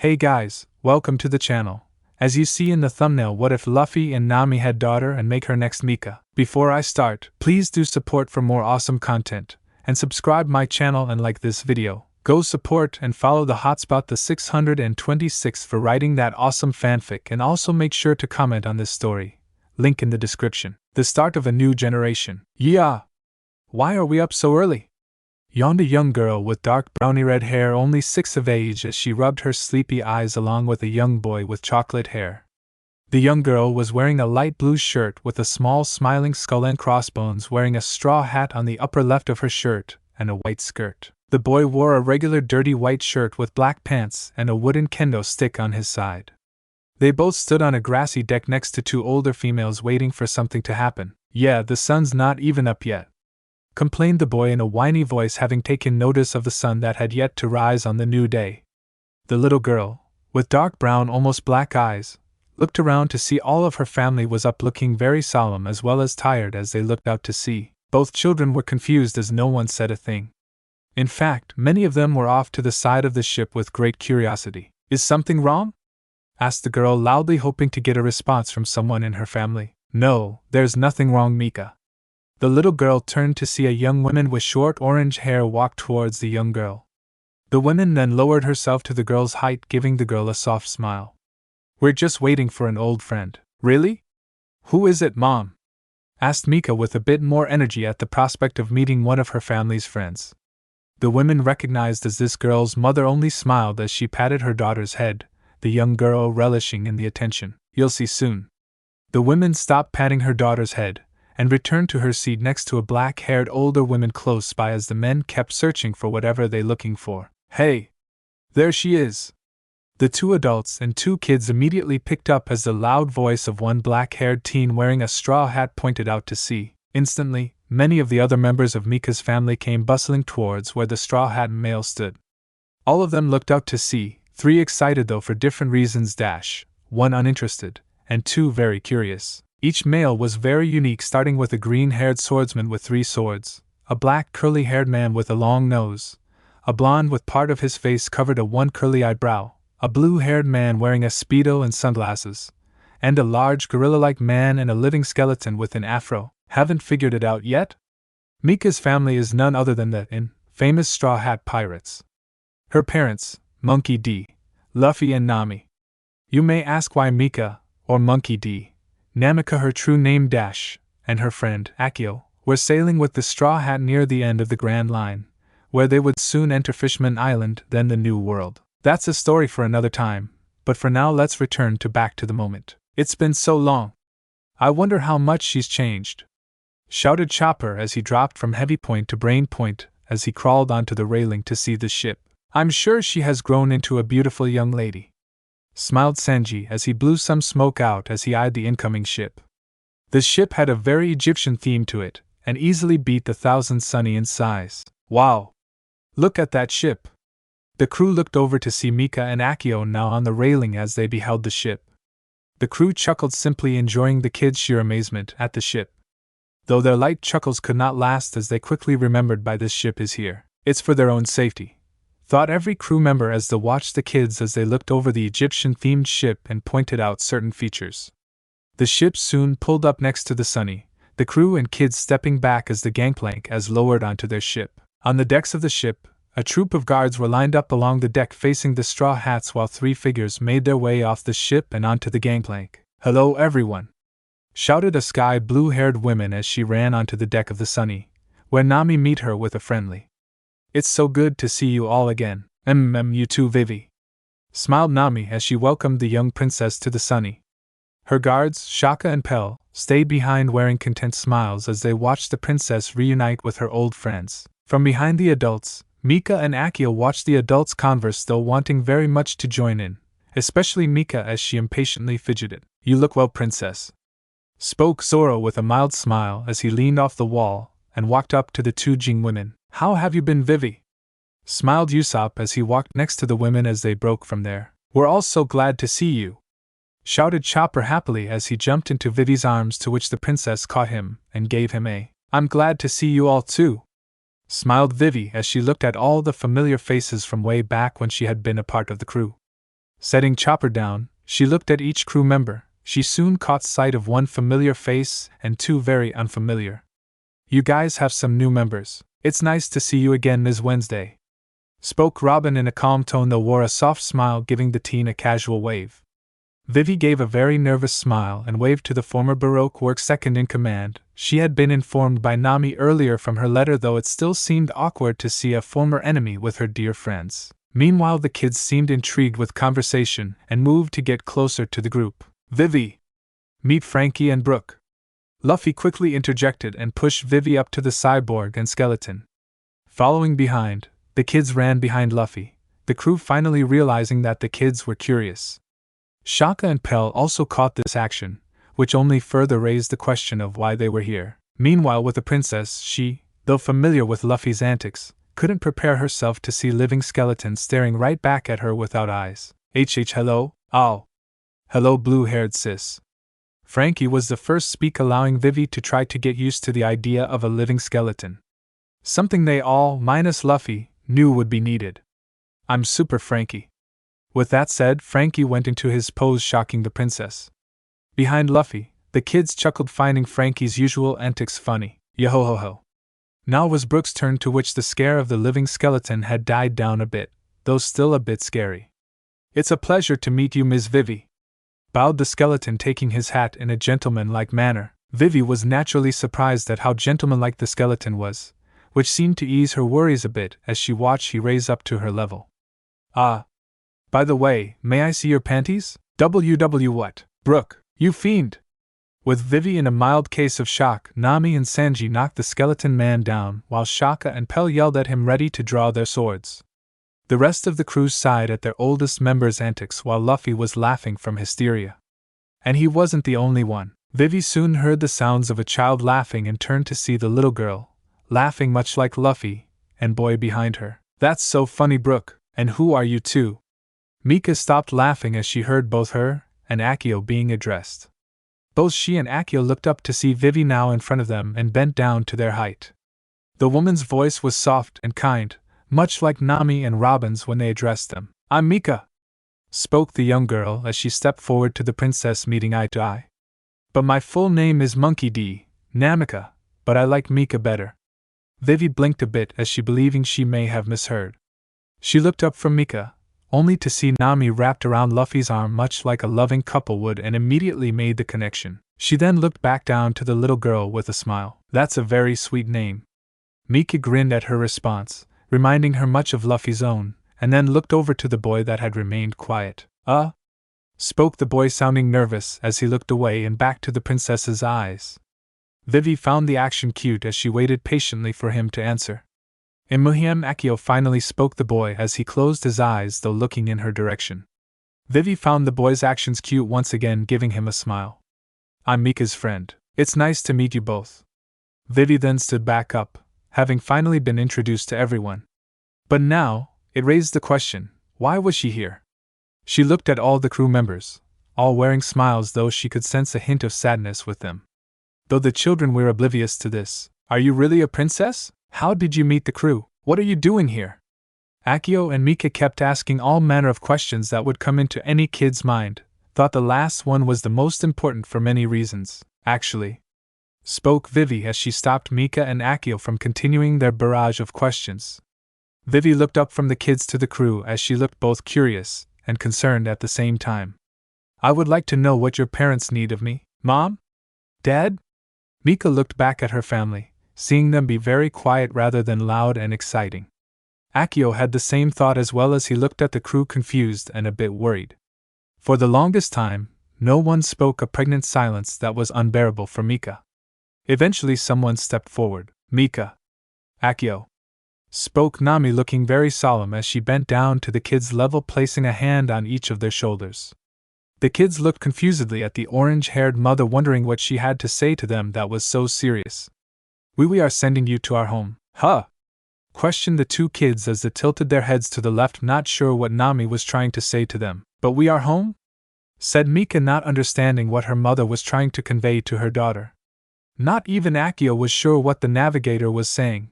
Hey guys, welcome to the channel. As you see in the thumbnail, what if Luffy and Nami had daughter and make her next Mika? Before I start, please do support for more awesome content, and subscribe my channel and like this video. Go support and follow the Hotspot the 626 for writing that awesome fanfic, and also make sure to comment on this story. Link in the description. The start of a new generation. Yeah! Why are we up so early? Yawned a young girl with dark browny red hair, only 6 of age, as she rubbed her sleepy eyes along with a young boy with chocolate hair. The young girl was wearing a light blue shirt with a small smiling skull and crossbones, wearing a straw hat on the upper left of her shirt, and a white skirt. The boy wore a regular dirty white shirt with black pants and a wooden kendo stick on his side. They both stood on a grassy deck next to 2 older females waiting for something to happen. Yeah, the sun's not even up yet, complained the boy in a whiny voice, having taken notice of the sun that had yet to rise on the new day. The little girl, with dark brown, almost black eyes, looked around to see all of her family was up, looking very solemn as well as tired as they looked out to sea. Both children were confused as no one said a thing. In fact, many of them were off to the side of the ship with great curiosity. Is something wrong? Asked the girl loudly, hoping to get a response from someone in her family. No, there's nothing wrong, Mika. The little girl turned to see a young woman with short orange hair walk towards the young girl. The woman then lowered herself to the girl's height, giving the girl a soft smile. We're just waiting for an old friend. Really? Who is it, Mom? Asked Mika with a bit more energy at the prospect of meeting one of her family's friends. The woman, recognized as this girl's mother, only smiled as she patted her daughter's head, the young girl relishing in the attention. You'll see soon. The woman stopped patting her daughter's head and returned to her seat next to a black-haired older woman close by, as the men kept searching for whatever they looking for. Hey! There she is! The 2 adults and 2 kids immediately picked up as the loud voice of one black-haired teen wearing a straw hat pointed out to sea. Instantly, many of the other members of Mika's family came bustling towards where the straw hat male stood. All of them looked out to sea, 3 excited though for different reasons, 1 uninterested, and 2 very curious. Each male was very unique, starting with a green-haired swordsman with 3 swords, a black curly-haired man with a long nose, a blonde with part of his face covered a 1 curly eyebrow, a blue-haired man wearing a speedo and sunglasses, and a large gorilla-like man and a living skeleton with an afro. Haven't figured it out yet? Mika's family is none other than the famous Straw Hat Pirates. Her parents, Monkey D, Luffy and Nami. You may ask why Mika, or Monkey D, Namika, her true name, and her friend, Akio, were sailing with the Straw Hat near the end of the Grand Line, where they would soon enter Fishman Island, then the New World. That's a story for another time, but for now let's return back to the moment. It's been so long. I wonder how much she's changed, shouted Chopper as he dropped from heavy point to brain point as he crawled onto the railing to see the ship. I'm sure she has grown into a beautiful young lady, smiled Sanji as he blew some smoke out as he eyed the incoming ship. The ship had a very Egyptian theme to it, and easily beat the Thousand Sunny in size. Wow! Look at that ship! The crew looked over to see Mika and Akio now on the railing as they beheld the ship. The crew chuckled, simply enjoying the kids' sheer amazement at the ship, though their light chuckles could not last as they quickly remembered why this ship is here. It's for their own safety, thought every crew member as they watched the kids as they looked over the Egyptian-themed ship and pointed out certain features. The ship soon pulled up next to the Sunny, the crew and kids stepping back as the gangplank as lowered onto their ship. On the decks of the ship, a troop of guards were lined up along the deck facing the Straw Hats while 3 figures made their way off the ship and onto the gangplank. Hello everyone! Shouted a sky blue-haired woman as she ran onto the deck of the Sunny, where Nami met her with a friendly, "It's so good to see you all again. You too, Vivi," smiled Nami as she welcomed the young princess to the Sunny. Her guards, Shaka and Pell, stayed behind wearing content smiles as they watched the princess reunite with her old friends. From behind the adults, Mika and Akio watched the adults converse, still wanting very much to join in, especially Mika as she impatiently fidgeted. You look well, princess, spoke Zoro with a mild smile as he leaned off the wall and walked up to the 2 Jing women. How have you been, Vivi? Smiled Usopp as he walked next to the women as they broke from there. We're all so glad to see you, shouted Chopper happily as he jumped into Vivi's arms, to which the princess caught him and gave him a, I'm glad to see you all too, smiled Vivi as she looked at all the familiar faces from way back when she had been a part of the crew. Setting Chopper down, she looked at each crew member. She soon caught sight of one familiar face and two very unfamiliar. You guys have some new members. It's nice to see you again, Ms. Wednesday, spoke Robin in a calm tone, though wore a soft smile, giving the teen a casual wave. Vivi gave a very nervous smile and waved to the former Baroque work second in command. She had been informed by Nami earlier from her letter, though it still seemed awkward to see a former enemy with her dear friends. Meanwhile, the kids seemed intrigued with conversation and moved to get closer to the group. Vivi! Meet Frankie and Brooke. Luffy quickly interjected and pushed Vivi up to the cyborg and skeleton. Following behind, the kids ran behind Luffy, the crew finally realizing that the kids were curious. Shaka and Pell also caught this action, which only further raised the question of why they were here. Meanwhile, with the princess, she, though familiar with Luffy's antics, couldn't prepare herself to see living skeletons staring right back at her without eyes. Hello? Oh. Hello, blue-haired sis. Frankie was the first speak, allowing Vivi to try to get used to the idea of a living skeleton. Something they all, minus Luffy, knew would be needed. I'm Super Frankie. With that said, Frankie went into his pose, shocking the princess. Behind Luffy, the kids chuckled, finding Frankie's usual antics funny. Yo-ho-ho-ho. Now was Brooke's turn, to which the scare of the living skeleton had died down a bit, though still a bit scary. It's a pleasure to meet you, Ms. Vivi, bowed the skeleton, taking his hat in a gentleman-like manner. Vivi was naturally surprised at how gentlemanlike the skeleton was, which seemed to ease her worries a bit as she watched he raise up to her level. Ah. By the way, may I see your panties? WW what? Brooke, you fiend! With Vivi in a mild case of shock, Nami and Sanji knocked the skeleton man down, while Shaka and Pell yelled at him, ready to draw their swords. The rest of the crew sighed at their oldest member's antics, while Luffy was laughing from hysteria. And he wasn't the only one. Vivi soon heard the sounds of a child laughing and turned to see the little girl, laughing much like Luffy, and Boy behind her. That's so funny, Brooke, and who are you two? Mika stopped laughing as she heard both her and Akio being addressed. Both she and Akio looked up to see Vivi now in front of them and bent down to their height. The woman's voice was soft and kind, much like Nami and Robin's when they addressed them. I'm Mika, spoke the young girl as she stepped forward to the princess, meeting eye to eye. But my full name is Monkey D. Namika, but I like Mika better. Vivi blinked a bit as she believing she may have misheard. She looked up from Mika, only to see Nami wrapped around Luffy's arm much like a loving couple would, and immediately made the connection. She then looked back down to the little girl with a smile. That's a very sweet name. Mika grinned at her response, reminding her much of Luffy's own, and then looked over to the boy that had remained quiet. Spoke the boy, sounding nervous as he looked away and back to the princess's eyes. Vivi found the action cute as she waited patiently for him to answer. Akio finally spoke the boy as he closed his eyes, though looking in her direction. Vivi found the boy's actions cute once again, giving him a smile. I'm Mika's friend. It's nice to meet you both. Vivi then stood back up, having finally been introduced to everyone. But now, it raised the question, why was she here? She looked at all the crew members, all wearing smiles, though she could sense a hint of sadness with them. Though the children were oblivious to this. Are you really a princess? How did you meet the crew? What are you doing here? Akio and Mika kept asking all manner of questions that would come into any kid's mind, thought the last one was the most important for many reasons. Actually, spoke Vivi as she stopped Mika and Akio from continuing their barrage of questions. Vivi looked up from the kids to the crew as she looked both curious and concerned at the same time. I would like to know what your parents need of me. Mom? Dad? Mika looked back at her family, seeing them be very quiet rather than loud and exciting. Akio had the same thought as well as he looked at the crew, confused and a bit worried. For the longest time, no one spoke, a pregnant silence that was unbearable for Mika. Eventually someone stepped forward. Mika. Akio. Spoke Nami, looking very solemn as she bent down to the kids' level, placing a hand on each of their shoulders. The kids looked confusedly at the orange-haired mother, wondering what she had to say to them that was so serious. We are sending you to our home. Huh? Questioned the two kids as they tilted their heads to the left, not sure what Nami was trying to say to them. But we are home? Said Mika, not understanding what her mother was trying to convey to her daughter. Not even Akio was sure what the navigator was saying.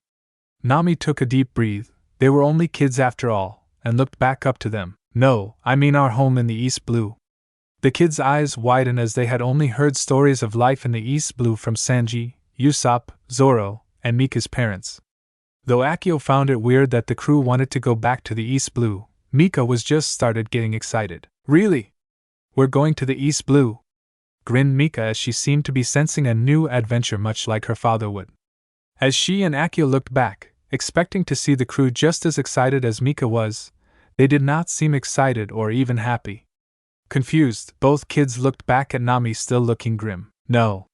Nami took a deep breath. They were only kids after all, and looked back up to them. No, I mean our home in the East Blue. The kids' eyes widened as they had only heard stories of life in the East Blue from Sanji, Usopp, Zoro, and Mika's parents. Though Akio found it weird that the crew wanted to go back to the East Blue, Mika was just started getting excited. Really? We're going to the East Blue? Grinned Mika as she seemed to be sensing a new adventure much like her father would. As she and Akio looked back, expecting to see the crew just as excited as Mika was, they did not seem excited or even happy. Confused, both kids looked back at Nami, still looking grim. No.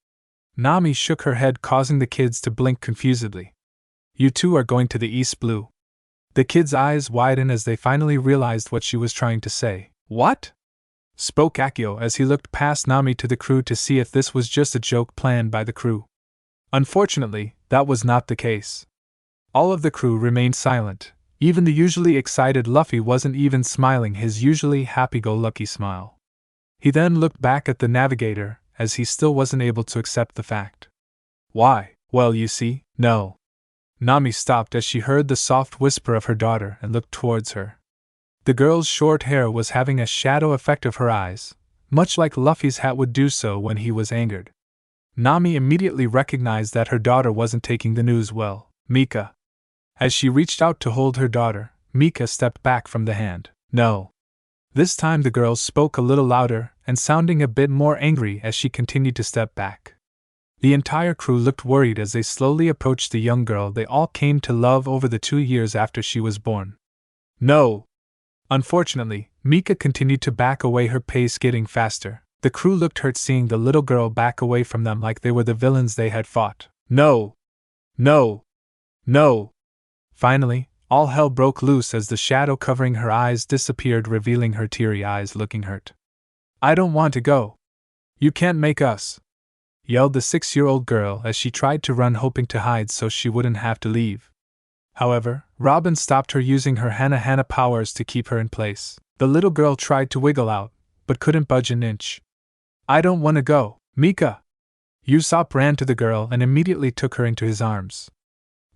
Nami shook her head, causing the kids to blink confusedly. You two are going to the East Blue. The kids' eyes widened as they finally realized what she was trying to say. What? Spoke Akio as he looked past Nami to the crew to see if this was just a joke planned by the crew. Unfortunately, that was not the case. All of the crew remained silent. Even the usually excited Luffy wasn't even smiling his usually happy-go-lucky smile. He then looked back at the navigator, as he still wasn't able to accept the fact. Why? Well, you see, no. Nami stopped as she heard the soft whisper of her daughter and looked towards her. The girl's short hair was having a shadow effect of her eyes, much like Luffy's hat would do so when he was angered. Nami immediately recognized that her daughter wasn't taking the news well. Mika. As she reached out to hold her daughter, Mika stepped back from the hand. No. This time the girl spoke a little louder and sounding a bit more angry as she continued to step back. The entire crew looked worried as they slowly approached the young girl they all came to love over the 2 years after she was born. No. Unfortunately, Mika continued to back away, her pace getting faster. The crew looked hurt seeing the little girl back away from them like they were the villains they had fought. No. No. No. Finally, all hell broke loose as the shadow covering her eyes disappeared, revealing her teary eyes looking hurt. I don't want to go. You can't make us, yelled the 6-year-old girl as she tried to run, hoping to hide so she wouldn't have to leave. However, Robin stopped her using her Hana powers to keep her in place. The little girl tried to wiggle out, but couldn't budge an inch. I don't want to go, Mika. Usopp ran to the girl and immediately took her into his arms.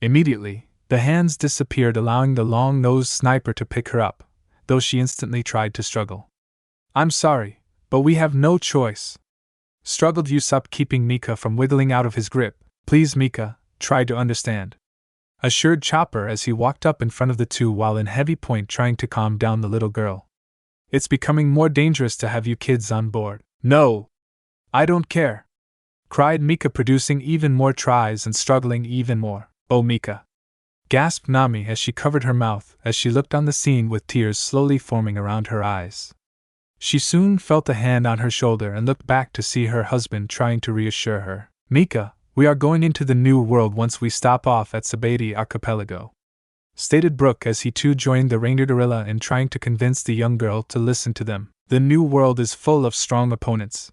Immediately, the hands disappeared, allowing the long-nosed sniper to pick her up, though she instantly tried to struggle. I'm sorry, but we have no choice, struggled Usopp, keeping Mika from wiggling out of his grip. Please, Mika, try to understand, assured Chopper as he walked up in front of the two while in heavy point trying to calm down the little girl. It's becoming more dangerous to have you kids on board. No! I don't care! Cried Mika, producing even more tries and struggling even more. Oh, Mika! Gasped Nami as she covered her mouth as she looked on the scene with tears slowly forming around her eyes. She soon felt a hand on her shoulder and looked back to see her husband trying to reassure her. Mika, we are going into the new world once we stop off at Sabati Archipelago, stated Brook as he too joined the reindeer gorilla in trying to convince the young girl to listen to them. The new world is full of strong opponents.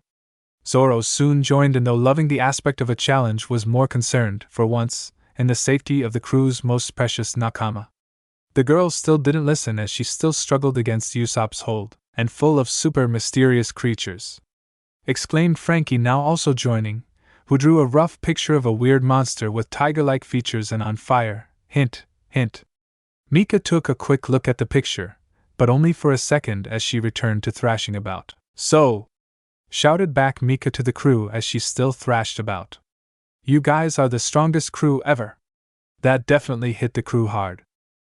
Zoro soon joined, and though loving the aspect of a challenge, was more concerned, for once, in the safety of the crew's most precious nakama. The girl still didn't listen as she still struggled against Usopp's hold, and full of super mysterious creatures, exclaimed Frankie, now also joining, who drew a rough picture of a weird monster with tiger-like features and on fire. Hint, hint. Mika took a quick look at the picture, but only for a second as she returned to thrashing about. So! Shouted back Mika to the crew as she still thrashed about. You guys are the strongest crew ever. That definitely hit the crew hard.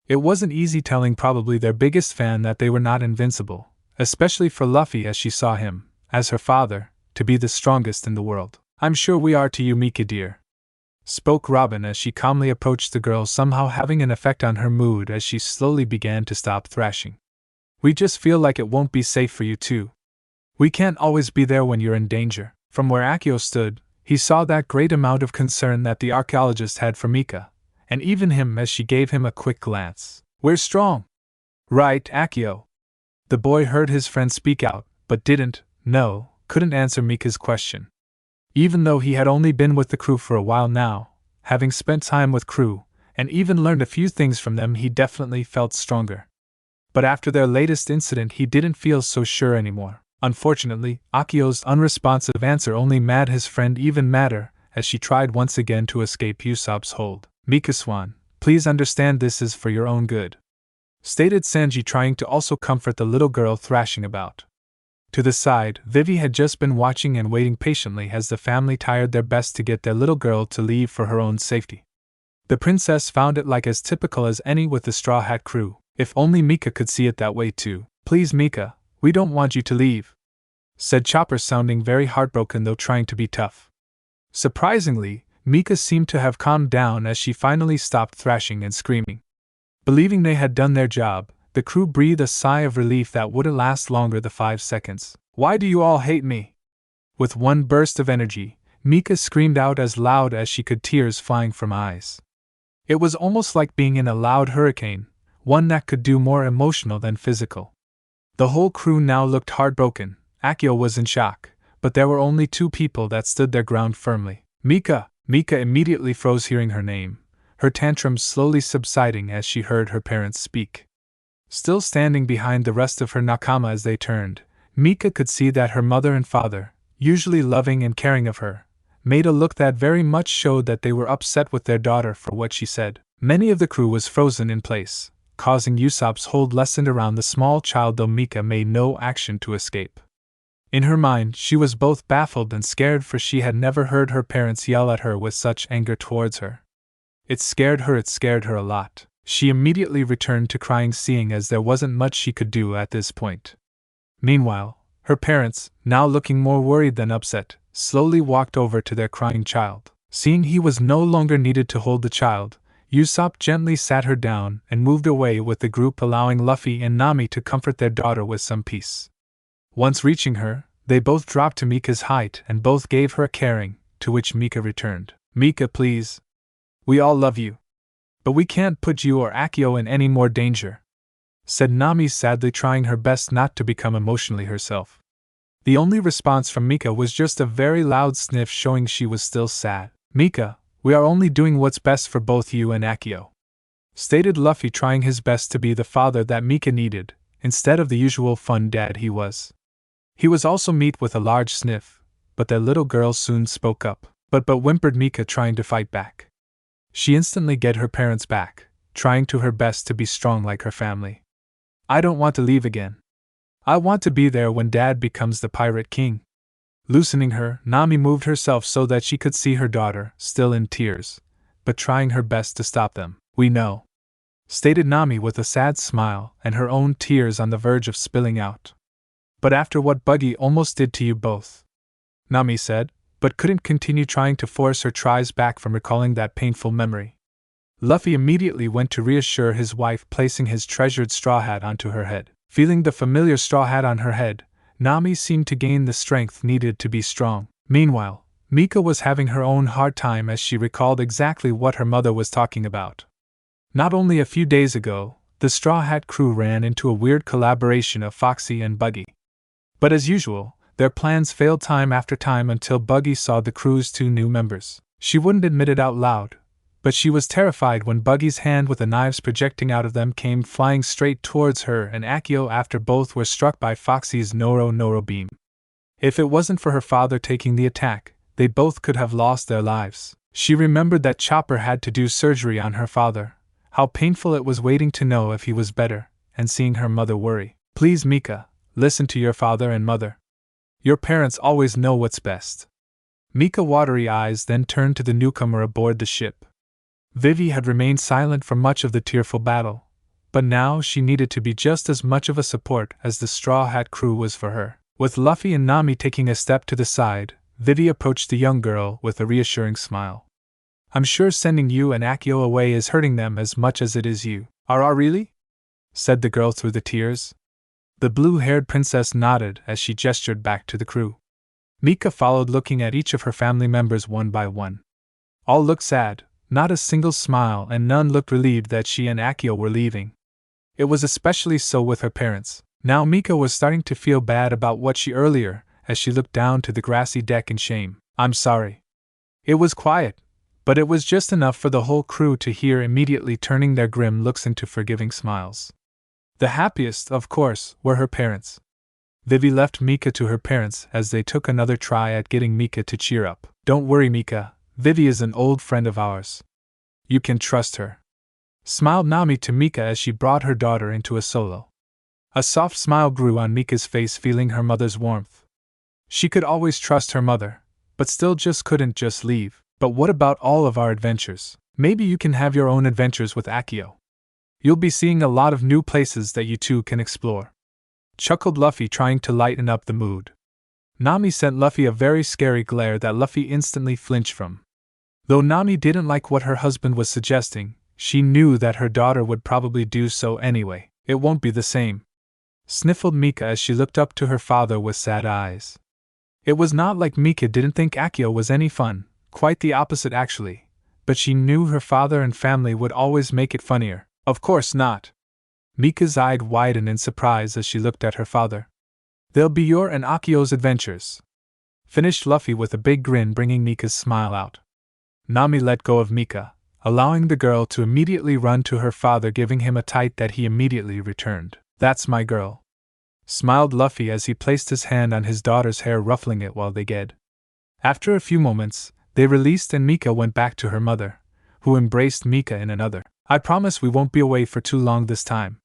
It wasn't easy telling probably their biggest fan that they were not invincible, especially for Luffy as she saw him, as her father, to be the strongest in the world. I'm sure we are to you, Mika dear, spoke Robin as she calmly approached the girl, somehow having an effect on her mood as she slowly began to stop thrashing. We just feel like it won't be safe for you too. We can't always be there when you're in danger. From where Akio stood, he saw that great amount of concern that the archaeologist had for Mika, and even him as she gave him a quick glance. We're strong. Right, Akio. The boy heard his friend speak out, but couldn't answer Mika's question. Even though he had only been with the crew for a while now, having spent time with crew, and even learned a few things from them, he definitely felt stronger. But after their latest incident, he didn't feel so sure anymore. Unfortunately, Akio's unresponsive answer only made his friend even madder as she tried once again to escape Usopp's hold. Mika-swan, please understand this is for your own good, stated Sanji, trying to also comfort the little girl thrashing about. To the side, Vivi had just been watching and waiting patiently as the family tried their best to get their little girl to leave for her own safety. The princess found it like as typical as any with the Straw Hat crew. If only Mika could see it that way too. Please Mika, we don't want you to leave, said Chopper, sounding very heartbroken though trying to be tough. Surprisingly, Mika seemed to have calmed down as she finally stopped thrashing and screaming. Believing they had done their job, the crew breathed a sigh of relief that wouldn't last longer than 5 seconds. Why do you all hate me? With one burst of energy, Mika screamed out as loud as she could, tears flying from eyes. It was almost like being in a loud hurricane, one that could do more emotional than physical. The whole crew now looked heartbroken. Akio was in shock, but there were only 2 people that stood their ground firmly. Mika! Mika immediately froze hearing her name, her tantrums slowly subsiding as she heard her parents speak. Still standing behind the rest of her nakama as they turned, Mika could see that her mother and father, usually loving and caring of her, made a look that very much showed that they were upset with their daughter for what she said. Many of the crew was frozen in place, causing Usopp's hold lessened around the small child, though Mika made no action to escape. In her mind, she was both baffled and scared, for she had never heard her parents yell at her with such anger towards her. It scared her a lot. She immediately returned to crying, seeing as there wasn't much she could do at this point. Meanwhile, her parents, now looking more worried than upset, slowly walked over to their crying child. Seeing he was no longer needed to hold the child, Usopp gently sat her down and moved away with the group, allowing Luffy and Nami to comfort their daughter with some peace. Once reaching her, they both dropped to Mika's height and both gave her a caring, to which Mika returned. Mika, please. We all love you. But we can't put you or Akio in any more danger, said Nami sadly, trying her best not to become emotionally herself. The only response from Mika was just a very loud sniff, showing she was still sad. Mika, we are only doing what's best for both you and Akio, stated Luffy, trying his best to be the father that Mika needed, instead of the usual fun dad he was. He was also met with a large sniff, but their little girl soon spoke up. But whimpered Mika, trying to fight back. She instantly get her parents back, trying to her best to be strong like her family. I don't want to leave again. I want to be there when Dad becomes the Pirate King. Loosening her, Nami moved herself so that she could see her daughter, still in tears, but trying her best to stop them. We know, stated Nami with a sad smile and her own tears on the verge of spilling out. But after what Buggy almost did to you both, Nami said, but couldn't continue, trying to force her tries back from recalling that painful memory. Luffy immediately went to reassure his wife, placing his treasured straw hat onto her head. Feeling the familiar straw hat on her head, Nami seemed to gain the strength needed to be strong. Meanwhile, Mika was having her own hard time as she recalled exactly what her mother was talking about. Not only a few days ago, the Straw Hat crew ran into a weird collaboration of Foxy and Buggy. But as usual, their plans failed time after time until Buggy saw the crew's 2 new members. She wouldn't admit it out loud, but she was terrified when Buggy's hand with the knives projecting out of them came flying straight towards her and Akio after both were struck by Foxy's Noro beam. If it wasn't for her father taking the attack, they both could have lost their lives. She remembered that Chopper had to do surgery on her father, how painful it was waiting to know if he was better, and seeing her mother worry. Please Mika, listen to your father and mother. Your parents always know what's best. Mika's watery eyes then turned to the newcomer aboard the ship. Vivi had remained silent for much of the tearful battle, but now she needed to be just as much of a support as the Straw Hat crew was for her. With Luffy and Nami taking a step to the side, Vivi approached the young girl with a reassuring smile. I'm sure sending you and Akio away is hurting them as much as it is you. Really? Said the girl through the tears. The blue-haired princess nodded as she gestured back to the crew. Mika followed, looking at each of her family members one by one. All looked sad, not a single smile, and none looked relieved that she and Akio were leaving. It was especially so with her parents. Now Mika was starting to feel bad about what she earlier, as she looked down to the grassy deck in shame. I'm sorry. It was quiet, but it was just enough for the whole crew to hear, immediately turning their grim looks into forgiving smiles. The happiest, of course, were her parents. Vivi left Mika to her parents as they took another try at getting Mika to cheer up. Don't worry Mika, Vivi is an old friend of ours. You can trust her, smiled Nami to Mika as she brought her daughter into a solo. A soft smile grew on Mika's face, feeling her mother's warmth. She could always trust her mother, but still couldn't just leave. But what about all of our adventures? Maybe you can have your own adventures with Akio. You'll be seeing a lot of new places that you two can explore. Chuckled Luffy, trying to lighten up the mood. Nami sent Luffy a very scary glare that Luffy instantly flinched from. Though Nami didn't like what her husband was suggesting, she knew that her daughter would probably do so anyway. It won't be the same, sniffled Mika as she looked up to her father with sad eyes. It was not like Mika didn't think Akio was any fun, quite the opposite actually, but she knew her father and family would always make it funnier. Of course not. Mika's eyes widened in surprise as she looked at her father. They'll be your and Akio's adventures, finished Luffy with a big grin, bringing Mika's smile out. Nami let go of Mika, allowing the girl to immediately run to her father, giving him a tight that he immediately returned. That's my girl, smiled Luffy as he placed his hand on his daughter's hair, ruffling it while they ged. After a few moments, they released and Mika went back to her mother, who embraced Mika in another. I promise we won't be away for too long this time,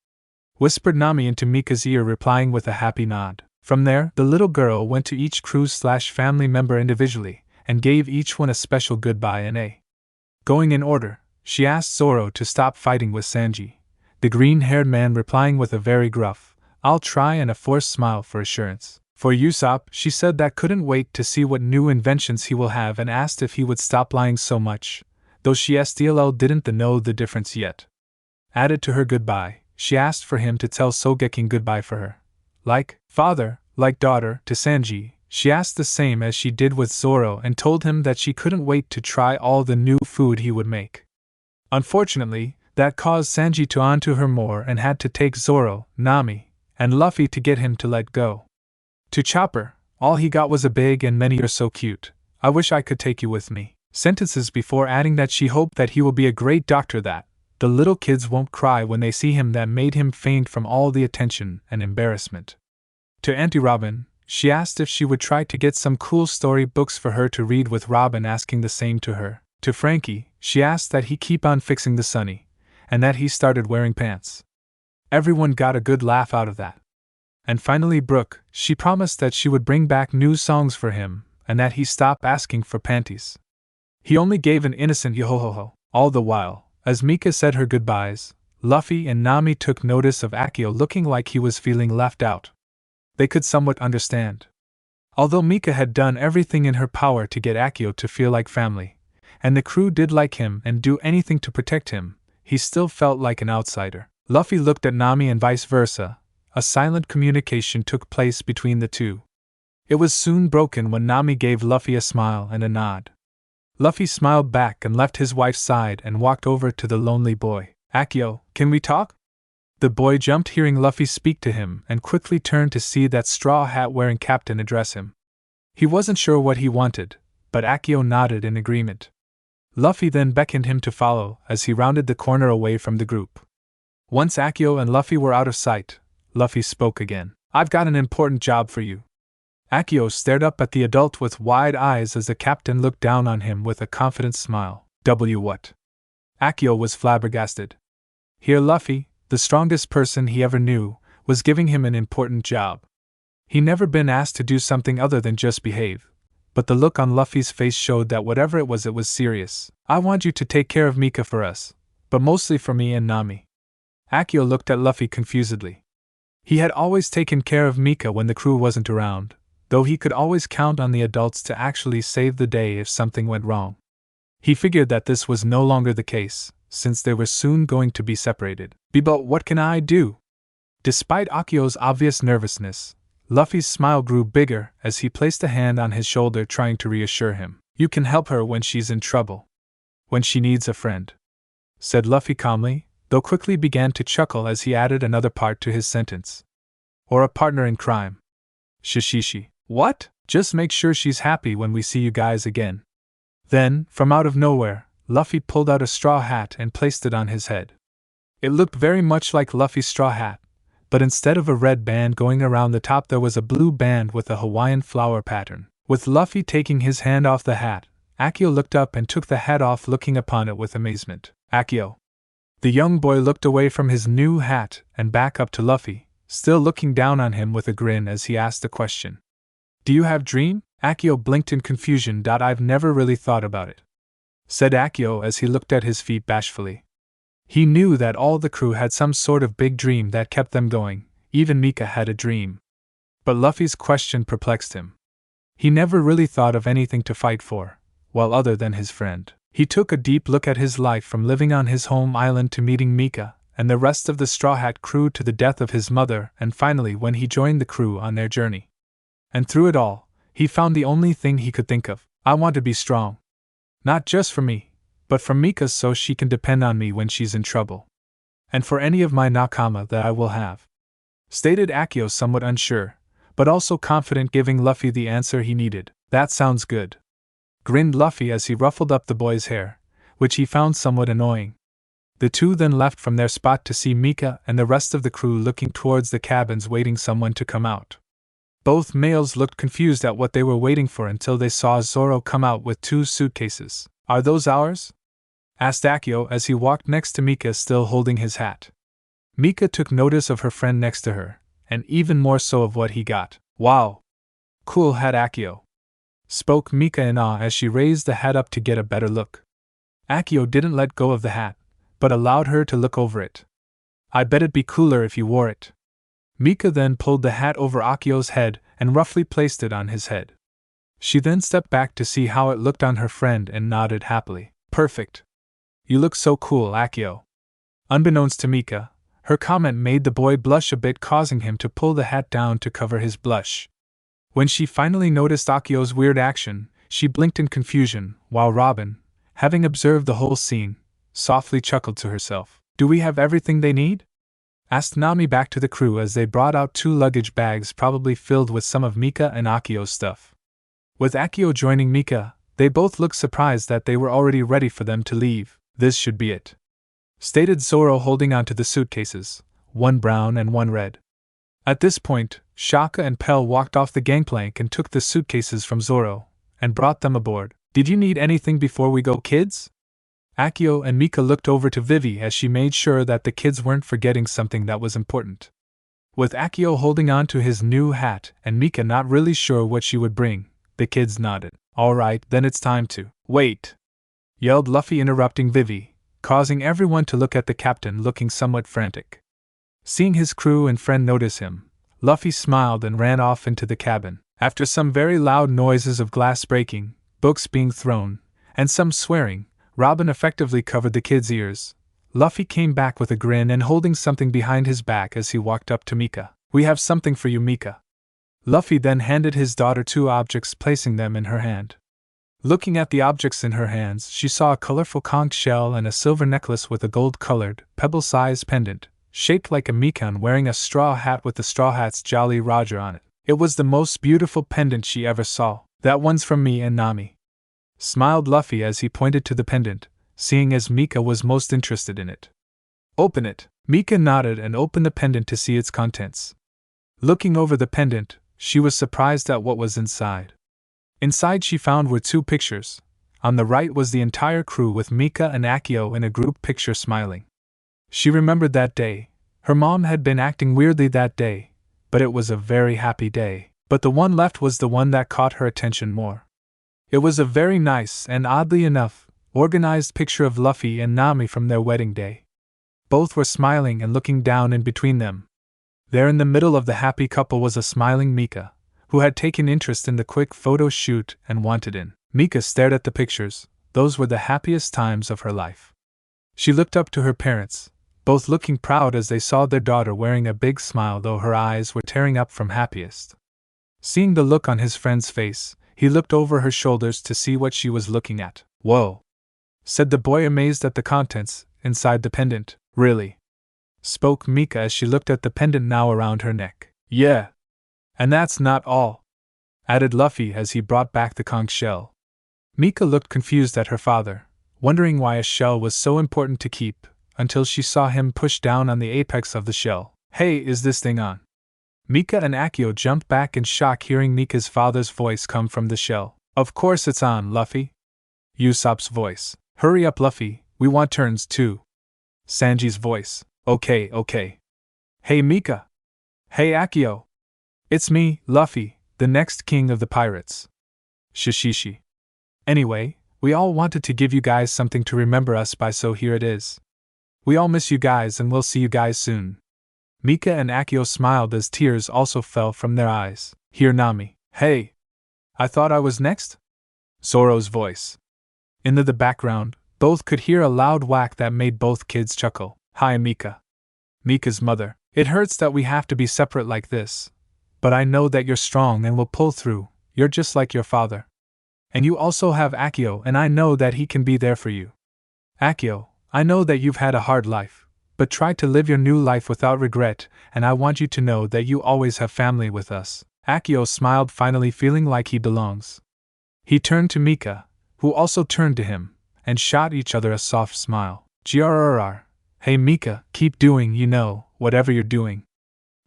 whispered Nami into Mika's ear, replying with a happy nod. From there, the little girl went to each crew/family member individually, and gave each one a special goodbye and going in order, she asked Zoro to stop fighting with Sanji, the green-haired man replying with a very gruff, I'll try, and a forced smile for assurance. For Usopp, she said that couldn't wait to see what new inventions he will have, and asked if he would stop lying so much, though she still didn't know the difference yet. Added to her goodbye, she asked for him to tell Sogeking goodbye for her. Like father, like daughter, to Sanji, she asked the same as she did with Zoro and told him that she couldn't wait to try all the new food he would make. Unfortunately, that caused Sanji to onto her more and had to take Zoro, Nami, and Luffy to get him to let go. To Chopper, all he got was a big and many "You're so cute, I wish I could take you with me" sentences, before adding that she hoped that he will be a great doctor, that the little kids won't cry when they see him, that made him faint from all the attention and embarrassment. To Auntie Robin, she asked if she would try to get some cool story books for her to read, with Robin asking the same to her. To Frankie, she asked that he keep on fixing the sunny, and that he started wearing pants. Everyone got a good laugh out of that. And finally Brooke, she promised that she would bring back new songs for him, and that he stop asking for panties. He only gave an innocent yo-ho-ho-ho. All the while, as Mika said her goodbyes, Luffy and Nami took notice of Akio looking like he was feeling left out. They could somewhat understand. Although Mika had done everything in her power to get Akio to feel like family, and the crew did like him and do anything to protect him, he still felt like an outsider. Luffy looked at Nami and vice versa. A silent communication took place between the two. It was soon broken when Nami gave Luffy a smile and a nod. Luffy smiled back and left his wife's side and walked over to the lonely boy. Akio, can we talk? The boy jumped hearing Luffy speak to him and quickly turned to see that straw hat wearing captain address him. He wasn't sure what he wanted, but Akio nodded in agreement. Luffy then beckoned him to follow as he rounded the corner away from the group. Once Akio and Luffy were out of sight, Luffy spoke again. I've got an important job for you. Akio stared up at the adult with wide eyes as the captain looked down on him with a confident smile. What? Akio was flabbergasted. Here Luffy, the strongest person he ever knew, was giving him an important job. He'd never been asked to do something other than just behave, but the look on Luffy's face showed that whatever it was serious. I want you to take care of Mika for us, but mostly for me and Nami. Akio looked at Luffy confusedly. He had always taken care of Mika when the crew wasn't around, though he could always count on the adults to actually save the day if something went wrong. He figured that this was no longer the case, since they were soon going to be separated. But what can I do? Despite Akio's obvious nervousness, Luffy's smile grew bigger as he placed a hand on his shoulder, trying to reassure him. You can help her when she's in trouble. When she needs a friend, said Luffy calmly, though quickly began to chuckle as he added another part to his sentence. Or a partner in crime. Shishishi. What? Just make sure she's happy when we see you guys again. Then, from out of nowhere, Luffy pulled out a straw hat and placed it on his head. It looked very much like Luffy's straw hat, but instead of a red band going around the top, there was a blue band with a Hawaiian flower pattern. With Luffy taking his hand off the hat, Akio looked up and took the hat off, looking upon it with amazement. Akio. The young boy looked away from his new hat and back up to Luffy, still looking down on him with a grin as he asked the question. Do you have dream? Akio blinked in confusion. I've never really thought about it, said Akio as he looked at his feet bashfully. He knew that all the crew had some sort of big dream that kept them going, even Mika had a dream. But Luffy's question perplexed him. He never really thought of anything to fight for, well other than his friend. He took a deep look at his life from living on his home island to meeting Mika and the rest of the Straw Hat crew to the death of his mother and finally when he joined the crew on their journey. And through it all, he found the only thing he could think of. I want to be strong. Not just for me, but for Mika so she can depend on me when she's in trouble. And for any of my nakama that I will have, stated Akio somewhat unsure, but also confident, giving Luffy the answer he needed. That sounds good, grinned Luffy as he ruffled up the boy's hair, which he found somewhat annoying. The two then left from their spot to see Mika and the rest of the crew looking towards the cabins waiting someone to come out. Both males looked confused at what they were waiting for until they saw Zoro come out with 2 suitcases. Are those ours? Asked Akio as he walked next to Mika still holding his hat. Mika took notice of her friend next to her, and even more so of what he got. Wow! Cool hat, Akio, spoke Mika in awe as she raised the hat up to get a better look. Akio didn't let go of the hat, but allowed her to look over it. I bet it'd be cooler if you wore it. Mika then pulled the hat over Akio's head and roughly placed it on his head. She then stepped back to see how it looked on her friend and nodded happily. Perfect. You look so cool, Akio. Unbeknownst to Mika, her comment made the boy blush a bit, causing him to pull the hat down to cover his blush. When she finally noticed Akio's weird action, she blinked in confusion, while Robin, having observed the whole scene, softly chuckled to herself. Do we have everything they need? Asked Nami back to the crew as they brought out 2 luggage bags probably filled with some of Mika and Akio's stuff. With Akio joining Mika, they both looked surprised that they were already ready for them to leave. This should be it, stated Zoro holding onto the suitcases, 1 brown and 1 red. At this point, Shaka and Pell walked off the gangplank and took the suitcases from Zoro, and brought them aboard. Did you need anything before we go, kids? Akio and Mika looked over to Vivi as she made sure that the kids weren't forgetting something that was important. With Akio holding on to his new hat and Mika not really sure what she would bring, the kids nodded. Alright, then it's time to. Wait! Yelled Luffy, interrupting Vivi, causing everyone to look at the captain looking somewhat frantic. Seeing his crew and friend notice him, Luffy smiled and ran off into the cabin. After some very loud noises of glass breaking, books being thrown, and some swearing, Robin effectively covered the kids' ears. Luffy came back with a grin and holding something behind his back as he walked up to Mika. We have something for you, Mika. Luffy then handed his daughter 2 objects, placing them in her hand. Looking at the objects in her hands, she saw a colorful conch shell and a silver necklace with a gold-colored, pebble-sized pendant, shaped like a Mikan wearing a straw hat with the Straw Hat's Jolly Roger on it. It was the most beautiful pendant she ever saw. That one's from me and Nami, smiled Luffy as he pointed to the pendant, seeing as Mika was most interested in it. Open it. Mika nodded and opened the pendant to see its contents. Looking over the pendant, she was surprised at what was inside. Inside she found were 2 pictures. On the right was the entire crew with Mika and Akio in a group picture smiling. She remembered that day. Her mom had been acting weirdly that day, but it was a very happy day. But the one left was the one that caught her attention more. It was a very nice and, oddly enough, organized picture of Luffy and Nami from their wedding day. Both were smiling and looking down in between them. There in the middle of the happy couple was a smiling Mika, who had taken interest in the quick photo shoot and wanted in. Mika stared at the pictures. Those were the happiest times of her life. She looked up to her parents, both looking proud as they saw their daughter wearing a big smile, though her eyes were tearing up from happiest. Seeing the look on his friend's face, he looked over her shoulders to see what she was looking at. Whoa! Said the boy, amazed at the contents inside the pendant. Really? Spoke Mika as she looked at the pendant now around her neck. Yeah. And that's not all, added Luffy as he brought back the conch shell. Mika looked confused at her father, wondering why a shell was so important to keep, until she saw him push down on the apex of the shell. Hey, is this thing on? Mika and Akio jumped back in shock, hearing Mika's father's voice come from the shell. Of course it's on, Luffy. Usopp's voice. Hurry up, Luffy, we want turns too. Sanji's voice. Okay, okay. Hey Mika. Hey Akio. It's me, Luffy, the next king of the pirates. Shishishi. Anyway, we all wanted to give you guys something to remember us by, so here it is. We all miss you guys and we'll see you guys soon. Mika and Akio smiled as tears also fell from their eyes. Here Nami. Hey! I thought I was next? Zoro's voice. In the background, both could hear a loud whack that made both kids chuckle. Hi Mika. Mika's mother. It hurts that we have to be separate like this. But I know that you're strong and will pull through. You're just like your father. And you also have Akio, and I know that he can be there for you. Akio, I know that you've had a hard life, but try to live your new life without regret, and I want you to know that you always have family with us. Akio smiled, finally feeling like he belongs. He turned to Mika, who also turned to him, and shot each other a soft smile. Grrr. Hey Mika, keep doing, whatever you're doing.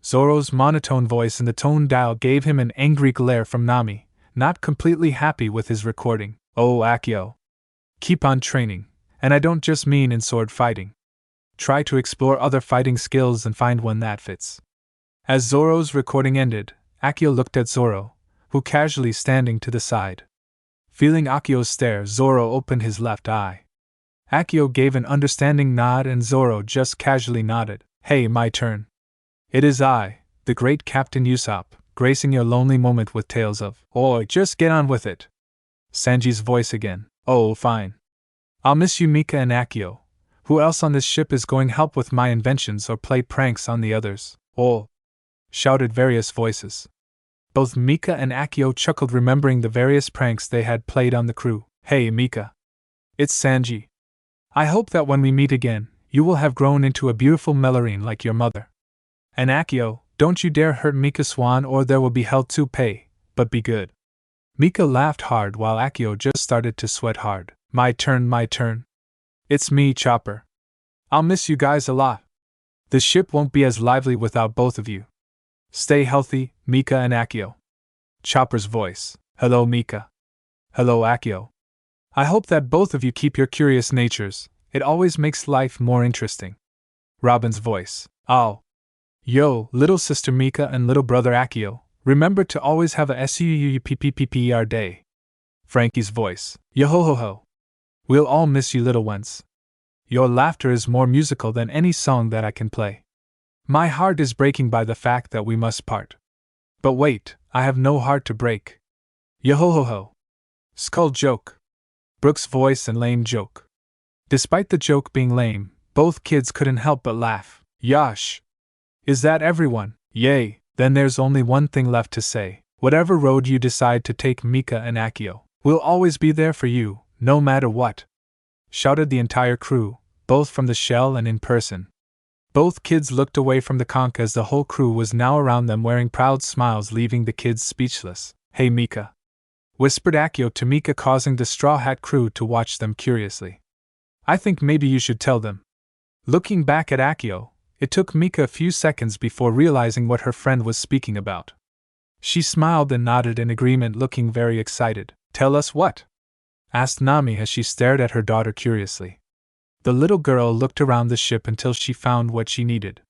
Zoro's monotone voice in the tone dial gave him an angry glare from Nami, not completely happy with his recording. Oh Akio. Keep on training, and I don't just mean in sword fighting. Try to explore other fighting skills and find one that fits. As Zoro's recording ended, Akio looked at Zoro, who casually standing to the side. Feeling Akio's stare, Zoro opened his left eye. Akio gave an understanding nod and Zoro just casually nodded. Hey, my turn. It is I, the great Captain Usopp, gracing your lonely moment with tales of. Oi, just get on with it. Sanji's voice again. Oh, fine. I'll miss you Mika and Akio. Who else on this ship is going help with my inventions or play pranks on the others? Oh! Shouted various voices. Both Mika and Akio chuckled, remembering the various pranks they had played on the crew. Hey Mika. It's Sanji. I hope that when we meet again, you will have grown into a beautiful Melorine like your mother. And Akio, don't you dare hurt Mika Swan or there will be hell to pay, but be good. Mika laughed hard while Akio just started to sweat hard. My turn, my turn. It's me, Chopper. I'll miss you guys a lot. The ship won't be as lively without both of you. Stay healthy, Mika and Akio. Chopper's voice. Hello, Mika. Hello, Akio. I hope that both of you keep your curious natures. It always makes life more interesting. Robin's voice. Oh. Yo, little sister Mika and little brother Akio, remember to always have a SUUPPPPER day. Frankie's voice. Yo-ho-ho-ho. We'll all miss you, little ones. Your laughter is more musical than any song that I can play. My heart is breaking by the fact that we must part. But wait, I have no heart to break. Yo-ho-ho-ho. Skull joke. Brooke's voice and lame joke. Despite the joke being lame, both kids couldn't help but laugh. Yash. Is that everyone? Yay, then there's only one thing left to say. Whatever road you decide to take, Mika and Akio, we'll always be there for you, no matter what. Shouted the entire crew, both from the shell and in person. Both kids looked away from the conch as the whole crew was now around them wearing proud smiles, leaving the kids speechless. Hey Mika. Whispered Akio to Mika, causing the Straw Hat crew to watch them curiously. I think maybe you should tell them. Looking back at Akio, it took Mika a few seconds before realizing what her friend was speaking about. She smiled and nodded in agreement, looking very excited. Tell us what? Asked Nami as she stared at her daughter curiously. The little girl looked around the ship until she found what she needed.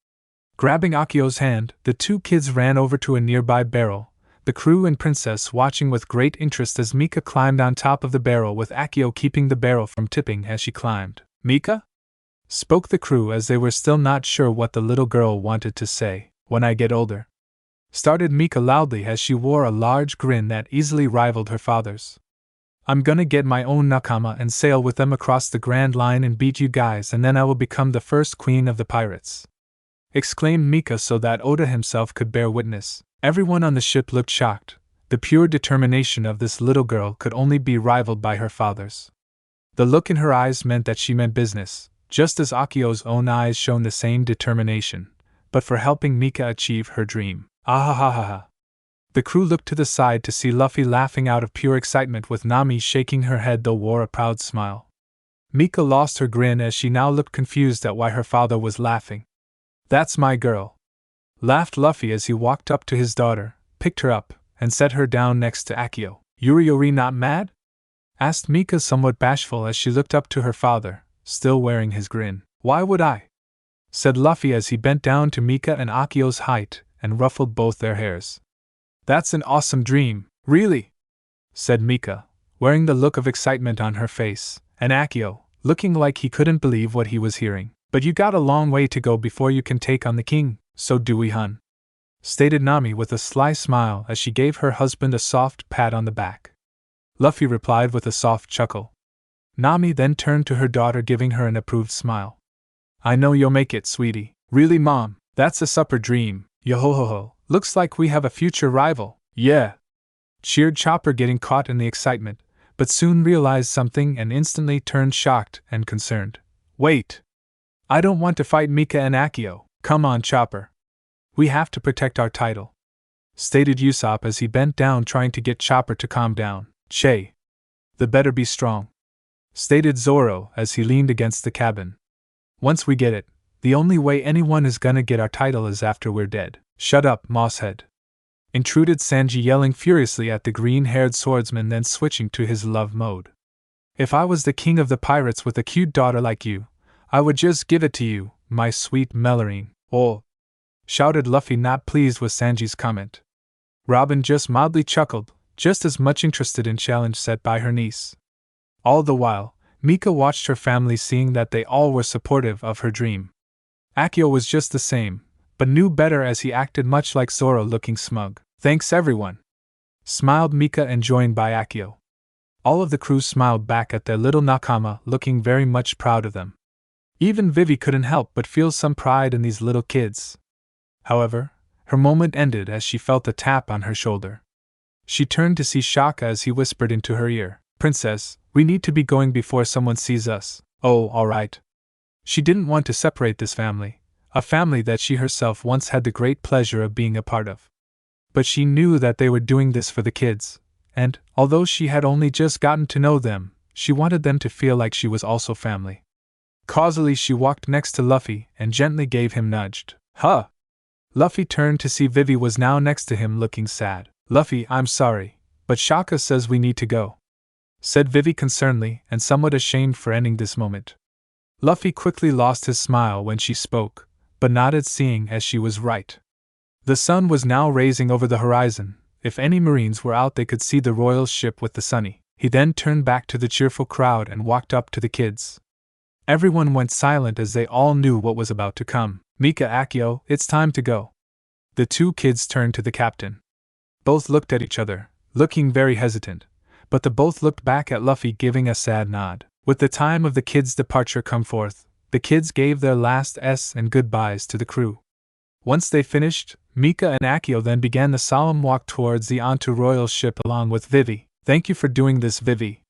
Grabbing Akio's hand, the two kids ran over to a nearby barrel, the crew and princess watching with great interest as Mika climbed on top of the barrel, with Akio keeping the barrel from tipping as she climbed. Mika? Spoke the crew as they were still not sure what the little girl wanted to say. When I get older. Started Mika loudly as she wore a large grin that easily rivaled her father's. I'm gonna get my own nakama and sail with them across the Grand Line and beat you guys, and then I will become the first queen of the pirates. Exclaimed Mika so that Oda himself could bear witness. Everyone on the ship looked shocked. The pure determination of this little girl could only be rivaled by her father's. The look in her eyes meant that she meant business, just as Akio's own eyes shone the same determination, but for helping Mika achieve her dream. Ahahaha. The crew looked to the side to see Luffy laughing out of pure excitement, with Nami shaking her head though wore a proud smile. Mika lost her grin as she now looked confused at why her father was laughing. That's my girl. Laughed Luffy as he walked up to his daughter, picked her up, and set her down next to Akio. Yuri not mad? Asked Mika somewhat bashful as she looked up to her father, still wearing his grin. Why would I? Said Luffy as he bent down to Mika and Akio's height and ruffled both their hairs. That's an awesome dream, really? Said Mika, wearing the look of excitement on her face, and Akio, looking like he couldn't believe what he was hearing. But you got a long way to go before you can take on the king, so do we, hun? Stated Nami with a sly smile as she gave her husband a soft pat on the back. Luffy replied with a soft chuckle. Nami then turned to her daughter, giving her an approved smile. I know you'll make it, sweetie. Really, Mom? That's a supper dream. Yo-ho-ho-ho. Looks like we have a future rival. Yeah. Cheered Chopper, getting caught in the excitement, but soon realized something and instantly turned shocked and concerned. Wait. I don't want to fight Mika and Akio. Come on, Chopper. We have to protect our title. Stated Usopp as he bent down, trying to get Chopper to calm down. Che. The better be strong. Stated Zoro as he leaned against the cabin. Once we get it, the only way anyone is gonna get our title is after we're dead. Shut up, Mosshead. Intruded Sanji, yelling furiously at the green-haired swordsman, then switching to his love mode. If I was the king of the pirates with a cute daughter like you, I would just give it to you, my sweet Melorine. Oh! Shouted Luffy, not pleased with Sanji's comment. Robin just mildly chuckled, just as much interested in challenge set by her niece. All the while, Mika watched her family, seeing that they all were supportive of her dream. Akio was just the same, but knew better as he acted much like Zoro, looking smug. Thanks everyone! Smiled Mika, and joined by Akio. All of the crew smiled back at their little nakama, looking very much proud of them. Even Vivi couldn't help but feel some pride in these little kids. However, her moment ended as she felt a tap on her shoulder. She turned to see Shaka as he whispered into her ear, Princess, we need to be going before someone sees us. Oh, alright. She didn't want to separate this family, a family that she herself once had the great pleasure of being a part of. But she knew that they were doing this for the kids, and, although she had only just gotten to know them, she wanted them to feel like she was also family. Causally, she walked next to Luffy and gently gave him nudged. Huh! Luffy turned to see Vivi was now next to him, looking sad. Luffy, I'm sorry, but Shaka says we need to go. Said Vivi concernedly and somewhat ashamed for ending this moment. Luffy quickly lost his smile when she spoke, but nodded, seeing as she was right. The sun was now rising over the horizon. If any marines were out, they could see the royal ship with the sunny. He then turned back to the cheerful crowd and walked up to the kids. Everyone went silent as they all knew what was about to come. Mika, Akio, it's time to go. The two kids turned to the captain. Both looked at each other, looking very hesitant, but the both looked back at Luffy, giving a sad nod. With the time of the kids' departure come forth, the kids gave their last and goodbyes to the crew. Once they finished, Mika and Akio then began the solemn walk towards the onto royal ship along with Vivi. Thank you for doing this, Vivi,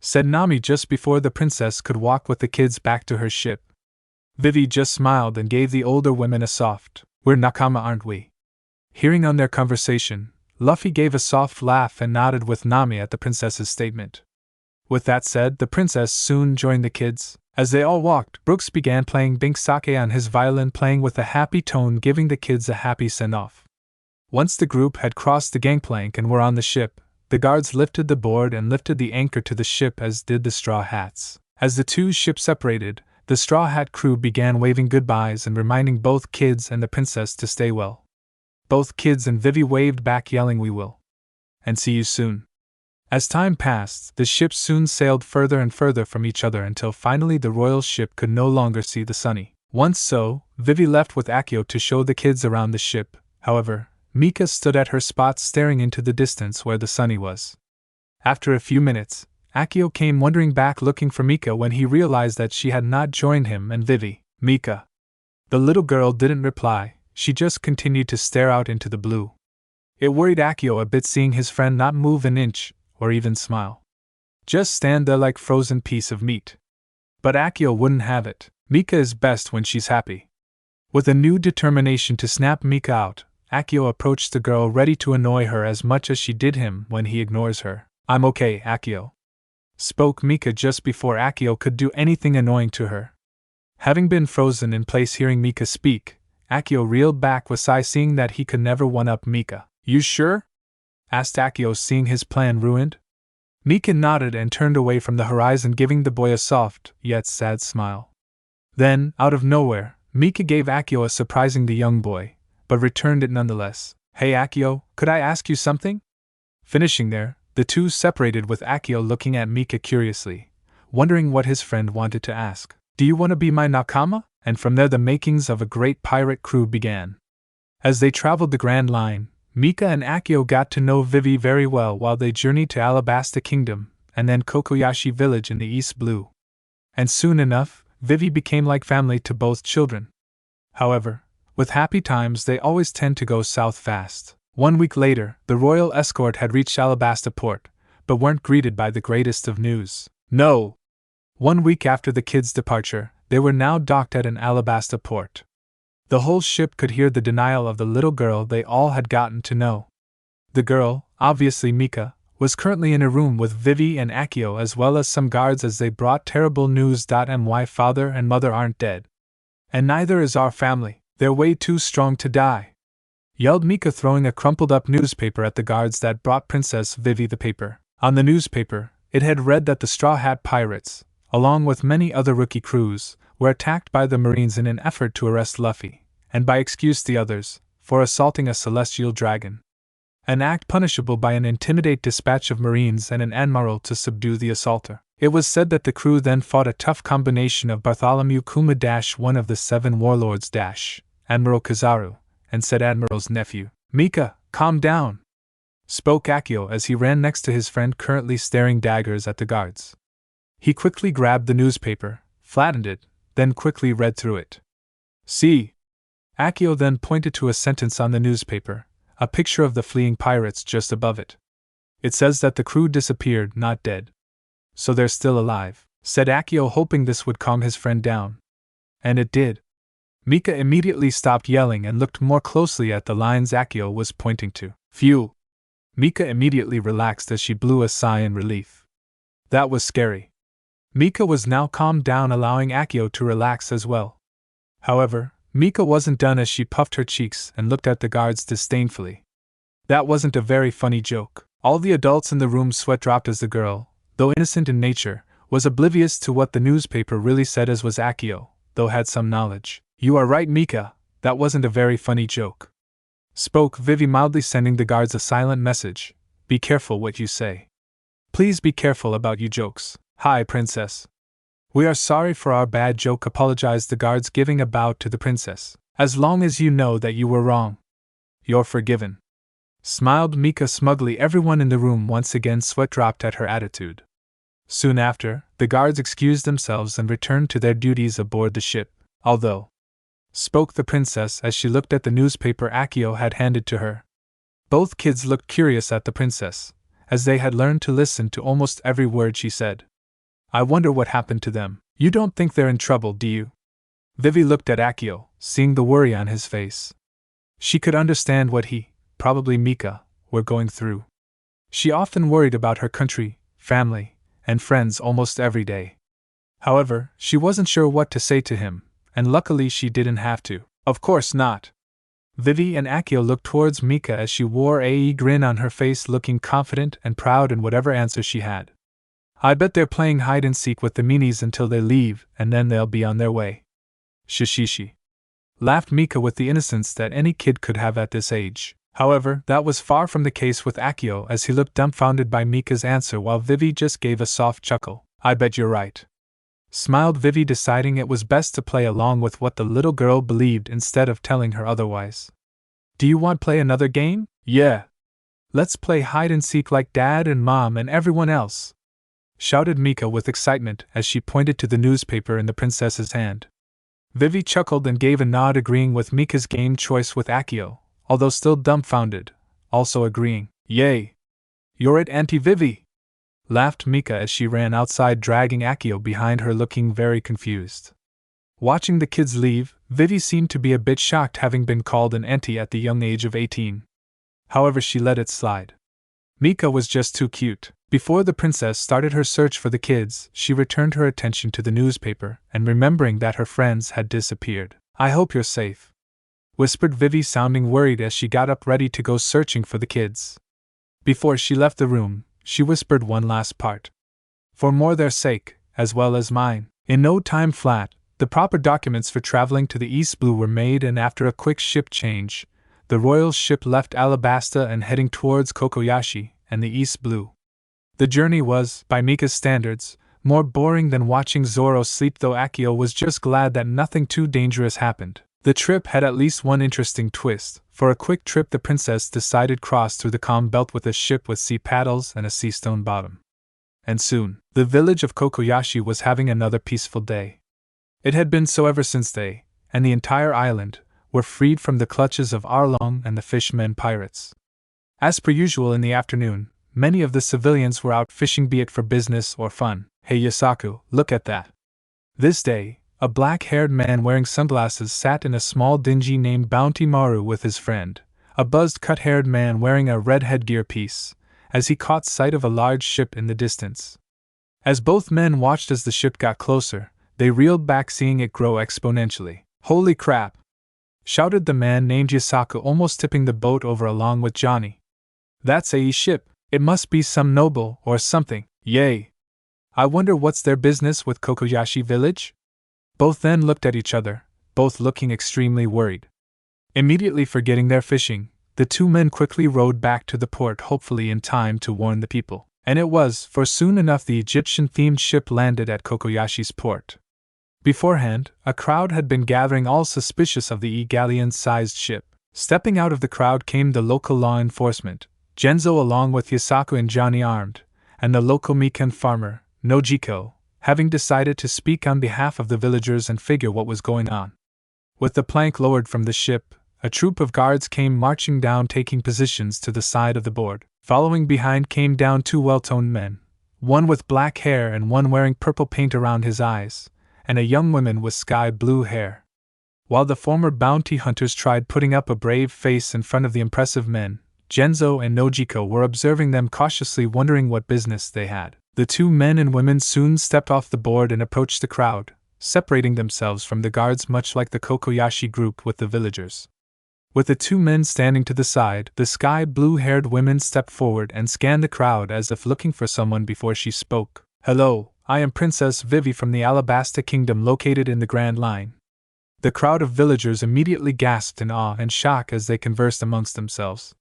said Nami just before the princess could walk with the kids back to her ship. Vivi just smiled and gave the older women a soft, we're nakama, aren't we? Hearing on their conversation, Luffy gave a soft laugh and nodded with Nami at the princess's statement. With that said, the princess soon joined the kids. As they all walked, Brooks began playing Bink Sake on his violin, playing with a happy tone, giving the kids a happy send-off. Once the group had crossed the gangplank and were on the ship, the guards lifted the board and lifted the anchor to the ship, as did the Straw Hats. As the two ships separated, the Straw Hat crew began waving goodbyes and reminding both kids and the princess to stay well. Both kids and Vivi waved back, yelling, we will. And see you soon. As time passed, the ships soon sailed further and further from each other until finally the royal ship could no longer see the sunny. Once so, Vivi left with Akio to show the kids around the ship. However, Mika stood at her spot staring into the distance where the sunny was. After a few minutes, Akio came wandering back looking for Mika when he realized that she had not joined him and Vivi. Mika. The little girl didn't reply, she just continued to stare out into the blue. It worried Akio a bit seeing his friend not move an inch, or even smile. Just stand there like frozen piece of meat. But Akio wouldn't have it. Mika is best when she's happy. With a new determination to snap Mika out, Akio approached the girl, ready to annoy her as much as she did him when he ignores her. I'm okay, Akio, spoke Mika just before Akio could do anything annoying to her. Having been frozen in place hearing Mika speak, Akio reeled back with sigh, seeing that he could never one-up Mika. You sure? Asked Akio, seeing his plan ruined. Mika nodded and turned away from the horizon, giving the boy a soft, yet sad smile. Then, out of nowhere, Mika gave Akio a surprisingly young boy, but returned it nonetheless. Hey Akio, could I ask you something? Finishing there, the two separated with Akio looking at Mika curiously, wondering what his friend wanted to ask. Do you want to be my nakama? And from there the makings of a great pirate crew began. As they traveled the Grand Line, Mika and Akio got to know Vivi very well while they journeyed to Alabasta Kingdom, and then Kokoyashi Village in the East Blue. And soon enough, Vivi became like family to both children. However, with happy times they always tend to go south fast. 1 week later, the royal escort had reached Alabasta Port, but weren't greeted by the greatest of news. No! 1 week after the kids' departure, they were now docked at an Alabasta port. The whole ship could hear the denial of the little girl they all had gotten to know. The girl, obviously Mika, was currently in a room with Vivi and Akio as well as some guards as they brought terrible news. My father and mother aren't dead. And neither is our family, they're way too strong to die, yelled Mika, throwing a crumpled up newspaper at the guards that brought Princess Vivi the paper. On the newspaper, it had read that the Straw Hat Pirates, along with many other rookie crews, were attacked by the Marines in an effort to arrest Luffy, and by excuse the others, for assaulting a celestial dragon. An act punishable by an intimidate dispatch of Marines and an admiral to subdue the assaulter. It was said that the crew then fought a tough combination of Bartholomew Kuma - one of the 7 warlords - Admiral Kizaru, and said admiral's nephew. Mika, calm down, spoke Akio as he ran next to his friend currently staring daggers at the guards. He quickly grabbed the newspaper, flattened it, then quickly read through it. See? Akio then pointed to a sentence on the newspaper, a picture of the fleeing pirates just above it. It says that the crew disappeared, not dead. So they're still alive, said Akio, hoping this would calm his friend down. And it did. Mika immediately stopped yelling and looked more closely at the lines Akio was pointing to. Phew! Mika immediately relaxed as she blew a sigh in relief. That was scary. Mika was now calmed down, allowing Akio to relax as well. However, Mika wasn't done as she puffed her cheeks and looked at the guards disdainfully. That wasn't a very funny joke. All the adults in the room sweat dropped as the girl, though innocent in nature, was oblivious to what the newspaper really said, as was Akio, though had some knowledge. You are right, Mika, that wasn't a very funny joke, spoke Vivi mildly, sending the guards a silent message. Be careful what you say. Please be careful about you jokes. Hi, princess. We are sorry for our bad joke, apologized the guards, giving a bow to the princess. As long as you know that you were wrong, you're forgiven, smiled Mika smugly. Everyone in the room once again sweat dropped at her attitude. Soon after, the guards excused themselves and returned to their duties aboard the ship, although, spoke the princess as she looked at the newspaper Akio had handed to her. Both kids looked curious at the princess, as they had learned to listen to almost every word she said. I wonder what happened to them. You don't think they're in trouble, do you? Vivi looked at Akio, seeing the worry on his face. She could understand what he, probably Mika, were going through. She often worried about her country, family, and friends almost every day. However, she wasn't sure what to say to him, and luckily she didn't have to. Of course not. Vivi and Akio looked towards Mika as she wore a grin on her face, looking confident and proud in whatever answer she had. I bet they're playing hide and seek with the meanies until they leave, and then they'll be on their way. Shishishi, laughed Mika with the innocence that any kid could have at this age. However, that was far from the case with Akio, as he looked dumbfounded by Mika's answer while Vivi just gave a soft chuckle. I bet you're right, smiled Vivi, deciding it was best to play along with what the little girl believed instead of telling her otherwise. Do you want to play another game? Yeah. Let's play hide and seek like Dad and Mom and everyone else, shouted Mika with excitement as she pointed to the newspaper in the princess's hand. Vivi chuckled and gave a nod, agreeing with Mika's game choice, with Akio, although still dumbfounded, also agreeing. Yay! You're it, Auntie Vivi! Laughed Mika as she ran outside, dragging Akio behind her, looking very confused. Watching the kids leave, Vivi seemed to be a bit shocked, having been called an auntie at the young age of 18. However, she let it slide. Mika was just too cute. Before the princess started her search for the kids, she returned her attention to the newspaper, and remembering that her friends had disappeared. I hope you're safe, whispered Vivi, sounding worried as she got up ready to go searching for the kids. Before she left the room, she whispered one last part. For more their sake, as well as mine. In no time flat, The proper documents for traveling to the East Blue were made, and after a quick ship change, the royal ship left Alabasta and heading towards Kokoyashi and the East Blue. The journey was, by Mika's standards, more boring than watching Zoro sleep, though Akio was just glad that nothing too dangerous happened. The trip had at least one interesting twist. For a quick trip, the princess decided cross through the calm belt with a ship with sea paddles and a sea stone bottom. And soon, the village of Kokoyashi was having another peaceful day. It had been so ever since they, and the entire island, were freed from the clutches of Arlong and the fishmen pirates. As per usual in the afternoon, many of the civilians were out fishing, be it for business or fun. Hey Yasaku, look at that. This day, a black-haired man wearing sunglasses sat in a small dingy named Bounty Maru with his friend, a buzzed cut-haired man wearing a red headgear piece, as he caught sight of a large ship in the distance. As both men watched as the ship got closer, they reeled back, seeing it grow exponentially. Holy crap! Shouted the man named Yasaku, almost tipping the boat over along with Johnny. That's a ship. It must be some noble or something. Yay! I wonder what's their business with Kokoyashi village? Both then looked at each other, both looking extremely worried. Immediately forgetting their fishing, the two men quickly rowed back to the port, hopefully in time to warn the people. And it was, for soon enough the Egyptian-themed ship landed at Kokoyashi's port. Beforehand, a crowd had been gathering, all suspicious of the galleon-sized ship. Stepping out of the crowd came the local law enforcement, Genzo along with Yasaku and Johnny armed, and the local Mikan farmer, Nojiko, having decided to speak on behalf of the villagers and figure what was going on. With the plank lowered from the ship, a troop of guards came marching down, taking positions to the side of the board. Following behind came down two well-toned men, one with black hair and one wearing purple paint around his eyes, and a young woman with sky-blue hair. While the former bounty hunters tried putting up a brave face in front of the impressive men, Genzo and Nojiko were observing them cautiously, wondering what business they had. The two men and women soon stepped off the board and approached the crowd, separating themselves from the guards much like the Kokoyashi group with the villagers. With the two men standing to the side, the sky-blue-haired woman stepped forward and scanned the crowd as if looking for someone before she spoke. Hello, I am Princess Vivi from the Alabasta Kingdom located in the Grand Line. The crowd of villagers immediately gasped in awe and shock as they conversed amongst themselves.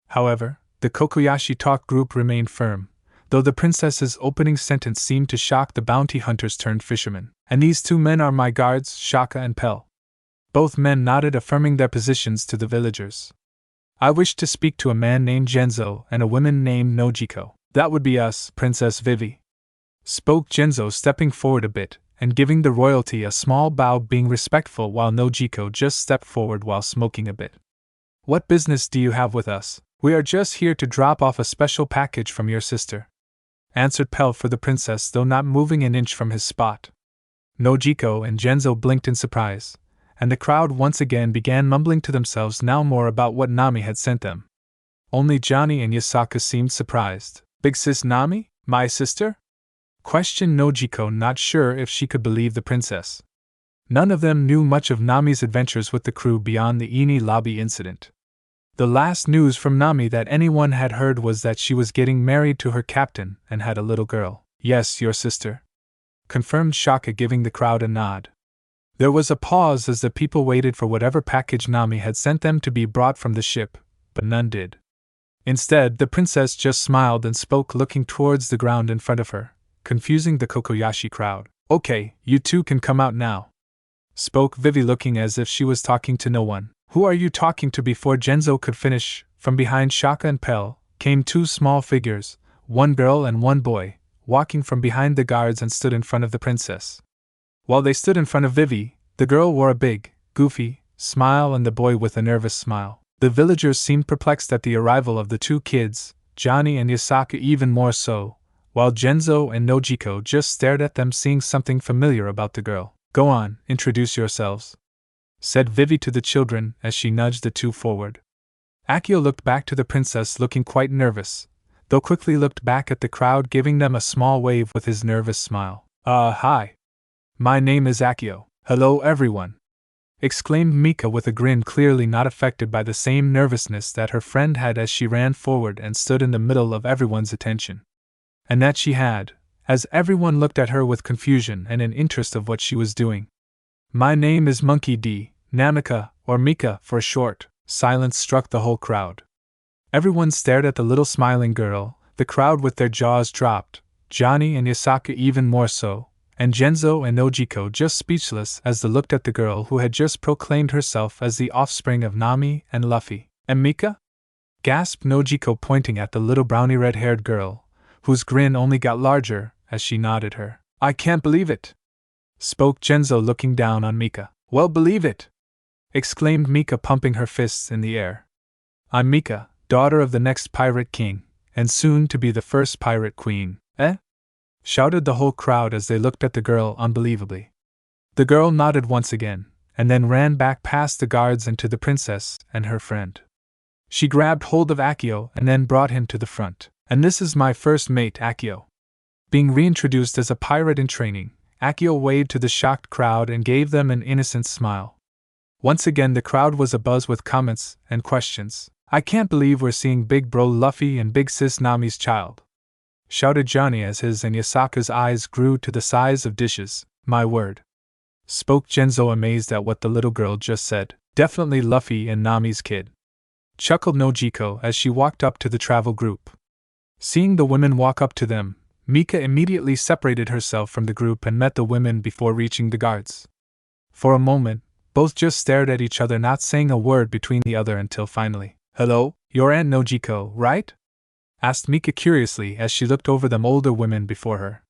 However, the Kokoyashi talk group remained firm, though the princess's opening sentence seemed to shock the bounty hunters turned fishermen. And these two men are my guards, Shaka and Pell. Both men nodded, affirming their positions to the villagers. I wish to speak to a man named Genzo and a woman named Nojiko. That would be us, Princess Vivi. Spoke Genzo, stepping forward a bit and giving the royalty a small bow, being respectful, while Nojiko just stepped forward while smoking a bit. What business do you have with us? We are just here to drop off a special package from your sister, answered Pell for the princess, though not moving an inch from his spot. Nojiko and Genzo blinked in surprise, and the crowd once again began mumbling to themselves now more about what Nami had sent them. Only Johnny and Yasaku seemed surprised. Big sis Nami? My sister? Questioned Nojiko, not sure if she could believe the princess. None of them knew much of Nami's adventures with the crew beyond the Eni lobby incident. The last news from Nami that anyone had heard was that she was getting married to her captain and had a little girl. Yes, your sister, confirmed Shaka, giving the crowd a nod. There was a pause as the people waited for whatever package Nami had sent them to be brought from the ship, but none did. Instead, the princess just smiled and spoke, looking towards the ground in front of her, confusing the Kokoyashi crowd. Okay, you two can come out now, spoke Vivi, looking as if she was talking to no one. Who are you talking to? Before Genzo could finish, from behind Shaka and Pell came two small figures, one girl and one boy, walking from behind the guards and stood in front of the princess. While they stood in front of Vivi, the girl wore a big, goofy smile and the boy with a nervous smile. The villagers seemed perplexed at the arrival of the two kids, Johnny and Yasaku even more so, while Genzo and Nojiko just stared at them, seeing something familiar about the girl. Go on, introduce yourselves, said Vivi to the children as she nudged the two forward. Akio looked back to the princess, looking quite nervous, though quickly looked back at the crowd, giving them a small wave with his nervous smile. Hi. My name is Akio. Hello everyone, exclaimed Mika with a grin, clearly not affected by the same nervousness that her friend had as she ran forward and stood in the middle of everyone's attention. And that she had, as everyone looked at her with confusion and an interest of what she was doing. My name is Monkey D. Namika, or Mika for short. Silence struck the whole crowd. Everyone stared at the little smiling girl, the crowd with their jaws dropped, Johnny and Yasaka even more so, and Genzo and Nojiko just speechless as they looked at the girl who had just proclaimed herself as the offspring of Nami and Luffy. And Mika? Gasped Nojiko, pointing at the little brownie red-haired girl, whose grin only got larger as she nodded her. I can't believe it! Spoke Genzo, looking down on Mika. Well, believe it! Exclaimed Mika, pumping her fists in the air. I'm Mika, daughter of the next pirate king, and soon to be the first pirate queen. Eh? Shouted the whole crowd as they looked at the girl unbelievably. The girl nodded once again, and then ran back past the guards and to the princess and her friend. She grabbed hold of Akio and then brought him to the front. And this is my first mate, Akio. Being reintroduced as a pirate in training, Akio waved to the shocked crowd and gave them an innocent smile. Once again the crowd was abuzz with comments and questions. I can't believe we're seeing Big Bro Luffy and Big Sis Nami's child, shouted Johnny as his and Yasaka's eyes grew to the size of dishes. My word. Spoke Genzo, amazed at what the little girl just said. Definitely Luffy and Nami's kid. Chuckled Nojiko as she walked up to the travel group. Seeing the women walk up to them, Mika immediately separated herself from the group and met the women before reaching the guards. For a moment, both just stared at each other, not saying a word between the other until finally, Hello, you're Aunt Nojiko, right? Asked Mika curiously as she looked over them older women before her.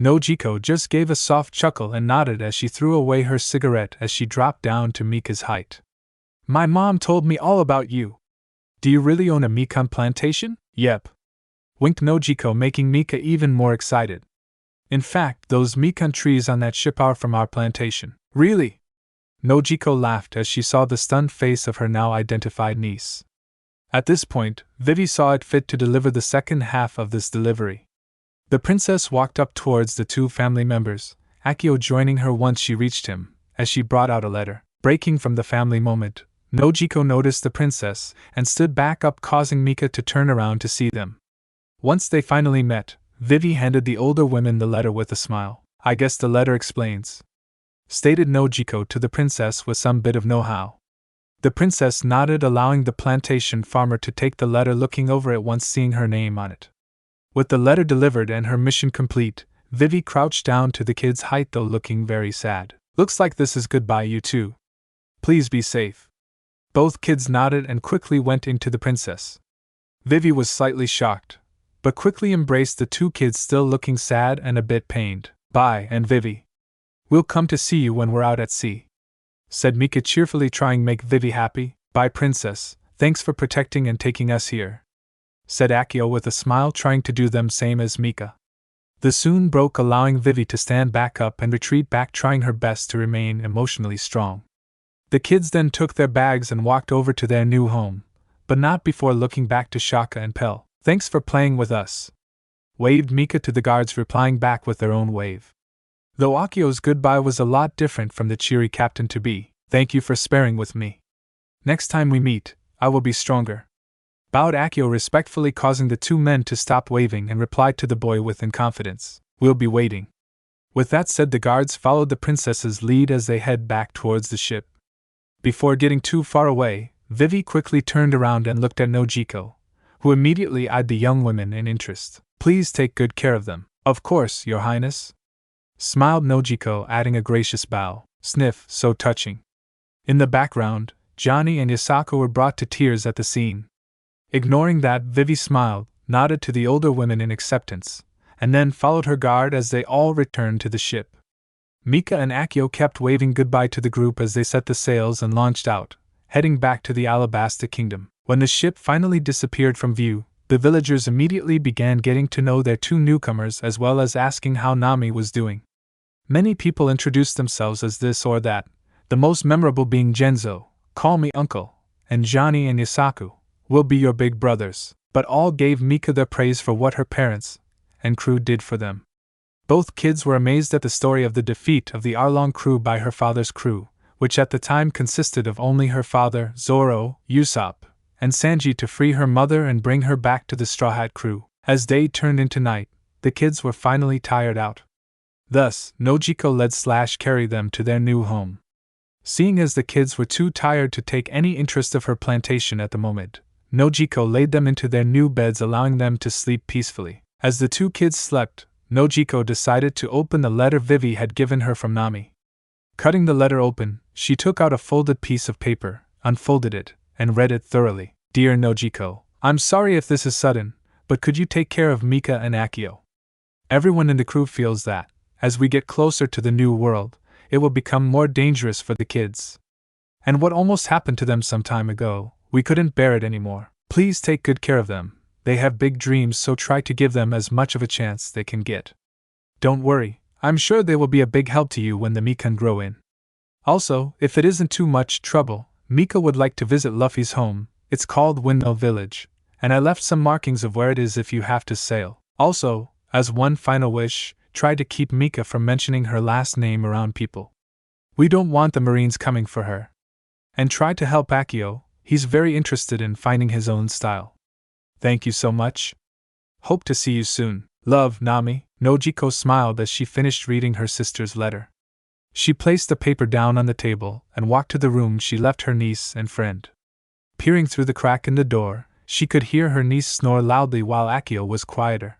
Nojiko just gave a soft chuckle and nodded as she threw away her cigarette as she dropped down to Mika's height. My mom told me all about you. Do you really own a Mikan plantation? Yep. Winked Nojiko, making Mika even more excited. In fact, those Mikan trees on that ship are from our plantation. Really? Nojiko laughed as she saw the stunned face of her now identified niece. At this point, Vivi saw it fit to deliver the second half of this delivery. The princess walked up towards the two family members, Akio joining her once she reached him, as she brought out a letter. Breaking from the family moment, Nojiko noticed the princess and stood back up, causing Mika to turn around to see them. Once they finally met, Vivi handed the older women the letter with a smile. I guess the letter explains, stated Nojiko to the princess with some bit of know-how. The princess nodded, allowing the plantation farmer to take the letter, looking over it once seeing her name on it. With the letter delivered and her mission complete, Vivi crouched down to the kid's height, though looking very sad. Looks like this is goodbye, you two. Please be safe. Both kids nodded and quickly went into the princess. Vivi was slightly shocked, but quickly embraced the two kids, still looking sad and a bit pained. Bye, and Vivi. We'll come to see you when we're out at sea, said Mika cheerfully, trying to make Vivi happy. Bye, princess. Thanks for protecting and taking us here, said Akio with a smile, trying to do them same as Mika. The soon broke, allowing Vivi to stand back up and retreat back, trying her best to remain emotionally strong. The kids then took their bags and walked over to their new home, but not before looking back to Shaka and Pell. Thanks for playing with us, waved Mika to the guards, replying back with their own wave. Though Akio's goodbye was a lot different from the cheery captain-to-be. Thank you for sparing with me. Next time we meet, I will be stronger, bowed Akio respectfully, causing the two men to stop waving, and replied to the boy with confidence. We'll be waiting. With that said, the guards followed the princess's lead as they head back towards the ship. Before getting too far away, Vivi quickly turned around and looked at Nojiko, who immediately eyed the young women in interest. Please take good care of them. Of course, Your Highness, smiled Nojiko, adding a gracious bow. Sniff, so touching. In the background, Johnny and Yasaka were brought to tears at the scene. Ignoring that, Vivi smiled, nodded to the older women in acceptance, and then followed her guard as they all returned to the ship. Mika and Akio kept waving goodbye to the group as they set the sails and launched out, heading back to the Alabasta Kingdom. When the ship finally disappeared from view, the villagers immediately began getting to know their two newcomers, as well as asking how Nami was doing. Many people introduced themselves as this or that, the most memorable being Genzo, call me uncle, and Johnny and Yasaku, will be your big brothers, but all gave Mika their praise for what her parents and crew did for them. Both kids were amazed at the story of the defeat of the Arlong crew by her father's crew, which at the time consisted of only her father, Zoro, Usopp, and Sanji, to free her mother and bring her back to the Straw Hat crew. As day turned into night, the kids were finally tired out. Thus, Nojiko led/carry them to their new home. Seeing as the kids were too tired to take any interest of her plantation at the moment, Nojiko laid them into their new beds, allowing them to sleep peacefully. As the two kids slept, Nojiko decided to open the letter Vivi had given her from Nami. Cutting the letter open, she took out a folded piece of paper, unfolded it, and read it thoroughly. Dear Nojiko, I'm sorry if this is sudden, but could you take care of Mika and Akio? Everyone in the crew feels that, as we get closer to the new world, it will become more dangerous for the kids. And what almost happened to them some time ago, we couldn't bear it anymore. Please take good care of them. They have big dreams, so try to give them as much of a chance they can get. Don't worry, I'm sure they will be a big help to you when the Mika grow in. Also, if it isn't too much trouble, Mika would like to visit Luffy's home. It's called Windmill Village, and I left some markings of where it is if you have to sail. Also, as one final wish, try to keep Mika from mentioning her last name around people. We don't want the Marines coming for her. And try to help Akio, he's very interested in finding his own style. Thank you so much. Hope to see you soon. Love, Nami. Nojiko smiled as she finished reading her sister's letter. She placed the paper down on the table and walked to the room she left her niece and friend. Peering through the crack in the door, she could hear her niece snore loudly while Akio was quieter.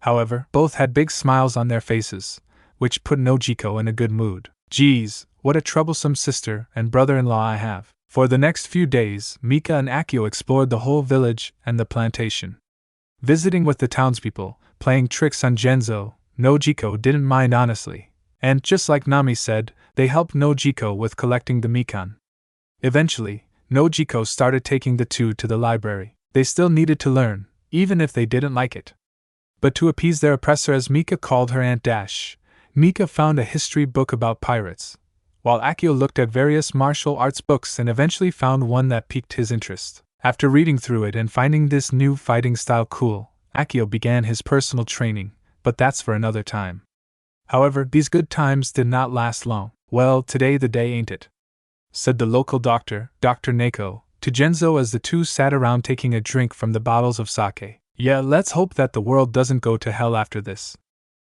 However, both had big smiles on their faces, which put Nojiko in a good mood. Geez, what a troublesome sister and brother-in-law I have. For the next few days, Mika and Akio explored the whole village and the plantation. Visiting with the townspeople, playing tricks on Genzo, Nojiko didn't mind honestly. And, just like Nami said, they helped Nojiko with collecting the Mikan. Eventually, Nojiko started taking the two to the library. They still needed to learn, even if they didn't like it. But to appease their oppressor, as Mika called her Aunt Dash, Mika found a history book about pirates, while Akio looked at various martial arts books and eventually found one that piqued his interest. After reading through it and finding this new fighting style cool, Akio began his personal training, but that's for another time. However, these good times did not last long. Well, today the day, ain't it? Said the local doctor, Dr. Neko, to Genzo as the two sat around taking a drink from the bottles of sake. Yeah, let's hope that the world doesn't go to hell after this,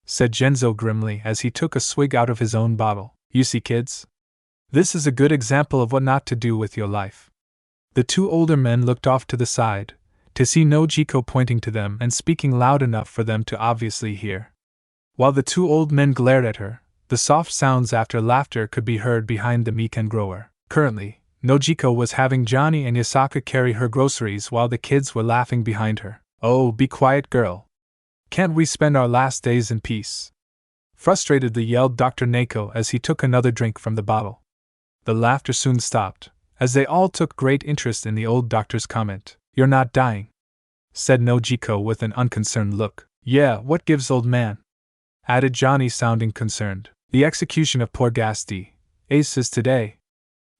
said Genzo grimly as he took a swig out of his own bottle. You see, kids? This is a good example of what not to do with your life. The two older men looked off to the side, to see Nojiko pointing to them and speaking loud enough for them to obviously hear. While the two old men glared at her, the soft sounds after laughter could be heard behind the Mikan grower. Currently, Nojiko was having Johnny and Yasaka carry her groceries while the kids were laughing behind her. Oh, be quiet, girl. Can't we spend our last days in peace? Frustratedly yelled Dr. Neko as he took another drink from the bottle. The laughter soon stopped, as they all took great interest in the old doctor's comment. You're not dying, said Nojiko with an unconcerned look. Yeah, what gives, old man? Added Johnny, sounding concerned. The execution of poor Gasti Ace is today.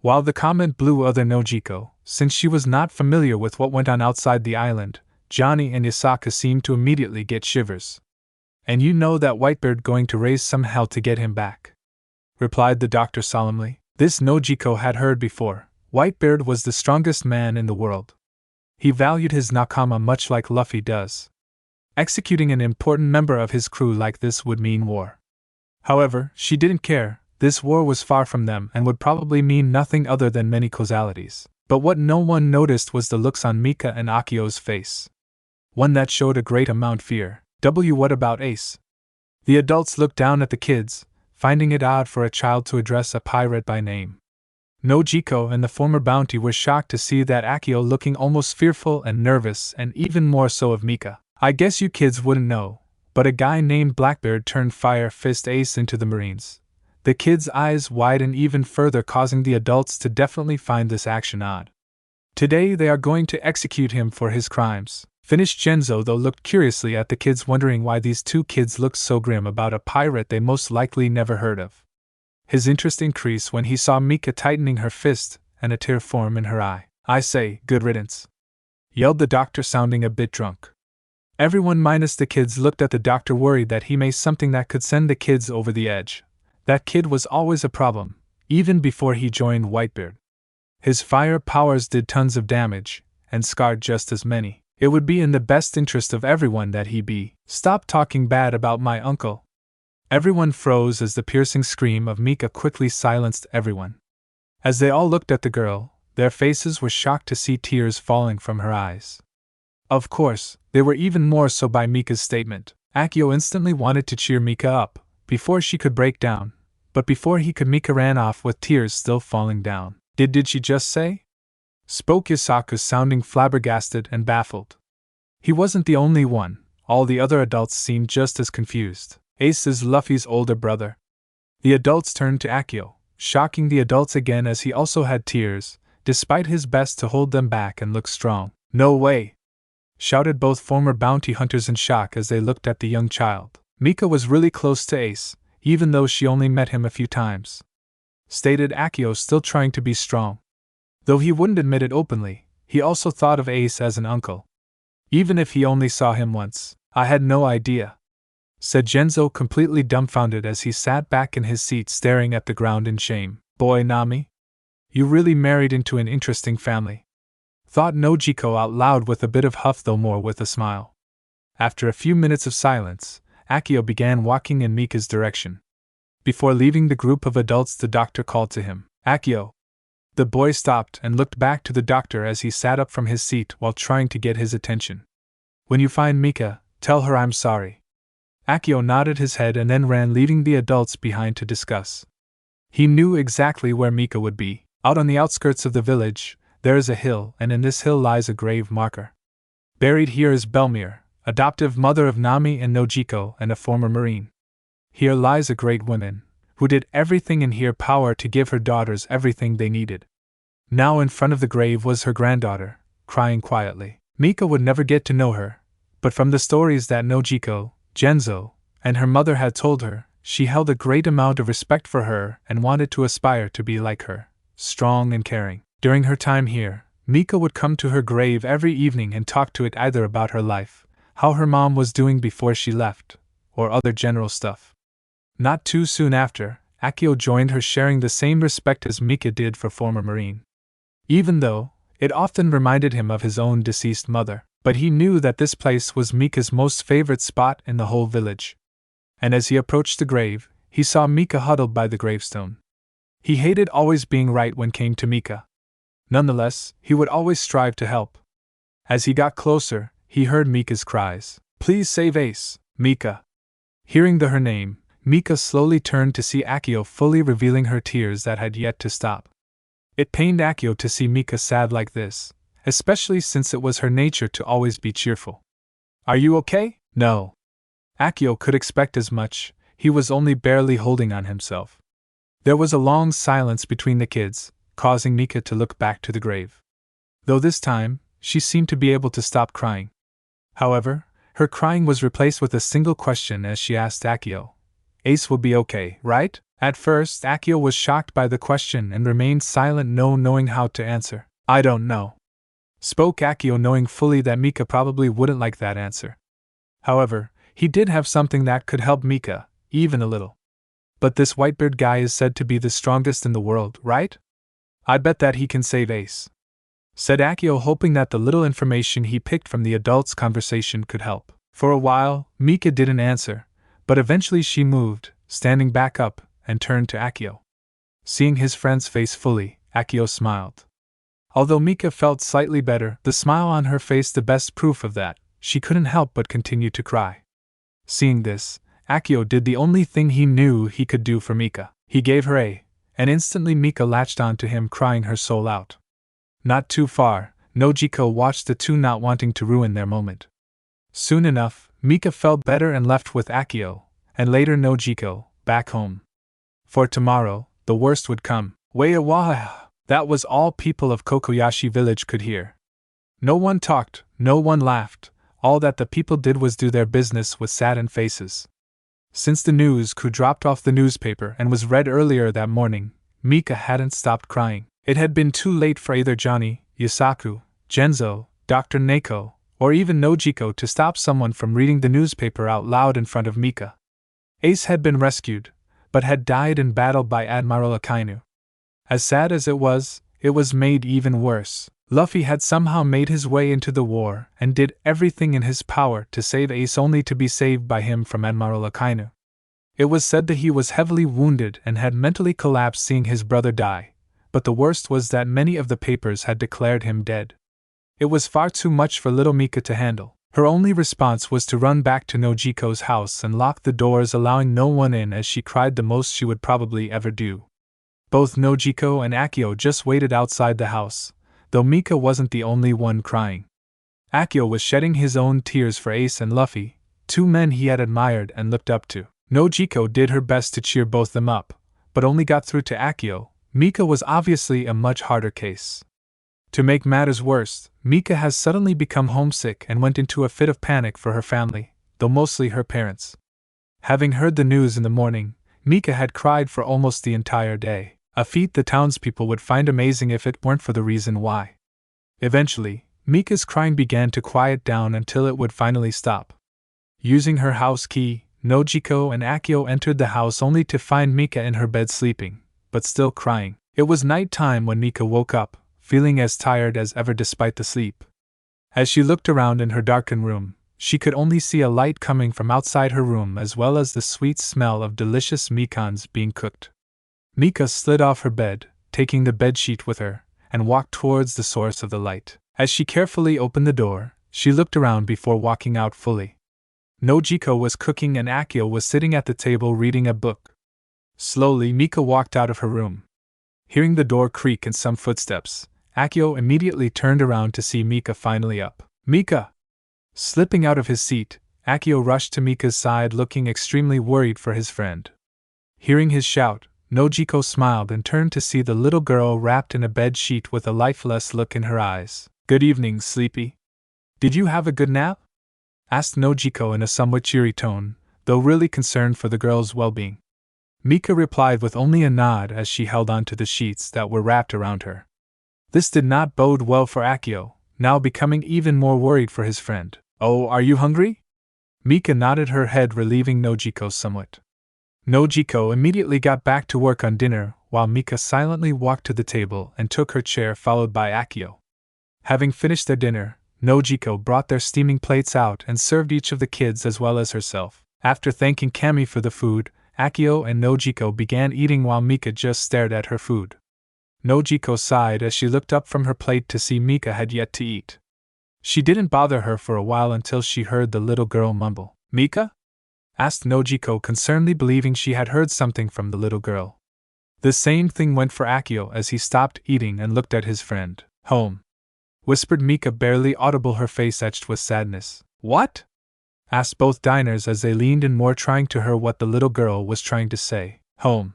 While the comment blew other Nojiko, since she was not familiar with what went on outside the island, Johnny and Yasaka seemed to immediately get shivers. And you know that Whitebeard going to raise some hell to get him back, replied the doctor solemnly. This Nojiko had heard before. Whitebeard was the strongest man in the world. He valued his nakama much like Luffy does. Executing an important member of his crew like this would mean war. However, she didn't care. This war was far from them and would probably mean nothing other than many causalities. But what no one noticed was the looks on Mika and Akio's face. One that showed a great amount fear. What about Ace? The adults looked down at the kids, finding it odd for a child to address a pirate by name. Nojiko and the former bounty were shocked to see that Akio looking almost fearful and nervous, and even more so of Mika. I guess you kids wouldn't know, but a guy named Blackbeard turned Fire Fist Ace into the Marines. The kids' eyes widened even further, causing the adults to definitely find this action odd. Today they are going to execute him for his crimes. Finished Genzo, though, looked curiously at the kids, wondering why these two kids looked so grim about a pirate they most likely never heard of. His interest increased when he saw Mika tightening her fist and a tear form in her eye. I say, good riddance, yelled the doctor, sounding a bit drunk. Everyone minus the kids looked at the doctor, worried that he may something that could send the kids over the edge. That kid was always a problem, even before he joined Whitebeard. His fire powers did tons of damage, and scarred just as many. It would be in the best interest of everyone that he be. Stop talking bad about my uncle, Everyone froze as the piercing scream of Mika quickly silenced everyone. As they all looked at the girl, their faces were shocked to see tears falling from her eyes. Of course, they were even more so by Mika's statement. Akio instantly wanted to cheer Mika up, before she could break down, but before he could, Mika ran off with tears still falling down. Did she just say? Spoke Yasaku, sounding flabbergasted and baffled. He wasn't the only one, all the other adults seemed just as confused. Ace is Luffy's older brother. The adults turned to Akio, shocking the adults again as he also had tears, despite his best to hold them back and look strong. No way! Shouted both former bounty hunters in shock as they looked at the young child. Mika was really close to Ace, even though she only met him a few times. Stated Akio, still trying to be strong. Though he wouldn't admit it openly, he also thought of Ace as an uncle. Even if he only saw him once. I had no idea, said Genzo, completely dumbfounded as he sat back in his seat staring at the ground in shame. Boy Nami, you really married into an interesting family. Thought Nojiko out loud with a bit of huff, though more with a smile. After a few minutes of silence, Akio began walking in Mika's direction. Before leaving the group of adults, the doctor called to him. Akio. The boy stopped and looked back to the doctor as he sat up from his seat while trying to get his attention. When you find Mika, tell her I'm sorry. Akio nodded his head and then ran, leaving the adults behind to discuss. He knew exactly where Mika would be. Out on the outskirts of the village, there is a hill, and in this hill lies a grave marker. Buried here is Belmir, adoptive mother of Nami and Nojiko and a former Marine. Here lies a great woman, who did everything in her power to give her daughters everything they needed. Now in front of the grave was her granddaughter, crying quietly. Mika would never get to know her, but from the stories that Nojiko, Genzo, and her mother had told her, she held a great amount of respect for her and wanted to aspire to be like her, strong and caring. During her time here, Mika would come to her grave every evening and talk to it either about her life, how her mom was doing before she left, or other general stuff. Not too soon after, Akio joined her, sharing the same respect as Mika did for former Marine. Even though it often reminded him of his own deceased mother, but he knew that this place was Mika's most favorite spot in the whole village. And as he approached the grave, he saw Mika huddled by the gravestone. He hated always being right when came to Mika. Nonetheless, he would always strive to help. As he got closer, he heard Mika's cries. Please save Ace, Mika. Hearing her name, Mika slowly turned to see Akio, fully revealing her tears that had yet to stop. It pained Akio to see Mika sad like this, especially since it was her nature to always be cheerful. Are you okay? No. Akio could expect as much, he was only barely holding on himself. There was a long silence between the kids, causing Mika to look back to the grave. Though this time, she seemed to be able to stop crying. However, her crying was replaced with a single question as she asked Akio. Ace will be okay, right? At first, Akio was shocked by the question and remained silent, no knowing how to answer. I don't know. Spoke Akio, knowing fully that Mika probably wouldn't like that answer. However, he did have something that could help Mika, even a little. But this Whitebeard guy is said to be the strongest in the world, right? I'd bet that he can save Ace. Said Akio, hoping that the little information he picked from the adults' conversation could help. For a while, Mika didn't answer, but eventually she moved, standing back up, and turned to Akio. Seeing his friend's face fully, Akio smiled. Although Mika felt slightly better, the smile on her face the best proof of that, she couldn't help but continue to cry. Seeing this, Akio did the only thing he knew he could do for Mika. He gave her and instantly Mika latched on to him, crying her soul out. Not too far, Nojiko watched the two, not wanting to ruin their moment. Soon enough, Mika felt better and left with Akio, and later Nojiko, back home. For tomorrow, the worst would come. Wah. That was all people of Kokoyashi village could hear. No one talked, no one laughed, all that the people did was do their business with saddened faces. Since the news crew dropped off the newspaper and was read earlier that morning, Mika hadn't stopped crying. It had been too late for either Johnny, Yasaku, Genzo, Dr. Neko, or even Nojiko to stop someone from reading the newspaper out loud in front of Mika. Ace had been rescued, but had died in battle by Admiral Akainu. As sad as it was made even worse. Luffy had somehow made his way into the war and did everything in his power to save Ace, only to be saved by him from Admiral Akainu. It was said that he was heavily wounded and had mentally collapsed seeing his brother die, but the worst was that many of the papers had declared him dead. It was far too much for little Mika to handle. Her only response was to run back to Nojiko's house and lock the doors, allowing no one in, as she cried the most she would probably ever do. Both Nojiko and Akio just waited outside the house, though Mika wasn't the only one crying. Akio was shedding his own tears for Ace and Luffy, two men he had admired and looked up to. Nojiko did her best to cheer both them up, but only got through to Akio. Mika was obviously a much harder case. To make matters worse, Mika has suddenly become homesick and went into a fit of panic for her family, though mostly her parents. Having heard the news in the morning, Mika had cried for almost the entire day, a feat the townspeople would find amazing if it weren't for the reason why. Eventually, Mika's crying began to quiet down until it would finally stop. Using her house key, Nojiko and Akio entered the house only to find Mika in her bed sleeping, but still crying. It was night time when Mika woke up, feeling as tired as ever despite the sleep. As she looked around in her darkened room, she could only see a light coming from outside her room as well as the sweet smell of delicious mekons being cooked. Mika slid off her bed, taking the bedsheet with her, and walked towards the source of the light. As she carefully opened the door, she looked around before walking out fully. Nojiko was cooking and Akio was sitting at the table reading a book. Slowly, Mika walked out of her room. Hearing the door creak and some footsteps, Akio immediately turned around to see Mika finally up. "Mika!" Slipping out of his seat, Akio rushed to Mika's side looking extremely worried for his friend. Hearing his shout, Nojiko smiled and turned to see the little girl wrapped in a bed sheet with a lifeless look in her eyes. "Good evening, Sleepy. Did you have a good nap?" asked Nojiko in a somewhat cheery tone, though really concerned for the girl's well-being. Mika replied with only a nod as she held on to the sheets that were wrapped around her. This did not bode well for Akio, now becoming even more worried for his friend. "Oh, are you hungry?" Mika nodded her head, relieving Nojiko somewhat. Nojiko immediately got back to work on dinner, while Mika silently walked to the table and took her chair, followed by Akio. Having finished their dinner, Nojiko brought their steaming plates out and served each of the kids as well as herself. After thanking Kami for the food, Akio and Nojiko began eating while Mika just stared at her food. Nojiko sighed as she looked up from her plate to see Mika had yet to eat. She didn't bother her for a while until she heard the little girl mumble. "Mika?" asked Nojiko concernedly, believing she had heard something from the little girl. The same thing went for Akio as he stopped eating and looked at his friend. "Home," whispered Mika, barely audible, her face etched with sadness. "What?" asked both diners as they leaned in more, trying to hear what the little girl was trying to say. "Home,"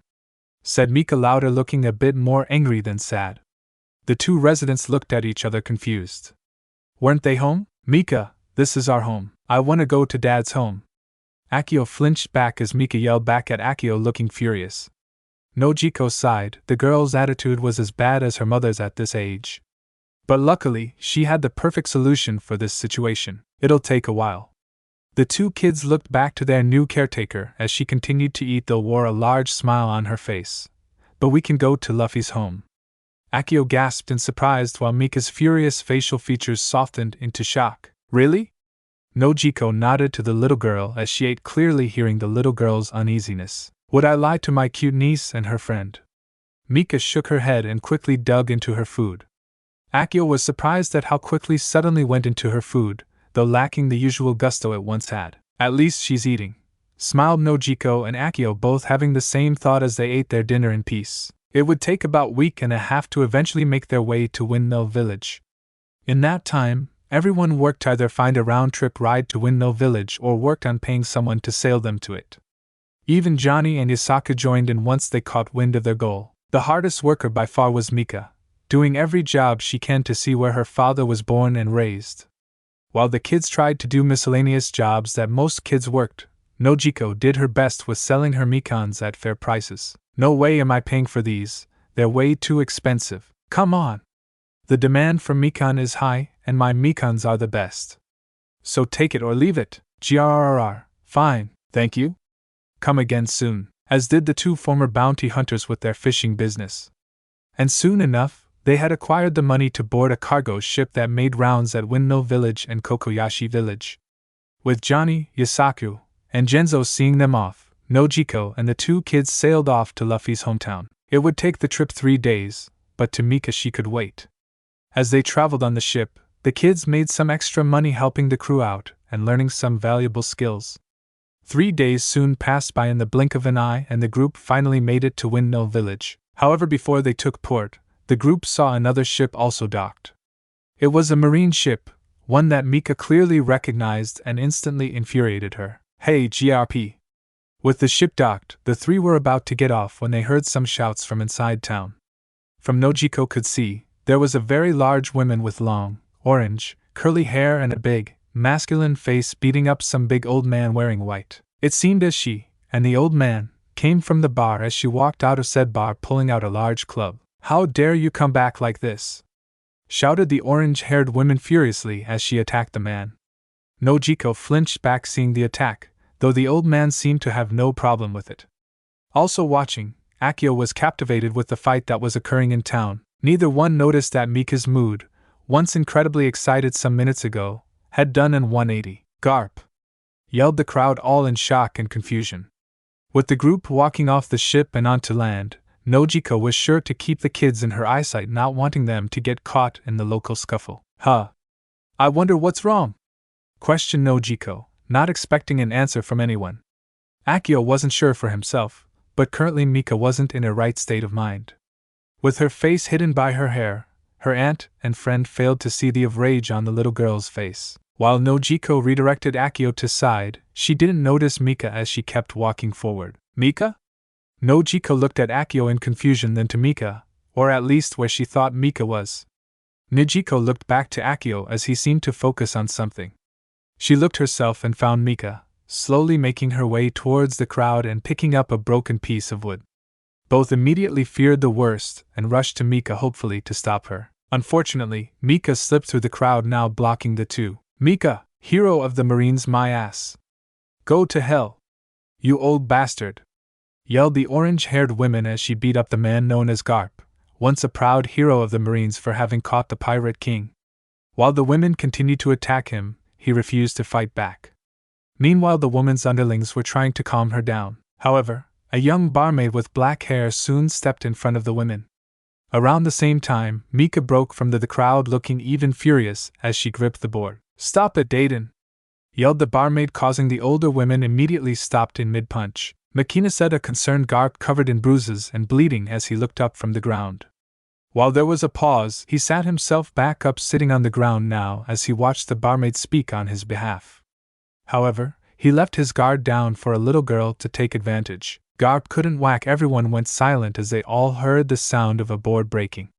said Mika louder, looking a bit more angry than sad. The two residents looked at each other confused. "Weren't they home?" "Mika, this is our home. I want to go to Dad's home." Akio flinched back as Mika yelled back at Akio, looking furious. Nojiko sighed. The girl's attitude was as bad as her mother's at this age. But luckily, she had the perfect solution for this situation. "It'll take a while." The two kids looked back to their new caretaker as she continued to eat, though wore a large smile on her face. "But we can go to Luffy's home." Akio gasped in surprise while Mika's furious facial features softened into shock. "Really?" Nojiko nodded to the little girl as she ate, clearly hearing the little girl's uneasiness. "Would I lie to my cute niece and her friend?" Mika shook her head and quickly dug into her food. Akio was surprised at how quickly suddenly went into her food, though lacking the usual gusto it once had. "At least she's eating," smiled Nojiko and Akio, both having the same thought as they ate their dinner in peace. It would take about a week and a half to eventually make their way to Windmill Village. In that time, everyone worked to either find a round-trip ride to Windmill Village or worked on paying someone to sail them to it. Even Johnny and Yasaka joined in once they caught wind of their goal. The hardest worker by far was Mika, doing every job she can to see where her father was born and raised. While the kids tried to do miscellaneous jobs that most kids worked, Nojiko did her best with selling her mekons at fair prices. "No way am I paying for these, they're way too expensive. Come on. The demand for mekon is high, and my mekons are the best. So take it or leave it." "Grrr, fine, thank you. Come again soon," as did the two former bounty hunters with their fishing business. And soon enough, they had acquired the money to board a cargo ship that made rounds at Windmill Village and Kokoyashi Village. With Johnny, Yasaku, and Genzo seeing them off, Nojiko and the two kids sailed off to Luffy's hometown. It would take the trip 3 days, but to Mika she could wait. As they traveled on the ship, the kids made some extra money helping the crew out and learning some valuable skills. 3 days soon passed by in the blink of an eye and the group finally made it to Windmill Village. However, before they took port, the group saw another ship also docked. It was a marine ship, one that Mika clearly recognized and instantly infuriated her. "Hey, GRP!" With the ship docked, the three were about to get off when they heard some shouts from inside town. From Nojiko could see, there was a very large woman with long, orange, curly hair and a big, masculine face beating up some big old man wearing white. It seemed as she, and the old man, came from the bar as she walked out of said bar pulling out a large club. "How dare you come back like this?" shouted the orange-haired woman furiously as she attacked the man. Nojiko flinched back seeing the attack, though the old man seemed to have no problem with it. Also watching, Akio was captivated with the fight that was occurring in town. Neither one noticed that Mika's mood, once incredibly excited some minutes ago, had done an 180. "Garp!" yelled the crowd all in shock and confusion. With the group walking off the ship and onto land, Nojiko was sure to keep the kids in her eyesight, not wanting them to get caught in the local scuffle. "Huh. I wonder what's wrong?" questioned Nojiko, not expecting an answer from anyone. Akio wasn't sure for himself, but currently Mika wasn't in a right state of mind. With her face hidden by her hair, her aunt and friend failed to see the of rage on the little girl's face. While Nojiko redirected Akio to side, she didn't notice Mika as she kept walking forward. "Mika?" Nojiko looked at Akio in confusion, then to Mika, or at least where she thought Mika was. Nojiko looked back to Akio as he seemed to focus on something. She looked herself and found Mika, slowly making her way towards the crowd and picking up a broken piece of wood. Both immediately feared the worst and rushed to Mika hopefully to stop her. Unfortunately, Mika slipped through the crowd, now blocking the two. "Mika, hero of the Marines, my ass! Go to hell! You old bastard!" yelled the orange-haired woman as she beat up the man known as Garp, once a proud hero of the Marines for having caught the Pirate King. While the women continued to attack him, he refused to fight back. Meanwhile, the woman's underlings were trying to calm her down. However, a young barmaid with black hair soon stepped in front of the women. Around the same time, Mika broke from the crowd looking even furious as she gripped the board. "Stop it, Dayton!" yelled the barmaid, causing the older women immediately stopped in mid-punch. Makina said a concerned Garp covered in bruises and bleeding as he looked up from the ground. While there was a pause, he sat himself back up, sitting on the ground now as he watched the barmaid speak on his behalf. However, he left his guard down for a little girl to take advantage. Garp couldn't whack. Everyone went silent as they all heard the sound of a board breaking.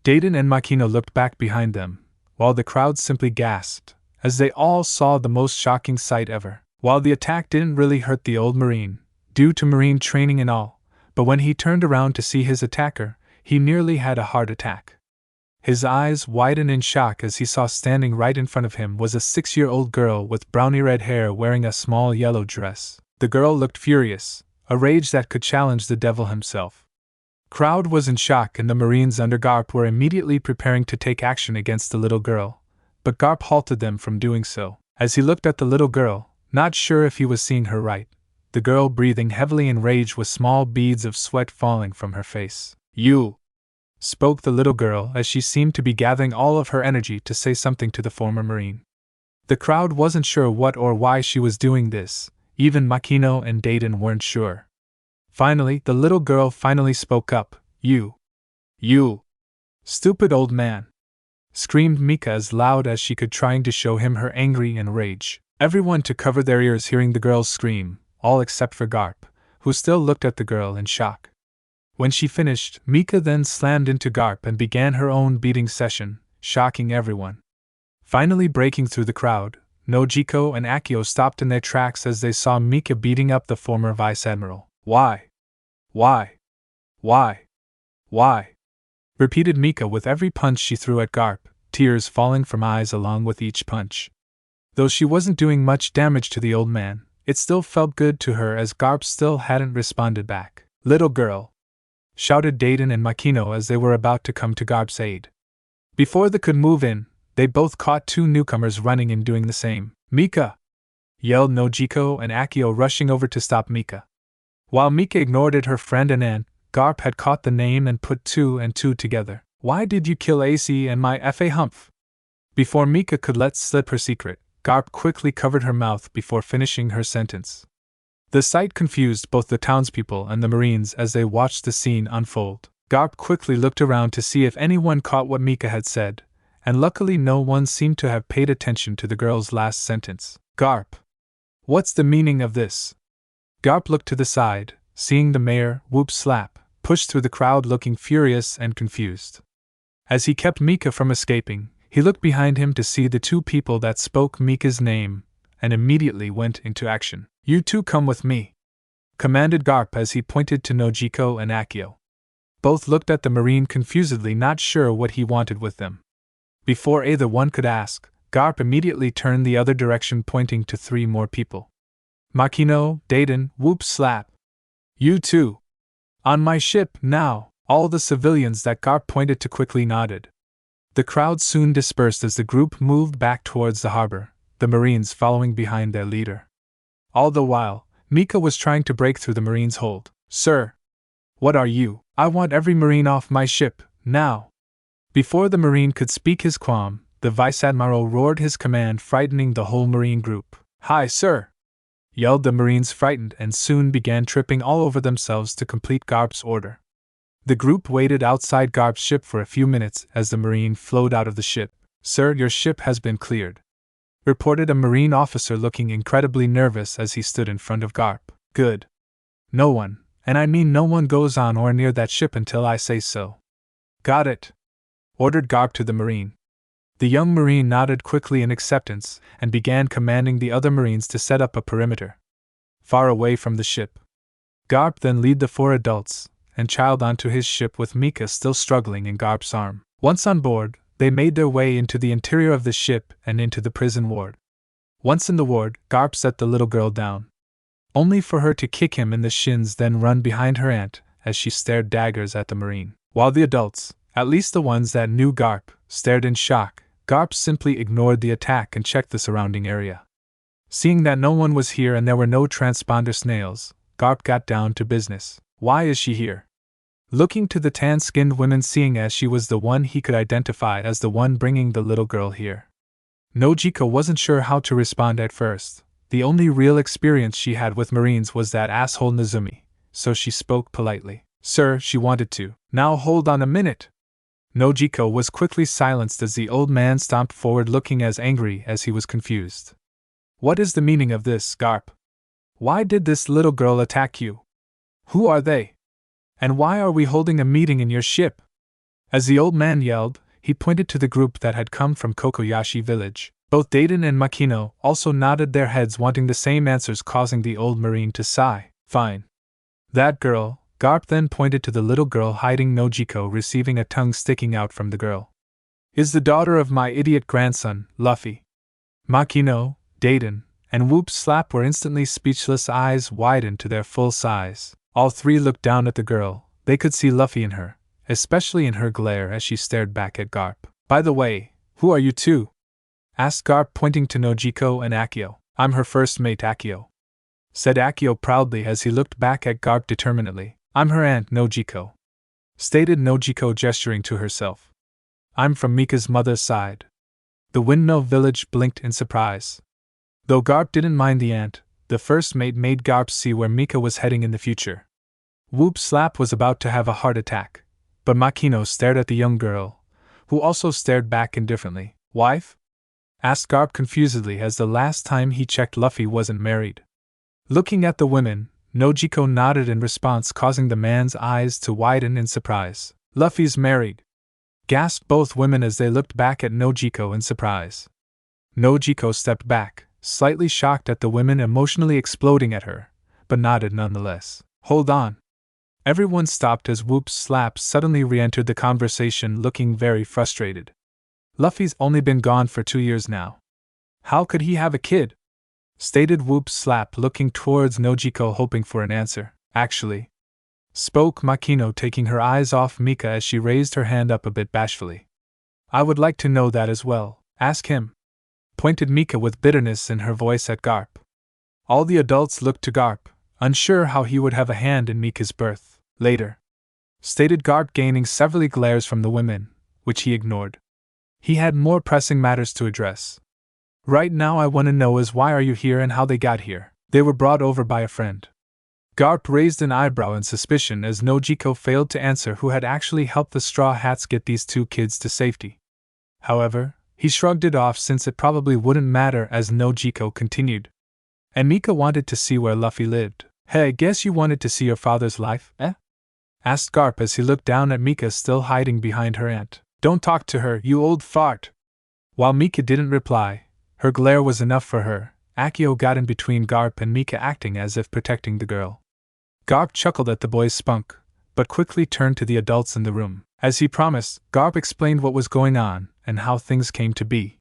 Dayton and Makino looked back behind them, while the crowd simply gasped, as they all saw the most shocking sight ever. While the attack didn't really hurt the old Marine, due to Marine training and all, but when he turned around to see his attacker, he nearly had a heart attack. His eyes widened in shock as he saw standing right in front of him was a 6-year-old girl with browny red hair wearing a small yellow dress. The girl looked furious, a rage that could challenge the devil himself. Crowd was in shock and the Marines under Garp were immediately preparing to take action against the little girl, but Garp halted them from doing so. As he looked at the little girl, not sure if he was seeing her right, the girl breathing heavily in rage with small beads of sweat falling from her face. "You!" spoke the little girl as she seemed to be gathering all of her energy to say something to the former Marine. The crowd wasn't sure what or why she was doing this, even Makino and Dayton weren't sure. Finally, the little girl finally spoke up. You, stupid old man!" screamed Mika as loud as she could, trying to show him her anger and rage. Everyone to cover their ears hearing the girl's scream, all except for Garp, who still looked at the girl in shock. When she finished, Mika then slammed into Garp and began her own beating session, shocking everyone. Finally breaking through the crowd, Nojiko and Akio stopped in their tracks as they saw Mika beating up the former Vice Admiral. Why? Repeated Mika with every punch she threw at Garp, tears falling from eyes along with each punch. Though she wasn't doing much damage to the old man, it still felt good to her as Garp still hadn't responded back. "Little girl!" shouted Dayton and Makino as they were about to come to Garp's aid. Before they could move in, they both caught two newcomers running and doing the same. "Mika!" yelled Nojiko and Akio, rushing over to stop Mika. While Mika ignored it, her friend and aunt, Garp had caught the name and put two and two together. Why did you kill AC and my FA Humph? Before Mika could let slip her secret, Garp quickly covered her mouth before finishing her sentence. The sight confused both the townspeople and the Marines as they watched the scene unfold. Garp quickly looked around to see if anyone caught what Mika had said, and luckily no one seemed to have paid attention to the girl's last sentence. Garp! What's the meaning of this? Garp looked to the side, seeing the mayor, Whoop Slap, push through the crowd looking furious and confused. As he kept Mika from escaping, he looked behind him to see the two people that spoke Mika's name, and immediately went into action. You two come with me, commanded Garp as he pointed to Nojiko and Akio. Both looked at the Marine confusedly, not sure what he wanted with them. Before either one could ask, Garp immediately turned the other direction, pointing to three more people. Makino, Dayton, Whoop Slap. You two. On my ship, now. All the civilians that Garp pointed to quickly nodded. The crowd soon dispersed as the group moved back towards the harbor, the Marines following behind their leader. All the while, Mika was trying to break through the Marines' hold. Sir! What are you? I want every Marine off my ship, now! Before the Marine could speak his qualm, the Vice Admiral roared his command, frightening the whole Marine group. Hi, sir! Yelled the Marines, frightened, and soon began tripping all over themselves to complete Garp's order. The group waited outside Garp's ship for a few minutes as the Marine flowed out of the ship. Sir, your ship has been cleared, reported a Marine officer, looking incredibly nervous as he stood in front of Garp. Good. No one, and I mean no one, goes on or near that ship until I say so. Got it, ordered Garp to the Marine. The young Marine nodded quickly in acceptance and began commanding the other Marines to set up a perimeter far away from the ship. Garp then led the four adults and child onto his ship, with Mika still struggling in Garp's arm. Once on board, they made their way into the interior of the ship and into the prison ward. Once in the ward, Garp set the little girl down, only for her to kick him in the shins, then run behind her aunt as she stared daggers at the Marine. While the adults, at least the ones that knew Garp, stared in shock, Garp simply ignored the attack and checked the surrounding area. Seeing that no one was here and there were no transponder snails, Garp got down to business. Why is she here? Looking to the tan-skinned woman, seeing as she was the one he could identify as the one bringing the little girl here. Nojiko wasn't sure how to respond at first. The only real experience she had with Marines was that asshole Nezumi, so she spoke politely. Sir, she wanted to. Now hold on a minute. Nojiko was quickly silenced as the old man stomped forward, looking as angry as he was confused. What is the meaning of this, Garp? Why did this little girl attack you? Who are they? And why are we holding a meeting in your ship? As the old man yelled, he pointed to the group that had come from Kokoyashi village. Both Dayton and Makino also nodded their heads, wanting the same answers, causing the old Marine to sigh. Fine. That girl. Garp then pointed to the little girl hiding, Nojiko receiving a tongue sticking out from the girl. Is the daughter of my idiot grandson, Luffy. Makino, Dayton, and Whoop Slap were instantly speechless, eyes widened to their full size. All three looked down at the girl. They could see Luffy in her, especially in her glare as she stared back at Garp. By the way, who are you two? Asked Garp, pointing to Nojiko and Akio. I'm her first mate, Akio, said Akio proudly as he looked back at Garp determinedly. I'm her aunt, Nojiko, stated Nojiko, gesturing to herself. I'm from Mika's mother's side. The Windmill Village blinked in surprise. Though Garp didn't mind the aunt, the first mate made Garp see where Mika was heading in the future. Whoop Slap was about to have a heart attack, but Makino stared at the young girl, who also stared back indifferently. Wife? Asked Garp confusedly, as the last time he checked Luffy wasn't married. Looking at the women, Nojiko nodded in response, causing the man's eyes to widen in surprise. Luffy's married, gasped both women as they looked back at Nojiko in surprise. Nojiko stepped back, slightly shocked at the women emotionally exploding at her, but nodded nonetheless. Hold on. Everyone stopped as Whoop Slap suddenly re-entered the conversation, looking very frustrated. Luffy's only been gone for 2 years now. How could he have a kid? Stated Whoop Slap, looking towards Nojiko hoping for an answer. Actually, spoke Makino, taking her eyes off Mika as she raised her hand up a bit bashfully. I would like to know that as well. Ask him, pointed Mika with bitterness in her voice at Garp. All the adults looked to Garp, unsure how he would have a hand in Mika's birth. Later, stated Garp, gaining several glares from the women, which he ignored. He had more pressing matters to address. Right now I want to know is why are you here and how they got here. They were brought over by a friend. Garp raised an eyebrow in suspicion as Nojiko failed to answer who had actually helped the Straw Hats get these two kids to safety. However, he shrugged it off since it probably wouldn't matter as Nojiko continued. And Mika wanted to see where Luffy lived. Hey, I guess you wanted to see your father's life, eh? Asked Garp as he looked down at Mika still hiding behind her aunt. Don't talk to her, you old fart! While Mika didn't reply, her glare was enough for her. Akio got in between Garp and Mika, acting as if protecting the girl. Garp chuckled at the boy's spunk, but quickly turned to the adults in the room. As he promised, Garp explained what was going on and how things came to be.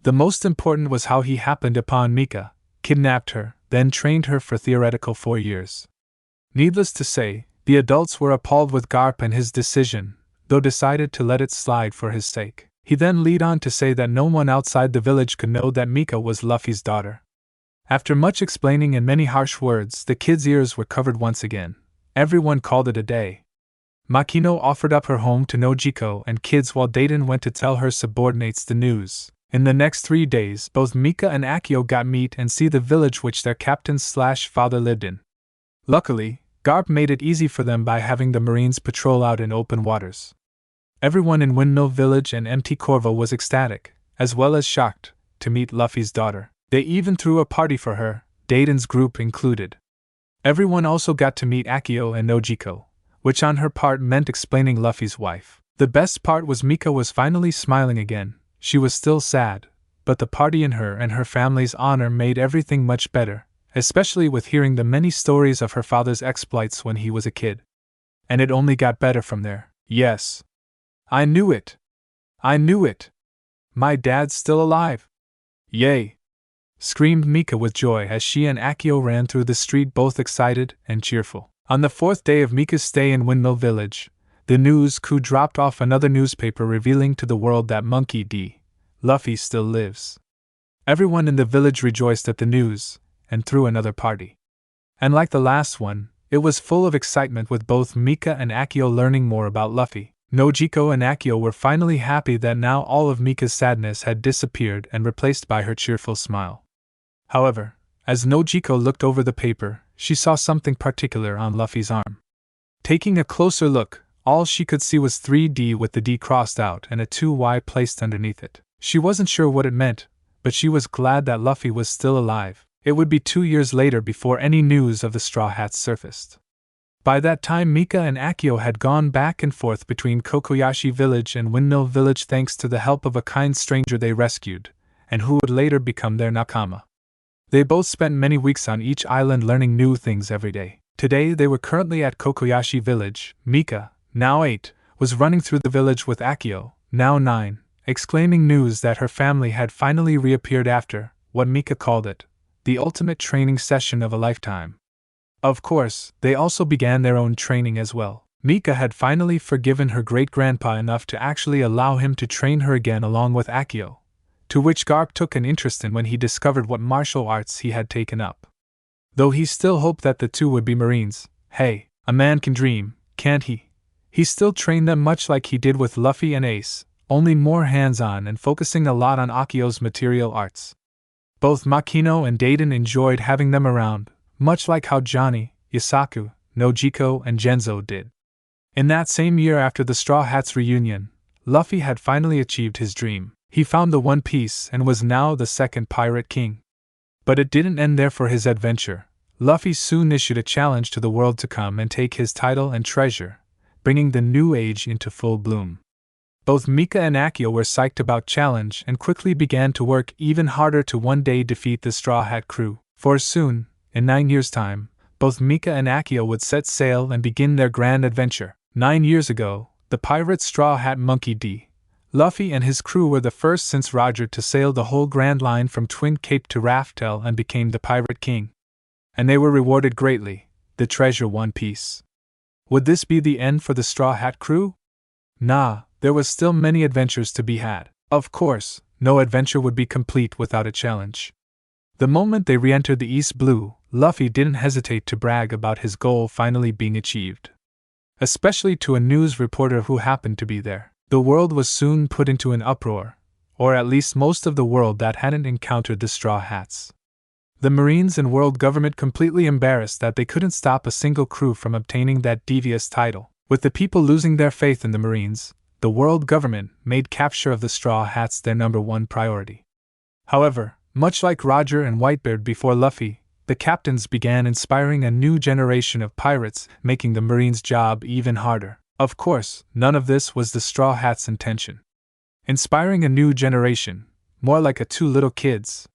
The most important was how he happened upon Mika, kidnapped her, then trained her for theoretical 4 years. Needless to say, the adults were appalled with Garp and his decision, though decided to let it slide for his sake. He then led on to say that no one outside the village could know that Mika was Luffy's daughter. After much explaining and many harsh words, the kids' ears were covered once again. Everyone called it a day. Makino offered up her home to Nojiko and kids while Dayton went to tell her subordinates the news. In the next 3 days, both Mika and Akio got meet and see the village which their captain/father lived in. Luckily, Garp made it easy for them by having the Marines patrol out in open waters. Everyone in Windmill Village and Mt. Corvo was ecstatic, as well as shocked, to meet Luffy's daughter. They even threw a party for her, Dayton's group included. Everyone also got to meet Akio and Nojiko, which on her part meant explaining Luffy's wife. The best part was Mika was finally smiling again. She was still sad, but the party in her and her family's honor made everything much better, especially with hearing the many stories of her father's exploits when he was a kid. And it only got better from there. Yes. I knew it. I knew it. My dad's still alive. Yay! Screamed Mika with joy as she and Akio ran through the street, both excited and cheerful. On the 4th day of Mika's stay in Windmill Village, the news crew dropped off another newspaper revealing to the world that Monkey D. Luffy still lives. Everyone in the village rejoiced at the news, and threw another party. And like the last one, it was full of excitement with both Mika and Akio learning more about Luffy. Nojiko and Akio were finally happy that now all of Mika's sadness had disappeared and replaced by her cheerful smile. However, as Nojiko looked over the paper, she saw something particular on Luffy's arm. Taking a closer look, all she could see was 3D with the D crossed out and a 2Y placed underneath it. She wasn't sure what it meant, but she was glad that Luffy was still alive. It would be 2 years later before any news of the Straw Hats surfaced. By that time, Mika and Akio had gone back and forth between Kokoyashi Village and Windmill Village thanks to the help of a kind stranger they rescued, and who would later become their nakama. They both spent many weeks on each island learning new things every day. Today they were currently at Kokoyashi Village. Mika, now 8, was running through the village with Akio, now 9, exclaiming news that her family had finally reappeared after, what Mika called it, the ultimate training session of a lifetime. Of course, they also began their own training as well. Mika had finally forgiven her great-grandpa enough to actually allow him to train her again along with Akio, to which Garp took an interest in when he discovered what martial arts he had taken up. Though he still hoped that the two would be Marines, hey, a man can dream, can't he? He still trained them much like he did with Luffy and Ace, only more hands-on and focusing a lot on Akio's material arts. Both Makino and Dayton enjoyed having them around, much like how Johnny, Yasaku, Nojiko, and Genzo did. In that same year after the Straw Hats reunion, Luffy had finally achieved his dream. He found the One Piece and was now the second Pirate King. But it didn't end there for his adventure. Luffy soon issued a challenge to the world to come and take his title and treasure, bringing the new age into full bloom. Both Mika and Akio were psyched about challenge and quickly began to work even harder to one day defeat the Straw Hat crew. For soon, in 9 years' time, both Mika and Akio would set sail and begin their grand adventure. 9 years ago, the pirate Straw Hat Monkey D. Luffy and his crew were the first since Roger to sail the whole Grand Line from Twin Cape to Raftel and became the Pirate King. And they were rewarded greatly, the treasure One Piece. Would this be the end for the Straw Hat crew? Nah, there was still many adventures to be had. Of course, no adventure would be complete without a challenge. The moment they re-entered the East Blue, Luffy didn't hesitate to brag about his goal finally being achieved. Especially to a news reporter who happened to be there. The world was soon put into an uproar, or at least most of the world that hadn't encountered the Straw Hats. The Marines and world government completely embarrassed that they couldn't stop a single crew from obtaining that devious title. With the people losing their faith in the Marines, the world government made capture of the Straw Hats their #1 priority. However, much like Roger and Whitebeard before Luffy, the captains began inspiring a new generation of pirates, making the Marines' job even harder. Of course, none of this was the Straw Hats' intention. Inspiring a new generation, more like a two little kids.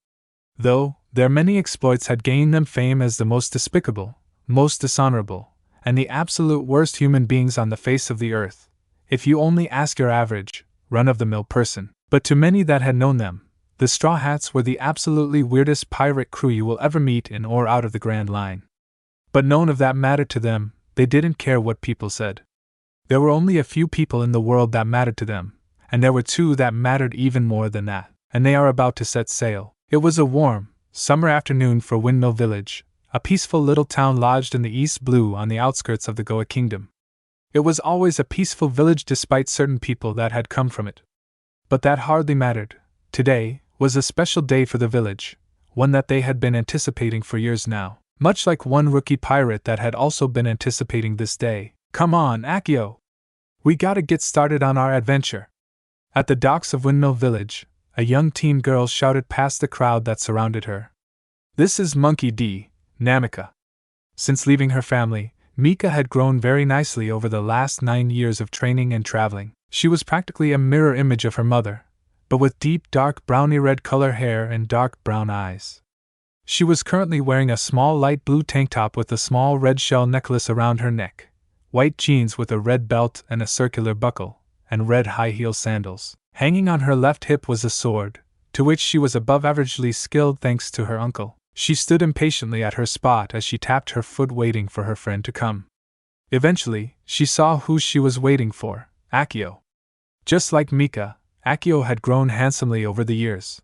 Though, their many exploits had gained them fame as the most despicable, most dishonorable, and the absolute worst human beings on the face of the earth, if you only ask your average, run-of-the-mill person. But to many that had known them, the Straw Hats were the absolutely weirdest pirate crew you will ever meet in or out of the Grand Line. But none of that mattered to them, they didn't care what people said. There were only a few people in the world that mattered to them, and there were two that mattered even more than that, and they are about to set sail. It was a warm, summer afternoon for Windmill Village, a peaceful little town lodged in the East Blue on the outskirts of the Goa Kingdom. It was always a peaceful village despite certain people that had come from it. But that hardly mattered. Today was a special day for the village, one that they had been anticipating for years now, much like one rookie pirate that had also been anticipating this day. Come on, Akio! We gotta get started on our adventure. At the docks of Windmill Village, a young teen girl shouted past the crowd that surrounded her. This is Monkey D, Namika. Since leaving her family, Mika had grown very nicely over the last 9 years of training and traveling. She was practically a mirror image of her mother, but with deep dark browny red color hair and dark brown eyes. She was currently wearing a small light blue tank top with a small red shell necklace around her neck, white jeans with a red belt and a circular buckle, and red high heel sandals. Hanging on her left hip was a sword, to which she was above averagely skilled thanks to her uncle. She stood impatiently at her spot as she tapped her foot waiting for her friend to come. Eventually, she saw who she was waiting for, Akio. Just like Mika, Akio had grown handsomely over the years.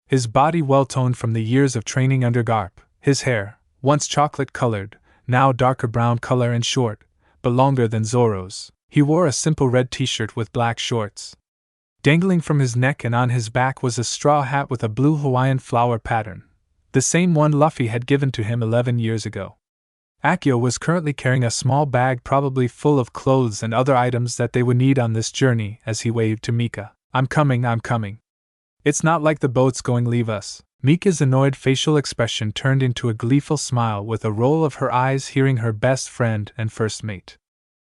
His body well-toned from the years of training under Garp, his hair, once chocolate-colored, now darker brown color and short, but longer than Zoro's. He wore a simple red t-shirt with black shorts. Dangling from his neck and on his back was a straw hat with a blue Hawaiian flower pattern, the same one Luffy had given to him 11 years ago. Akio was currently carrying a small bag probably full of clothes and other items that they would need on this journey as he waved to Mika. I'm coming. It's not like the boat's going leave us. Mika's annoyed facial expression turned into a gleeful smile with a roll of her eyes hearing her best friend and first mate.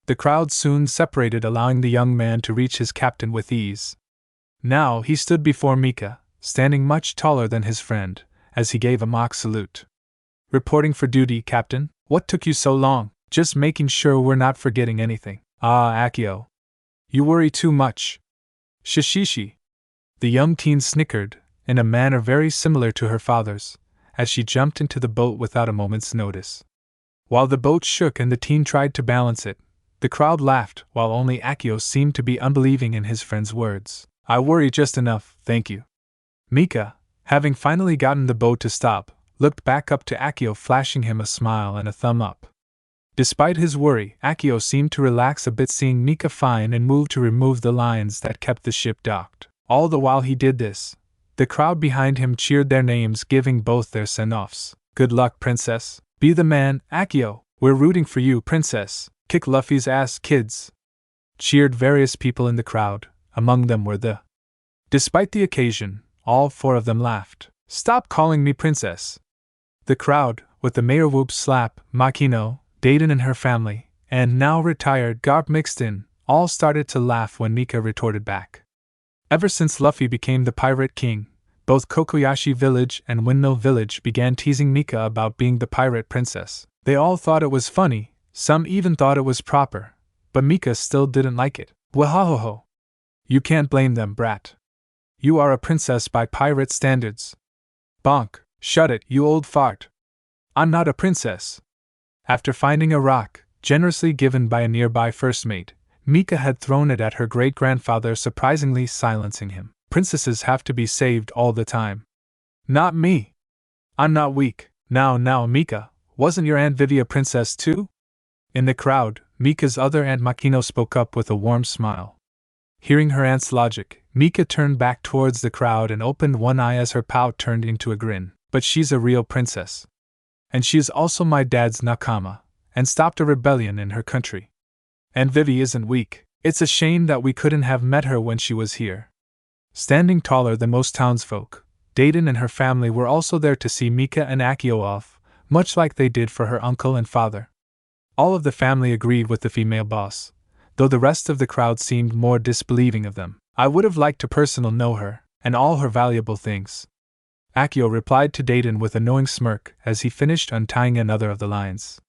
The crowd soon separated, allowing the young man to reach his captain with ease. Now he stood before Mika, standing much taller than his friend, as he gave a mock salute. Reporting for duty, Captain? What took you so long? Just making sure we're not forgetting anything. Ah, Akio. You worry too much. Shishishi. The young teen snickered, in a manner very similar to her father's, as she jumped into the boat without a moment's notice. While the boat shook and the teen tried to balance it, the crowd laughed, while only Akio seemed to be unbelieving in his friend's words. I worry just enough, thank you. Mika, having finally gotten the boat to stop, looked back up to Akio, flashing him a smile and a thumb up. Despite his worry, Akio seemed to relax a bit seeing Mika fine and moved to remove the lines that kept the ship docked. All the while he did this, the crowd behind him cheered their names, giving both their send-offs. Good luck, princess. Be the man, Akio. We're rooting for you, princess. Kick Luffy's ass, kids. Cheered various people in the crowd, among them were the. Despite the occasion, all 4 of them laughed. Stop calling me princess. The crowd, with the mayor whoop slap, Makino, Dayton and her family, and now retired Garp mixed in, all started to laugh when Mika retorted back. Ever since Luffy became the Pirate King, both Kokoyashi Village and Windmill Village began teasing Mika about being the pirate princess. They all thought it was funny, some even thought it was proper, but Mika still didn't like it. Wahahoho. You can't blame them, brat. You are a princess by pirate standards. Bonk, shut it, you old fart. I'm not a princess. After finding a rock, generously given by a nearby first mate, Mika had thrown it at her great-grandfather, surprisingly silencing him. Princesses have to be saved all the time. Not me. I'm not weak. Now, Mika, wasn't your Aunt Vivi a princess too? In the crowd, Mika's other Aunt Makino spoke up with a warm smile. Hearing her aunt's logic, Mika turned back towards the crowd and opened one eye as her pout turned into a grin. But she's a real princess. And she is also my dad's nakama, and stopped a rebellion in her country. And Vivi isn't weak. It's a shame that we couldn't have met her when she was here. Standing taller than most townsfolk, Dayton and her family were also there to see Mika and Akio off, much like they did for her uncle and father. All of the family agreed with the female boss, though the rest of the crowd seemed more disbelieving of them. I would have liked to personally know her, and all her valuable things. Akio replied to Dayton with a knowing smirk as he finished untying another of the lines.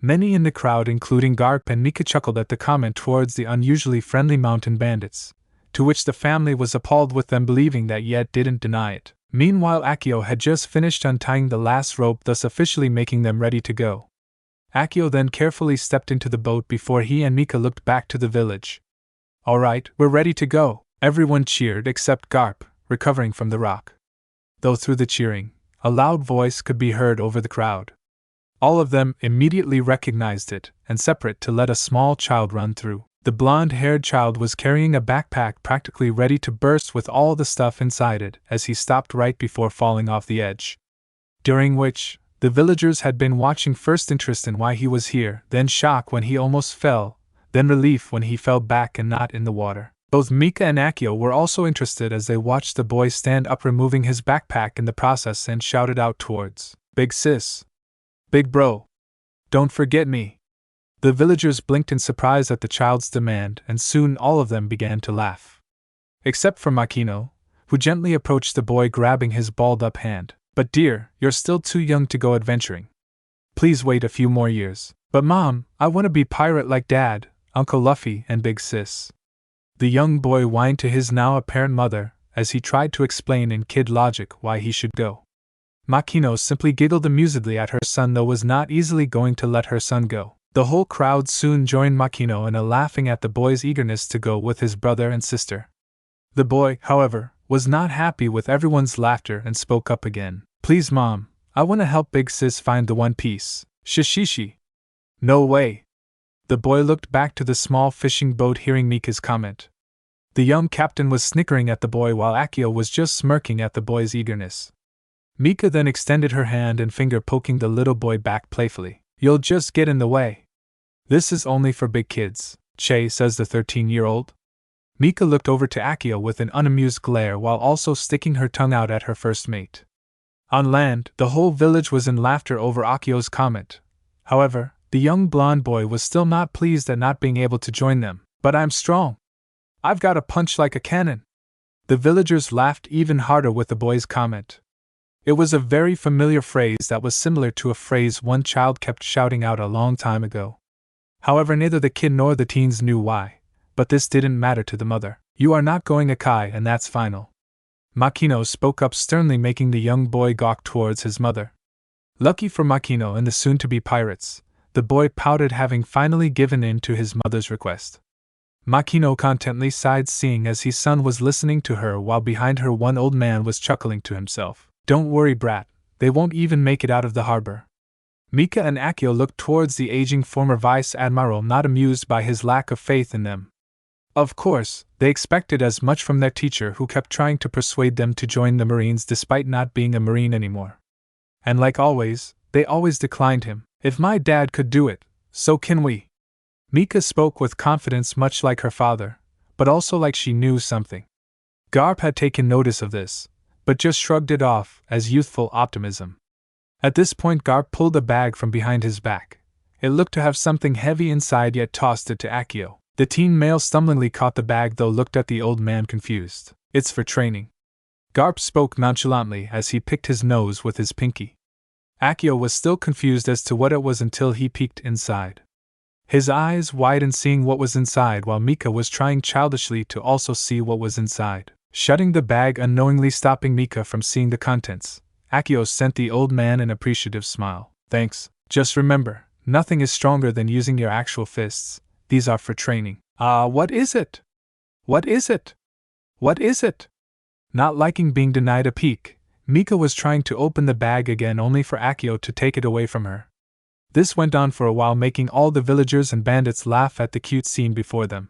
Many in the crowd, including Garp and Mika, chuckled at the comment towards the unusually friendly mountain bandits, to which the family was appalled with them believing that yet didn't deny it. Meanwhile, Akio had just finished untying the last rope, thus officially making them ready to go. Akio then carefully stepped into the boat before he and Mika looked back to the village. Alright, we're ready to go, everyone cheered except Garp, recovering from the rock. Though through the cheering, a loud voice could be heard over the crowd. All of them immediately recognized it and separate to let a small child run through. The blonde-haired child was carrying a backpack practically ready to burst with all the stuff inside it as he stopped right before falling off the edge. During which, the villagers had been watching, first interest in why he was here, then shock when he almost fell, then relief when he fell back and not in the water. Both Mika and Akio were also interested as they watched the boy stand up, removing his backpack in the process, and shouted out towards, "Big sis! Big bro! Don't forget me!" The villagers blinked in surprise at the child's demand, and soon all of them began to laugh. Except for Makino, who gently approached the boy, grabbing his balled-up hand. "But dear, you're still too young to go adventuring. Please wait a few more years." "But Mom, I want to be pirate like Dad, Uncle Luffy, and Big Sis." The young boy whined to his now apparent mother as he tried to explain in kid logic why he should go. Makino simply giggled amusedly at her son, though was not easily going to let her son go. The whole crowd soon joined Makino in a laughing at the boy's eagerness to go with his brother and sister. The boy, however, was not happy with everyone's laughter and spoke up again. "Please Mom, I want to help Big Sis find the One Piece." "Shishishi. No way." The boy looked back to the small fishing boat, hearing Mika's comment. The young captain was snickering at the boy while Akio was just smirking at the boy's eagerness. Mika then extended her hand and finger, poking the little boy back playfully. "You'll just get in the way. This is only for big kids," says the 13-year-old. Mika looked over to Akio with an unamused glare while also sticking her tongue out at her first mate. On land, the whole village was in laughter over Akio's comment. However, the young blonde boy was still not pleased at not being able to join them. "But I'm strong. I've got a punch like a cannon." The villagers laughed even harder with the boy's comment. It was a very familiar phrase that was similar to a phrase one child kept shouting out a long time ago. However, neither the kid nor the teens knew why, but this didn't matter to the mother. "You are not going Akai, and that's final." Makino spoke up sternly, making the young boy gawk towards his mother. Lucky for Makino and the soon-to-be pirates, the boy pouted, having finally given in to his mother's request. Makino contently sighed, seeing as his son was listening to her, while behind her one old man was chuckling to himself. "Don't worry, brat, they won't even make it out of the harbor." Mika and Akio looked towards the aging former vice admiral, not amused by his lack of faith in them. Of course, they expected as much from their teacher, who kept trying to persuade them to join the Marines despite not being a Marine anymore. And like always, they always declined him. "If my dad could do it, so can we." Mika spoke with confidence, much like her father, but also like she knew something. Garp had taken notice of this, but just shrugged it off as youthful optimism. At this point, Garp pulled a bag from behind his back. It looked to have something heavy inside, yet tossed it to Akio. The teen male stumblingly caught the bag, though looked at the old man confused. "It's for training." Garp spoke nonchalantly as he picked his nose with his pinky. Akio was still confused as to what it was until he peeked inside. His eyes widened seeing what was inside, while Mika was trying childishly to also see what was inside. Shutting the bag, unknowingly stopping Mika from seeing the contents, Akio sent the old man an appreciative smile. "Thanks. Just remember, nothing is stronger than using your actual fists. These are for training." What is it? What is it? What is it?" Not liking being denied a peek, Mika was trying to open the bag again only for Akio to take it away from her. This went on for a while, making all the villagers and bandits laugh at the cute scene before them.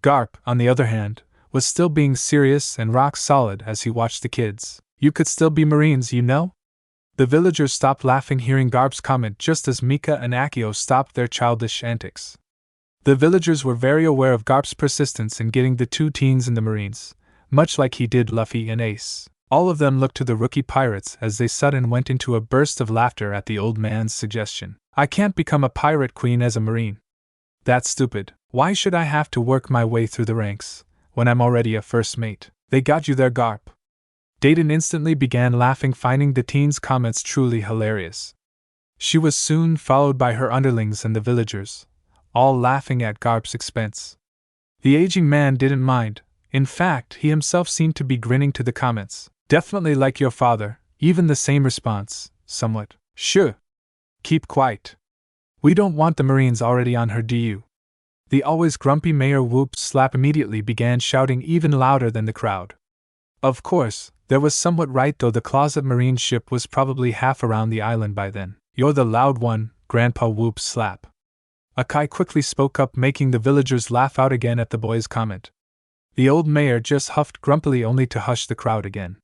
Garp, on the other hand, was still being serious and rock solid as he watched the kids. You could still be Marines, you know? The villagers stopped laughing hearing Garp's comment just as Mika and Akio stopped their childish antics. The villagers were very aware of Garp's persistence in getting the two teens in the Marines, much like he did Luffy and Ace. All of them looked to the rookie pirates as they suddenly went into a burst of laughter at the old man's suggestion. I can't become a pirate queen as a Marine. That's stupid. Why should I have to work my way through the ranks, when I'm already a first mate? They got you there, Garp. Dayton instantly began laughing, finding the teen's comments truly hilarious. She was soon followed by her underlings and the villagers, all laughing at Garp's expense. The aging man didn't mind. In fact, he himself seemed to be grinning to the comments. Definitely like your father, even the same response, somewhat. Sure. Keep quiet. We don't want the Marines already on her, do you? The always grumpy Mayor Whoop Slap immediately began shouting even louder than the crowd. Of course, there was somewhat right, though the closet Marine ship was probably half around the island by then. You're the loud one, Grandpa Whoop Slap. Akai quickly spoke up, making the villagers laugh out again at the boy's comment. The old mayor just huffed grumpily only to hush the crowd again.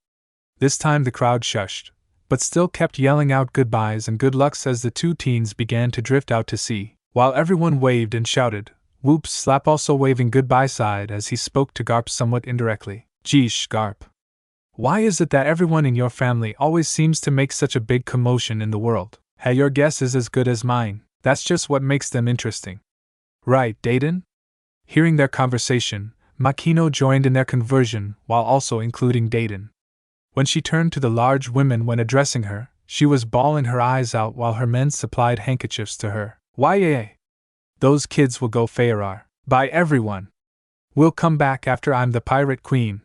This time the crowd shushed, but still kept yelling out goodbyes and good lucks as the two teens began to drift out to sea, while everyone waved and shouted. Whoop Slap also waving goodbye sighed as he spoke to Garp somewhat indirectly. Geesh, Garp. Why is it that everyone in your family always seems to make such a big commotion in the world? Hey, your guess is as good as mine. That's just what makes them interesting. Right, Dayton? Hearing their conversation, Makino joined in their conversion while also including Dayton. When she turned to the large women when addressing her, she was bawling her eyes out while her men supplied handkerchiefs to her. Why, those kids will go Feyrar. Bye everyone. We'll come back after I'm the pirate queen.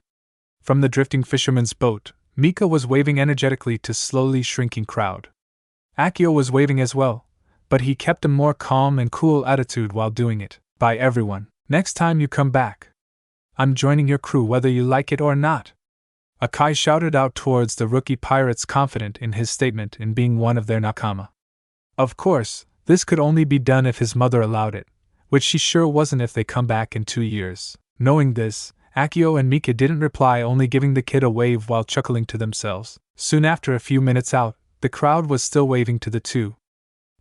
From the drifting fisherman's boat, Mika was waving energetically to slowly shrinking crowd. Akio was waving as well, but he kept a more calm and cool attitude while doing it. Bye everyone. Next time you come back, I'm joining your crew whether you like it or not. Akai shouted out towards the rookie pirates, confident in his statement in being one of their nakama. Of course, this could only be done if his mother allowed it, which she sure wasn't if they come back in 2 years. Knowing this, Akio and Mika didn't reply, only giving the kid a wave while chuckling to themselves. Soon after, a few minutes out, the crowd was still waving to the two.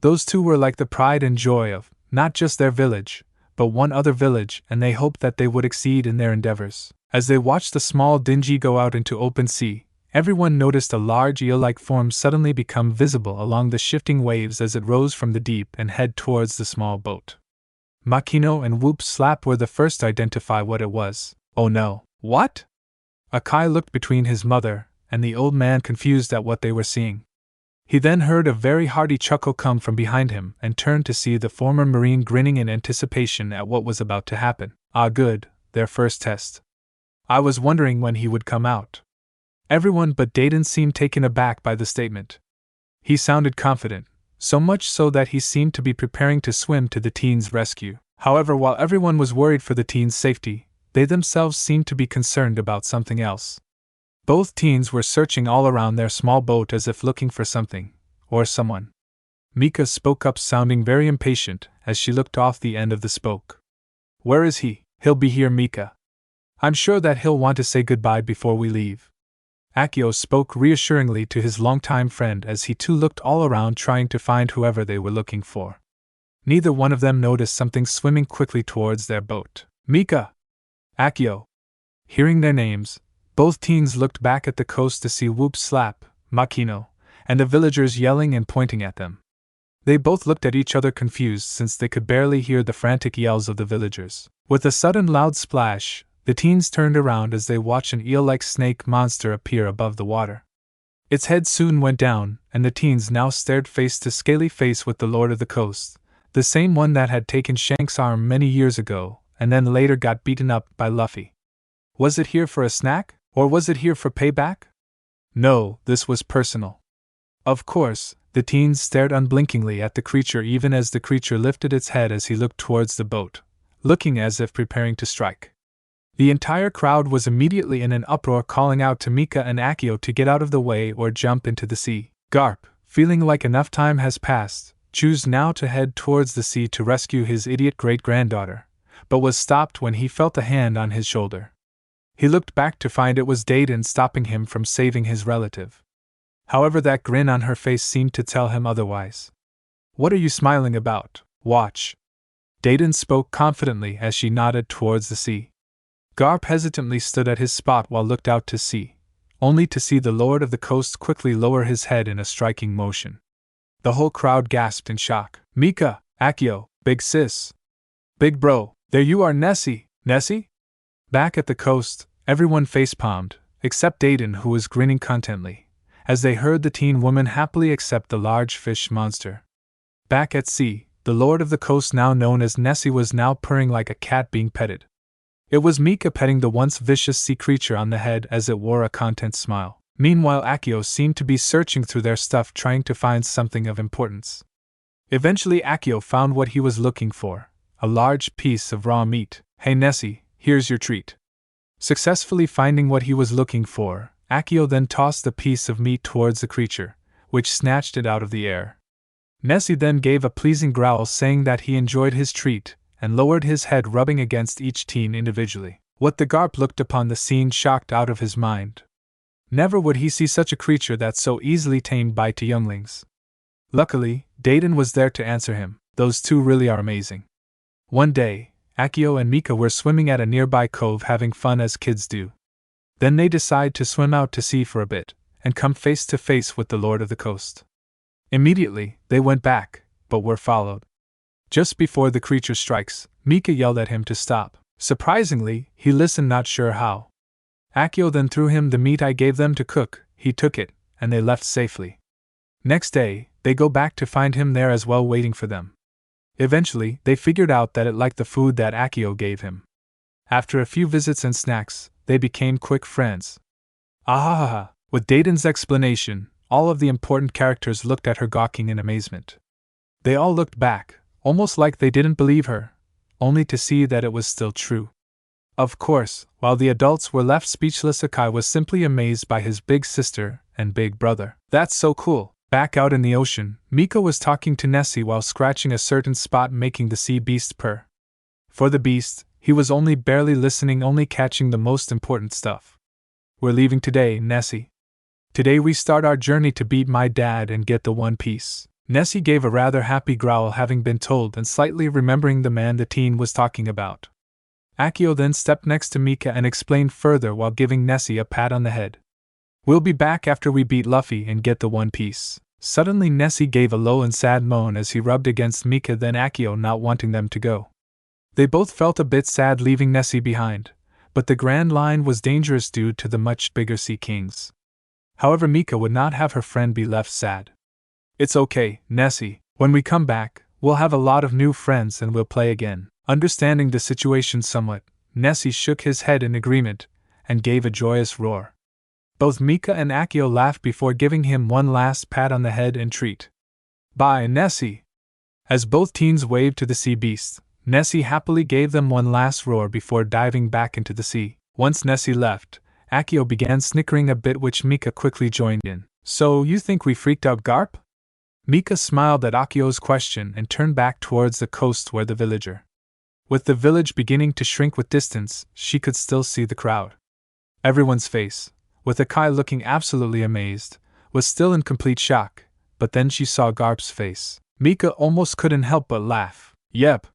Those two were like the pride and joy of, not just their village, but one other village, and they hoped that they would exceed in their endeavors. As they watched the small dinghy go out into open sea, everyone noticed a large eel-like form suddenly become visible along the shifting waves as it rose from the deep and head towards the small boat. Makino and Whoop Slap were the first to identify what it was. Oh no. What? Akai looked between his mother and the old man, confused at what they were seeing. He then heard a very hearty chuckle come from behind him and turned to see the former Marine grinning in anticipation at what was about to happen. Ah, good, their first test. I was wondering when he would come out. Everyone but Dayton seemed taken aback by the statement. He sounded confident, so much so that he seemed to be preparing to swim to the teens' rescue. However, while everyone was worried for the teens' safety, they themselves seemed to be concerned about something else. Both teens were searching all around their small boat as if looking for something, or someone. Mika spoke up, sounding very impatient, as she looked off the end of the spoke. Where is he? He'll be here, Mika. I'm sure that he'll want to say goodbye before we leave. Akio spoke reassuringly to his longtime friend as he too looked all around, trying to find whoever they were looking for. Neither one of them noticed something swimming quickly towards their boat. Mika! Akio! Hearing their names, both teens looked back at the coast to see Whoop Slap, Makino, and the villagers yelling and pointing at them. They both looked at each other confused since they could barely hear the frantic yells of the villagers. With a sudden loud splash, the teens turned around as they watched an eel-like snake monster appear above the water. Its head soon went down, and the teens now stared face to scaly face with the Lord of the Coast, the same one that had taken Shank's arm many years ago, and then later got beaten up by Luffy. Was it here for a snack, or was it here for payback? No, this was personal. Of course, the teens stared unblinkingly at the creature even as the creature lifted its head as he looked towards the boat, looking as if preparing to strike. The entire crowd was immediately in an uproar, calling out to Mika and Akio to get out of the way or jump into the sea. Garp, feeling like enough time has passed, chose now to head towards the sea to rescue his idiot great-granddaughter, but was stopped when he felt a hand on his shoulder. He looked back to find it was Dayton stopping him from saving his relative. However, that grin on her face seemed to tell him otherwise. "What are you smiling about? Watch." Dayton spoke confidently as she nodded towards the sea. Garp hesitantly stood at his spot while looked out to sea, only to see the Lord of the Coast quickly lower his head in a striking motion. The whole crowd gasped in shock. "Mika, Akio, big sis. Big bro, there you are, Nessie, Nessie?" Back at the coast, everyone facepalmed, except Dayton, who was grinning contentedly, as they heard the teen woman happily accept the large fish monster. Back at sea, the Lord of the Coast, now known as Nessie, was now purring like a cat being petted. It was Mika petting the once vicious sea creature on the head as it wore a content smile. Meanwhile, Akio seemed to be searching through their stuff trying to find something of importance. Eventually Akio found what he was looking for, a large piece of raw meat. "Hey Nessie, here's your treat." Successfully finding what he was looking for, Akio then tossed the piece of meat towards the creature, which snatched it out of the air. Nessie then gave a pleasing growl, saying that he enjoyed his treat, and lowered his head, rubbing against each teen individually. What the Garp looked upon the scene shocked out of his mind. Never would he see such a creature that so easily tamed by two younglings. Luckily, Dayton was there to answer him. "Those two really are amazing." One day, Akio and Mika were swimming at a nearby cove, having fun as kids do. Then they decide to swim out to sea for a bit, and come face to face with the Lord of the Coast. Immediately, they went back, but were followed. Just before the creature strikes, Mika yelled at him to stop. Surprisingly, he listened, not sure how. Akio then threw him the meat I gave them to cook. He took it, and they left safely. Next day, they go back to find him there as well, waiting for them. Eventually, they figured out that it liked the food that Akio gave him. After a few visits and snacks, they became quick friends. Ahahaha! With Dayton's explanation, all of the important characters looked at her, gawking in amazement. They all looked back, almost like they didn't believe her, only to see that it was still true. Of course, while the adults were left speechless, Akio was simply amazed by his big sister and big brother. "That's so cool." Back out in the ocean, Mika was talking to Nessie while scratching a certain spot, making the sea beast purr. For the beast, he was only barely listening, only catching the most important stuff. "We're leaving today, Nessie. Today we start our journey to beat my dad and get the One Piece." Nessie gave a rather happy growl, having been told and slightly remembering the man the teen was talking about. Akio then stepped next to Mika and explained further while giving Nessie a pat on the head. "We'll be back after we beat Luffy and get the One Piece." Suddenly Nessie gave a low and sad moan as he rubbed against Mika, then Akio, not wanting them to go. They both felt a bit sad leaving Nessie behind, but the Grand Line was dangerous due to the much bigger Sea Kings. However, Mika would not have her friend be left sad. "It's okay, Nessie. When we come back, we'll have a lot of new friends and we'll play again." Understanding the situation somewhat, Nessie shook his head in agreement and gave a joyous roar. Both Mika and Akio laughed before giving him one last pat on the head and treat. "Bye, Nessie." As both teens waved to the sea beast, Nessie happily gave them one last roar before diving back into the sea. Once Nessie left, Akio began snickering a bit, which Mika quickly joined in. "So you think we freaked out Garp?" Mika smiled at Akio's question and turned back towards the coast where the villager. With the village beginning to shrink with distance, she could still see the crowd. Everyone's face, with Akio looking absolutely amazed, was still in complete shock, but then she saw Garp's face. Mika almost couldn't help but laugh. Yep.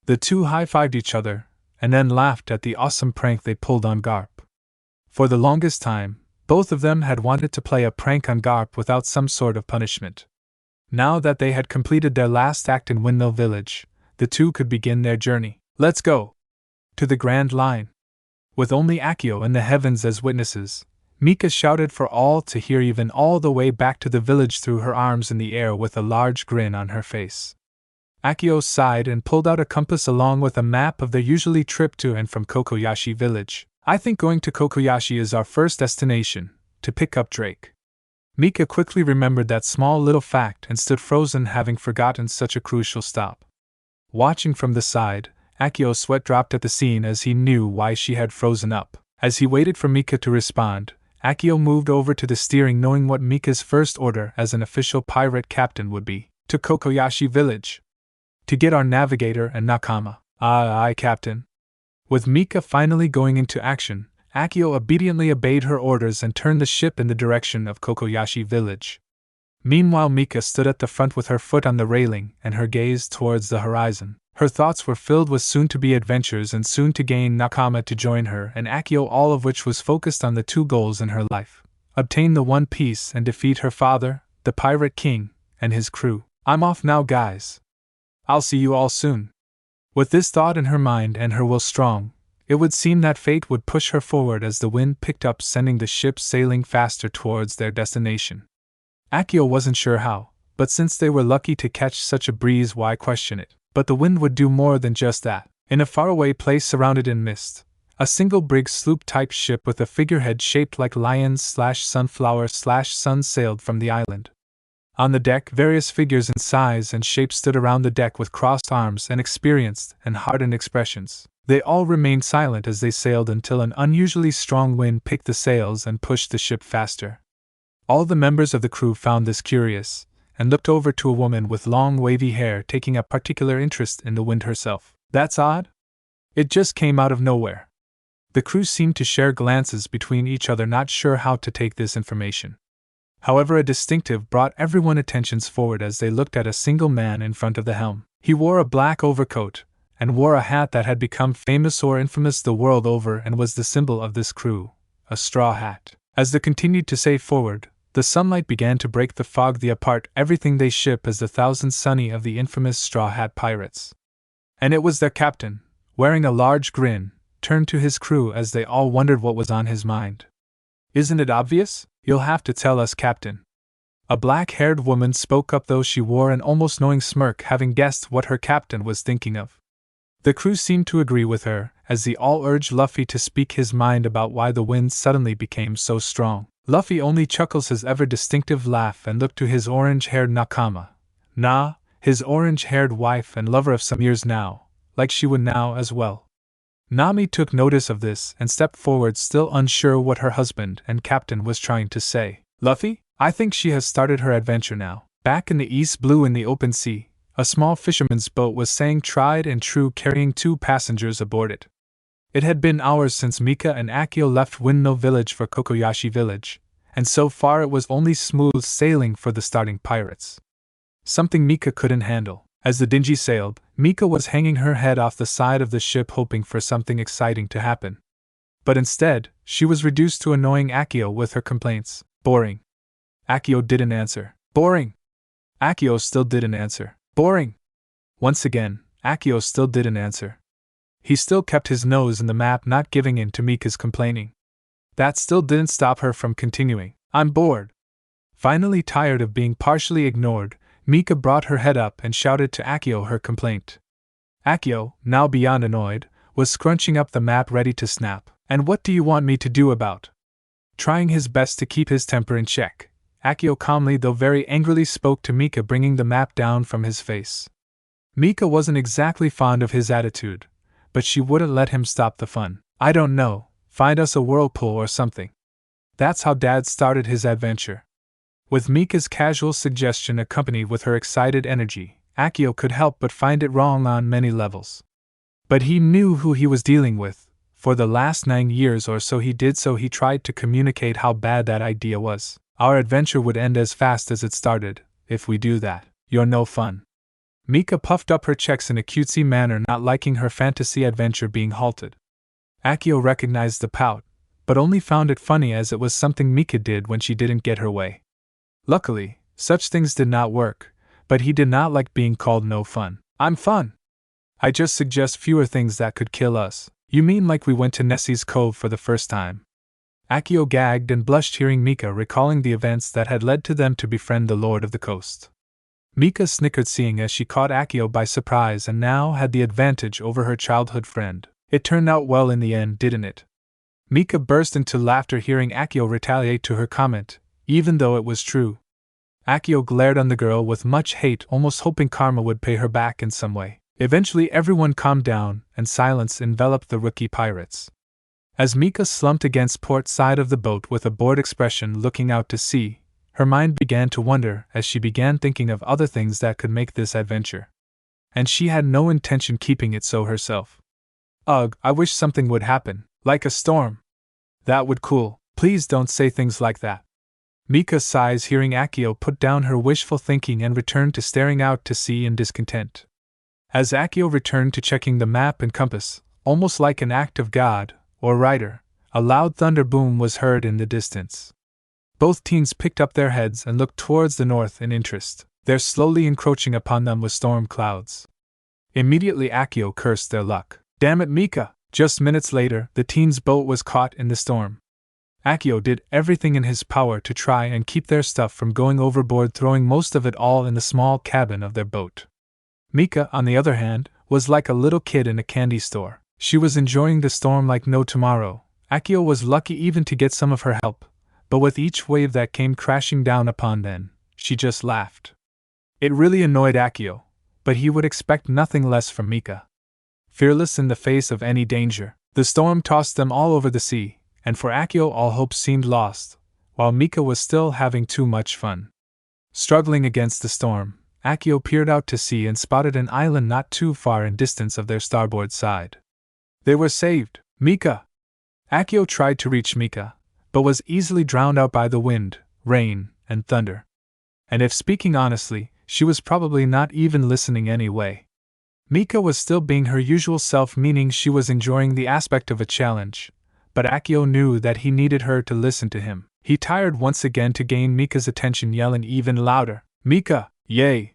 The two high-fived each other, and then laughed at the awesome prank they pulled on Garp. For the longest time, both of them had wanted to play a prank on Garp without some sort of punishment. Now that they had completed their last act in Windmill Village, the two could begin their journey. "Let's go!" To the Grand Line. With only Akio and the heavens as witnesses, Mika shouted for all to hear, even all the way back to the village, threw her arms in the air with a large grin on her face. Akio sighed and pulled out a compass along with a map of their usually trip to and from Kokoyashi village. "I think going to Kokoyashi is our first destination, to pick up Drake." Mika quickly remembered that small little fact and stood frozen, having forgotten such a crucial stop. Watching from the side, Akio's sweat dropped at the scene as he knew why she had frozen up. As he waited for Mika to respond, Akio moved over to the steering, knowing what Mika's first order as an official pirate captain would be. To Kokoyashi village. To get our navigator and Nakama. Aye, Captain. With Mika finally going into action, Akio obediently obeyed her orders and turned the ship in the direction of Kokoyashi village. Meanwhile, Mika stood at the front with her foot on the railing and her gaze towards the horizon. Her thoughts were filled with soon-to-be adventures and soon to gain Nakama to join her and Akio, all of which was focused on the two goals in her life: obtain the One Piece and defeat her father, the Pirate King, and his crew. I'm off now, guys. I'll see you all soon. With this thought in her mind and her will strong, it would seem that fate would push her forward as the wind picked up, sending the ship sailing faster towards their destination. Akio wasn't sure how, but since they were lucky to catch such a breeze, why question it? But the wind would do more than just that. In a faraway place surrounded in mist, a single brig sloop-type ship with a figurehead shaped like lions/sunflower/sun sailed from the island. On the deck, various figures in size and shape stood around the deck with crossed arms and experienced and hardened expressions. They all remained silent as they sailed until an unusually strong wind picked the sails and pushed the ship faster. All the members of the crew found this curious, and looked over to a woman with long wavy hair taking a particular interest in the wind herself. That's odd. It just came out of nowhere. The crew seemed to share glances between each other, not sure how to take this information. However, a distinctive brought everyone's attentions forward as they looked at a single man in front of the helm. He wore a black overcoat, and wore a hat that had become famous or infamous the world over and was the symbol of this crew, a straw hat. As they continued to sail forward, the sunlight began to break the fog apart everything they ship as the Thousand Sunny of the infamous Straw Hat Pirates. And it was their captain, wearing a large grin, turned to his crew as they all wondered what was on his mind. Isn't it obvious? You'll have to tell us, Captain. A black-haired woman spoke up, though she wore an almost knowing smirk, having guessed what her captain was thinking of. The crew seemed to agree with her, as they all urged Luffy to speak his mind about why the wind suddenly became so strong. Luffy only chuckles his ever-distinctive laugh and looked to his orange-haired Nakama. Nah, his orange-haired wife and lover of some years now, like she would now as well. Nami took notice of this and stepped forward, still unsure what her husband and captain was trying to say. Luffy, I think she has started her adventure now. Back in the East Blue in the open sea, a small fisherman's boat was saying, tried and true, carrying 2 passengers aboard it. It had been hours since Mika and Akio left Windmill Village for Kokoyashi Village, and so far it was only smooth sailing for the starting pirates. Something Mika couldn't handle. As the dinghy sailed, Mika was hanging her head off the side of the ship, hoping for something exciting to happen. But instead, she was reduced to annoying Akio with her complaints. Boring. Akio didn't answer. Boring. Akio still didn't answer. Boring. Once again, Akio still didn't answer. He still kept his nose in the map, not giving in to Mika's complaining. That still didn't stop her from continuing. I'm bored. Finally, tired of being partially ignored, Mika brought her head up and shouted to Akio her complaint. Akio, now beyond annoyed, was scrunching up the map ready to snap. And what do you want me to do about? Trying his best to keep his temper in check, Akio calmly though very angrily spoke to Mika, bringing the map down from his face. Mika wasn't exactly fond of his attitude, but she wouldn't let him stop the fun. I don't know, find us a whirlpool or something. That's how Dad started his adventure. With Mika's casual suggestion accompanied with her excited energy, Akio could help but find it wrong on many levels. But he knew who he was dealing with. For the last 9 years or so he did, so he tried to communicate how bad that idea was. Our adventure would end as fast as it started. If we do that, you're no fun. Mika puffed up her checks in a cutesy manner, not liking her fantasy adventure being halted. Akio recognized the pout, but only found it funny as it was something Mika did when she didn't get her way. Luckily, such things did not work, but he did not like being called no fun. I'm fun. I just suggest fewer things that could kill us. You mean like we went to Nessie's Cove for the first time? Akio gagged and blushed hearing Mika recalling the events that had led to them to befriend the Lord of the Coast. Mika snickered, seeing as she caught Akio by surprise and now had the advantage over her childhood friend. It turned out well in the end, didn't it? Mika burst into laughter hearing Akio retaliate to her comment, even though it was true. Akio glared on the girl with much hate, almost hoping karma would pay her back in some way. Eventually everyone calmed down, and silence enveloped the rookie pirates. As Mika slumped against port side of the boat with a bored expression looking out to sea, her mind began to wander as she began thinking of other things that could make this adventure. And she had no intention keeping it so herself. Ugh, I wish something would happen, like a storm. That would cool. Please don't say things like that. Mika sighs hearing Akio put down her wishful thinking and returned to staring out to sea in discontent. As Akio returned to checking the map and compass, almost like an act of God, or rider, a loud thunder boom was heard in the distance. Both teens picked up their heads and looked towards the north in interest. There slowly encroaching upon them was storm clouds. Immediately Akio cursed their luck. Damn it, Mika! Just minutes later, the teens' boat was caught in the storm. Akio did everything in his power to try and keep their stuff from going overboard, throwing most of it all in the small cabin of their boat. Mika, on the other hand, was like a little kid in a candy store. She was enjoying the storm like no tomorrow. Akio was lucky even to get some of her help, but with each wave that came crashing down upon them, she just laughed. It really annoyed Akio, but he would expect nothing less from Mika. Fearless in the face of any danger, the storm tossed them all over the sea, and for Akio all hope seemed lost, while Mika was still having too much fun. Struggling against the storm, Akio peered out to sea and spotted an island not too far in distance of their starboard side. They were saved. Mika! Akio tried to reach Mika, but was easily drowned out by the wind, rain, and thunder. And if speaking honestly, she was probably not even listening anyway. Mika was still being her usual self, meaning she was enjoying the aspect of a challenge, but Akio knew that he needed her to listen to him. He tired once again to gain Mika's attention, yelling even louder, "Mika, yay!"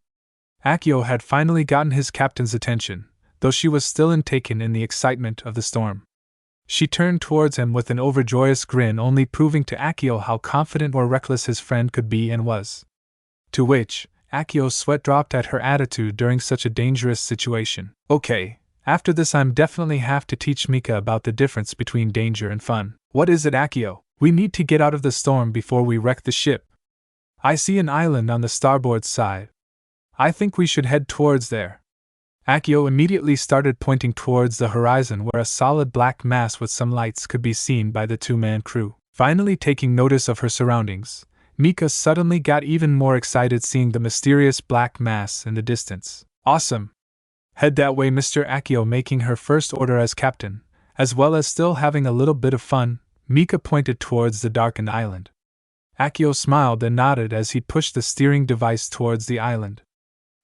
Akio had finally gotten his captain's attention, though she was still taken in the excitement of the storm. She turned towards him with an overjoyous grin, only proving to Akio how confident or reckless his friend could be and was. To which, Akio's sweat dropped at her attitude during such a dangerous situation. Okay, after this I'm definitely have to teach Mika about the difference between danger and fun. What is it, Akio? We need to get out of the storm before we wreck the ship. I see an island on the starboard side. I think we should head towards there. Akio immediately started pointing towards the horizon, where a solid black mass with some lights could be seen by the two-man crew. Finally taking notice of her surroundings, Mika suddenly got even more excited seeing the mysterious black mass in the distance. Awesome! Head that way, Mr. Akio, making her first order as captain, as well as still having a little bit of fun. Mika pointed towards the darkened island. Akio smiled and nodded as he pushed the steering device towards the island.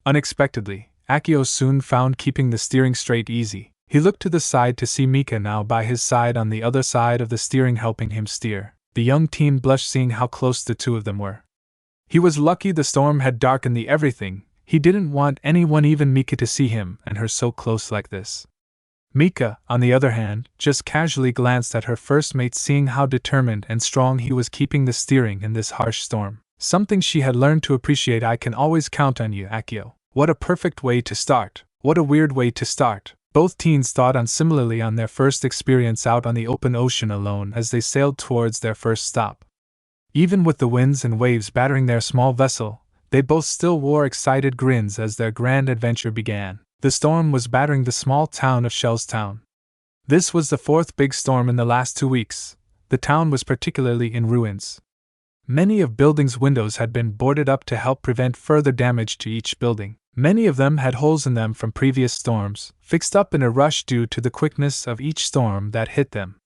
Unexpectedly, Akio soon found keeping the steering straight easy. He looked to the side to see Mika now by his side on the other side of the steering, helping him steer. The young teen blushed seeing how close the two of them were. He was lucky the storm had darkened the everything. He didn't want anyone, even Mika, to see him and her so close like this. Mika, on the other hand, just casually glanced at her first mate, seeing how determined and strong he was keeping the steering in this harsh storm. Something she had learned to appreciate. I can always count on you, Akio. What a perfect way to start. What a weird way to start. Both teens thought on similarly on their first experience out on the open ocean alone as they sailed towards their first stop. Even with the winds and waves battering their small vessel, they both still wore excited grins as their grand adventure began. The storm was battering the small town of Shellstown. This was the fourth big storm in the last 2 weeks. The town was particularly in ruins. Many of buildings' windows had been boarded up to help prevent further damage to each building. Many of them had holes in them from previous storms, fixed up in a rush due to the quickness of each storm that hit them.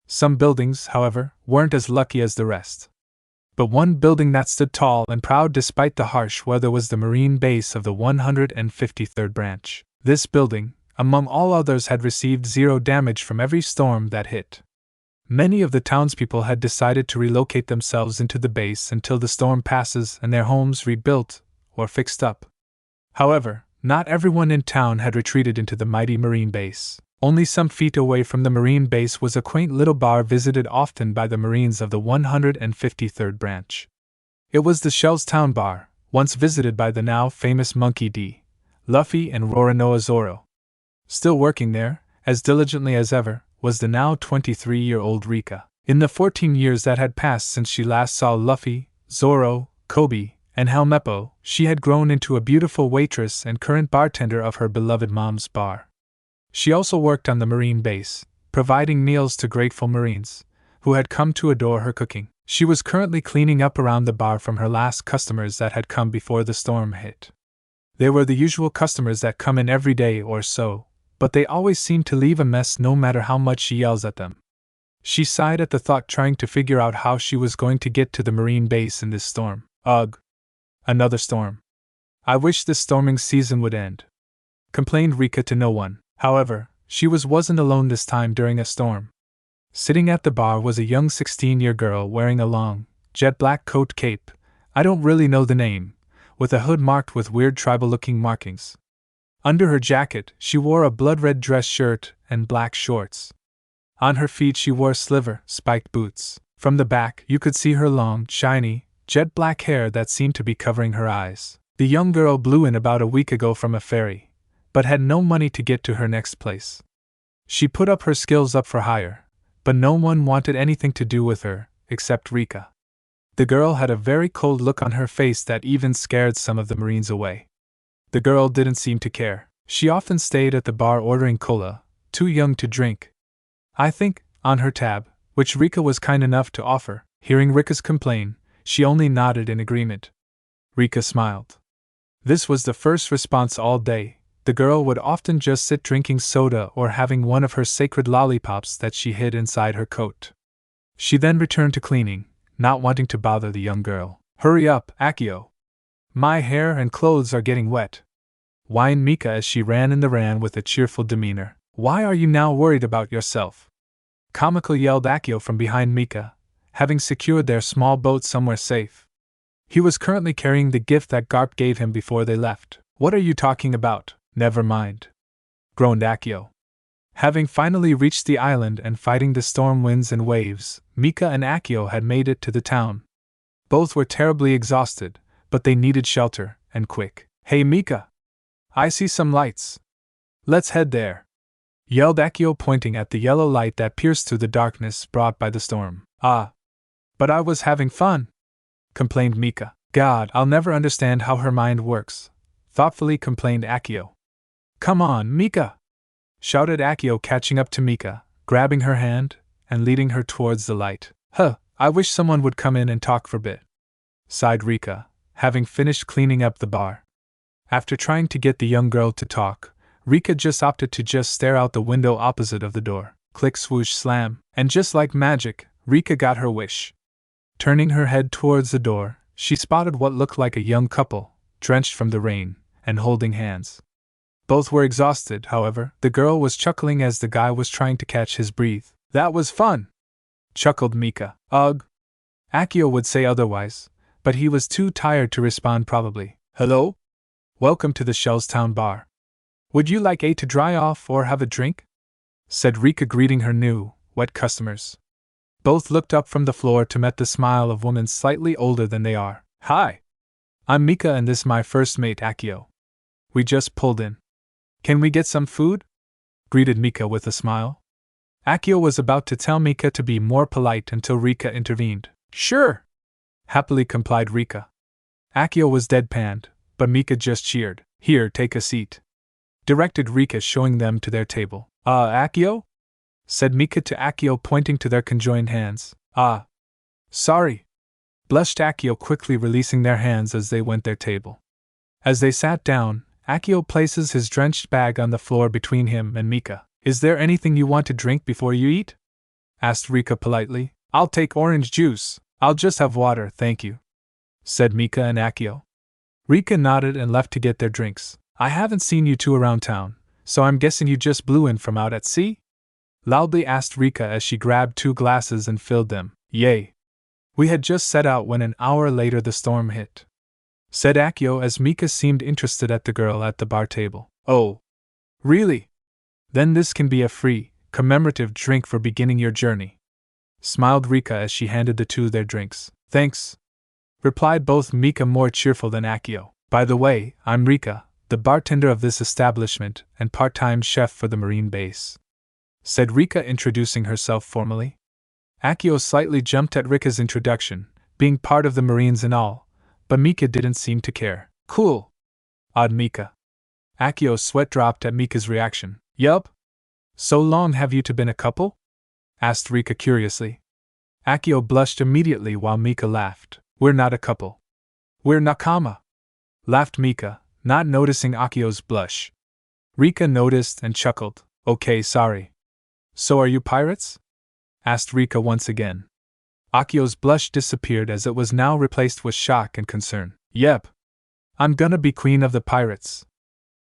Some buildings, however, weren't as lucky as the rest. But one building that stood tall and proud despite the harsh weather was the marine base of the 153rd branch. This building, among all others, had received 0 damage from every storm that hit. Many of the townspeople had decided to relocate themselves into the base until the storm passes and their homes rebuilt or fixed up. However, not everyone in town had retreated into the mighty marine base. Only some feet away from the marine base was a quaint little bar visited often by the Marines of the 153rd branch. It was the Shellstown Bar, once visited by the now famous Monkey D, Luffy and Roronoa Zoro. Still working there, as diligently as ever, was the now 23-year-old Rika. In the 14 years that had passed since she last saw Luffy, Zoro, Kobe, and Helmeppo, she had grown into a beautiful waitress and current bartender of her beloved mom's bar. She also worked on the marine base, providing meals to grateful Marines, who had come to adore her cooking. She was currently cleaning up around the bar from her last customers that had come before the storm hit. They were the usual customers that come in every day or so, but they always seem to leave a mess no matter how much she yells at them. She sighed at the thought, trying to figure out how she was going to get to the marine base in this storm. Ugh. Another storm. I wish this storming season would end, complained Rika to no one. However, she wasn't alone this time during a storm. Sitting at the bar was a young 16-year girl wearing a long, jet black coat cape, I don't really know the name, with a hood marked with weird tribal-looking markings. Under her jacket, she wore a blood-red dress shirt and black shorts. On her feet she wore spiked boots. From the back, you could see her long, shiny, jet-black hair that seemed to be covering her eyes. The young girl blew in about a week ago from a ferry, but had no money to get to her next place. She put up her skills up for hire, but no one wanted anything to do with her, except Rika. The girl had a very cold look on her face that even scared some of the Marines away. The girl didn't seem to care. She often stayed at the bar ordering cola, too young to drink, I think, on her tab, which Rika was kind enough to offer. Hearing Rika's complaint, she only nodded in agreement. Rika smiled. This was the first response all day. The girl would often just sit drinking soda or having one of her sacred lollipops that she hid inside her coat. She then returned to cleaning, not wanting to bother the young girl. Hurry up, Akio. My hair and clothes are getting wet, whined Mika as she ran in the ran with a cheerful demeanor. Why are you now worried about yourself? Comical yelled Akio from behind Mika, having secured their small boat somewhere safe. He was currently carrying the gift that Garp gave him before they left. What are you talking about? Never mind, groaned Akio. Having finally reached the island and fighting the storm winds and waves, Mika and Akio had made it to the town. Both were terribly exhausted, but they needed shelter, and quick. Hey Mika! I see some lights. Let's head there, yelled Akio, pointing at the yellow light that pierced through the darkness brought by the storm. Ah! But I was having fun, complained Mika. God, I'll never understand how her mind works, thoughtfully complained Akio. Come on, Mika! Shouted Akio, catching up to Mika, grabbing her hand, and leading her towards the light. I wish someone would come in and talk for a bit, sighed Rika, having finished cleaning up the bar. After trying to get the young girl to talk, Rika just opted to just stare out the window opposite of the door. Click, swoosh, slam, and just like magic, Rika got her wish. Turning her head towards the door, she spotted what looked like a young couple, drenched from the rain, and holding hands. Both were exhausted, however. The girl was chuckling as the guy was trying to catch his breath. That was fun, chuckled Mika. Ugh. Akio would say otherwise, but he was too tired to respond probably. Hello? Welcome to the Shellstown bar. Would you like to dry off or have a drink? Said Rika, greeting her new, wet customers. Both looked up from the floor to meet the smile of women slightly older than they are. Hi. I'm Mika and this is my first mate Akio. We just pulled in. Can we get some food? Greeted Mika with a smile. Akio was about to tell Mika to be more polite until Rika intervened. Sure, happily complied Rika. Akio was deadpanned, but Mika just cheered. Here, take a seat, directed Rika, showing them to their table. Akio? Said Mika to Akio, pointing to their conjoined hands. Sorry, blushed Akio, quickly releasing their hands as they went their table. As they sat down, Akio places his drenched bag on the floor between him and Mika. Is there anything you want to drink before you eat? Asked Rika politely. I'll take orange juice. I'll just have water, thank you, said Mika and Akio. Rika nodded and left to get their drinks. I haven't seen you two around town, so I'm guessing you just blew in from out at sea? Loudly asked Rika as she grabbed 2 glasses and filled them. Yay! We had just set out when an hour later the storm hit, said Akio as Mika seemed interested at the girl at the bar table. Oh, really? Then this can be a free, commemorative drink for beginning your journey, smiled Rika as she handed the two their drinks. Thanks, replied both, Mika more cheerful than Akio. By the way, I'm Rika, the bartender of this establishment and part-time chef for the Marine base, said Rika, introducing herself formally. Akio slightly jumped at Rika's introduction, being part of the Marines and all, but Mika didn't seem to care. Cool. Odd Mika. Akio's sweat dropped at Mika's reaction. Yup. So long have you two been a couple? Asked Rika curiously. Akio blushed immediately while Mika laughed. We're not a couple. We're nakama. Laughed Mika, not noticing Akio's blush. Rika noticed and chuckled. Okay, sorry. So are you pirates? Asked Rika once again. Akio's blush disappeared as it was now replaced with shock and concern. Yep. I'm gonna be queen of the pirates.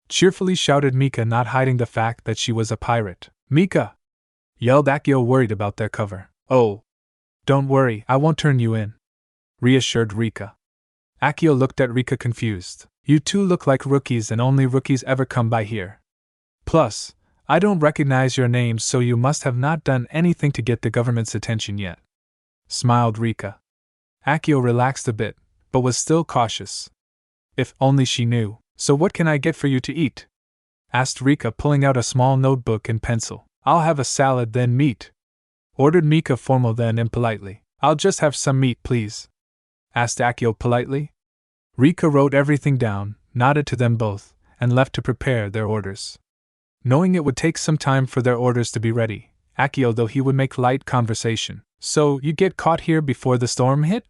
Cheerfully shouted Mika, not hiding the fact that she was a pirate. Mika! Yelled Akio, worried about their cover. Oh. Don't worry, I won't turn you in. Reassured Rika. Akio looked at Rika confused. You two look like rookies and only rookies ever come by here. Plus, I don't recognize your names, so you must have not done anything to get the government's attention yet. Smiled Rika. Akio relaxed a bit, but was still cautious. If only she knew. So what can I get for you to eat? Asked Rika, pulling out a small notebook and pencil. I'll have a salad, then meat. Ordered Mika, formal then impolitely. I'll just have some meat, please. Asked Akio politely. Rika wrote everything down, nodded to them both, and left to prepare their orders. Knowing it would take some time for their orders to be ready, Akio, though he would make light conversation. So, you get caught here before the storm hit?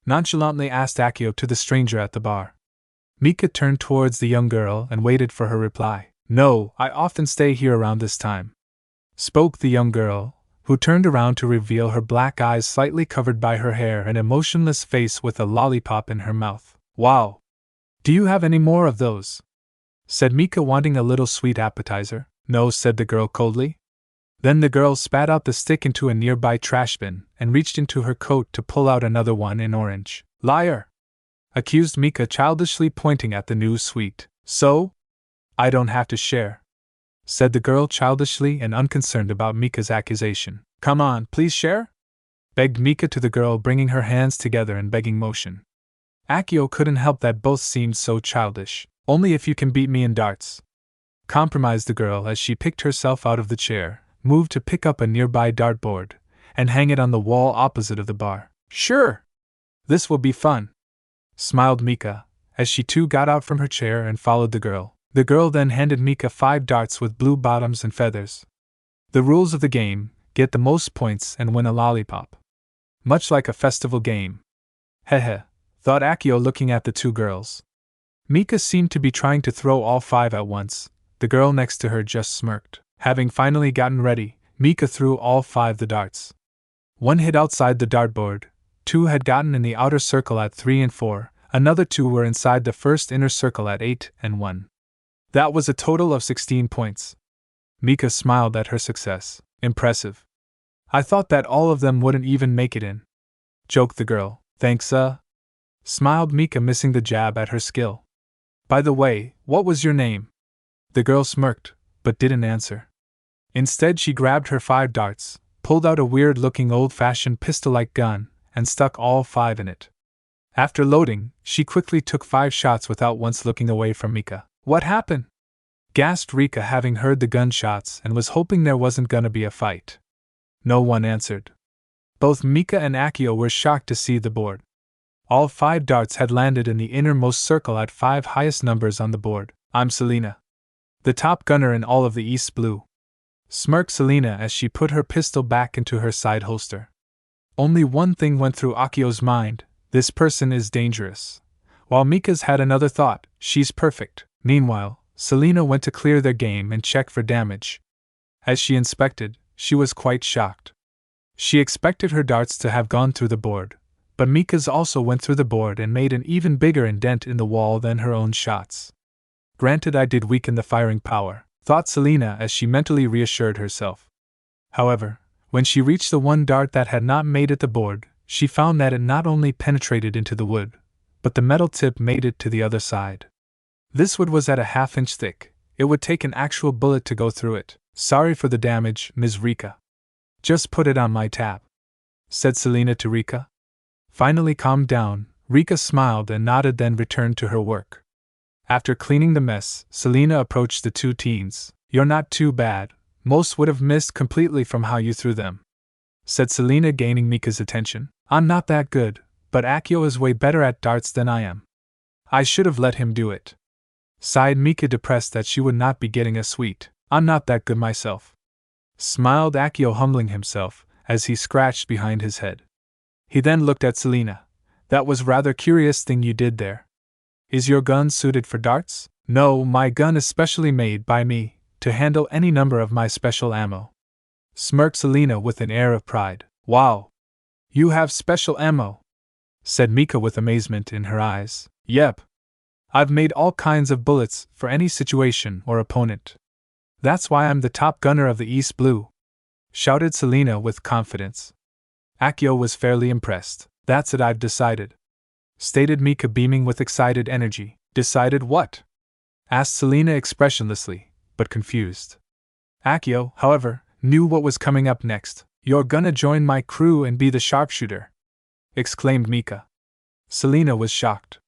Nonchalantly asked Akio to the stranger at the bar. Mika turned towards the young girl and waited for her reply. No, I often stay here around this time. Spoke the young girl, who turned around to reveal her black eyes slightly covered by her hair and a motionless face with a lollipop in her mouth. Wow! Do you have any more of those? Said Mika, wanting a little sweet appetizer. No, said the girl coldly. Then the girl spat out the stick into a nearby trash bin and reached into her coat to pull out another one in orange. Liar! Accused Mika, childishly pointing at the new sweet. So? I don't have to share, said the girl childishly and unconcerned about Mika's accusation. Come on, please share? Begged Mika to the girl, bringing her hands together in begging motion. Akio couldn't help that both seemed so childish. Only if you can beat me in darts. Compromised the girl as she picked herself out of the chair, moved to pick up a nearby dartboard, and hang it on the wall opposite of the bar. Sure! This will be fun. Smiled Mika, as she too got out from her chair and followed the girl. The girl then handed Mika 5 darts with blue bottoms and feathers. The rules of the game: get the most points and win a lollipop. Much like a festival game. Heh, thought Akio, looking at the two girls. Mika seemed to be trying to throw all 5 at once. The girl next to her just smirked. Having finally gotten ready, Mika threw all 5 the darts. 1 hit outside the dartboard, 2 had gotten in the outer circle at 3 and 4, another 2 were inside the first inner circle at 8 and 1. That was a total of 16 points. Mika smiled at her success. Impressive. I thought that all of them wouldn't even make it in. Joked the girl. Thanks, smiled Mika, missing the jab at her skill. By the way, what was your name? The girl smirked, but didn't answer. Instead, she grabbed her 5 darts, pulled out a weird-looking old-fashioned pistol-like gun, and stuck all 5 in it. After loading, she quickly took 5 shots without once looking away from Mika. What happened? Gasped Rika, having heard the gunshots and was hoping there wasn't gonna be a fight. No one answered. Both Mika and Akio were shocked to see the board. All 5 darts had landed in the innermost circle at 5 highest numbers on the board. I'm Selena, the top gunner in all of the East Blue. Smirked Selena as she put her pistol back into her side holster. Only one thing went through Akio's mind: this person is dangerous. While Mika's had another thought: she's perfect. Meanwhile, Selena went to clear their game and check for damage. As she inspected, she was quite shocked. She expected her darts to have gone through the board, but Mika's also went through the board and made an even bigger indent in the wall than her own shots. Granted, I did weaken the firing power, thought Selena as she mentally reassured herself. However, when she reached the one dart that had not made it the board, she found that it not only penetrated into the wood, but the metal tip made it to the other side. This wood was at a half-inch thick. It would take an actual bullet to go through it. Sorry for the damage, Ms. Rika. Just put it on my tab, said Selena to Rika. Finally calmed down, Rika smiled and nodded, then returned to her work. After cleaning the mess, Selena approached the 2 teens. You're not too bad. Most would have missed completely from how you threw them, said Selena, gaining Mika's attention. I'm not that good, but Akio is way better at darts than I am. I should have let him do it. Sighed Mika, depressed that she would not be getting a sweet. I'm not that good myself. Smiled Akio, humbling himself, as he scratched behind his head. He then looked at Selena. That was rather curious thing you did there. Is your gun suited for darts? No, my gun is specially made by me, to handle any number of my special ammo. Smirked Selena with an air of pride. Wow! You have special ammo? Said Mika with amazement in her eyes. Yep. I've made all kinds of bullets for any situation or opponent. That's why I'm the top gunner of the East Blue, shouted Selena with confidence. Akio was fairly impressed. That's it, I've decided, stated Mika, beaming with excited energy. Decided what? Asked Selena expressionlessly, but confused. Akio, however, knew what was coming up next. You're gonna join my crew and be the sharpshooter, exclaimed Mika. Selena was shocked.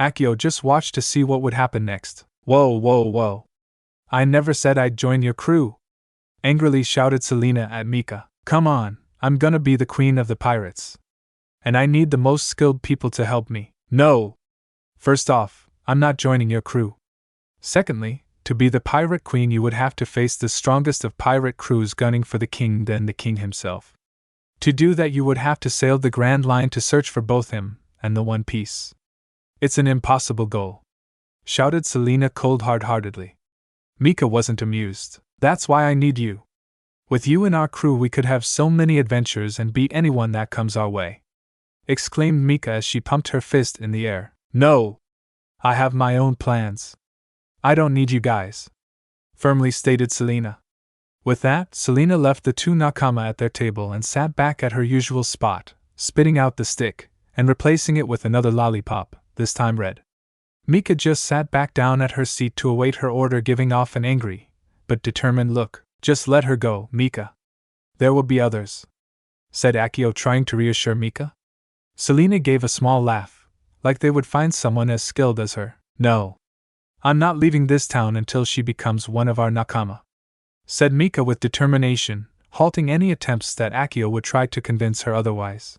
Akio just watched to see what would happen next. Whoa, whoa, whoa. I never said I'd join your crew, angrily shouted Selena at Mika. Come on, I'm gonna be the queen of the pirates. And I need the most skilled people to help me. No! First off, I'm not joining your crew. Secondly, to be the pirate queen you would have to face the strongest of pirate crews gunning for the king than the king himself. To do that you would have to sail the Grand Line to search for both him and the One Piece. It's an impossible goal, shouted Selena cold-heartedly. Mika wasn't amused. That's why I need you. With you in our crew we could have so many adventures and beat anyone that comes our way, exclaimed Mika as she pumped her fist in the air. No! I have my own plans. I don't need you guys, firmly stated Selena. With that, Selena left the two nakama at their table and sat back at her usual spot, spitting out the stick, and replacing it with another lollipop, this time red. Mika just sat back down at her seat to await her order, giving off an angry, but determined look. Just let her go, Mika. There will be others, said Akio, trying to reassure Mika. Selena gave a small laugh, like they would find someone as skilled as her. No. I'm not leaving this town until she becomes one of our nakama, said Mika with determination, halting any attempts that Akio would try to convince her otherwise.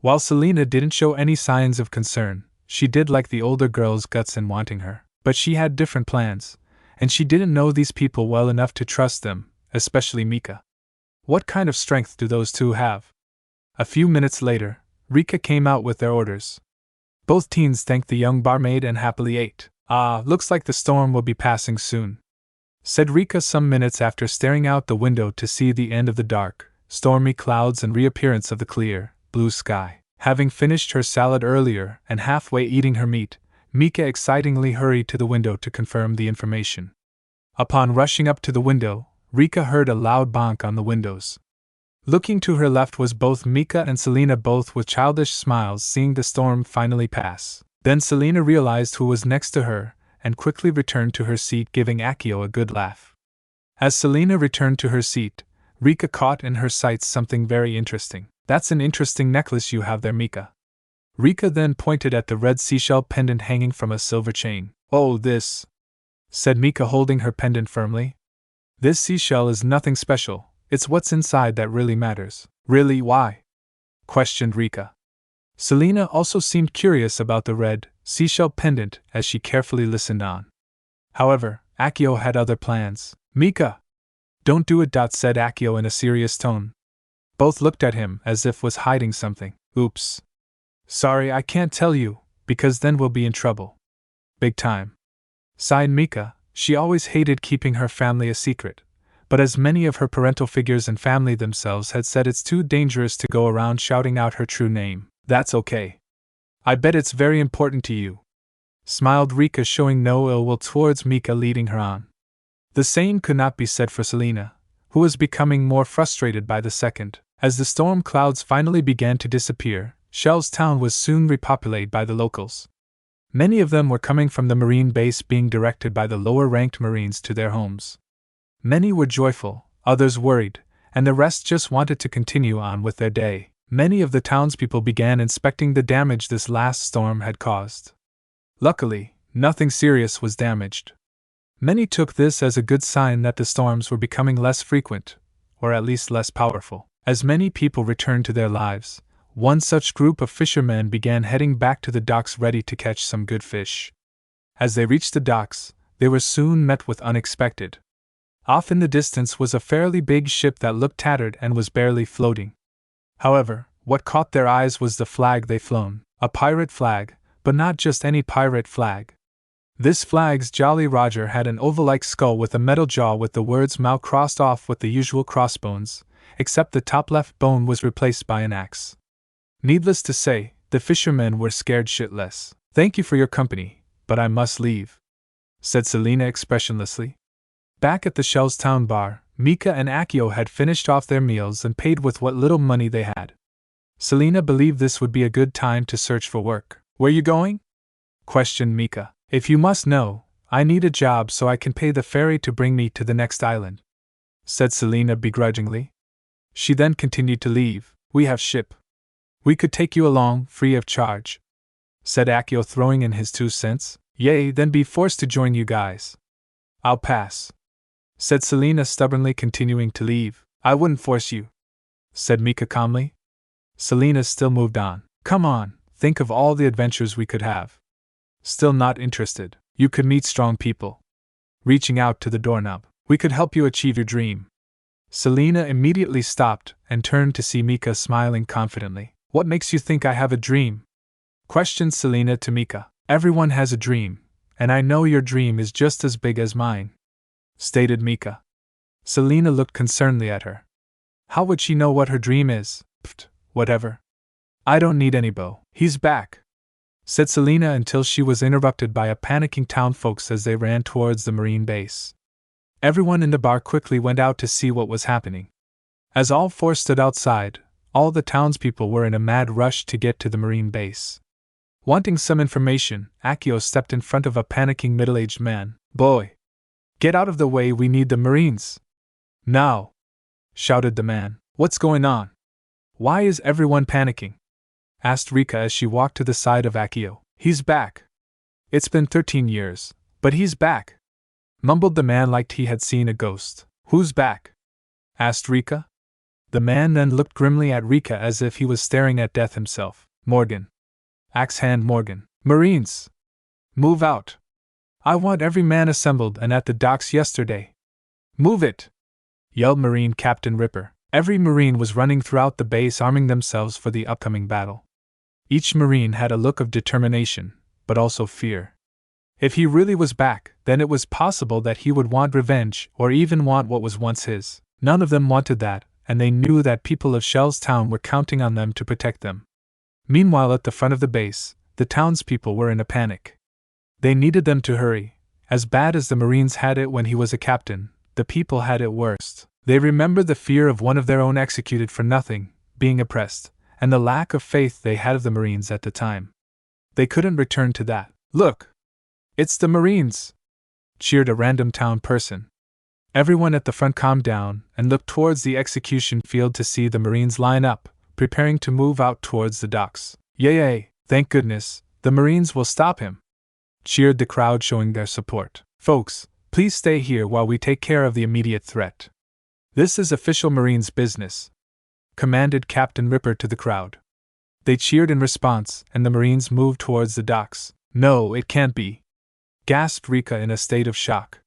While Selena didn't show any signs of concern, she did like the older girl's guts in wanting her. But she had different plans, and she didn't know these people well enough to trust them, especially Mika. What kind of strength do those two have? A few minutes later, Rika came out with their orders. Both teens thanked the young barmaid and happily ate. Looks like the storm will be passing soon, said Rika some minutes after staring out the window to see the end of the dark, stormy clouds and reappearance of the clear, blue sky. Having finished her salad earlier and halfway eating her meat, Mika excitingly hurried to the window to confirm the information. Upon rushing up to the window, Rika heard a loud bonk on the windows. Looking to her left was both Mika and Selena, both with childish smiles, seeing the storm finally pass. Then Selena realized who was next to her, and quickly returned to her seat, giving Akio a good laugh. As Selena returned to her seat, Rika caught in her sights something very interesting. That's an interesting necklace you have there, Mika. Rika then pointed at the red seashell pendant hanging from a silver chain. Oh, this, said Mika, holding her pendant firmly. This seashell is nothing special, it's what's inside that really matters. Really, why? Questioned Rika. Selena also seemed curious about the red seashell pendant as she carefully listened on. However, Akio had other plans. Mika! Don't do it, said Akio in a serious tone. Both looked at him as if was hiding something. Oops. Sorry, I can't tell you, because then we'll be in trouble. Big time. Sighed Mika. She always hated keeping her family a secret, but as many of her parental figures and family themselves had said, it's too dangerous to go around shouting out her true name. That's okay. I bet it's very important to you, smiled Rika, showing no ill will towards Mika, leading her on. The same could not be said for Selena, who was becoming more frustrated by the second. As the storm clouds finally began to disappear, Shell's town was soon repopulated by the locals. Many of them were coming from the marine base, being directed by the lower-ranked marines to their homes. Many were joyful, others worried, and the rest just wanted to continue on with their day. Many of the townspeople began inspecting the damage this last storm had caused. Luckily, nothing serious was damaged. Many took this as a good sign that the storms were becoming less frequent, or at least less powerful. As many people returned to their lives, one such group of fishermen began heading back to the docks ready to catch some good fish. As they reached the docks, they were soon met with unexpected. Off in the distance was a fairly big ship that looked tattered and was barely floating. However, what caught their eyes was the flag they flown, a pirate flag, but not just any pirate flag. This flag's Jolly Roger had an oval-like skull with a metal jaw with the words "Mao" crossed off with the usual crossbones, except the top left bone was replaced by an axe. Needless to say, the fishermen were scared shitless. "Thank you for your company, but I must leave," said Selena expressionlessly. Back at the Shellstown bar, Mika and Akio had finished off their meals and paid with what little money they had. Selena believed this would be a good time to search for work. "Where you going?" questioned Mika. "If you must know, I need a job so I can pay the ferry to bring me to the next island," said Selena begrudgingly. She then continued to leave. "We have ship. We could take you along, free of charge," said Akio, throwing in his 2 cents. "Yay, then be forced to join you guys." "I'll pass," said Selena, stubbornly continuing to leave. "I wouldn't force you," said Mika calmly. Selena still moved on. "Come on, think of all the adventures we could have." Still not interested. "You could meet strong people." Reaching out to the doorknob. "We could help you achieve your dream." Selena immediately stopped and turned to see Mika smiling confidently. "What makes you think I have a dream?" questioned Selena to Mika. "Everyone has a dream, and I know your dream is just as big as mine," stated Mika. Selena looked concernedly at her. How would she know what her dream is? Pfft, whatever. "I don't need any bow. He's back," said Selena until she was interrupted by a panicking townfolks as they ran towards the marine base. Everyone in the bar quickly went out to see what was happening. As all 4 stood outside, all the townspeople were in a mad rush to get to the marine base. Wanting some information, Akio stepped in front of a panicking middle-aged man. "Boy! Get out of the way, we need the Marines!" "Now!" shouted the man. "What's going on? Why is everyone panicking?" asked Rika as she walked to the side of Akio. "He's back. It's been 13 years, but he's back," mumbled the man like he had seen a ghost. "Who's back?" asked Rika. The man then looked grimly at Rika as if he was staring at death himself. "Morgan. Axe Hand Morgan. Marines! Move out! I want every man assembled and at the docks yesterday. Move it!" yelled Marine Captain Ripper. Every Marine was running throughout the base arming themselves for the upcoming battle. Each Marine had a look of determination, but also fear. If he really was back, then it was possible that he would want revenge or even want what was once his. None of them wanted that, and they knew that people of Shellstown were counting on them to protect them. Meanwhile, at the front of the base, the townspeople were in a panic. They needed them to hurry. As bad as the Marines had it when he was a captain, the people had it worst. They remembered the fear of one of their own executed for nothing, being oppressed, and the lack of faith they had of the Marines at the time. They couldn't return to that. "Look! It's the Marines!" cheered a random town person. Everyone at the front calmed down and looked towards the execution field to see the Marines line up, preparing to move out towards the docks. "Yay! Thank goodness, the Marines will stop him!" cheered the crowd, showing their support. "Folks, please stay here while we take care of the immediate threat. This is official Marines business," commanded Captain Ripper to the crowd. They cheered in response, and the Marines moved towards the docks. "No, it can't be," gasped Rika in a state of shock.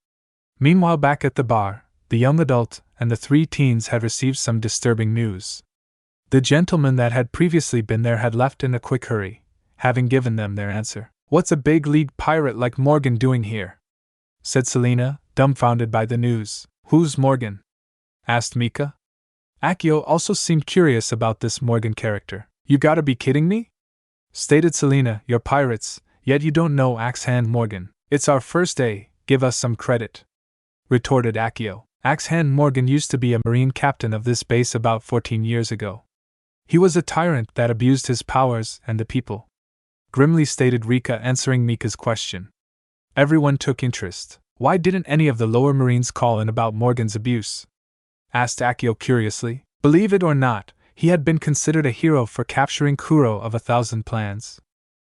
Meanwhile, back at the bar, the young adult and the 3 teens had received some disturbing news. The gentleman that had previously been there had left in a quick hurry, having given them their answer. "What's a big league pirate like Morgan doing here?" said Selena, dumbfounded by the news. "Who's Morgan?" asked Mika. Akio also seemed curious about this Morgan character. "You gotta be kidding me?" stated Selena. "You're pirates, yet you don't know Axe Hand Morgan. It's our first day, give us some credit," retorted Akio. Axe Hand Morgan used to be a Marine captain of this base about 14 years ago. He was a tyrant that abused his powers and the people, grimly stated Rika, answering Mika's question. Everyone took interest. "Why didn't any of the lower Marines call in about Morgan's abuse?" asked Akio curiously. "Believe it or not, he had been considered a hero for capturing Kuro of 1,000 plans,"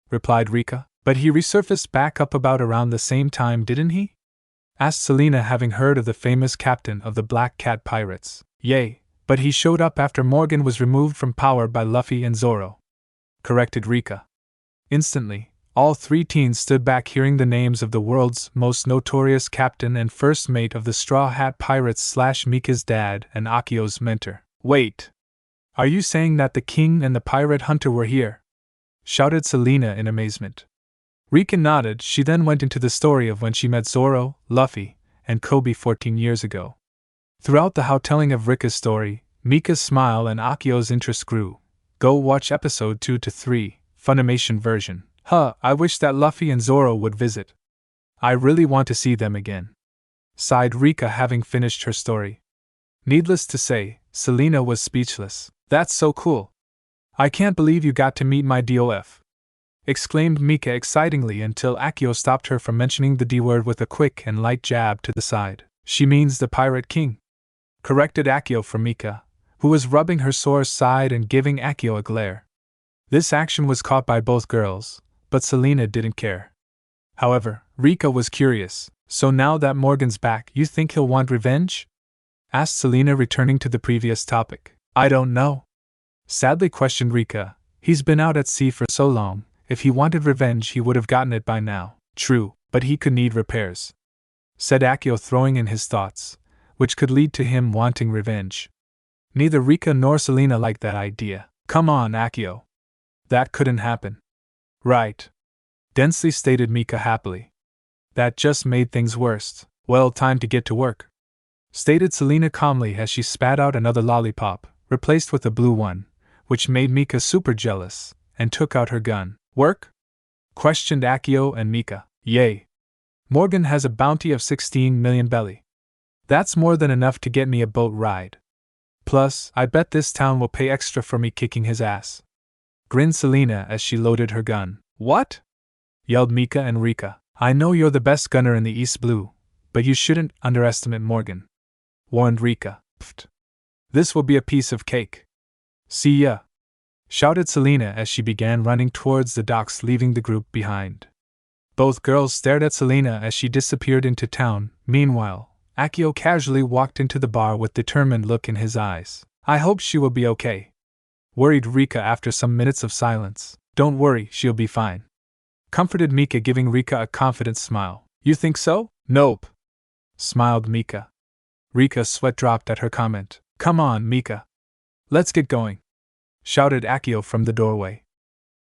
replied Rika. "But he resurfaced back up about around the same time, didn't he?" asked Selena, having heard of the famous captain of the Black Cat Pirates. "Yay, But he showed up after Morgan was removed from power by Luffy and Zoro, corrected Rika. Instantly, all three teens stood back hearing the names of the world's most notorious captain and first mate of the Straw Hat Pirates / Mika's dad and Akio's mentor. Wait! Are you saying that the king and the pirate hunter were here? Shouted Selena in amazement. Rika nodded. She then went into the story of when she met Zoro, Luffy, and Kobe 14 years ago. Throughout the telling of Rika's story, Mika's smile and Akio's interest grew. Go watch episode 2 to 3, Funimation version. I wish that Luffy and Zoro would visit. I really want to see them again. Sighed Rika, having finished her story. Needless to say, Selena was speechless. That's so cool. I can't believe you got to meet my DOF. Exclaimed Mika excitingly until Akio stopped her from mentioning the D word with a quick and light jab to the side. She means the Pirate King, corrected Akio for Mika, who was rubbing her sore side and giving Akio a glare. This action was caught by both girls, but Selena didn't care. However, Rika was curious. So now that Morgan's back, you think he'll want revenge? Asked Selena, returning to the previous topic. I don't know. Sadly questioned Rika. He's been out at sea for so long. If he wanted revenge, he would have gotten it by now. True, but he could need repairs, said Akio, throwing in his thoughts, which could lead to him wanting revenge. Neither Rika nor Selena liked that idea. Come on, Akio. That couldn't happen. Right. Densely stated Mika happily. That just made things worse. Well, time to get to work, stated Selena calmly as she spat out another lollipop, replaced with a blue one, which made Mika super jealous, and took out her gun. Work? Questioned Akio and Mika. Yay. Morgan has a bounty of 16 million belly. That's more than enough to get me a boat ride. Plus, I bet this town will pay extra for me kicking his ass. Grinned Selena as she loaded her gun. What? Yelled Mika and Rika. I know you're the best gunner in the East Blue, but you shouldn't underestimate Morgan, warned Rika. Pfft. This will be a piece of cake. See ya, shouted Selena as she began running towards the docks, leaving the group behind. Both girls stared at Selena as she disappeared into town. Meanwhile, Akio casually walked into the bar with determined look in his eyes. I hope she will be okay, worried Rika after some minutes of silence. Don't worry, she'll be fine, comforted Mika, giving Rika a confident smile. You think so? Nope, smiled Mika. Rika's sweat dropped at her comment. Come on, Mika. Let's get going, shouted Akio from the doorway.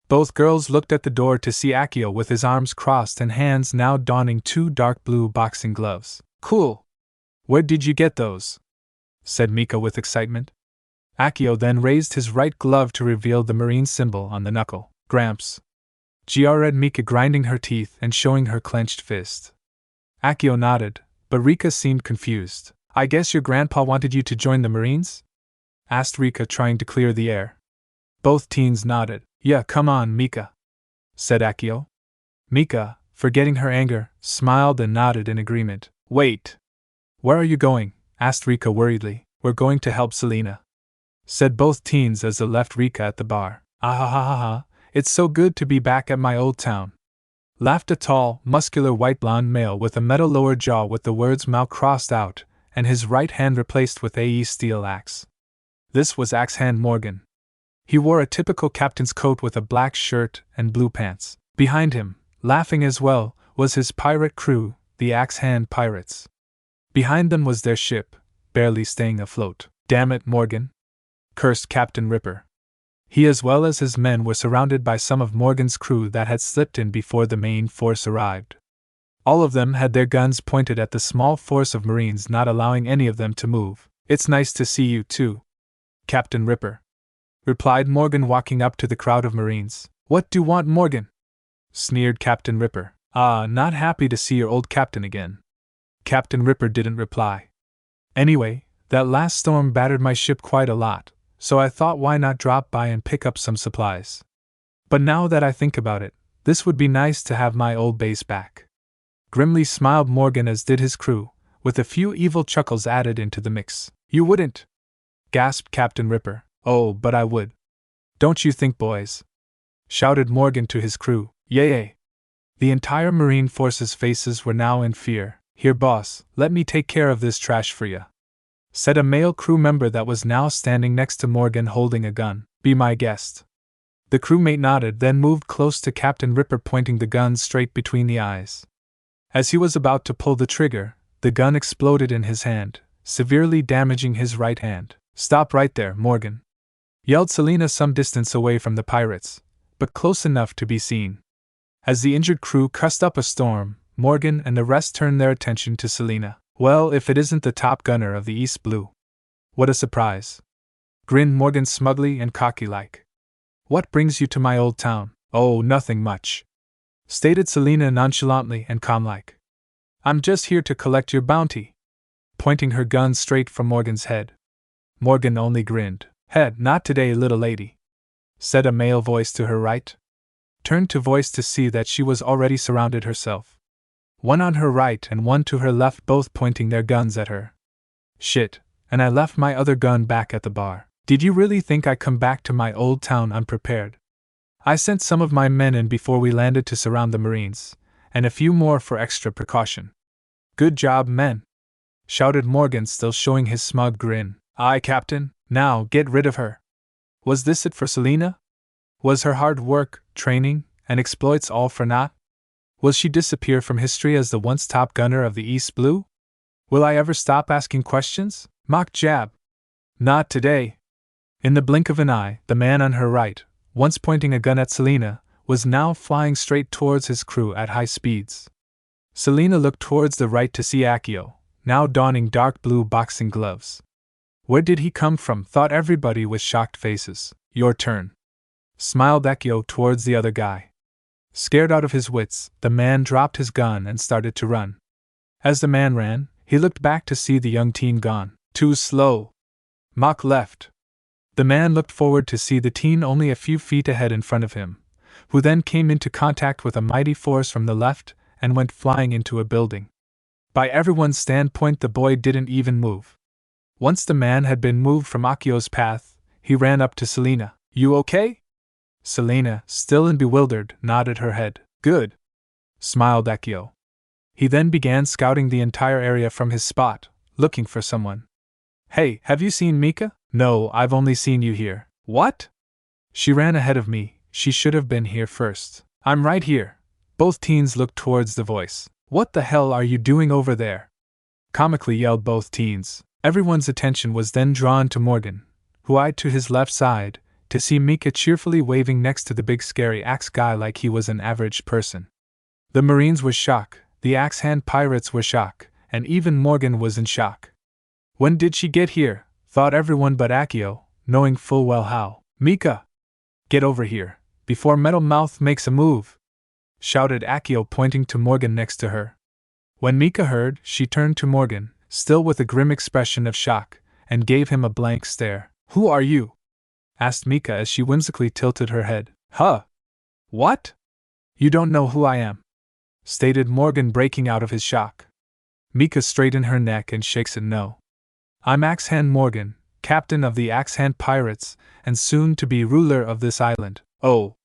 Both girls looked at the door to see Akio with his arms crossed and hands now donning 2 dark blue boxing gloves. Cool. Where did you get those? Said Mika with excitement. Akio then raised his right glove to reveal the marine symbol on the knuckle. Gramps, gr'd Mika, grinding her teeth and showing her clenched fist. Akio nodded, but Rika seemed confused. I guess your grandpa wanted you to join the Marines? Asked Rika, trying to clear the air. Both teens nodded. Yeah, come on, Mika, said Akio. Mika, forgetting her anger, smiled and nodded in agreement. Wait. Where are you going? Asked Rika worriedly. We're going to help Selena, said both teens as they left Rika at the bar. Ah ha ha ha ha, it's so good to be back at my old town, laughed a tall, muscular white blonde male with a metal lower jaw with the words "Mao" crossed out, and his right hand replaced with a steel axe. This was Axe Hand Morgan. He wore a typical captain's coat with a black shirt and blue pants. Behind him, laughing as well, was his pirate crew, the Axe Hand Pirates. Behind them was their ship, barely staying afloat. Damn it, Morgan, cursed Captain Ripper. He as well as his men were surrounded by some of Morgan's crew that had slipped in before the main force arrived. All of them had their guns pointed at the small force of Marines, not allowing any of them to move. It's nice to see you too, Captain Ripper, replied Morgan, walking up to the crowd of Marines. What do you want, Morgan? Sneered Captain Ripper. Not happy to see your old captain again. Captain Ripper didn't reply. Anyway, that last storm battered my ship quite a lot, so I thought why not drop by and pick up some supplies. But now that I think about it, this would be nice to have my old base back. Grimly smiled Morgan, as did his crew, with a few evil chuckles added into the mix. You wouldn't, gasped Captain Ripper. Oh, but I would. Don't you think, boys? Shouted Morgan to his crew. Yay! The entire Marine Force's faces were now in fear. Here, boss, let me take care of this trash for ya, said a male crew member that was now standing next to Morgan holding a gun. Be my guest. The crewmate nodded, then moved close to Captain Ripper, pointing the gun straight between the eyes. As he was about to pull the trigger, the gun exploded in his hand, severely damaging his right hand. Stop right there, Morgan, yelled Selena some distance away from the pirates, but close enough to be seen. As the injured crew cussed up a storm, Morgan and the rest turned their attention to Selena. Well, if it isn't the top gunner of the East Blue. What a surprise, grinned Morgan smugly and cocky-like. What brings you to my old town? Oh, nothing much, stated Selena nonchalantly and calm-like. I'm just here to collect your bounty, pointing her gun straight for Morgan's head. Morgan only grinned. Head, not today, little lady, said a male voice to her right. Turned to voice to see that she was already surrounded herself. One on her right and one to her left, both pointing their guns at her. Shit, and I left my other gun back at the bar. Did you really think I'd come back to my old town unprepared? I sent some of my men in before we landed to surround the Marines, and a few more for extra precaution. Good job, men, shouted Morgan, still showing his smug grin. Aye, Captain, now get rid of her. Was this it for Selena? Was her hard work, training, and exploits all for naught? Will she disappear from history as the once top gunner of the East Blue? Will I ever stop asking questions? Mock jab. Not today. In the blink of an eye, the man on her right, once pointing a gun at Selena, was now flying straight towards his crew at high speeds. Selena looked towards the right to see Akio, now donning dark blue boxing gloves. Where did he come from? Thought everybody with shocked faces. Your turn, smiled Akio towards the other guy. Scared out of his wits, the man dropped his gun and started to run. As the man ran, he looked back to see the young teen gone. Too slow. Mock left. The man looked forward to see the teen only a few feet ahead in front of him, who then came into contact with a mighty force from the left and went flying into a building. By everyone's standpoint, the boy didn't even move. Once the man had been moved from Akio's path, he ran up to Selena. You okay? Selena, still and bewildered, nodded her head. Good, smiled Akio. He then began scouting the entire area from his spot, looking for someone. Hey, have you seen Mika? No, I've only seen you here. What? She ran ahead of me, she should have been here first. I'm right here. Both teens looked towards the voice. What the hell are you doing over there? Comically yelled both teens. Everyone's attention was then drawn to Morgan, who eyed to his left side, to see Mika cheerfully waving next to the big scary axe guy like he was an average person. The Marines were shocked, the axe-hand pirates were shocked, and even Morgan was in shock. When did she get here? Thought everyone but Akio, knowing full well how. Mika! Get over here, before Metal Mouth makes a move! Shouted Akio, pointing to Morgan next to her. When Mika heard, she turned to Morgan, still with a grim expression of shock, and gave him a blank stare. Who are you? Asked Mika as she whimsically tilted her head. Huh? What? You don't know who I am, stated Morgan, breaking out of his shock. Mika straightened her neck and shakes it no. I'm Axe-Hand Morgan, captain of the Axe-Hand Pirates, and soon to be ruler of this island. Oh,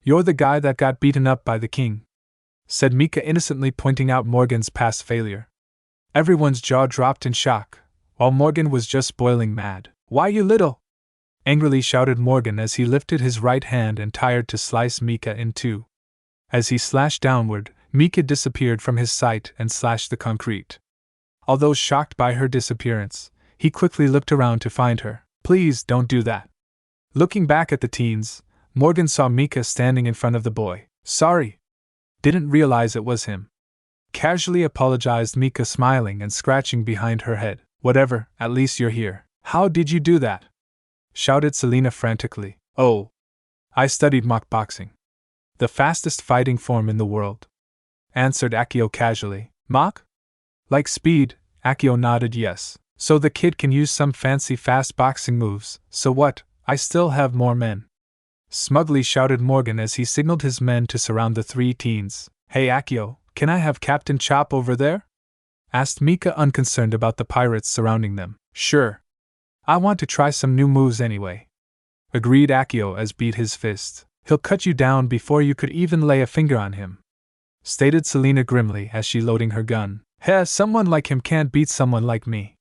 you're the guy that got beaten up by the king, said Mika, innocently pointing out Morgan's past failure. Everyone's jaw dropped in shock, while Morgan was just boiling mad. Why, you little? Angrily shouted Morgan as he lifted his right hand and tried to slice Mika in two. As he slashed downward, Mika disappeared from his sight and slashed the concrete. Although shocked by her disappearance, he quickly looked around to find her. Please don't do that. Looking back at the teens, Morgan saw Mika standing in front of the boy. Sorry. Didn't realize it was him. Casually apologized Mika, smiling and scratching behind her head. Whatever, at least you're here. How did you do that? Shouted Selena frantically. Oh, I studied mock boxing. The fastest fighting form in the world, answered Akio casually. Mock? Like speed? Akio nodded yes. So the kid can use some fancy fast boxing moves. So what? I still have more men. Smugly shouted Morgan as he signaled his men to surround the three teens. Hey Akio, can I have Captain Chop over there? Asked Mika, unconcerned about the pirates surrounding them. Sure. I want to try some new moves anyway. Agreed Akio as beat his fist. He'll cut you down before you could even lay a finger on him, stated Selena grimly as she loading her gun. Heh, someone like him can't beat someone like me.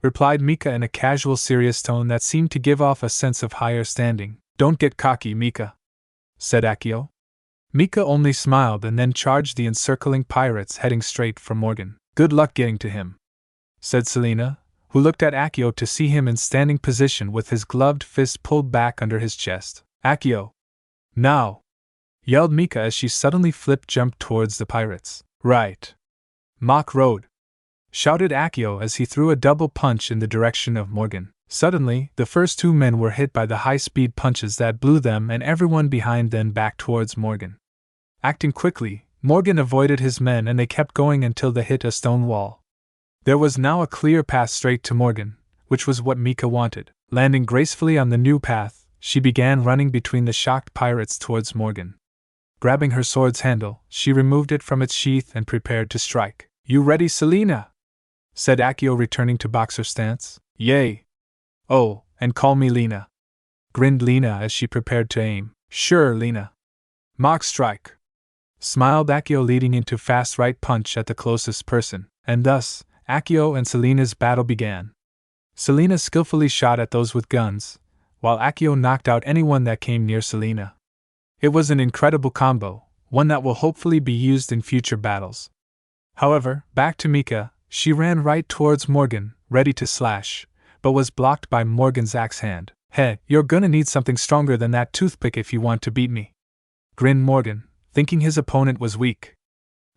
replied Mika in a casual, serious tone that seemed to give off a sense of higher standing. Don't get cocky, Mika, said Akio. Mika only smiled and then charged the encircling pirates, heading straight for Morgan. Good luck getting to him, said Selena, who looked at Akio to see him in standing position with his gloved fist pulled back under his chest. Akio! Now! Yelled Mika as she suddenly jumped towards the pirates. Right! Mock Road! Shouted Akio as he threw a double punch in the direction of Morgan. Suddenly, the first two men were hit by the high-speed punches that blew them and everyone behind them back towards Morgan. Acting quickly, Morgan avoided his men and they kept going until they hit a stone wall. There was now a clear path straight to Morgan, which was what Mika wanted. Landing gracefully on the new path, she began running between the shocked pirates towards Morgan. Grabbing her sword's handle, she removed it from its sheath and prepared to strike. You ready, Selena? Said Akio, returning to boxer stance. Yay! Oh, and call me Lena. Grinned Lena as she prepared to aim. Sure, Lena. Mock strike. Smiled Akio, leading into fast right punch at the closest person, and thus, Akio and Selena's battle began. Selena skillfully shot at those with guns, while Akio knocked out anyone that came near Selena. It was an incredible combo, one that will hopefully be used in future battles. However, back to Mika, she ran right towards Morgan, ready to slash, but was blocked by Morgan's axe hand. Hey, you're gonna need something stronger than that toothpick if you want to beat me. Grinned Morgan, thinking his opponent was weak.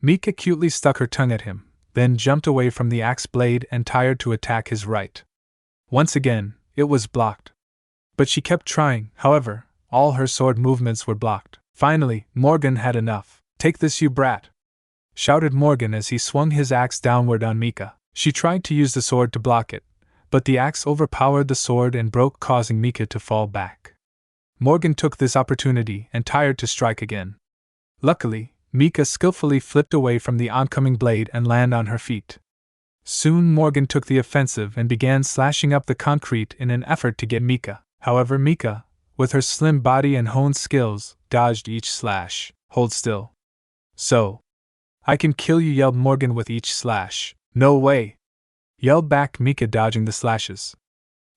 Mika cutely stuck her tongue at him, then jumped away from the axe blade and tried to attack his right. Once again, it was blocked. But she kept trying, however, all her sword movements were blocked. Finally, Morgan had enough. Take this, you brat! Shouted Morgan as he swung his axe downward on Mika. She tried to use the sword to block it, but the axe overpowered the sword and broke, causing Mika to fall back. Morgan took this opportunity and tried to strike again. Luckily, Mika skillfully flipped away from the oncoming blade and landed on her feet. Soon Morgan took the offensive and began slashing up the concrete in an effort to get Mika. However, Mika, with her slim body and honed skills, dodged each slash. Hold still. So. I can kill you, yelled Morgan with each slash. No way! Yelled back Mika, dodging the slashes.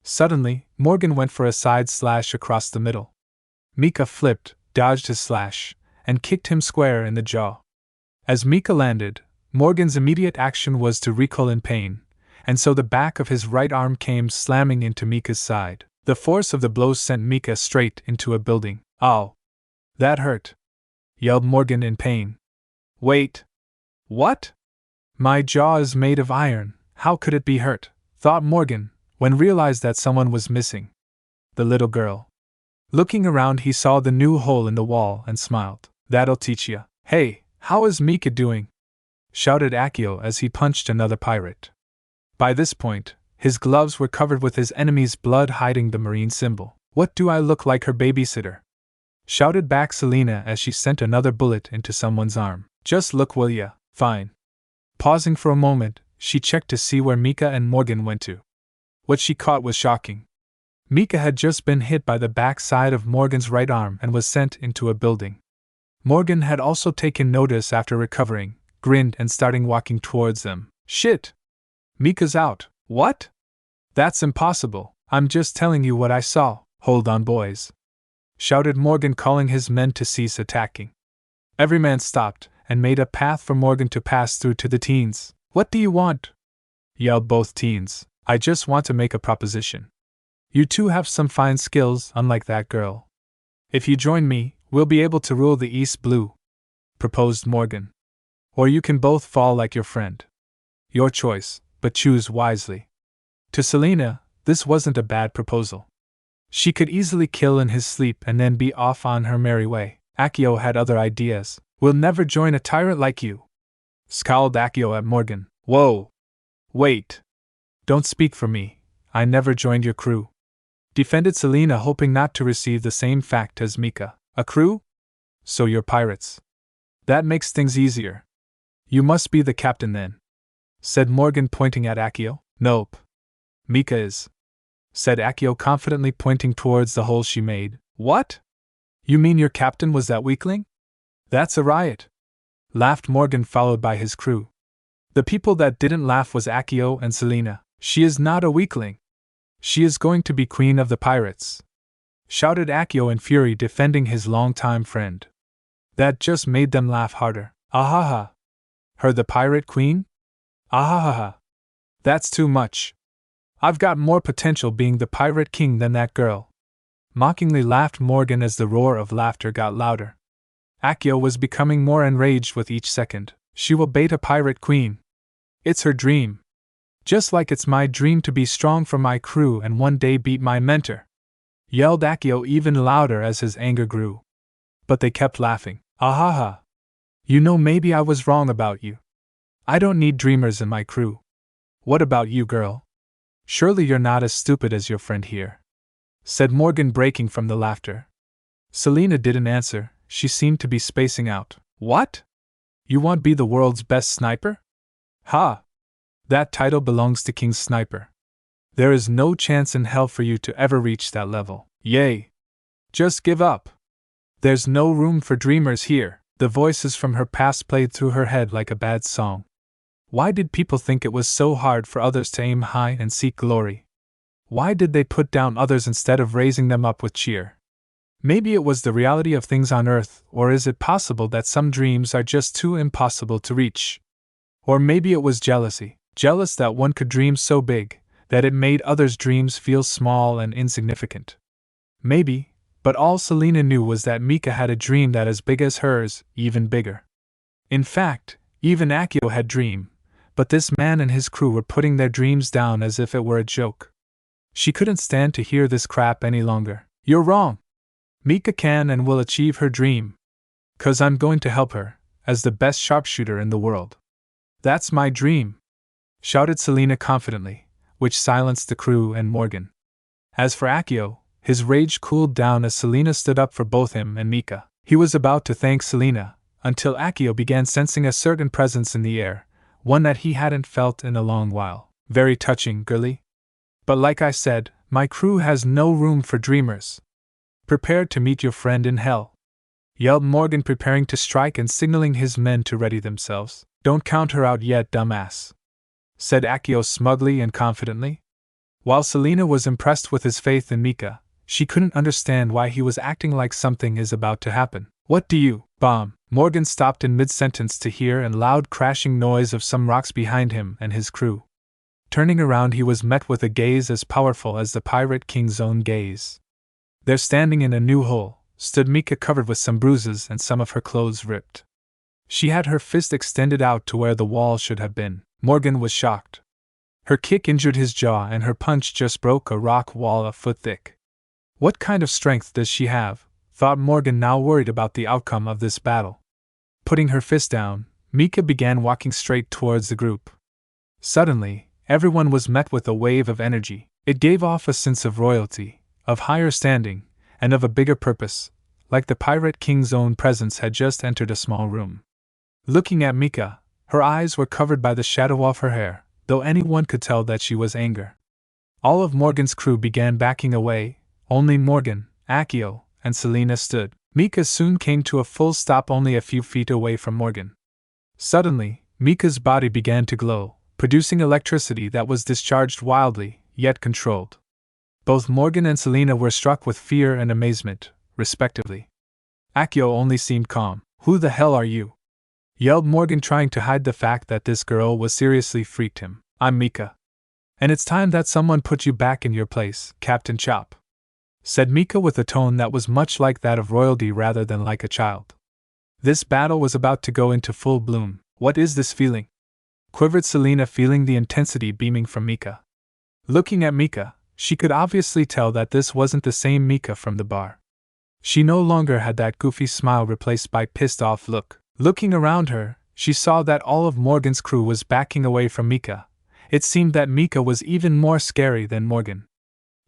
Suddenly, Morgan went for a side slash across the middle. Mika flipped, dodged his slash, and kicked him square in the jaw. As Mika landed, Morgan's immediate action was to recoil in pain, and so the back of his right arm came slamming into Mika's side. The force of the blows sent Mika straight into a building. Ow! That hurt! Yelled Morgan in pain. Wait! What? My jaw is made of iron, how could it be hurt? Thought Morgan, when realized that someone was missing. The little girl. Looking around, he saw the new hole in the wall and smiled. That'll teach ya. Hey, how is Mika doing? Shouted Akio as he punched another pirate. By this point, his gloves were covered with his enemy's blood, hiding the marine symbol. What do I look like, her babysitter? Shouted back Selena as she sent another bullet into someone's arm. Just look, will ya? Fine. Pausing for a moment, she checked to see where Mika and Morgan went to. What she caught was shocking. Mika had just been hit by the back side of Morgan's right arm and was sent into a building. Morgan had also taken notice after recovering, grinned and starting walking towards them. Shit! Mika's out. What? That's impossible. I'm just telling you what I saw. Hold on, boys. Shouted Morgan, calling his men to cease attacking. Every man stopped and made a path for Morgan to pass through to the teens. What do you want? Yelled both teens. I just want to make a proposition. You two have some fine skills, unlike that girl. If you join me, we'll be able to rule the East Blue, proposed Morgan. Or you can both fall like your friend. Your choice, but choose wisely. To Selena, this wasn't a bad proposal. She could easily kill in his sleep and then be off on her merry way. Akio had other ideas. We'll never join a tyrant like you, scowled Akio at Morgan. Whoa! Wait! Don't speak for me, I never joined your crew. Defended Selena, hoping not to receive the same fact as Mika. A crew? So you're pirates. That makes things easier. You must be the captain then, said Morgan, pointing at Akio. Nope. Mika is, said Akio, confidently pointing towards the hole she made. What? You mean your captain was that weakling? That's a riot, laughed Morgan, followed by his crew. The people that didn't laugh was Akio and Selena. She is not a weakling. She is going to be queen of the pirates," shouted Akio in fury, defending his longtime friend. That just made them laugh harder. "Ahaha! Her the pirate queen? Ahahaha! That's too much. I've got more potential being the pirate king than that girl," mockingly laughed Morgan as the roar of laughter got louder. Akio was becoming more enraged with each second. "She will bait a pirate queen. It's her dream. Just like it's my dream to be strong for my crew and one day beat my mentor," yelled Akio even louder as his anger grew. But they kept laughing. "Ahaha! You know, maybe I was wrong about you. I don't need dreamers in my crew. What about you, girl? Surely you're not as stupid as your friend here," said Morgan, breaking from the laughter. Selena didn't answer. She seemed to be spacing out. "What? You want to be the world's best sniper? Ha! That title belongs to King Sniper. There is no chance in hell for you to ever reach that level. Yay! Just give up. There's no room for dreamers here." The voices from her past played through her head like a bad song. Why did people think it was so hard for others to aim high and seek glory? Why did they put down others instead of raising them up with cheer? Maybe it was the reality of things on Earth, or is it possible that some dreams are just too impossible to reach? Or maybe it was jealousy, jealous that one could dream so big, that it made others' dreams feel small and insignificant. Maybe, but all Selena knew was that Mika had a dream that as big as hers, even bigger. In fact, even Akio had dream, but this man and his crew were putting their dreams down as if it were a joke. She couldn't stand to hear this crap any longer. "You're wrong. Mika can and will achieve her dream. 'Cause I'm going to help her, as the best sharpshooter in the world. That's my dream," shouted Selena confidently, which silenced the crew and Morgan. As for Akio, his rage cooled down as Selena stood up for both him and Mika. He was about to thank Selena, until Akio began sensing a certain presence in the air, one that he hadn't felt in a long while. "Very touching, girlie. But like I said, my crew has no room for dreamers. Prepare to meet your friend in hell," yelled Morgan, preparing to strike and signaling his men to ready themselves. "Don't count her out yet, dumbass," said Akio smugly and confidently. While Selena was impressed with his faith in Mika, she couldn't understand why he was acting like something is about to happen. "What do you, bomb?" Morgan stopped in mid-sentence to hear a loud crashing noise of some rocks behind him and his crew. Turning around, he was met with a gaze as powerful as the Pirate King's own gaze. There, standing in a new hole, stood Mika, covered with some bruises and some of her clothes ripped. She had her fist extended out to where the wall should have been. Morgan was shocked. Her kick injured his jaw and her punch just broke a rock wall a foot thick. What kind of strength does she have? Thought Morgan, now worried about the outcome of this battle. Putting her fist down, Mika began walking straight towards the group. Suddenly, everyone was met with a wave of energy. It gave off a sense of royalty, of higher standing, and of a bigger purpose, like the Pirate King's own presence had just entered a small room. Looking at Mika, her eyes were covered by the shadow of her hair, though anyone could tell that she was anger. All of Morgan's crew began backing away. Only Morgan, Akio, and Selena stood. Mika soon came to a full stop only a few feet away from Morgan. Suddenly, Mika's body began to glow, producing electricity that was discharged wildly, yet controlled. Both Morgan and Selena were struck with fear and amazement, respectively. Akio only seemed calm. "Who the hell are you?" yelled Morgan, trying to hide the fact that this girl was seriously freaked him. "I'm Mika. And it's time that someone put you back in your place, Captain Chop," said Mika with a tone that was much like that of royalty rather than like a child. This battle was about to go into full bloom. "What is this feeling?" quivered Selena, feeling the intensity beaming from Mika. Looking at Mika, she could obviously tell that this wasn't the same Mika from the bar. She no longer had that goofy smile replaced by pissed-off look. Looking around her, she saw that all of Morgan's crew was backing away from Mika. It seemed that Mika was even more scary than Morgan.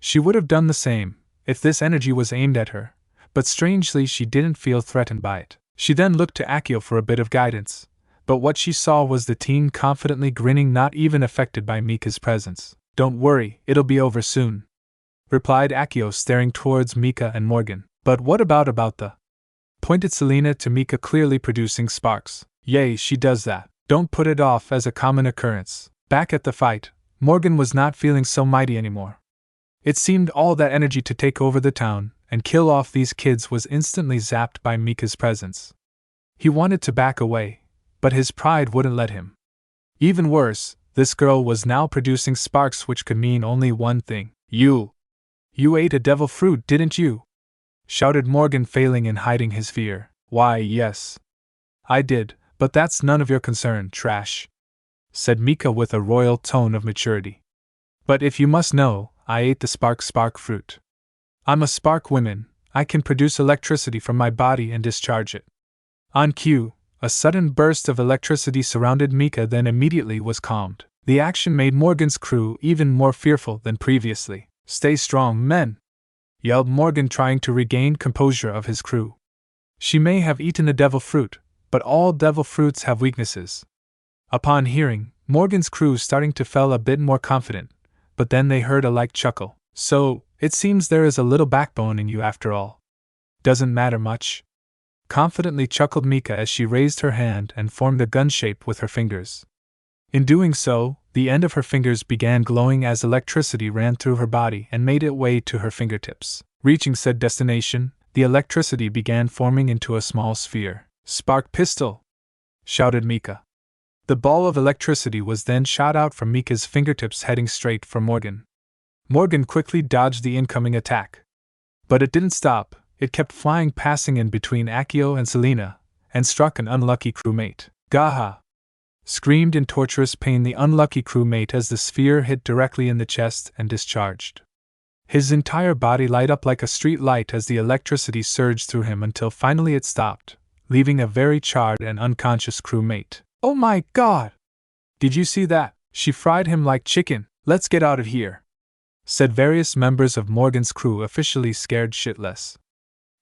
She would have done the same if this energy was aimed at her, but strangely she didn't feel threatened by it. She then looked to Akio for a bit of guidance, but what she saw was the teen confidently grinning, not even affected by Mika's presence. "Don't worry, it'll be over soon," replied Akio, staring towards Mika and Morgan. "But what about the?" pointed Selena to Mika, clearly producing sparks. "Yay, she does that. Don't put it off as a common occurrence. Back at the fight, Morgan was not feeling so mighty anymore. It seemed all that energy to take over the town and kill off these kids was instantly zapped by Mika's presence. He wanted to back away, but his pride wouldn't let him. Even worse, this girl was now producing sparks which could mean only one thing. You ate a devil fruit, didn't you? Shouted Morgan, failing in hiding his fear. Why, yes. I did, but that's none of your concern, trash, said Mika with a royal tone of maturity. But if you must know, I ate the spark fruit. I'm a spark woman, I can produce electricity from my body and discharge it. On cue, a sudden burst of electricity surrounded Mika, then immediately was calmed. The action made Morgan's crew even more fearful than previously. Stay strong, men, yelled Morgan, trying to regain composure of his crew. She may have eaten a devil fruit, but all devil fruits have weaknesses. Upon hearing, Morgan's crew starting to feel a bit more confident, but then they heard a light chuckle. So, it seems there is a little backbone in you after all. Doesn't matter much. Confidently chuckled Mika as she raised her hand and formed a gun shape with her fingers. In doing so, the end of her fingers began glowing as electricity ran through her body and made its way to her fingertips. Reaching said destination, the electricity began forming into a small sphere. Spark pistol! Shouted Mika. The ball of electricity was then shot out from Mika's fingertips, heading straight for Morgan. Morgan quickly dodged the incoming attack. But it didn't stop, it kept flying, passing in between Akio and Lena, and struck an unlucky crewmate. Gaha! Screamed in torturous pain the unlucky crewmate as the sphere hit directly in the chest and discharged. His entire body light up like a street light as the electricity surged through him until finally it stopped, leaving a very charred and unconscious crewmate. Oh my God! Did you see that? She fried him like chicken. Let's get out of here, said various members of Morgan's crew, officially scared shitless.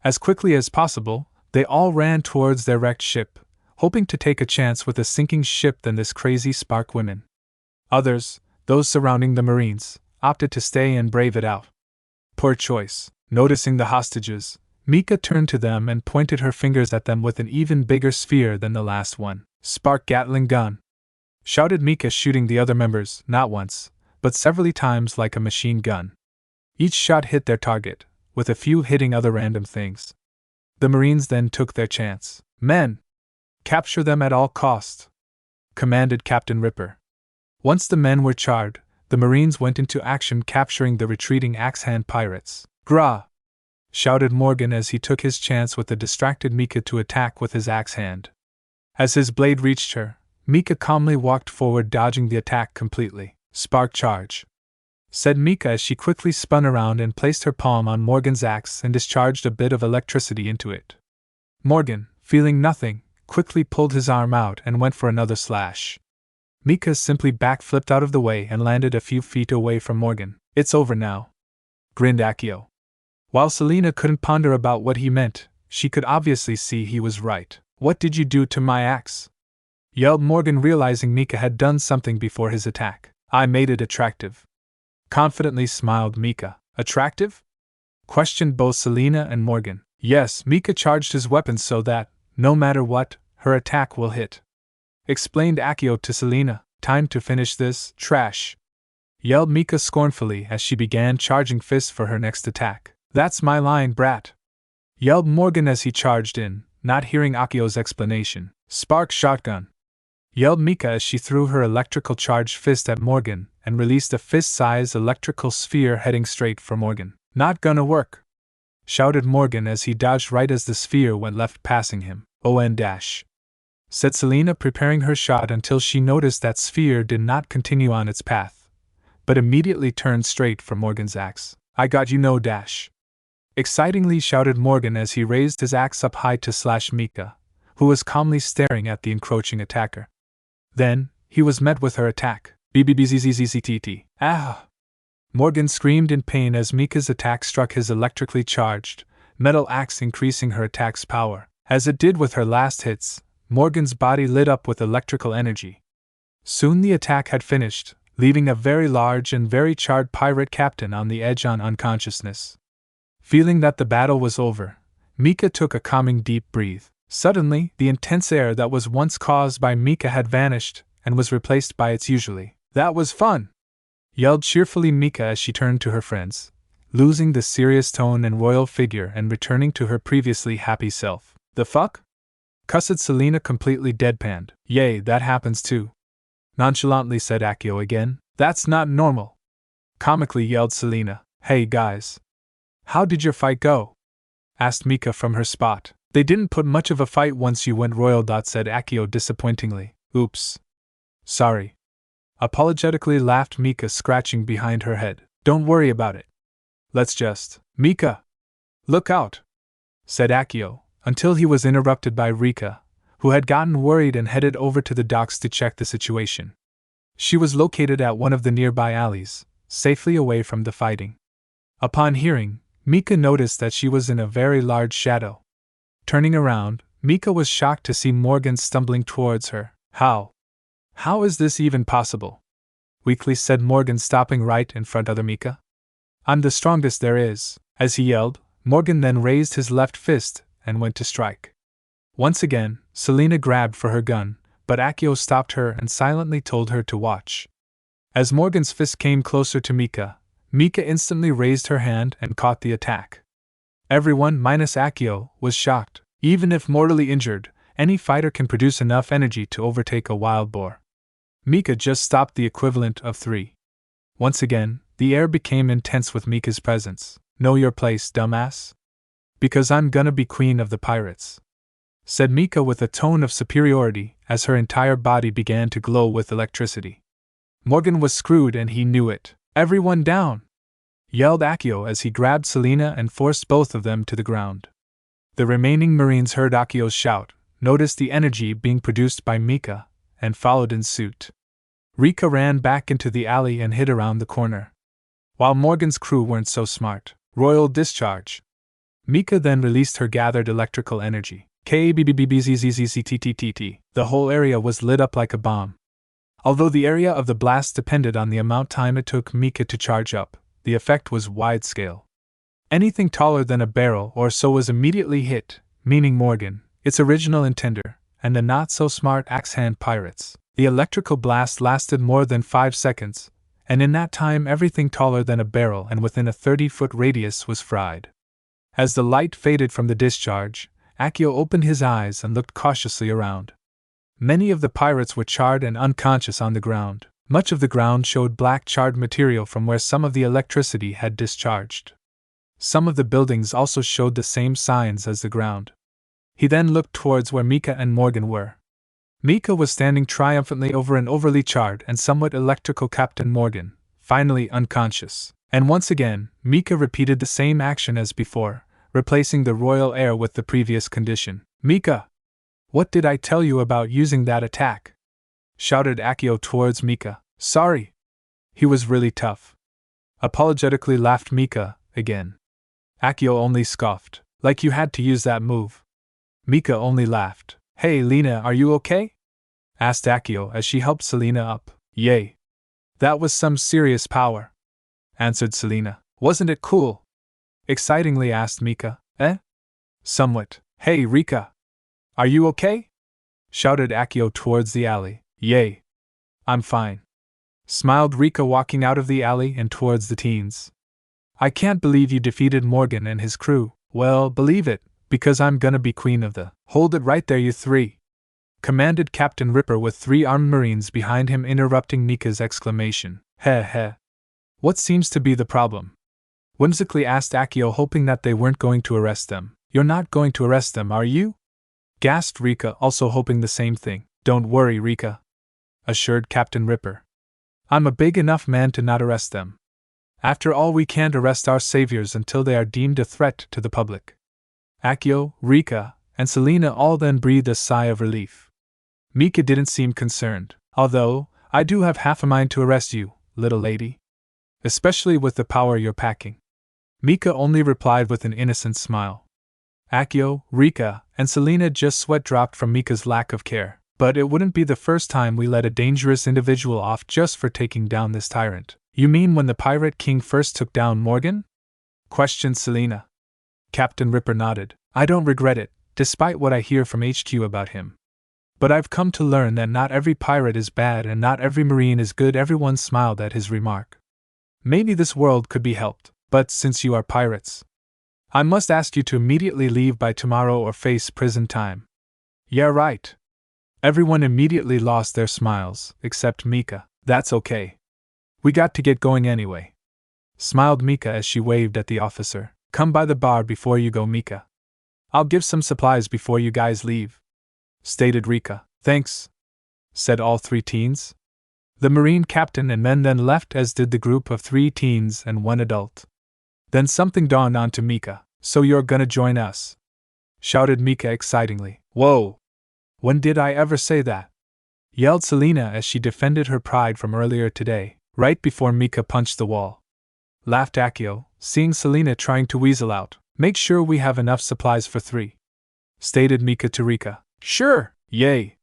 As quickly as possible, they all ran towards their wrecked ship, hoping to take a chance with a sinking ship than this crazy spark women. Others, those surrounding the Marines, opted to stay and brave it out. Poor choice. Noticing the hostages, Mika turned to them and pointed her fingers at them with an even bigger sphere than the last one. Spark Gatling gun! Shouted Mika, shooting the other members, not once, but several times like a machine gun. Each shot hit their target, with a few hitting other random things. The Marines then took their chance. Men! Capture them at all costs, commanded Captain Ripper. Once the men were charred, the Marines went into action, capturing the retreating axe-hand pirates. Gra! Shouted Morgan as he took his chance with the distracted Mika to attack with his axe hand. As his blade reached her, Mika calmly walked forward, dodging the attack completely. Spark charge! Said Mika as she quickly spun around and placed her palm on Morgan's axe and discharged a bit of electricity into it. Morgan, feeling nothing, quickly pulled his arm out and went for another slash. Mika simply backflipped out of the way and landed a few feet away from Morgan. It's over now, grinned Akio. While Lena couldn't ponder about what he meant, she could obviously see he was right. What did you do to my axe? Yelled Morgan, realizing Mika had done something before his attack. I made it attractive. Confidently smiled Mika. Attractive? Questioned both Lena and Morgan. Yes, Mika charged his weapon so that, no matter what, her attack will hit. Explained Akio to Lena. Time to finish this, trash. Yelled Mika scornfully as she began charging fists for her next attack. That's my line, brat. Yelled Morgan as he charged in, not hearing Akio's explanation. Spark shotgun. Yelled Mika as she threw her electrical charged fist at Morgan and released a fist-sized electrical sphere heading straight for Morgan. Not gonna work, shouted Morgan as he dodged right as the sphere went left, passing him. On dash, said Lena, preparing her shot until she noticed that sphere did not continue on its path, but immediately turned straight for Morgan's axe. I got you, no dash. Excitingly shouted Morgan as he raised his axe up high to slash Mika, who was calmly staring at the encroaching attacker. Then, he was met with her attack. BBBZZZZTT. Ah! Morgan screamed in pain as Mika's attack struck his electrically charged metal axe, increasing her attack's power. As it did with her last hits, Morgan's body lit up with electrical energy. Soon the attack had finished, leaving a very large and very charred pirate captain on the edge on unconsciousness. Feeling that the battle was over, Mika took a calming deep breath. Suddenly, the intense air that was once caused by Mika had vanished and was replaced by its usually. That was fun! yelled cheerfully Mika as she turned to her friends, losing the serious tone and royal figure and returning to her previously happy self. The fuck? Cussed Selena completely deadpanned. Yay, that happens too. Nonchalantly said Akio again. That's not normal. Comically yelled Selena. Hey guys. How did your fight go? Asked Mika from her spot. They didn't put much of a fight once you went royal. Said Akio disappointingly. Oops. Sorry. Apologetically laughed Mika, scratching behind her head. Don't worry about it. Let's just. Mika! Look out! Said Akio, until he was interrupted by Rika, who had gotten worried and headed over to the docks to check the situation. She was located at one of the nearby alleys, safely away from the fighting. Upon hearing, Mika noticed that she was in a very large shadow. Turning around, Mika was shocked to see Morgan stumbling towards her. How is this even possible? Weakly said Morgan, stopping right in front of Mika. I'm the strongest there is. As he yelled, Morgan then raised his left fist and went to strike. Once again, Selena grabbed for her gun, but Akio stopped her and silently told her to watch. As Morgan's fist came closer to Mika, Mika instantly raised her hand and caught the attack. Everyone, minus Akio, was shocked. Even if mortally injured, any fighter can produce enough energy to overtake a wild boar. Mika just stopped the equivalent of 3. Once again, the air became intense with Mika's presence. Know your place, dumbass? Because I'm gonna be queen of the pirates, said Mika with a tone of superiority as her entire body began to glow with electricity. Morgan was screwed and he knew it. Everyone down! Yelled Akio as he grabbed Selena and forced both of them to the ground. The remaining Marines heard Akio's shout, noticed the energy being produced by Mika, and followed in suit. Rika ran back into the alley and hid around the corner. While Morgan's crew weren't so smart. Royal discharge. Mika then released her gathered electrical energy. KBBBBZZZTTTT. The whole area was lit up like a bomb. Although the area of the blast depended on the amount time it took Mika to charge up, the effect was wide-scale. Anything taller than a barrel or so was immediately hit, meaning Morgan, its original intender, and the not-so-smart axe-hand pirates. The electrical blast lasted more than 5 seconds, and in that time everything taller than a barrel and within a 30-foot radius was fried. As the light faded from the discharge, Akio opened his eyes and looked cautiously around. Many of the pirates were charred and unconscious on the ground. Much of the ground showed black charred material from where some of the electricity had discharged. Some of the buildings also showed the same signs as the ground. He then looked towards where Mika and Morgan were. Mika was standing triumphantly over an overly charred and somewhat electrical Captain Morgan, finally unconscious. And once again, Mika repeated the same action as before, replacing the royal air with the previous condition. Mika! What did I tell you about using that attack? Shouted Akio towards Mika. Sorry. He was really tough. Apologetically laughed Mika, again. Akio only scoffed. Like you had to use that move. Mika only laughed. Hey Lena, are you okay? Asked Akio as she helped Selena up. Yay. That was some serious power. Answered Selena. Wasn't it cool? Excitingly asked Mika. Somewhat. Hey Rika. Are you okay? Shouted Akio towards the alley. Yay. I'm fine. Smiled Rika, walking out of the alley and towards the teens. I can't believe you defeated Morgan and his crew. Well, believe it, because I'm gonna be queen of the. Hold it right there, you three! Commanded Captain Ripper with 3 armed marines behind him, interrupting Mika's exclamation. Heh heh. What seems to be the problem? Whimsically asked Akio, hoping that they weren't going to arrest them. You're not going to arrest them, are you? Gasped Rika, also hoping the same thing. Don't worry, Rika, assured Captain Ripper. I'm a big enough man to not arrest them. After all, we can't arrest our saviors until they are deemed a threat to the public. Akio, Rika, and Selena all then breathed a sigh of relief. Mika didn't seem concerned. Although, I do have half a mind to arrest you, little lady. Especially with the power you're packing. Mika only replied with an innocent smile. Akio, Rika, and Selena just sweat dropped from Mika's lack of care. But it wouldn't be the first time we let a dangerous individual off just for taking down this tyrant. You mean when the Pirate King first took down Morgan? Questioned Selena. Captain Ripper nodded. I don't regret it, despite what I hear from HQ about him. But I've come to learn that not every pirate is bad and not every marine is good. Everyone smiled at his remark. Maybe this world could be helped, but since you are pirates, I must ask you to immediately leave by tomorrow or face prison time. Yeah, right. Everyone immediately lost their smiles, except Mika. That's okay. We got to get going anyway, smiled Mika as she waved at the officer. Come by the bar before you go, Mika. I'll give some supplies before you guys leave, stated Rika. Thanks, said all 3 teens. The Marine captain and men then left, as did the group of 3 teens and 1 adult. Then something dawned onto Mika. So you're gonna join us? Shouted Mika excitingly. Whoa! When did I ever say that? Yelled Selena as she defended her pride from earlier today, right before Mika punched the wall. Laughed Akio, seeing Selena trying to weasel out. Make sure we have enough supplies for 3, stated Mika to Rika. Sure, yay!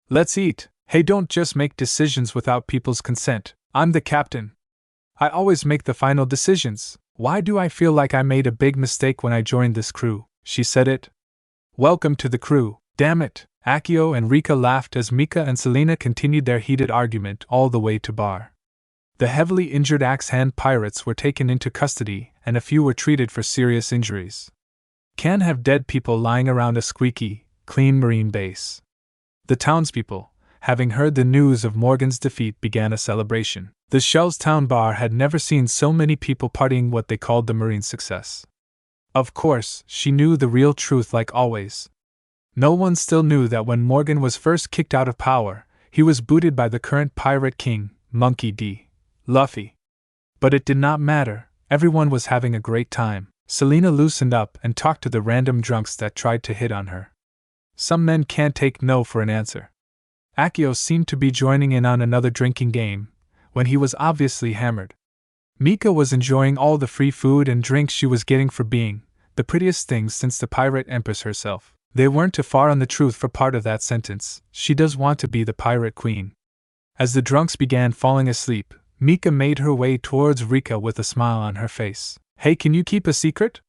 Let's eat. Hey, don't just make decisions without people's consent. I'm the captain. I always make the final decisions. Why do I feel like I made a big mistake when I joined this crew? She said it. Welcome to the crew. Damn it! Akio and Rika laughed as Mika and Selena continued their heated argument all the way to bar. The heavily injured axe-hand pirates were taken into custody, and a few were treated for serious injuries. Can't have dead people lying around a squeaky, clean marine base. The townspeople, having heard the news of Morgan's defeat, began a celebration. The Loguetown bar had never seen so many people partying what they called the Marine's success. Of course, she knew the real truth like always. No one still knew that when Morgan was first kicked out of power, he was booted by the current pirate king, Monkey D. Luffy. But it did not matter, everyone was having a great time. Selena loosened up and talked to the random drunks that tried to hit on her. Some men can't take no for an answer. Akio seemed to be joining in on another drinking game, when he was obviously hammered. Mika was enjoying all the free food and drinks she was getting for being the prettiest thing since the pirate empress herself. They weren't too far on the truth for part of that sentence. She does want to be the pirate queen. As the drunks began falling asleep, Mika made her way towards Rika with a smile on her face. Hey, can you keep a secret?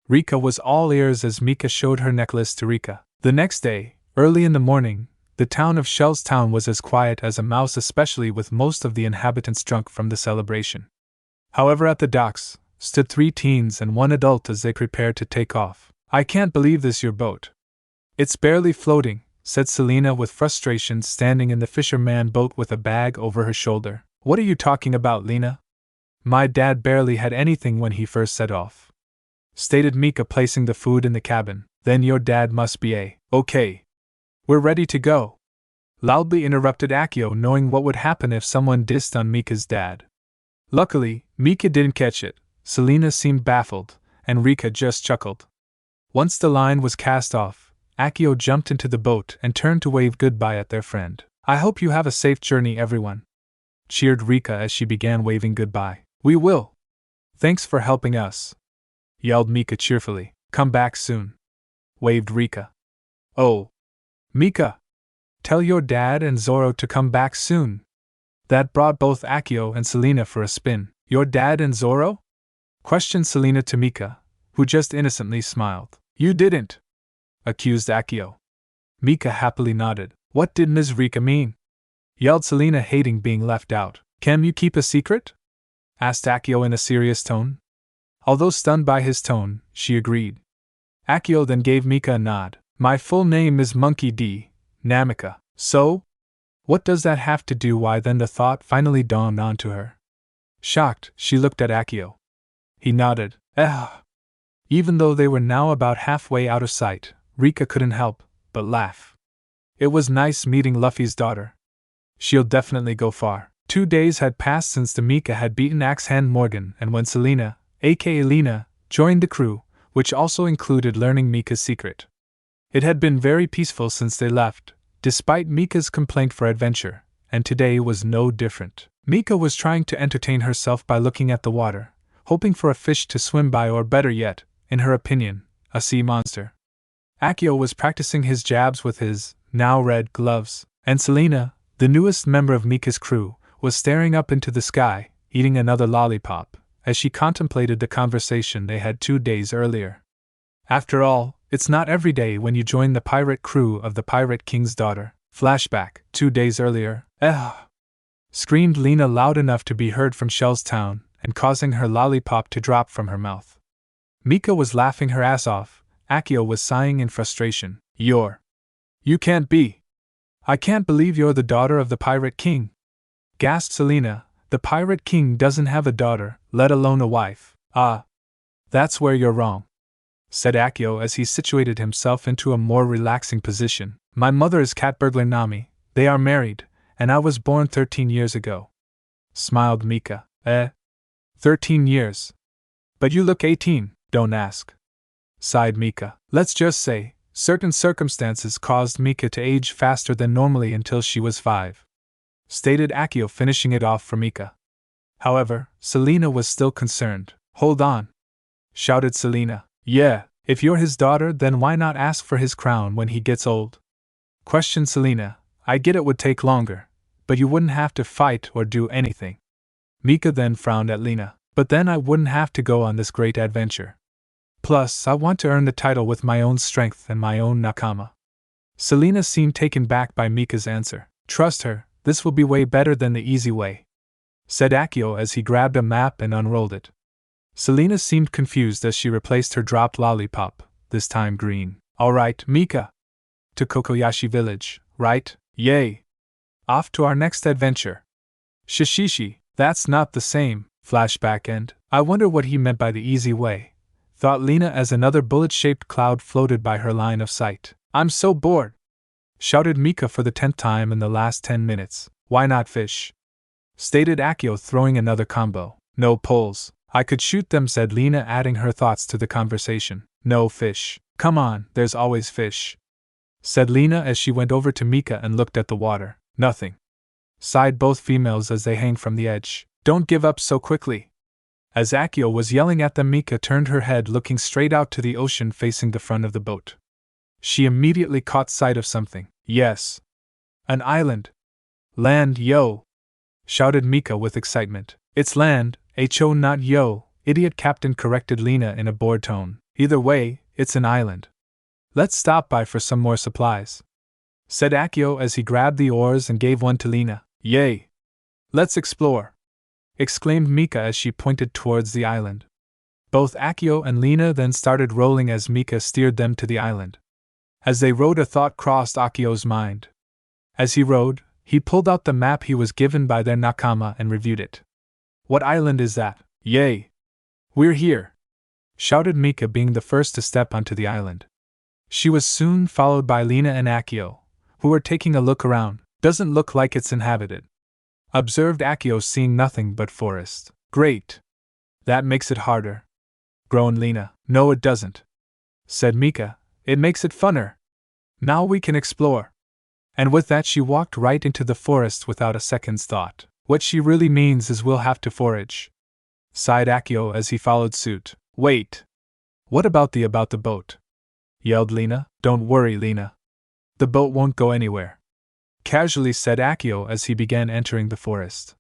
Rika was all ears as Mika showed her necklace to Rika. The next day, early in the morning, the town of Loguetown was as quiet as a mouse, especially with most of the inhabitants drunk from the celebration. However, at the docks stood 3 teens and 1 adult as they prepared to take off. I can't believe this, your boat. It's barely floating, said Selena with frustration, standing in the fisherman boat with a bag over her shoulder. What are you talking about, Lena? My dad barely had anything when he first set off, stated Mika, placing the food in the cabin. Then your dad must be okay. We're ready to go, loudly interrupted Akio, knowing what would happen if someone dissed on Mika's dad. Luckily, Mika didn't catch it. Selena seemed baffled, and Rika just chuckled. Once the line was cast off, Akio jumped into the boat and turned to wave goodbye at their friend. I hope you have a safe journey, everyone, cheered Rika as she began waving goodbye. We will. Thanks for helping us, yelled Mika cheerfully. Come back soon, waved Rika. Oh, Mika, tell your dad and Zoro to come back soon. That brought both Akio and Selena for a spin. Your dad and Zoro? Questioned Selena to Mika, who just innocently smiled. You didn't, accused Akio. Mika happily nodded. What did Ms. Rika mean? Yelled Selena, hating being left out. Can you keep a secret? Asked Akio in a serious tone. Although stunned by his tone, she agreed. Akio then gave Mika a nod. My full name is Monkey D. Namika. So? What does that have to do? Why then the thought finally dawned onto her. Shocked, she looked at Akio. He nodded. Even though they were now about halfway out of sight, Rika couldn't help but laugh. It was nice meeting Luffy's daughter. She'll definitely go far. 2 days had passed since the Mika had beaten Axe-Hand Morgan, and when Selena, aka Lena, joined the crew, which also included learning Mika's secret. It had been very peaceful since they left, despite Mika's complaint for adventure, and today was no different. Mika was trying to entertain herself by looking at the water, hoping for a fish to swim by, or better yet, in her opinion, a sea monster. Akio was practicing his jabs with his, now red, gloves, and Selena, the newest member of Mika's crew, was staring up into the sky, eating another lollipop, as she contemplated the conversation they had 2 days earlier. After all, it's not every day when you join the pirate crew of the Pirate King's daughter. Flashback, 2 days earlier. Screamed Lena loud enough to be heard from Loguetown, and causing her lollipop to drop from her mouth. Mika was laughing her ass off. Akio was sighing in frustration. You can't be. I can't believe you're the daughter of the Pirate King. Gasped Lena. The Pirate King doesn't have a daughter, let alone a wife. Ah. That's where you're wrong, said Akio as he situated himself into a more relaxing position. My mother is cat burglar Nami, they are married, and I was born 13 years ago. Smiled Mika. 13 years. But you look 18, don't ask. Sighed Mika. Let's just say, certain circumstances caused Mika to age faster than normally until she was 5. Stated Akio, finishing it off for Mika. However, Selena was still concerned. Hold on, shouted Selena. Yeah, if you're his daughter, then why not ask for his crown when he gets old? Questioned Selena. I get it would take longer, but you wouldn't have to fight or do anything. Mika then frowned at Lena. But then I wouldn't have to go on this great adventure. Plus, I want to earn the title with my own strength and my own nakama. Selena seemed taken back by Mika's answer. Trust her, this will be way better than the easy way, said Akio as he grabbed a map and unrolled it. Selena seemed confused as she replaced her dropped lollipop, this time green. Alright, Mika. To Kokoyashi village, right? Yay! Off to our next adventure. Shishishi, that's not the same. Flashback end. I wonder what he meant by the easy way, thought Lena as another bullet-shaped cloud floated by her line of sight. I'm so bored, shouted Mika for the 10th time in the last 10 minutes. Why not fish? Stated Akio, throwing another combo. No poles. I could shoot them, said Lena, adding her thoughts to the conversation. No fish. Come on, there's always fish, said Lena as she went over to Mika and looked at the water. Nothing, sighed both females as they hang from the edge. Don't give up so quickly. As Akio was yelling at them, Mika turned her head, looking straight out to the ocean facing the front of the boat. She immediately caught sight of something. Yes. An island. Land, yo! Shouted Mika with excitement. It's land, ho, not yo, idiot, Captain corrected Lena in a bored tone. Either way, it's an island. Let's stop by for some more supplies, said Akio as he grabbed the oars and gave one to Lena. Yay! Let's explore, exclaimed Mika as she pointed towards the island. Both Akio and Lena then started rowing as Mika steered them to the island. As they rowed, a thought crossed Akio's mind. As he rowed, he pulled out the map he was given by their nakama and reviewed it. What island is that? Yay! We're here, shouted Mika, being the first to step onto the island. She was soon followed by Lena and Akio, who were taking a look around. Doesn't look like it's inhabited, observed Akio, seeing nothing but forest. Great! That makes it harder, groaned Lena. No, it doesn't, said Mika. It makes it funner. Now we can explore. And with that, she walked right into the forest without a second's thought. What she really means is we'll have to forage, sighed Akio as he followed suit. Wait! What about the boat? Yelled Lena. Don't worry, Lena. The boat won't go anywhere, casually said Akio as he began entering the forest.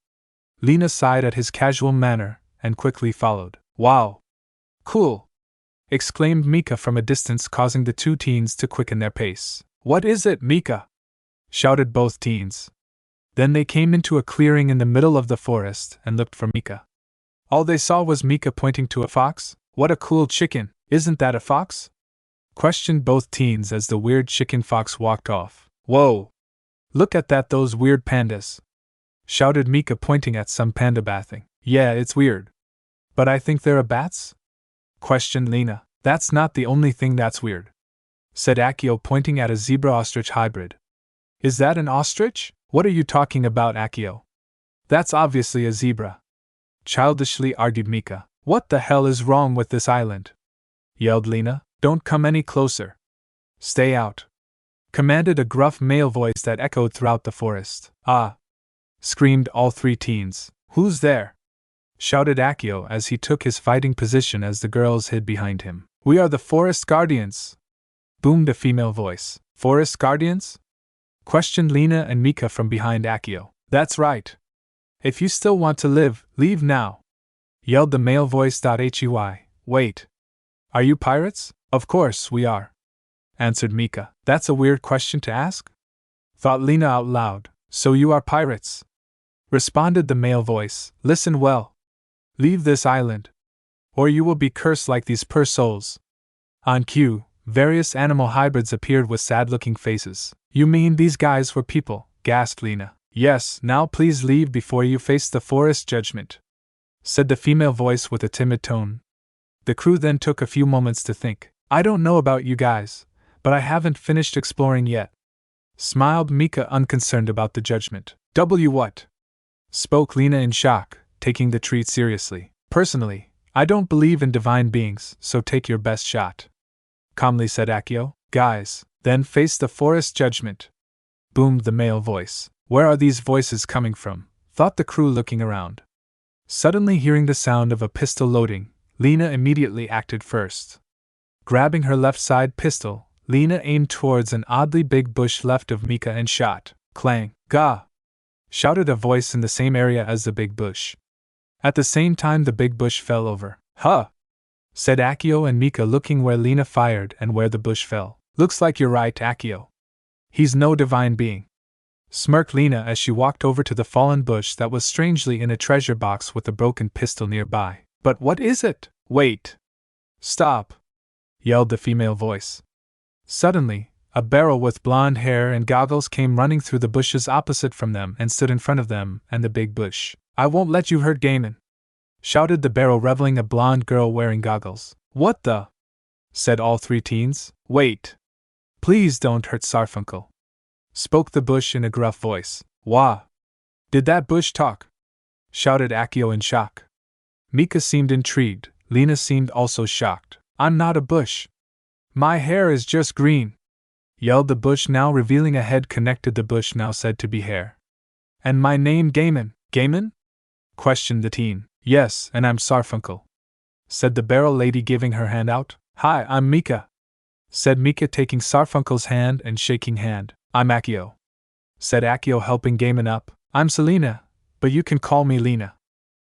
Lena sighed at his casual manner and quickly followed. Wow! Cool! Exclaimed Mika from a distance, causing the two teens to quicken their pace. What is it, Mika? Shouted both teens. Then they came into a clearing in the middle of the forest and looked for Mika. All they saw was Mika pointing to a fox. What a cool chicken! Isn't that a fox? Questioned both teens as the weird chicken fox walked off. Whoa! Look at that, those weird pandas! Shouted Mika, pointing at some panda bathing. Yeah, it's weird. But I think they're bats? Questioned Lena. That's not the only thing that's weird, said Akio, pointing at a zebra-ostrich hybrid. Is that an ostrich? What are you talking about, Akio? That's obviously a zebra, childishly argued Mika. What the hell is wrong with this island? Yelled Lena. Don't come any closer. Stay out, commanded a gruff male voice that echoed throughout the forest. Ah! Screamed all three teens. Who's there? Shouted Akio as he took his fighting position as the girls hid behind him. We are the forest guardians, boomed a female voice. Forest guardians? Questioned Lena and Mika from behind Akio. That's right. If you still want to live, leave now, yelled the male voice. Hey, wait. Are you pirates? Of course we are, answered Mika. That's a weird question to ask, thought Lena out loud. So you are pirates? Responded the male voice. Listen well, Leave this island, or you will be cursed like these poor souls. On cue, various animal hybrids appeared with sad-looking faces. You mean these guys were people? Gasped Lena. Yes, now please leave before you face the forest judgment, said the female voice with a timid tone. The crew then took a few moments to think. I don't know about you guys, but I haven't finished exploring yet, smiled Mika, unconcerned about the judgment. What? Spoke Lena in shock, taking the treat seriously. Personally, I don't believe in divine beings, so take your best shot, calmly said Akio. Guys, then face the forest judgment, boomed the male voice. Where are these voices coming from? Thought the crew, looking around. Suddenly hearing the sound of a pistol loading, Lena immediately acted first. Grabbing her left side pistol, Lena aimed towards an oddly big bush left of Mika and shot. Clang! Gah! Shouted a voice in the same area as the big bush. At the same time the big bush fell over. Huh! Said Akio and Mika, looking where Lena fired and where the bush fell. Looks like you're right, Akio. He's no divine being, smirked Lena as she walked over to the fallen bush that was strangely in a treasure box with a broken pistol nearby. But what is it? Wait! Stop! Yelled the female voice. Suddenly, a barrel with blonde hair and goggles came running through the bushes opposite from them and stood in front of them and the big bush. I won't let you hurt Gaiman! Shouted the barrel, revealing a blonde girl wearing goggles. What the? Said all three teens. Wait! Please don't hurt Sarfunkel, spoke the bush in a gruff voice. Wah! Did that bush talk? Shouted Akio in shock. Mika seemed intrigued. Lena seemed also shocked. I'm not a bush. My hair is just green, yelled the bush, now revealing a head connected. The bush now said to be hair. And my name Gaiman. Gaiman? Questioned the teen. Yes, and I'm Sarfunkel, said the barrel lady, giving her hand out. Hi, I'm Mika, said Mika, taking Sarfunkel's hand and shaking hand. I'm Akio, said Akio, helping Gaiman up. I'm Selena, but you can call me Lena,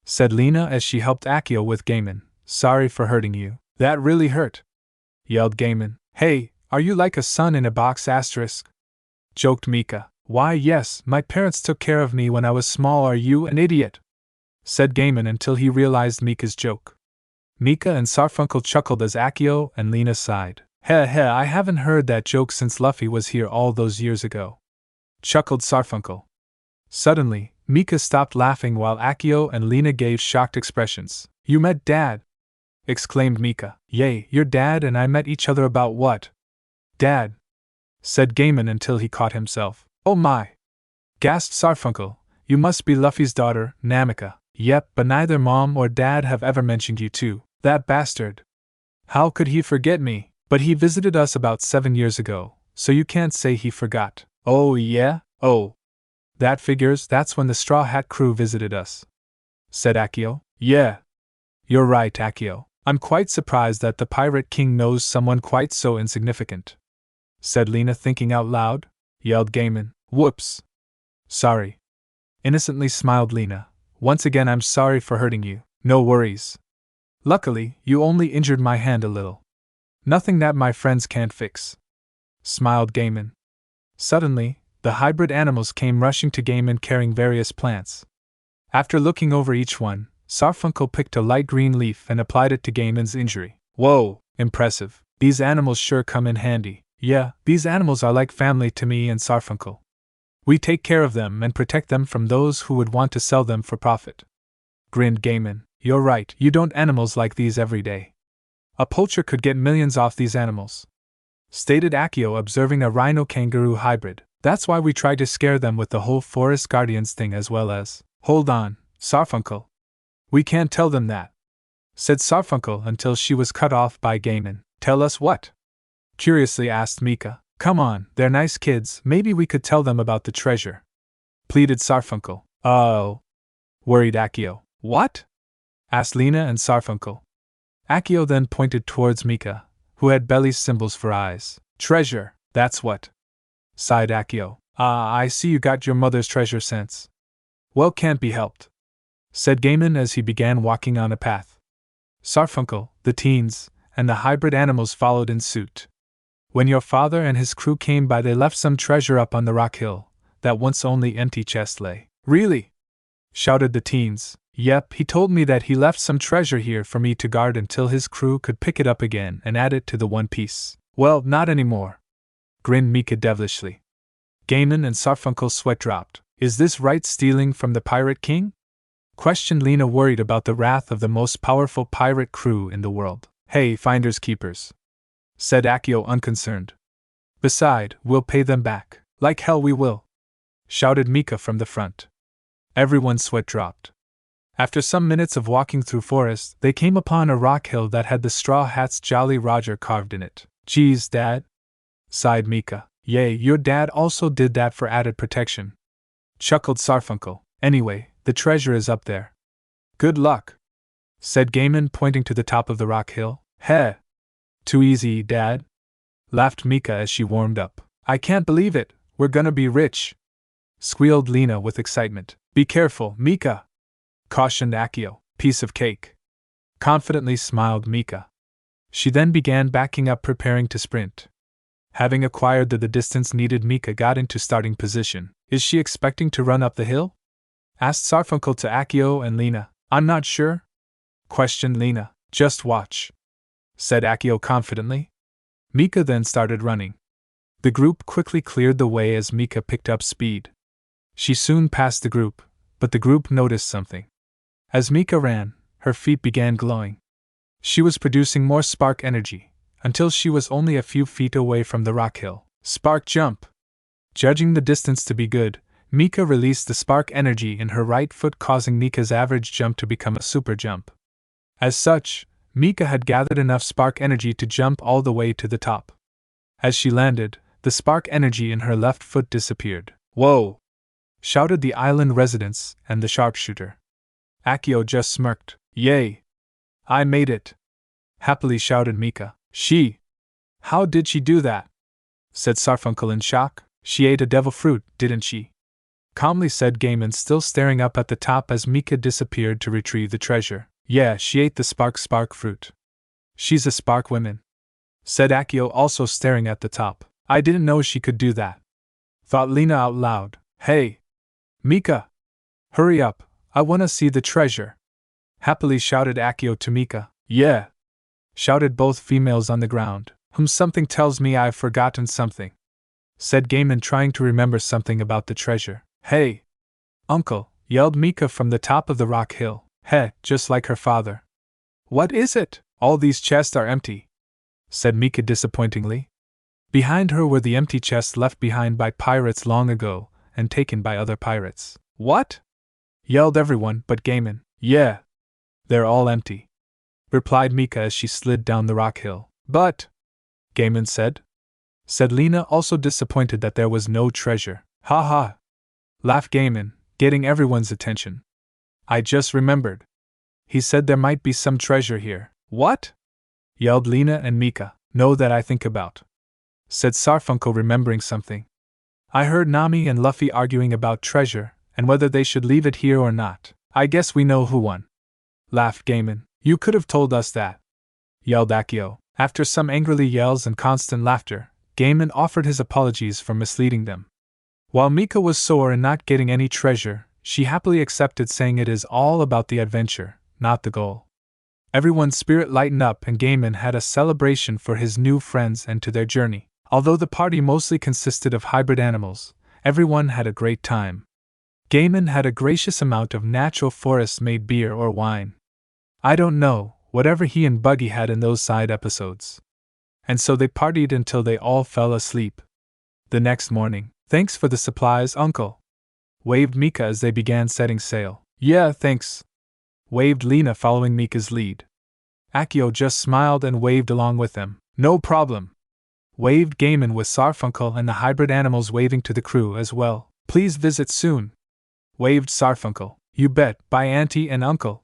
said Lena as she helped Akio with Gaiman. Sorry for hurting you. That really hurt, yelled Gaiman. Hey, are you like a son in a box asterisk? Joked Mika. Why yes, my parents took care of me when I was small. Are you an idiot? Said Gaiman until he realized Mika's joke. Mika and Sarfunkel chuckled as Akio and Lena sighed. Heh, I haven't heard that joke since Luffy was here all those years ago, chuckled Sarfunkel. Suddenly, Mika stopped laughing while Akio and Lena gave shocked expressions. You met Dad? Exclaimed Mika. Yay, your dad and I met each other about what? Dad, said Gaiman until he caught himself. Oh my! Gasped Sarfunkel. You must be Luffy's daughter, Namika. Yep, but neither Mom or Dad have ever mentioned you to that bastard. How could he forget me? But he visited us about 7 years ago, so you can't say he forgot. Oh yeah? Oh. That figures, that's when the Straw Hat crew visited us, said Akio. Yeah. You're right, Akio. I'm quite surprised that the Pirate King knows someone quite so insignificant, said Lena, thinking out loud. Yelled Gaiman. Whoops. Sorry. Innocently smiled Lena. Once again, I'm sorry for hurting you. No worries. Luckily, you only injured my hand a little. Nothing that my friends can't fix, smiled Gaiman. Suddenly, the hybrid animals came rushing to Gaiman carrying various plants. After looking over each one, Sarfunkel picked a light green leaf and applied it to Gaiman's injury. Whoa, impressive. These animals sure come in handy. Yeah, these animals are like family to me and Sarfunkel. We take care of them and protect them from those who would want to sell them for profit. Grinned Gaiman. You're right, you don't animals like these every day. A poacher could get millions off these animals, stated Akio, observing a rhino-kangaroo hybrid. That's why we try to scare them with the whole forest guardians thing as well as… Hold on, Sarfunkel. We can't tell them that, said Sarfunkel until she was cut off by Gaiman. Tell us what? Curiously asked Mika. Come on, they're nice kids, maybe we could tell them about the treasure, pleaded Sarfunkel. Oh, worried Akio. What? Asked Lena and Sarfunkel. Akio then pointed towards Mika, who had belly symbols for eyes. Treasure, that's what, sighed Akio. Ah, I see you got your mother's treasure sense. Well, can't be helped, said Gaiman as he began walking on a path. Sarfunkel, the teens, and the hybrid animals followed in suit. When your father and his crew came by, they left some treasure up on the rock hill, that once only empty chest lay. Really? Shouted the teens. Yep, he told me that he left some treasure here for me to guard until his crew could pick it up again and add it to the One Piece. Well, not anymore, grinned Mika devilishly. Gaiman and Sarfunkel's sweat dropped. Is this right, stealing from the Pirate King? Questioned Lena, worried about the wrath of the most powerful pirate crew in the world. Hey, finders keepers, said Akio unconcerned. Beside, we'll pay them back. Like hell we will, shouted Mika from the front. Everyone's sweat dropped. After some minutes of walking through forest, they came upon a rock hill that had the Straw Hat's Jolly Roger carved in it. Geez, Dad, sighed Mika. Yay, your dad also did that for added protection, chuckled Sarfunkel. Anyway, the treasure is up there. Good luck, said Gaiman, pointing to the top of the rock hill. Heh. Too easy, Dad, laughed Mika as she warmed up. I can't believe it, we're gonna be rich, squealed Lena with excitement. Be careful, Mika, cautioned Akio. Piece of cake, confidently smiled Mika. She then began backing up, preparing to sprint. Having acquired the distance needed, Mika got into starting position. Is she expecting to run up the hill? Asked Sarfunkel to Akio and Lena. I'm not sure, questioned Lena. Just watch, said Akio confidently. Mika then started running. The group quickly cleared the way as Mika picked up speed. She soon passed the group, but the group noticed something. As Mika ran, her feet began glowing. She was producing more spark energy, until she was only a few feet away from the rock hill. Spark jump! Judging the distance to be good, Mika released the spark energy in her right foot, causing Nika's average jump to become a super jump. As such, Mika had gathered enough spark energy to jump all the way to the top. As she landed, the spark energy in her left foot disappeared. Whoa! Shouted the island residents and the sharpshooter. Akio just smirked. Yay! I made it! Happily shouted Mika. She! How did she do that? Said Sarfunkel in shock. She ate a devil fruit, didn't she? Calmly said Gaiman, still staring up at the top as Mika disappeared to retrieve the treasure. Yeah, she ate the spark fruit. She's a spark woman, said Akio, also staring at the top. I didn't know she could do that, thought Lena out loud. Hey! Mika! Hurry up, I wanna see the treasure! Happily shouted Akio to Mika. Yeah! Shouted both females on the ground. Something tells me I've forgotten something, said Gaiman, trying to remember something about the treasure. Hey! Uncle! Yelled Mika from the top of the rock hill. Heh, just like her father. What is it? All these chests are empty, said Mika disappointingly. Behind her were the empty chests left behind by pirates long ago, and taken by other pirates. What? Yelled everyone but Gaiman. Yeah. They're all empty, replied Mika as she slid down the rock hill. But, Gaiman said Lena, also disappointed that there was no treasure. Ha ha! Laughed Gaiman, getting everyone's attention. I just remembered. He said there might be some treasure here. What? Yelled Lena and Mika. No, that I think about, said Sarfunkel, remembering something. I heard Nami and Luffy arguing about treasure, and whether they should leave it here or not. I guess we know who won, laughed Gaiman. You could have told us that, yelled Akio. After some angrily yells and constant laughter, Gaiman offered his apologies for misleading them. While Mika was sore in not getting any treasure, she happily accepted, saying it is all about the adventure, not the goal. Everyone's spirit lightened up, and Gaiman had a celebration for his new friends and to their journey. Although the party mostly consisted of hybrid animals, everyone had a great time. Gaiman had a gracious amount of natural forest-made beer or wine. I don't know, whatever he and Buggy had in those side episodes. And so they partied until they all fell asleep. The next morning, thanks for the supplies, Uncle, waved Mika as they began setting sail. Yeah, thanks, waved Lena, following Mika's lead. Akio just smiled and waved along with them. No problem, waved Gaiman, with Sarfunkel and the hybrid animals waving to the crew as well. Please visit soon, waved Sarfunkel. You bet, bye Auntie and Uncle,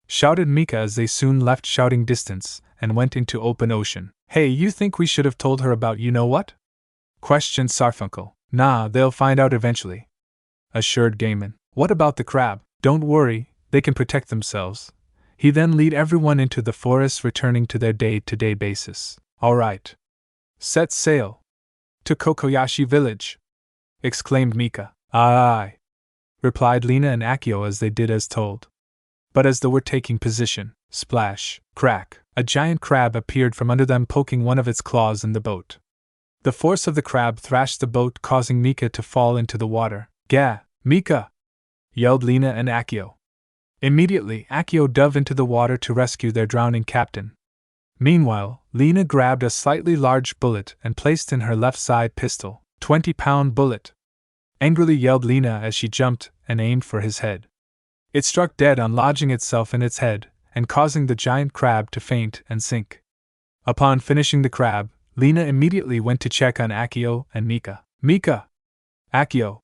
shouted Mika as they soon left shouting distance and went into open ocean. Hey, you think we should have told her about you-know-what? Questioned Sarfunkel. Nah, they'll find out eventually, assured Gaiman. What about the crab? Don't worry, they can protect themselves. He then led everyone into the forest, returning to their day-to-day basis. Alright. Set sail. To Kokoyashi village, exclaimed Mika. Aye, replied Lena and Akio as they did as told. But as they were taking position, splash, crack, a giant crab appeared from under them, poking one of its claws in the boat. The force of the crab thrashed the boat, causing Mika to fall into the water. "Gah, Mika!" yelled Lena and Akio. Immediately, Akio dove into the water to rescue their drowning captain. Meanwhile, Lena grabbed a slightly large bullet and placed in her left side pistol. 20-pound bullet! Angrily yelled Lena as she jumped and aimed for his head. It struck dead on lodging itself in its head, and causing the giant crab to faint and sink. Upon finishing the crab, Lena immediately went to check on Akio and Mika. "Mika! Akio!"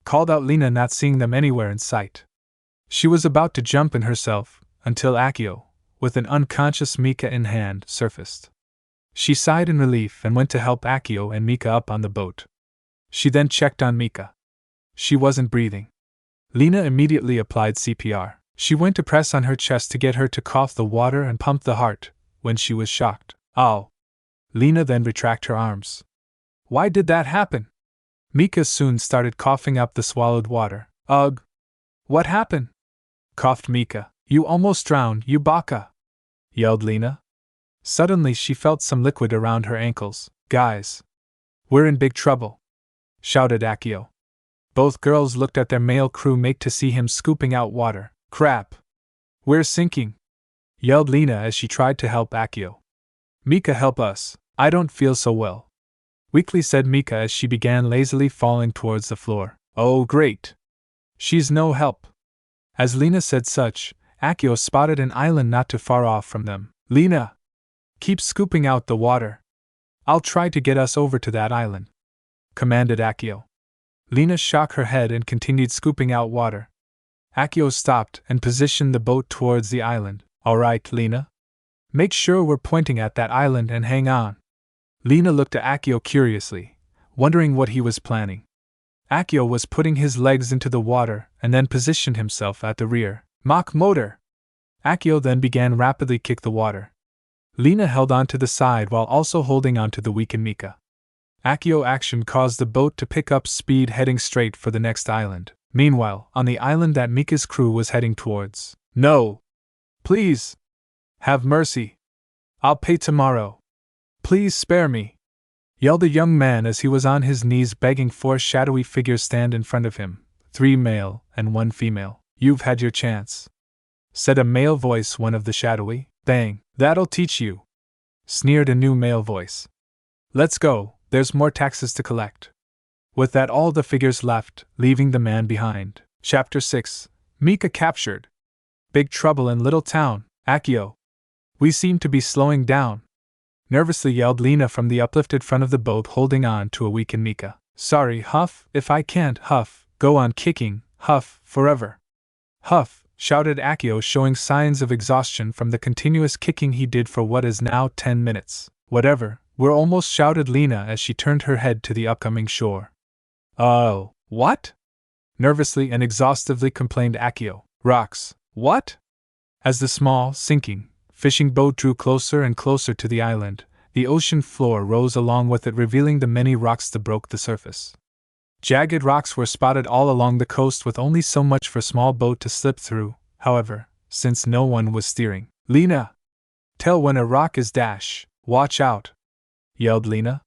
called out Lena, not seeing them anywhere in sight. She was about to jump in herself, until Akio, with an unconscious Mika in hand, surfaced. She sighed in relief and went to help Akio and Mika up on the boat. She then checked on Mika. She wasn't breathing. Lena immediately applied CPR. She went to press on her chest to get her to cough the water and pump the heart, when she was shocked. "Ow!" Lena then retracted her arms. "Why did that happen?" Mika soon started coughing up the swallowed water. "Ugh! What happened?" coughed Mika. "You almost drowned, you baka!" yelled Lena. Suddenly she felt some liquid around her ankles. "Guys! We're in big trouble!" shouted Akio. Both girls looked at their male crewmate to see him scooping out water. "Crap! We're sinking!" yelled Lena as she tried to help Akio. "Mika, help us! I don't feel so well," weakly said Mika as she began lazily falling towards the floor. "Oh great! She's no help!" As Lena said such, Akio spotted an island not too far off from them. "Lena! Keep scooping out the water. I'll try to get us over to that island," commanded Akio. Lena shook her head and continued scooping out water. Akio stopped and positioned the boat towards the island. "All right, Lena. Make sure we're pointing at that island and hang on." Lena looked at Akio curiously, wondering what he was planning. Akio was putting his legs into the water and then positioned himself at the rear. "Mach motor!" Akio then began rapidly kick the water. Lena held on to the side while also holding on to the weakened Mika. Akio action caused the boat to pick up speed, heading straight for the next island. Meanwhile, on the island that Mika's crew was heading towards. "No! Please! Have mercy! I'll pay tomorrow! Please spare me!" yelled a young man as he was on his knees begging. 4 shadowy figures stand in front of him, 3 male and 1 female. "You've had your chance," said a male voice, one of the shadowy. "Bang, that'll teach you," sneered a new male voice. "Let's go, there's more taxes to collect." With that, all the figures left, leaving the man behind. Chapter 6. Mika captured. Big trouble in Little Town. "Akio! We seem to be slowing down," nervously yelled Lena from the uplifted front of the boat, holding on to a weakened Mika. "Sorry, Huff, if I can't, Huff, go on kicking, Huff, forever." "Huff," shouted Akio, showing signs of exhaustion from the continuous kicking he did for what is now 10 minutes. "Whatever, we're almost," shouted Lena as she turned her head to the upcoming shore. "Oh, what?" nervously and exhaustively complained Akio. "Rocks, what?" As the small, sinking, fishing boat drew closer and closer to the island, the ocean floor rose along with it, revealing the many rocks that broke the surface. Jagged rocks were spotted all along the coast, with only so much for a small boat to slip through, however, since no one was steering. "Lena! Tell when a rock is dash, watch out!" yelled Lena.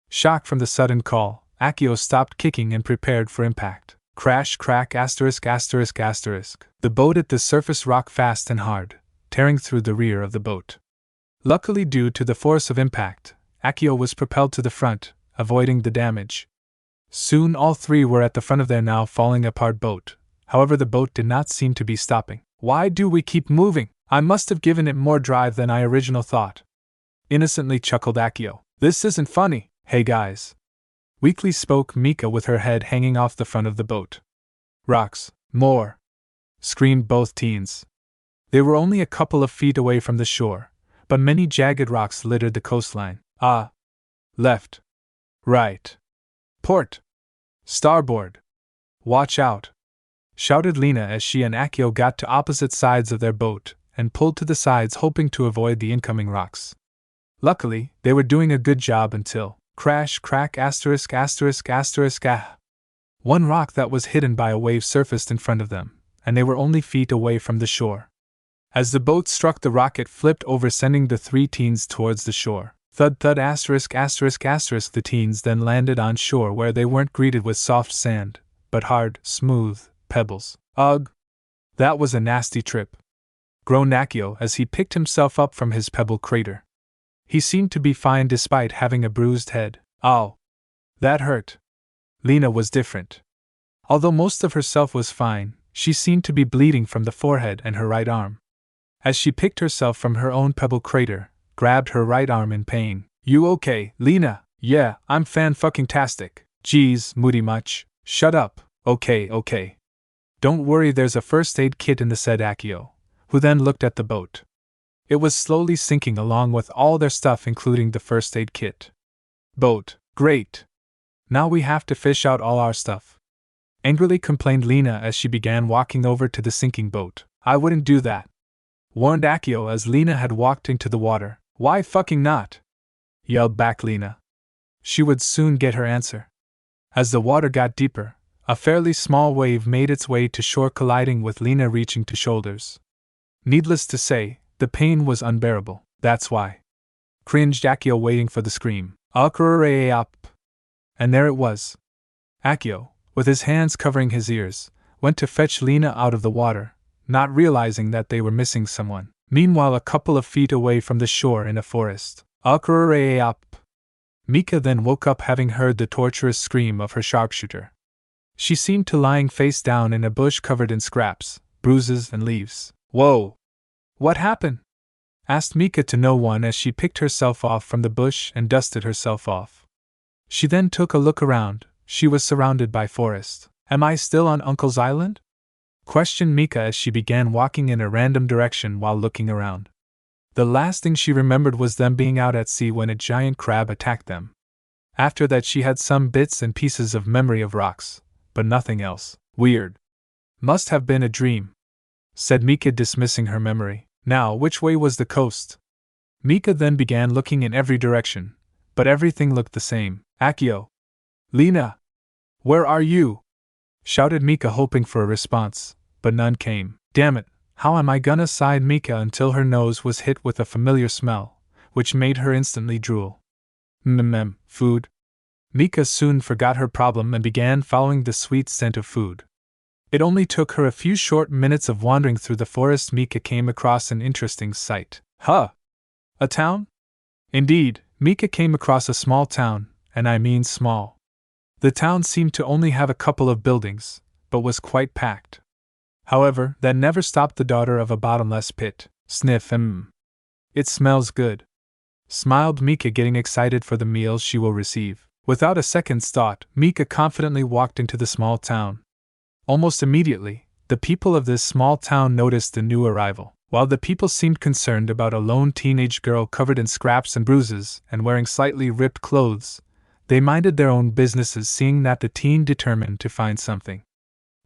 Shocked from the sudden call, Akio stopped kicking and prepared for impact. Crash, crack, asterisk, asterisk, asterisk. The boat hit the surface rock fast and hard, tearing through the rear of the boat. Luckily, due to the force of impact, Akio was propelled to the front, avoiding the damage. Soon all 3 were at the front of their now falling apart boat. However, the boat did not seem to be stopping. "Why do we keep moving? I must have given it more drive than I originally thought," innocently chuckled Akio. "This isn't funny." "Hey guys," weakly spoke Mika with her head hanging off the front of the boat. "Rocks, more!" screamed both teens. They were only a couple of feet away from the shore, but many jagged rocks littered the coastline. "Ah! Left! Right! Port! Starboard! Watch out!" shouted Lena as she and Akio got to opposite sides of their boat and pulled to the sides, hoping to avoid the incoming rocks. Luckily, they were doing a good job until crash, crack, asterisk, asterisk, asterisk, ah. One rock that was hidden by a wave surfaced in front of them, and they were only feet away from the shore. As the boat struck, the rocket flipped over, sending the three teens towards the shore. Thud thud asterisk asterisk asterisk. The teens then landed on shore, where they weren't greeted with soft sand, but hard, smooth pebbles. Ugh! That was a nasty trip, groaned Akio as he picked himself up from his pebble crater. He seemed to be fine despite having a bruised head. Ow! That hurt. Lena was different. Although most of herself was fine, she seemed to be bleeding from the forehead and her right arm. As she picked herself from her own pebble crater, grabbed her right arm in pain. You okay, Lena? Yeah, I'm fan-fucking-tastic. Geez, moody much. Shut up. Okay. Don't worry, there's a first aid kit in the, said Akio, who then looked at the boat. It was slowly sinking along with all their stuff, including the first aid kit. Boat, great. Now we have to fish out all our stuff, angrily complained Lena as she began walking over to the sinking boat. I wouldn't do that, warned Akio as Lena had walked into the water. Why fucking not? Yelled back Lena. She would soon get her answer. As the water got deeper, a fairly small wave made its way to shore, colliding with Lena reaching to shoulders. Needless to say, the pain was unbearable. That's why, cringed Akio, waiting for the scream. Up. And there it was. Akio, with his hands covering his ears, went to fetch Lena out of the water, not realizing that they were missing someone. Meanwhile, a couple of feet away from the shore in a forest. Up. Mika then woke up, having heard the torturous scream of her sharpshooter. She seemed to lying face down in a bush covered in scraps, bruises, and leaves. Whoa! What happened? Asked Mika to no one as she picked herself off from the bush and dusted herself off. She then took a look around. She was surrounded by forest. Am I still on Uncle's Island? Questioned Mika as she began walking in a random direction while looking around. The last thing she remembered was them being out at sea when a giant crab attacked them. After that, she had some bits and pieces of memory of rocks, but nothing else. Weird. Must have been a dream, said Mika, dismissing her memory. Now, which way was the coast? Mika then began looking in every direction, but everything looked the same. Akio! Lena! Where are you? Shouted Mika, hoping for a response, but none came. Damn it, how am I gonna, sighed Mika until her nose was hit with a familiar smell, which made her instantly drool. Food. Mika soon forgot her problem and began following the sweet scent of food. It only took her a few short minutes of wandering through the forest. Mika came across an interesting sight. Huh! A town? Indeed, Mika came across a small town, and I mean small. The town seemed to only have a couple of buildings, but was quite packed. However, that never stopped the daughter of a bottomless pit. Sniff. It smells good, smiled Mika, getting excited for the meals she will receive. Without a second's thought, Mika confidently walked into the small town. Almost immediately, the people of this small town noticed the new arrival. While the people seemed concerned about a lone teenage girl covered in scraps and bruises and wearing slightly ripped clothes, they minded their own businesses, seeing that the teen determined to find something.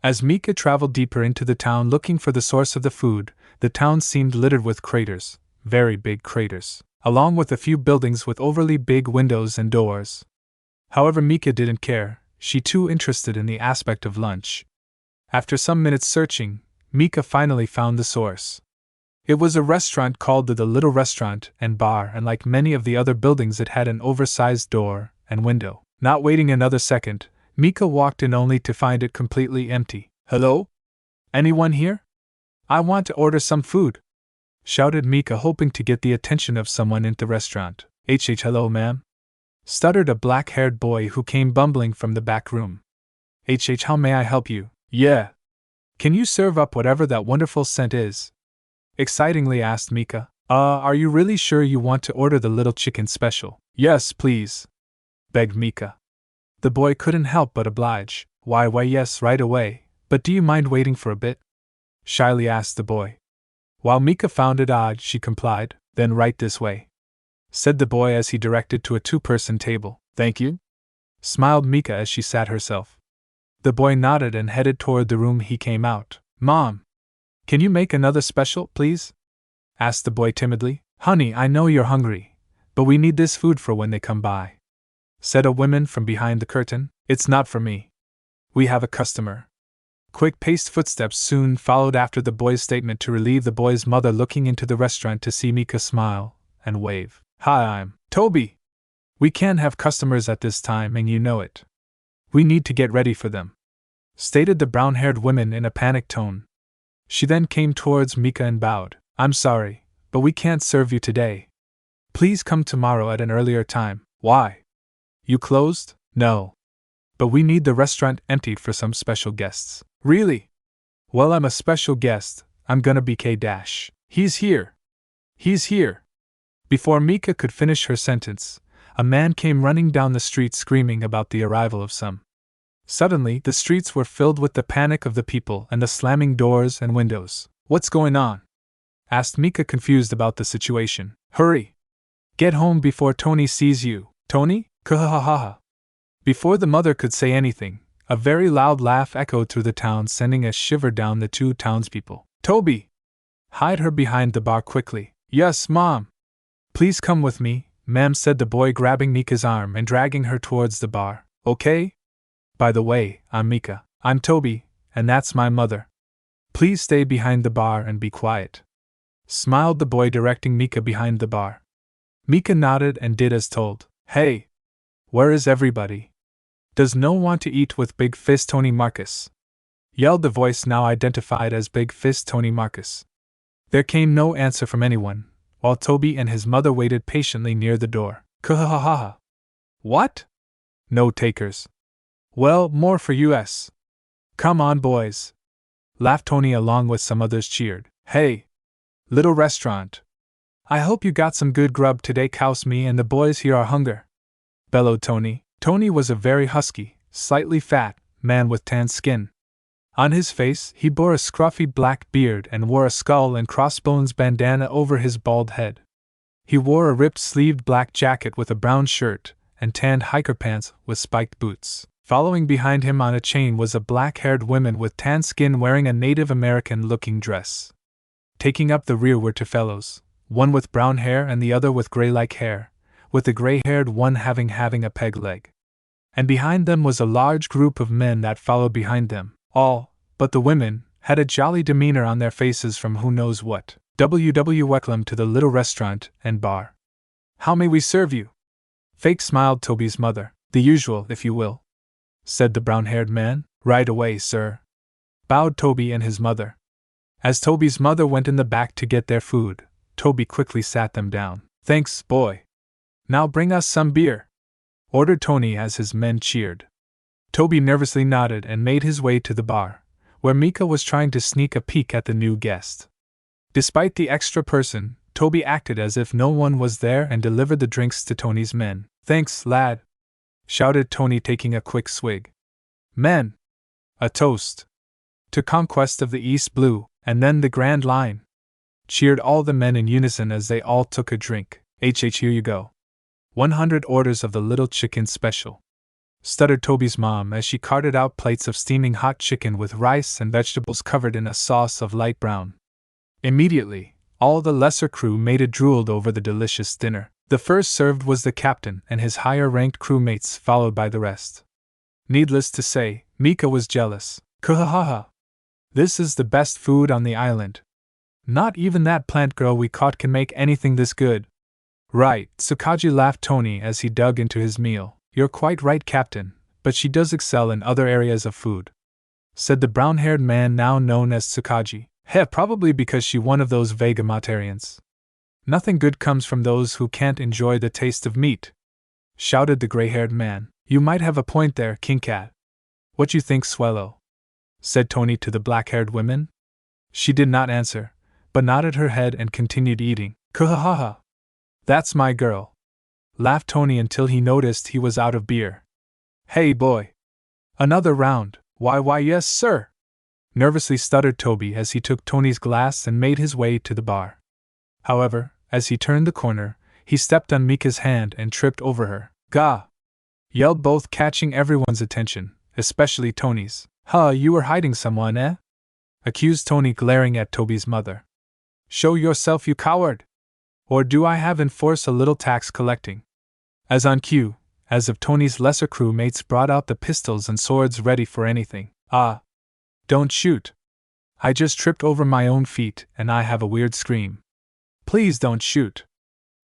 As Mika traveled deeper into the town looking for the source of the food, the town seemed littered with craters, very big craters, along with a few buildings with overly big windows and doors. However, Mika didn't care, she too interested in the aspect of lunch. After some minutes searching, Mika finally found the source. It was a restaurant called the Little Restaurant and Bar, and like many of the other buildings, it had an oversized door and window. Not waiting another second, Mika walked in only to find it completely empty. Hello? Anyone here? I want to order some food, shouted Mika, hoping to get the attention of someone in the restaurant. Hello, ma'am, stuttered a black-haired boy who came bumbling from the back room. How may I help you? Yeah. Can you serve up whatever that wonderful scent is? Excitingly asked Mika. Are you really sure you want to order the little chicken special? Yes, please, begged Mika. The boy couldn't help but oblige. Why, yes, right away, but do you mind waiting for a bit? Shyly asked the boy. While Mika found it odd, she complied. Then right this way, said the boy as he directed to a two-person table. Thank you, smiled Mika as she sat herself. The boy nodded and headed toward the room. He came out. Mom, can you make another special, please? Asked the boy timidly. Honey, I know you're hungry, but we need this food for when they come by, said a woman from behind the curtain. It's not for me. We have a customer, Quick-paced footsteps soon followed after the boy's statement to relieve the boy's mother, looking into the restaurant to see Mika smile and wave. "Hi, I'm Toby. We can't have customers at this time and you know it. We need to get ready for them," stated the brown-haired woman in a panicked tone. She then came towards Mika and bowed. "I'm sorry, but we can't serve you today. Please come tomorrow at an earlier time." "Why? You closed?" "No. But we need the restaurant emptied for some special guests." "Really? Well, I'm a special guest. I'm gonna be K-. He's here. He's here." Before Mika could finish her sentence, a man came running down the street screaming about the arrival of some. Suddenly, the streets were filled with the panic of the people and the slamming doors and windows. "What's going on?" asked Mika, confused about the situation. "Hurry! Get home before Tony sees you." "Tony? Kahahaha." Before the mother could say anything, a very loud laugh echoed through the town, sending a shiver down the two townspeople. "Toby! Hide her behind the bar quickly." "Yes, Mom." "Please come with me, ma'am," said the boy, grabbing Mika's arm and dragging her towards the bar. "Okay? By the way, I'm Mika. I'm Toby, and that's my mother. Please stay behind the bar and be quiet," smiled the boy, directing Mika behind the bar. Mika nodded and did as told. "Hey! Where is everybody? Does no one want to eat with Big Fist Tony Marcus?" yelled the voice now identified as Big Fist Tony Marcus. There came no answer from anyone, while Toby and his mother waited patiently near the door. "Kahahaha. What? No takers? Well, more for us. Come on, boys," laughed Tony, along with some others cheered. "Hey! Little restaurant. I hope you got some good grub today, 'cause me and the boys here are hunger," bellowed Tony. Tony was a very husky, slightly fat man with tan skin. On his face, he bore a scruffy black beard and wore a skull and crossbones bandana over his bald head. He wore a ripped-sleeved black jacket with a brown shirt and tanned hiker pants with spiked boots. Following behind him on a chain was a black-haired woman with tan skin wearing a Native American-looking dress. Taking up the rear were two fellows, one with brown hair and the other with gray-like hair, with the gray-haired one having a peg leg. And behind them was a large group of men that followed behind them. All, but the women, had a jolly demeanor on their faces from who knows what. Welcome to the little restaurant and bar. How may we serve you?" Fake smiled Toby's mother. "The usual, if you will," said the brown-haired man. "Right away, sir," bowed Toby and his mother. As Toby's mother went in the back to get their food, Toby quickly sat them down. "Thanks, boy. Now bring us some beer," ordered Tony as his men cheered. Toby nervously nodded and made his way to the bar, where Mika was trying to sneak a peek at the new guest. Despite the extra person, Toby acted as if no one was there and delivered the drinks to Tony's men. "Thanks, lad," shouted Tony, taking a quick swig. "Men! A toast to conquest of the East Blue, and then the Grand Line," cheered all the men in unison as they all took a drink. Here you go. 100 orders of the little chicken special," stuttered Toby's mom as she carted out plates of steaming hot chicken with rice and vegetables covered in a sauce of light brown. Immediately, all the lesser crewmate drooled over the delicious dinner. The first served was the captain and his higher-ranked crewmates, followed by the rest. Needless to say, Mika was jealous. "Kahahaha. This is the best food on the island. Not even that plant girl we caught can make anything this good." "Right," Tsukiji laughed Tony as he dug into his meal. "You're quite right, Captain, but she does excel in other areas of food," said the brown-haired man now known as Tsukiji. Probably because she's one of those vegetarians. Nothing good comes from those who can't enjoy the taste of meat," shouted the gray-haired man. "You might have a point there, King Cat. What you think, Swallow?" said Tony to the black-haired woman. She did not answer, but nodded her head and continued eating. "Kahahaha. That's my girl," laughed Tony until he noticed he was out of beer. "Hey, boy. Another round." Why, yes, sir," nervously stuttered Toby as he took Tony's glass and made his way to the bar. However, as he turned the corner, he stepped on Mika's hand and tripped over her. "Gah!" yelled both, catching everyone's attention, especially Tony's. You were hiding someone, eh?" accused Tony, glaring at Toby's mother. "Show yourself, you coward! Or do I have enforce a little tax collecting?" As on cue, as if Tony's lesser crewmates brought out the pistols and swords ready for anything. Don't shoot. I just tripped over my own feet and I have a weird scream. Please don't shoot,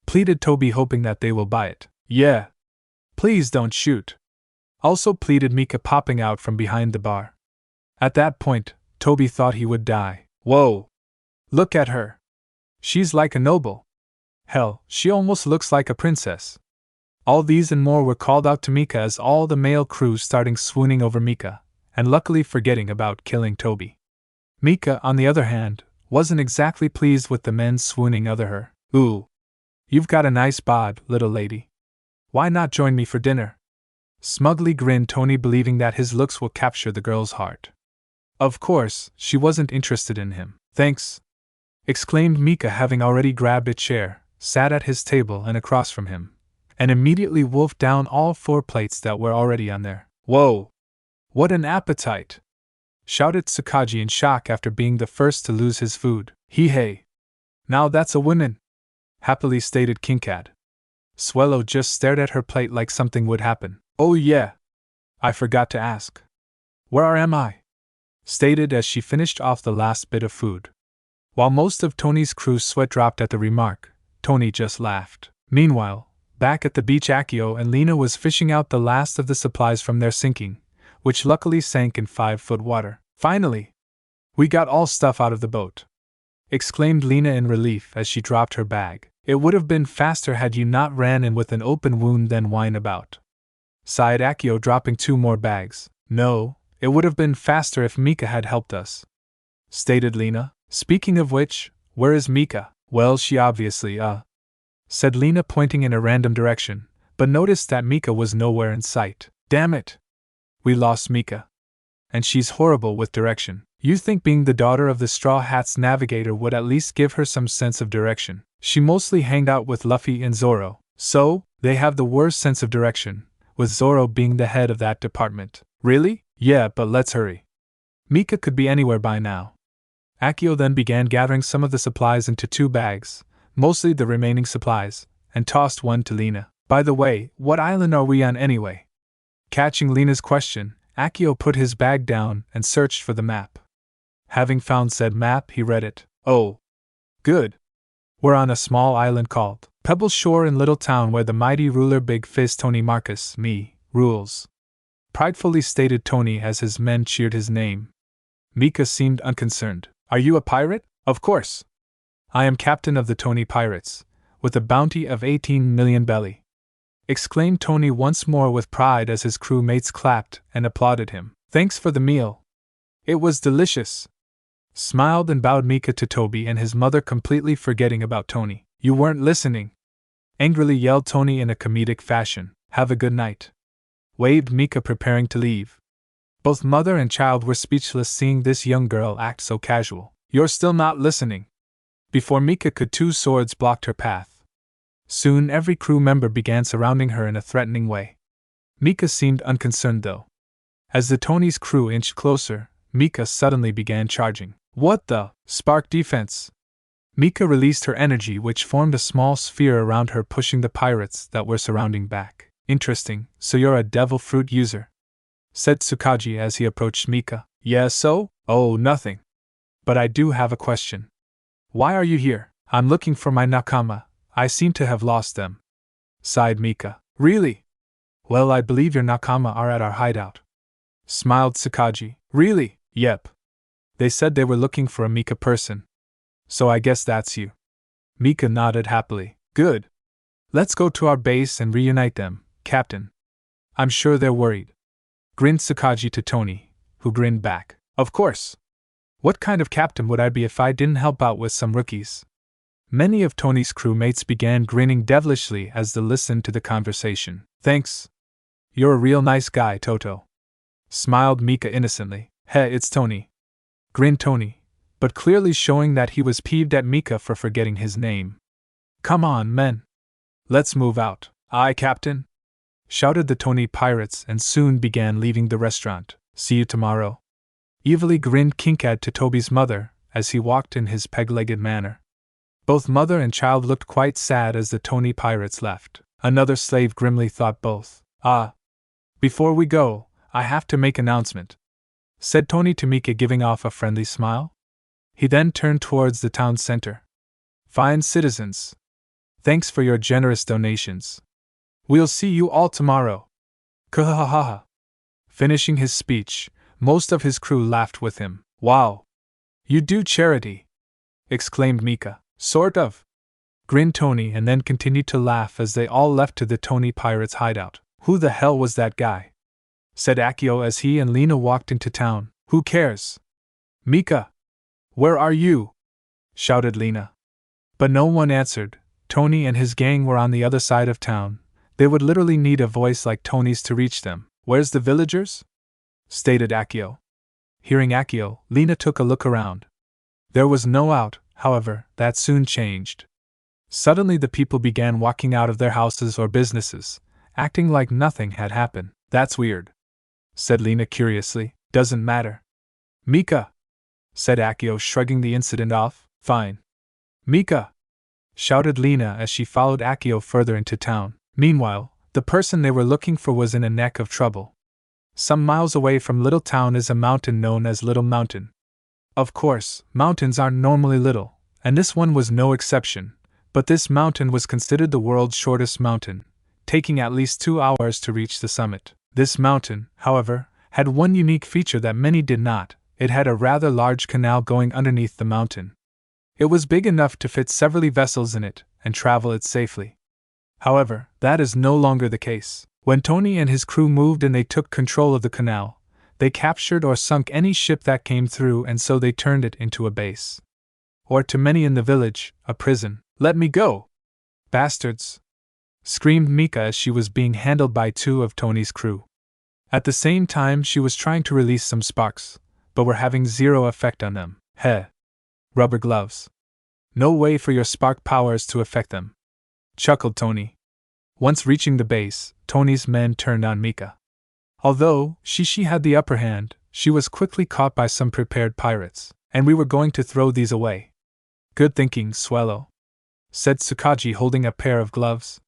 pleaded Toby, hoping that they will buy it. Yeah. Please don't shoot. Also pleaded Mika, popping out from behind the bar. At that point, Toby thought he would die. Whoa! Look at her. She's like a noble. Hell, she almost looks like a princess. All these and more were called out to Mika as all the male crew starting swooning over Mika, and luckily forgetting about killing Toby. Mika, on the other hand, wasn't exactly pleased with the men swooning over her. Ooh. You've got a nice bod, little lady. Why not join me for dinner? Smugly grinned Tony, believing that his looks will capture the girl's heart. Of course, she wasn't interested in him. Thanks, exclaimed Mika, having already grabbed a chair, sat at his table and across from him, and immediately wolfed down all 4 plates that were already on there. Whoa! What an appetite! Shouted Tsukiji in shock after being the first to lose his food. Hey! Now that's a woman! Happily stated Kinkat. Swellow just stared at her plate like something would happen. Oh yeah! I forgot to ask. Where am I? Stated as she finished off the last bit of food. While most of Tony's crew's sweat dropped at the remark, Tony just laughed. Meanwhile, back at the beach, Akio and Lena was fishing out the last of the supplies from their sinking, which luckily sank in 5-foot water. Finally! We got all stuff out of the boat, exclaimed Lena in relief as she dropped her bag. It would have been faster had you not ran in with an open wound than whine about, sighed Akio, dropping 2 more bags. No, it would have been faster if Mika had helped us, stated Lena. Speaking of which, where is Mika? Well, she obviously, said Lena, pointing in a random direction, but noticed that Mika was nowhere in sight. Damn it! We lost Mika. And she's horrible with direction. You think being the daughter of the Straw Hat's navigator would at least give her some sense of direction. She mostly hanged out with Luffy and Zoro, so they have the worst sense of direction, with Zoro being the head of that department. Really? Yeah, but let's hurry. Mika could be anywhere by now. Akio then began gathering some of the supplies into 2 bags, mostly the remaining supplies, and tossed one to Lena. By the way, what island are we on anyway? Catching Lena's question, Akio put his bag down and searched for the map. Having found said map, he read it. Oh. Good. We're on a small island called Pebble Shore in Little Town, where the mighty ruler Big Fist Tony Marcus, rules. Pridefully stated Tony as his men cheered his name. Mika seemed unconcerned. Are you a pirate? Of course. I am captain of the Tony Pirates, with a bounty of 18 million belly, exclaimed Tony once more with pride as his crewmates clapped and applauded him. Thanks for the meal. It was delicious. Smiled and bowed Mika to Toby and his mother, completely forgetting about Tony. You weren't listening, angrily yelled Tony in a comedic fashion. Have a good night, waved Mika, preparing to leave. Both mother and child were speechless seeing this young girl act so casual. You're still not listening. Before Mika could, 2 swords blocked her path. Soon every crew member began surrounding her in a threatening way. Mika seemed unconcerned though. As the Tony's crew inched closer, Mika suddenly began charging. What the? Spark defense! Mika released her energy, which formed a small sphere around her, pushing the pirates that were surrounding back. Interesting, so you're a devil fruit user, said Tsukiji as he approached Mika. Yeah, so? Oh, nothing. But I do have a question. Why are you here? I'm looking for my nakama. I seem to have lost them, sighed Mika. Really? Well, I believe your nakama are at our hideout, smiled Tsukiji. Really? Yep. They said they were looking for a Mika person. So I guess that's you. Mika nodded happily. Good. Let's go to our base and reunite them, Captain. I'm sure they're worried, grinned Tsukiji to Tony, who grinned back. Of course. What kind of captain would I be if I didn't help out with some rookies? Many of Tony's crewmates began grinning devilishly as they listened to the conversation. Thanks. You're a real nice guy, Toto, smiled Mika innocently. Hey, it's Tony, grinned Tony, but clearly showing that he was peeved at Mika for forgetting his name. Come on, men. Let's move out. Aye, Captain, shouted the Tony pirates and soon began leaving the restaurant. See you tomorrow, evilly grinned Kinkad to Toby's mother as he walked in his peg-legged manner. Both mother and child looked quite sad as the Tony pirates left. Another slave grimly thought both. Before we go, I have to make an announcement. said Tony to Mika, giving off a friendly smile. He then turned towards the town center. Fine citizens. Thanks for your generous donations. We'll see you all tomorrow. Kahahaha. Finishing his speech, most of his crew laughed with him. Wow. You do charity, exclaimed Mika. Sort of, grinned Tony, and then continued to laugh as they all left to the Tony Pirates hideout. Who the hell was that guy? Said Akio as he and Lena walked into town. Who cares? Mika! Where are you? Shouted Lena. But no one answered. Tony and his gang were on the other side of town. They would literally need a voice like Tony's to reach them. Where's the villagers? Stated Akio. Hearing Akio, Lena took a look around. There was no out, however, that soon changed. Suddenly the people began walking out of their houses or businesses, acting like nothing had happened. That's weird, said Lena curiously. Doesn't matter. Mika, said Akio, shrugging the incident off. Fine. Mika, shouted Lena as she followed Akio further into town. Meanwhile, the person they were looking for was in a neck of trouble. Some miles away from Little Town is a mountain known as Little Mountain. Of course, mountains aren't normally little, and this one was no exception, but this mountain was considered the world's shortest mountain, taking at least 2 hours to reach the summit. This mountain, however, had one unique feature that many did not. It had a rather large canal going underneath the mountain. It was big enough to fit several vessels in it and travel it safely. However, that is no longer the case. When Tony and his crew moved and they took control of the canal, they captured or sunk any ship that came through, and so they turned it into a base. Or to many in the village, a prison. Let me go! Bastards! Screamed Mika as she was being handled by 2 of Tony's crew. At the same time she was trying to release some sparks, but were having zero effect on them. Heh! Rubber gloves. No way for your spark powers to affect them. Chuckled Tony. Once reaching the base, Tony's men turned on Mika. Although she had the upper hand, she was quickly caught by some prepared pirates, and we were going to throw these away. Good thinking, Swallow, said Tsukaji, holding a pair of gloves.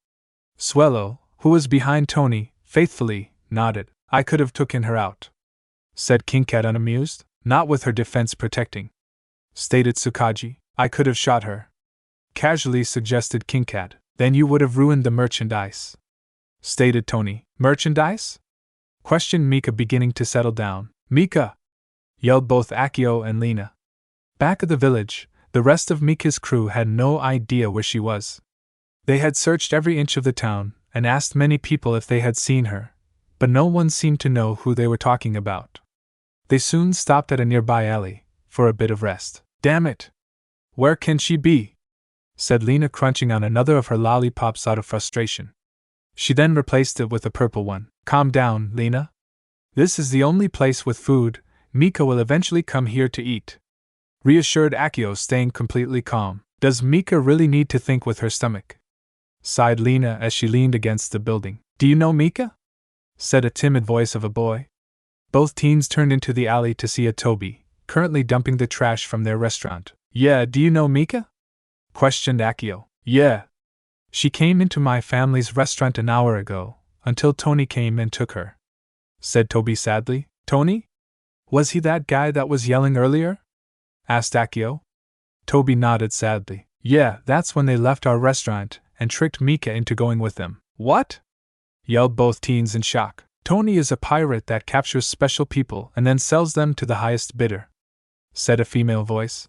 Swallow, who was behind Tony, faithfully nodded. I could have taken her out, said King Cat, unamused. Not with her defense protecting, stated Tsukaji. I could have shot her, casually suggested King Cat. Then you would have ruined the merchandise, stated Tony. Merchandise? Questioned Mika, beginning to settle down. Mika! Yelled both Akio and Lena. Back at the village, the rest of Mika's crew had no idea where she was. They had searched every inch of the town and asked many people if they had seen her, but no one seemed to know who they were talking about. They soon stopped at a nearby alley for a bit of rest. Damn it! Where can she be? Said Lena, crunching on another of her lollipops out of frustration. She then replaced it with a purple one. Calm down, Lena. This is the only place with food. Mika will eventually come here to eat, reassured Akio, staying completely calm. Does Mika really need to think with her stomach? Sighed Lena as she leaned against the building. Do you know Mika? Said a timid voice of a boy. Both teens turned into the alley to see a Toby, currently dumping the trash from their restaurant. Yeah, do you know Mika? Questioned Akio. Yeah. She came into my family's restaurant an hour ago, until Tony came and took her, said Toby sadly. Tony? Was he that guy that was yelling earlier? Asked Akio. Toby nodded sadly. Yeah, that's when they left our restaurant and tricked Mika into going with them. What? Yelled both teens in shock. Tony is a pirate that captures special people and then sells them to the highest bidder, said a female voice.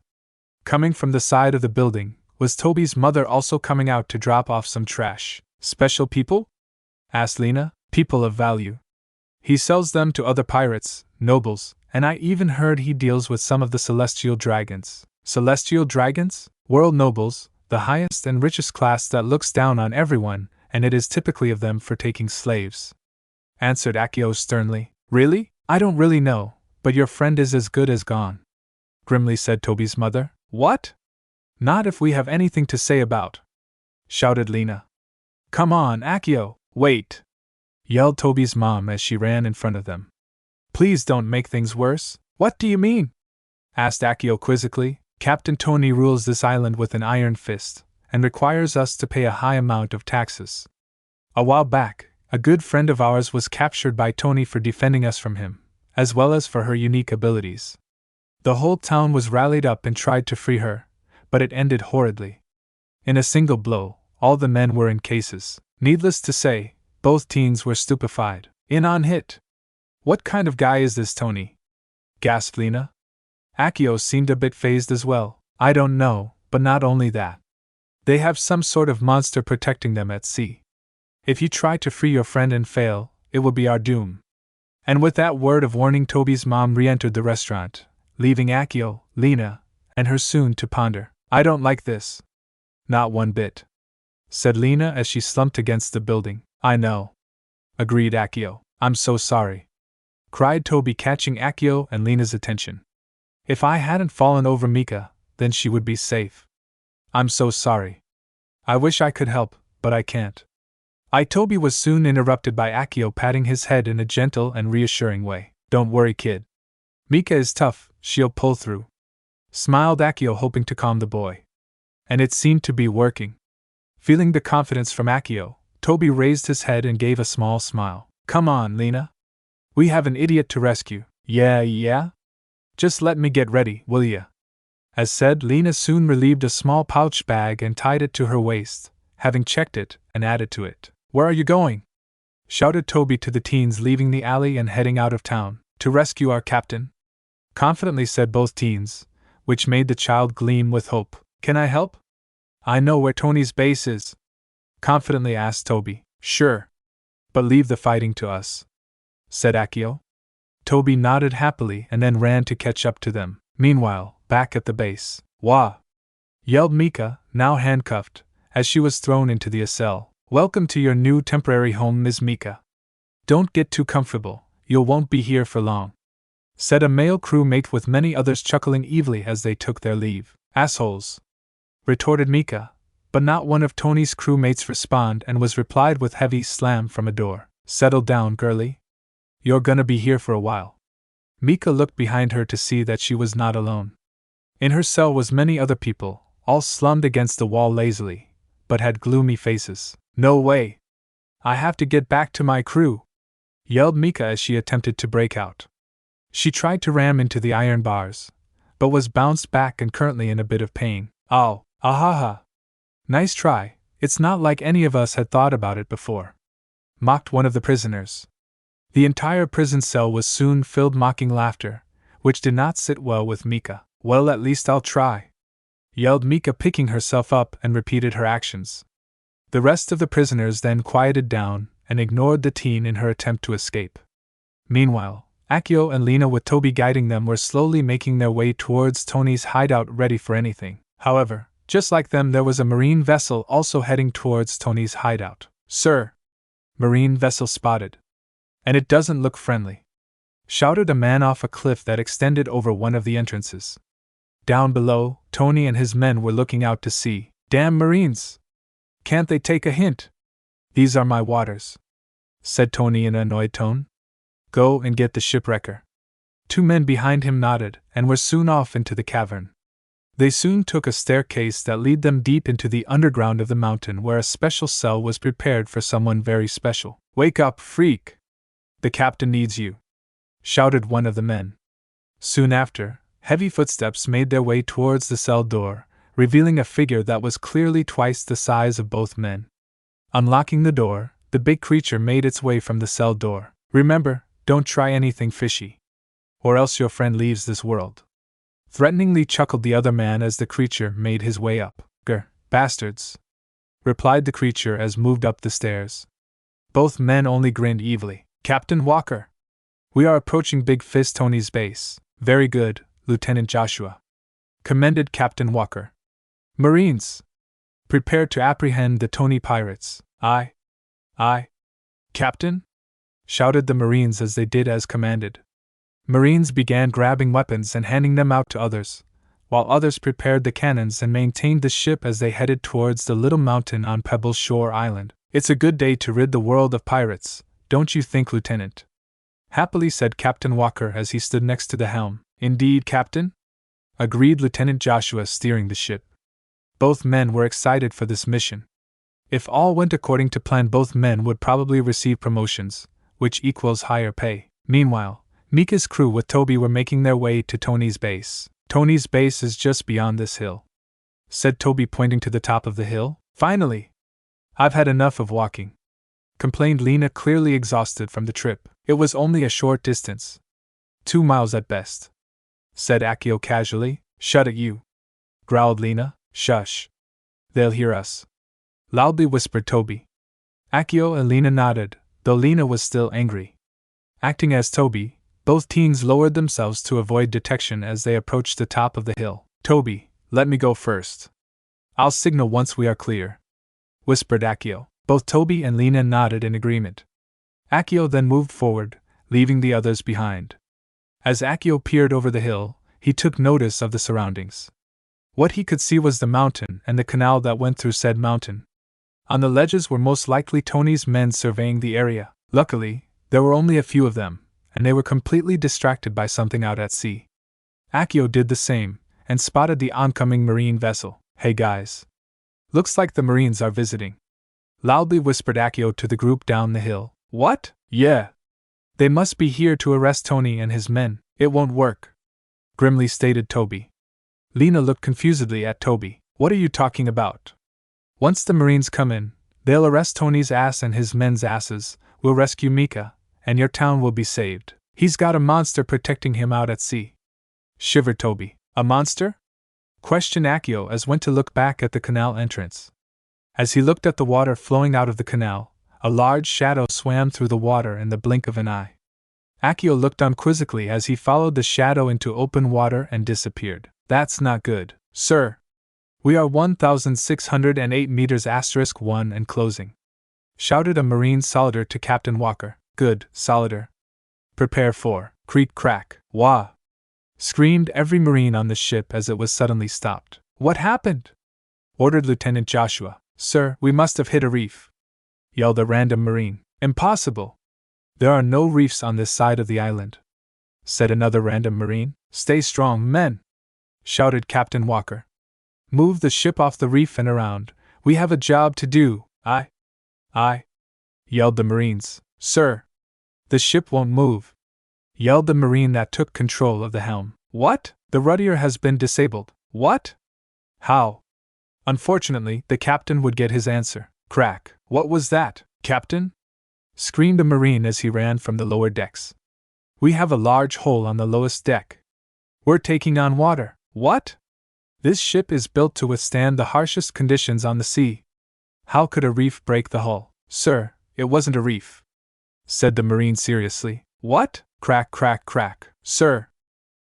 Coming from the side of the building, was Toby's mother also coming out to drop off some trash? Special people? Asked Lena. People of value. He sells them to other pirates, nobles, and I even heard he deals with some of the celestial dragons. Celestial dragons? World nobles, the highest and richest class that looks down on everyone, and it is typically of them for taking slaves, answered Akio sternly. Really? I don't really know, but your friend is as good as gone, grimly said Toby's mother. What? Not if we have anything to say about, shouted Lena. Come on, Akio, wait, yelled Toby's mom as she ran in front of them. Please don't make things worse. What do you mean? Asked Akio quizzically. Captain Tony rules this island with an iron fist, and requires us to pay a high amount of taxes. A while back, a good friend of ours was captured by Tony for defending us from him, as well as for her unique abilities. The whole town was rallied up and tried to free her, but it ended horridly. In a single blow, all the men were in cases. Needless to say, both teens were stupefied. In on hit. What kind of guy is this Tony? Gasped Lena. Akio seemed a bit phased as well. I don't know, but not only that. They have some sort of monster protecting them at sea. If you try to free your friend and fail, it will be our doom. And with that word of warning, Toby's mom re-entered the restaurant, leaving Akio, Lena, and her soon to ponder. I don't like this. Not one bit, said Lena as she slumped against the building. I know, agreed Akio. I'm so sorry, cried Toby, catching Akio and Lena's attention. If I hadn't fallen over Mika, then she would be safe. I'm so sorry. I wish I could help, but I can't. Toby was soon interrupted by Akio patting his head in a gentle and reassuring way. Don't worry, kid. Mika is tough, she'll pull through. Smiled Akio, hoping to calm the boy. And it seemed to be working. Feeling the confidence from Akio, Toby raised his head and gave a small smile. Come on, Lena. We have an idiot to rescue. Yeah? Just let me get ready, will ya? As said, Lena soon relieved a small pouch bag and tied it to her waist, having checked it and added to it. Where are you going? Shouted Toby to the teens, leaving the alley and heading out of town. To rescue our captain, confidently said both teens, which made the child gleam with hope. Can I help? I know where Tony's base is, confidently asked Toby. Sure. But leave the fighting to us, said Akio. Toby nodded happily and then ran to catch up to them. Meanwhile, back at the base, wah! Yelled Mika, now handcuffed, as she was thrown into the cell. Welcome to your new temporary home, Ms. Mika. Don't get too comfortable, you won't be here for long, said a male crewmate, with many others chuckling evilly as they took their leave. Assholes, retorted Mika, but not one of Tony's crewmates responded and was replied with heavy slam from a door. Settle down, girlie. You're gonna be here for a while. Mika looked behind her to see that she was not alone. In her cell was many other people, all slumped against the wall lazily, but had gloomy faces. No way! I have to get back to my crew, yelled Mika as she attempted to break out. She tried to ram into the iron bars, but was bounced back and currently in a bit of pain. Oh, ahaha. Nice try, it's not like any of us had thought about it before, mocked one of the prisoners. The entire prison cell was soon filled mocking laughter, which did not sit well with Mika. Well, at least I'll try, yelled Mika, picking herself up, and repeated her actions. The rest of the prisoners then quieted down and ignored the teen in her attempt to escape. Meanwhile, Akio and Lena, with Toby guiding them, were slowly making their way towards Tony's hideout, ready for anything. However, just like them, there was a marine vessel also heading towards Tony's hideout. Sir! Marine vessel spotted. And it doesn't look friendly, shouted a man off a cliff that extended over one of the entrances. Down below, Tony and his men were looking out to sea. Damn Marines! Can't they take a hint? These are my waters, said Tony in an annoyed tone. Go and get the shipwrecker. Two men behind him nodded and were soon off into the cavern. They soon took a staircase that led them deep into the underground of the mountain, where a special cell was prepared for someone very special. Wake up, freak! The captain needs you, shouted one of the men. Soon after, heavy footsteps made their way towards the cell door, revealing a figure that was clearly twice the size of both men. Unlocking the door, the big creature made its way from the cell door. Remember, don't try anything fishy, or else your friend leaves this world. Threateningly chuckled the other man as the creature made his way up. Grr, bastards, replied the creature as moved up the stairs. Both men only grinned evilly. Captain Walker! We are approaching Big Fist Tony's base. Very good, Lieutenant Joshua, commended Captain Walker. Marines! Prepare to apprehend the Tony pirates. Aye. Captain? Shouted the Marines as they did as commanded. Marines began grabbing weapons and handing them out to others, while others prepared the cannons and maintained the ship as they headed towards the little mountain on Pebble Shore Island. It's a good day to rid the world of pirates, don't you think, Lieutenant? Happily said Captain Walker as he stood next to the helm. Indeed, Captain? Agreed Lieutenant Joshua, steering the ship. Both men were excited for this mission. If all went according to plan, both men would probably receive promotions, which equals higher pay. Meanwhile, Mika's crew with Toby were making their way to Tony's base. Tony's base is just beyond this hill, said Toby, pointing to the top of the hill. Finally! I've had enough of walking, complained Lena, clearly exhausted from the trip. It was only a short distance. 2 miles at best, said Akio casually. Shut it, you, growled Lena. Shush. They'll hear us, loudly whispered Toby. Akio and Lena nodded, though Lena was still angry. Acting as Toby, both teens lowered themselves to avoid detection as they approached the top of the hill. Toby, let me go first. I'll signal once we are clear, whispered Akio. Both Toby and Lena nodded in agreement. Akio then moved forward, leaving the others behind. As Akio peered over the hill, he took notice of the surroundings. What he could see was the mountain and the canal that went through said mountain. On the ledges were most likely Tony's men surveying the area. Luckily, there were only a few of them, and they were completely distracted by something out at sea. Akio did the same, and spotted the oncoming marine vessel. Hey guys. Looks like the Marines are visiting, loudly whispered Akio to the group down the hill. What? Yeah. They must be here to arrest Tony and his men. It won't work, grimly stated Toby. Lena looked confusedly at Toby. What are you talking about? Once the Marines come in, they'll arrest Tony's ass and his men's asses, we'll rescue Mika, and your town will be saved. He's got a monster protecting him out at sea, shivered Toby. A monster? Questioned Akio as went to look back at the canal entrance. As he looked at the water flowing out of the canal, a large shadow swam through the water in the blink of an eye. Akio looked on quizzically as he followed the shadow into open water and disappeared. That's not good, sir. We are 1,608 meters *1 and closing, shouted a Marine solider to Captain Walker. Good, solider. Prepare for creak crack. Wah! Screamed every Marine on the ship as it was suddenly stopped. What happened? Ordered Lieutenant Joshua. Sir, we must have hit a reef, yelled a random Marine. Impossible. There are no reefs on this side of the island, said another random Marine. Stay strong, men, shouted Captain Walker. Move the ship off the reef and around. We have a job to do. Aye, yelled the Marines. Sir, the ship won't move, yelled the Marine that took control of the helm. What? The rudder has been disabled. What? How? Unfortunately, the captain would get his answer. Crack. What was that, Captain? Screamed a Marine as he ran from the lower decks. We have a large hole on the lowest deck. We're taking on water. What? This ship is built to withstand the harshest conditions on the sea. How could a reef break the hull? Sir, it wasn't a reef, said the Marine seriously. What? Crack, crack, crack. Sir,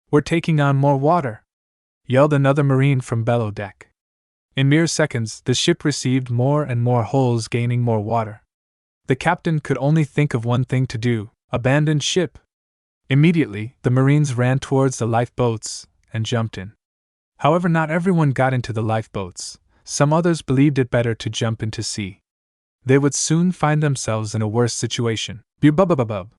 we're taking on more water, yelled another Marine from below deck. In mere seconds, the ship received more and more holes, gaining more water. The captain could only think of one thing to do: abandon ship. Immediately, the Marines ran towards the lifeboats and jumped in. However, not everyone got into the lifeboats. Some others believed it better to jump into sea. They would soon find themselves in a worse situation. Bub-bub-bub-bub.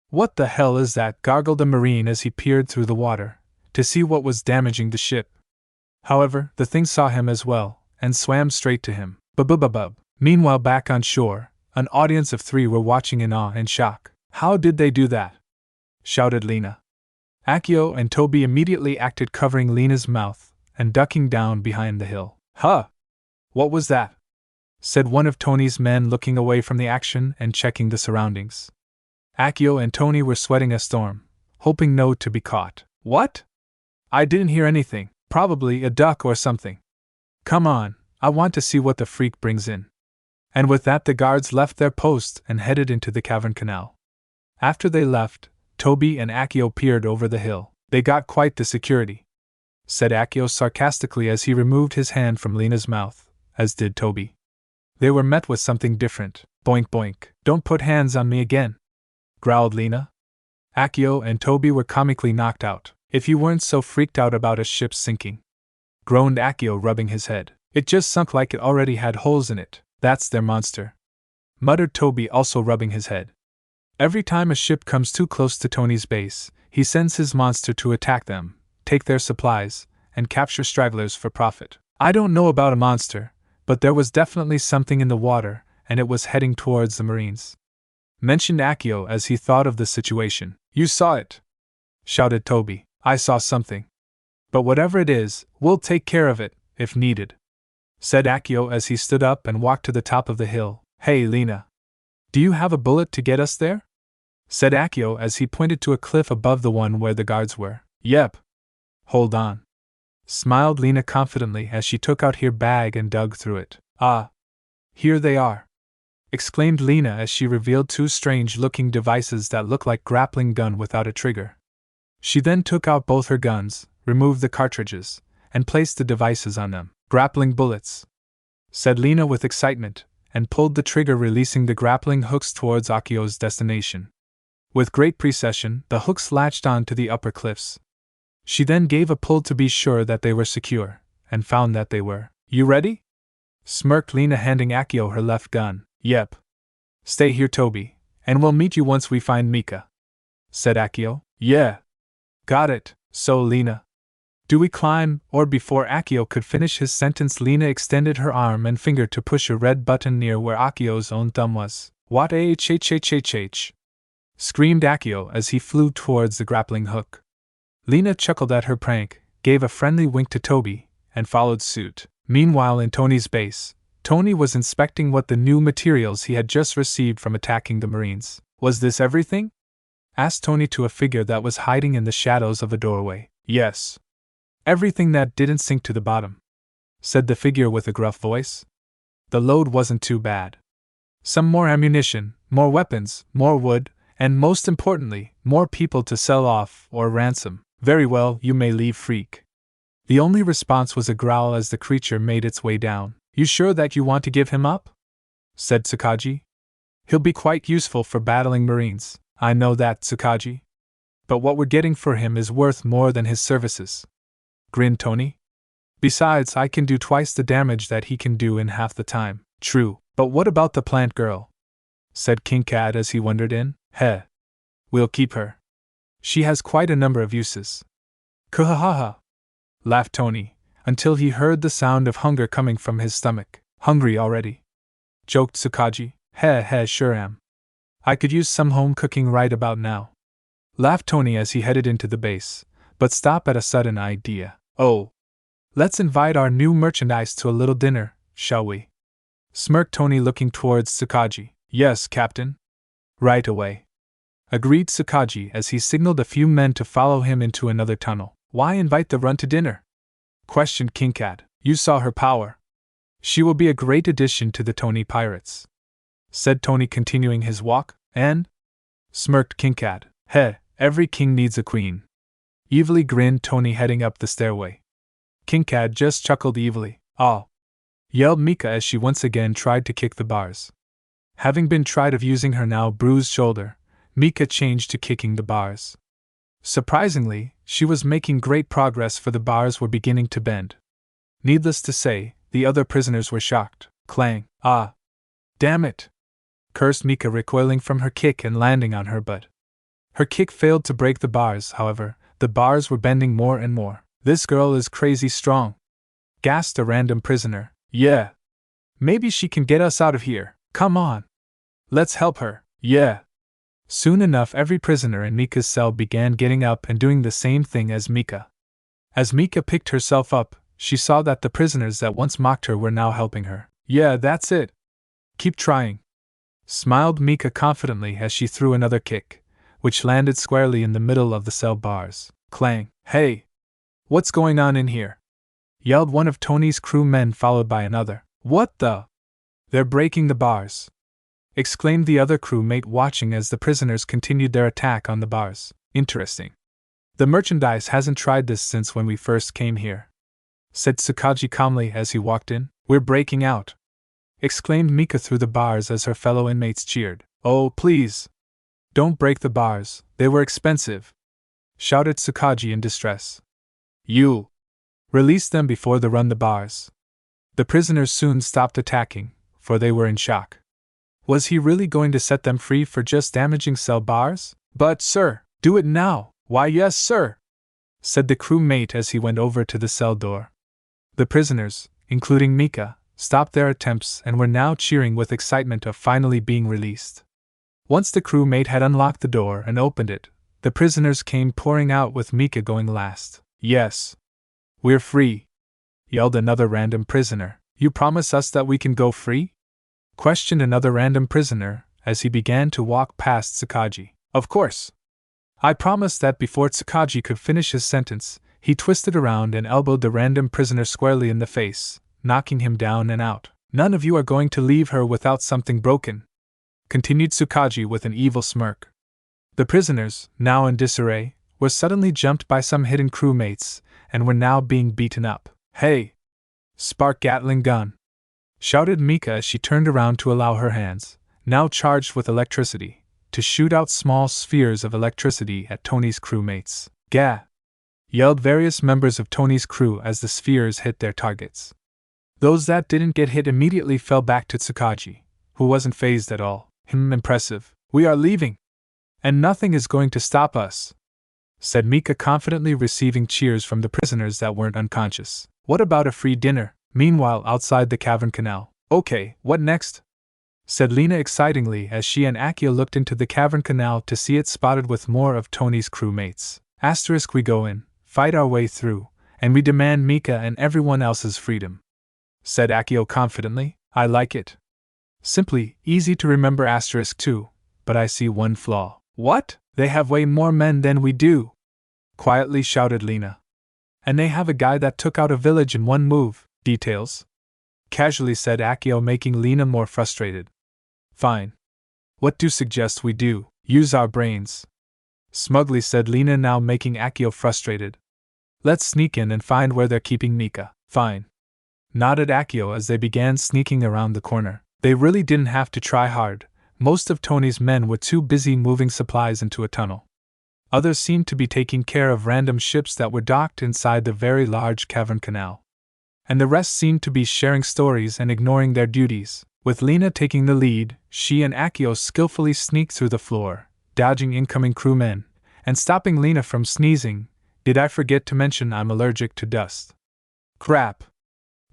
What the hell is that? Gargled a Marine as he peered through the water to see what was damaging the ship. However, the thing saw him as well and swam straight to him. Bub-bub-bub-bub. Meanwhile, back on shore, an audience of 3 were watching in awe and shock. How did they do that? Shouted Lena. Akio and Toby immediately acted, covering Lena's mouth and ducking down behind the hill. Huh! What was that? Said one of Tony's men, looking away from the action and checking the surroundings. Akio and Tony were sweating a storm, hoping not to be caught. What? I didn't hear anything. Probably a duck or something. Come on, I want to see what the freak brings in. And with that, the guards left their post and headed into the cavern canal. After they left, Toby and Akio peered over the hill. They got quite the security, said Akio sarcastically as he removed his hand from Lena's mouth, as did Toby. They were met with something different. Boink boink. Don't put hands on me again, growled Lena. Akio and Toby were comically knocked out. If you weren't so freaked out about a ship sinking, groaned Akio, rubbing his head. It just sunk like it already had holes in it. That's their monster, muttered Toby, also rubbing his head. Every time a ship comes too close to Tony's base, he sends his monster to attack them, take their supplies, and capture stragglers for profit. I don't know about a monster, but there was definitely something in the water, and it was heading towards the Marines, mentioned Akio as he thought of the situation. You saw it, shouted Toby. I saw something. But whatever it is, we'll take care of it, if needed, said Akio as he stood up and walked to the top of the hill. Hey, Lena. Do you have a bullet to get us there? Said Akio as he pointed to a cliff above the one where the guards were. Yep. Hold on. Smiled Lena confidently as she took out her bag and dug through it. Ah. Here they are, exclaimed Lena as she revealed two strange-looking devices that looked like grappling gun without a trigger. She then took out both her guns, removed the cartridges, and placed the devices on them. Grappling bullets, said Lena with excitement, and pulled the trigger, releasing the grappling hooks towards Akio's destination. With great precision, the hooks latched on to the upper cliffs. She then gave a pull to be sure that they were secure, and found that they were. You ready? Smirked Lena, handing Akio her left gun. Yep. Stay here, Toby, and we'll meet you once we find Mika, said Akio. Yeah. Got it. So, Lena, do we climb? Or before Akio could finish his sentence, Lena extended her arm and finger to push a red button near where Akio's own thumb was. What h? Screamed Akio as he flew towards the grappling hook. Lena chuckled at her prank, gave a friendly wink to Toby, and followed suit. Meanwhile, in Tony's base, Tony was inspecting what the new materials he had just received from attacking the Marines. Was this everything? Asked Tony to a figure that was hiding in the shadows of a doorway. Yes. Everything that didn't sink to the bottom, said the figure with a gruff voice. The load wasn't too bad. Some more ammunition, more weapons, more wood, and most importantly, more people to sell off or ransom. Very well, you may leave, freak. The only response was a growl as the creature made its way down. You sure that you want to give him up? Said Tsukiji. He'll be quite useful for battling Marines. I know that, Tsukiji. But what we're getting for him is worth more than his services, grinned Tony. Besides, I can do twice the damage that he can do in half the time. True, but what about the plant girl? Said King Cat as he wandered in. Heh. We'll keep her. She has quite a number of uses. Kuhahaha, laughed Tony, until he heard the sound of hunger coming from his stomach. Hungry already? Joked Tsukiji. Heh, sure am. I could use some home cooking right about now. Laughed Tony as he headed into the base, but stopped at a sudden idea. Oh. Let's invite our new merchandise to a little dinner, shall we? Smirked Tony, looking towards Tsukiji. Yes, Captain. Right away, agreed Tsukiji as he signaled a few men to follow him into another tunnel. Why invite the Run to dinner? Questioned King Cat. You saw her power. She will be a great addition to the Tony Pirates, said Tony, continuing his walk. And? Smirked King Cat. Heh, every king needs a queen. Evilly grinned Tony, heading up the stairway. King Cat just chuckled evilly. Oh! Yelled Mika as she once again tried to kick the bars. Having been tried of using her now bruised shoulder, Mika changed to kicking the bars. Surprisingly, she was making great progress, for the bars were beginning to bend. Needless to say, the other prisoners were shocked. Clang! Ah! Damn it! Cursed Mika, recoiling from her kick and landing on her butt. Her kick failed to break the bars, however, the bars were bending more and more. This girl is crazy strong, gasped a random prisoner. Yeah. Maybe she can get us out of here. Come on. Let's help her. Yeah. Soon enough, every prisoner in Mika's cell began getting up and doing the same thing as Mika. As Mika picked herself up, she saw that the prisoners that once mocked her were now helping her. Yeah, that's it. Keep trying, smiled Mika confidently as she threw another kick, which landed squarely in the middle of the cell bars. Clang! Hey! What's going on in here? Yelled one of Tony's crewmen, followed by another. What the? They're breaking the bars, exclaimed the other crewmate, watching as the prisoners continued their attack on the bars. Interesting. The merchandise hasn't tried this since when we first came here, said Tsukiji calmly as he walked in. We're breaking out, exclaimed Mika through the bars as her fellow inmates cheered. Oh, please! Don't break the bars, they were expensive, shouted Tsukiji in distress. You! Release them before they run the bars. The prisoners soon stopped attacking, for they were in shock. Was he really going to set them free for just damaging cell bars? But, sir, do it now! Why, yes, sir! Said the crewmate as he went over to the cell door. The prisoners, including Mika, stopped their attempts and were now cheering with excitement of finally being released. Once the crewmate had unlocked the door and opened it, The prisoners came pouring out with Mika going last. Yes. We're free, yelled another random prisoner. You promise us that we can go free? Questioned another random prisoner as he began to walk past Tsukiji. Of course. I promised that. Before Tsukiji could finish his sentence, he twisted around and elbowed the random prisoner squarely in the face, knocking him down and out. None of you are going to leave her without something broken, continued Tsukiji with an evil smirk. The prisoners, now in disarray, were suddenly jumped by some hidden crewmates and were now being beaten up. Hey! Spark Gatling gun! Shouted Mika as she turned around to allow her hands, now charged with electricity, to shoot out small spheres of electricity at Tony's crewmates. Gah! Yelled various members of Tony's crew as the spheres hit their targets. Those that didn't get hit immediately fell back to Tsukiji, who wasn't fazed at all. Impressive. We are leaving. And nothing is going to stop us, said Mika confidently, receiving cheers from the prisoners that weren't unconscious. What about a free dinner? Meanwhile, outside the cavern canal. Okay, what next? Said Lena excitingly as she and Akio looked into the cavern canal to see it spotted with more of Tony's crewmates. *, we go in, fight our way through, and we demand Mika and everyone else's freedom, said Akio confidently. I like it. Simply, easy to remember *2, but I see one flaw. What? They have way more men than we do, quietly shouted Lena. And they have a guy that took out a village in one move. Details? Casually said Akio, making Lena more frustrated. Fine. What do you suggest we do? Use our brains, smugly said Lena, now making Akio frustrated. Let's sneak in and find where they're keeping Mika. Fine, nodded Akio as they began sneaking around the corner. They really didn't have to try hard. Most of Tony's men were too busy moving supplies into a tunnel. Others seemed to be taking care of random ships that were docked inside the very large cavern canal. And the rest seemed to be sharing stories and ignoring their duties. With Lena taking the lead, she and Akio skillfully sneaked through the floor, dodging incoming crewmen, and stopping Lena from sneezing. Did I forget to mention I'm allergic to dust? Crap.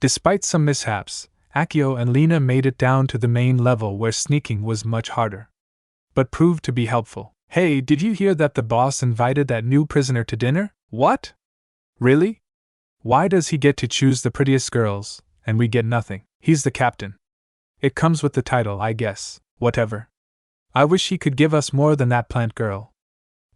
Despite some mishaps, Akio and Lena made it down to the main level where sneaking was much harder, but proved to be helpful. Hey, did you hear that the boss invited that new prisoner to dinner? What? Really? Why does he get to choose the prettiest girls, and we get nothing? He's the captain. It comes with the title, I guess. Whatever. I wish he could give us more than that plant girl,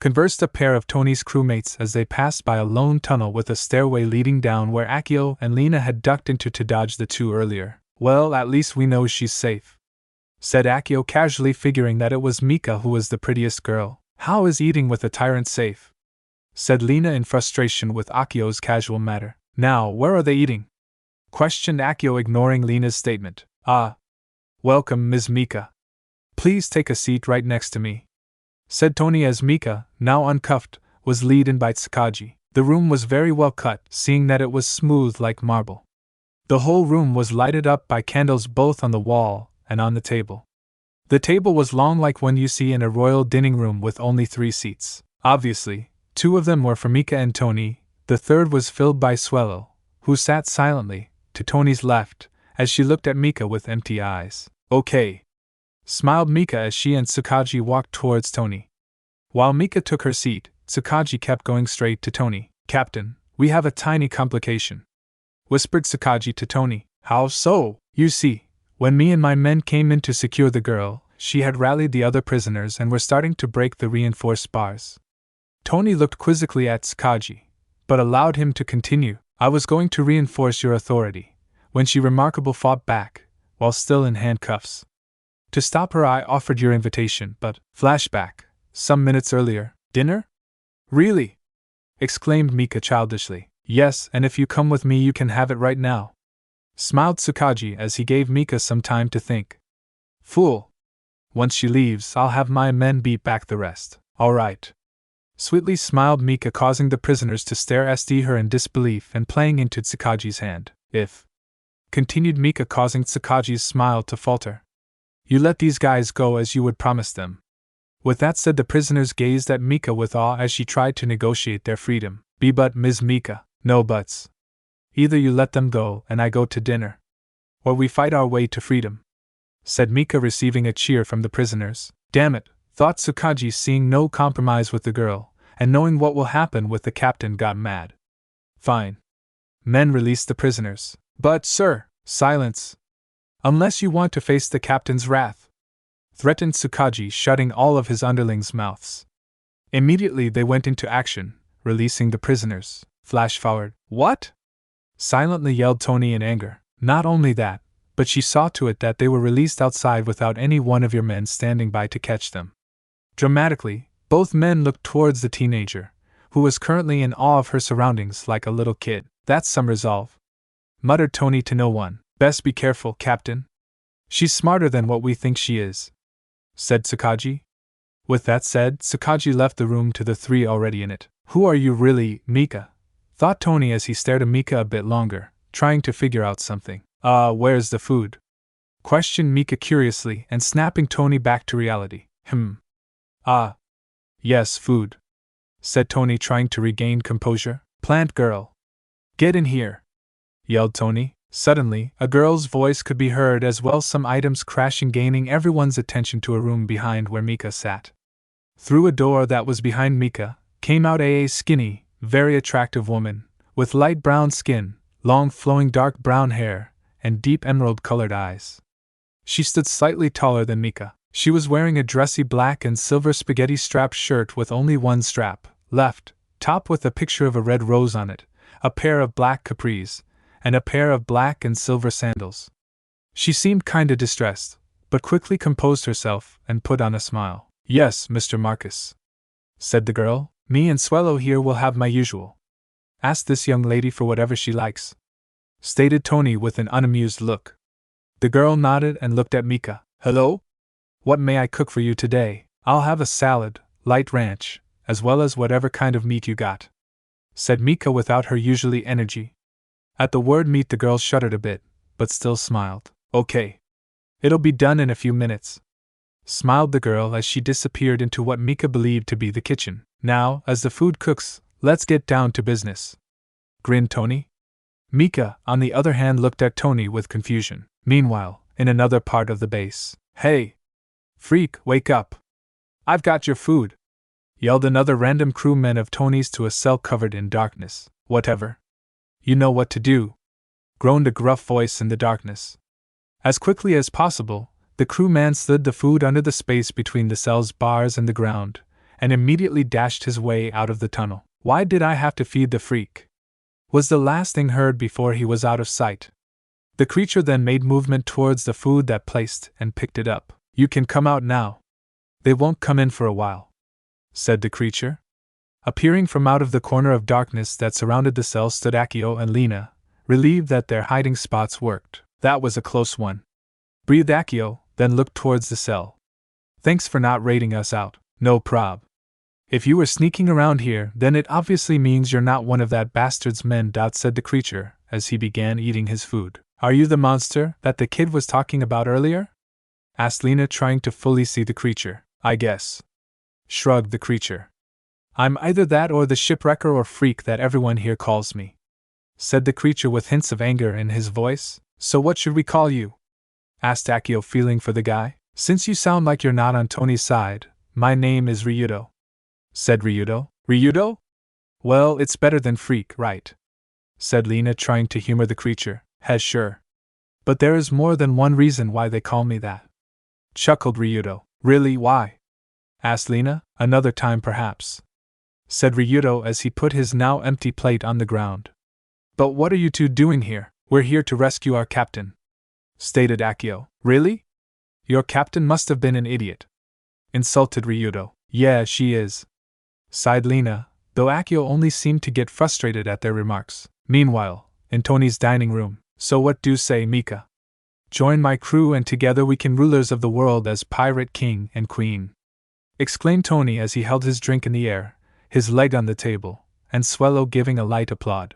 conversed a pair of Tony's crewmates as they passed by a lone tunnel with a stairway leading down where Akio and Lena had ducked into to dodge the two earlier. Well, at least we know she's safe, said Akio casually, figuring that it was Mika who was the prettiest girl. How is eating with a tyrant safe? Said Lena in frustration with Akio's casual manner. Now, where are they eating? Questioned Akio, ignoring Lena's statement. Welcome, Ms. Mika. Please take a seat right next to me, said Tony as Mika, now uncuffed, was led in by Tsukiji. The room was very well cut, seeing that it was smooth like marble. The whole room was lighted up by candles both on the wall and on the table. The table was long, like one you see in a royal dining room, with only 3 seats. Obviously, 2 of them were for Mika and Tony. The third was filled by Swello, who sat silently, to Tony's left, as she looked at Mika with empty eyes. Okay, smiled Mika as she and Tsukiji walked towards Tony. While Mika took her seat, Tsukiji kept going straight to Tony. Captain, we have a tiny complication, whispered Tsukiji to Tony. How so? You see, when me and my men came in to secure the girl, she had rallied the other prisoners and were starting to break the reinforced bars. Tony looked quizzically at Tsukiji, but allowed him to continue. I was going to reinforce your authority, when she remarkably fought back, while still in handcuffs. To stop her I offered your invitation, but, flashback, some minutes earlier, dinner? Really? Exclaimed Mika childishly. Yes, and if you come with me you can have it right now, smiled Tsukiji as he gave Mika some time to think. Fool. Once she leaves, I'll have my men beat back the rest. All right. Sweetly smiled Mika, causing the prisoners to stare at her in disbelief and playing into Tsukaji's hand. If, continued Mika, causing Tsukaji's smile to falter, you let these guys go as you would promise them. With that said, the prisoners gazed at Mika with awe as she tried to negotiate their freedom. But Ms. Mika, no buts. Either you let them go and I go to dinner, or we fight our way to freedom, said Mika, receiving a cheer from the prisoners. Damn it, thought Tsukiji, seeing no compromise with the girl, and knowing what will happen with the captain, got mad. Fine. Men, release the prisoners. But, sir, silence. Unless you want to face the captain's wrath, threatened Tsukiji, shutting all of his underlings' mouths. Immediately they went into action, releasing the prisoners. Flash forward. What? Silently yelled Tony in anger. Not only that, but she saw to it that they were released outside without any one of your men standing by to catch them. Dramatically, both men looked towards the teenager, who was currently in awe of her surroundings like a little kid. That's some resolve, muttered Tony to no one. Best be careful, Captain. She's smarter than what we think she is, said Tsukiji. With that said, Tsukiji left the room to the three already in it. Who are you really, Mika? Thought Tony as he stared at Mika a bit longer, trying to figure out something. Where's the food? Questioned Mika curiously and snapping Tony back to reality. Yes, food, said Tony, trying to regain composure. Plant girl. Get in here, yelled Tony. Suddenly, a girl's voice could be heard, as well some items crashing, gaining everyone's attention to a room behind where Mika sat. Through a door that was behind Mika, came out a skinny, very attractive woman, with light brown skin, long flowing dark brown hair, and deep emerald-colored eyes. She stood slightly taller than Mika. She was wearing a dressy black and silver spaghetti-strapped shirt with only one strap, left, top, with a picture of a red rose on it, a pair of black capris, and a pair of black and silver sandals. She seemed kinda distressed, but quickly composed herself and put on a smile. Yes, Mr. Marcus, said the girl. Me and Swello here will have my usual. Ask this young lady for whatever she likes, stated Tony with an unamused look. The girl nodded and looked at Mika. Hello? What may I cook for you today? I'll have a salad, light ranch, as well as whatever kind of meat you got, said Mika without her usually energy. At the word meat, the girl shuddered a bit, but still smiled. Okay. It'll be done in a few minutes, smiled the girl as she disappeared into what Mika believed to be the kitchen. Now, as the food cooks, let's get down to business, grinned Tony. Mika, on the other hand, looked at Tony with confusion. Meanwhile, in another part of the base. Hey! Freak, wake up! I've got your food! Yelled another random crewman of Tony's to a cell covered in darkness. Whatever. You know what to do, groaned a gruff voice in the darkness. As quickly as possible, the crewman slid the food under the space between the cell's bars and the ground, and immediately dashed his way out of the tunnel. Why did I have to feed the freak? Was the last thing heard before he was out of sight. The creature then made movement towards the food that placed and picked it up. You can come out now. They won't come in for a while, said the creature. Appearing from out of the corner of darkness that surrounded the cell stood Akio and Lena, relieved that their hiding spots worked. That was a close one, breathed Akio, then looked towards the cell. Thanks for not raiding us out. No prob. If you were sneaking around here, then it obviously means you're not one of that bastard's men, said the creature, as he began eating his food. Are you the monster that the kid was talking about earlier? Asked Lena, trying to fully see the creature. I guess, shrugged the creature. I'm either that or the shipwrecker or freak that everyone here calls me, said the creature with hints of anger in his voice. So what should we call you? Asked Akio, feeling for the guy. Since you sound like you're not on Tony's side, my name is Ryudo, said Ryudo. Ryudo? Well, it's better than freak, right? Said Lena, trying to humor the creature. Sure. But there is more than one reason why they call me that, chuckled Ryudo. Really, why? Asked Lena. Another time perhaps, said Ryudo as he put his now empty plate on the ground. But what are you two doing here? We're here to rescue our captain, stated Akio. Really? Your captain must have been an idiot, insulted Ryudo. Yeah, she is, sighed Lena, though Akio only seemed to get frustrated at their remarks. Meanwhile, in Tony's dining room. So what do say, Mika? Join my crew and together we can rulers of the world as pirate king and queen, exclaimed Tony as he held his drink in the air, his leg on the table, and Swello giving a light applaud.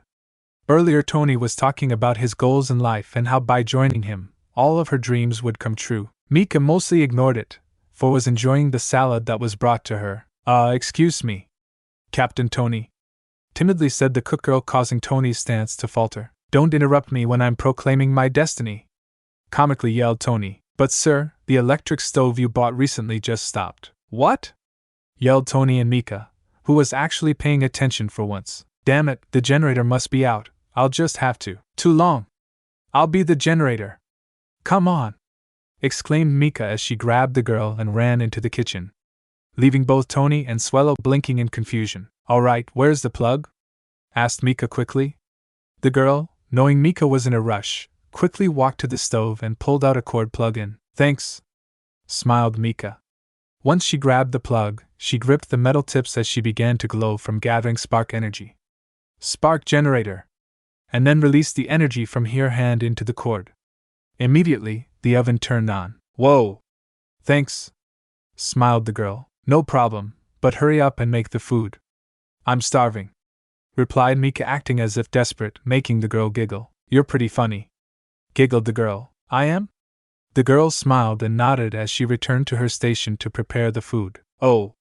Earlier Tony was talking about his goals in life and how by joining him, all of her dreams would come true. Mika mostly ignored it, for was enjoying the salad that was brought to her. Excuse me, Captain Tony, timidly said the cook girl, causing Tony's stance to falter. Don't interrupt me when I'm proclaiming my destiny, comically yelled Tony. But sir, the electric stove you bought recently just stopped. What? Yelled Tony and Mika, who was actually paying attention for once. Damn it, the generator must be out. I'll just have to. Too long. I'll be the generator. Come on! Exclaimed Mika as she grabbed the girl and ran into the kitchen, leaving both Tony and Swallow blinking in confusion. Alright, where's the plug? Asked Mika quickly. The girl, knowing Mika was in a rush, quickly walked to the stove and pulled out a cord plug-in. Thanks, smiled Mika. Once she grabbed the plug, she gripped the metal tips as she began to glow from gathering spark energy. Spark generator! And then released the energy from her hand into the cord. Immediately, the oven turned on. Whoa! Thanks, smiled the girl. No problem, but hurry up and make the food. I'm starving, replied Mika, acting as if desperate, making the girl giggle. You're pretty funny, giggled the girl. I am? The girl smiled and nodded as she returned to her station to prepare the food. Oh,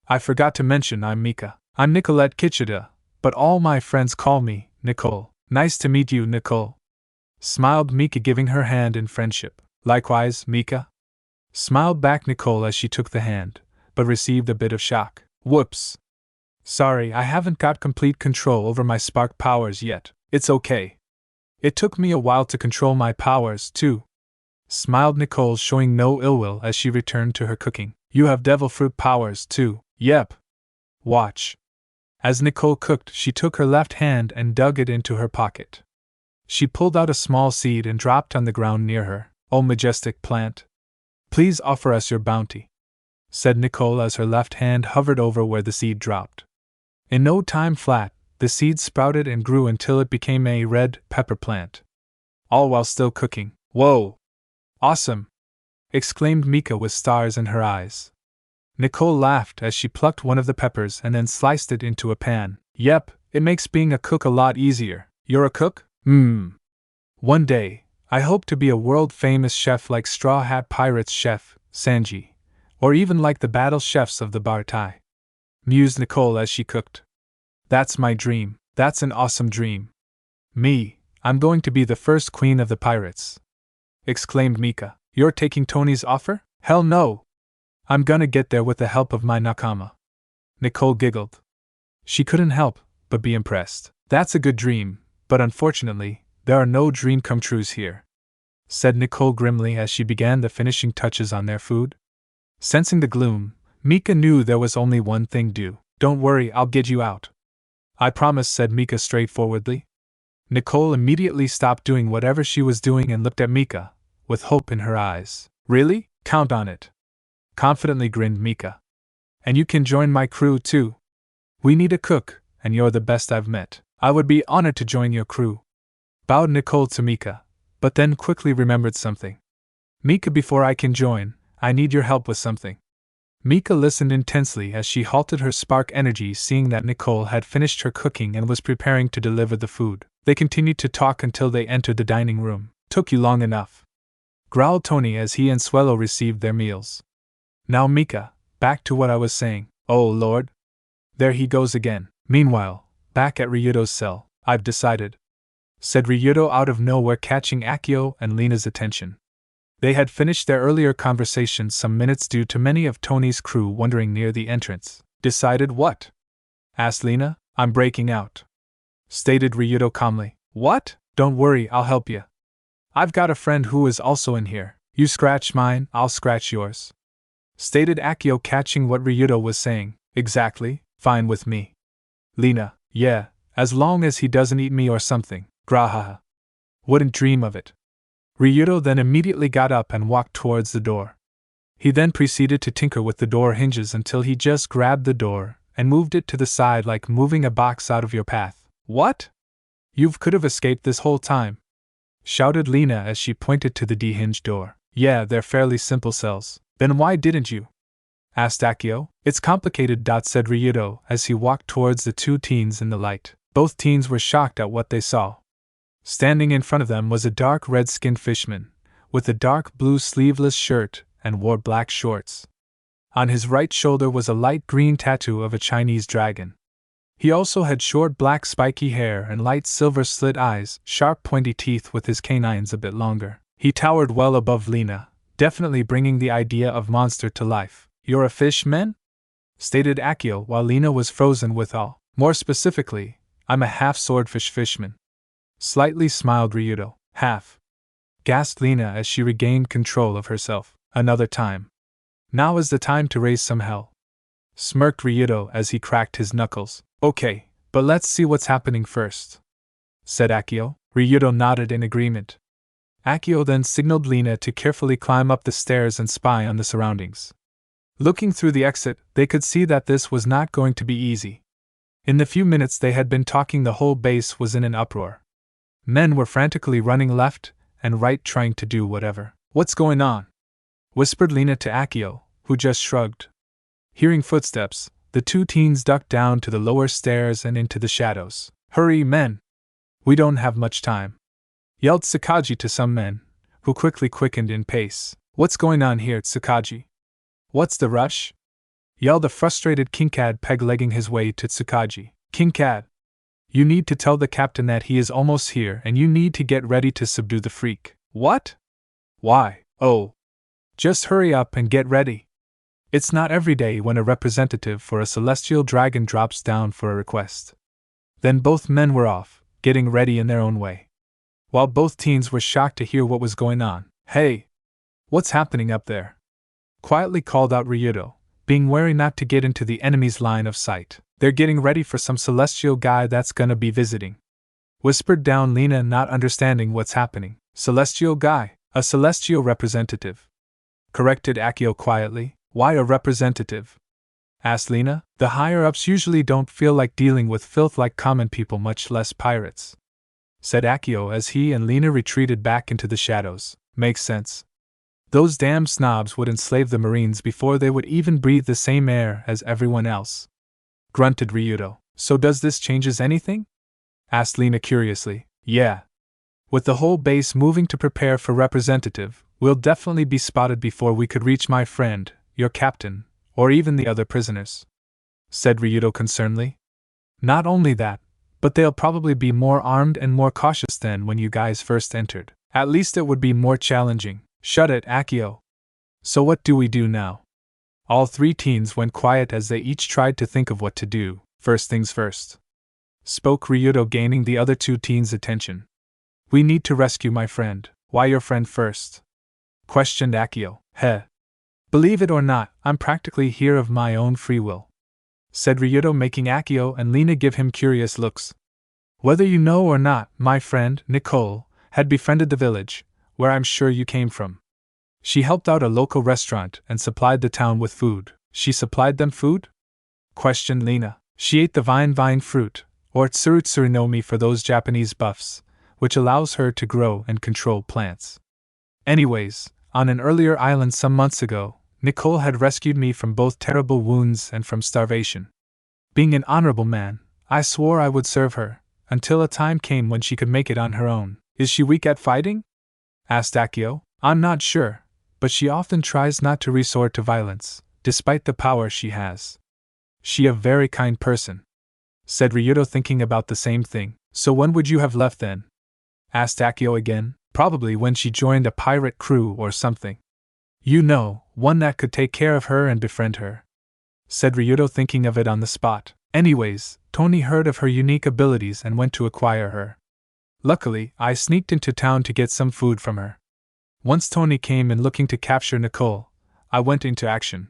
I forgot to mention I'm Mika. I'm Nicolette Kichida, but all my friends call me Nicole. Nice to meet you, Nicole, smiled Mika, giving her hand in friendship. Likewise, Mika, smiled back Nicole as she took the hand, but received a bit of shock. Whoops. Sorry, I haven't got complete control over my spark powers yet. It's okay. It took me a while to control my powers, too, smiled Nicole, showing no ill will as she returned to her cooking. You have devil fruit powers, too. Yep. Watch. As Nicole cooked, she took her left hand and dug it into her pocket. She pulled out a small seed and dropped on the ground near her. Oh, majestic plant. Please offer us your bounty, said Nicole as her left hand hovered over where the seed dropped. In no time flat, the seed sprouted and grew until it became a red pepper plant. All while still cooking. Whoa! Awesome! Exclaimed Mika with stars in her eyes. Nicole laughed as she plucked one of the peppers and then sliced it into a pan. Yep, it makes being a cook a lot easier. You're a cook? One day, I hope to be a world-famous chef like Straw Hat Pirates chef, Sanji, or even like the battle chefs of the Bartai, mused Nicole as she cooked. That's my dream. That's an awesome dream. Me, I'm going to be the first queen of the pirates, exclaimed Mika. You're taking Tony's offer? Hell no! I'm gonna get there with the help of my nakama. Nicole giggled. She couldn't help but be impressed. That's a good dream, but unfortunately, there are no dream come trues here, said Nicole grimly as she began the finishing touches on their food. Sensing the gloom, Mika knew there was only one thing due. Don't worry, I'll get you out. I promise, said Mika straightforwardly. Nicole immediately stopped doing whatever she was doing and looked at Mika, with hope in her eyes. Really? Count on it, confidently grinned Mika. And you can join my crew too. We need a cook, and you're the best I've met. I would be honored to join your crew, bowed Nicole to Mika, but then quickly remembered something. Mika, before I can join, I need your help with something. Mika listened intensely as she halted her spark energy, seeing that Nicole had finished her cooking and was preparing to deliver the food. They continued to talk until they entered the dining room. Took you long enough, growled Tony as he and Swallow received their meals. Now Mika, back to what I was saying. Oh Lord. There he goes again. Meanwhile, back at Ryudo's cell, I've decided, said Ryudo out of nowhere, catching Akio and Lena's attention. They had finished their earlier conversation some minutes due to many of Tony's crew wandering near the entrance. Decided what? Asked Lena. I'm breaking out, stated Ryudo calmly. What? Don't worry, I'll help you. I've got a friend who is also in here. You scratch mine, I'll scratch yours, stated Akio, catching what Ryudo was saying. Exactly, fine with me. Lena. Yeah, as long as he doesn't eat me or something. Grahaha. Wouldn't dream of it. Ryudo then immediately got up and walked towards the door. He then proceeded to tinker with the door hinges until he just grabbed the door and moved it to the side like moving a box out of your path. What? You could have escaped this whole time, shouted Lena as she pointed to the D-hinge door. Yeah, they're fairly simple cells. Then why didn't you? Asked Akio. It's complicated, said Ryudo as he walked towards the two teens in the light. Both teens were shocked at what they saw. Standing in front of them was a dark red-skinned fishman, with a dark blue sleeveless shirt and wore black shorts. On his right shoulder was a light green tattoo of a Chinese dragon. He also had short black spiky hair and light silver slit eyes, sharp pointy teeth with his canines a bit longer. He towered well above Lena, definitely bringing the idea of monster to life. You're a fishman? Stated Akio while Lena was frozen with awe. More specifically, I'm a half-swordfish fishman. Slightly smiled Ryudo. Half. Gasped Lena as she regained control of herself. Another time. Now is the time to raise some hell. Smirked Ryudo as he cracked his knuckles. Okay, but let's see what's happening first, said Akio. Ryudo nodded in agreement. Akio then signaled Lena to carefully climb up the stairs and spy on the surroundings. Looking through the exit, they could see that this was not going to be easy. In the few minutes they had been talking, the whole base was in an uproar. Men were frantically running left and right trying to do whatever. What's going on? Whispered Lena to Akio, who just shrugged. Hearing footsteps, the two teens ducked down to the lower stairs and into the shadows. Hurry, men! We don't have much time, yelled Tsukiji to some men, who quickly quickened in pace. What's going on here, Tsukiji? What's the rush? Yelled a frustrated Kinkad, peg-legging his way to Tsukiji. Kinkad! You need to tell the captain that he is almost here and you need to get ready to subdue the freak. What? Why? Oh. Just hurry up and get ready. It's not every day when a representative for a celestial dragon drops down for a request. Then both men were off, getting ready in their own way. While both teens were shocked to hear what was going on. Hey! What's happening up there? Quietly called out Ryudo, being wary not to get into the enemy's line of sight. They're getting ready for some celestial guy that's gonna be visiting. Whispered down Lena, not understanding what's happening. Celestial guy, a celestial representative. Corrected Akio quietly. Why a representative? Asked Lena. The higher-ups usually don't feel like dealing with filth like common people, much less pirates, said Akio as he and Lena retreated back into the shadows. Makes sense. Those damn snobs would enslave the Marines before they would even breathe the same air as everyone else. Grunted Ryudo. So does this changes anything? Asked Lena curiously. Yeah. With the whole base moving to prepare for representative, we'll definitely be spotted before we could reach my friend, your captain, or even the other prisoners, said Ryudo concernedly. Not only that, but they'll probably be more armed and more cautious than when you guys first entered. At least it would be more challenging. Shut it, Akio. So what do we do now? All three teens went quiet as they each tried to think of what to do. First things first, spoke Ryudo, gaining the other two teens' attention. We need to rescue my friend. Why your friend first? Questioned Akio. Heh. Believe it or not, I'm practically here of my own free will, said Ryudo, making Akio and Lena give him curious looks. Whether you know or not, my friend, Nicole, had befriended the village, where I'm sure you came from. She helped out a local restaurant and supplied the town with food. She supplied them food? Questioned Lena. She ate the vine fruit, or tsurutsurinomi for those Japanese buffs, which allows her to grow and control plants. Anyways, on an earlier island some months ago, Nicole had rescued me from both terrible wounds and from starvation. Being an honorable man, I swore I would serve her, until a time came when she could make it on her own. Is she weak at fighting? Asked Akio. I'm not sure, but she often tries not to resort to violence, despite the power she has. She a very kind person, said Ryudo, thinking about the same thing. So when would you have left then? Asked Akio again. Probably when she joined a pirate crew or something. You know, one that could take care of her and befriend her, said Ryudo, thinking of it on the spot. Anyways, Tony heard of her unique abilities and went to acquire her. Luckily, I sneaked into town to get some food from her. Once Tony came in looking to capture Nicole, I went into action.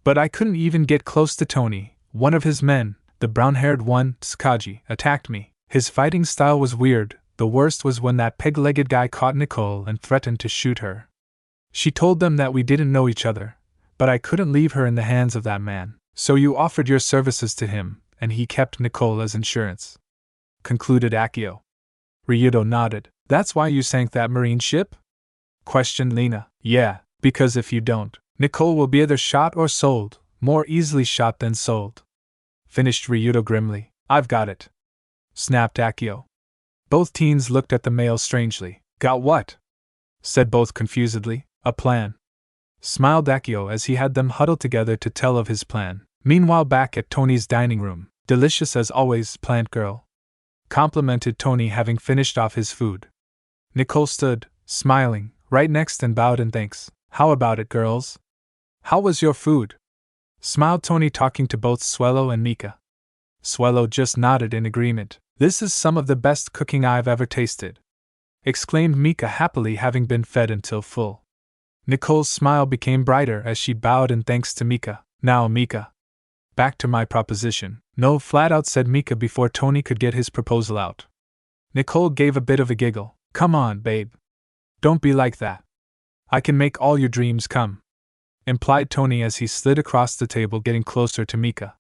But I couldn't even get close to Tony. One of his men, the brown-haired one, Tsukiji, attacked me. His fighting style was weird. The worst was when that peg-legged guy caught Nicole and threatened to shoot her. She told them that we didn't know each other, but I couldn't leave her in the hands of that man. So you offered your services to him, and he kept Nicole as insurance, concluded Akio. Ryudo nodded. That's why you sank that marine ship? Questioned Lena. Yeah, because if you don't, Nicole will be either shot or sold, more easily shot than sold. Finished Ryudo grimly. I've got it, snapped Akio. Both teens looked at the male strangely. Got what? Said both confusedly. A plan, smiled Akio as he had them huddled together to tell of his plan. Meanwhile, back at Tony's dining room, delicious as always, plant girl, complimented Tony, having finished off his food. Nicole stood, smiling, right next and bowed in thanks. How about it, girls? How was your food? smiled Tony, talking to both Swallow and Mika. Swallow just nodded in agreement. This is some of the best cooking I've ever tasted, exclaimed Mika, happily having been fed until full. Nicole's smile became brighter as she bowed in thanks to Mika. Now, Mika, back to my proposition. No, flat out, said Mika before Tony could get his proposal out. Nicole gave a bit of a giggle. Come on, babe. Don't be like that. I can make all your dreams come, implied Tony as he slid across the table, getting closer to Mika.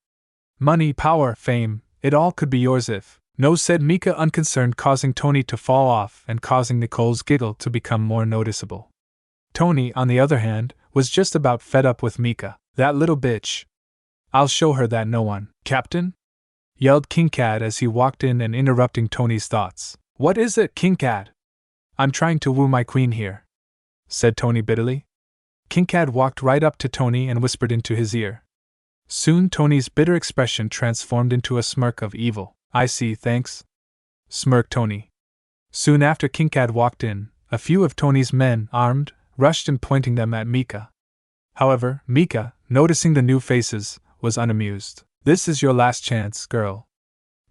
Money, power, fame, it all could be yours if. No, said Mika, unconcerned, causing Tony to fall off and causing Nicole's giggle to become more noticeable. Tony, on the other hand, was just about fed up with Mika. That little bitch. I'll show her that no one. Captain? Yelled King Cat as he walked in and interrupting Tony's thoughts. What is it, King Cat? I'm trying to woo my queen here, said Tony bitterly. King Cat walked right up to Tony and whispered into his ear. Soon Tony's bitter expression transformed into a smirk of evil. I see, thanks, smirked Tony. Soon after King Cat walked in, a few of Tony's men, armed, rushed in, pointing them at Mika. However, Mika, noticing the new faces, was unamused. This is your last chance, girl.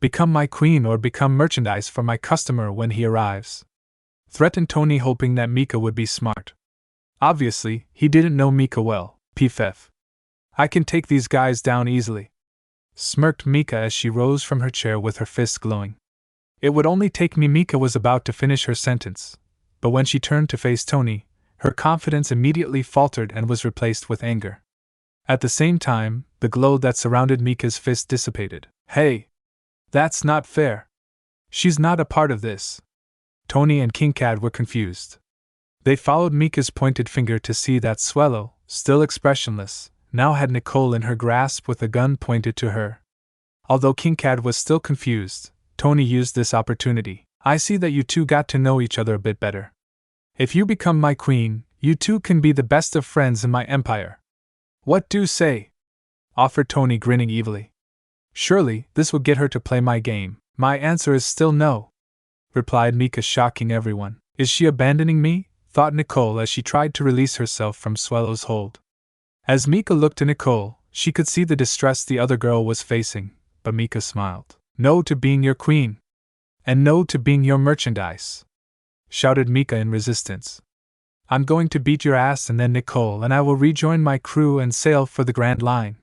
Become my queen or become merchandise for my customer when he arrives, threatened Tony, hoping that Mika would be smart. Obviously, he didn't know Mika well. Pff. I can take these guys down easily, smirked Mika as she rose from her chair with her fists glowing. It would only take me. Mika was about to finish her sentence, but when she turned to face Tony, her confidence immediately faltered and was replaced with anger. At the same time, the glow that surrounded Mika's fist dissipated. Hey! That's not fair. She's not a part of this. Tony and King Cat were confused. They followed Mika's pointed finger to see that Swallow, still expressionless, now had Nicole in her grasp with a gun pointed to her. Although King Cat was still confused, Tony used this opportunity. I see that you two got to know each other a bit better. If you become my queen, you two can be the best of friends in my empire. What do you say? Offered Tony, grinning evilly. Surely, this will get her to play my game. My answer is still no, replied Mika, shocking everyone. Is she abandoning me? Thought Nicole as she tried to release herself from Swallow's hold. As Mika looked at Nicole, she could see the distress the other girl was facing, but Mika smiled. No to being your queen. And no to being your merchandise, shouted Mika in resistance. I'm going to beat your ass, and then Nicole and I will rejoin my crew and sail for the Grand Line.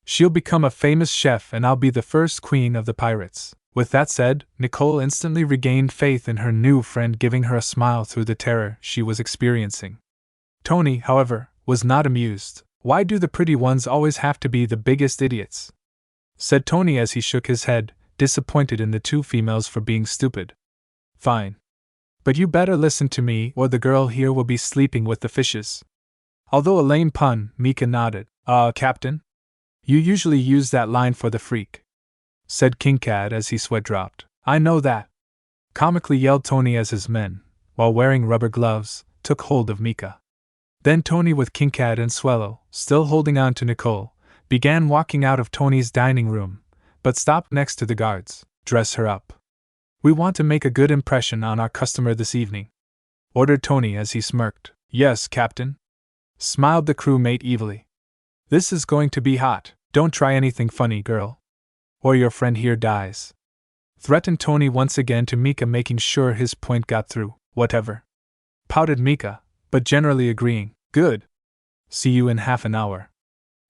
She'll become a famous chef and I'll be the first queen of the pirates. With that said, Nicole instantly regained faith in her new friend, giving her a smile through the terror she was experiencing. Tony, however, was not amused. Why do the pretty ones always have to be the biggest idiots? Said Tony as he shook his head, disappointed in the two females for being stupid. Fine. But you better listen to me or the girl here will be sleeping with the fishes. Although a lame pun, Mika nodded. Captain? You usually use that line for the freak, said King Cat as he sweat dropped. I know that, comically yelled Tony as his men, while wearing rubber gloves, took hold of Mika. Then Tony, with King Cat and Swallow, still holding on to Nicole, began walking out of Tony's dining room, but stopped next to the guards. Dress her up. We want to make a good impression on our customer this evening, ordered Tony as he smirked. Yes, Captain, smiled the crewmate evilly. This is going to be hot. Don't try anything funny, girl, or your friend here dies, threatened Tony once again to Mika, making sure his point got through. Whatever, pouted Mika, but generally agreeing. Good. See you in half an hour,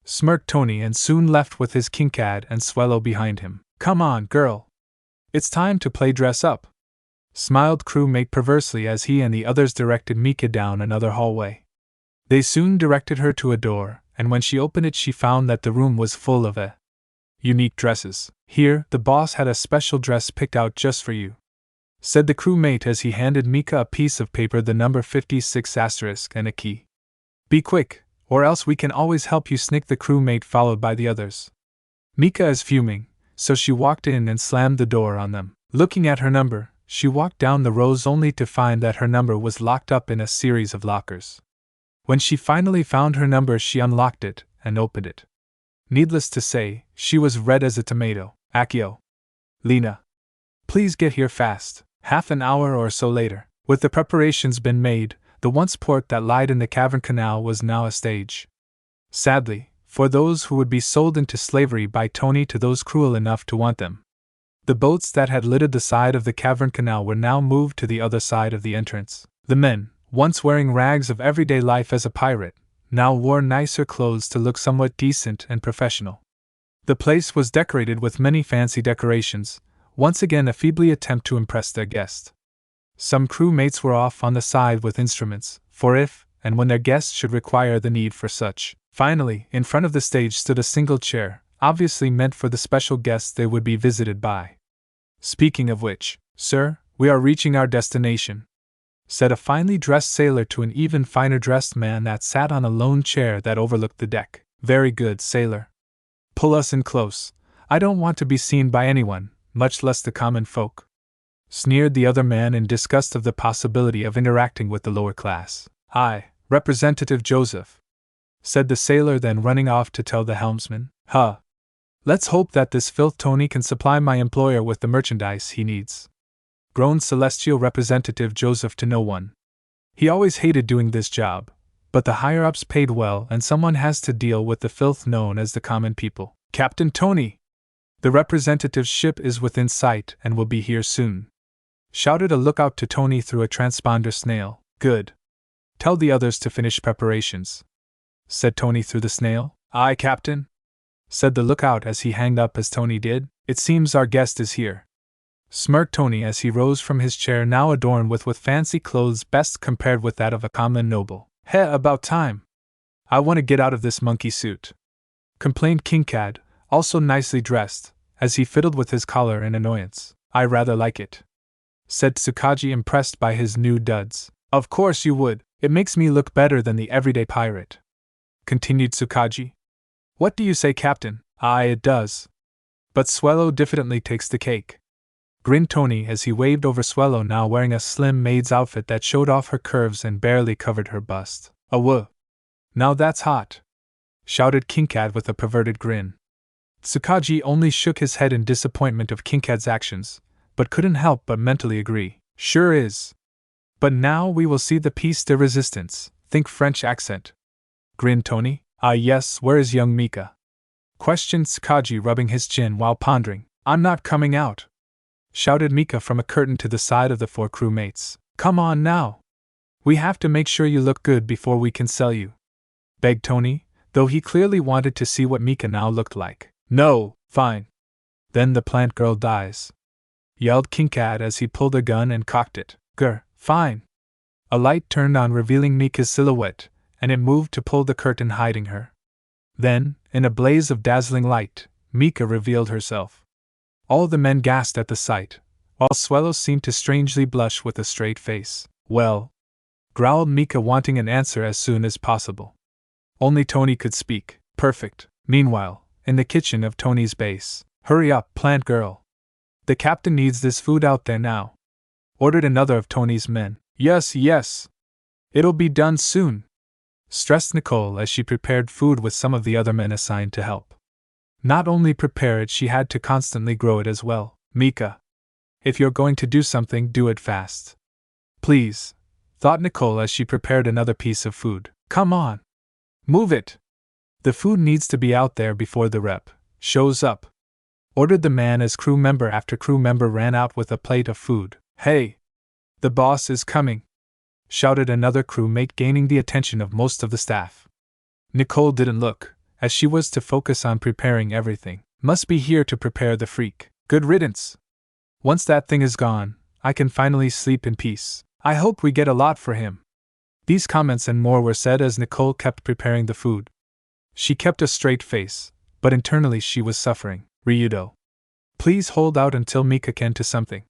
smirked Tony, and soon left with his King Cat and Swallow behind him. Come on, girl. It's time to play dress up, smiled crewmate perversely as he and the others directed Mika down another hallway. They soon directed her to a door, and when she opened it she found that the room was full of unique dresses. Here, the boss had a special dress picked out just for you, said the crewmate as he handed Mika a piece of paper, the number 56 asterisk, and a key. Be quick, or else we can always help you sneak, the crewmate followed by the others. Mika is fuming, so she walked in and slammed the door on them. Looking at her number, she walked down the rows only to find that her number was locked up in a series of lockers. When she finally found her number, she unlocked it and opened it. Needless to say, she was red as a tomato. Akio. Lena. Please get here fast. Half an hour or so later. With the preparations been made, the once port that lied in the cavern canal was now a stage. Sadly, for those who would be sold into slavery by Tony to those cruel enough to want them. The boats that had littered the side of the cavern canal were now moved to the other side of the entrance. The men, once wearing rags of everyday life as a pirate, now wore nicer clothes to look somewhat decent and professional. The place was decorated with many fancy decorations, once again a feeble attempt to impress their guest. Some crewmates were off on the side with instruments, for if and when their guests should require the need for such. Finally, in front of the stage stood a single chair, obviously meant for the special guests they would be visited by. Speaking of which, sir, we are reaching our destination, said a finely dressed sailor to an even finer dressed man that sat on a lone chair that overlooked the deck. Very good, sailor. Pull us in close. I don't want to be seen by anyone, much less the common folk, sneered the other man in disgust of the possibility of interacting with the lower class. Aye, Representative Joseph, said the sailor, then running off to tell the helmsman. Huh. Let's hope that this filth Tony can supply my employer with the merchandise he needs, groaned Celestial Representative Joseph to no one. He always hated doing this job, but the higher-ups paid well and someone has to deal with the filth known as the common people. Captain Tony! The representative's ship is within sight and will be here soon, shouted a lookout to Tony through a transponder snail. Good. Tell the others to finish preparations, said Tony through the snail. Aye, Captain, said the lookout as he hanged up as Tony did. It seems our guest is here, smirked Tony as he rose from his chair, now adorned with fancy clothes best compared with that of a common noble. Heh, about time. I want to get out of this monkey suit, complained Kinkad, also nicely dressed, as he fiddled with his collar in annoyance. I rather like it, said Tsukaji, impressed by his new duds. Of course you would, it makes me look better than the everyday pirate, continued Tsukaji. What do you say, Captain? Aye, it does. But Swallow diffidently takes the cake, grinned Tony as he waved over Swallow, now wearing a slim maid's outfit that showed off her curves and barely covered her bust. Whoa. Now that's hot, shouted Kinkad with a perverted grin. Tsukaji only shook his head in disappointment of Kinkad's actions, but couldn't help but mentally agree. Sure is. But now we will see the piece de resistance, think French accent, grinned Tony. Ah yes, where is young Mika? Questioned Tsukaji, rubbing his chin while pondering. I'm not coming out, shouted Mika from a curtain to the side of the four crewmates. Come on now. We have to make sure you look good before we can sell you, begged Tony, though he clearly wanted to see what Mika now looked like. No, fine. Then the plant girl dies, yelled Kinkad as he pulled a gun and cocked it. Grr, fine. A light turned on, revealing Mika's silhouette, and it moved to pull the curtain hiding her. Then, in a blaze of dazzling light, Mika revealed herself. All the men gasped at the sight, while Swallow seemed to strangely blush with a straight face. Well, growled Mika, wanting an answer as soon as possible. Only Tony could speak. Perfect. Meanwhile, in the kitchen of Tony's base. Hurry up, plant girl. The captain needs this food out there now, ordered another of Tony's men. Yes, yes. It'll be done soon, stressed Nicole as she prepared food with some of the other men assigned to help. Not only prepare it, she had to constantly grow it as well. Mika, if you're going to do something, do it fast, please, thought Nicole as she prepared another piece of food. Come on. Move it. The food needs to be out there before the rep shows up, ordered the man as crew member after crew member ran out with a plate of food. Hey! The boss is coming, shouted another crewmate, gaining the attention of most of the staff. Nicole didn't look, as she was to focus on preparing everything. Must be here to prepare the freak. Good riddance. Once that thing is gone, I can finally sleep in peace. I hope we get a lot for him. These comments and more were said as Nicole kept preparing the food. She kept a straight face, but internally she was suffering. Ryudo, please hold out until Mika can to something.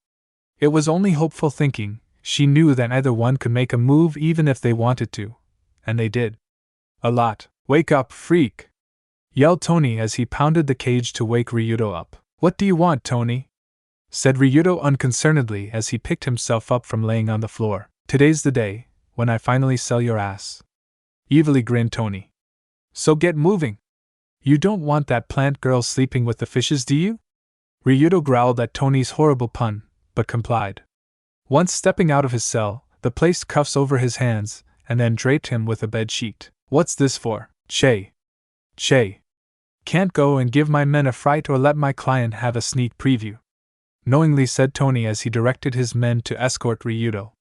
It was only hopeful thinking. She knew that either one could make a move even if they wanted to, and they did. A lot. Wake up, freak! Yelled Tony as he pounded the cage to wake Ryudo up. What do you want, Tony? Said Ryudo unconcernedly as he picked himself up from laying on the floor. Today's the day, when I finally sell your ass. Evilly grinned Tony. So get moving. You don't want that plant girl sleeping with the fishes, do you? Ryudo growled at Tony's horrible pun, but complied. Once stepping out of his cell, the placed cuffs over his hands, and then draped him with a bed sheet. What's this for, Che? Che. Can't go and give my men a fright or let my client have a sneak preview, knowingly said Tony as he directed his men to escort Ryudo.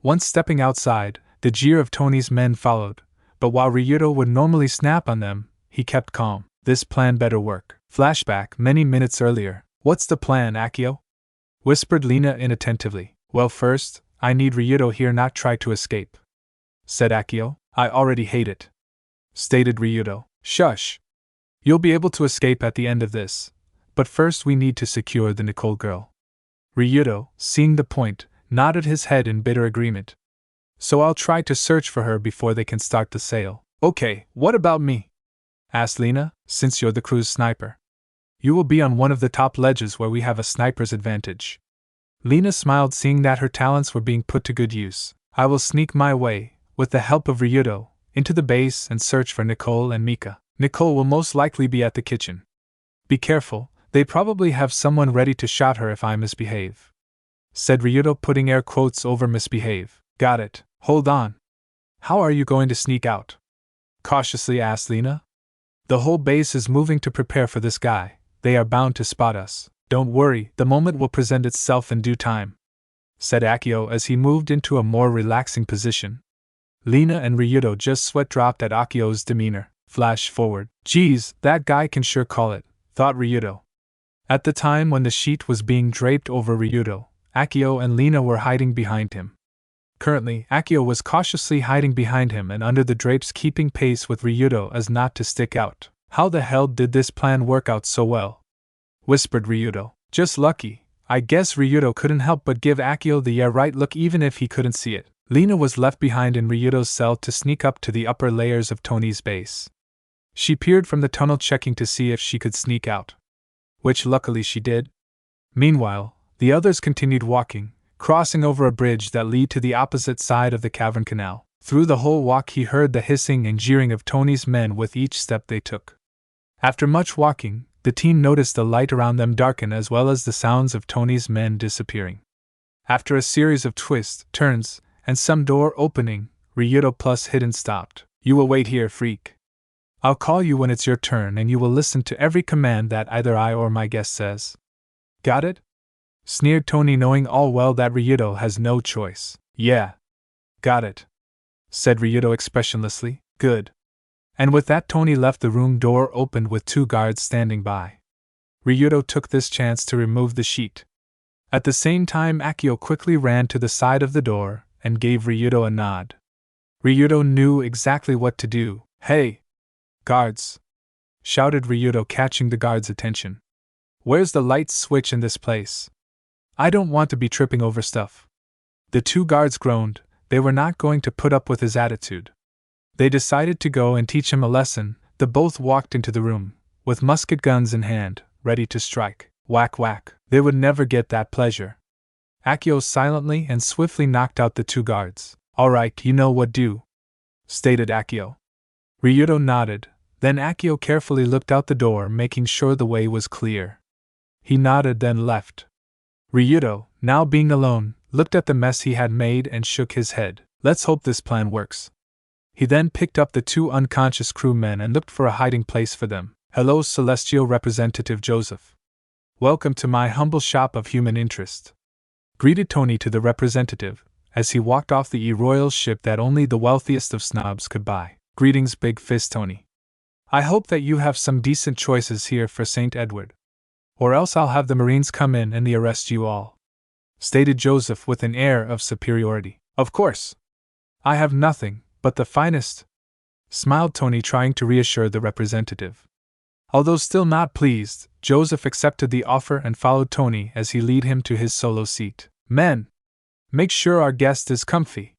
Once stepping outside, the jeer of Tony's men followed, but while Ryudo would normally snap on them, he kept calm. This plan better work. Flashback many minutes earlier. What's the plan, Akio? Whispered Lena inattentively. Well, first, I need Ryudo here not try to escape, said Akio. I already hate it, stated Ryudo. Shush. You'll be able to escape at the end of this, but first we need to secure the Nicole girl. Ryudo, seeing the point, nodded his head in bitter agreement. So I'll try to search for her before they can start the sale. Okay, what about me? Asked Lena. Since you're the crew's sniper, you will be on one of the top ledges where we have a sniper's advantage. Lena smiled, seeing that her talents were being put to good use. I will sneak my way, with the help of Ryudo, into the base and search for Nicole and Mika. Nicole will most likely be at the kitchen. Be careful, they probably have someone ready to shot her if I misbehave, said Ryudo, putting air quotes over misbehave. Got it. Hold on. How are you going to sneak out? Cautiously asked Lena. The whole base is moving to prepare for this guy. They are bound to spot us. Don't worry, the moment will present itself in due time, said Akio as he moved into a more relaxing position. Lena and Ryudo just sweat dropped at Akio's demeanor. Flash forward. Geez, that guy can sure call it, thought Ryudo. At the time when the sheet was being draped over Ryudo, Akio and Lena were hiding behind him. Currently, Akio was cautiously hiding behind him and under the drapes, keeping pace with Ryudo as not to stick out. How the hell did this plan work out so well? Whispered Ryudo. Just lucky. I guess Ryudo couldn't help but give Akio the yeah right look even if he couldn't see it. Lena was left behind in Ryudo's cell to sneak up to the upper layers of Tony's base. She peered from the tunnel, checking to see if she could sneak out, which luckily she did. Meanwhile, the others continued walking, crossing over a bridge that led to the opposite side of the cavern canal. Through the whole walk he heard the hissing and jeering of Tony's men with each step they took. After much walking, the team noticed the light around them darken as well as the sounds of Tony's men disappearing. After a series of twists, turns, and some door opening, Ryudo plus Hidden stopped. You will wait here, freak. I'll call you when it's your turn and you will listen to every command that either I or my guest says. Got it? Sneered Tony, knowing all well that Ryudo has no choice. Yeah. Got it, said Ryudo expressionlessly. Good. And with that, Tony left. The room door opened with 2 guards standing by. Ryudo took this chance to remove the sheet. At the same time, Akio quickly ran to the side of the door and gave Ryudo a nod. Ryudo knew exactly what to do. Hey! Guards! Shouted Ryudo, catching the guards' attention. Where's the light switch in this place? I don't want to be tripping over stuff. The 2 guards groaned. They were not going to put up with his attitude. They decided to go and teach him a lesson. The both walked into the room, with musket guns in hand, ready to strike. Whack whack. They would never get that pleasure. Akio silently and swiftly knocked out the 2 guards. All right, you know what do, stated Akio. Ryudo nodded. Then Akio carefully looked out the door, making sure the way was clear. He nodded, then left. Ryudo, now being alone, looked at the mess he had made and shook his head. Let's hope this plan works. He then picked up the 2 unconscious crewmen and looked for a hiding place for them. Hello, Celestial Representative Joseph. Welcome to my humble shop of human interest, greeted Tony to the representative, as he walked off the E-Royal ship that only the wealthiest of snobs could buy. Greetings, Big Fist Tony. I hope that you have some decent choices here for St. Edward. Or else I'll have the Marines come in and arrest you all, stated Joseph with an air of superiority. Of course. I have nothing but the finest, smiled Tony, trying to reassure the representative. Although still not pleased, Joseph accepted the offer and followed Tony as he led him to his solo seat. Men! Make sure our guest is comfy,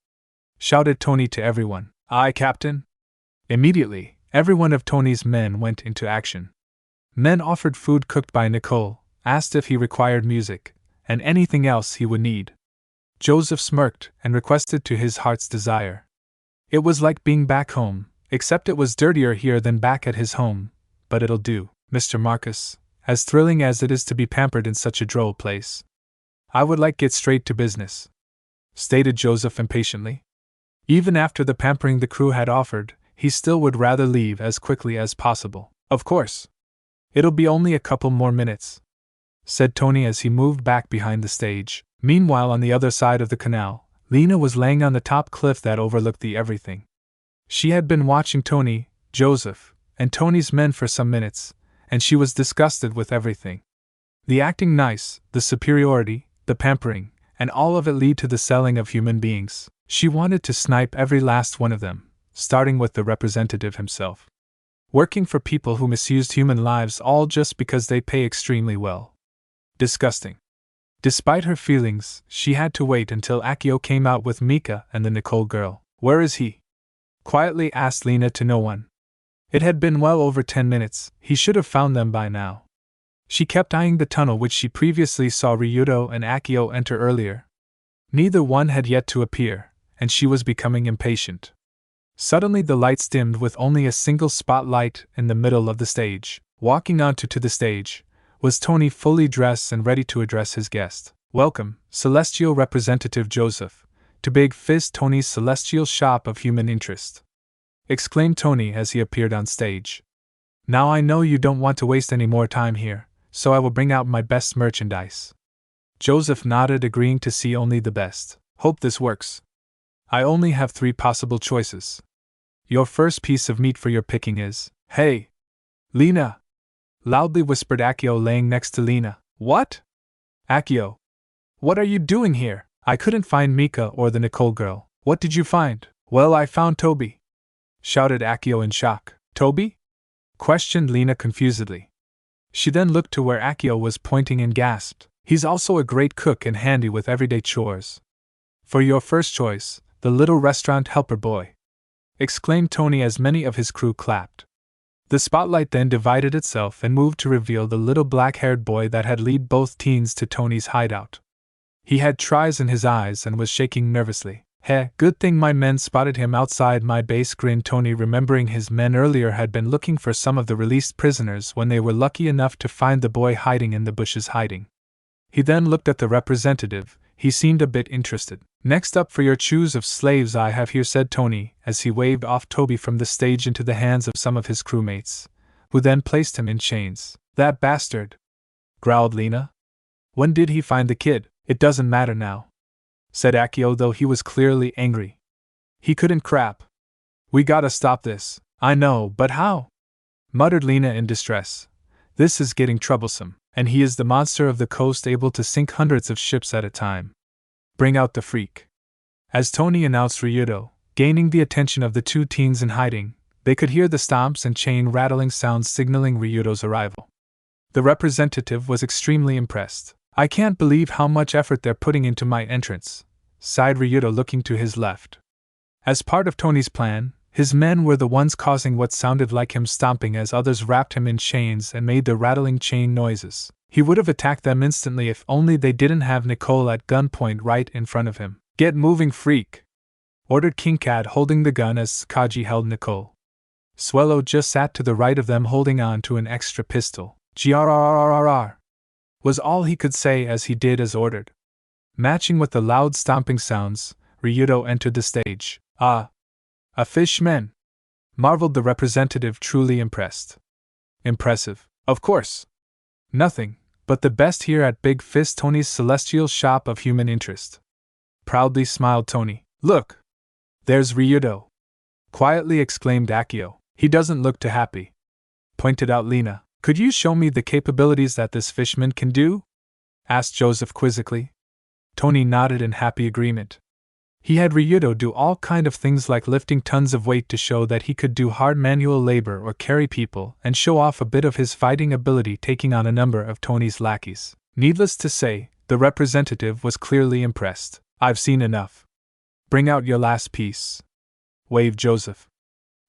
shouted Tony to everyone. Aye, Captain. Immediately, every one of Tony's men went into action. Men offered food cooked by Nicole, asked if he required music, and anything else he would need. Joseph smirked and requested to his heart's desire. It was like being back home, except it was dirtier here than back at his home, but it'll do, Mr. Marcus, as thrilling as it is to be pampered in such a droll place. I would like get straight to business, stated Joseph impatiently. Even after the pampering the crew had offered, he still would rather leave as quickly as possible. Of course. It'll be only a couple more minutes, said Tony as he moved back behind the stage. Meanwhile, on the other side of the canal, Lena was laying on the top cliff that overlooked the everything. She had been watching Tony, Joseph, and Tony's men for some minutes, and she was disgusted with everything. The acting nice, the superiority, the pampering, and all of it lead to the selling of human beings. She wanted to snipe every last one of them, starting with the representative himself. Working for people who misused human lives all just because they pay extremely well. Disgusting. Despite her feelings, she had to wait until Akio came out with Mika and the Nicole girl. Where is he? Quietly asked Lena to no one. It had been well over 10 minutes, he should have found them by now. She kept eyeing the tunnel which she previously saw Ryudo and Akio enter earlier. Neither one had yet to appear, and she was becoming impatient. Suddenly the lights dimmed with only a single spotlight in the middle of the stage. Walking onto the stage was Tony, fully dressed and ready to address his guest. Welcome, Celestial Representative Joseph, to Big Fist Tony's Celestial Shop of Human Interest, exclaimed Tony as he appeared on stage. Now I know you don't want to waste any more time here, so I will bring out my best merchandise. Joseph nodded, agreeing to see only the best. Hope this works. I only have 3 possible choices. Your first piece of meat for your picking is, hey, Lena! Loudly whispered Akio, laying next to Lena. What? Akio! What are you doing here? I couldn't find Mika or the Nicole girl. What did you find? Well, I found Toby, shouted Akio in shock. Toby? Questioned Lena confusedly. She then looked to where Akio was pointing and gasped. He's also a great cook and handy with everyday chores. For your first choice, the little restaurant helper boy, exclaimed Tony as many of his crew clapped. The spotlight then divided itself and moved to reveal the little black-haired boy that had led both teens to Tony's hideout. He had tries in his eyes and was shaking nervously. Heh, good thing my men spotted him outside my base, grinned Tony, remembering his men earlier had been looking for some of the released prisoners when they were lucky enough to find the boy hiding in the bushes hiding. He then looked at the representative. He seemed a bit interested. Next up for your choose of slaves I have here, said Tony, as he waved off Toby from the stage into the hands of some of his crewmates, who then placed him in chains. That bastard! Growled Lena. When did he find the kid? It doesn't matter now, said Akio, though he was clearly angry. He couldn't crap. We gotta stop this. I know, but how? Muttered Lena in distress. This is getting troublesome, and he is the monster of the coast, able to sink hundreds of ships at a time. Bring out the freak. As Tony announced Ryudo, gaining the attention of the 2 teens in hiding, they could hear the stomps and chain rattling sounds signaling Ryudo's arrival. The representative was extremely impressed. I can't believe how much effort they're putting into my entrance, sighed Ryudo, looking to his left. As part of Tony's plan, his men were the ones causing what sounded like him stomping as others wrapped him in chains and made the rattling chain noises. He would have attacked them instantly if only they didn't have Nicole at gunpoint right in front of him. Get moving, freak! Ordered King Cat, holding the gun as Kaji held Nicole. Swellow just sat to the right of them, holding on to an extra pistol. Grrrrrrrr, was all he could say as he did as ordered. Matching with the loud stomping sounds, Ryudo entered the stage. Ah! A fishman! Marveled the representative, truly impressed. Impressive, of course. Nothing but the best here at Big Fist Tony's Celestial Shop of Human Interest. Proudly smiled Tony. Look! There's Ryudo! Quietly exclaimed Akio. He doesn't look too happy, pointed out Lena. Could you show me the capabilities that this fishman can do? Asked Joseph quizzically. Tony nodded in happy agreement. He had Ryudo do all kind of things like lifting tons of weight to show that he could do hard manual labor or carry people, and show off a bit of his fighting ability, taking on a number of Tony's lackeys. Needless to say, the representative was clearly impressed. I've seen enough. Bring out your last piece, waved Joseph.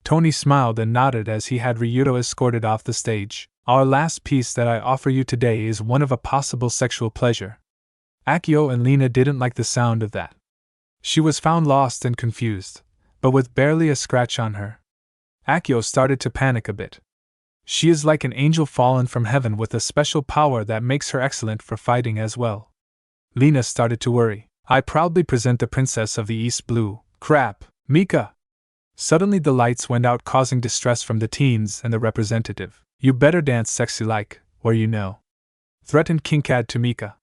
Tony smiled and nodded as he had Ryudo escorted off the stage. Our last piece that I offer you today is one of a possible sexual pleasure. Akio and Lena didn't like the sound of that. She was found lost and confused, but with barely a scratch on her. Akio started to panic a bit. She is like an angel fallen from heaven with a special power that makes her excellent for fighting as well. Lena started to worry. I proudly present the princess of the East Blue. Crap, Mika! Suddenly the lights went out, causing distress from the teens and the representative. "You better dance sexy like, or you know," threatened Kinkad to Mika.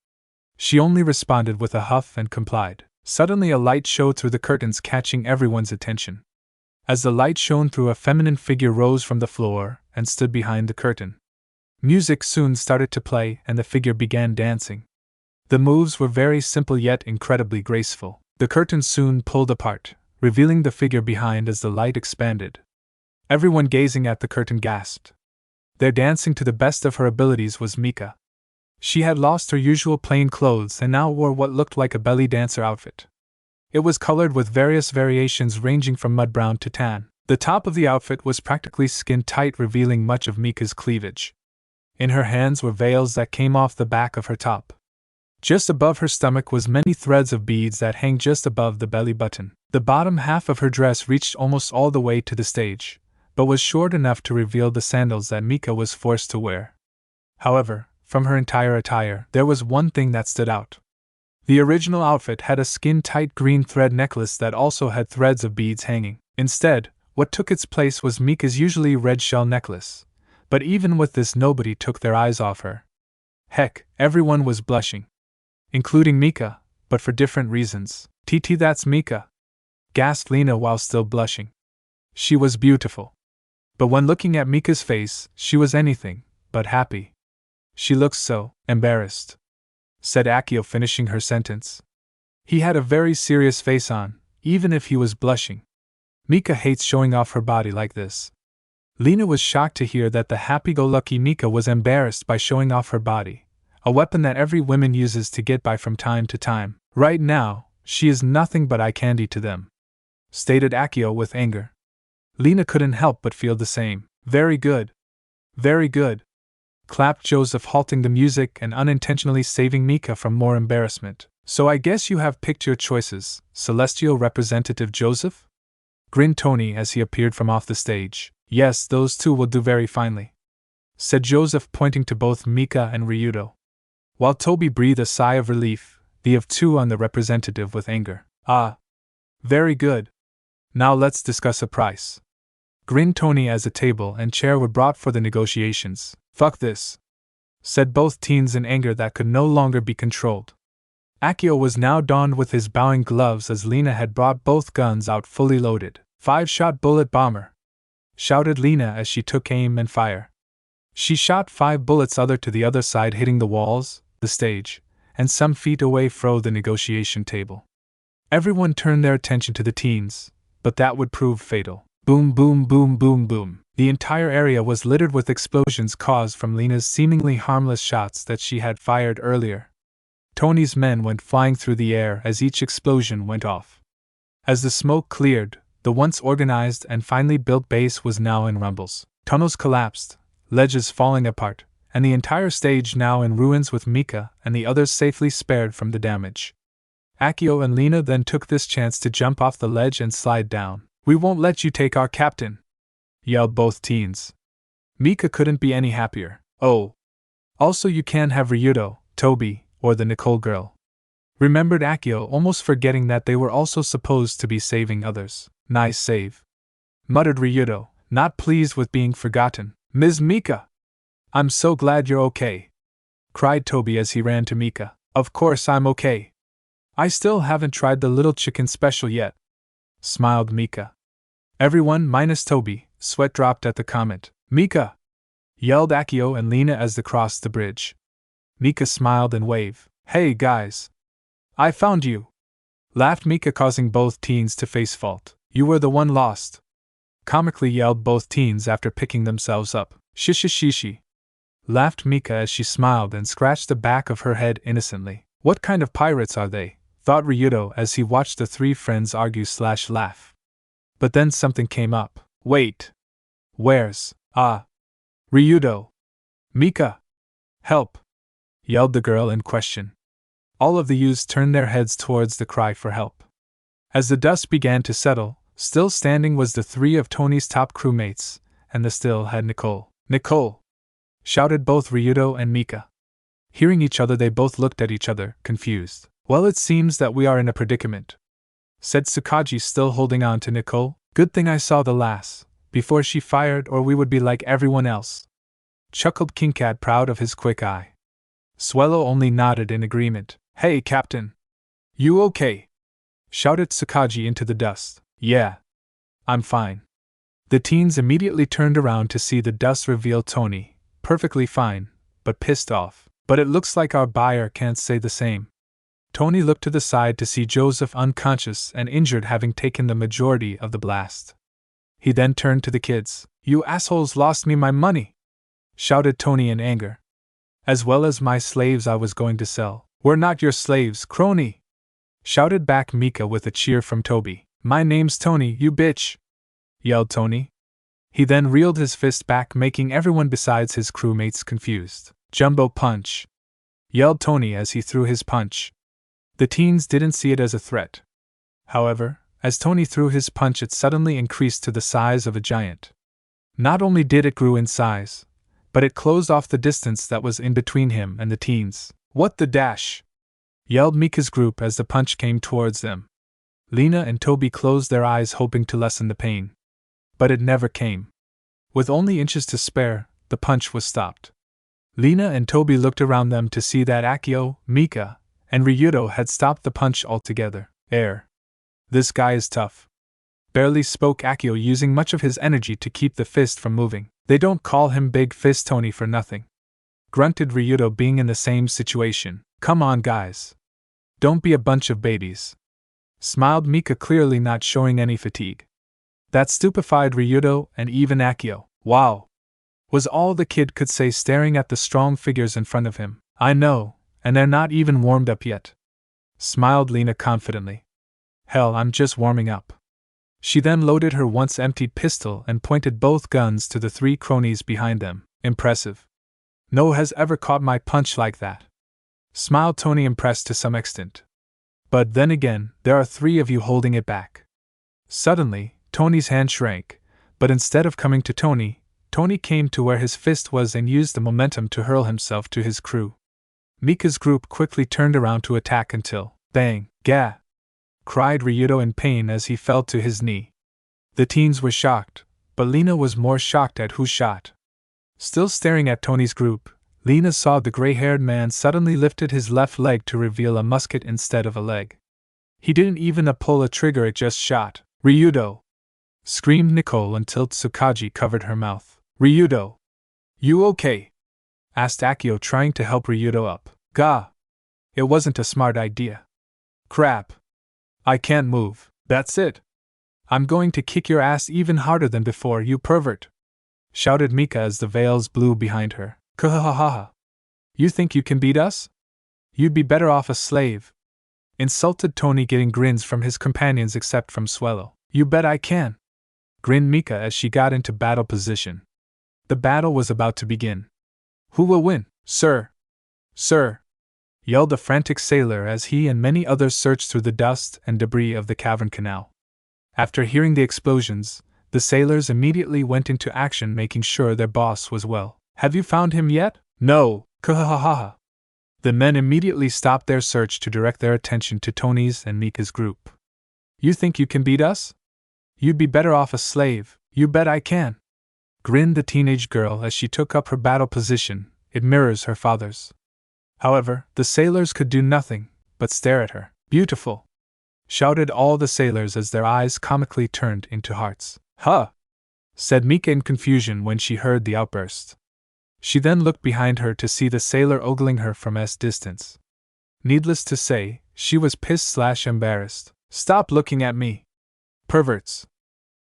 She only responded with a huff and complied. Suddenly a light showed through the curtains, catching everyone's attention. As the light shone through, a feminine figure rose from the floor and stood behind the curtain. Music soon started to play and the figure began dancing. The moves were very simple yet incredibly graceful. The curtain soon pulled apart, revealing the figure behind as the light expanded. Everyone gazing at the curtain gasped. There, dancing to the best of her abilities, was Mika. She had lost her usual plain clothes and now wore what looked like a belly dancer outfit. It was colored with various variations ranging from mud brown to tan. The top of the outfit was practically skin tight, revealing much of Mika's cleavage. In her hands were veils that came off the back of her top. Just above her stomach was many threads of beads that hang just above the belly button. The bottom half of her dress reached almost all the way to the stage, but was short enough to reveal the sandals that Mika was forced to wear. However, from her entire attire, there was one thing that stood out. The original outfit had a skin-tight green thread necklace that also had threads of beads hanging. Instead, what took its place was Mika's usually red shell necklace. But even with this, nobody took their eyes off her. Heck, everyone was blushing. Including Mika, but for different reasons. "TT, that's Mika," gasped Lena while still blushing. She was beautiful. But when looking at Mika's face, she was anything but happy. "She looks so embarrassed," said Akio, finishing her sentence. He had a very serious face on, even if he was blushing. Mika hates showing off her body like this. Lena was shocked to hear that the happy-go-lucky Mika was embarrassed by showing off her body, a weapon that every woman uses to get by from time to time. Right now, she is nothing but eye candy to them, stated Akio with anger. Lena couldn't help but feel the same. "Very good. Very good," clapped Joseph, halting the music and unintentionally saving Mika from more embarrassment. "So I guess you have picked your choices, Celestial Representative Joseph?" grinned Tony as he appeared from off the stage. "Yes, those two will do very finely," said Joseph, pointing to both Mika and Ryudo. While Toby breathed a sigh of relief, the of two on the representative with anger. "Ah. Very good. Now let's discuss a price," grinned Tony as a table and chair were brought for the negotiations. "Fuck this," said both teens in anger that could no longer be controlled. Akio was now donned with his bowing gloves as Lena had brought both guns out fully loaded. "5-shot bullet bomber," shouted Lena as she took aim and fire. She shot 5 bullets other to the other side, hitting the walls, the stage, and some feet away from the negotiation table. Everyone turned their attention to the teens, but that would prove fatal. Boom, boom, boom, boom, boom. The entire area was littered with explosions caused from Lena's seemingly harmless shots that she had fired earlier. Tony's men went flying through the air as each explosion went off. As the smoke cleared, the once organized and finely built base was now in rumbles. Tunnels collapsed, ledges falling apart, and the entire stage now in ruins, with Mika and the others safely spared from the damage. Akio and Lena then took this chance to jump off the ledge and slide down. "We won't let you take our captain," yelled both teens. Mika couldn't be any happier. "Oh. Also, you can't have Ryudo, Toby, or the Nicole girl," remembered Akio, almost forgetting that they were also supposed to be saving others. "Nice save," muttered Ryudo, not pleased with being forgotten. "Ms. Mika! I'm so glad you're okay," cried Toby as he ran to Mika. "Of course I'm okay. I still haven't tried the little chicken special yet," smiled Mika. Everyone, minus Toby, sweat dropped at the comment. "Mika!" yelled Akio and Lena as they crossed the bridge. Mika smiled and waved. "Hey guys! I found you!" laughed Mika, causing both teens to face fault. "You were the one lost!" comically yelled both teens after picking themselves up. "Shishishishi!" laughed Mika as she smiled and scratched the back of her head innocently. "What kind of pirates are they?" thought Ryudo as he watched the three friends argue/laugh. But then something came up. "Wait! Where's Ryudo? Mika! Help!" yelled the girl in question. All of the youths turned their heads towards the cry for help. As the dust began to settle, still standing was the 3 of Tony's top crewmates, and the still had Nicole. "Nicole!" shouted both Ryudo and Mika. Hearing each other, they both looked at each other, confused. "Well, it seems that we are in a predicament," said Tsukagi, still holding on to Nicole. Good thing I saw the lass before she fired, or we would be like everyone else. Chuckled King Cat, proud of his quick eye. Swallow only nodded in agreement. Hey, Captain! You okay? Shouted Tsukiji into the dust. Yeah. I'm fine. The teens immediately turned around to see the dust reveal Tony, perfectly fine, but pissed off. But it looks like our buyer can't say the same. Tony looked to the side to see Joseph unconscious and injured, having taken the majority of the blast. He then turned to the kids. You assholes lost me my money! Shouted Tony in anger. As well as my slaves I was going to sell. We're not your slaves, crony! Shouted back Mika with a cheer from Toby. My name's Tony, you bitch! Yelled Tony. He then reeled his fist back, making everyone besides his crewmates confused. Jumbo punch! Yelled Tony as he threw his punch. The teens didn't see it as a threat. However, as Tony threw his punch, it suddenly increased to the size of a giant. Not only did it grow in size, but it closed off the distance that was in between him and the teens. What the dash? Yelled Mika's group as the punch came towards them. Lena and Toby closed their eyes, hoping to lessen the pain. But it never came. With only inches to spare, the punch was stopped. Lena and Toby looked around them to see that Akio, Mika, and Ryudo had stopped the punch altogether. This guy is tough. Barely spoke Akio, using much of his energy to keep the fist from moving. They don't call him Big Fist Tony for nothing. Grunted Ryudo, being in the same situation. Come on, guys. Don't be a bunch of babies. Smiled Mika, clearly not showing any fatigue. That stupefied Ryudo and even Akio. Wow! Was all the kid could say, staring at the strong figures in front of him. I know, and they're not even warmed up yet. Smiled Lena confidently. Hell, I'm just warming up. She then loaded her once emptied pistol and pointed both guns to the three cronies behind them. Impressive. No has ever caught my punch like that. Smiled Tony, impressed to some extent. But then again, there are three of you holding it back. Suddenly, Tony's hand shrank, but instead of coming to Tony, Tony came to where his fist was and used the momentum to hurl himself to his crew. Mika's group quickly turned around to attack until, bang, gah! Cried Ryudo in pain as he fell to his knee. The teens were shocked, but Lena was more shocked at who shot. Still staring at Tony's group, Lena saw the gray-haired man suddenly lifted his left leg to reveal a musket instead of a leg. He didn't even pull a trigger, it just shot. Ryudo! Screamed Nicole until Tsukiji covered her mouth. Ryudo! You okay? Asked Akio, trying to help Ryudo up. Gah! It wasn't a smart idea. Crap! I can't move. That's it. I'm going to kick your ass even harder than before, you pervert! Shouted Mika as the veils blew behind her. Kahahaha! You think you can beat us? You'd be better off a slave! Insulted Tony, getting grins from his companions except from Swallow. You bet I can! Grinned Mika as she got into battle position. The battle was about to begin. Who will win, sir? Sir! Yelled the frantic sailor as he and many others searched through the dust and debris of the cavern canal. After hearing the explosions, the sailors immediately went into action, making sure their boss was well. Have you found him yet? No, kahahaha. The men immediately stopped their search to direct their attention to Tony's and Mika's group. You think you can beat us? You'd be better off a slave. You bet I can! Grinned the teenage girl as she took up her battle position. It mirrors her father's. However, the sailors could do nothing but stare at her. Beautiful! Shouted all the sailors as their eyes comically turned into hearts. Huh! Said Mika in confusion when she heard the outburst. She then looked behind her to see the sailor ogling her from a distance. Needless to say, she was pissed/embarrassed. Stop looking at me! Perverts!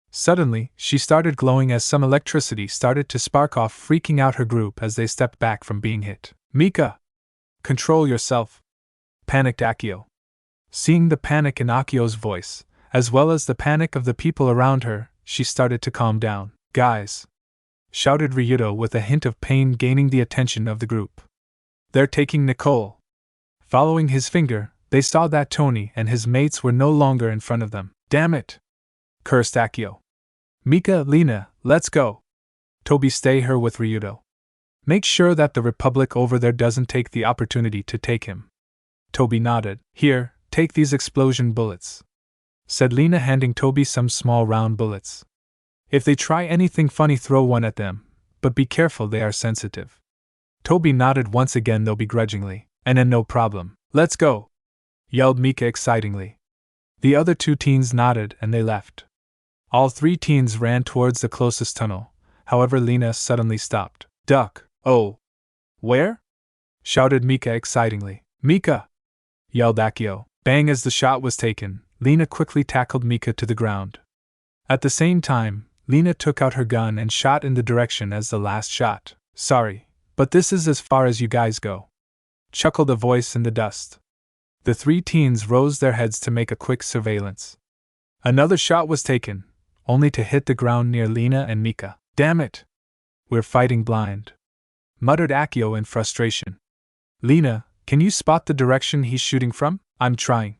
Suddenly, she started glowing as some electricity started to spark off, freaking out her group as they stepped back from being hit. Mika! Control yourself! Panicked Akio. Seeing the panic in Akio's voice, as well as the panic of the people around her, she started to calm down. Guys! Shouted Ryudo with a hint of pain, gaining the attention of the group. They're taking Nicole. Following his finger, they saw that Tony and his mates were no longer in front of them. Damn it! Cursed Akio. Mika, Lena, let's go. Toby, stay her with Ryudo. Make sure that the Republic over there doesn't take the opportunity to take him. Toby nodded. Here, take these explosion bullets. said Lena, handing Toby some small round bullets. If they try anything funny, throw one at them, but be careful, they are sensitive. Toby nodded once again, though begrudgingly. And then no problem. Let's go! Yelled Mika excitingly. The other two teens nodded and they left. All three teens ran towards the closest tunnel, however Lena suddenly stopped. Duck! Oh! Where? Shouted Mika excitingly. Mika! Yelled Akio. Bang! As the shot was taken, Lena quickly tackled Mika to the ground. At the same time, Lena took out her gun and shot in the direction as the last shot. Sorry, but this is as far as you guys go, chuckled a voice in the dust. The three teens rose their heads to make a quick surveillance. Another shot was taken, only to hit the ground near Lena and Mika. Damn it! We're fighting blind, muttered Akio in frustration. Lena, can you spot the direction he's shooting from? I'm trying,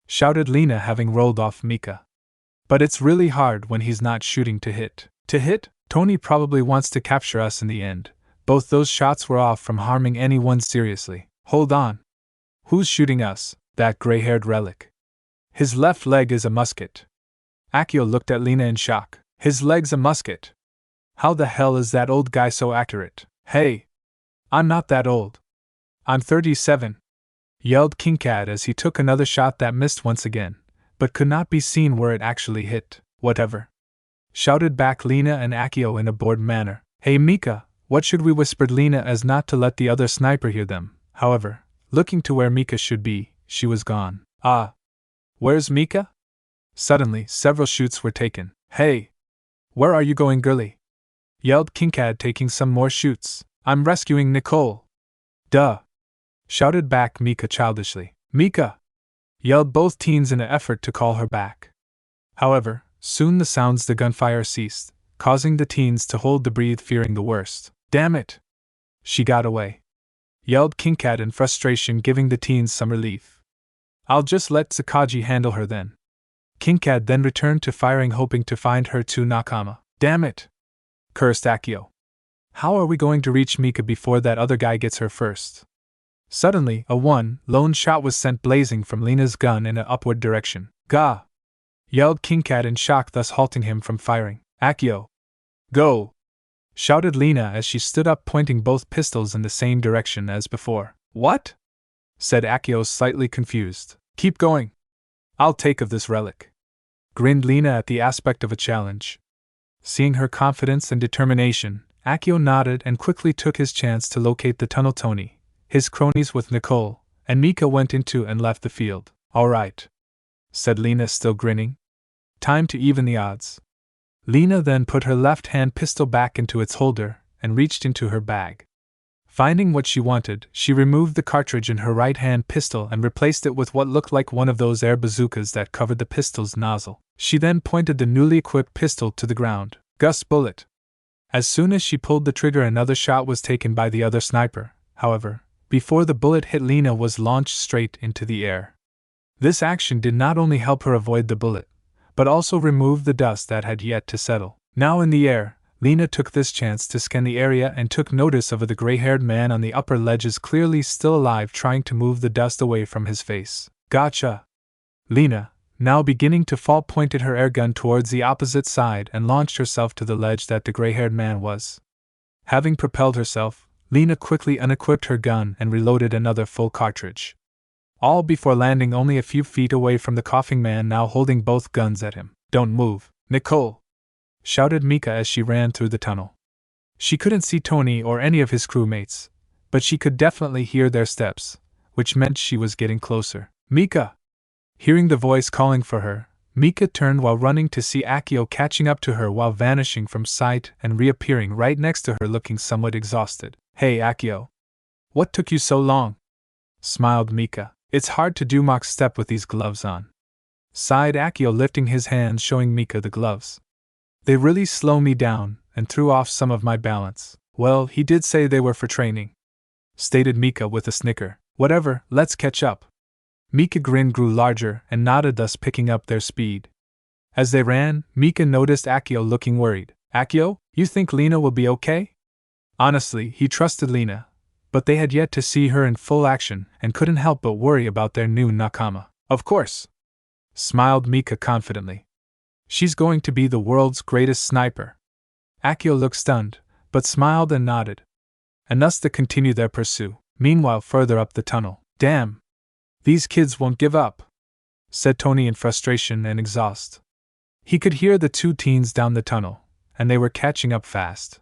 shouted Lena, having rolled off Mika. But it's really hard when he's not shooting to hit. To hit? Tony probably wants to capture us in the end. Both those shots were off from harming anyone seriously. Hold on. Who's shooting us? That gray-haired relic. His left leg is a musket. Akio looked at Lena in shock. His leg's a musket. How the hell is that old guy so accurate? Hey! I'm not that old. I'm 37. Yelled Kingcat as he took another shot that missed once again, but could not be seen where it actually hit. Whatever, shouted back Lena and Akio in a bored manner. Hey Mika, what should we? Whispered Lena as not to let the other sniper hear them. However, looking to where Mika should be, she was gone. Ah! Where's Mika? Suddenly, several shoots were taken. Hey! Where are you going, girlie? Yelled Kingcat, taking some more shoots. I'm rescuing Nicole. Duh! Shouted back Mika childishly. Mika! Yelled both teens in an effort to call her back. However, soon the gunfire ceased, causing the teens to hold the breath, fearing the worst. Damn it! She got away, yelled Kingcat in frustration, giving the teens some relief. I'll just let Tsukiji handle her then. Kingcat then returned to firing, hoping to find her two nakama. Damn it! Cursed Akio. How are we going to reach Mika before that other guy gets her first? Suddenly, a lone shot was sent blazing from Lena's gun in an upward direction. Gah! Yelled Kingcat in shock, thus halting him from firing. Akio! Go! Shouted Lena as she stood up, pointing both pistols in the same direction as before. What? Said Akio, slightly confused. Keep going. I'll take of this relic. Grinned Lena at the aspect of a challenge. Seeing her confidence and determination, Akio nodded and quickly took his chance to locate the tunnel. Tony, his cronies with Nicole, and Mika went into and left the field. All right, said Lena, still grinning. Time to even the odds. Lena then put her left-hand pistol back into its holder and reached into her bag. Finding what she wanted, she removed the cartridge in her right-hand pistol and replaced it with what looked like one of those air bazookas that covered the pistol's nozzle. She then pointed the newly equipped pistol to the ground. Gus bullet. As soon as she pulled the trigger, another shot was taken by the other sniper. However, before the bullet hit, Lena was launched straight into the air. This action did not only help her avoid the bullet, but also remove the dust that had yet to settle. Now in the air, Lena took this chance to scan the area and took notice of the gray-haired man on the upper ledges, clearly still alive, trying to move the dust away from his face. Gotcha! Lena, now beginning to fall, pointed her airgun towards the opposite side and launched herself to the ledge that the gray-haired man was. Having propelled herself, Lena quickly unequipped her gun and reloaded another full cartridge. All before landing only a few feet away from the coughing man, now holding both guns at him. Don't move, Nicole! Shouted Mika as she ran through the tunnel. She couldn't see Tony or any of his crewmates, but she could definitely hear their steps, which meant she was getting closer. Mika! Hearing the voice calling for her, Mika turned while running to see Akio catching up to her while vanishing from sight and reappearing right next to her, looking somewhat exhausted. Hey Akio! What took you so long? Smiled Mika. It's hard to do mock step with these gloves on. Sighed Akio, lifting his hands, showing Mika the gloves. They really slow me down and threw off some of my balance. Well, he did say they were for training, stated Mika with a snicker. Whatever, let's catch up. Mika's grin grew larger and nodded, thus picking up their speed. As they ran, Mika noticed Akio looking worried. Akio, you think Lena will be okay? Honestly, he trusted Lena, but they had yet to see her in full action and couldn't help but worry about their new nakama. Of course, smiled Mika confidently. She's going to be the world's greatest sniper. Akio looked stunned, but smiled and nodded. And thus they continued their pursuit. Meanwhile, further up the tunnel. Damn! These kids won't give up, said Tony in frustration and exhaust. He could hear the two teens down the tunnel, and they were catching up fast.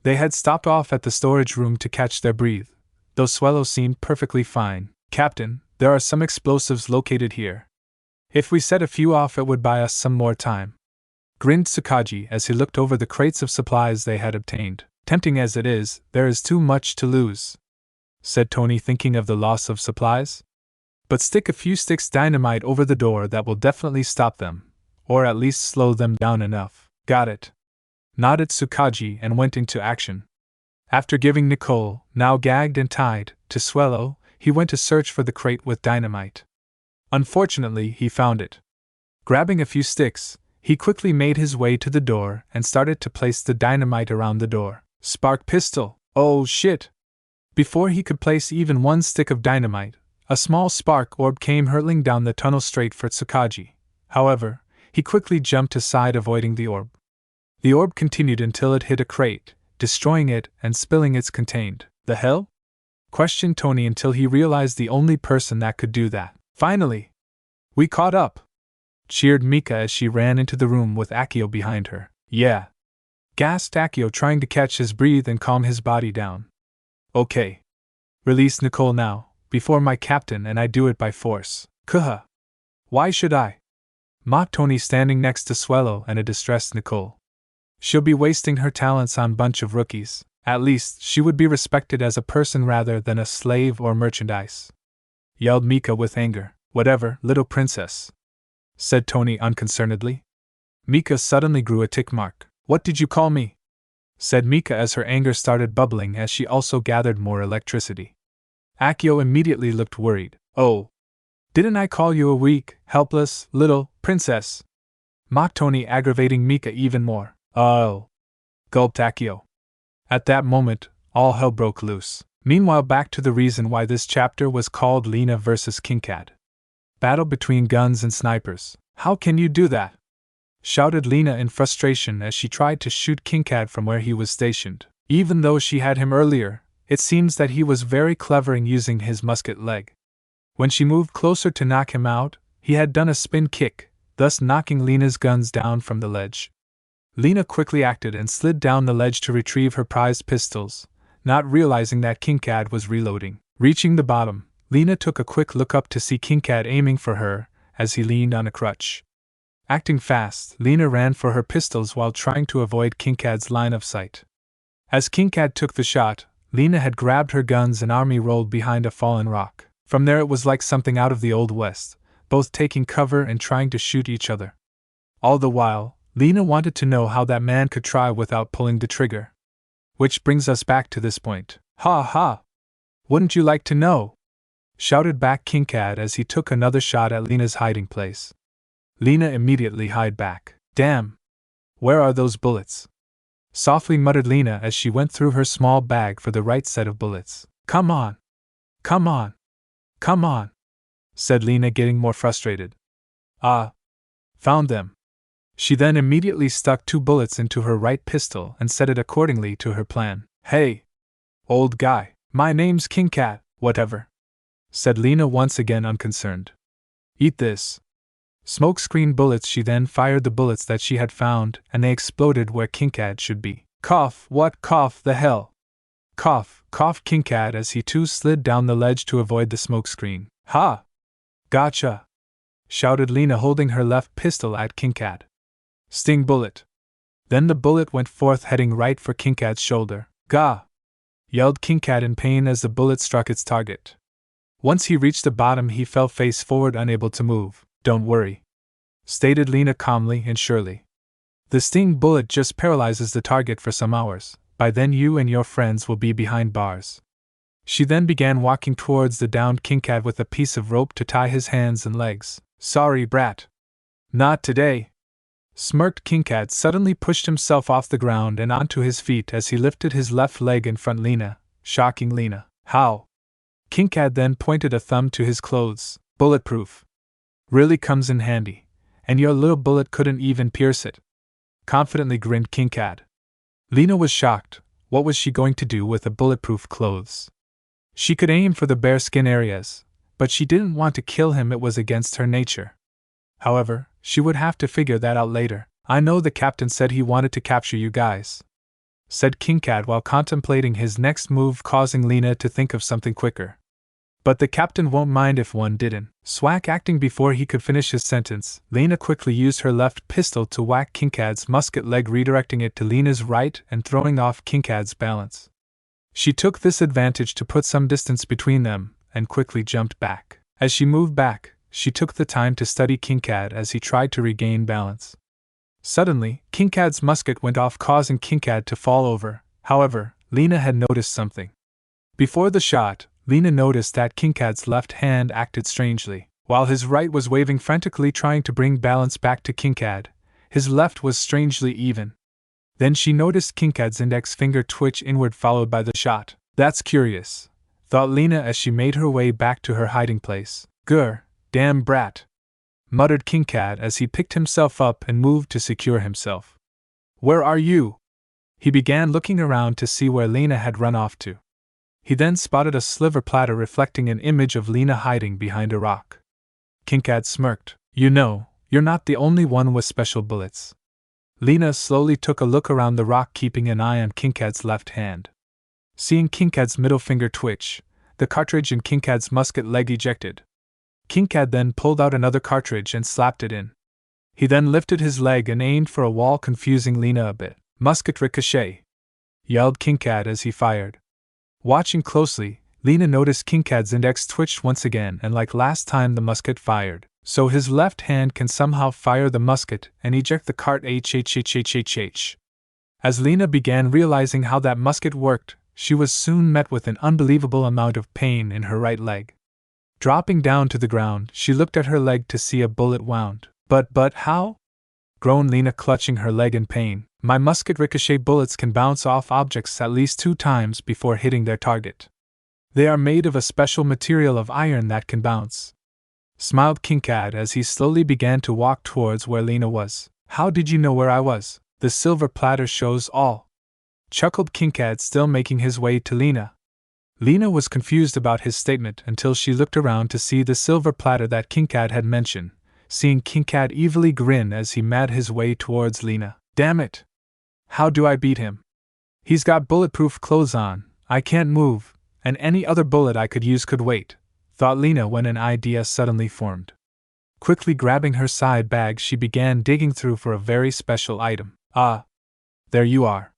They had stopped off at the storage room to catch their breath, though Swallow seemed perfectly fine. Captain, there are some explosives located here. If we set a few off, it would buy us some more time, grinned Tsukiji as he looked over the crates of supplies they had obtained. Tempting as it is, there is too much to lose, said Tony, thinking of the loss of supplies. But stick a few sticks dynamite over the door, that will definitely stop them, or at least slow them down enough. Got it, nodded Tsukiji and went into action. After giving Nicole, now gagged and tied, to Swallow, he went to search for the crate with dynamite. Unfortunately, he found it. Grabbing a few sticks, he quickly made his way to the door and started to place the dynamite around the door. Spark pistol! Oh shit! Before he could place even one stick of dynamite, a small spark orb came hurtling down the tunnel straight for Tsukiji. However, he quickly jumped aside, avoiding the orb. The orb continued until it hit a crate, destroying it and spilling its contained. The hell? Questioned Tony until he realized the only person that could do that. Finally! We caught up! Cheered Mika as she ran into the room with Akio behind her. Yeah! Gasped Akio, trying to catch his breath and calm his body down. Okay. Release Nicole now, before my captain and I do it by force. Kuha! Why should I? Mocked Tony, standing next to Swallow and a distressed Nicole. She'll be wasting her talents on bunch of rookies. At least, she would be respected as a person rather than a slave or merchandise. Yelled Mika with anger. Whatever, little princess, said Tony unconcernedly. Mika suddenly grew a tick mark. What did you call me? Said Mika as her anger started bubbling as she also gathered more electricity. Akio immediately looked worried. Oh, didn't I call you a weak, helpless, little princess? Mocked Tony, aggravating Mika even more. Oh, gulped Akio. At that moment, all hell broke loose. Meanwhile, back to the reason why this chapter was called Lena vs. Kingcat. Battle between guns and snipers. How can you do that? Shouted Lena in frustration as she tried to shoot Kingcat from where he was stationed. Even though she had him earlier, it seems that he was very clever in using his musket leg. When she moved closer to knock him out, he had done a spin kick, thus knocking Lena's guns down from the ledge. Lena quickly acted and slid down the ledge to retrieve her prized pistols, not realizing that Kingcat was reloading. Reaching the bottom, Lena took a quick look up to see Kingcat aiming for her as he leaned on a crutch. Acting fast, Lena ran for her pistols while trying to avoid Kingcat's line of sight. As Kingcat took the shot, Lena had grabbed her guns and army rolled behind a fallen rock. From there it was like something out of the Old West, both taking cover and trying to shoot each other. All the while, Lena wanted to know how that man could try without pulling the trigger. Which brings us back to this point. Ha ha! Wouldn't you like to know? Shouted back Kingcat as he took another shot at Lena's hiding place. Lena immediately hid back. Damn! Where are those bullets? Softly muttered Lena as she went through her small bag for the right set of bullets. Come on! Come on! Come on! Said Lena, getting more frustrated. Ah! Found them! She then immediately stuck 2 bullets into her right pistol and set it accordingly to her plan. Hey! Old guy! My name's Kingcat, whatever! Said Lena, once again unconcerned. Eat this! Smokescreen bullets. She then fired the bullets that she had found, and they exploded where Kingcat should be. Cough! What cough the hell? Cough! Coughed Kingcat as he too slid down the ledge to avoid the smokescreen. Ha! Gotcha! Shouted Lena, holding her left pistol at Kingcat. Sting bullet! Then the bullet went forth, heading right for Kingcat's shoulder. Gah! Yelled Kingcat in pain as the bullet struck its target. Once he reached the bottom, he fell face forward, unable to move. Don't worry, stated Lena calmly and surely. The sting bullet just paralyzes the target for some hours. By then you and your friends will be behind bars. She then began walking towards the downed Kingcat with a piece of rope to tie his hands and legs. Sorry, brat. Not today. Smirked Kingcat, suddenly pushed himself off the ground and onto his feet as he lifted his left leg in front Lena, shocking Lena. How? Kingcat then pointed a thumb to his clothes. Bulletproof. Really comes in handy, and your little bullet couldn't even pierce it. Confidently grinned King Cat. Lena was shocked. What was she going to do with the bulletproof clothes? She could aim for the bare skin areas, but she didn't want to kill him, it was against her nature. However, she would have to figure that out later. I know the captain said he wanted to capture you guys, said King Cat while contemplating his next move, causing Lena to think of something quicker. But the captain won't mind if one didn't. Swack acting before he could finish his sentence, Lena quickly used her left pistol to whack King Cat's musket leg, redirecting it to Lena's right and throwing off King Cat's balance. She took this advantage to put some distance between them, and quickly jumped back. As she moved back, she took the time to study King Cat as he tried to regain balance. Suddenly, King Cat's musket went off, causing King Cat to fall over. However, Lena had noticed something. Before the shot, Lena noticed that King Cat's left hand acted strangely. While his right was waving frantically trying to bring balance back to King Cat, his left was strangely even. Then she noticed King Cat's index finger twitch inward, followed by the shot. That's curious, thought Lena as she made her way back to her hiding place. Grr, damn brat, muttered King Cat as he picked himself up and moved to secure himself. Where are you? He began looking around to see where Lena had run off to. He then spotted a silver platter reflecting an image of Lena hiding behind a rock. King Cat smirked. You know, you're not the only one with special bullets. Lena slowly took a look around the rock, keeping an eye on King Cat's left hand. Seeing King Cat's middle finger twitch, the cartridge in King Cat's musket leg ejected. King Cat then pulled out another cartridge and slapped it in. He then lifted his leg and aimed for a wall, confusing Lena a bit. Musket ricochet, yelled King Cat as he fired. Watching closely, Lena noticed King Cat's index twitched once again, and like last time the musket fired. So his left hand can somehow fire the musket and eject the cart. As Lena began realizing how that musket worked, she was soon met with an unbelievable amount of pain in her right leg. Dropping down to the ground, she looked at her leg to see a bullet wound. But how? Groaned Lena, clutching her leg in pain. My musket ricochet bullets can bounce off objects at least 2 times before hitting their target. They are made of a special material of iron that can bounce, smiled King Cat as he slowly began to walk towards where Lena was. How did you know where I was? The silver platter shows all, chuckled King Cat, still making his way to Lena. Lena was confused about his statement until she looked around to see the silver platter that King Cat had mentioned, seeing King Cat evilly grin as he made his way towards Lena. Damn it! How do I beat him? He's got bulletproof clothes on, I can't move, and any other bullet I could use could wait, thought Lena when an idea suddenly formed. Quickly grabbing her side bag, she began digging through for a very special item. Ah! There you are!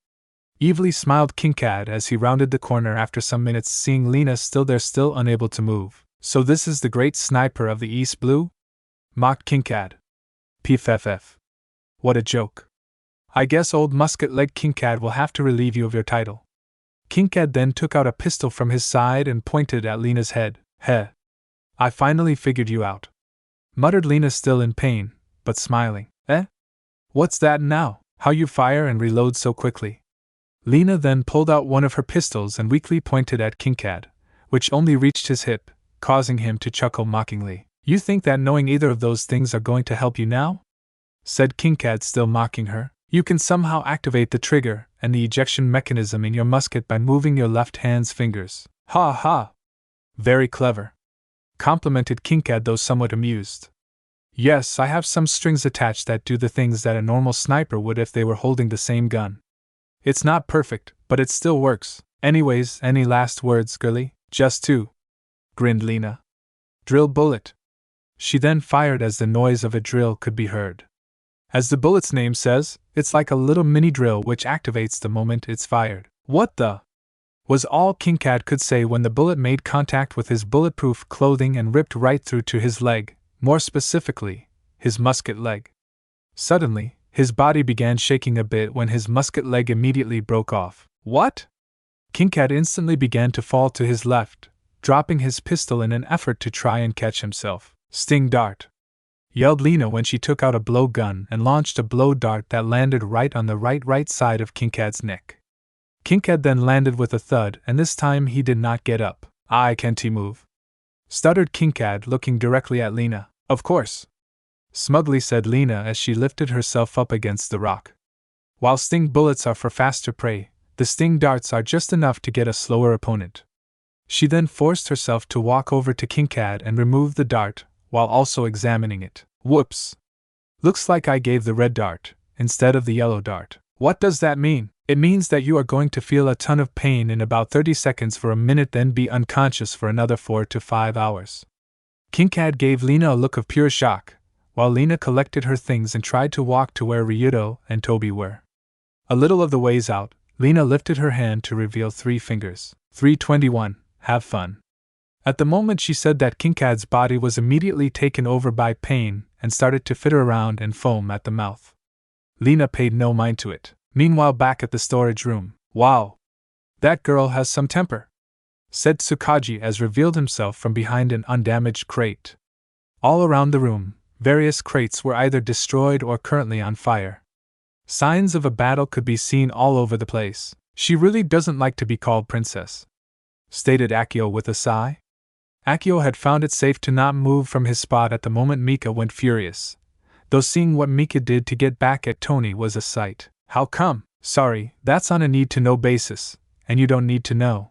Evilly smiled King Cat as he rounded the corner after some minutes, seeing Lena still there, still unable to move. So this is the great sniper of the East Blue? Mocked King Cat. Pff. What a joke. I guess old musket leg King Cat will have to relieve you of your title. King Cat then took out a pistol from his side and pointed at Lena's head. Heh. I finally figured you out, muttered Lena, still in pain, but smiling. Eh? What's that now? How you fire and reload so quickly? Lena then pulled out one of her pistols and weakly pointed at King Cat, which only reached his hip, causing him to chuckle mockingly. You think that knowing either of those things are going to help you now? Said King Cat, still mocking her. You can somehow activate the trigger and the ejection mechanism in your musket by moving your left hand's fingers. Ha ha! Very clever, complimented King Cat, though somewhat amused. Yes, I have some strings attached that do the things that a normal sniper would if they were holding the same gun. It's not perfect, but it still works. Anyways, any last words, girlie? Just 2. Grinned Lena. Drill bullet. She then fired as the noise of a drill could be heard. As the bullet's name says, it's like a little mini drill which activates the moment it's fired. What the? Was all King Cat could say when the bullet made contact with his bulletproof clothing and ripped right through to his leg, more specifically, his musket leg. Suddenly, his body began shaking a bit when his musket leg immediately broke off. What? King Cat instantly began to fall to his left, dropping his pistol in an effort to try and catch himself. Sting dart! Yelled Lena when she took out a blow gun and launched a blow dart that landed right on the right side of King Cat's neck. King Cat then landed with a thud, and this time he did not get up. I can't move, stuttered King Cat, looking directly at Lena. Of course, smugly said Lena as she lifted herself up against the rock. While sting bullets are for faster prey, the sting darts are just enough to get a slower opponent. She then forced herself to walk over to Kinkad and remove the dart, while also examining it. Whoops! Looks like I gave the red dart, instead of the yellow dart. What does that mean? It means that you are going to feel a ton of pain in about 30 seconds for a minute, then be unconscious for another 4 to 5 hours. Kinkad gave Lena a look of pure shock, while Lena collected her things and tried to walk to where Ryudo and Toby were. A little of the ways out, Lena lifted her hand to reveal 3 fingers. 321, have fun. At the moment she said that, Kinkad's body was immediately taken over by pain and started to fitter around and foam at the mouth. Lena paid no mind to it. Meanwhile, back at the storage room. Wow! That girl has some temper, said Tsukaji as revealed himself from behind an undamaged crate. All around the room, various crates were either destroyed or currently on fire. Signs of a battle could be seen all over the place. She really doesn't like to be called princess, stated Akio with a sigh. Akio had found it safe to not move from his spot at the moment Mika went furious, though seeing what Mika did to get back at Tony was a sight. How come? Sorry, that's on a need-to-know basis, and you don't need to know.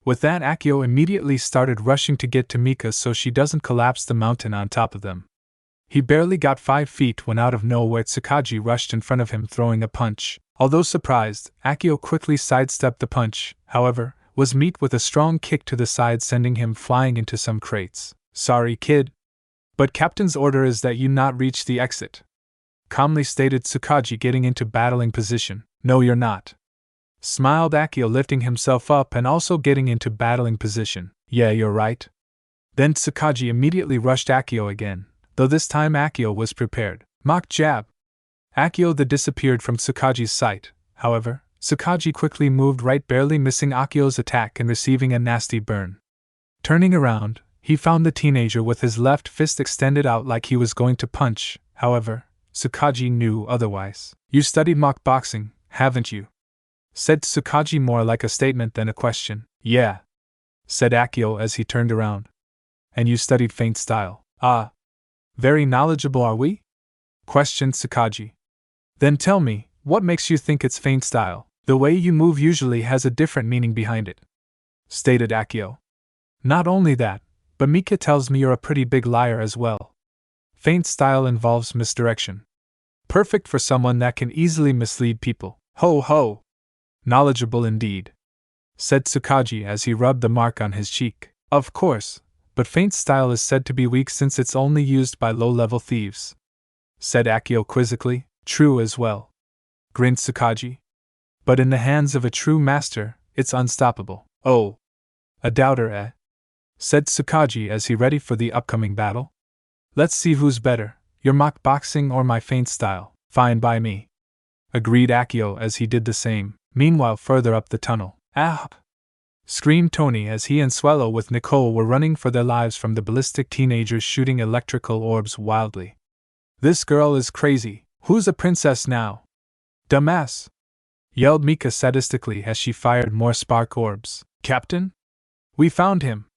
With that, Akio immediately started rushing to get to Mika so she doesn't collapse the mountain on top of them. He barely got 5 feet when out of nowhere Tsukaji rushed in front of him throwing a punch. Although surprised, Akio quickly sidestepped the punch, however, was met with a strong kick to the side sending him flying into some crates. Sorry, kid, but Captain's order is that you not reach the exit, calmly stated Tsukaji, getting into battling position. No, you're not, smiled Akio, lifting himself up and also getting into battling position. Yeah, you're right. Then Tsukaji immediately rushed Akio again, though this time Akio was prepared. Mock jab. Akio disappeared from Tsukaji's sight. However, Tsukaji quickly moved right, barely missing Akio's attack and receiving a nasty burn. Turning around, he found the teenager with his left fist extended out like he was going to punch. However, Tsukaji knew otherwise. You studied mock boxing, haven't you? Said Tsukaji, more like a statement than a question. Yeah, said Akio as he turned around. And you studied feint style. Ah, very knowledgeable, are we? Questioned Tsukaji. Then tell me, what makes you think it's feint style? The way you move usually has a different meaning behind it, stated Akio. Not only that, but Mika tells me you're a pretty big liar as well. Feint style involves misdirection. Perfect for someone that can easily mislead people. Ho ho! Knowledgeable indeed, said Tsukaji as he rubbed the mark on his cheek. Of course, but feint style is said to be weak since it's only used by low-level thieves, said Akio quizzically. True as well, grinned Tsukaji. But in the hands of a true master, it's unstoppable. Oh, a doubter, eh? Said Tsukaji as he ready for the upcoming battle. Let's see who's better, your mock boxing or my feint style. Fine by me, agreed Akio as he did the same. Meanwhile, further up the tunnel. Ah! Screamed Tony as he and Swallow with Nicole were running for their lives from the ballistic teenagers shooting electrical orbs wildly. This girl is crazy. Who's a princess now? Dumbass! Yelled Mika sadistically as she fired more spark orbs. Captain? We found him!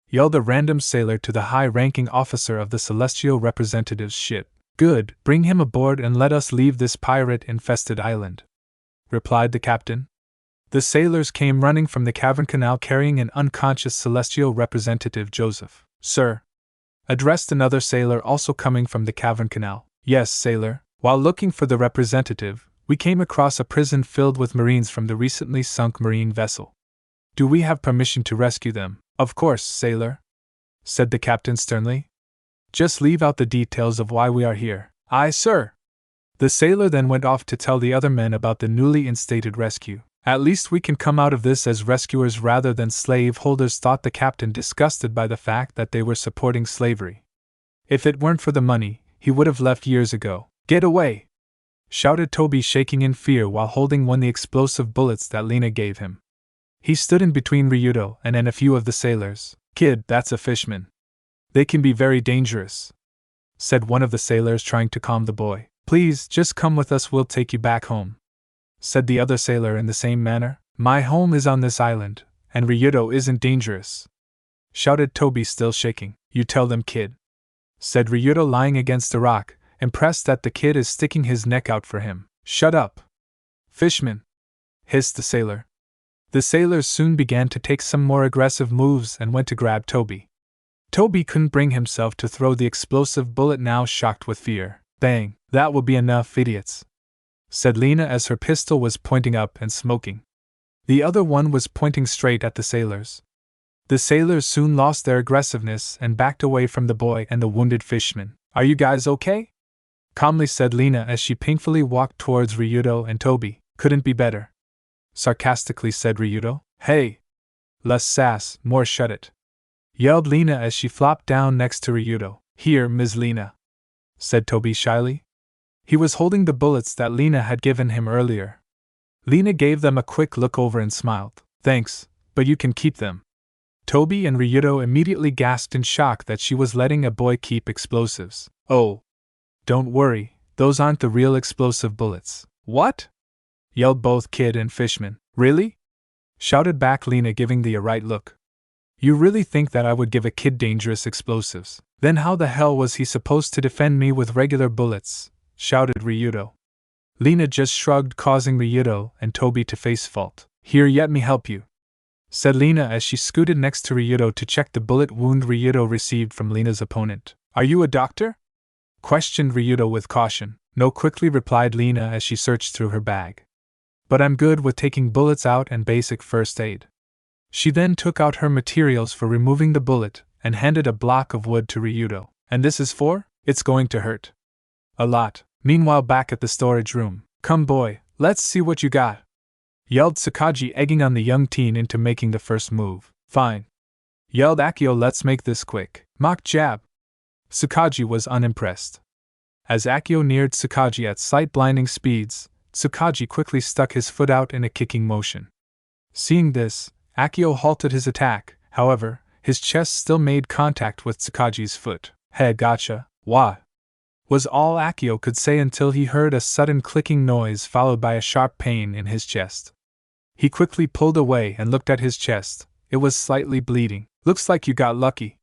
Yelled a random sailor to the high-ranking officer of the Celestial Representative's ship. Good, bring him aboard and let us leave this pirate-infested island, replied the captain. The sailors came running from the cavern canal carrying an unconscious Celestial Representative. Joseph, sir, addressed another sailor also coming from the cavern canal. Yes, sailor. While looking for the representative, we came across a prison filled with Marines from the recently sunk marine vessel. Do we have permission to rescue them? Of course, sailor, said the captain sternly. Just leave out the details of why we are here. Aye, sir. The sailor then went off to tell the other men about the newly instated rescue. At least we can come out of this as rescuers rather than slave holders, thought the captain, disgusted by the fact that they were supporting slavery. If it weren't for the money, he would have left years ago. Get away! Shouted Toby, shaking in fear while holding one of the explosive bullets that Lena gave him. He stood in between Ryudo and a few of the sailors. Kid, that's a fishman. They can be very dangerous, said one of the sailors, trying to calm the boy. Please, just come with us, we'll take you back home, said the other sailor in the same manner. My home is on this island, and Ryudo isn't dangerous, shouted Toby, still shaking. You tell them, kid, said Ryudo lying against a rock, impressed that the kid is sticking his neck out for him. Shut up, fishman, hissed the sailor. The sailors soon began to take some more aggressive moves and went to grab Toby. Toby couldn't bring himself to throw the explosive bullet, now shocked with fear. Bang, that will be enough, idiots, said Lena as her pistol was pointing up and smoking. The other one was pointing straight at the sailors. The sailors soon lost their aggressiveness and backed away from the boy and the wounded fishman. Are you guys okay? Calmly said Lena as she painfully walked towards Ryudo and Toby. Couldn't be better, sarcastically said Ryudo. Hey! Less sass, more shut it, yelled Lena as she flopped down next to Ryudo. Here, Ms. Lena, said Toby shyly. He was holding the bullets that Lena had given him earlier. Lena gave them a quick look over and smiled. Thanks, but you can keep them. Toby and Ryudo immediately gasped in shock that she was letting a boy keep explosives. Oh, don't worry, those aren't the real explosive bullets. What? Yelled both kid and fishman. Really? Shouted back Lena, giving the right look. You really think that I would give a kid dangerous explosives? Then how the hell was he supposed to defend me with regular bullets? Shouted Ryudo. Lena just shrugged, causing Ryudo and Toby to face fault. Here, let me help you, said Lena as she scooted next to Ryudo to check the bullet wound Ryudo received from Lena's opponent. Are you a doctor? Questioned Ryudo with caution. No, quickly replied Lena as she searched through her bag. But I'm good with taking bullets out and basic first aid. She then took out her materials for removing the bullet and handed a block of wood to Ryudo. And this is for? It's going to hurt a lot. Meanwhile, back at the storage room. Come boy, let's see what you got, yelled Tsukiji, egging on the young teen into making the first move. Fine, yelled Akio, let's make this quick. Mock jab. Tsukiji was unimpressed. As Akio neared Tsukiji at sight-blinding speeds, Tsukiji quickly stuck his foot out in a kicking motion. Seeing this, Akio halted his attack. However, his chest still made contact with Tsukaji's foot. Hey, gotcha, wah, was all Akio could say until he heard a sudden clicking noise followed by a sharp pain in his chest. He quickly pulled away and looked at his chest. It was slightly bleeding. Looks like you got lucky.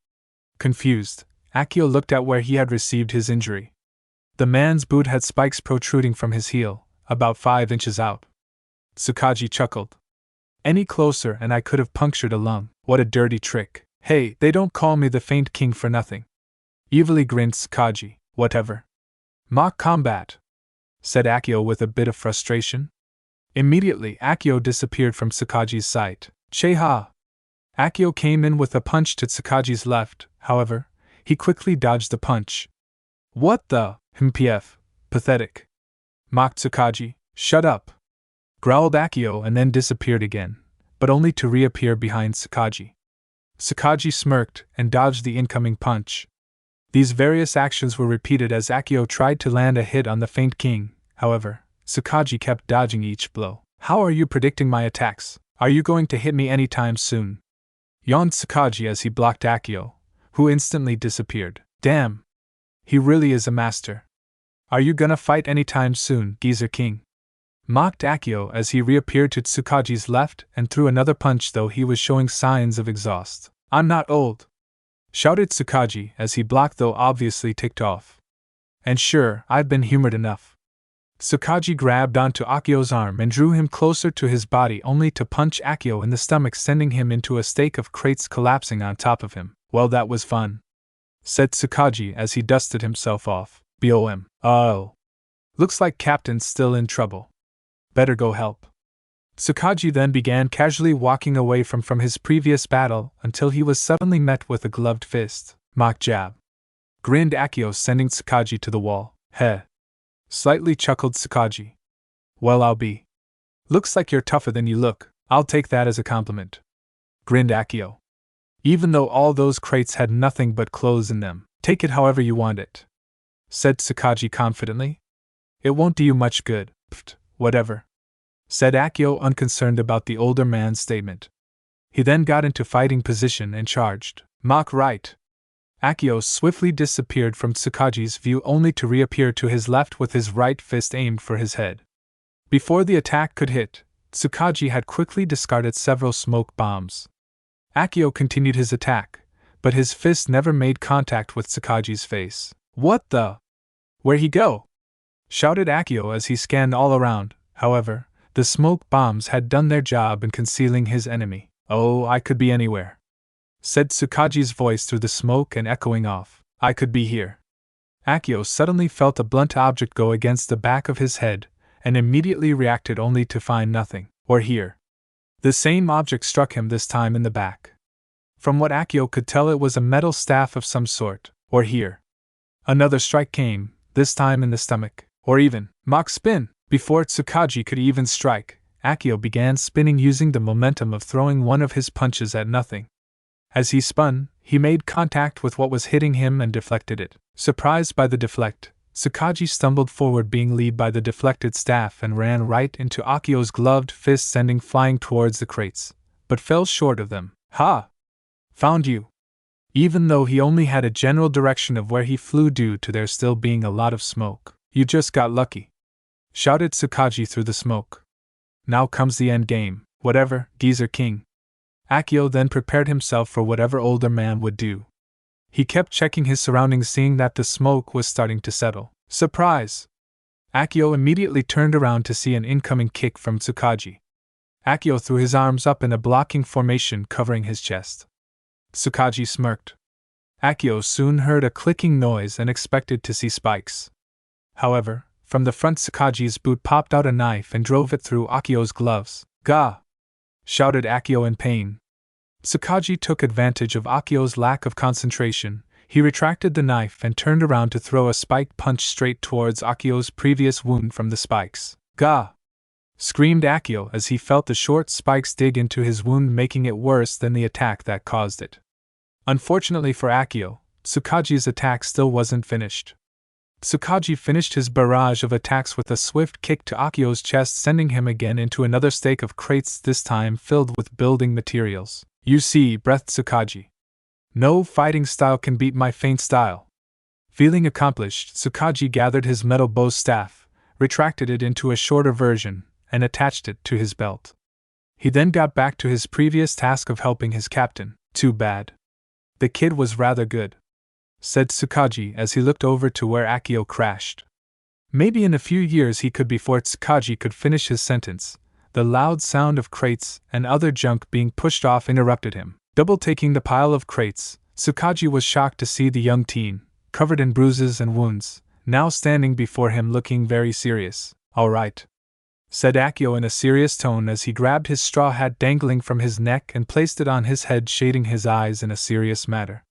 Confused, Akio looked at where he had received his injury. The man's boot had spikes protruding from his heel, about 5 inches out. Tsukiji chuckled. Any closer and I could have punctured a lung. What a dirty trick. Hey, they don't call me the Faint King for nothing. Evilly grinned Tsukiji. Whatever. Mock combat, said Akio with a bit of frustration. Immediately, Akio disappeared from Tsukaji's sight. Che-ha! Akio came in with a punch to Tsukaji's left. However, he quickly dodged the punch. What the? Mpf. Pathetic, mocked Tsukiji. Shut up, growled Akio and then disappeared again, but only to reappear behind Tsukiji. Tsukiji smirked and dodged the incoming punch. These various actions were repeated as Akio tried to land a hit on the Faint King. However, Tsukiji kept dodging each blow. How are you predicting my attacks? Are you going to hit me anytime soon? Yawned Tsukiji as he blocked Akio, who instantly disappeared. Damn! He really is a master. Are you gonna fight anytime soon, Geezer King? Mocked Akio as he reappeared to Tsukaji's left and threw another punch, though he was showing signs of exhaust. I'm not old, shouted Tsukiji as he blocked, though obviously ticked off. And sure, I've been humored enough. Tsukiji grabbed onto Akio's arm and drew him closer to his body, only to punch Akio in the stomach, sending him into a stake of crates collapsing on top of him. Well, that was fun, said Tsukiji as he dusted himself off. BOM. Oh. Looks like Captain's still in trouble. Better go help. Tsukiji then began casually walking away from his previous battle until he was suddenly met with a gloved fist. Mock jab, grinned Akio, sending Tsukiji to the wall. Heh. Slightly chuckled Tsukiji. Well, I'll be. Looks like you're tougher than you look. I'll take that as a compliment, grinned Akio. Even though all those crates had nothing but clothes in them. Take it however you want it, said Tsukiji confidently. It won't do you much good. Pfft, whatever, said Akio, unconcerned about the older man's statement. He then got into fighting position and charged. Mock right. Akio swiftly disappeared from Tsukaji's view, only to reappear to his left with his right fist aimed for his head. Before the attack could hit, Tsukiji had quickly discarded several smoke bombs. Akio continued his attack, but his fist never made contact with Tsukkaji's face. "What the? Where'd he go?" shouted Akio as he scanned all around. However, the smoke bombs had done their job in concealing his enemy. "Oh, I could be anywhere," said Tsukkaji's voice through the smoke and echoing off. "I could be here." Akio suddenly felt a blunt object go against the back of his head, and immediately reacted only to find nothing, or hear. The same object struck him this time in the back. From what Akio could tell, it was a metal staff of some sort, or here. Another strike came, this time in the stomach, or even, Mach spin! Before Tsukkaji could even strike, Akio began spinning using the momentum of throwing one of his punches at nothing. As he spun, he made contact with what was hitting him and deflected it. Surprised by the deflect, Tsukkaji stumbled forward, being led by the deflected staff, and ran right into Akio's gloved fist, sending flying towards the crates, but fell short of them. "Ha! Found you!" Even though he only had a general direction of where he flew due to there still being a lot of smoke. "You just got lucky," shouted Tsukkaji through the smoke. "Now comes the end game, whatever, Geezer King." Akio then prepared himself for whatever older man would do. He kept checking his surroundings, seeing that the smoke was starting to settle. Surprise! Akio immediately turned around to see an incoming kick from Tsukkaji. Akio threw his arms up in a blocking formation covering his chest. Tsukkaji smirked. Akio soon heard a clicking noise and expected to see spikes. However, from the front, Tsukkaji's boot popped out a knife and drove it through Akio's gloves. "Gah!" shouted Akio in pain. Tsukkaji took advantage of Akio's lack of concentration. He retracted the knife and turned around to throw a spike punch straight towards Akio's previous wound from the spikes. "Gah!" screamed Akio as he felt the short spikes dig into his wound, making it worse than the attack that caused it. Unfortunately for Akio, Tsukkaji's attack still wasn't finished. Tsukkaji finished his barrage of attacks with a swift kick to Akio's chest, sending him again into another stack of crates, this time filled with building materials. "You see," breathed Tsukkaji. "No fighting style can beat my feint style." Feeling accomplished, Tsukkaji gathered his metal bow staff, retracted it into a shorter version, and attached it to his belt. He then got back to his previous task of helping his captain. "Too bad. The kid was rather good," said Tsukkaji as he looked over to where Akio crashed. Maybe in a few years he could. Before Tsukkaji could finish his sentence, the loud sound of crates and other junk being pushed off interrupted him. Double-taking the pile of crates, Tsukkaji was shocked to see the young teen, covered in bruises and wounds, now standing before him looking very serious. "All right," said Akio in a serious tone as he grabbed his straw hat dangling from his neck and placed it on his head, shading his eyes in a serious manner.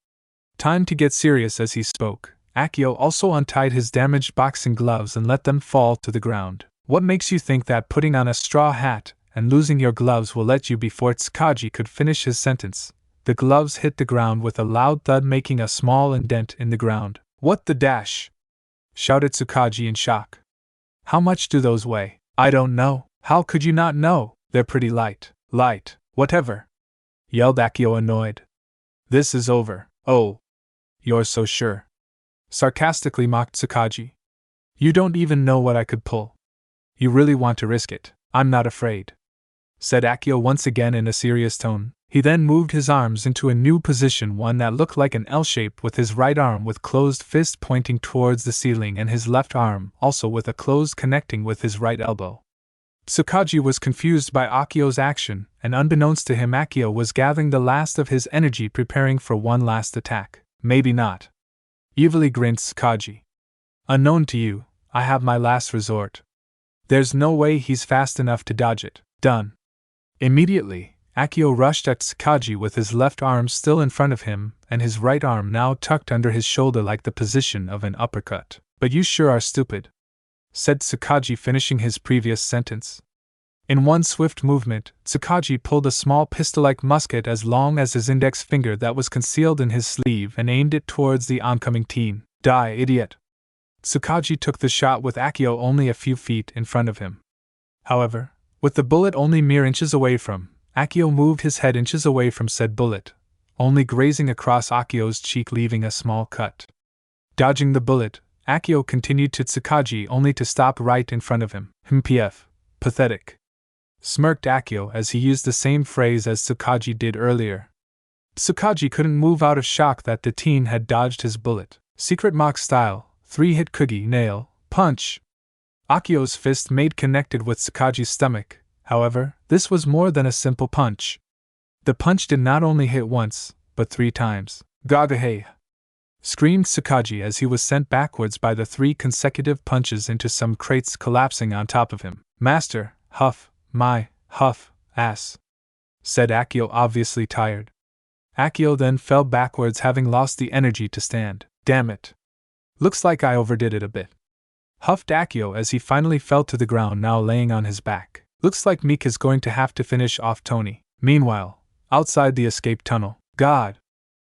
Time to get serious. As he spoke, Akio also untied his damaged boxing gloves and let them fall to the ground. "What makes you think that putting on a straw hat and losing your gloves will let you?" Before Tsukkaji could finish his sentence, the gloves hit the ground with a loud thud, making a small indent in the ground. "What the dash?" shouted Tsukkaji in shock. "How much do those weigh?" "I don't know." "How could you not know? They're pretty light." "Light, whatever!" yelled Akio, annoyed. "This is over." "Oh, you're so sure?" sarcastically mocked Tsukkaji. "You don't even know what I could pull. You really want to risk it?" "I'm not afraid," said Akio once again in a serious tone. He then moved his arms into a new position, one that looked like an L shape, with his right arm with closed fist pointing towards the ceiling and his left arm also with a closed connecting with his right elbow. Tsukkaji was confused by Akio's action, and unbeknownst to him, Akio was gathering the last of his energy, preparing for one last attack. "Maybe not," evilly grinned Tsukkaji. "Unknown to you, I have my last resort. There's no way he's fast enough to dodge it." "Done." Immediately, Akio rushed at Tsukkaji with his left arm still in front of him and his right arm now tucked under his shoulder like the position of an uppercut. "But you sure are stupid," said Tsukkaji, finishing his previous sentence. In one swift movement, Tsukkaji pulled a small pistol-like musket as long as his index finger that was concealed in his sleeve and aimed it towards the oncoming teen. "Die, idiot!" Tsukkaji took the shot with Akio only a few feet in front of him. However, with the bullet only mere inches away from, Akio moved his head inches away from said bullet, only grazing across Akio's cheek, leaving a small cut. Dodging the bullet, Akio continued to Tsukkaji only to stop right in front of him. "Pf, pathetic," smirked Akio as he used the same phrase as Tsukkaji did earlier. Tsukiji couldn't move out of shock that the teen had dodged his bullet. Secret mock style, 3-hit kugi, nail, punch. Akio's fist made connected with Tsukaji's stomach. However, this was more than a simple punch. The punch did not only hit once, but 3 times. Gagahei! Screamed Tsukiji as he was sent backwards by the 3 consecutive punches into some crates collapsing on top of him. Master, huff, my, huff, ass, said Akio, obviously tired. Akio then fell backwards, having lost the energy to stand. Damn it. Looks like I overdid it a bit, huffed Akio as he finally fell to the ground, now laying on his back. Looks like Mika's going to have to finish off Tony. Meanwhile, outside the escape tunnel. God!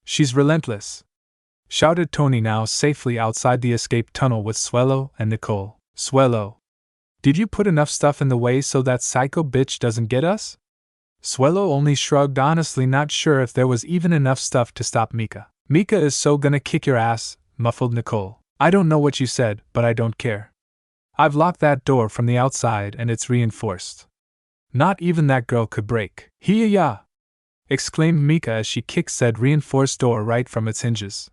She's relentless! Shouted Tony, now safely outside the escape tunnel with Swello and Nicole. Swello! Did you put enough stuff in the way so that psycho bitch doesn't get us? Swello only shrugged, honestly not sure if there was even enough stuff to stop Mika. Mika is so gonna kick your ass, muffled Nicole. I don't know what you said, but I don't care. I've locked that door from the outside and it's reinforced. Not even that girl could break. Hiya! Exclaimed Mika as she kicked said reinforced door right from its hinges.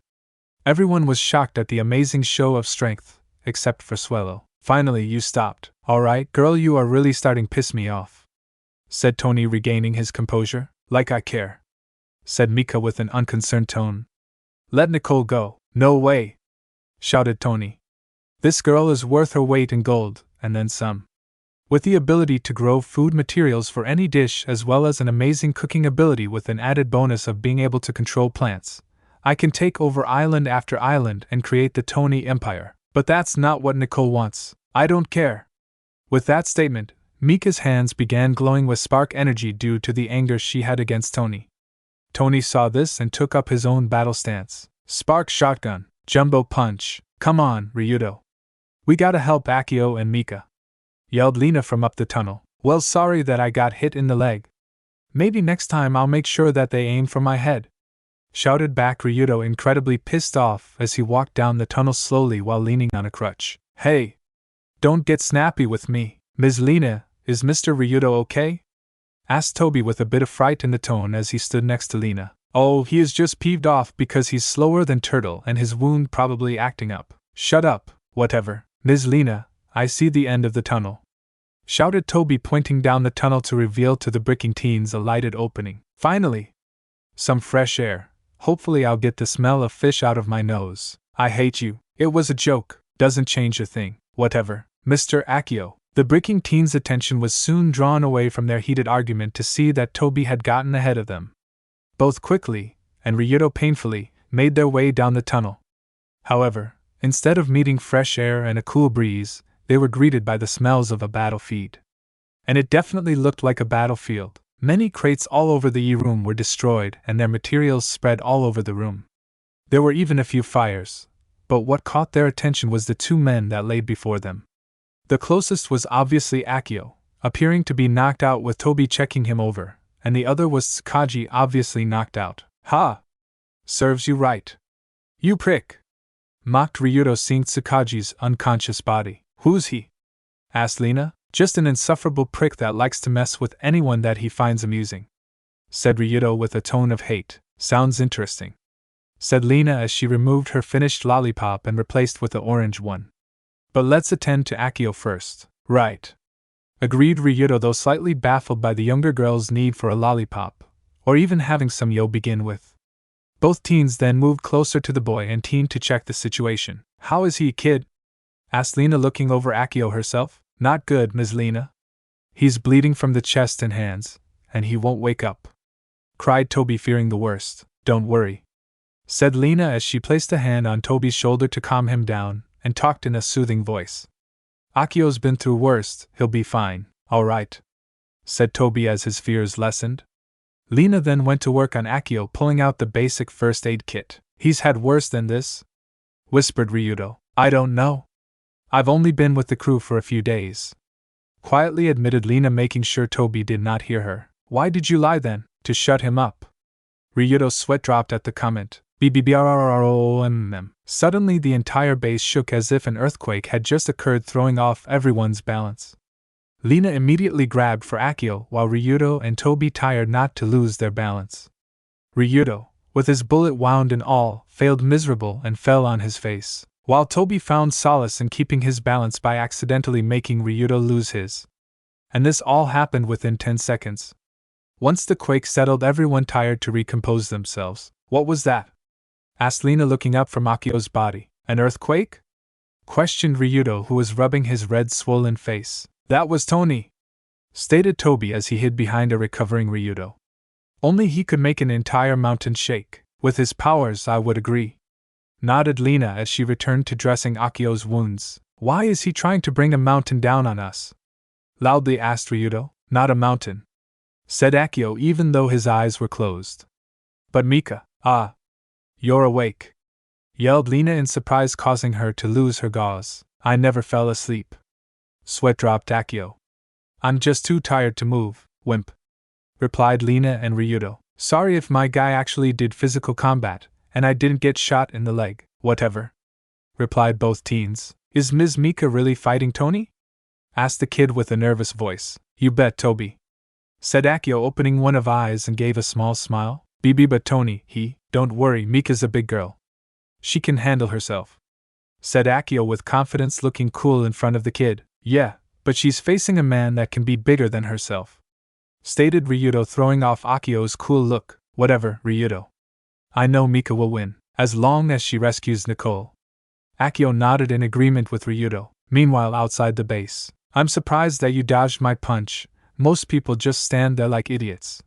Everyone was shocked at the amazing show of strength, except for Swello. Finally, you stopped. Alright, girl, you are really starting to piss me off, said Tony, regaining his composure. Like I care, said Mika with an unconcerned tone. Let Nicole go. No way, shouted Tony. This girl is worth her weight in gold, and then some. With the ability to grow food materials for any dish as well as an amazing cooking ability with an added bonus of being able to control plants, I can take over island after island and create the Tony Empire. But that's not what Nicole wants. I don't care. With that statement, Mika's hands began glowing with spark energy due to the anger she had against Tony. Tony saw this and took up his own battle stance. Spark shotgun, jumbo punch. Come on, Ryudo. We gotta help Akio and Mika, yelled Lena from up the tunnel. Well, sorry that I got hit in the leg. Maybe next time I'll make sure that they aim for my head, shouted back Ryudo, incredibly pissed off as he walked down the tunnel slowly while leaning on a crutch. Hey! Don't get snappy with me. Ms. Lena, is Mr. Ryudo okay? Asked Toby with a bit of fright in the tone as he stood next to Lena. Oh, he is just peeved off because he's slower than Turtle and his wound probably acting up. Shut up, whatever. Ms. Lena, I see the end of the tunnel, shouted Toby, pointing down the tunnel to reveal to the bricking teens a lighted opening. Finally! Some fresh air. Hopefully I'll get the smell of fish out of my nose. I hate you. It was a joke. Doesn't change a thing. Whatever. Mr. Akio. The bricking teens' attention was soon drawn away from their heated argument to see that Toby had gotten ahead of them. Both quickly, and Ryudo painfully, made their way down the tunnel. However, instead of meeting fresh air and a cool breeze, they were greeted by the smells of a battlefield. And it definitely looked like a battlefield. Many crates all over the room were destroyed and their materials spread all over the room. There were even a few fires, but what caught their attention was the 2 men that laid before them. The closest was obviously Akio, appearing to be knocked out with Toby checking him over, and the other was Tsukiji, obviously knocked out. Ha! Serves you right. You prick! Mocked Ryudo, seeing Tsukaji's unconscious body. Who's he? Asked Lena. Just an insufferable prick that likes to mess with anyone that he finds amusing, said Ryudo with a tone of hate. Sounds interesting, said Lena as she removed her finished lollipop and replaced with the orange one. But let's attend to Akio first. Right, agreed Ryudo, though slightly baffled by the younger girl's need for a lollipop, or even having some begin with. Both teens then moved closer to the boy and teen to check the situation. How is he, kid? Asked Lena, looking over Akio herself. Not good, Ms. Lena. He's bleeding from the chest and hands, and he won't wake up, cried Toby, fearing the worst. Don't worry, said Lena as she placed a hand on Toby's shoulder to calm him down, and talked in a soothing voice. Akio's been through worse, he'll be fine. Alright, said Toby as his fears lessened. Lena then went to work on Akio, pulling out the basic first aid kit. He's had worse than this? Whispered Ryudo. I don't know. I've only been with the crew for a few days, quietly admitted Lena, making sure Toby did not hear her. Why did you lie then? To shut him up. Ryudo's sweat dropped at the comment. BBBRRROMM. Suddenly the entire base shook as if an earthquake had just occurred, throwing off everyone's balance. Lena immediately grabbed for Akio while Ryudo and Toby tried not to lose their balance. Ryudo, with his bullet wound and all, failed miserable and fell on his face, while Toby found solace in keeping his balance by accidentally making Ryudo lose his. And this all happened within 10 seconds. Once the quake settled, everyone tired to recompose themselves. What was that? Asked Lena, looking up from Akio's body. An earthquake? Questioned Ryudo, who was rubbing his red swollen face. That was Tony, stated Toby as he hid behind a recovering Ryudo. Only he could make an entire mountain shake. With his powers, I would agree, nodded Lena as she returned to dressing Akio's wounds. Why is he trying to bring a mountain down on us? Loudly asked Ryudo. Not a mountain, said Akio, even though his eyes were closed. But Mika, you're awake, yelled Lena in surprise, causing her to lose her gauze. I never fell asleep. Sweat dropped Akio. I'm just too tired to move, wimp, replied Lena and Ryudo. Sorry if my guy actually did physical combat, and I didn't get shot in the leg. Whatever, replied both teens. Is Ms. Mika really fighting Tony? Asked the kid with a nervous voice. You bet, Toby, said Akio, opening one of eyes and gave a small smile. BB, but Tony, don't worry, Mika's a big girl. She can handle herself, said Akio with confidence, looking cool in front of the kid. Yeah, but she's facing a man that can be bigger than herself, stated Ryudo, throwing off Akio's cool look. Whatever, Ryudo. I know Mika will win, as long as she rescues Nicole. Akio nodded in agreement with Ryudo. Meanwhile, outside the base, I'm surprised that you dodged my punch. Most people just stand there like idiots,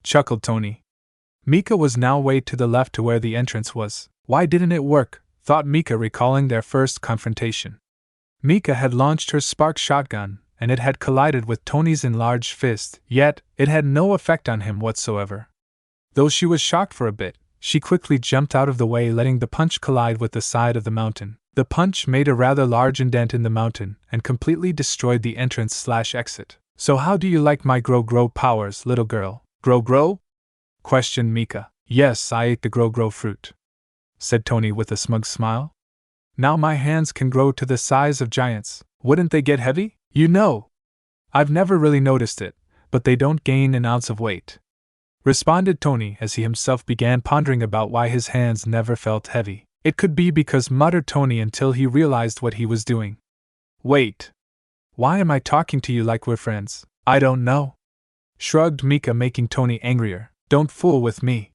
chuckled Tony. Mika was now way to the left to where the entrance was. Why didn't it work? Thought Mika, recalling their first confrontation. Mika had launched her spark shotgun, and it had collided with Tony's enlarged fist, yet it had no effect on him whatsoever. Though she was shocked for a bit, she quickly jumped out of the way, letting the punch collide with the side of the mountain. The punch made a rather large indent in the mountain and completely destroyed the entrance/exit. So how do you like my grow powers, little girl? Grow? Questioned Mika. Yes, I ate the grow fruit, said Tony with a smug smile. Now my hands can grow to the size of giants. Wouldn't they get heavy? You know, I've never really noticed it, but they don't gain an ounce of weight, responded Tony as he himself began pondering about why his hands never felt heavy. It could be because, muttered Tony until he realized what he was doing. Wait. Why am I talking to you like we're friends? I don't know, shrugged Mika, making Tony angrier. Don't fool with me,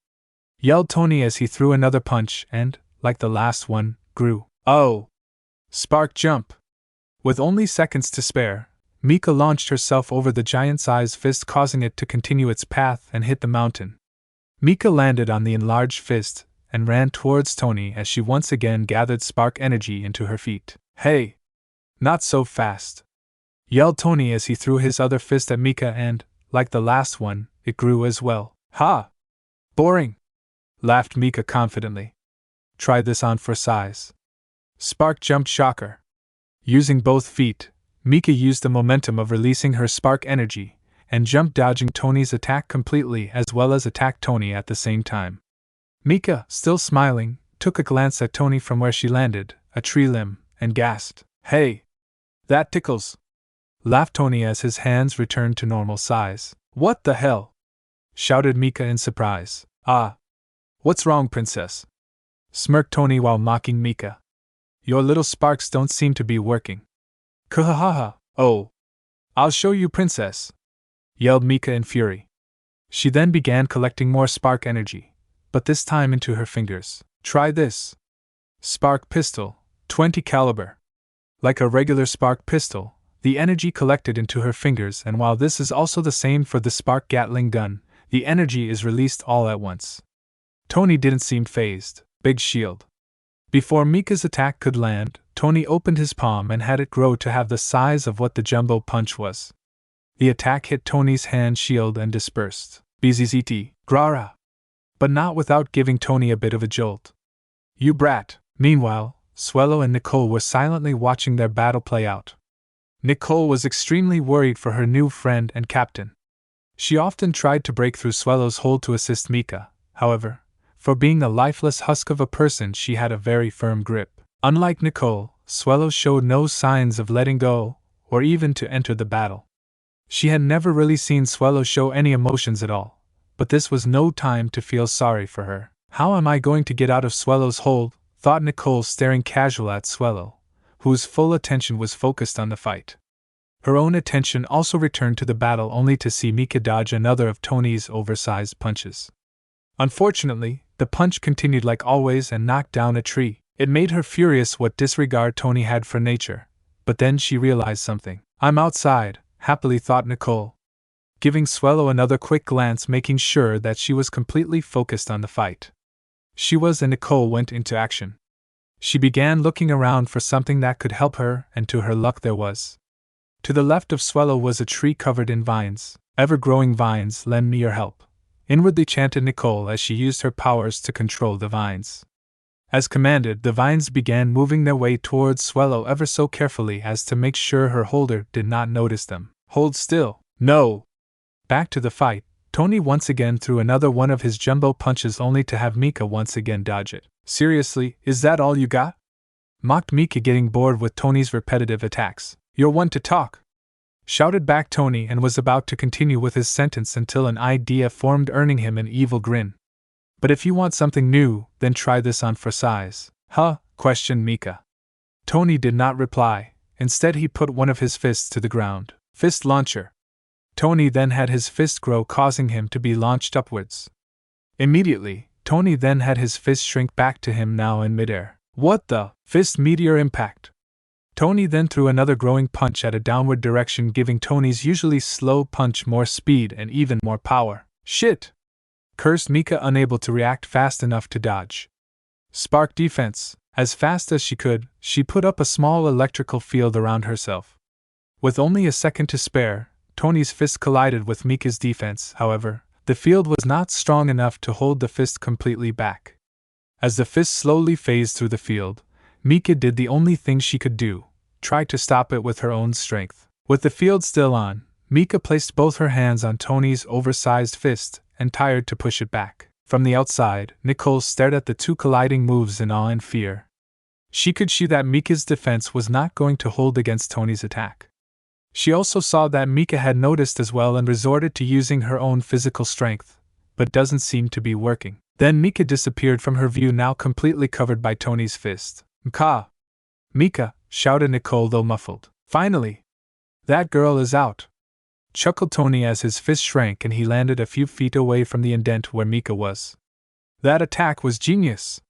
yelled Tony as he threw another punch and, like the last one, grew. Oh! Spark jump! With only seconds to spare, Mika launched herself over the giant-sized fist, causing it to continue its path and hit the mountain. Mika landed on the enlarged fist and ran towards Tony as she once again gathered spark energy into her feet. Hey! Not so fast, yelled Tony as he threw his other fist at Mika and, like the last one, it grew as well. Ha! Boring! Laughed Mika confidently. Try this on for size. Spark jumped shocker. Using both feet, Mika used the momentum of releasing her spark energy and jumped, dodging Tony's attack completely as well as attacked Tony at the same time. Mika, still smiling, took a glance at Tony from where she landed, a tree limb, and gasped. Hey! That tickles! Laughed Tony as his hands returned to normal size. What the hell? Shouted Mika in surprise. What's wrong, princess? Smirked Tony while mocking Mika. Your little sparks don't seem to be working. Kahahaha. Oh! I'll show you, princess! Yelled Mika in fury. She then began collecting more spark energy, but this time into her fingers. Try this. Spark pistol, 20 caliber. Like a regular spark pistol, the energy collected into her fingers, and while this is also the same for the spark Gatling gun, the energy is released all at once. Tony didn't seem fazed. Big shield. Before Mika's attack could land, Tony opened his palm and had it grow to have the size of what the jumbo punch was. The attack hit Tony's hand shield and dispersed. BZZT, Grara! But not without giving Tony a bit of a jolt. You brat! Meanwhile, Swellow and Nicole were silently watching their battle play out. Nicole was extremely worried for her new friend and captain. She often tried to break through Swellow's hold to assist Mika, however, for being a lifeless husk of a person, she had a very firm grip. Unlike Nicole, Swellow showed no signs of letting go, or even to enter the battle. She had never really seen Swellow show any emotions at all, but this was no time to feel sorry for her. How am I going to get out of Swellow's hold? Thought Nicole, staring casual at Swellow, whose full attention was focused on the fight. Her own attention also returned to the battle, only to see Mika dodge another of Tony's oversized punches. Unfortunately, the punch continued like always and knocked down a tree. It made her furious what disregard Tony had for nature, but then she realized something. I'm outside, happily thought Nicole, giving Swellow another quick glance, making sure that she was completely focused on the fight. She was, and Nicole went into action. She began looking around for something that could help her, and to her luck there was. To the left of Swellow was a tree covered in vines. Ever-growing vines, lend me your help, inwardly chanted Nicole as she used her powers to control the vines. As commanded, the vines began moving their way towards Swellow ever so carefully as to make sure her holder did not notice them. Hold still. No! Back to the fight, Tony once again threw another one of his jumbo punches, only to have Mika once again dodge it. Seriously, is that all you got? Mocked Mika, getting bored with Tony's repetitive attacks. You're one to talk! Shouted back Tony, and was about to continue with his sentence until an idea formed, earning him an evil grin. But if you want something new, then try this on for size. Huh? Questioned Mika. Tony did not reply. Instead, he put one of his fists to the ground. Fist launcher. Tony then had his fist grow, causing him to be launched upwards. Immediately, Tony then had his fist shrink back to him, now in midair. What the? Fist meteor impact. Tony then threw another growing punch at a downward direction, giving Tony's usually slow punch more speed and even more power. Shit! Cursed Mika, unable to react fast enough to dodge. Spark defense. As fast as she could, she put up a small electrical field around herself. With only a second to spare, Tony's fist collided with Mika's defense. However, the field was not strong enough to hold the fist completely back. As the fist slowly phased through the field, Mika did the only thing she could do, try to stop it with her own strength. With the field still on, Mika placed both her hands on Tony's oversized fist and tried to push it back. From the outside, Nicole stared at the two colliding moves in awe and fear. She could see that Mika's defense was not going to hold against Tony's attack. She also saw that Mika had noticed as well and resorted to using her own physical strength, but doesn't seem to be working. Then Mika disappeared from her view, now completely covered by Tony's fist. Mika! Mika! Shouted Nicole, though muffled. Finally! That girl is out! Chuckled Tony as his fist shrank and he landed a few feet away from the indent where Mika was. That attack was genius!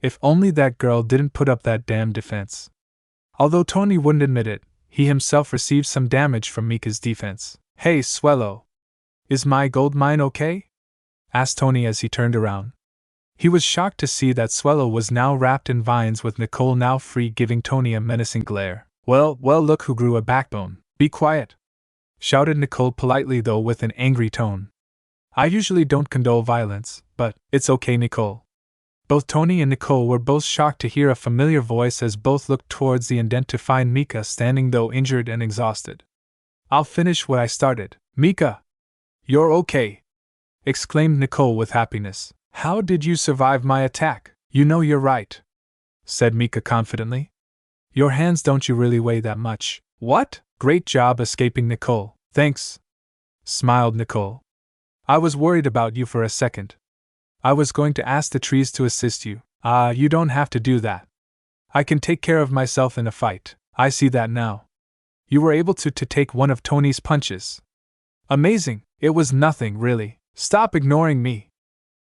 If only that girl didn't put up that damn defense. Although Tony wouldn't admit it, he himself received some damage from Mika's defense. Hey, Swellow! Is my gold mine okay? Asked Tony as he turned around. He was shocked to see that Swellow was now wrapped in vines, with Nicole now free, giving Tony a menacing glare. Well, look who grew a backbone. Be quiet! Shouted Nicole politely, though with an angry tone. I usually don't condone violence, but it's okay, Nicole. Both Tony and Nicole were both shocked to hear a familiar voice as both looked towards the indent to find Mika standing, though injured and exhausted. I'll finish what I started. Mika! You're okay! Exclaimed Nicole with happiness. How did you survive my attack? You know you're right, said Mika confidently. Your hands don't you really weigh that much? What? Great job escaping, Nicole. Thanks, smiled Nicole. I was worried about you for a second. I was going to ask the trees to assist you. You don't have to do that. I can take care of myself in a fight. I see that now. You were able to take one of Tony's punches. Amazing. It was nothing, really. Stop ignoring me,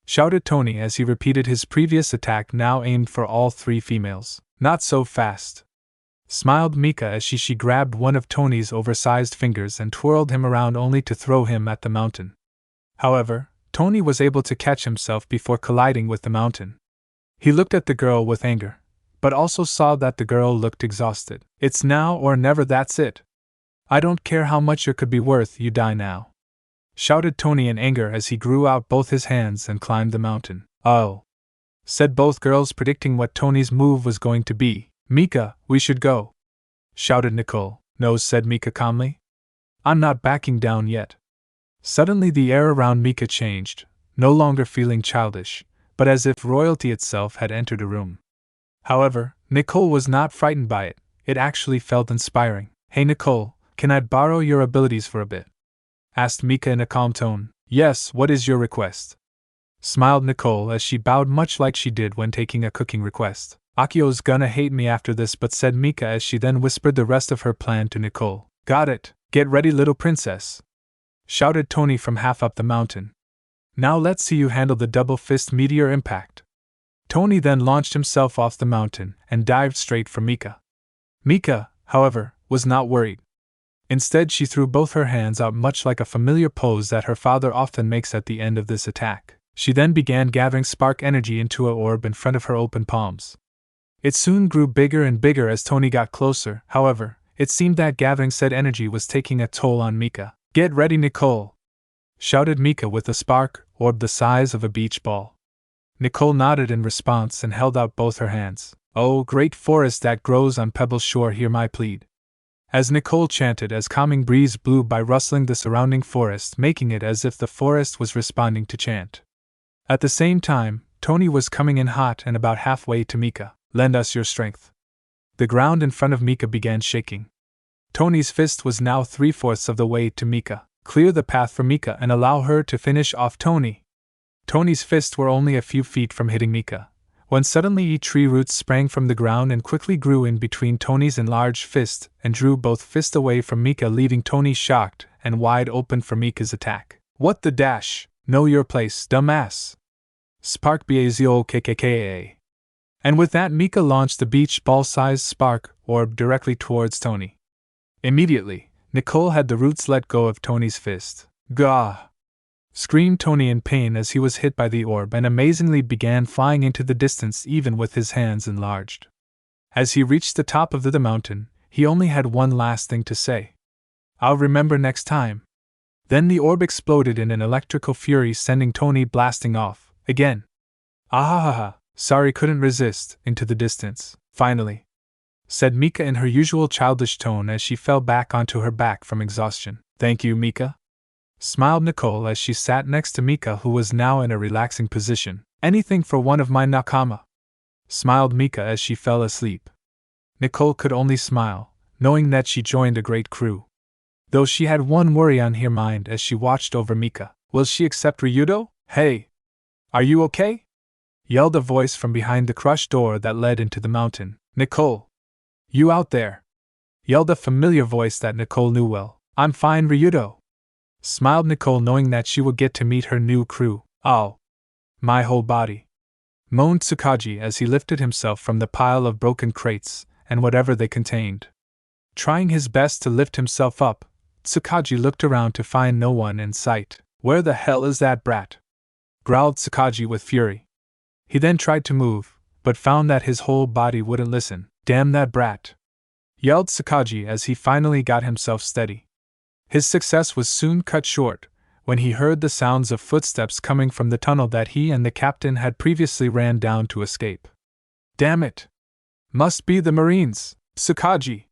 shouted Tony as he repeated his previous attack, now aimed for all three females. Not so fast, smiled Mika as she grabbed one of Tony's oversized fingers and twirled him around, only to throw him at the mountain. However, Tony was able to catch himself before colliding with the mountain. He looked at the girl with anger, but also saw that the girl looked exhausted. It's now or never, that's it. I don't care how much you could be worth, you die now, shouted Tony in anger as he grew out both his hands and climbed the mountain. Oh, said both girls, predicting what Tony's move was going to be. Mika, we should go, shouted Nicole. No, said Mika calmly. I'm not backing down yet. Suddenly the air around Mika changed, no longer feeling childish, but as if royalty itself had entered a room. However, Nicole was not frightened by it. It actually felt inspiring. Hey Nicole, can I borrow your abilities for a bit? Asked Mika in a calm tone. Yes, what is your request? Smiled Nicole as she bowed much like she did when taking a cooking request. Akio's gonna hate me after this, but said Mika as she then whispered the rest of her plan to Nicole. Got it, get ready little princess, shouted Tony from half up the mountain. Now let's see you handle the double fist meteor impact. Tony then launched himself off the mountain and dived straight for Mika. Mika, however, was not worried. Instead, she threw both her hands out much like a familiar pose that her father often makes at the end of this attack. She then began gathering spark energy into an orb in front of her open palms. It soon grew bigger and bigger as Tony got closer. However, it seemed that gathering said energy was taking a toll on Mika. Get ready, Nicole, shouted Mika with a spark orb the size of a beach ball. Nicole nodded in response and held out both her hands. Oh, great forest that grows on Pebble's shore, hear my plead. As Nicole chanted, as calming breeze blew by rustling the surrounding forest, making it as if the forest was responding to chant. At the same time, Tony was coming in hot and about halfway to Mika. Lend us your strength. The ground in front of Mika began shaking. Tony's fist was now 3/4 of the way to Mika. Clear the path for Mika and allow her to finish off Tony. Tony's fists were only a few feet from hitting Mika, when suddenly tree roots sprang from the ground and quickly grew in between Tony's enlarged fist and drew both fists away from Mika, leaving Tony shocked and wide open for Mika's attack. What the dash? Know your place, dumbass. Spark Bazio KKKA. And with that, Mika launched the beach ball-sized spark orb directly towards Tony. Immediately, Nicole had the roots let go of Tony's fist. Gah! Screamed Tony in pain as he was hit by the orb and amazingly began flying into the distance even with his hands enlarged. As he reached the top of the mountain, he only had one last thing to say. I'll remember next time. Then the orb exploded in an electrical fury, sending Tony blasting off, again. Ahahaha, sorry, couldn't resist, into the distance, finally, said Mika in her usual childish tone as she fell back onto her back from exhaustion. Thank you, Mika, smiled Nicole as she sat next to Mika, who was now in a relaxing position. Anything for one of my nakama, smiled Mika as she fell asleep. Nicole could only smile, knowing that she joined a great crew. Though she had one worry on her mind as she watched over Mika. Will she accept Ryudo? Hey! Are you okay? Yelled a voice from behind the crushed door that led into the mountain. Nicole! You out there? Yelled a familiar voice that Nicole knew well. I'm fine, Ryudo, smiled Nicole, knowing that she would get to meet her new crew. Oh! My whole body! Moaned Tsukaji as he lifted himself from the pile of broken crates and whatever they contained. Trying his best to lift himself up, Tsukaji looked around to find no one in sight. Where the hell is that brat? Growled Tsukaji with fury. He then tried to move, but found that his whole body wouldn't listen. Damn that brat! Yelled Tsukaji as he finally got himself steady. His success was soon cut short when he heard the sounds of footsteps coming from the tunnel that he and the captain had previously ran down to escape. Damn it! Must be the Marines! Tsukaji!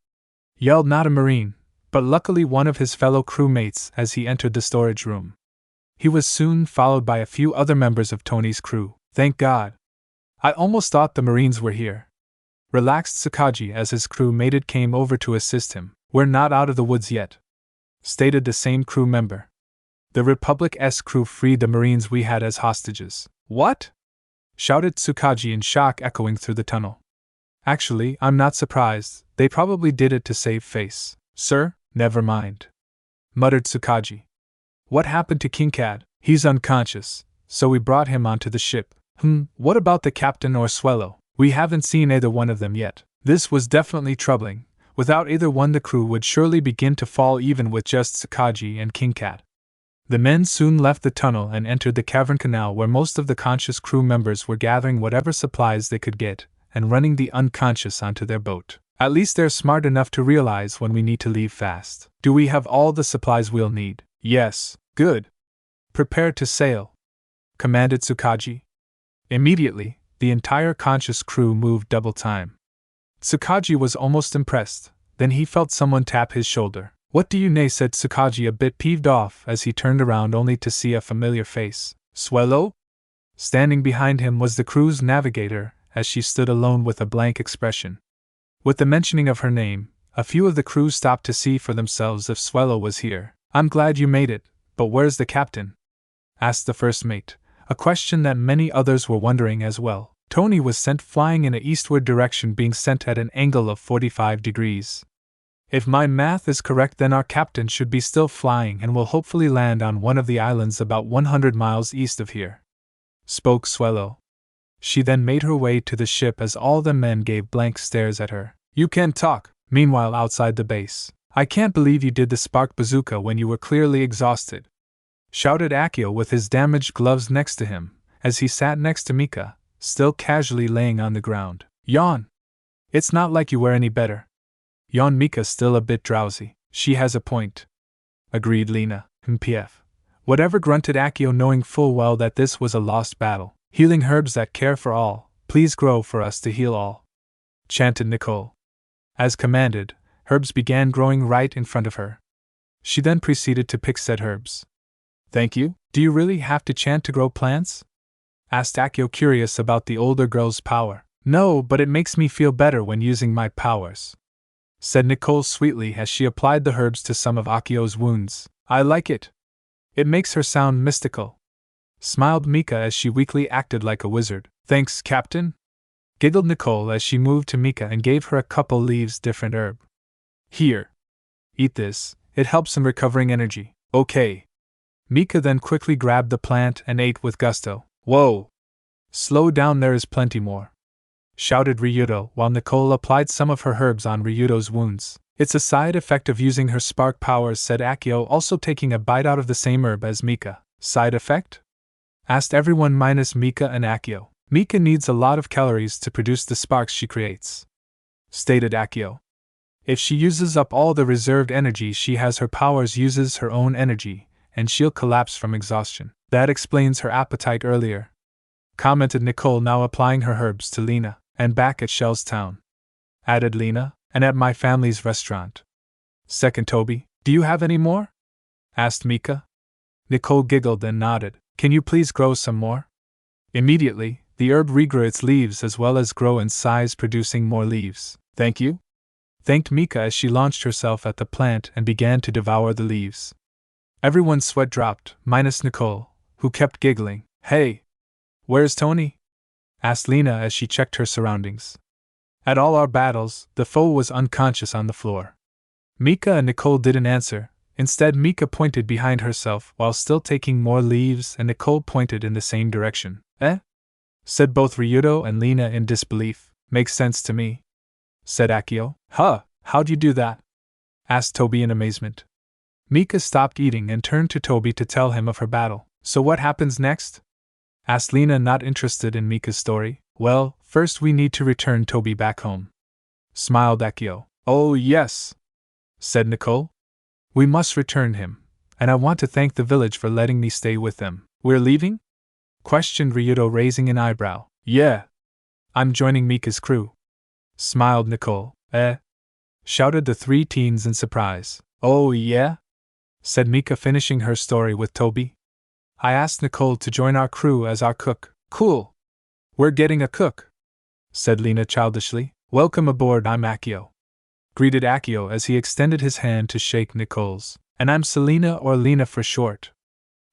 Yelled not a Marine, but luckily one of his fellow crewmates as he entered the storage room. He was soon followed by a few other members of Tony's crew. Thank God! I almost thought the Marines were here. Relaxed Tsukaji as his crewmate came over to assist him. We're not out of the woods yet, stated the same crew member. The Republic's crew freed the Marines we had as hostages. What? Shouted Tsukaji in shock, echoing through the tunnel. Actually, I'm not surprised. They probably did it to save face. Sir, never mind, muttered Tsukaji. What happened to Kinkad? He's unconscious, so we brought him onto the ship. What about the captain or Swellow? We haven't seen either one of them yet. This was definitely troubling. Without either one, the crew would surely begin to fall even with just Tsukaji and Kinkad. The men soon left the tunnel and entered the cavern canal where most of the conscious crew members were gathering whatever supplies they could get and running the unconscious onto their boat. At least they're smart enough to realize when we need to leave fast. Do we have all the supplies we'll need? Yes. Good. Prepare to sail, commanded Tsukaji. Immediately, the entire conscious crew moved double time. Tsukaji was almost impressed, then he felt someone tap his shoulder. What do you nay? Said Tsukaji, a bit peeved off as he turned around only to see a familiar face. Swellow? Standing behind him was the crew's navigator, as she stood alone with a blank expression. With the mentioning of her name, a few of the crew stopped to see for themselves if Swellow was here. I'm glad you made it, but where's the captain? asked the first mate, a question that many others were wondering as well. Tony was sent flying in an eastward direction, being sent at an angle of 45 degrees. If my math is correct, then our captain should be still flying and will hopefully land on one of the islands about 100 miles east of here, spoke Swallow. She then made her way to the ship as all the men gave blank stares at her. You can talk. Meanwhile, outside the base, I can't believe you did the spark bazooka when you were clearly exhausted, shouted Akio with his damaged gloves next to him, as he sat next to Mika, still casually laying on the ground. Yawn. It's not like you were any better. Yawned Mika, still a bit drowsy. She has a point, agreed Lena. PF. Whatever, grunted Akio, knowing full well that this was a lost battle. Healing herbs that care for all, please grow for us to heal all, chanted Nicole. As commanded, herbs began growing right in front of her. She then proceeded to pick said herbs. Thank you. Do you really have to chant to grow plants? Asked Akio, curious about the older girl's power. No, but it makes me feel better when using my powers, said Nicole sweetly as she applied the herbs to some of Akio's wounds. I like it. It makes her sound mystical, smiled Mika as she weakly acted like a wizard. Thanks, Captain, giggled Nicole as she moved to Mika and gave her a couple leaves different herb. Here. Eat this, it helps in recovering energy. Okay. Mika then quickly grabbed the plant and ate with gusto. Whoa! Slow down, there is plenty more, shouted Ryudo while Nicole applied some of her herbs on Ryudo's wounds. It's a side effect of using her spark powers, said Akio, also taking a bite out of the same herb as Mika. Side effect? Asked everyone minus Mika and Akio. Mika needs a lot of calories to produce the sparks she creates, stated Akio. If she uses up all the reserved energy she has, her powers uses her own energy, and she'll collapse from exhaustion. That explains her appetite earlier, commented Nicole, now applying her herbs to Lena. And back at Shell's Town, added Lena, and at my family's restaurant. Second Toby, do you have any more? Asked Mika. Nicole giggled and nodded. Can you please grow some more? Immediately, the herb regrew its leaves as well as grow in size, producing more leaves. Thank you, thanked Mika as she launched herself at the plant and began to devour the leaves. Everyone's sweat dropped, minus Nicole, who kept giggling. Hey, where's Tony? Asked Lena as she checked her surroundings. At all our battles, the foe was unconscious on the floor. Mika and Nicole didn't answer. Instead, Mika pointed behind herself while still taking more leaves, and Nicole pointed in the same direction. Said both Ryudo and Lena in disbelief. Makes sense to me, said Akio. Huh, how'd you do that? Asked Toby in amazement. Mika stopped eating and turned to Toby to tell him of her battle. So what happens next? Asked Lena, not interested in Mika's story. Well, first we need to return Toby back home, smiled Akio. Oh yes, said Nicole. We must return him, and I want to thank the village for letting me stay with them. We're leaving? Questioned Ryudo, raising an eyebrow. Yeah. I'm joining Mika's crew, smiled Nicole. Shouted the three teens in surprise. Oh yeah? Said Mika, finishing her story with Toby. I asked Nicole to join our crew as our cook. Cool. We're getting a cook, said Lena childishly. Welcome aboard, I'm Akio, greeted Akio as he extended his hand to shake Nicole's. And I'm Selena, or Lena for short,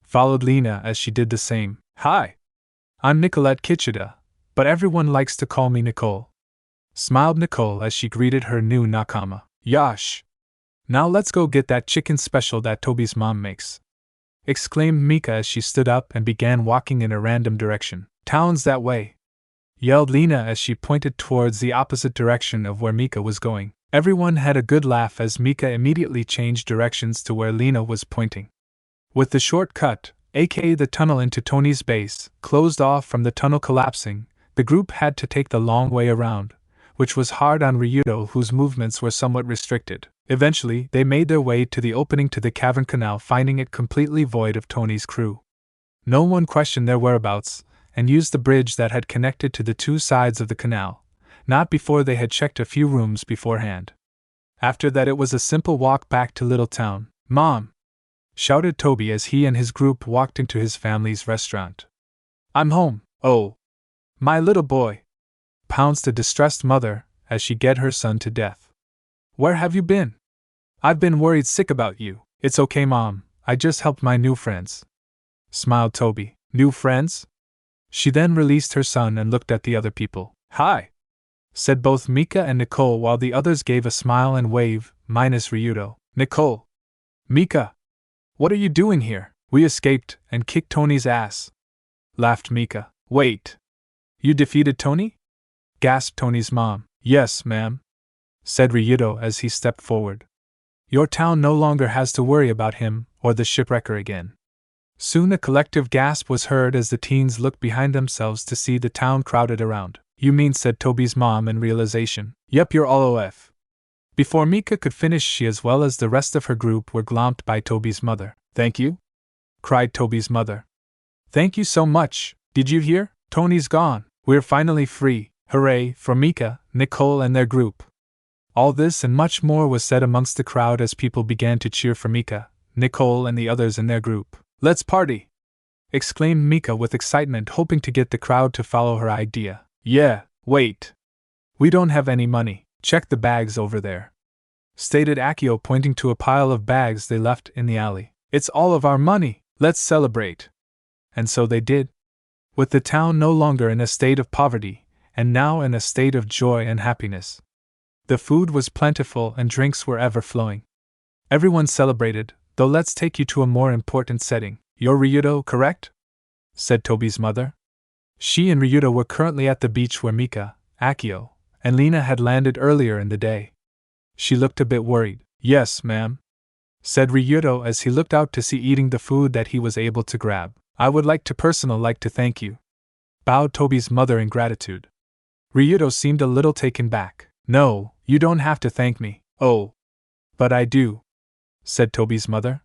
followed Lena as she did the same. Hi. I'm Nicolette Kichida, but everyone likes to call me Nicole, smiled Nicole as she greeted her new nakama. Yash. Now let's go get that chicken special that Toby's mom makes, exclaimed Mika as she stood up and began walking in a random direction. Town's that way, yelled Lena as she pointed towards the opposite direction of where Mika was going. Everyone had a good laugh as Mika immediately changed directions to where Lena was pointing. With the shortcut, aka the tunnel into Tony's base, closed off from the tunnel collapsing, the group had to take the long way around, which was hard on Ryudo, whose movements were somewhat restricted. Eventually, they made their way to the opening to the cavern canal, finding it completely void of Tony's crew. No one questioned their whereabouts, and used the bridge that had connected to the two sides of the canal, not before they had checked a few rooms beforehand. After that, it was a simple walk back to Littletown. Mom! Shouted Toby as he and his group walked into his family's restaurant. I'm home. Oh! My little boy! Pounced a distressed mother as she get her son to death. Where have you been? I've been worried sick about you. It's okay, Mom, I just helped my new friends, smiled Toby. New friends? She then released her son and looked at the other people. Hi, said both Mika and Nicole while the others gave a smile and wave, minus Ryudo. Nicole. Mika. What are you doing here? We escaped and kicked Tony's ass, laughed Mika. Wait. You defeated Tony? Gasped Tony's mom. Yes, ma'am, said Ryudo as he stepped forward. Your town no longer has to worry about him or the shipwrecker again. Soon a collective gasp was heard as the teens looked behind themselves to see the town crowded around. You mean, said Toby's mom in realization. Yep, you're all OF. Before Mika could finish, she as well as the rest of her group were glomped by Toby's mother. Thank you? Cried Toby's mother. Thank you so much. Did you hear? Tony's gone. We're finally free. Hooray for Mika, Nicole and their group. All this and much more was said amongst the crowd as people began to cheer for Mika, Nicole and the others in their group. Let's party! Exclaimed Mika with excitement, hoping to get the crowd to follow her idea. Yeah, wait. We don't have any money. Check the bags over there, stated Akio, pointing to a pile of bags they left in the alley. It's all of our money. Let's celebrate. And so they did. With the town no longer in a state of poverty, and now in a state of joy and happiness. The food was plentiful and drinks were ever flowing. Everyone celebrated, though let's take you to a more important setting. You're Ryudo, correct? Said Toby's mother. She and Ryudo were currently at the beach where Mika, Akio, and Lena had landed earlier in the day. She looked a bit worried. Yes, ma'am, said Ryudo as he looked out to see eating the food that he was able to grab. I would like to thank you, bowed Toby's mother in gratitude. Ryudo seemed a little taken back. No, you don't have to thank me. Oh, but I do, said Toby's mother.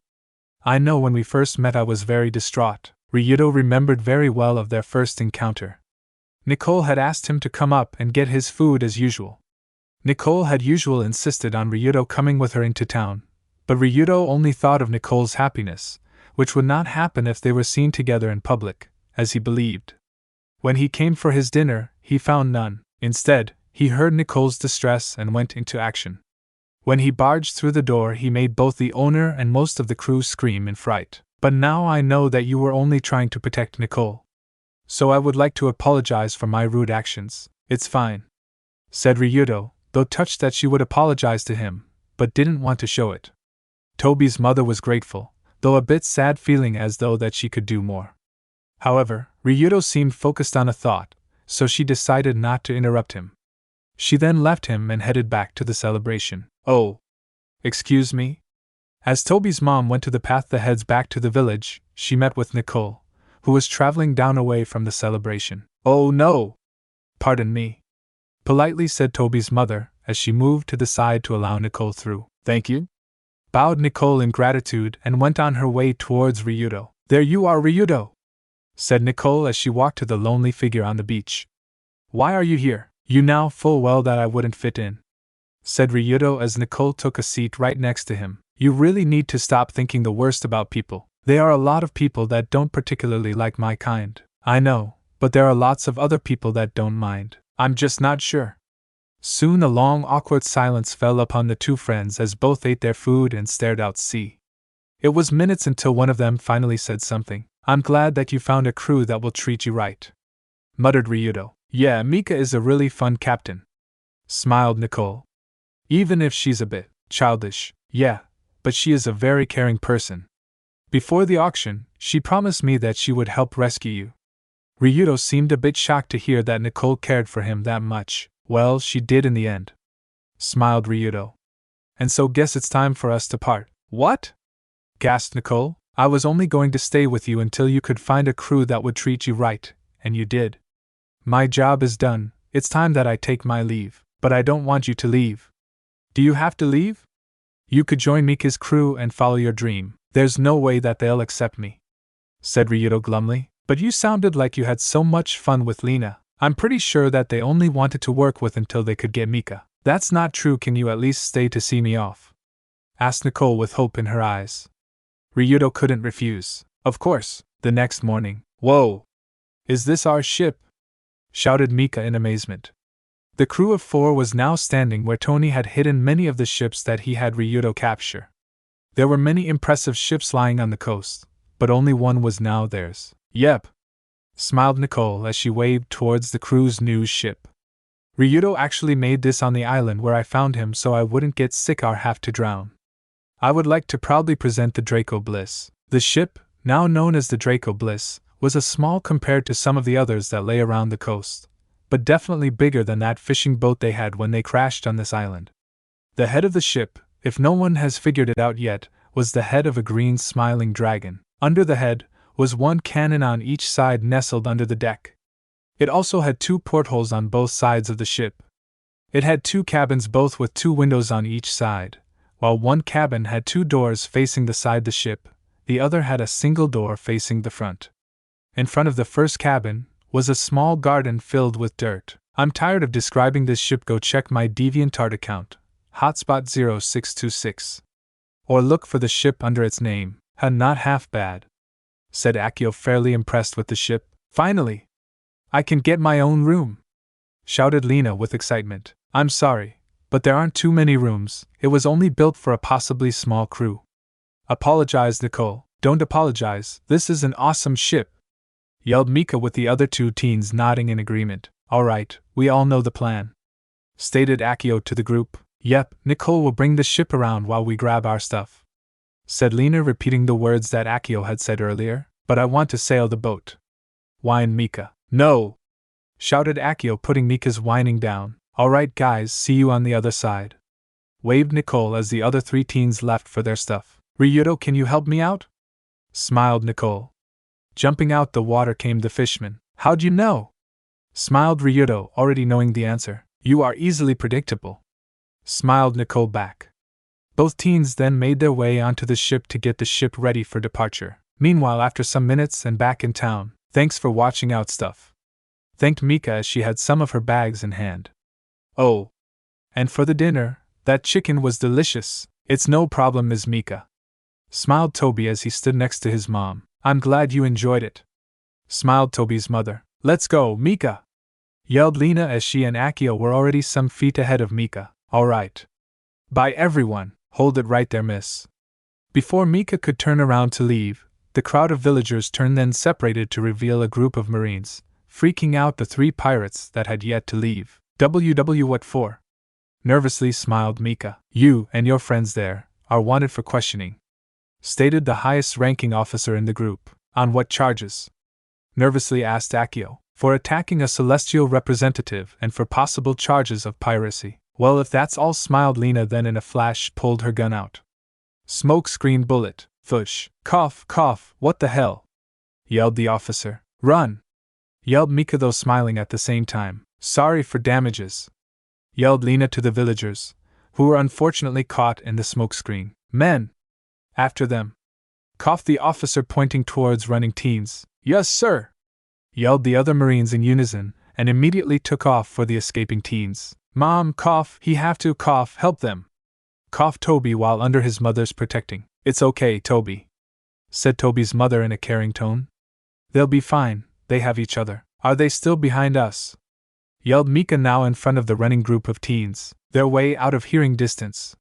I know when we first met I was very distraught. Ryudo remembered very well of their first encounter. Nicole had asked him to come up and get his food as usual. Nicole had usually insisted on Ryudo coming with her into town, but Ryudo only thought of Nicole's happiness, which would not happen if they were seen together in public, as he believed. When he came for his dinner, he found none. Instead, he heard Nicole's distress and went into action. When he barged through the door, he made both the owner and most of the crew scream in fright. But now I know that you were only trying to protect Nicole. So I would like to apologize for my rude actions. It's fine, said Ryudo, though touched that she would apologize to him, but didn't want to show it. Toby's mother was grateful, though a bit sad, feeling as though that she could do more. However, Ryudo seemed focused on a thought, so she decided not to interrupt him. She then left him and headed back to the celebration. Oh, excuse me? As Toby's mom went to the path that heads back to the village, she met with Nicole, who was traveling down away from the celebration. Oh no! Pardon me, politely said Toby's mother as she moved to the side to allow Nicole through. Thank you, bowed Nicole in gratitude and went on her way towards Ryudo. There you are, Ryudo, said Nicole as she walked to the lonely figure on the beach. Why are you here? You know full well that I wouldn't fit in, said Ryudo as Nicole took a seat right next to him. You really need to stop thinking the worst about people. There are a lot of people that don't particularly like my kind. I know, but there are lots of other people that don't mind. I'm just not sure. Soon a long awkward silence fell upon the two friends as both ate their food and stared out to sea. It was minutes until one of them finally said something. I'm glad that you found a crew that will treat you right, muttered Ryudo. Yeah, Mika is a really fun captain, smiled Nicole. Even if she's a bit childish, yeah, but she is a very caring person. Before the auction, she promised me that she would help rescue you. Ryudo seemed a bit shocked to hear that Nicole cared for him that much. Well, she did in the end, smiled Ryudo. And so guess it's time for us to part. What? Gasped Nicole. I was only going to stay with you until you could find a crew that would treat you right, and you did. My job is done, it's time that I take my leave, but I don't want you to leave. Do you have to leave? You could join Mika's crew and follow your dream. There's no way that they'll accept me, said Ryudo glumly. But you sounded like you had so much fun with Lena. I'm pretty sure that they only wanted to work with until they could get Mika. That's not true. Can you at least stay to see me off? Asked Nicole with hope in her eyes. Ryudo couldn't refuse. Of course. The next morning. Whoa! Is this our ship? Shouted Mika in amazement. The crew of 4 was now standing where Tony had hidden many of the ships that he had Ryudo capture. There were many impressive ships lying on the coast, but only one was now theirs. Yep, smiled Nicole as she waved towards the crew's new ship. Ryudo actually made this on the island where I found him so I wouldn't get sick or have to drown. I would like to proudly present the Draco Bliss. The ship, now known as the Draco Bliss, was a small compared to some of the others that lay around the coast, but definitely bigger than that fishing boat they had when they crashed on this island. The head of the ship, if no one has figured it out yet, was the head of a green smiling dragon. Under the head was one cannon on each side nestled under the deck. It also had 2 portholes on both sides of the ship. It had 2 cabins, both with 2 windows on each side. While one cabin had 2 doors facing the side the ship, the other had a single door facing the front. In front of the first cabin was a small garden filled with dirt. I'm tired of describing this ship. Go check my DeviantArt account, Hotspot 0626. Or look for the ship under its name. Not half bad, said Akio, fairly impressed with the ship. Finally! I can get my own room! Shouted Lena with excitement. I'm sorry, but there aren't too many rooms. It was only built for a possibly small crew. Apologized Nicole. Don't apologize, this is an awesome ship! Yelled Mika, with the other 2 teens nodding in agreement. Alright, we all know the plan, stated Akio to the group. Yep, Nicole will bring the ship around while we grab our stuff, said Lena, repeating the words that Akio had said earlier. But I want to sail the boat, whined Mika. No! Shouted Akio, putting Mika's whining down. Alright guys, see you on the other side, waved Nicole as the other 3 teens left for their stuff. Ryudo, can you help me out? Smiled Nicole. Jumping out the water came the fishman. How'd you know? Smiled Ryudo, already knowing the answer. You are easily predictable, smiled Nicole back. Both teens then made their way onto the ship to get the ship ready for departure. Meanwhile, after some minutes and back in town, thanks for watching out stuff, thanked Mika as she had some of her bags in hand. Oh, and for the dinner, that chicken was delicious. It's no problem, Ms. Mika, smiled Toby as he stood next to his mom. I'm glad you enjoyed it, smiled Toby's mother. Let's go, Mika, yelled Lena as she and Akio were already some feet ahead of Mika. Alright. Bye everyone, hold it right there, miss. Before Mika could turn around to leave, the crowd of villagers turned, then separated to reveal a group of Marines, freaking out the 3 pirates that had yet to leave. What for? Nervously smiled Mika. You and your friends there are wanted for questioning, stated the highest ranking officer in the group. On what charges? Nervously asked Akio. For attacking a celestial representative and for possible charges of piracy. Well, if that's all, smiled Lena, then in a flash pulled her gun out. Smoke screen bullet. Fush. Cough, cough, what the hell? Yelled the officer. Run! Yelled Mika, though smiling at the same time. Sorry for damages, yelled Lena to the villagers, who were unfortunately caught in the smoke screen. Men! After them! Coughed the officer, pointing towards running teens. Yes, sir! Yelled the other Marines in unison, and immediately took off for the escaping teens. Mom, cough, he have to cough, help them! Coughed Toby while under his mother's protecting. It's okay, Toby, said Toby's mother in a caring tone. They'll be fine, they have each other. Are they still behind us? Yelled Mika, now in front of the running group of teens, their way out of hearing distance.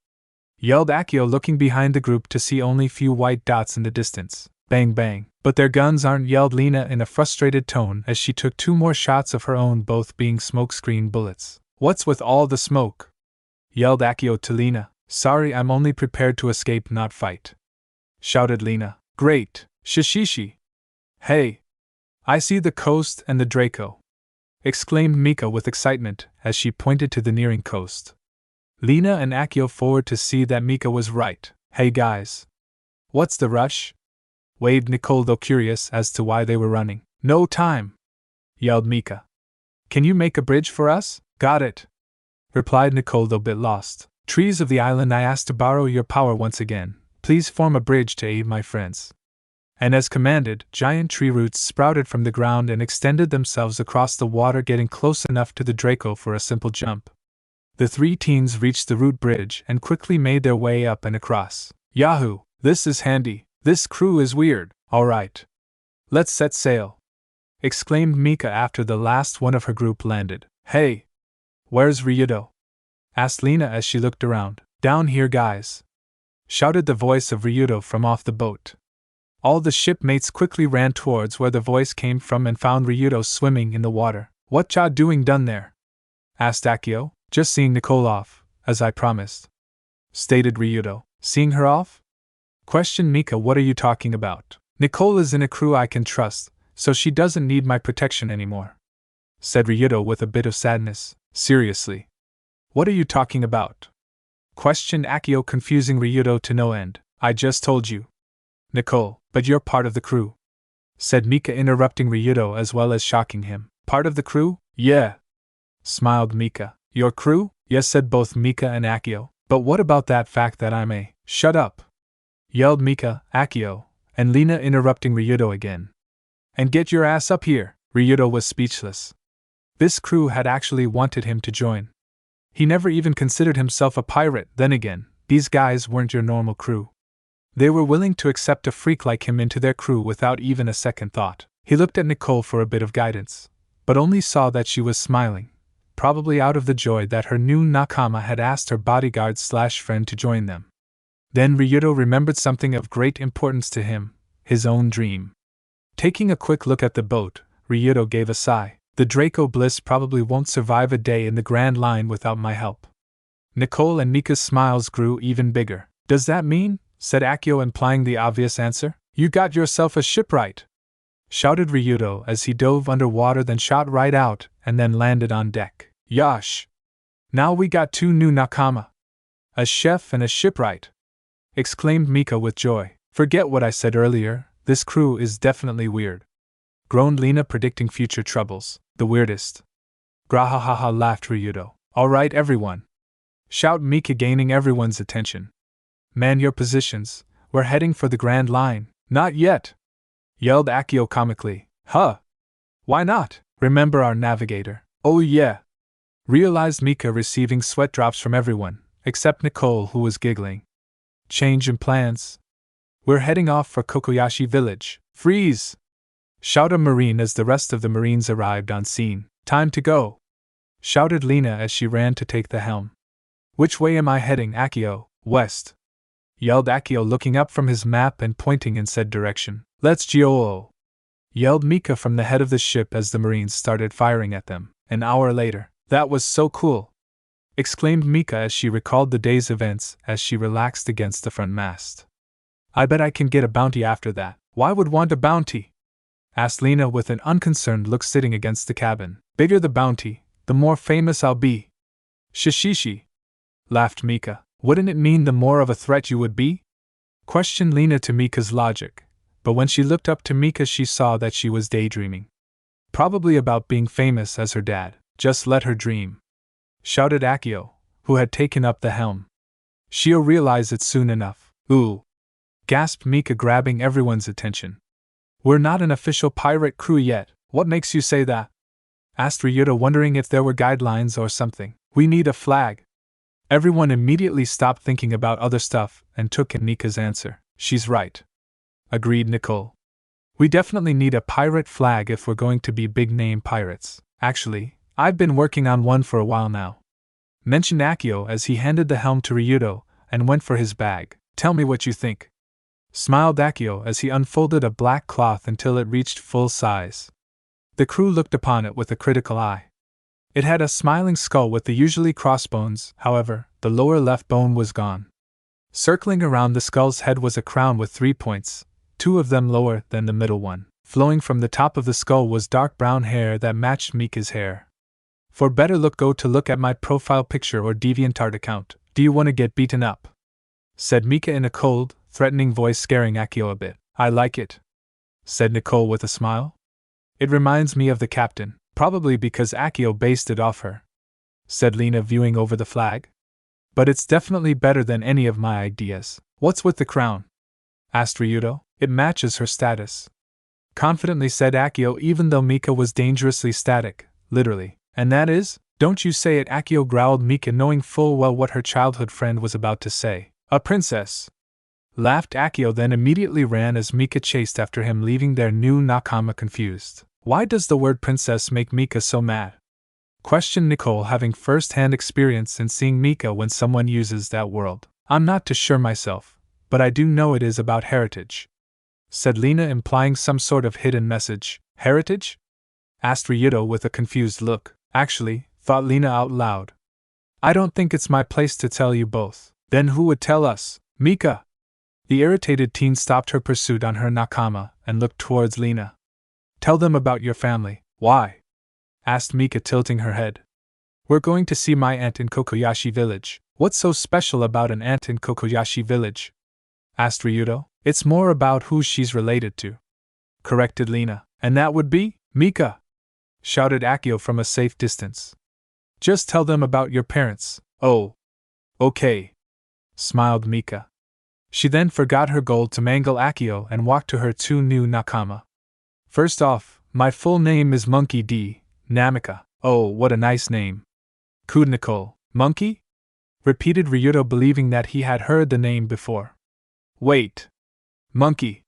Yelled Akio, looking behind the group to see only few white dots in the distance. Bang bang. But their guns aren't, yelled Lena in a frustrated tone as she took 2 more shots of her own, both being smokescreen bullets. What's with all the smoke? Yelled Akio to Lena. Sorry, I'm only prepared to escape, not fight, shouted Lena. Great, Shishishi. Hey! I see the coast and the Draco, exclaimed Mika with excitement as she pointed to the nearing coast. Lena and Akio forward to see that Mika was right. Hey guys! What's the rush? Waved Nicole, though curious as to why they were running. No time! Yelled Mika. Can you make a bridge for us? Got it! Replied Nicole, though bit lost. Trees of the island, I ask to borrow your power once again. Please form a bridge to aid my friends. And as commanded, giant tree roots sprouted from the ground and extended themselves across the water, getting close enough to the Draco for a simple jump. The 3 teens reached the root bridge and quickly made their way up and across. Yahoo! This is handy. This crew is weird. Alright. Let's set sail, exclaimed Mika after the last one of her group landed. Hey! Where's Ryudo? Asked Lena as she looked around. Down here, guys, shouted the voice of Ryudo from off the boat. All the shipmates quickly ran towards where the voice came from and found Ryudo swimming in the water. What ya doing done there? Asked Akio. Just seeing Nicole off, as I promised, stated Ryudo. Seeing her off? Questioned Mika. What are you talking about? Nicole is in a crew I can trust, so she doesn't need my protection anymore, said Ryudo with a bit of sadness. Seriously? What are you talking about? Questioned Akio, confusing Ryudo to no end. I just told you, Nicole, but you're part of the crew, said Mika, interrupting Ryudo as well as shocking him. Part of the crew? Yeah, smiled Mika. Your crew? Yes, said both Mika and Akio. But what about that fact that I'm a— Shut up, yelled Mika, Akio, and Lena, interrupting Ryudo again. And get your ass up here. Ryudo was speechless. This crew had actually wanted him to join. He never even considered himself a pirate. Then again, these guys weren't your normal crew. They were willing to accept a freak like him into their crew without even a second thought. He looked at Nicole for a bit of guidance, but only saw that she was smiling, probably out of the joy that her new nakama had asked her bodyguard/friend to join them. Then Ryudo remembered something of great importance to him, his own dream. Taking a quick look at the boat, Ryudo gave a sigh. The Draco Bliss probably won't survive a day in the Grand Line without my help. Nicole and Mika's smiles grew even bigger. Does that mean, said Akio, implying the obvious answer, you got yourself a shipwright? Shouted Ryudo as he dove underwater, then shot right out and then landed on deck. Yash! Now we got two new nakama. A chef and a shipwright! Exclaimed Mika with joy. Forget what I said earlier, this crew is definitely weird, groaned Lena, predicting future troubles. The weirdest. Grahahaha, laughed Ryudo. Alright everyone, shout Mika, gaining everyone's attention. Man your positions, we're heading for the Grand Line. Not yet, yelled Akio comically. Huh? Why not? Remember our navigator. Oh yeah, realized Mika, receiving sweat drops from everyone, except Nicole, who was giggling. Change in plans. We're heading off for Kokoyashi village. Freeze! Shouted a Marine as the rest of the Marines arrived on scene. Time to go! Shouted Lena as she ran to take the helm. Which way am I heading, Akio? West, yelled Akio, looking up from his map and pointing in said direction. Let's go! Yelled Mika from the head of the ship as the Marines started firing at them. An hour later. That was so cool! Exclaimed Mika as she recalled the day's events as she relaxed against the front mast. I bet I can get a bounty after that. Why would want a bounty? Asked Lena with an unconcerned look, sitting against the cabin. Bigger the bounty, the more famous I'll be. Shishishi, laughed Mika. Wouldn't it mean the more of a threat you would be? Questioned Lena to Mika's logic, but when she looked up to Mika she saw that she was daydreaming. Probably about being famous as her dad. Just let her dream, shouted Akio, who had taken up the helm. She'll realize it soon enough. Ooh, gasped Mika, grabbing everyone's attention. We're not an official pirate crew yet. What makes you say that? Asked Ryudo, wondering if there were guidelines or something. We need a flag. Everyone immediately stopped thinking about other stuff and took in Nika's answer. She's right, agreed Nicole. We definitely need a pirate flag if we're going to be big-name pirates. Actually, I've been working on one for a while now, mentioned Akio as he handed the helm to Ryudo and went for his bag. Tell me what you think, smiled Akio as he unfolded a black cloth until it reached full size. The crew looked upon it with a critical eye. It had a smiling skull with the usually crossbones, however, the lower left bone was gone. Circling around the skull's head was a crown with 3 points, 2 of them lower than the middle one. Flowing from the top of the skull was dark brown hair that matched Mika's hair. For better look, go to look at my profile picture or DeviantArt account. Do you want to get beaten up? Said Mika in a cold, threatening voice, scaring Akio a bit. I like it, said Nicole with a smile. It reminds me of the captain, probably because Akio based it off her, said Lena, viewing over the flag. But it's definitely better than any of my ideas. What's with the crown? Asked Ryudo. It matches her status, confidently said Akio, even though Mika was dangerously static, literally. And that is? Don't you say it, Akio growled, Mika knowing full well what her childhood friend was about to say. A princess, laughed Akio, then immediately ran as Mika chased after him, leaving their new nakama confused. Why does the word princess make Mika so mad? Questioned Nicole, having first-hand experience in seeing Mika when someone uses that word. I'm not too sure myself, but I do know it is about heritage. said Lena, implying some sort of hidden message. Heritage? Asked Ryudo with a confused look. Actually, thought Lena out loud. I don't think it's my place to tell you both. Then who would tell us? Mika! The irritated teen stopped her pursuit on her nakama and looked towards Lena. Tell them about your family. Why? Asked Mika, tilting her head. We're going to see my aunt in Kokoyashi village. What's so special about an aunt in Kokoyashi village? Asked Ryudo. It's more about who she's related to, corrected Lena. And that would be Mika! Shouted Akio from a safe distance. Just tell them about your parents. Oh. Okay. Smiled Mika. She then forgot her goal to mangle Akio and walked to her two new nakama. First off, my full name is Monkey D. Namika. Oh, what a nice name. Cooed Nicole. Monkey? Repeated Ryudo, believing that he had heard the name before. Wait. Monkey.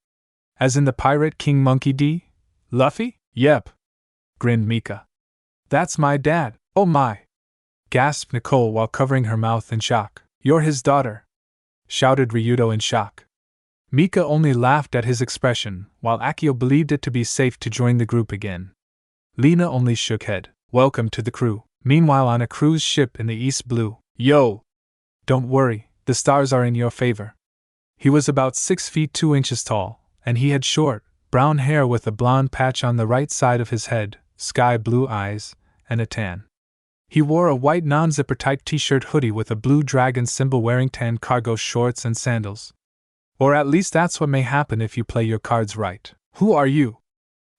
As in the Pirate King Monkey D? Luffy? Yep. Grinned Mika. That's my dad. Oh my. Gasped Nicole while covering her mouth in shock. You're his daughter. Shouted Ryudo in shock. Mika only laughed at his expression, while Akio believed it to be safe to join the group again. Lena only shook head. Welcome to the crew. Meanwhile, on a cruise ship in the East Blue. Yo! Don't worry, the stars are in your favor. He was about 6 feet 2 inches tall, and he had short, brown hair with a blonde patch on the right side of his head, sky blue eyes, and a tan. He wore a white non-zipper type t-shirt hoodie with a blue dragon symbol, wearing tan cargo shorts and sandals. Or at least that's what may happen if you play your cards right. Who are you?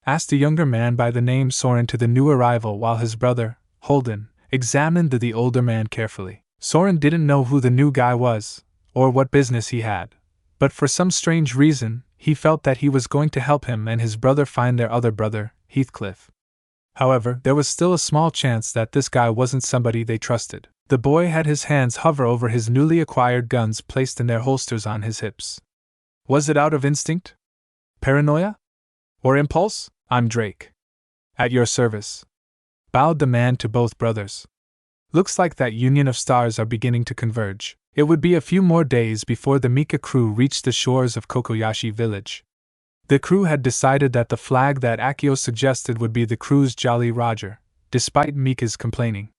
Asked a younger man by the name Soren to the new arrival, while his brother, Holden, examined the older man carefully. Soren didn't know who the new guy was, or what business he had, but for some strange reason, he felt that he was going to help him and his brother find their other brother, Heathcliff. However, there was still a small chance that this guy wasn't somebody they trusted. The boy had his hands hover over his newly acquired guns placed in their holsters on his hips. Was it out of instinct? Paranoia? Or impulse? I'm Drake. At your service. Bowed the man to both brothers. Looks like that union of stars are beginning to converge. It would be a few more days before the Mika crew reached the shores of Kokoyashi village. The crew had decided that the flag that Akio suggested would be the crew's Jolly Roger, despite Mika's complaining.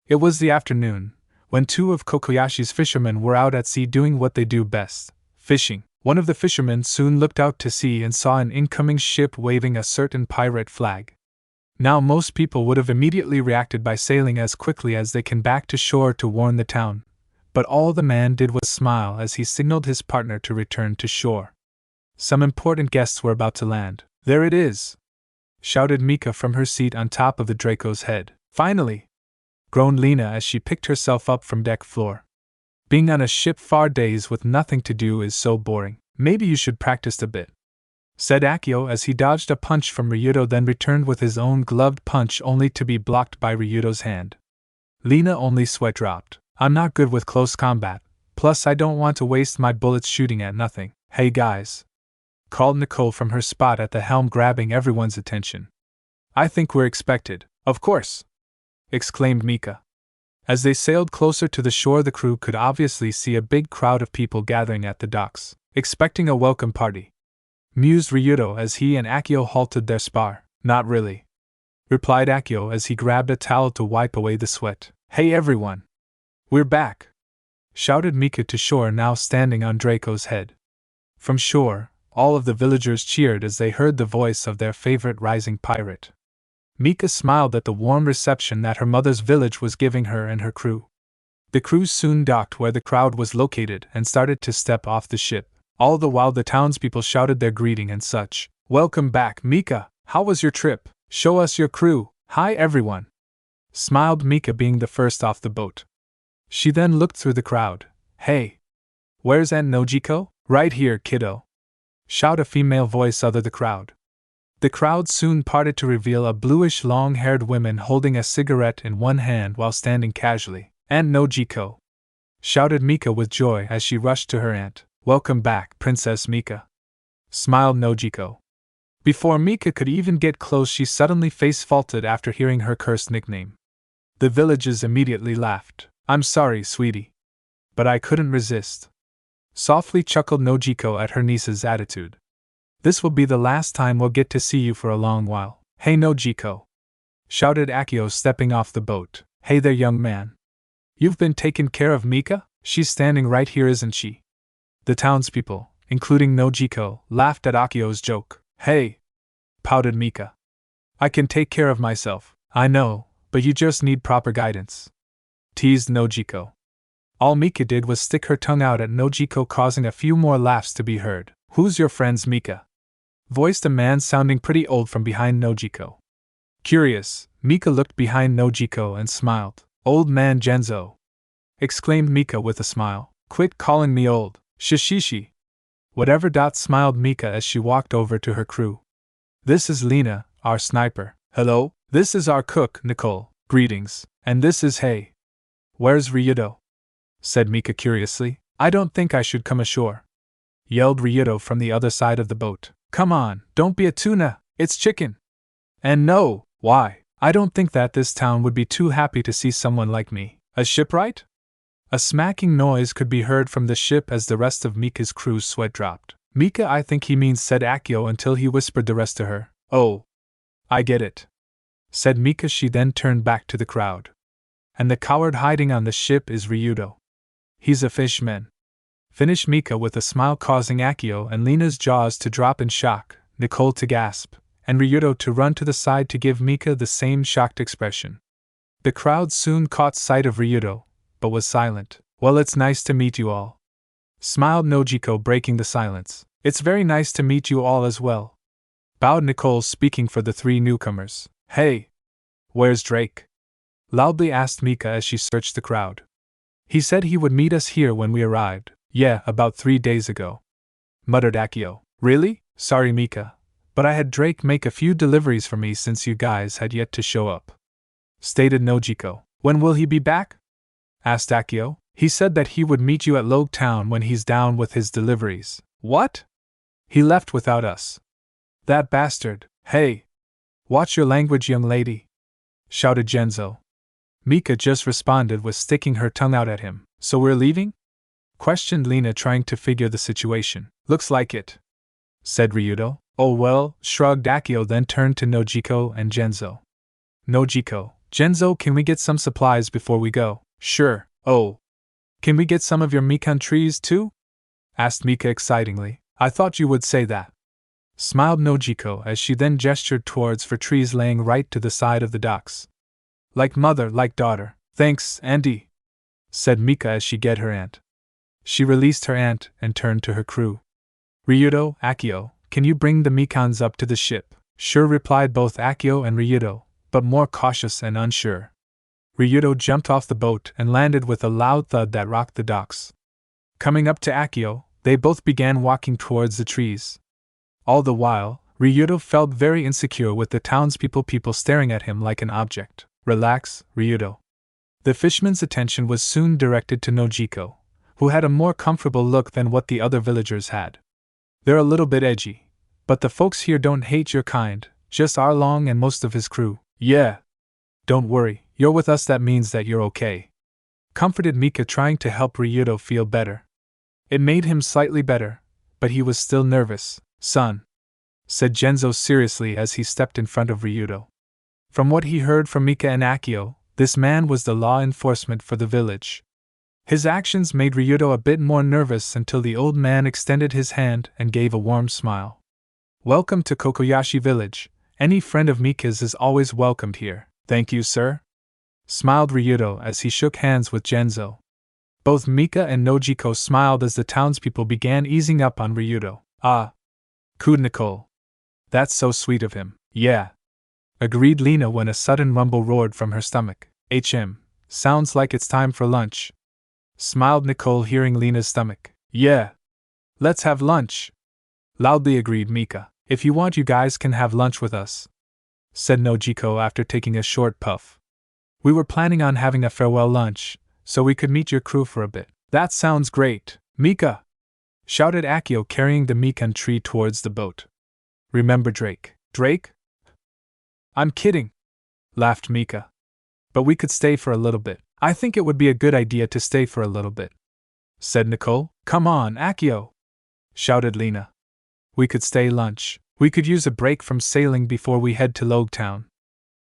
It was the afternoon, when two of Kokoyashi's fishermen were out at sea doing what they do best, fishing. One of the fishermen soon looked out to sea and saw an incoming ship waving a certain pirate flag. Now most people would have immediately reacted by sailing as quickly as they can back to shore to warn the town, but all the man did was smile as he signaled his partner to return to shore. Some important guests were about to land. There it is! Shouted Mika from her seat on top of the Draco's head. Finally! Groaned Lena as she picked herself up from deck floor. Being on a ship for days with nothing to do is so boring. Maybe you should practice a bit, said Akio as he dodged a punch from Ryudo, then returned with his own gloved punch only to be blocked by Ryudo's hand. Lena only sweat dropped. I'm not good with close combat, plus I don't want to waste my bullets shooting at nothing. Hey guys! Called Nicole from her spot at the helm, grabbing everyone's attention. I think we're expected. Of course! Exclaimed Mika. As they sailed closer to the shore, the crew could obviously see a big crowd of people gathering at the docks, expecting a welcome party. Mused Ryudo as he and Akio halted their spar. Not really, replied Akio as he grabbed a towel to wipe away the sweat. Hey everyone! We're back! Shouted Mika to shore, now standing on Draco's head. From shore, all of the villagers cheered as they heard the voice of their favorite rising pirate. Mika smiled at the warm reception that her mother's village was giving her and her crew. The crew soon docked where the crowd was located and started to step off the ship, all the while the townspeople shouted their greeting and such. Welcome back, Mika! How was your trip? Show us your crew! Hi everyone! Smiled Mika, being the first off the boat. She then looked through the crowd. Hey! Where's Aunt Nojiko? Right here, kiddo! Shout a female voice other the crowd. The crowd soon parted to reveal a bluish long-haired woman holding a cigarette in one hand while standing casually. Aunt Nojiko! Shouted Mika with joy as she rushed to her aunt. Welcome back, Princess Mika! Smiled Nojiko. Before Mika could even get close, she suddenly face-faulted after hearing her cursed nickname. The villagers immediately laughed. I'm sorry, sweetie, but I couldn't resist. Softly chuckled Nojiko at her niece's attitude. This will be the last time we'll get to see you for a long while. Hey Nojiko! Shouted Akio, stepping off the boat. Hey there, young man. You've been taking care of Mika? She's standing right here, isn't she? The townspeople, including Nojiko, laughed at Akio's joke. Hey! Pouted Mika. I can take care of myself. I know, but you just need proper guidance. Teased Nojiko. All Mika did was stick her tongue out at Nojiko, causing a few more laughs to be heard. Who's your friends, Mika? Voiced a man sounding pretty old from behind Nojiko. Curious, Mika looked behind Nojiko and smiled. Old man Genzo! Exclaimed Mika with a smile. Quit calling me old, Shishishi! Whatever. Smiled Mika as she walked over to her crew. This is Lena, our sniper. Hello, this is our cook, Nicole. Greetings, and this is Hey. Where's Ryudo? Said Mika curiously. I don't think I should come ashore. Yelled Ryudo from the other side of the boat. Come on, don't be a tuna, it's chicken. And no, why? I don't think that this town would be too happy to see someone like me. A shipwright? A smacking noise could be heard from the ship as the rest of Mika's crew's sweat dropped. Mika, I think he means, said Akio until he whispered the rest to her. Oh. I get it. Said Mika. She then turned back to the crowd. And the coward hiding on the ship is Ryudo. He's a fishman. Finished Mika with a smile, causing Akio and Lena's jaws to drop in shock, Nicole to gasp, and Ryudo to run to the side to give Mika the same shocked expression. The crowd soon caught sight of Ryudo, but was silent. Well, it's nice to meet you all. Smiled Nojiko, breaking the silence. It's very nice to meet you all as well. Bowed Nicole, speaking for the three newcomers. Hey! Where's Drake? Loudly asked Mika as she searched the crowd. He said he would meet us here when we arrived. Yeah, about 3 days ago. Muttered Akio. Really? Sorry, Mika, but I had Drake make a few deliveries for me since you guys had yet to show up. Stated Nojiko. When will he be back? Asked Akio. He said that he would meet you at Loguetown when he's down with his deliveries. What? He left without us. That bastard. Hey! Watch your language, young lady! Shouted Genzo. Mika just responded with sticking her tongue out at him. So we're leaving? Questioned Lena, trying to figure the situation. Looks like it. Said Ryudo. Oh well, shrugged Akio, then turned to Nojiko and Genzo. Nojiko, Genzo, can we get some supplies before we go? Sure. Oh. Can we get some of your Mikan trees too? Asked Mika excitingly. I thought you would say that. Smiled Nojiko as she then gestured towards for trees laying right to the side of the docks. Like mother, like daughter. Thanks, Auntie, said Mika as she get her aunt. She released her aunt and turned to her crew. Ryudo, Akio, can you bring the Mikans up to the ship? Sure, replied both Akio and Ryudo, but more cautious and unsure. Ryudo jumped off the boat and landed with a loud thud that rocked the docks. Coming up to Akio, they both began walking towards the trees. All the while, Ryudo felt very insecure with the townspeople staring at him like an object. Relax, Ryudo. The fishman's attention was soon directed to Nojiko, who had a more comfortable look than what the other villagers had. They're a little bit edgy, but the folks here don't hate your kind, just Arlong and most of his crew. Yeah. Don't worry, you're with us, that means that you're okay. Comforted Mika, trying to help Ryudo feel better. It made him slightly better, but he was still nervous. Son, said Genzo seriously as he stepped in front of Ryudo. From what he heard from Mika and Akio, this man was the law enforcement for the village. His actions made Ryudo a bit more nervous until the old man extended his hand and gave a warm smile. Welcome to Kokoyashi village. Any friend of Mika's is always welcomed here. Thank you, sir. Smiled Ryudo as he shook hands with Genzo. Both Mika and Nojiko smiled as the townspeople began easing up on Ryudo. Ah. Cooed Nicole. That's so sweet of him. Yeah. Agreed Lena when a sudden rumble roared from her stomach. Sounds like it's time for lunch. Smiled Nicole, hearing Lena's stomach. Yeah. Let's have lunch. Loudly agreed Mika. If you want, you guys can have lunch with us, said Nojiko after taking a short puff. We were planning on having a farewell lunch, so we could meet your crew for a bit. That sounds great, Mika! Shouted Akio, carrying the Mikan tree towards the boat. Remember Drake. Drake? I'm kidding, laughed Mika. But we could stay for a little bit. I think it would be a good idea to stay for a little bit, said Nicole. Come on, Akio! Shouted Lena. We could stay lunch. We could use a break from sailing before we head to Loguetown,"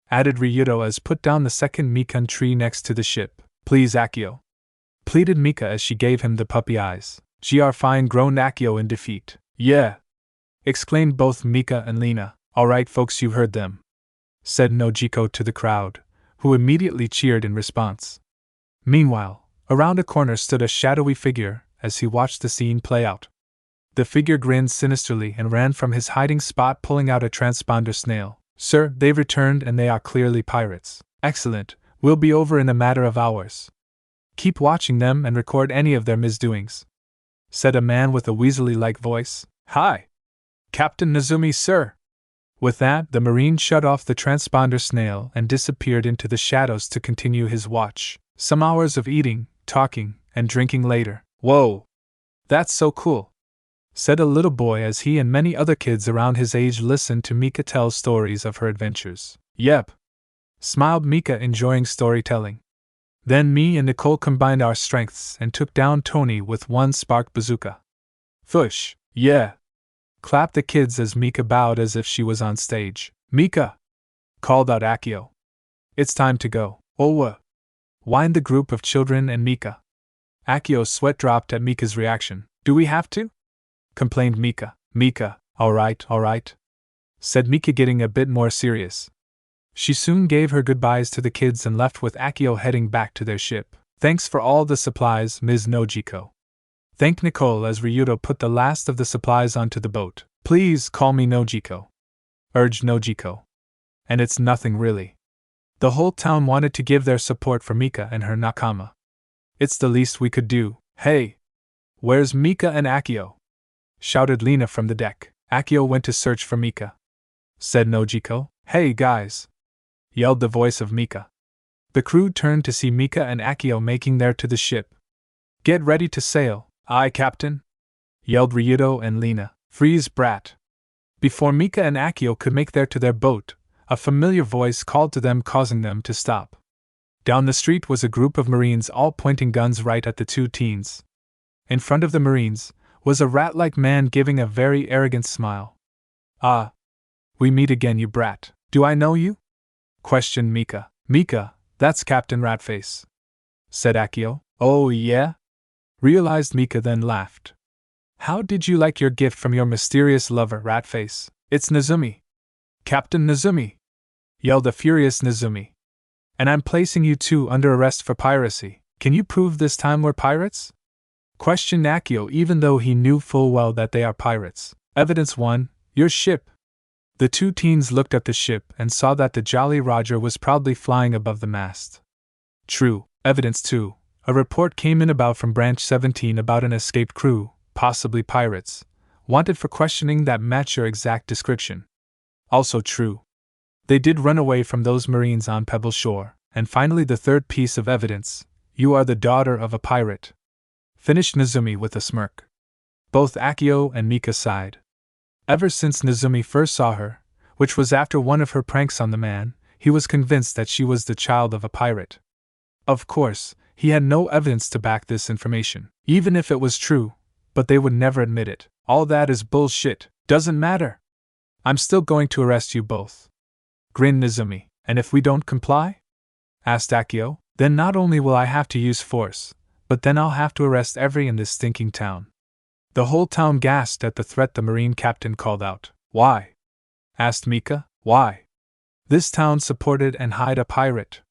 added Ryuto as put down the second mikan tree next to the ship. "Please, Akio," pleaded Mika as she gave him the puppy eyes. "Gr fine," groaned Akio in defeat. "Yeah!" exclaimed both Mika and Lena. "Alright folks, you heard them," said Nojiko to the crowd, who immediately cheered in response. Meanwhile, around a corner stood a shadowy figure as he watched the scene play out. The figure grinned sinisterly and ran from his hiding spot, pulling out a transponder snail. "Sir, they've returned and they are clearly pirates." "Excellent, we'll be over in a matter of hours. Keep watching them and record any of their misdoings," said a man with a weaselly-like voice. "Hi! Captain Nezumi, sir!" With that, the Marine shut off the transponder snail and disappeared into the shadows to continue his watch. Some hours of eating, talking, and drinking later. "Whoa! That's so cool," said a little boy as he and many other kids around his age listened to Mika tell stories of her adventures. "Yep," smiled Mika, enjoying storytelling. "Then me and Nicole combined our strengths and took down Tony with one spark bazooka." "Fush, yeah!" clapped the kids as Mika bowed as if she was on stage. "Mika!" called out Akio. "It's time to go." "Oh, whined the group of children and Mika. Akio's sweat dropped at Mika's reaction. "Do we have to?" complained Mika. "Mika, alright, said Mika, getting a bit more serious. She soon gave her goodbyes to the kids and left with Akio heading back to their ship. "Thanks for all the supplies, Ms. Nojiko," thanked Nicole as Ryuto put the last of the supplies onto the boat. "Please call me Nojiko," urged Nojiko. "And it's nothing really." The whole town wanted to give their support for Mika and her nakama. "It's the least we could do." "Hey! Where's Mika and Akio?" shouted Lena from the deck. "Akio went to search for Mika," said Nojiko. "Hey guys!" yelled the voice of Mika. The crew turned to see Mika and Akio making their to the ship. "Get ready to sail." "Aye, Captain!" yelled Ryuto and Lena. "Freeze, brat!" Before Mika and Akio could make their to their boat, a familiar voice called to them, causing them to stop. Down the street was a group of Marines, all pointing guns right at the two teens. In front of the Marines was a rat-like man giving a very arrogant smile. "Ah, we meet again, you brat. Do I know you?" questioned Mika. "Mika, that's Captain Ratface," said Akio. "Oh, yeah?" realized Mika, then laughed. "How did you like your gift from your mysterious lover, Ratface?" "It's Nezumi. Captain Nezumi!" yelled the furious Nezumi. "And I'm placing you two under arrest for piracy. Can you prove this time we're pirates?" questioned Akio, even though he knew full well that they are pirates. "Evidence 1, your ship." The two teens looked at the ship and saw that the Jolly Roger was proudly flying above the mast. "True." Evidence 2, a report came in from Branch 17 about an escaped crew, possibly pirates, wanted for questioning that match your exact description. Also true. They did run away from those Marines on Pebble Shore. And finally, the third piece of evidence, you are the daughter of a pirate," finished Nezumi with a smirk. Both Akio and Mika sighed. Ever since Nezumi first saw her, which was after one of her pranks on the man, he was convinced that she was the child of a pirate. Of course, he had no evidence to back this information, even if it was true, but they would never admit it. "All that is bullshit. Doesn't matter. I'm still going to arrest you both," grinned Nezumi. "And if we don't comply?" asked Akio. "Then not only will I have to use force, but then I'll have to arrest every in this stinking town." The whole town gasped at the threat the Marine captain called out. "Why?" asked Mika. "Why? This town supported and hired a pirate,"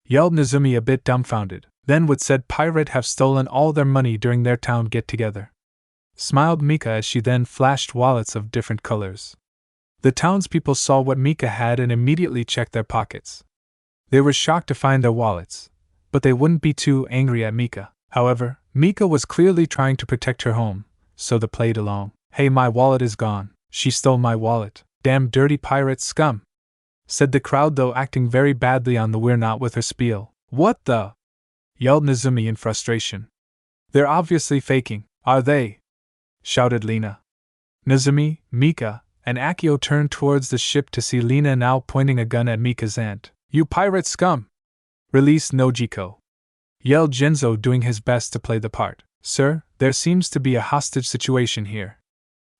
yelled Nezumi, a bit dumbfounded. "Then would said pirate have stolen all their money during their town get-together?" smiled Mika as she then flashed wallets of different colors. The townspeople saw what Mika had and immediately checked their pockets. They were shocked to find their wallets, but they wouldn't be too angry at Mika. However, Mika was clearly trying to protect her home, so they played along. "Hey, my wallet is gone. She stole my wallet. Damn dirty pirate scum," said the crowd, though acting very badly on the "we're not" with her spiel. "What the?" yelled Nezumi in frustration. "They're obviously faking, are they?" shouted Lena. Nezumi, Mika, and Akio turned towards the ship to see Lena now pointing a gun at Mika's aunt. "You pirate scum! Release Nojiko!" yelled Genzo, doing his best to play the part. "Sir, there seems to be a hostage situation here,"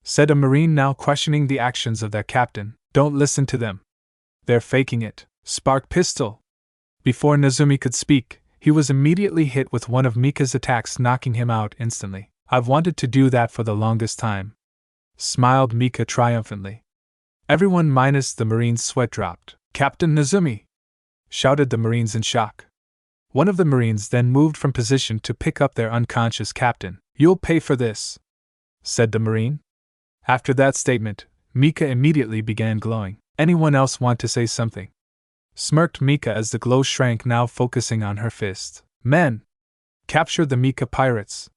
said a Marine now questioning the actions of their captain. Don't listen to them. They're faking it. Spark pistol. Before Nezumi could speak, he was immediately hit with one of Mika's attacks, knocking him out instantly. I've wanted to do that for the longest time, smiled Mika triumphantly. Everyone minus the Marine's sweat dropped. Captain Nezumi! Shouted the Marines in shock. One of the Marines then moved from position to pick up their unconscious captain. You'll pay for this, said the Marine. After that statement, Mika immediately began glowing. Anyone else want to say something? Smirked Mika as the glow shrank, now focusing on her fist. Men! Capture the Mika pirates,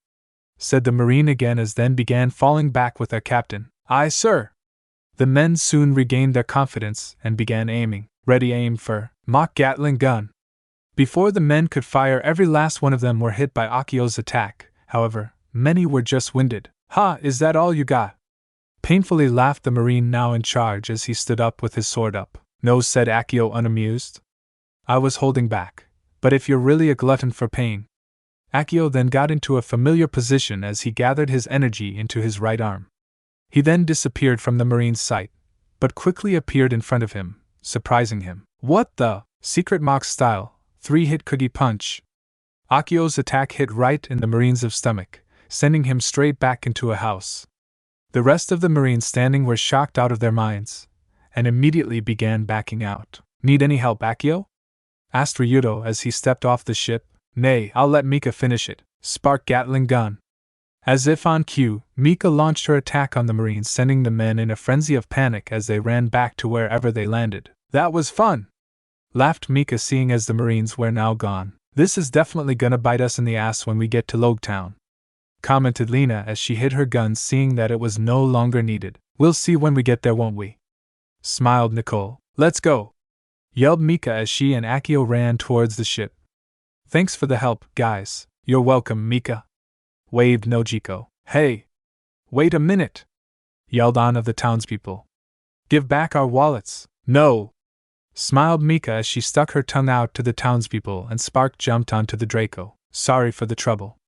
said the Marine again, as then began falling back with their captain. Aye, sir! The men soon regained their confidence and began aiming. Ready aim for mock Gatling gun. Before the men could fire, every last one of them were hit by Akio's attack. However, many were just winded. Ha, is that all you got? Painfully laughed the Marine now in charge as he stood up with his sword up. No, said Akio unamused. I was holding back. But if you're really a glutton for pain. Akio then got into a familiar position as he gathered his energy into his right arm. He then disappeared from the Marine's sight, but quickly appeared in front of him, surprising him. What the? Secret mock style, 3-hit cookie punch. Akio's attack hit right in the Marine's stomach, sending him straight back into a house. The rest of the Marines standing were shocked out of their minds, and immediately began backing out. Need any help, Akio? Asked Ryudo as he stepped off the ship. Nay, I'll let Mika finish it. Spark Gatling gun. As if on cue, Mika launched her attack on the Marines, sending the men in a frenzy of panic as they ran back to wherever they landed. That was fun! Laughed Mika, seeing as the Marines were now gone. This is definitely gonna bite us in the ass when we get to Loguetown, commented Lena as she hid her gun, seeing that it was no longer needed. We'll see when we get there, won't we? Smiled Nicole. Let's go! Yelled Mika as she and Akio ran towards the ship. Thanks for the help, guys. You're welcome, Mika. Waved Nojiko. Hey! Wait a minute! Yelled one of the townspeople. Give back our wallets. No! Smiled Mika as she stuck her tongue out to the townspeople, and Spark jumped onto the Draco. Sorry for the trouble,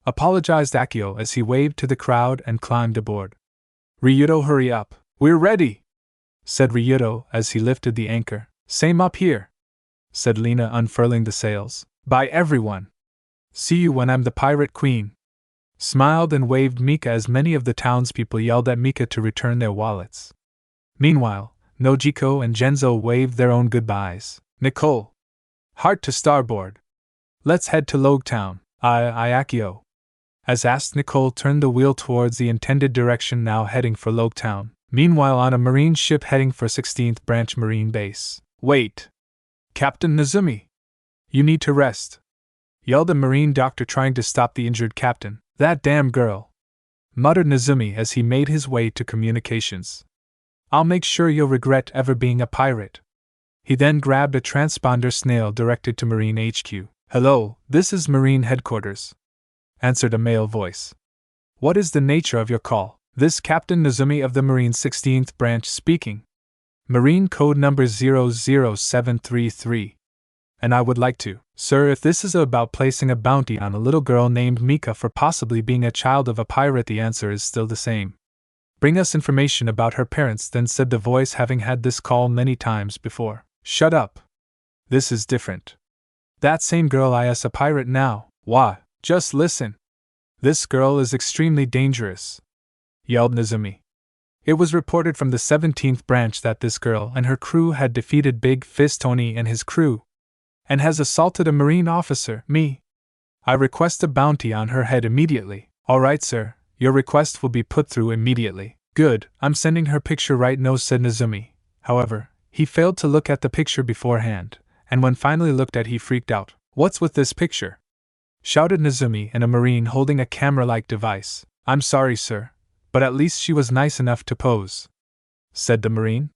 apologized Akio as he waved to the crowd and climbed aboard. Ryudo, hurry up. We're ready, said Ryudo as he lifted the anchor. Same up here, said Lena, unfurling the sails. Bye everyone. See you when I'm the pirate queen. Smiled and waved Mika as many of the townspeople yelled at Mika to return their wallets. Meanwhile, Nojiko and Genzo waved their own goodbyes. Nicole! Heart to starboard! Let's head to Loguetown. Aye, Akio. As asked, Nicole turned the wheel towards the intended direction, now heading for Loguetown. Meanwhile, on a marine ship heading for 16th Branch Marine Base. Wait! Captain Nezumi! You need to rest! Yelled a marine doctor, trying to stop the injured captain. That damn girl! Muttered Nezumi as he made his way to communications. I'll make sure you'll regret ever being a pirate. He then grabbed a transponder snail directed to Marine HQ. Hello, this is Marine Headquarters, answered a male voice. What is the nature of your call? This Captain Nezumi of the Marine 16th Branch speaking. Marine code number 00733. And I would like to, sir, if this is about placing a bounty on a little girl named Mika for possibly being a child of a pirate, the answer is still the same. Bring us information about her parents, then, said the voice, having had this call many times before. Shut up. This is different. That same girl is a pirate now. Why, just listen. This girl is extremely dangerous, yelled Nezumi. It was reported from the 17th branch that this girl and her crew had defeated Big Fist Tony and his crew, and has assaulted a marine officer, me. I request a bounty on her head immediately. All right, sir. Your request will be put through immediately. Good, I'm sending her picture right now, said Nezumi. However, he failed to look at the picture beforehand, and when finally looked at, he freaked out. What's with this picture? Shouted Nezumi, and a marine holding a camera-like device. I'm sorry, sir, but at least she was nice enough to pose, said the marine.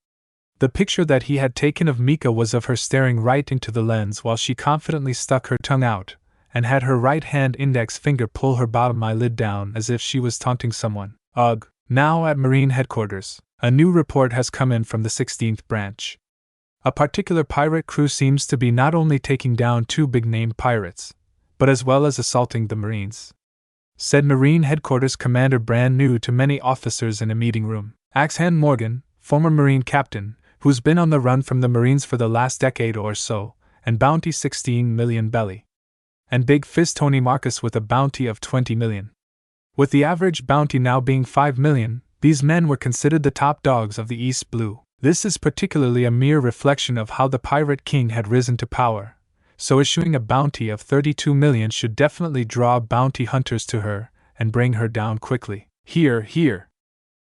The picture that he had taken of Mika was of her staring right into the lens while she confidently stuck her tongue out, and had her right hand index finger pull her bottom eyelid down as if she was taunting someone. Ugh. Now at Marine Headquarters, a new report has come in from the 16th branch. A particular pirate crew seems to be not only taking down 2 big-name pirates, but as well as assaulting the Marines. said Marine Headquarters Commander brand new to many officers in a meeting room. Axe-Hand Morgan, former Marine captain, who's been on the run from the Marines for the last decade or so, and bounty 16 million belly. And Big Fist Tony Marcus with a bounty of 20 million. With the average bounty now being 5 million, these men were considered the top dogs of the East Blue. This is particularly a mere reflection of how the Pirate King had risen to power, so issuing a bounty of 32 million should definitely draw bounty hunters to her and bring her down quickly. Here, here!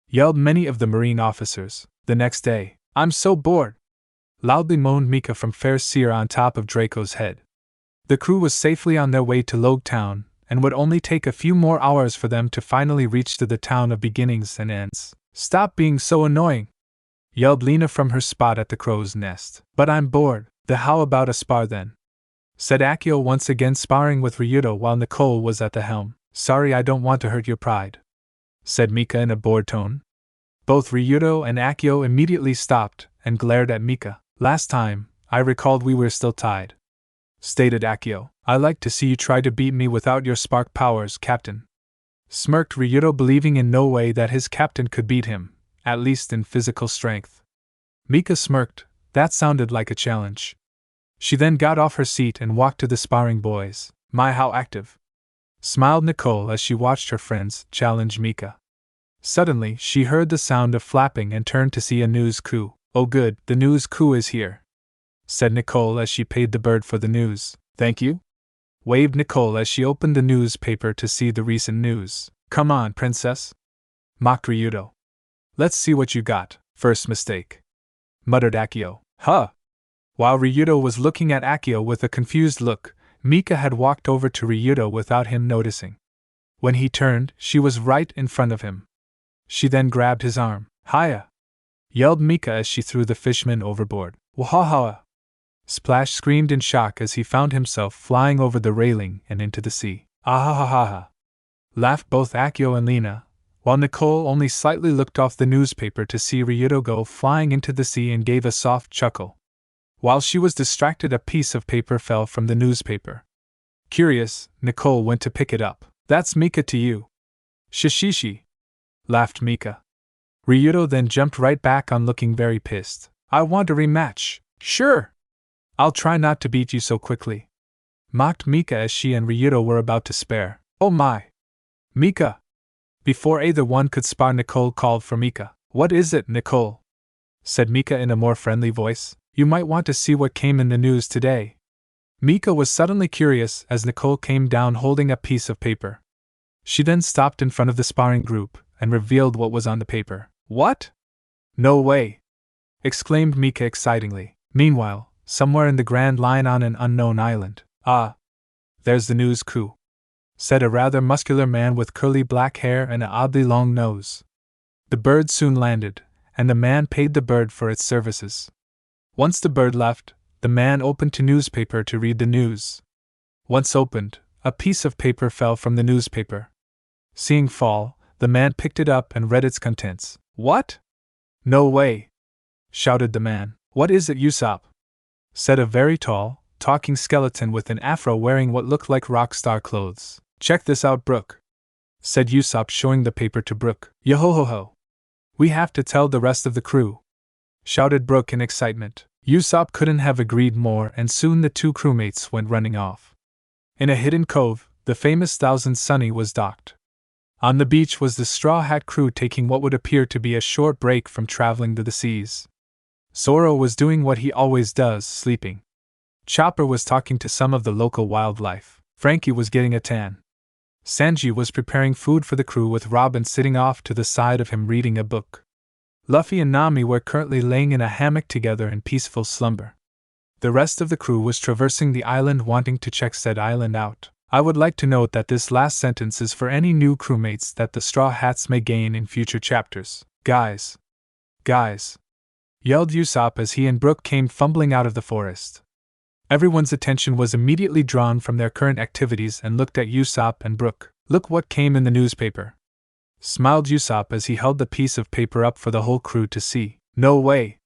Yelled many of the Marine officers. The next day, I'm so bored! Loudly moaned Mika from Fair Seer on top of Draco's head. The crew was safely on their way to Loguetown, and would only take a few more hours for them to finally reach to the town of beginnings and ends. Stop being so annoying! Yelled Lena from her spot at the crow's nest. But I'm bored. How about a spar then? Said Akio once again, sparring with Ryuto while Nicole was at the helm. Sorry, I don't want to hurt your pride, said Mika in a bored tone. Both Ryuto and Akio immediately stopped and glared at Mika. Last time, I recalled we were still tied, stated Akio. I like to see you try to beat me without your spark powers, Captain. Smirked Ryuto, believing in no way that his captain could beat him, at least in physical strength. Mika smirked. That sounded like a challenge. She then got off her seat and walked to the sparring boys. My, how active! Smiled Nicole as she watched her friends challenge Mika. Suddenly, she heard the sound of flapping and turned to see a news coup. Oh good, the news coup is here, said Nicole as she paid the bird for the news. Thank you, waved Nicole as she opened the newspaper to see the recent news. Come on, princess, mocked Ryuto. Let's see what you got. First mistake, muttered Akio. Huh! While Ryuto was looking at Akio with a confused look, Mika had walked over to Ryuto without him noticing. When he turned, she was right in front of him. She then grabbed his arm. Hiya! Yelled Mika as she threw the fishman overboard. Wahaha! Splash screamed in shock as he found himself flying over the railing and into the sea. Ahahaha! Laughed both Akio and Lena, while Nicole only slightly looked off the newspaper to see Ryuto go flying into the sea and gave a soft chuckle. While she was distracted, a piece of paper fell from the newspaper. Curious, Nicole went to pick it up. That's Mika to you. Shishishi! Laughed Mika. Ryuto then jumped right back on, looking very pissed. I want a rematch. Sure! I'll try not to beat you so quickly, mocked Mika as she and Ryuto were about to spar. Oh my! Mika! Before either one could spar, Nicole called for Mika. What is it, Nicole? Said Mika in a more friendly voice. You might want to see what came in the news today. Mika was suddenly curious as Nicole came down holding a piece of paper. She then stopped in front of the sparring group and revealed what was on the paper. What? No way! Exclaimed Mika excitingly. Meanwhile, somewhere in the Grand Line on an unknown island. Ah! There's the news coup, said a rather muscular man with curly black hair and an oddly long nose. The bird soon landed, and the man paid the bird for its services. Once the bird left, the man opened the newspaper to read the news. Once opened, a piece of paper fell from the newspaper. Seeing fall, the man picked it up and read its contents. What? No way! Shouted the man. What is it, Usopp? Said a very tall, talking skeleton with an afro wearing what looked like rock star clothes. Check this out, Brook, said Usopp, showing the paper to Brook. Yo-ho-ho-ho! We have to tell the rest of the crew, shouted Brook in excitement. Usopp couldn't have agreed more, and soon the two crewmates went running off. In a hidden cove, the famous Thousand Sunny was docked. On the beach was the Straw Hat crew taking what would appear to be a short break from traveling to the seas. Zoro was doing what he always does, sleeping. Chopper was talking to some of the local wildlife. Frankie was getting a tan. Sanji was preparing food for the crew with Robin sitting off to the side of him reading a book. Luffy and Nami were currently laying in a hammock together in peaceful slumber. The rest of the crew was traversing the island wanting to check said island out. I would like to note that this last sentence is for any new crewmates that the Straw Hats may gain in future chapters. Guys! Guys! Yelled Usopp as he and Brook came fumbling out of the forest. Everyone's attention was immediately drawn from their current activities and looked at Usopp and Brook. Look what came in the newspaper, smiled Usopp as he held the piece of paper up for the whole crew to see. No way!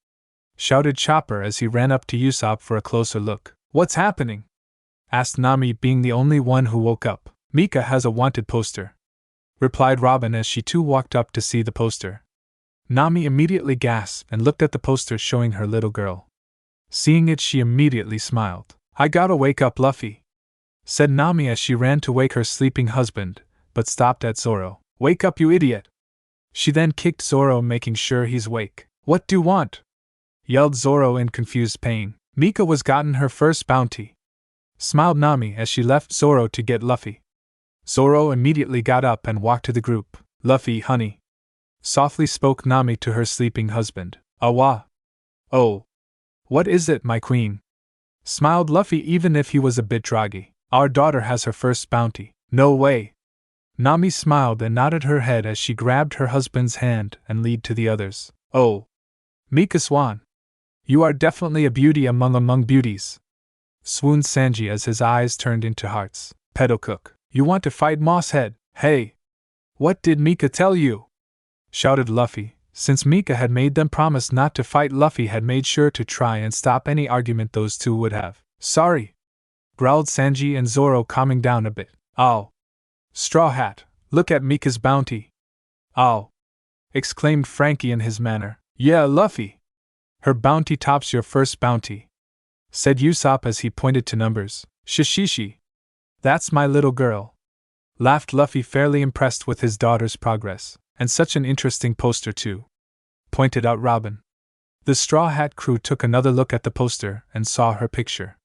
Shouted Chopper as he ran up to Usopp for a closer look. What's happening? Asked Nami, being the only one who woke up. Mika has a wanted poster, replied Robin as she too walked up to see the poster. Nami immediately gasped and looked at the poster showing her little girl. Seeing it, she immediately smiled. I gotta wake up Luffy, said Nami as she ran to wake her sleeping husband, but stopped at Zoro. Wake up, you idiot! She then kicked Zoro, making sure he's awake. What do you want? Yelled Zoro in confused pain. Mika was gotten her first bounty, smiled Nami as she left Zoro to get Luffy. Zoro immediately got up and walked to the group. Luffy, honey, softly spoke Nami to her sleeping husband. Awa. Oh. What is it, my queen? Smiled Luffy even if he was a bit groggy. Our daughter has her first bounty. No way. Nami smiled and nodded her head as she grabbed her husband's hand and led to the others. Oh. Mika Swan. You are definitely a beauty among beauties, swooned Sanji as his eyes turned into hearts. Pedo Cook, you want to fight Mosshead? Hey! What did Mika tell you? Shouted Luffy. Since Mika had made them promise not to fight, Luffy had made sure to try and stop any argument those two would have. Sorry, growled Sanji and Zoro, calming down a bit. Ow! Straw Hat, look at Mika's bounty. Ow! Exclaimed Frankie in his manner. Yeah, Luffy. Her bounty tops your first bounty, said Usopp as he pointed to numbers. Shishishi. That's my little girl, laughed Luffy, fairly impressed with his daughter's progress. And such an interesting poster too, pointed out Robin. The Straw Hat crew took another look at the poster and saw her picture.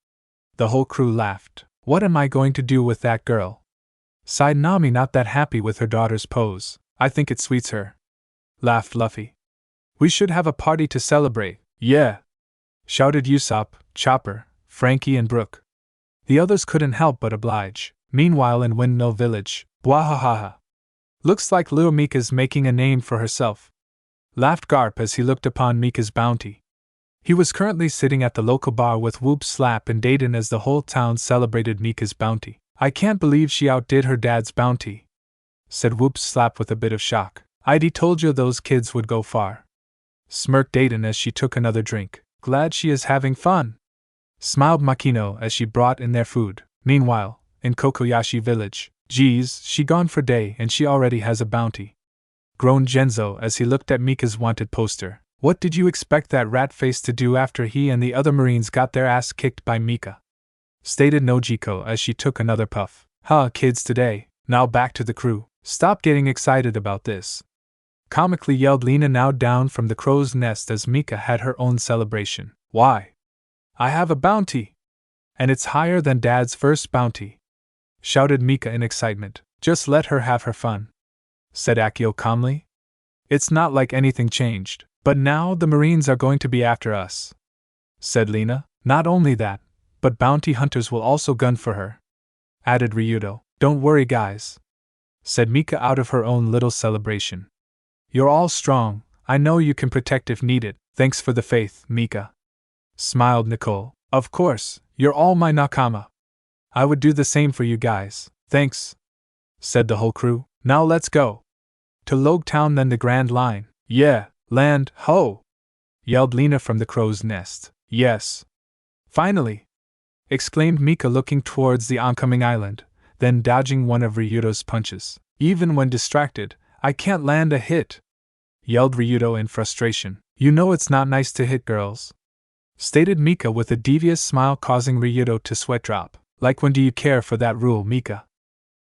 The whole crew laughed. What am I going to do with that girl? Sighed Nami, not that happy with her daughter's pose. I think it sweets her, laughed Luffy. We should have a party to celebrate. Yeah, shouted Usopp, Chopper, Frankie and Brook. The others couldn't help but oblige. Meanwhile in Windmill Village, bwahahaha. Looks like Lil Mika's making a name for herself, laughed Garp as he looked upon Mika's bounty. He was currently sitting at the local bar with Whoop Slap and Dayton as the whole town celebrated Mika's bounty. I can't believe she outdid her dad's bounty, said Whoop Slap with a bit of shock. I'd told you those kids would go far, smirked Dayton as she took another drink. Glad she is having fun, smiled Makino as she brought in their food. Meanwhile, in Kokoyashi Village, geez, she gone for day and she already has a bounty, groaned Genzo as he looked at Mika's wanted poster. What did you expect that rat face to do after he and the other Marines got their ass kicked by Mika? Stated Nojiko as she took another puff. Huh, kids today. Now back to the crew. Stop getting excited about this, comically yelled Lena, now down from the crow's nest as Mika had her own celebration. Why? I have a bounty! And it's higher than Dad's first bounty, shouted Mika in excitement. Just let her have her fun, said Akio calmly. It's not like anything changed. But now the Marines are going to be after us, said Lena. Not only that, but bounty hunters will also gun for her, added Ryudo. Don't worry guys, said Mika out of her own little celebration. You're all strong, I know you can protect if needed. Thanks for the faith, Mika, smiled Nicole. Of course, you're all my nakama. I would do the same for you guys. Thanks, said the whole crew. Now let's go to Loguetown, then the Grand Line. Yeah. Land, ho! Yelled Lena from the crow's nest. Yes. Finally! Exclaimed Mika, looking towards the oncoming island, then dodging one of Ryudo's punches. Even when distracted, I can't land a hit! Yelled Ryudo in frustration. You know it's not nice to hit girls, stated Mika with a devious smile, causing Ryudo to sweat drop. Like when do you care for that rule, Mika?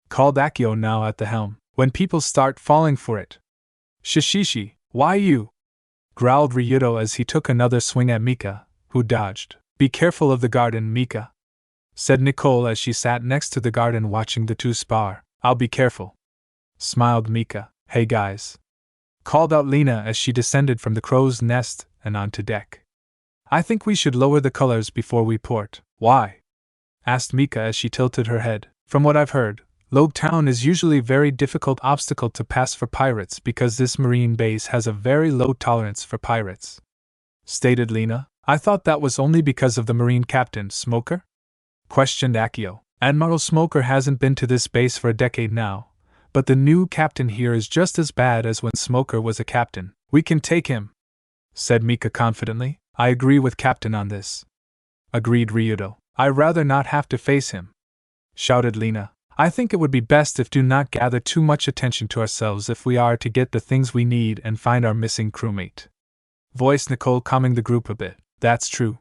Called Akio, now at the helm. When people start falling for it. Shishishi, why you? Growled Ryudo as he took another swing at Mika, who dodged. Be careful of the garden, Mika, said Nicole as she sat next to the garden watching the two spar. I'll be careful, smiled Mika. Hey guys, called out Lena as she descended from the crow's nest and onto deck. I think we should lower the colors before we port. Why? Asked Mika as she tilted her head. From what I've heard, Loguetown is usually a very difficult obstacle to pass for pirates because this marine base has a very low tolerance for pirates, stated Lena. I thought that was only because of the marine captain, Smoker? Questioned Akio. Admiral Smoker hasn't been to this base for a decade now, but the new captain here is just as bad as when Smoker was a captain. We can take him, said Mika confidently. I agree with Captain on this, agreed Ryudo. I'd rather not have to face him, shouted Lena. I think it would be best if do not gather too much attention to ourselves if we are to get the things we need and find our missing crewmate. Voiced Nicole, calming the group a bit. That's true,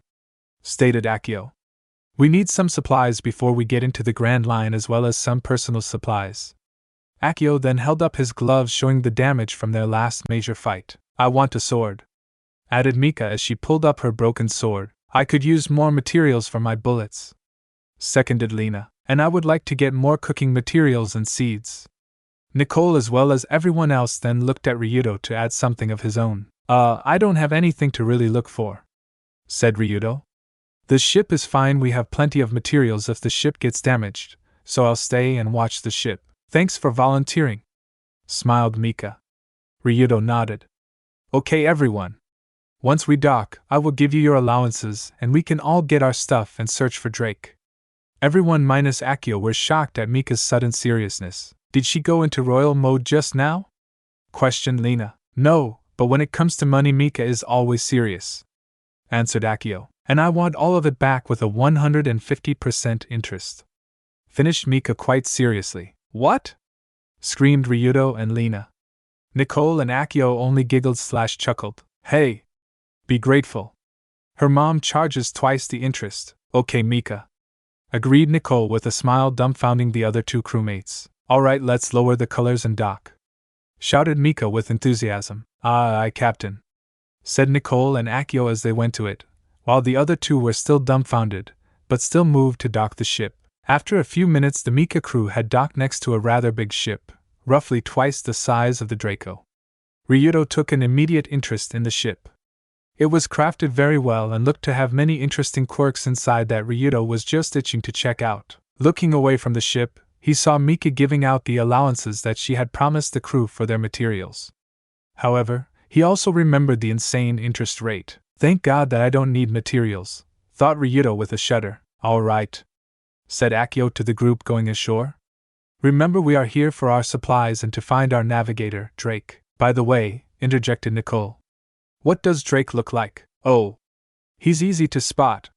stated Akio. We need some supplies before we get into the Grand Line as well as some personal supplies. Akio then held up his gloves showing the damage from their last major fight. I want a sword, added Mika as she pulled up her broken sword. I could use more materials for my bullets, seconded Lena, and I would like to get more cooking materials and seeds. Nicole as well as everyone else then looked at Ryudo to add something of his own. I don't have anything to really look for, said Ryudo. The ship is fine, we have plenty of materials if the ship gets damaged, so I'll stay and watch the ship. Thanks for volunteering, smiled Mika. Ryudo nodded. Okay everyone. Once we dock, I will give you your allowances and we can all get our stuff and search for Drake. Everyone minus Akio were shocked at Mika's sudden seriousness. Did she go into royal mode just now? Questioned Lena. No, but when it comes to money Mika is always serious, answered Akio. And I want all of it back with a 150% interest, finished Mika quite seriously. What? Screamed Ryudo and Lena. Nicole and Akio only giggled/chuckled. Hey! Be grateful. Her mom charges twice the interest. Okay Mika, agreed Nicole with a smile, dumbfounding the other two crewmates. Alright, let's lower the colors and dock, shouted Mika with enthusiasm. Aye, Captain, said Nicole and Akio as they went to it, while the other two were still dumbfounded, but still moved to dock the ship. After a few minutes the Mika crew had docked next to a rather big ship, roughly twice the size of the Draco. Ryudo took an immediate interest in the ship. It was crafted very well and looked to have many interesting quirks inside that Ryudo was just itching to check out. Looking away from the ship, he saw Mika giving out the allowances that she had promised the crew for their materials. However, he also remembered the insane interest rate. Thank God that I don't need materials, thought Ryudo with a shudder. All right, said Akio to the group going ashore. Remember we are here for our supplies and to find our navigator, Drake. By the way, interjected Nicole. What does Drake look like? Oh, he's easy to spot,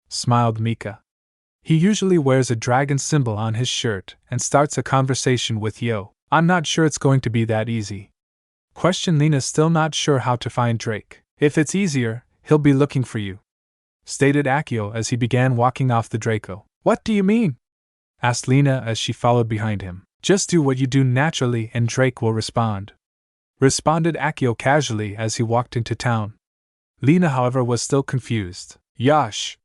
smiled Mika. He usually wears a dragon symbol on his shirt and starts a conversation with Yo. I'm not sure it's going to be that easy, questioned Lena, still not sure how to find Drake. If it's easier, he'll be looking for you, stated Akio as he began walking off the Draco. What do you mean? Asked Lena as she followed behind him. Just do what you do naturally and Drake will respond, responded Akio casually as he walked into town. Lena, however, was still confused. Yash!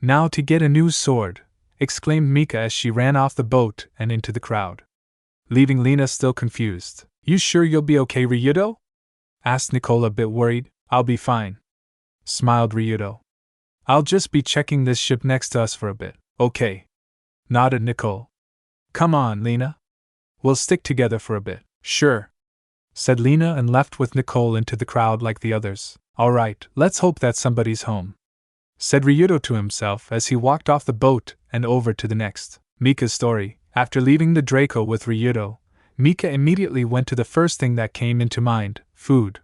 Now to get a new sword, exclaimed Mika as she ran off the boat and into the crowd, leaving Lena still confused. You sure you'll be okay, Ryudo? Asked Nicole, a bit worried. I'll be fine, smiled Ryudo. I'll just be checking this ship next to us for a bit. Okay, nodded Nicole. Come on, Lena. We'll stick together for a bit. Sure, said Lena and left with Nicole into the crowd like the others. Alright, let's hope that somebody's home, said Ryudo to himself as he walked off the boat and over to the next. Mika's story. After leaving the Draco with Ryudo, Mika immediately went to the first thing that came into mind, food.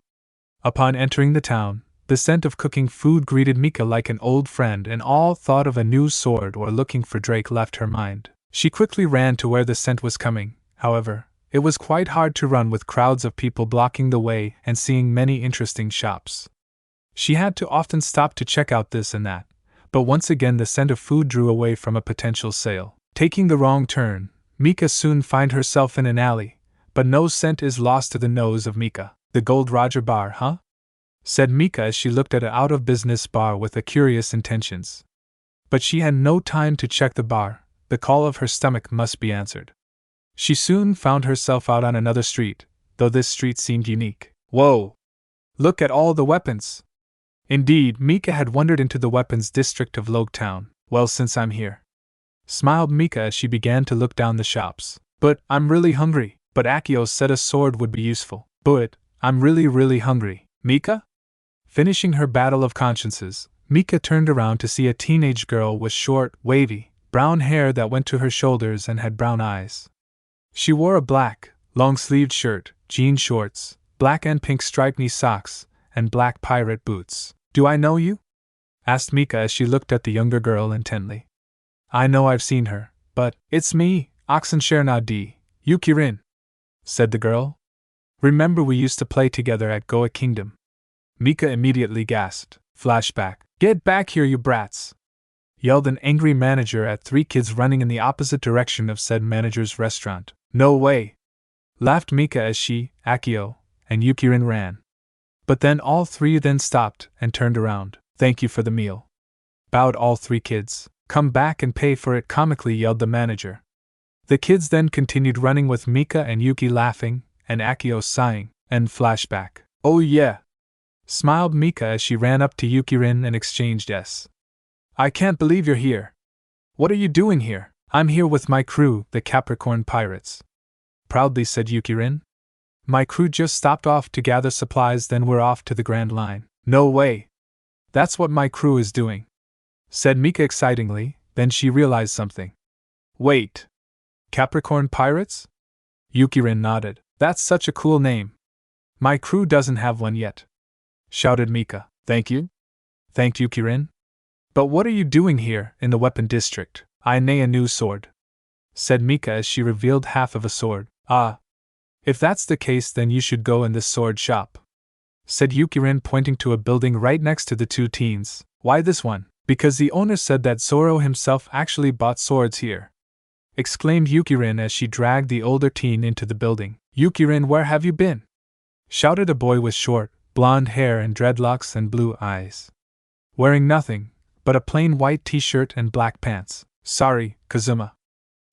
Upon entering the town, the scent of cooking food greeted Mika like an old friend, and all thought of a new sword or looking for Drake left her mind. She quickly ran to where the scent was coming. However, it was quite hard to run with crowds of people blocking the way and seeing many interesting shops. She had to often stop to check out this and that, but once again the scent of food drew away from a potential sale. Taking the wrong turn, Mika soon found herself in an alley, but no scent is lost to the nose of Mika. The Gold Roger bar, huh? Said Mika as she looked at an out-of-business bar with a curious intentions. But she had no time to check the bar, the call of her stomach must be answered. She soon found herself out on another street, though this street seemed unique. Whoa! Look at all the weapons! Indeed, Mika had wandered into the weapons district of Loguetown. Well, since I'm here, smiled Mika as she began to look down the shops. But, I'm really hungry. But Akio said a sword would be useful. But, I'm really hungry. Mika? Finishing her battle of consciences, Mika turned around to see a teenage girl with short, wavy, brown hair that went to her shoulders and had brown eyes. She wore a black, long-sleeved shirt, jean shorts, black and pink striped knee socks, and black pirate boots. Do I know you? Asked Mika as she looked at the younger girl intently. I know I've seen her, but, it's me, Oxenshare na di, Yukirin, said the girl. Remember we used to play together at Goa Kingdom. Mika immediately gasped. Flashback. Get back here, you brats! Yelled an angry manager at 3 kids running in the opposite direction of said manager's restaurant. No way! Laughed Mika as she, Akio, and Yukirin ran. But then all 3 then stopped and turned around. Thank you for the meal. Bowed all 3 kids. Come back and pay for it, comically yelled the manager. The kids then continued running with Mika and Yuki laughing, and Akio sighing, and flashback. Oh yeah! Smiled Mika as she ran up to Yukirin and exchanged yes. I can't believe you're here. What are you doing here? I'm here with my crew, the Capricorn Pirates. Proudly said Yukirin. My crew just stopped off to gather supplies, then we're off to the Grand Line. No way! That's what my crew is doing, said Mika excitingly, then she realized something. Wait! Capricorn Pirates? Yukirin nodded. That's such a cool name. My crew doesn't have one yet, shouted Mika. Thank you? Thanked Yukirin. But what are you doing here, in the weapon district? I need a new sword, said Mika as she revealed half of a sword. Ah. If that's the case, then you should go in this sword shop, said Yukirin, pointing to a building right next to the 2 teens. Why this one? Because the owner said that Zoro himself actually bought swords here, exclaimed Yukirin as she dragged the older teen into the building. Yukirin, where have you been? Shouted a boy with short, blonde hair and dreadlocks and blue eyes. Wearing nothing but a plain white t-shirt and black pants. Sorry, Kazuma,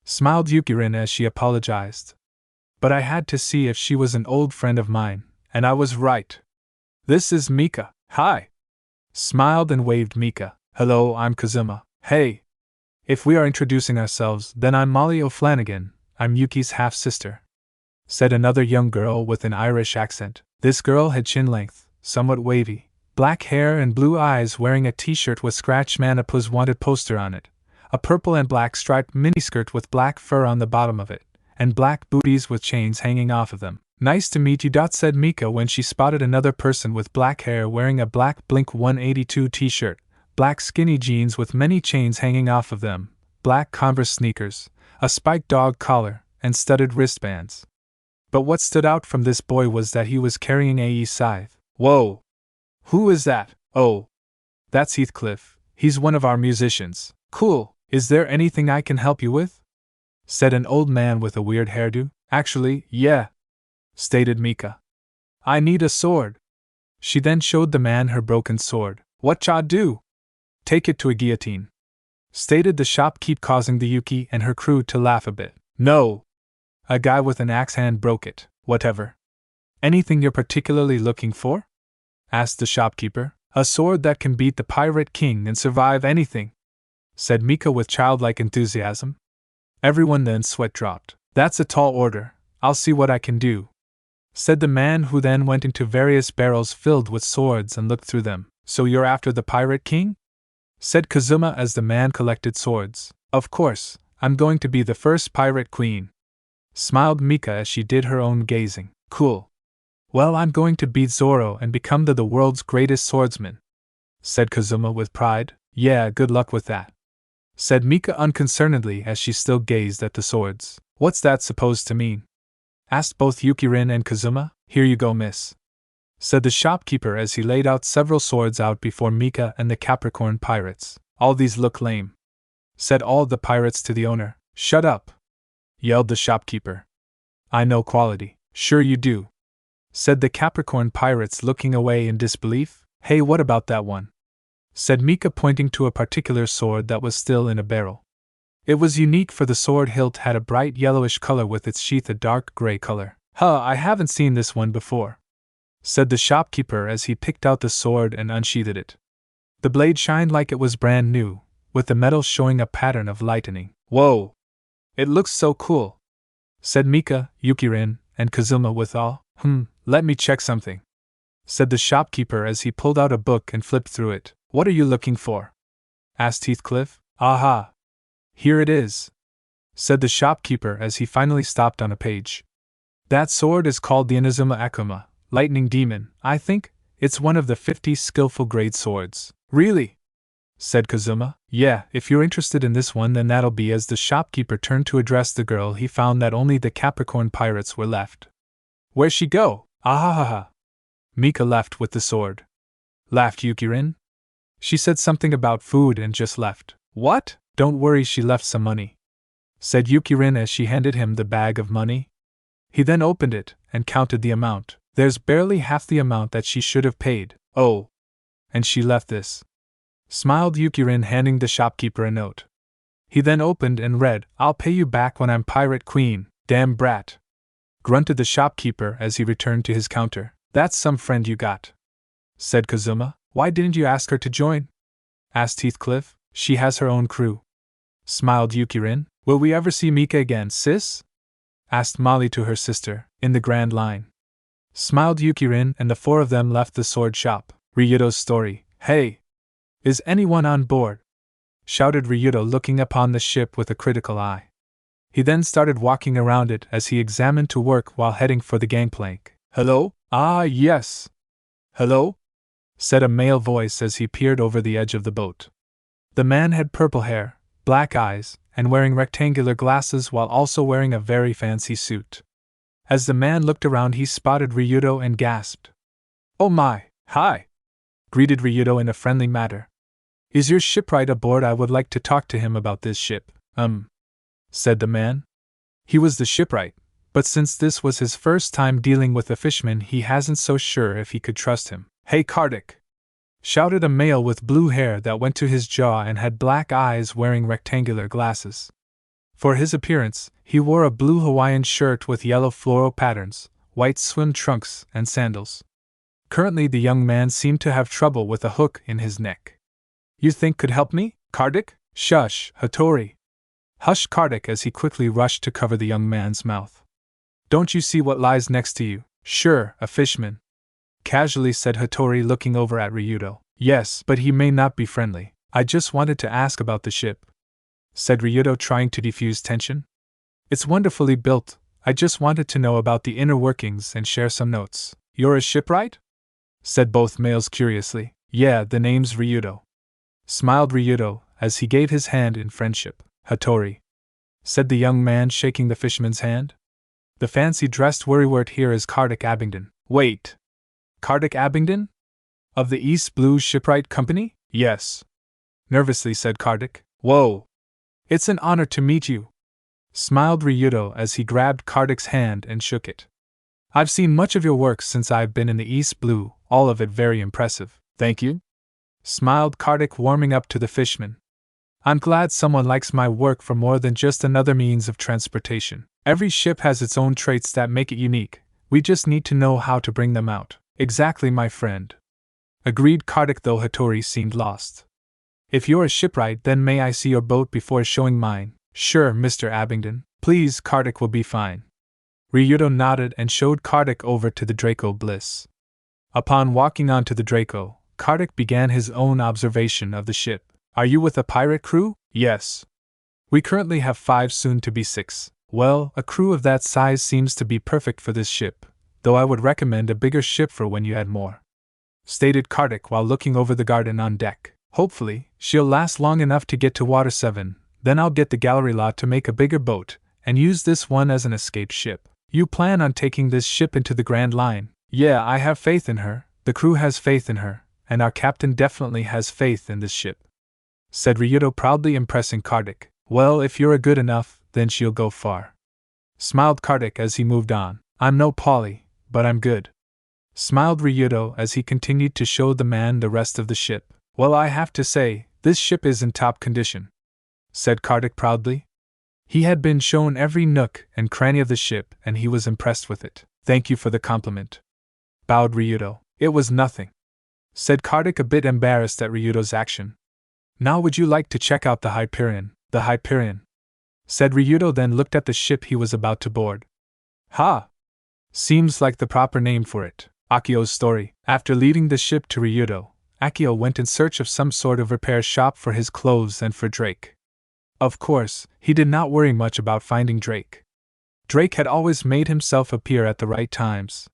smiled Yukirin as she apologized. But I had to see if she was an old friend of mine, and I was right. This is Mika. Hi! Smiled and waved Mika. Hello, I'm Kazuma. Hey! If we are introducing ourselves, then I'm Molly O'Flanagan. I'm Yuki's half-sister, said another young girl with an Irish accent. This girl had chin-length, somewhat wavy, black hair and blue eyes, wearing a t-shirt with Scratch Manipa's wanted poster on it, a purple and black striped miniskirt with black fur on the bottom of it, and black booties with chains hanging off of them. Nice to meet you, said Mika when she spotted another person with black hair wearing a black Blink 182 t-shirt, black skinny jeans with many chains hanging off of them, black Converse sneakers, a spiked dog collar, and studded wristbands. But what stood out from this boy was that he was carrying a scythe. Whoa! Who is that? Oh, that's Heathcliff. He's one of our musicians. Cool. Is there anything I can help you with? Said an old man with a weird hairdo. Actually, yeah, stated Mika. I need a sword. She then showed the man her broken sword. What cha do? Take it to a guillotine, stated the shopkeep, causing the Yuki and her crew to laugh a bit. No! A guy with an axe hand broke it. Whatever. Anything you're particularly looking for? Asked the shopkeeper. A sword that can beat the Pirate King and survive anything, said Mika with childlike enthusiasm. Everyone then sweat dropped. That's a tall order. I'll see what I can do, said the man, who then went into various barrels filled with swords and looked through them. So you're after the Pirate King? Said Kazuma as the man collected swords. Of course, I'm going to be the first Pirate Queen, smiled Mika as she did her own gazing. Cool. Well, I'm going to beat Zoro and become the world's greatest swordsman, said Kazuma with pride. Yeah, good luck with that, said Mika unconcernedly as she still gazed at the swords. What's that supposed to mean? Asked both Yukirin and Kazuma. Here you go, miss, said the shopkeeper as he laid out several swords out before Mika and the Capricorn Pirates. All these look lame, said all the pirates to the owner. Shut up, yelled the shopkeeper. I know quality. Sure you do, said the Capricorn Pirates, looking away in disbelief. Hey, what about that one? Said Mika, pointing to a particular sword that was still in a barrel. It was unique, for the sword hilt had a bright yellowish color with its sheath a dark gray color. Huh, I haven't seen this one before, said the shopkeeper as he picked out the sword and unsheathed it. The blade shined like it was brand new, with the metal showing a pattern of lightning. Whoa! It looks so cool, said Mika, Yukirin, and Kazuma with awe. Let me check something, said the shopkeeper as he pulled out a book and flipped through it. What are you looking for? Asked Heathcliff. Aha! Here it is, said the shopkeeper as he finally stopped on a page. That sword is called the Inazuma Akuma, Lightning Demon. I think it's one of the 50 skillful grade swords. Really? said Kazuma. Yeah, if you're interested in this one, then that'll be. As the shopkeeper turned to address the girl, he found that only the Capricorn pirates were left. Where'd she go? Ahahaha. Mika left with the sword. Laughed Yukirin. She said something about food and just left. What? Don't worry, she left some money, said Yukirin as she handed him the bag of money. He then opened it and counted the amount. There's barely half the amount that she should have paid. Oh. And she left this, smiled Yukirin, handing the shopkeeper a note. He then opened and read, I'll pay you back when I'm pirate queen, damn brat, grunted the shopkeeper as he returned to his counter. That's some friend you got, said Kazuma. Why didn't you ask her to join? Asked Heathcliff. She has her own crew, smiled Yukirin. Will we ever see Mika again, sis? Asked Molly to her sister, in the Grand Line. Smiled Yukirin, and the four of them left the sword shop. Ryudo's story. Hey! Is anyone on board? Shouted Ryudo, looking upon the ship with a critical eye. He then started walking around it as he examined to work while heading for the gangplank. Hello? Ah, yes. Hello? Said a male voice as he peered over the edge of the boat. The man had purple hair, black eyes, and wearing rectangular glasses while also wearing a very fancy suit. As the man looked around, he spotted Ryudo and gasped. Oh my, hi! Greeted Ryudo in a friendly manner. Is your shipwright aboard? I would like to talk to him about this ship, said the man. He was the shipwright, but since this was his first time dealing with a fishman, he hasn't so sure if he could trust him. Hey Kardik! Shouted a male with blue hair that went to his jaw and had black eyes, wearing rectangular glasses. For his appearance, he wore a blue Hawaiian shirt with yellow floral patterns, white swim trunks, and sandals. Currently the young man seemed to have trouble with a hook in his neck. You think could help me, Kardik? Shush, Hattori! Hushed Kardik as he quickly rushed to cover the young man's mouth. Don't you see what lies next to you? Sure, a fishman, casually said Hattori, looking over at Ryudo. Yes, but he may not be friendly. I just wanted to ask about the ship, said Ryudo, trying to defuse tension. It's wonderfully built. I just wanted to know about the inner workings and share some notes. You're a shipwright? Said both males curiously. Yeah, the name's Ryudo, smiled Ryudo as he gave his hand in friendship. Hattori, said the young man, shaking the fisherman's hand. The fancy-dressed worrywart here is Kardik Abingdon. Wait! Kardik Abingdon? Of the East Blue Shipwright Company? Yes, nervously said Kardik. Whoa! It's an honor to meet you, smiled Ryudo as he grabbed Kardik's hand and shook it. I've seen much of your work since I've been in the East Blue, all of it very impressive. Thank you, smiled Kardik, warming up to the fishman. I'm glad someone likes my work for more than just another means of transportation. Every ship has its own traits that make it unique. We just need to know how to bring them out. Exactly, my friend, agreed Kardik, though Hattori seemed lost. If you're a shipwright, then may I see your boat before showing mine? Sure, Mr. Abingdon. Please, Kardik will be fine. Ryudo nodded and showed Kardik over to the Draco Bliss. Upon walking onto the Draco, Kardik began his own observation of the ship. Are you with a pirate crew? Yes. We currently have 5, soon to be 6. Well, a crew of that size seems to be perfect for this ship, though I would recommend a bigger ship for when you had more, stated Kardik while looking over the garden on deck. Hopefully, she'll last long enough to get to Water 7, then I'll get the gallery lot to make a bigger boat, and use this one as an escape ship. You plan on taking this ship into the Grand Line? Yeah, I have faith in her, the crew has faith in her, and our captain definitely has faith in this ship, said Ryudo, proudly impressing Kardik. Well, if you're good enough, then she'll go far, smiled Kardik as he moved on. I'm no Polly, but I'm good, smiled Ryudo as he continued to show the man the rest of the ship. Well, I have to say, this ship is in top condition, said Kardik proudly. He had been shown every nook and cranny of the ship, and he was impressed with it. Thank you for the compliment, bowed Ryudo. It was nothing, said Kardik, a bit embarrassed at Ryudo's action. Now would you like to check out the Hyperion? The Hyperion, said Ryudo, then looked at the ship he was about to board. Ha! Seems like the proper name for it. Akio's story. After leading the ship to Ryudo, Akio went in search of some sort of repair shop for his clothes and for Drake. Of course, he did not worry much about finding Drake. Drake had always made himself appear at the right times.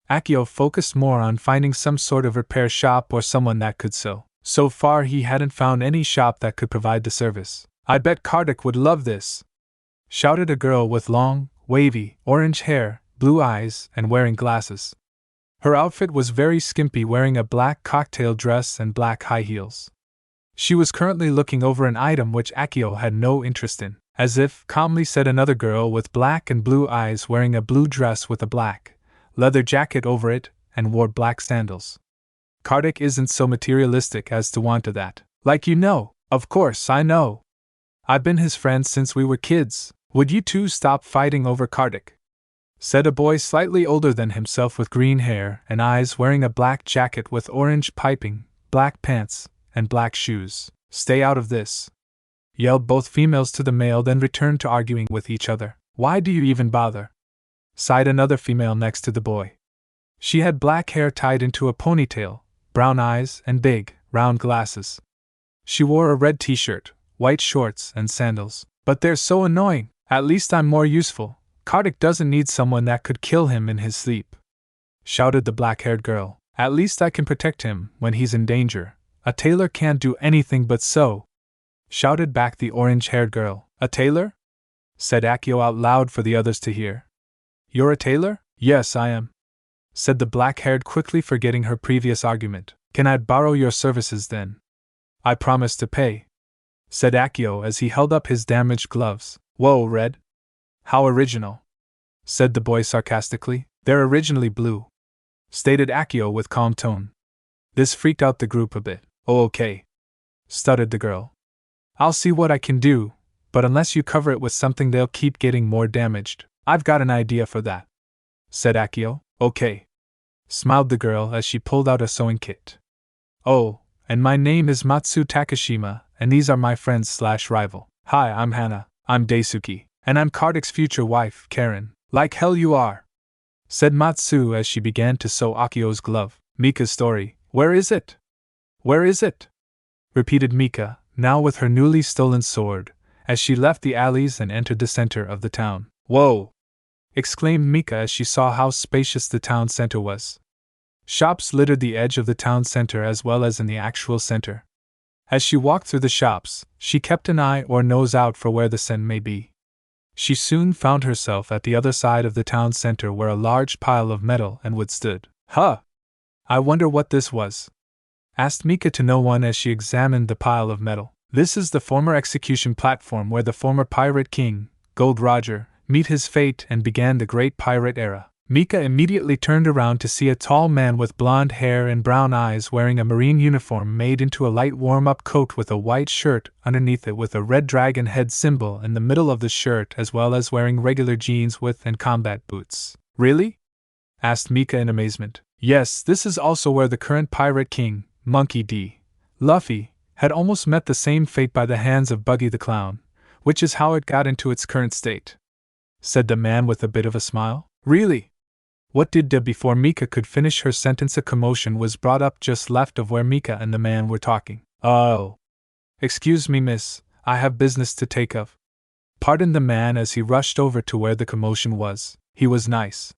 Akio focused more on finding some sort of repair shop or someone that could sew. So far he hadn't found any shop that could provide the service. I bet Kartik would love this, shouted a girl with long, wavy, orange hair, blue eyes, and wearing glasses. Her outfit was very skimpy, wearing a black cocktail dress and black high heels. She was currently looking over an item which Akio had no interest in. As if, calmly said another girl with black and blue eyes, wearing a blue dress with a black leather jacket over it, and wore black sandals. Kartik isn't so materialistic as to want that. Like you know. Of course I know. I've been his friend since we were kids. Would you two stop fighting over Kartik? Said a boy slightly older than himself with green hair and eyes, wearing a black jacket with orange piping, black pants, and black shoes. Stay out of this, yelled both females to the male, then returned to arguing with each other. Why do you even bother? Sighed another female next to the boy. She had black hair tied into a ponytail, brown eyes, and big, round glasses. She wore a red t-shirt, white shorts, and sandals. But they're so annoying. At least I'm more useful. Kartik doesn't need someone that could kill him in his sleep, shouted the black-haired girl. At least I can protect him when he's in danger. A tailor can't do anything but so, shouted back the orange-haired girl. A tailor? Said Akio out loud for the others to hear. You're a tailor? Yes, I am, said the black-haired, quickly forgetting her previous argument. Can I borrow your services then? I promise to pay, said Akio as he held up his damaged gloves. Whoa, red? How original, said the boy sarcastically. They're originally blue, stated Akio with calm tone. This freaked out the group a bit. Oh, okay, stuttered the girl. I'll see what I can do, but unless you cover it with something they'll keep getting more damaged. I've got an idea for that, said Akio. Okay, smiled the girl as she pulled out a sewing kit. Oh, and my name is Matsu Takashima, and these are my friends/rival. Hi, I'm Hana, I'm Daisuke, and I'm Kartik's future wife, Karen. Like hell you are, said Matsu as she began to sew Akio's glove. Mika's story. Where is it? Where is it? Repeated Mika, now with her newly stolen sword, as she left the alleys and entered the center of the town. Whoa! Exclaimed Mika as she saw how spacious the town center was. Shops littered the edge of the town center as well as in the actual center. As she walked through the shops, she kept an eye or nose out for where the sen may be. She soon found herself at the other side of the town center where a large pile of metal and wood stood. Huh! I wonder what this was, asked Mika to no one as she examined the pile of metal. This is the former execution platform where the former pirate king, Gold Roger, met his fate and began the Great Pirate Era. Mika immediately turned around to see a tall man with blonde hair and brown eyes wearing a marine uniform made into a light warm-up coat with a white shirt underneath it with a red dragon head symbol in the middle of the shirt, as well as wearing regular jeans with and combat boots. Really? Asked Mika in amazement. Yes, this is also where the current pirate king, Monkey D. Luffy, had almost met the same fate by the hands of Buggy the Clown, which is how it got into its current state, said the man with a bit of a smile. Really? What did do? Before Mika could finish her sentence, a commotion was brought up just left of where Mika and the man were talking. Oh. Excuse me, miss, I have business to take of. Pardoned the man as he rushed over to where the commotion was. He was nice,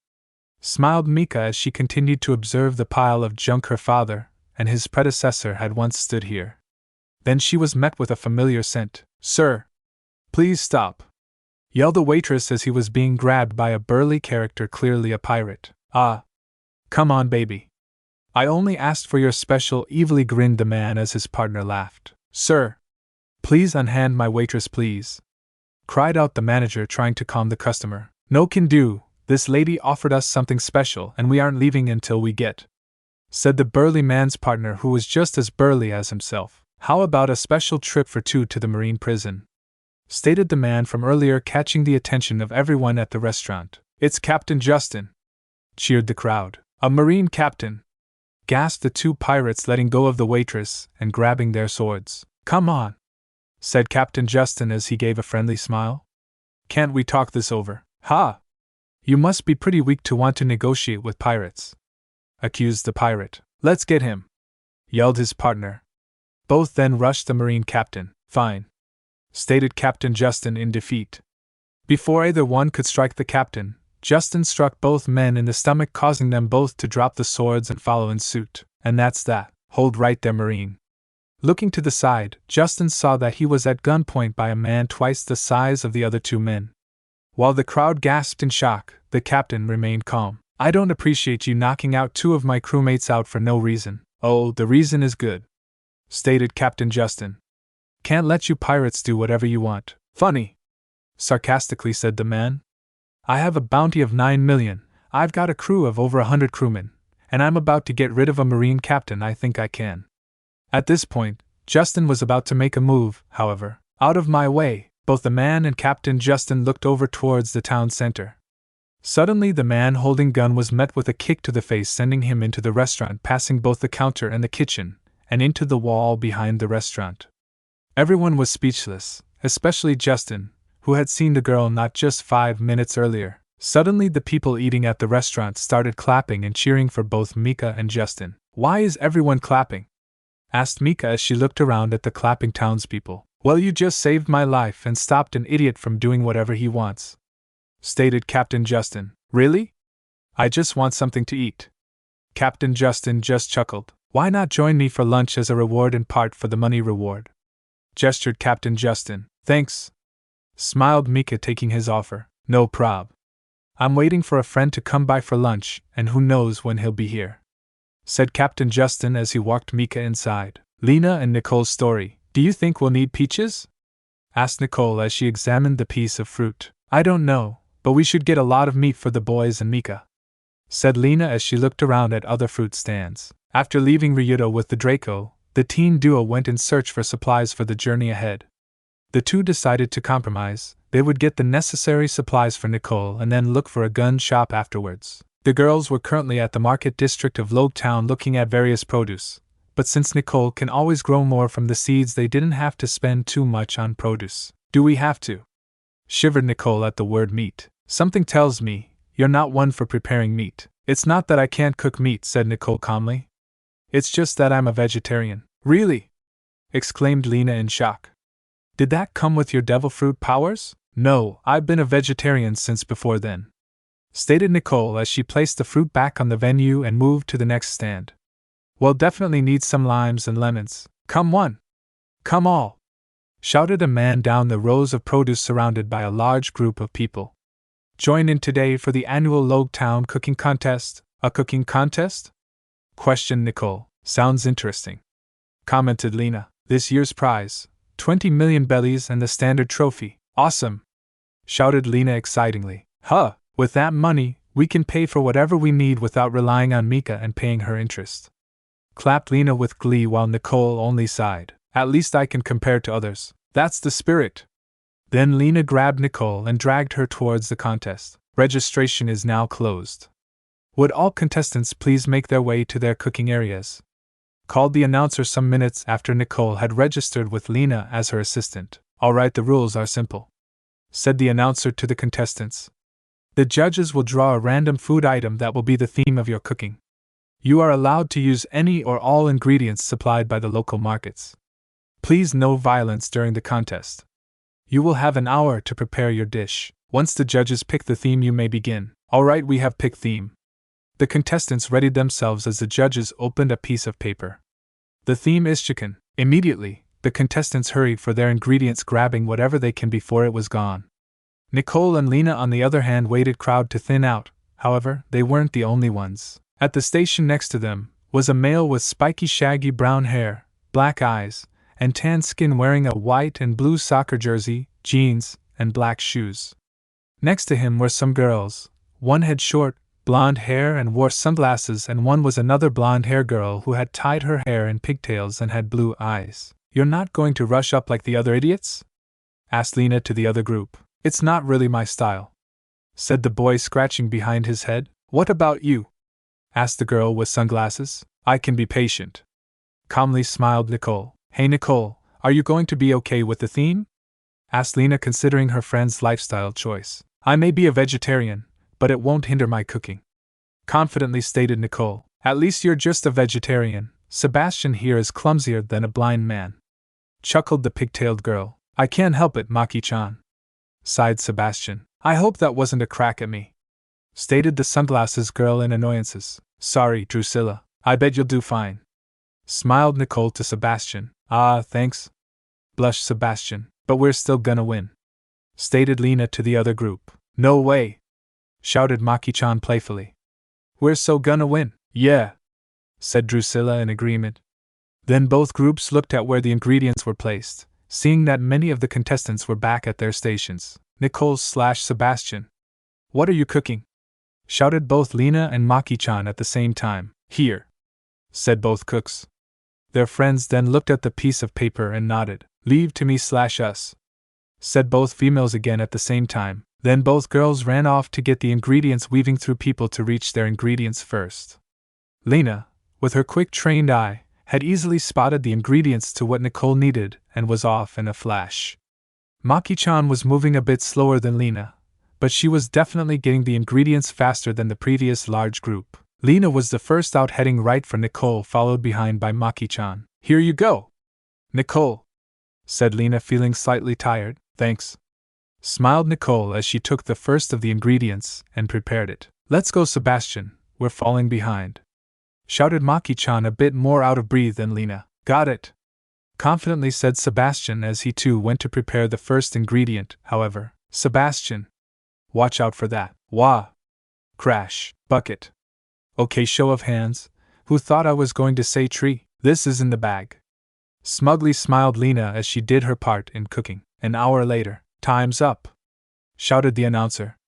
smiled Mika as she continued to observe the pile of junk her father and his predecessor had once stood here. Then she was met with a familiar scent. Sir, please stop, yelled the waitress as he was being grabbed by a burly character, clearly a pirate. Ah. Come on, baby. I only asked for your special, evilly grinned the man as his partner laughed. Sir, please unhand my waitress, please, cried out the manager, trying to calm the customer. No can do, this lady offered us something special and we aren't leaving until we get, said the burly man's partner, who was just as burly as himself. How about a special trip for two to the marine prison? Stated the man from earlier, catching the attention of everyone at the restaurant. It's Captain Justin, cheered the crowd. A marine captain, gasped the two pirates, letting go of the waitress and grabbing their swords. Come on, said Captain Justin as he gave a friendly smile. Can't we talk this over? Ha! You must be pretty weak to want to negotiate with pirates, accused the pirate. Let's get him, yelled his partner. Both then rushed the marine captain. Fine, stated Captain Justin in defeat. Before either one could strike the captain, Justin struck both men in the stomach, causing them both to drop the swords and follow in suit. And that's that. Hold right there, marine, Looking to the side, Justin saw that he was at gunpoint by a man twice the size of the other two men. While the crowd gasped in shock, the captain remained calm. I don't appreciate you knocking out two of my crewmates out for no reason. Oh, the reason is good, stated Captain Justin. Can't let you pirates do whatever you want. Funny, sarcastically said the man. I have a bounty of 9 million, I've got a crew of over 100 crewmen, and I'm about to get rid of a marine captain. I think I can. At this point, Justin was about to make a move, however. Out of my way, both the man and Captain Justin looked over towards the town center. Suddenly the man holding gun was met with a kick to the face, sending him into the restaurant, passing both the counter and the kitchen, and into the wall behind the restaurant. Everyone was speechless, especially Justin, who had seen the girl not just 5 minutes earlier. Suddenly the people eating at the restaurant started clapping and cheering for both Mika and Justin. Why is everyone clapping? Asked Mika as she looked around at the clapping townspeople. Well, you just saved my life and stopped an idiot from doing whatever he wants, stated Captain Justin. Really? I just want something to eat. Captain Justin just chuckled. Why not join me for lunch as a reward in part for the money reward? Gestured Captain Justin. Thanks, smiled Mika, taking his offer. No prob. I'm waiting for a friend to come by for lunch, and who knows when he'll be here, said Captain Justin as he walked Mika inside. Lena and Nicole's story. Do you think we'll need peaches? Asked Nicole as she examined the piece of fruit. I don't know, but we should get a lot of meat for the boys and Mika, said Lena as she looked around at other fruit stands. After leaving Ryudo with the Draco, the teen duo went in search for supplies for the journey ahead. The two decided to compromise. They would get the necessary supplies for Nicole and then look for a gun shop afterwards. The girls were currently at the market district of Loguetown looking at various produce, but since Nicole can always grow more from the seeds, they didn't have to spend too much on produce. Do we have to? Shivered Nicole at the word meat. Something tells me you're not one for preparing meat. It's not that I can't cook meat, said Nicole calmly. It's just that I'm a vegetarian. Really? Exclaimed Lena in shock. Did that come with your devil fruit powers? No, I've been a vegetarian since before then, stated Nicole as she placed the fruit back on the menu and moved to the next stand. Well, definitely need some limes and lemons. Come one. Come all, shouted a man down the rows of produce surrounded by a large group of people. Join in today for the annual Loguetown cooking contest. A cooking contest? Questioned Nicole. Sounds interesting, commented Lena. This year's prize, 20 million bellies and the standard trophy. Awesome, shouted Lena excitingly. Huh, with that money, we can pay for whatever we need without relying on Mika and paying her interest, clapped Lena with glee while Nicole only sighed. At least I can compare to others. That's the spirit. Then Lena grabbed Nicole and dragged her towards the contest. Registration is now closed. Would all contestants please make their way to their cooking areas? Called the announcer some minutes after Nicole had registered with Lena as her assistant. Alright, the rules are simple, said the announcer to the contestants. The judges will draw a random food item that will be the theme of your cooking. You are allowed to use any or all ingredients supplied by the local markets. Please, no violence during the contest. You will have an hour to prepare your dish. Once the judges pick the theme, you may begin. Alright, we have picked theme. The contestants readied themselves as the judges opened a piece of paper. The theme is chicken. Immediately, the contestants hurried for their ingredients, grabbing whatever they can before it was gone. Nicole and Lena, on the other hand, waited crowd to thin out. However, they weren't the only ones. At the station next to them was a male with spiky shaggy brown hair, black eyes, and tan skin, wearing a white and blue soccer jersey, jeans, and black shoes. Next to him were some girls. One had short, blonde hair and wore sunglasses, and one was another blonde-haired girl who had tied her hair in pigtails and had blue eyes. You're not going to rush up like the other idiots? Asked Lena to the other group. It's not really my style, said the boy, scratching behind his head. What about you? Asked the girl with sunglasses. I can be patient, calmly smiled Nicole. Hey Nicole, are you going to be okay with the theme? Asked Lena, considering her friend's lifestyle choice. I may be a vegetarian, but it won't hinder my cooking, confidently stated Nicole. At least you're just a vegetarian. Sebastian here is clumsier than a blind man, chuckled the pigtailed girl. I can't help it, Maki-chan, sighed Sebastian. I hope that wasn't a crack at me, stated the sunglasses girl in annoyances. Sorry, Drusilla. I bet you'll do fine, smiled Nicole to Sebastian. Ah, thanks, blushed Sebastian, but we're still gonna win, stated Lena to the other group. No way, shouted Maki-chan playfully. We're so gonna win. Yeah, said Drusilla in agreement. Then both groups looked at where the ingredients were placed, seeing that many of the contestants were back at their stations. Nicole/Sebastian. What are you cooking? Shouted both Lena and Maki-chan at the same time. Here, said both cooks. Their friends then looked at the piece of paper and nodded. Leave to me/us, said both females again at the same time. Then both girls ran off to get the ingredients, weaving through people to reach their ingredients first. Lena, with her quick trained eye, had easily spotted the ingredients to what Nicole needed and was off in a flash. Maki-chan was moving a bit slower than Lena, but she was definitely getting the ingredients faster than the previous large group. Lena was the first out, heading right for Nicole, followed behind by Maki-chan. Here you go, Nicole, said Lena, feeling slightly tired. Thanks, smiled Nicole as she took the first of the ingredients and prepared it. Let's go, Sebastian, we're falling behind, shouted Maki-chan, a bit more out of breath than Lena. Got it, confidently said Sebastian as he too went to prepare the first ingredient. However, Sebastian, watch out for that. Wah! Crash! Bucket! Okay, show of hands, who thought I was going to say tree? This is in the bag. Smugly smiled Lena as she did her part in cooking. An hour later. Time's up, shouted the announcer.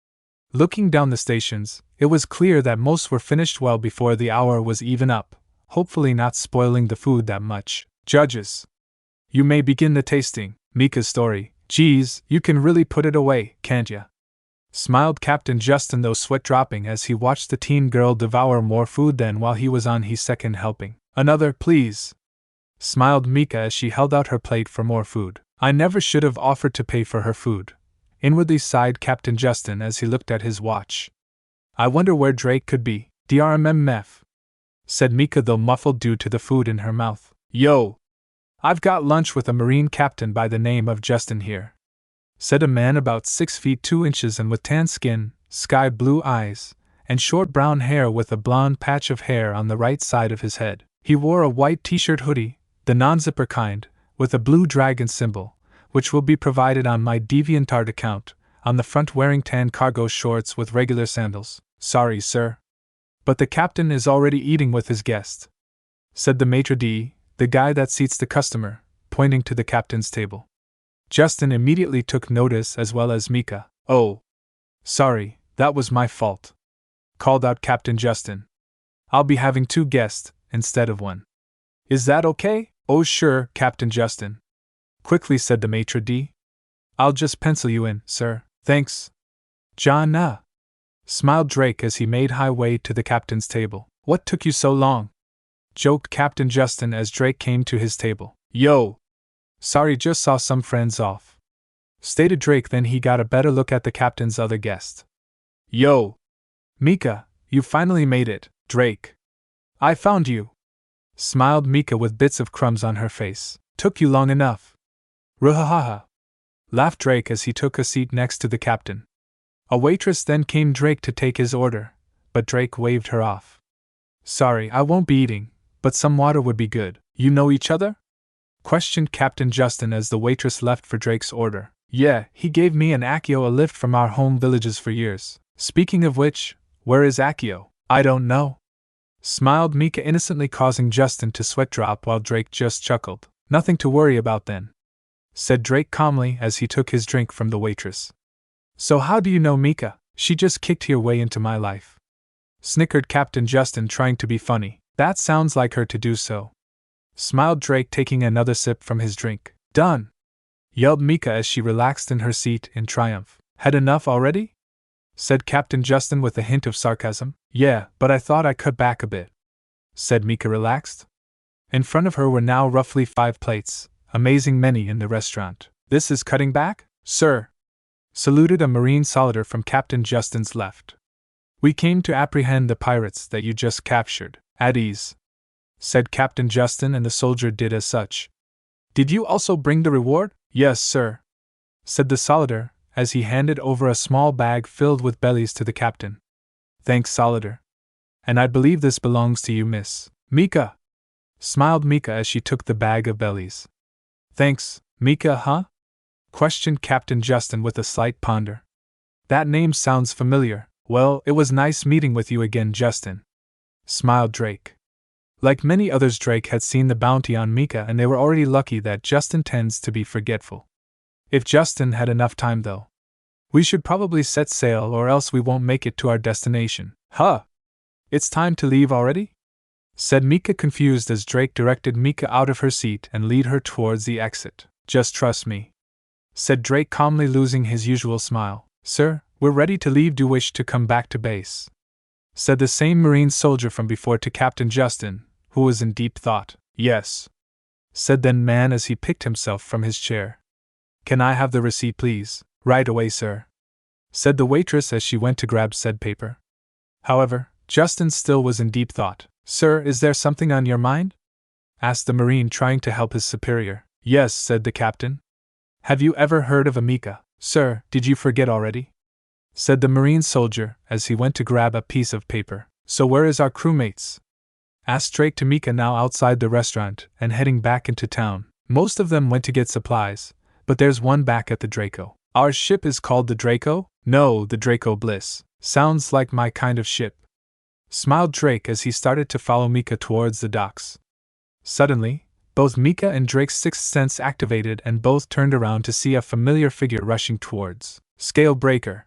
Looking down the stations, it was clear that most were finished well before the hour was even up, hopefully not spoiling the food that much. Judges, you may begin the tasting. Mika's story. Geez, you can really put it away, can't ya? Smiled Captain Justin, though sweat dropping as he watched the teen girl devour more food than while he was on his second helping. Another, please, smiled Mika as she held out her plate for more food. I never should have offered to pay for her food, inwardly sighed Captain Justin as he looked at his watch. I wonder where Drake could be. DRMMF, said Mika, though muffled due to the food in her mouth. Yo! I've got lunch with a Marine captain by the name of Justin here, said a man about 6 feet 2 inches and with tan skin, sky blue eyes, and short brown hair with a blonde patch of hair on the right side of his head. He wore a white t-shirt hoodie, the non-zipper kind, with a blue dragon symbol, which will be provided on my DeviantArt account, on the front, wearing tan cargo shorts with regular sandals. Sorry, sir, but the captain is already eating with his guest, said the maitre d', the guy that seats the customer, pointing to the captain's table. Justin immediately took notice, as well as Mika. Oh, sorry, that was my fault, called out Captain Justin. I'll be having 2 guests instead of 1. Is that okay? Oh sure, Captain Justin, quickly said the maitre d'. I'll just pencil you in, sir. Thanks. John, smiled Drake as he made highway to the captain's table. What took you so long? Joked Captain Justin as Drake came to his table. Yo! Sorry, just saw some friends off, stated Drake. Then he got a better look at the captain's other guest. Yo! Mika, you finally made it. Drake, I found you, smiled Mika with bits of crumbs on her face. Took you long enough. Ruhahaha, laughed Drake as he took a seat next to the captain. A waitress then came Drake to take his order, but Drake waved her off. Sorry, I won't be eating, but some water would be good. You know each other? Questioned Captain Justin as the waitress left for Drake's order. Yeah, he gave me and Akio a lift from our home villages for years. Speaking of which, where is Akio? I don't know, smiled Mika, innocently causing Justin to sweat drop while Drake just chuckled. Nothing to worry about then, said Drake calmly as he took his drink from the waitress. So how do you know Mika? She just kicked her way into my life, snickered Captain Justin, trying to be funny. That sounds like her to do so, smiled Drake, taking another sip from his drink. Done, yelled Mika as she relaxed in her seat in triumph. Had enough already? Said Captain Justin with a hint of sarcasm. Yeah, but I thought I cut back a bit, said Mika, relaxed. In front of her were now roughly 5 plates, amazing many in the restaurant. This is cutting back, sir, saluted a Marine soldier from Captain Justin's left. We came to apprehend the pirates that you just captured. At ease, said Captain Justin, and the soldier did as such. Did you also bring the reward? Yes, sir, said the soldier, as he handed over a small bag filled with bellies to the captain. Thanks, soldier. And I believe this belongs to you, Miss Mika, smiled Mika as she took the bag of bellies. Thanks, Mika, huh? Questioned Captain Justin with a slight ponder. That name sounds familiar. Well, it was nice meeting with you again, Justin. Smiled Drake. Like many others, Drake had seen the bounty on Mika and they were already lucky that Justin tends to be forgetful. If Justin had enough time though. We should probably set sail or else we won't make it to our destination. Huh? It's time to leave already? Said Mika, confused as Drake directed Mika out of her seat and lead her towards the exit. Just trust me, said Drake, calmly losing his usual smile. Sir, we're ready to leave. Do you wish to come back to base? Said the same Marine soldier from before to Captain Justin, who was in deep thought. Yes, said then man as he picked himself from his chair. Can I have the receipt, please? Right away, sir, said the waitress as she went to grab said paper. However, Justin still was in deep thought. Sir, is there something on your mind? Asked the Marine, trying to help his superior. Yes, said the captain. Have you ever heard of a Mika? Sir, did you forget already? Said the Marine soldier as he went to grab a piece of paper. So where is our crewmates? Asked Drake to Mika, now outside the restaurant and heading back into town. Most of them went to get supplies, but there's one back at the Draco. Our ship is called the Draco? No, the Draco Bliss. Sounds like my kind of ship. Smiled Drake as he started to follow Mika towards the docks. Suddenly, both Mika and Drake's sixth sense activated and both turned around to see a familiar figure rushing towards. Scale breaker!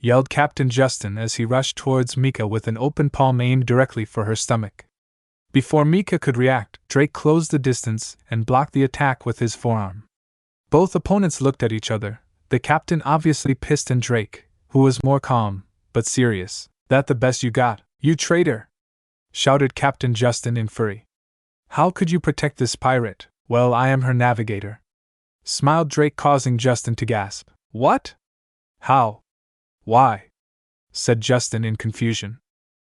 Yelled Captain Justin as he rushed towards Mika with an open palm aimed directly for her stomach. Before Mika could react, Drake closed the distance and blocked the attack with his forearm. Both opponents looked at each other, the captain obviously pissed and Drake, who was more calm, but serious. That the best you got, you traitor! Shouted Captain Justin in fury. How could you protect this pirate? Well, I am her navigator. Smiled Drake, causing Justin to gasp. What? How? Why? Said Justin in confusion.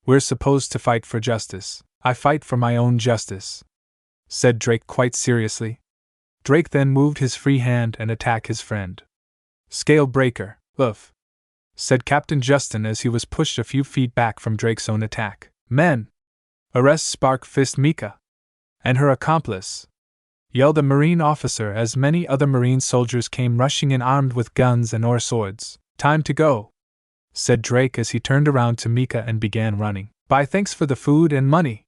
We're supposed to fight for justice. I fight for my own justice, said Drake quite seriously. Drake then moved his free hand and attacked his friend. Scale breaker, oof, said Captain Justin as he was pushed a few feet back from Drake's own attack. Men! Arrest Spark Fist Mika! And her accomplice! Yelled a Marine officer as many other Marine soldiers came rushing in armed with guns and or swords. Time to go, said Drake as he turned around to Mika and began running. Bye, thanks for the food and money,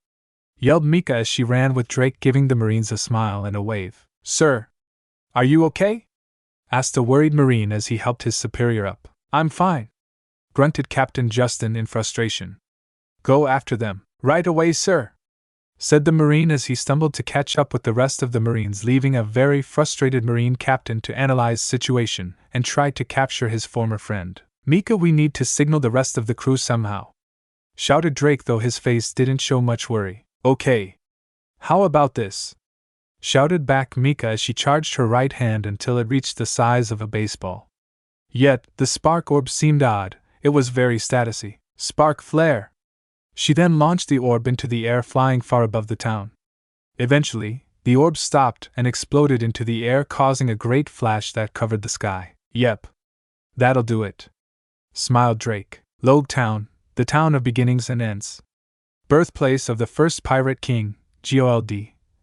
yelled Mika as she ran with Drake, giving the Marines a smile and a wave. Sir, are you okay? Asked a worried Marine as he helped his superior up. I'm fine, grunted Captain Justin in frustration. Go after them. Right away, sir, said the Marine as he stumbled to catch up with the rest of the Marines, leaving a very frustrated Marine captain to analyze situation and try to capture his former friend. Mika, we need to signal the rest of the crew somehow, shouted Drake, though his face didn't show much worry. Okay. How about this? Shouted back Mika as she charged her right hand until it reached the size of a baseball. Yet, the spark orb seemed odd, it was very statusy. Spark flare! She then launched the orb into the air, flying far above the town. Eventually, the orb stopped and exploded into the air, causing a great flash that covered the sky. Yep. That'll do it, smiled Drake. Loguetown, the town of beginnings and ends. Birthplace of the first pirate king, Gold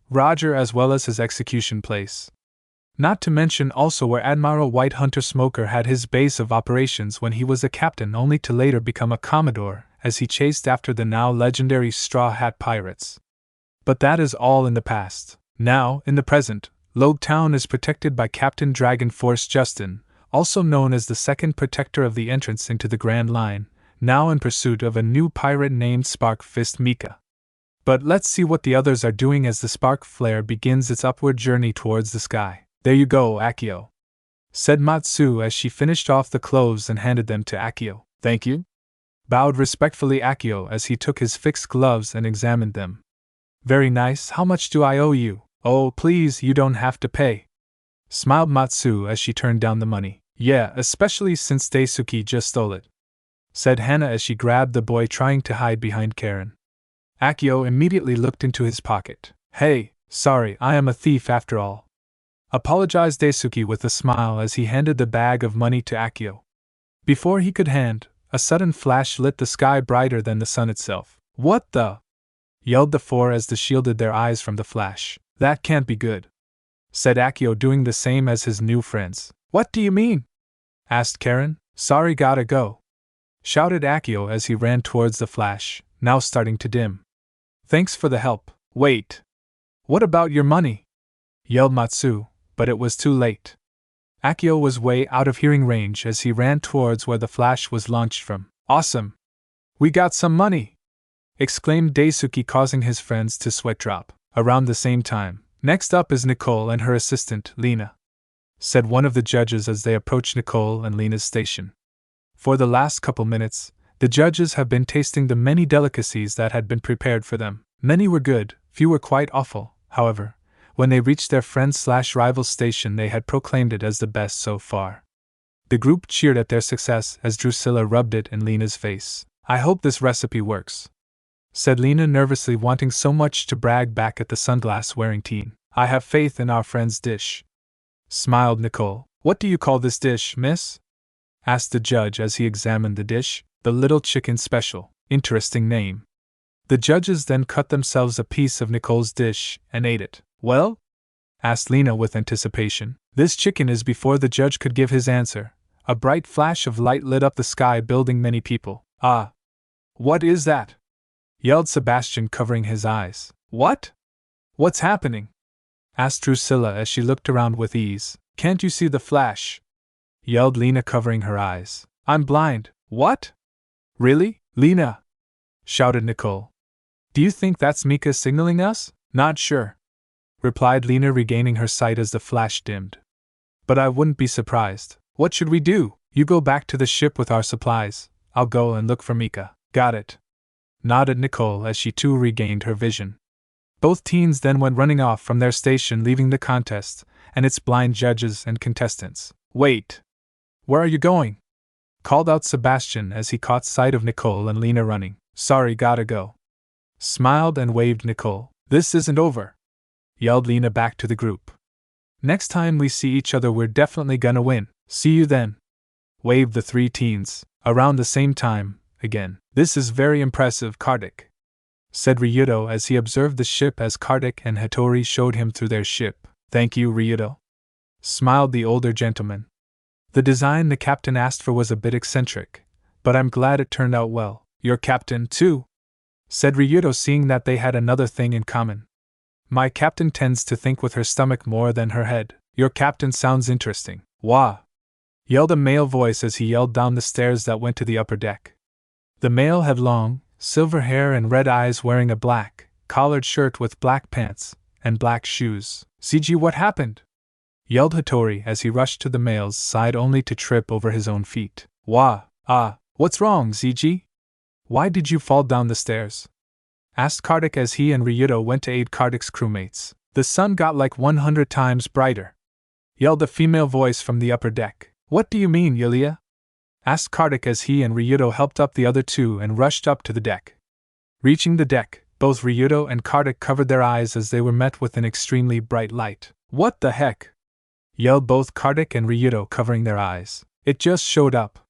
Roger, as well as his execution place. Not to mention also where Admiral White Hunter Smoker had his base of operations when he was a captain, only to later become a commodore as he chased after the now legendary Straw Hat Pirates. But that is all in the past. Now, in the present, Loguetown is protected by Captain Dragon Force Justin, also known as the second protector of the entrance into the Grand Line, now in pursuit of a new pirate named Spark Fist Mika. But let's see what the others are doing as the spark flare begins its upward journey towards the sky. There you go, Akio, said Matsu as she finished off the clothes and handed them to Akio. Thank you, bowed respectfully Akio as he took his fixed gloves and examined them. Very nice. How much do I owe you? Oh, please, you don't have to pay, smiled Matsu as she turned down the money. Yeah, especially since Daisuke just stole it, said Hana as she grabbed the boy trying to hide behind Karen. Akio immediately looked into his pocket. Hey, sorry, I am a thief after all, apologized Daisuke with a smile as he handed the bag of money to Akio. Before he could hand, a sudden flash lit the sky brighter than the sun itself. What the? yelled the four as they shielded their eyes from the flash. That can't be good, said Akio, doing the same as his new friends. What do you mean? Asked Karen. Sorry, gotta go, shouted Akio as he ran towards the flash, now starting to dim. Thanks for the help. Wait. What about your money? Yelled Matsu, but it was too late. Akio was way out of hearing range as he ran towards where the flash was launched from. Awesome! We got some money! Exclaimed Daisuke, causing his friends to sweat drop. Around the same time, next up is Nicole and her assistant, Lena, said one of the judges as they approached Nicole and Lena's station. For the last couple minutes, the judges have been tasting the many delicacies that had been prepared for them. Many were good, few were quite awful. However, when they reached their friend/rival station, they had proclaimed it as the best so far. The group cheered at their success as Drusilla rubbed it in Lena's face. I hope this recipe works, said Lena nervously, wanting so much to brag back at the sunglass-wearing teen. I have faith in our friend's dish, smiled Nicole. What do you call this dish, miss? Asked the judge as he examined the dish. The little chicken special. Interesting name. The judges then cut themselves a piece of Nicole's dish and ate it. Well? Asked Lena with anticipation. This chicken is. Before the judge could give his answer, a bright flash of light lit up the sky, building many people. Ah! What is that? Yelled Sebastian, covering his eyes. What? What's happening? Asked Drusilla as she looked around with ease. Can't you see the flash? Yelled Lena, covering her eyes. I'm blind. What? Really? Lena? Shouted Nicole. Do you think that's Mika signaling us? Not sure, replied Lena, regaining her sight as the flash dimmed. But I wouldn't be surprised. What should we do? You go back to the ship with our supplies. I'll go and look for Mika. Got it, nodded Nicole as she too regained her vision. Both teens then went running off from their station, leaving the contest and its blind judges and contestants. Wait! Where are you going? Called out Sebastian as he caught sight of Nicole and Lena running. Sorry, gotta go, smiled and waved Nicole. This isn't over, yelled Lena back to the group. Next time we see each other, we're definitely gonna win. See you then, waved the three teens. Around the same time, again. This is very impressive, Kartik, said Ryudo as he observed the ship as Kartik and Hattori showed him through their ship. Thank you, Ryudo, smiled the older gentleman. The design the captain asked for was a bit eccentric, but I'm glad it turned out well. Your captain, too, said Ryudo, seeing that they had another thing in common. My captain tends to think with her stomach more than her head. Your captain sounds interesting. Wah! Yelled a male voice as he yelled down the stairs that went to the upper deck. The male had long, silver hair and red eyes, wearing a black, collared shirt with black pants and black shoes. CG, what happened? Yelled Hattori as he rushed to the male's side, only to trip over his own feet. Wah! Ah! What's wrong, ZG? Why did you fall down the stairs? Asked Kartik as he and Ryudo went to aid Kartik's crewmates. The sun got like 100 times brighter, yelled a female voice from the upper deck. What do you mean, Yulia? Asked Kartik as he and Ryudo helped up the other two and rushed up to the deck. Reaching the deck, both Ryudo and Kartik covered their eyes as they were met with an extremely bright light. What the heck? Yelled both Kartik and Ryudo, covering their eyes. It just showed up,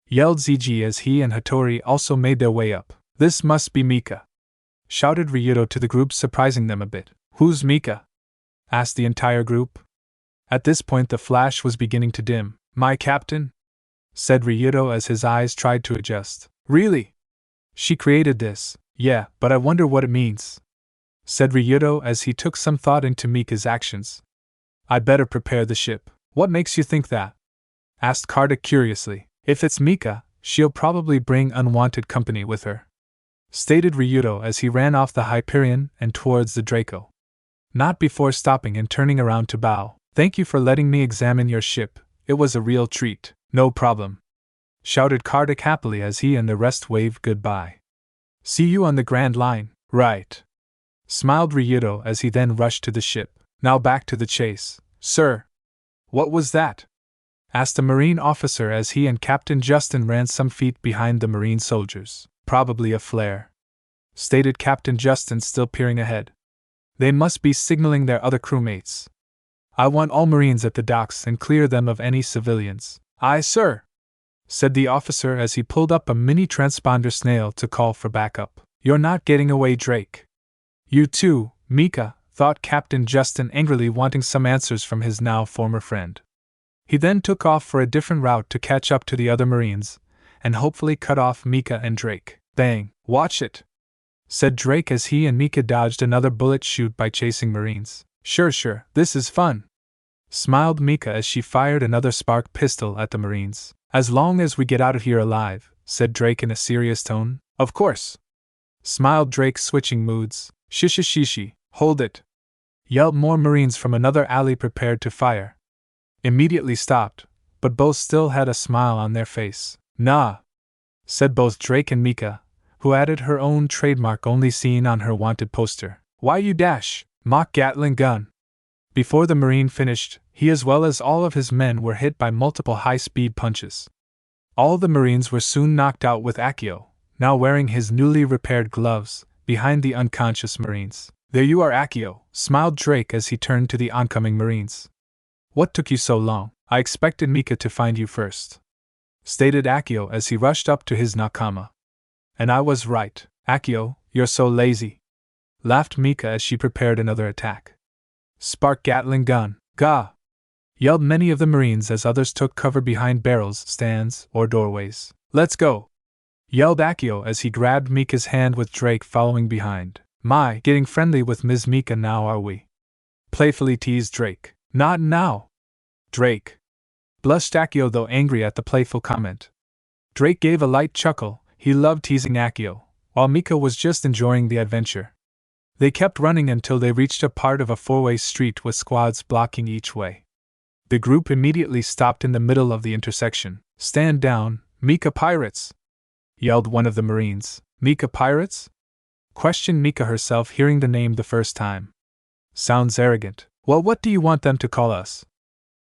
yelled ZG as he and Hattori also made their way up. This must be Mika, shouted Ryudo to the group, surprising them a bit. Who's Mika? Asked the entire group. At this point the flash was beginning to dim. My captain? Said Ryudo as his eyes tried to adjust. Really? She created this? Yeah, but I wonder what it means, said Ryudo as he took some thought into Mika's actions. I'd better prepare the ship. What makes you think that? Asked Kartik curiously. If it's Mika, she'll probably bring unwanted company with her, stated Ryudo as he ran off the Hyperion and towards the Draco. Not before stopping and turning around to bow. Thank you for letting me examine your ship. It was a real treat. No problem, shouted Kartik happily as he and the rest waved goodbye. See you on the Grand Line. Right, smiled Ryudo as he then rushed to the ship. Now back to the chase. Sir, what was that? Asked a Marine officer as he and Captain Justin ran some feet behind the Marine soldiers. Probably a flare, stated Captain Justin, still peering ahead. They must be signaling their other crewmates. I want all Marines at the docks and clear them of any civilians. Aye, sir, said the officer as he pulled up a mini transponder snail to call for backup. You're not getting away, Drake, You too, Mika, thought Captain Justin angrily, wanting some answers from his now former friend. He then took off for a different route to catch up to the other Marines, and hopefully cut off Mika and Drake. Bang! Watch it! Said Drake as he and Mika dodged another bullet shoot by chasing Marines. Sure, this is fun! Smiled Mika as she fired another spark pistol at the Marines. As long as we get out of here alive, said Drake in a serious tone. Of course! Smiled Drake, switching moods. Shishi, hold it! Yelled more Marines from another alley, prepared to fire. Immediately stopped, but both still had a smile on their face. Nah! Said both Drake and Mika, who added her own trademark only seen on her wanted poster. Why you dash? Mock Gatling gun! Before the Marine finished, he as well as all of his men were hit by multiple high-speed punches. All the Marines were soon knocked out, with Akio, now wearing his newly repaired gloves, behind the unconscious Marines. There you are, Akio, smiled Drake as he turned to the oncoming Marines. What took you so long? I expected Mika to find you first, stated Akio as he rushed up to his nakama. And I was right, Akio, you're so lazy, laughed Mika as she prepared another attack. Spark Gatling gun, gah! Yelled many of the Marines as others took cover behind barrels, stands, or doorways. Let's go! Yelled Akio as he grabbed Mika's hand, with Drake following behind. My, getting friendly with Ms. Mika now, are we? Playfully teased Drake. Not now! Drake! Blushed Akio, though angry at the playful comment. Drake gave a light chuckle. He loved teasing Akio, while Mika was just enjoying the adventure. They kept running until they reached a part of a four-way street with squads blocking each way. The group immediately stopped in the middle of the intersection. Stand down, Mika pirates! Yelled one of the Marines. Mika pirates? Questioned Mika herself, hearing the name the first time. Sounds arrogant. Well, what do you want them to call us?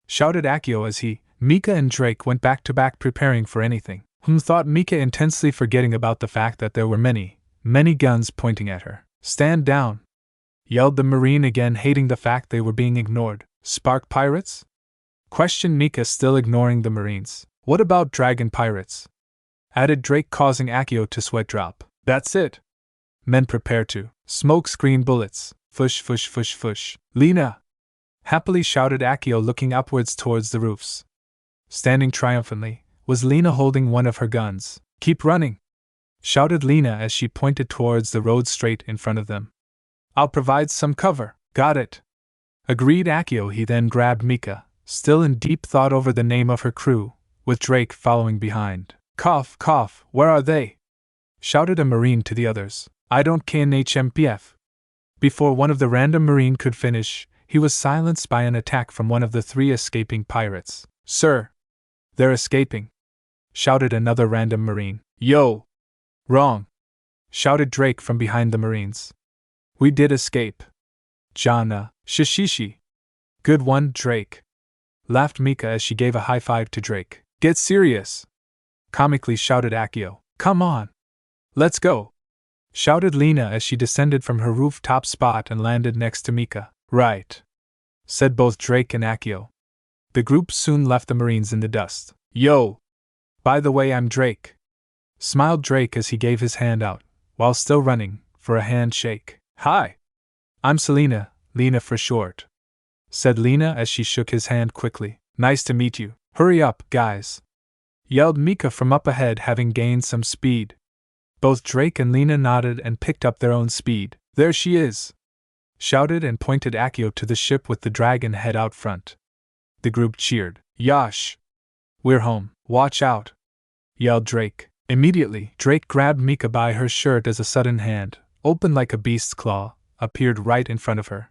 Shouted Akio as he, Mika and Drake went back to back, preparing for anything. Thought Mika, intensely forgetting about the fact that there were many guns pointing at her. Stand down! Yelled the Marine again, hating the fact they were being ignored. Spark pirates? Questioned Mika, still ignoring the Marines. What about dragon pirates? Added Drake, causing Akio to sweat drop. That's it! Men prepare to smoke screen bullets. Fush. Lena! Happily shouted Akio, looking upwards towards the roofs. Standing triumphantly was Lena, holding one of her guns. Keep running! Shouted Lena as she pointed towards the road straight in front of them. I'll provide some cover. Got it! Agreed Akio. He then grabbed Mika, still in deep thought over the name of her crew, with Drake following behind. Cough, where are they? Shouted a Marine to the others. I don't KNHMPF. Before one of the random Marine could finish, he was silenced by an attack from one of the three escaping pirates. Sir! They're escaping! Shouted another random Marine. Yo! Wrong! Shouted Drake from behind the Marines. We did escape. Jana, Shishishi. Good one, Drake. Laughed Mika as she gave a high five to Drake. Get serious! Comically shouted Akio. Come on! Let's go! Shouted Lena as she descended from her rooftop spot and landed next to Mika. Right! Said both Drake and Akio. The group soon left the Marines in the dust. Yo! By the way, I'm Drake. Smiled Drake as he gave his hand out, while still running, for a handshake. Hi! I'm Selena, Lena for short. Said Lena as she shook his hand quickly. Nice to meet you. Hurry up, guys! Yelled Mika from up ahead, having gained some speed. Both Drake and Lena nodded and picked up their own speed. There she is! Shouted and pointed Akio to the ship with the dragon head out front. The group cheered. Yash! We're home. Watch out! Yelled Drake. Immediately, Drake grabbed Mika by her shirt as a sudden hand, open like a beast's claw, appeared right in front of her.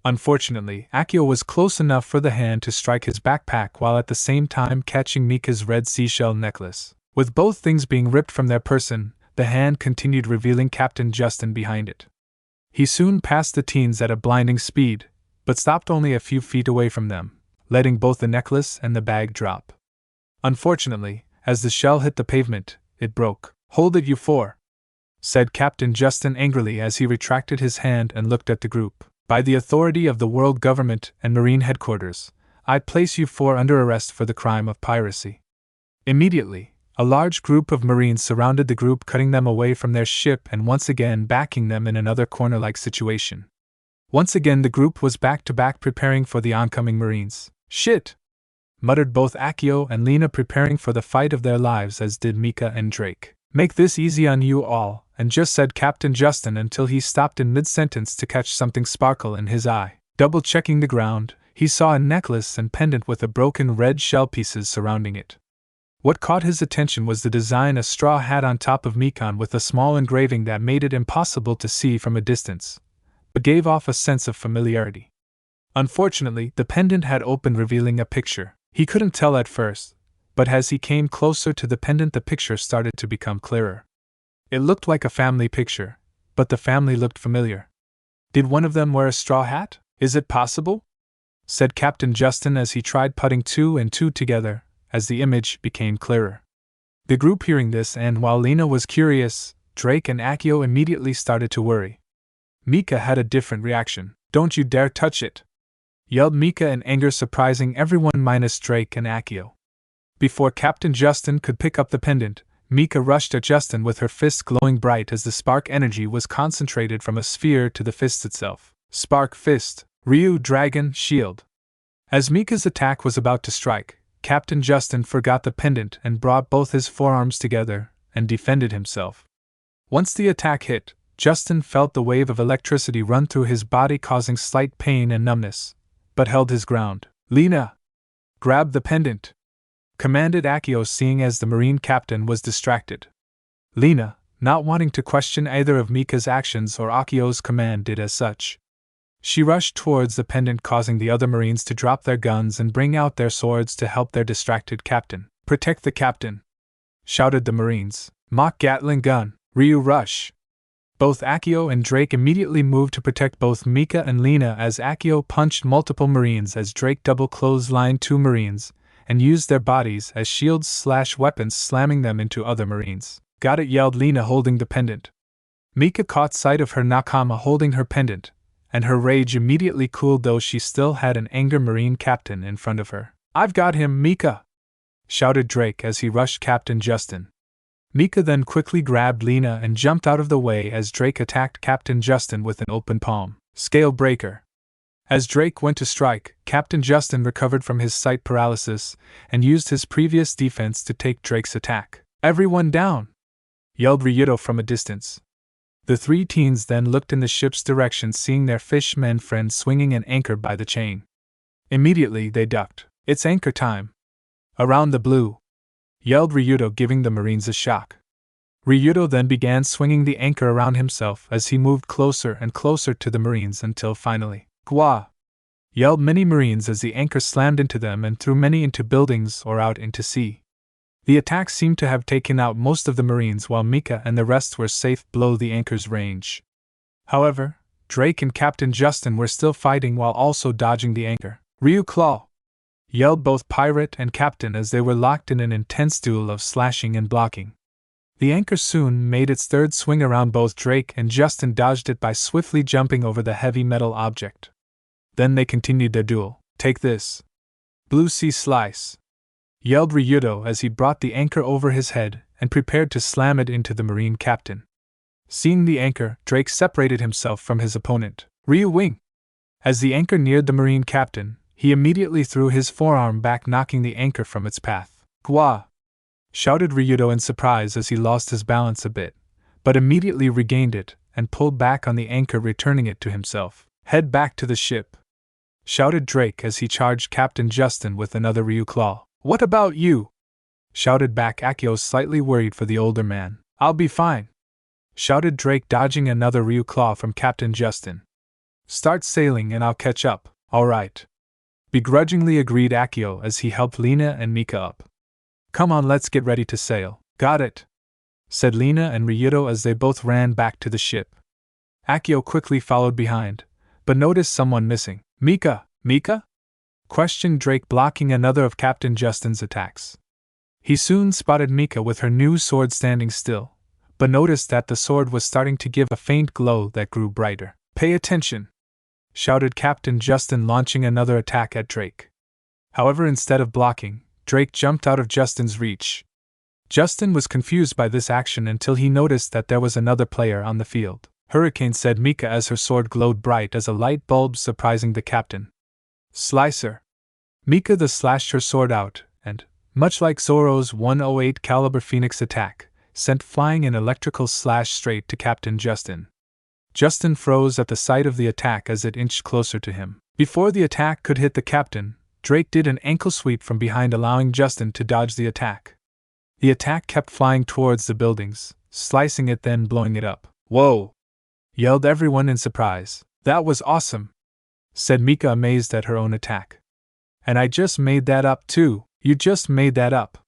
Unfortunately, Akio was close enough for the hand to strike his backpack while at the same time catching Mika's red seashell necklace. With both things being ripped from their person, the hand continued, revealing Captain Justin behind it. He soon passed the teens at a blinding speed, but stopped only a few feet away from them, letting both the necklace and the bag drop. Unfortunately, as the shell hit the pavement, it broke. Hold it, you four! Said Captain Justin angrily as he retracted his hand and looked at the group. By the authority of the world government and Marine headquarters, I place you four under arrest for the crime of piracy. Immediately, A large group of Marines surrounded the group, cutting them away from their ship and once again backing them in another corner-like situation. Once again the group was back to back, preparing for the oncoming Marines. "Shit!" muttered both Akio and Lena, preparing for the fight of their lives, as did Mika and Drake. "Make this easy on you all," and just said Captain Justin until he stopped in mid-sentence to catch something sparkle in his eye. Double-checking the ground, he saw a necklace and pendant with the broken red shell pieces surrounding it. What caught his attention was the design: a straw hat on top of Mika with a small engraving that made it impossible to see from a distance, but gave off a sense of familiarity. Unfortunately, the pendant had opened, revealing a picture. He couldn't tell at first, but as he came closer to the pendant, the picture started to become clearer. It looked like a family picture, but the family looked familiar. "Did one of them wear a straw hat? Is it possible?" said Captain Justin as he tried putting two and two together, as the image became clearer. The group hearing this, and while Lena was curious, Drake and Akio immediately started to worry. Mika had a different reaction. "Don't you dare touch it!" yelled Mika in anger, surprising everyone minus Drake and Akio. Before Captain Justin could pick up the pendant, Mika rushed at Justin with her fist glowing bright as the spark energy was concentrated from a sphere to the fist itself. Spark Fist, Ryu Dragon Shield. As Mika's attack was about to strike, Captain Justin forgot the pendant and brought both his forearms together and defended himself. Once the attack hit, Justin felt the wave of electricity run through his body, causing slight pain and numbness, but held his ground. "Lena! Grab the pendant!" commanded Akio, seeing as the Marine captain was distracted. Lena, not wanting to question either of Mika's actions or Akio's command, did as such. She rushed towards the pendant, causing the other Marines to drop their guns and bring out their swords to help their distracted captain. "Protect the captain!" shouted the Marines. "Mock Gatling gun, Ryu rush!" Both Akio and Drake immediately moved to protect both Mika and Lena, as Akio punched multiple Marines as Drake double clotheslined two Marines and used their bodies as shields/weapons, slamming them into other Marines. "Got it!" yelled Lena, holding the pendant. Mika caught sight of her nakama holding her pendant, and her rage immediately cooled, though she still had an angry Marine captain in front of her. "I've got him, Mika!" shouted Drake as he rushed Captain Justin. Mika then quickly grabbed Lena and jumped out of the way as Drake attacked Captain Justin with an open palm. "Scale breaker!" As Drake went to strike, Captain Justin recovered from his sight paralysis and used his previous defense to take Drake's attack. "Everyone down!" yelled Ryuto from a distance. The three teens then looked in the ship's direction, seeing their fishmen friend swinging an anchor by the chain. Immediately they ducked. "It's anchor time!" "Around the blue!" yelled Ryuto, giving the Marines a shock. Ryuto then began swinging the anchor around himself as he moved closer and closer to the Marines until finally, "Gwa!" yelled many Marines as the anchor slammed into them and threw many into buildings or out into sea. The attack seemed to have taken out most of the Marines, while Mika and the rest were safe below the anchor's range. However, Drake and Captain Justin were still fighting while also dodging the anchor. "Ryu Claw!" yelled both pirate and captain as they were locked in an intense duel of slashing and blocking. The anchor soon made its third swing around. Both Drake and Justin dodged it by swiftly jumping over the heavy metal object. Then they continued their duel. "Take this! Blue Sea Slice!" yelled Ryuto as he brought the anchor over his head and prepared to slam it into the Marine captain. Seeing the anchor, Drake separated himself from his opponent. "Ryu Wing!" As the anchor neared the Marine captain, he immediately threw his forearm back, knocking the anchor from its path. "Gwa!" shouted Ryuto in surprise as he lost his balance a bit, but immediately regained it and pulled back on the anchor, returning it to himself. "Head back to the ship!" shouted Drake as he charged Captain Justin with another Ryu Claw. "What about you?" shouted back Akio, slightly worried for the older man. "I'll be fine," shouted Drake, dodging another Ryu Claw from Captain Justin. "Start sailing and I'll catch up." "All right," begrudgingly agreed Akio as he helped Lena and Mika up. "Come on, let's get ready to sail." "Got it," said Lena and Ryuto as they both ran back to the ship. Akio quickly followed behind, but noticed someone missing. "Mika! Mika?" questioned Drake, blocking another of Captain Justin's attacks. He soon spotted Mika with her new sword standing still, but noticed that the sword was starting to give a faint glow that grew brighter. "Pay attention!" shouted Captain Justin, launching another attack at Drake. However, instead of blocking, Drake jumped out of Justin's reach. Justin was confused by this action until he noticed that there was another player on the field. Hurricane, said Mika as her sword glowed bright as a light bulb, surprising the captain. Slicer. Mika slashed her sword out, and, much like Zoro's 108 caliber Phoenix attack, sent flying an electrical slash straight to Captain Justin. Justin froze at the sight of the attack as it inched closer to him. Before the attack could hit the captain, Drake did an ankle sweep from behind, allowing Justin to dodge the attack. The attack kept flying towards the buildings, slicing it then blowing it up. Whoa! Yelled everyone in surprise. That was awesome! Said Mika, amazed at her own attack. And I just made that up too. You just made that up!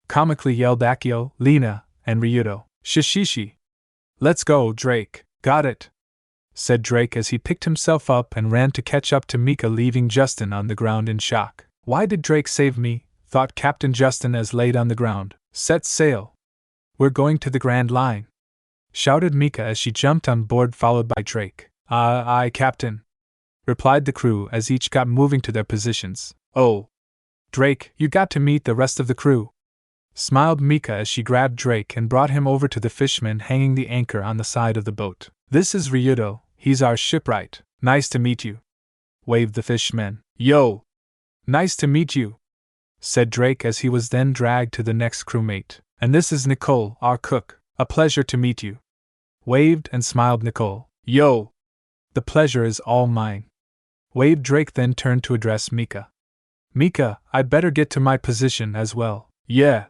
Comically yelled Akio, Lena, and Ryudo. Shishishi! Let's go, Drake! Got it! Said Drake as he picked himself up and ran to catch up to Mika, leaving Justin on the ground in shock. Why did Drake save me? Thought Captain Justin as laid on the ground. Set sail! We're going to the Grand Line! Shouted Mika as she jumped on board, followed by Drake. Aye, Captain! Replied the crew as each got moving to their positions. Oh! Drake, you got to meet the rest of the crew! Smiled Mika as she grabbed Drake and brought him over to the fisherman hanging the anchor on the side of the boat. This is Ryudo, he's our shipwright. Nice to meet you! Waved the fisherman. Yo! Nice to meet you! Said Drake as he was then dragged to the next crewmate. And this is Nicole, our cook. A pleasure to meet you. Waved and smiled Nicole. Yo! The pleasure is all mine. Waved Drake, then turned to address Mika. Mika, I'd better get to my position as well. Yeah.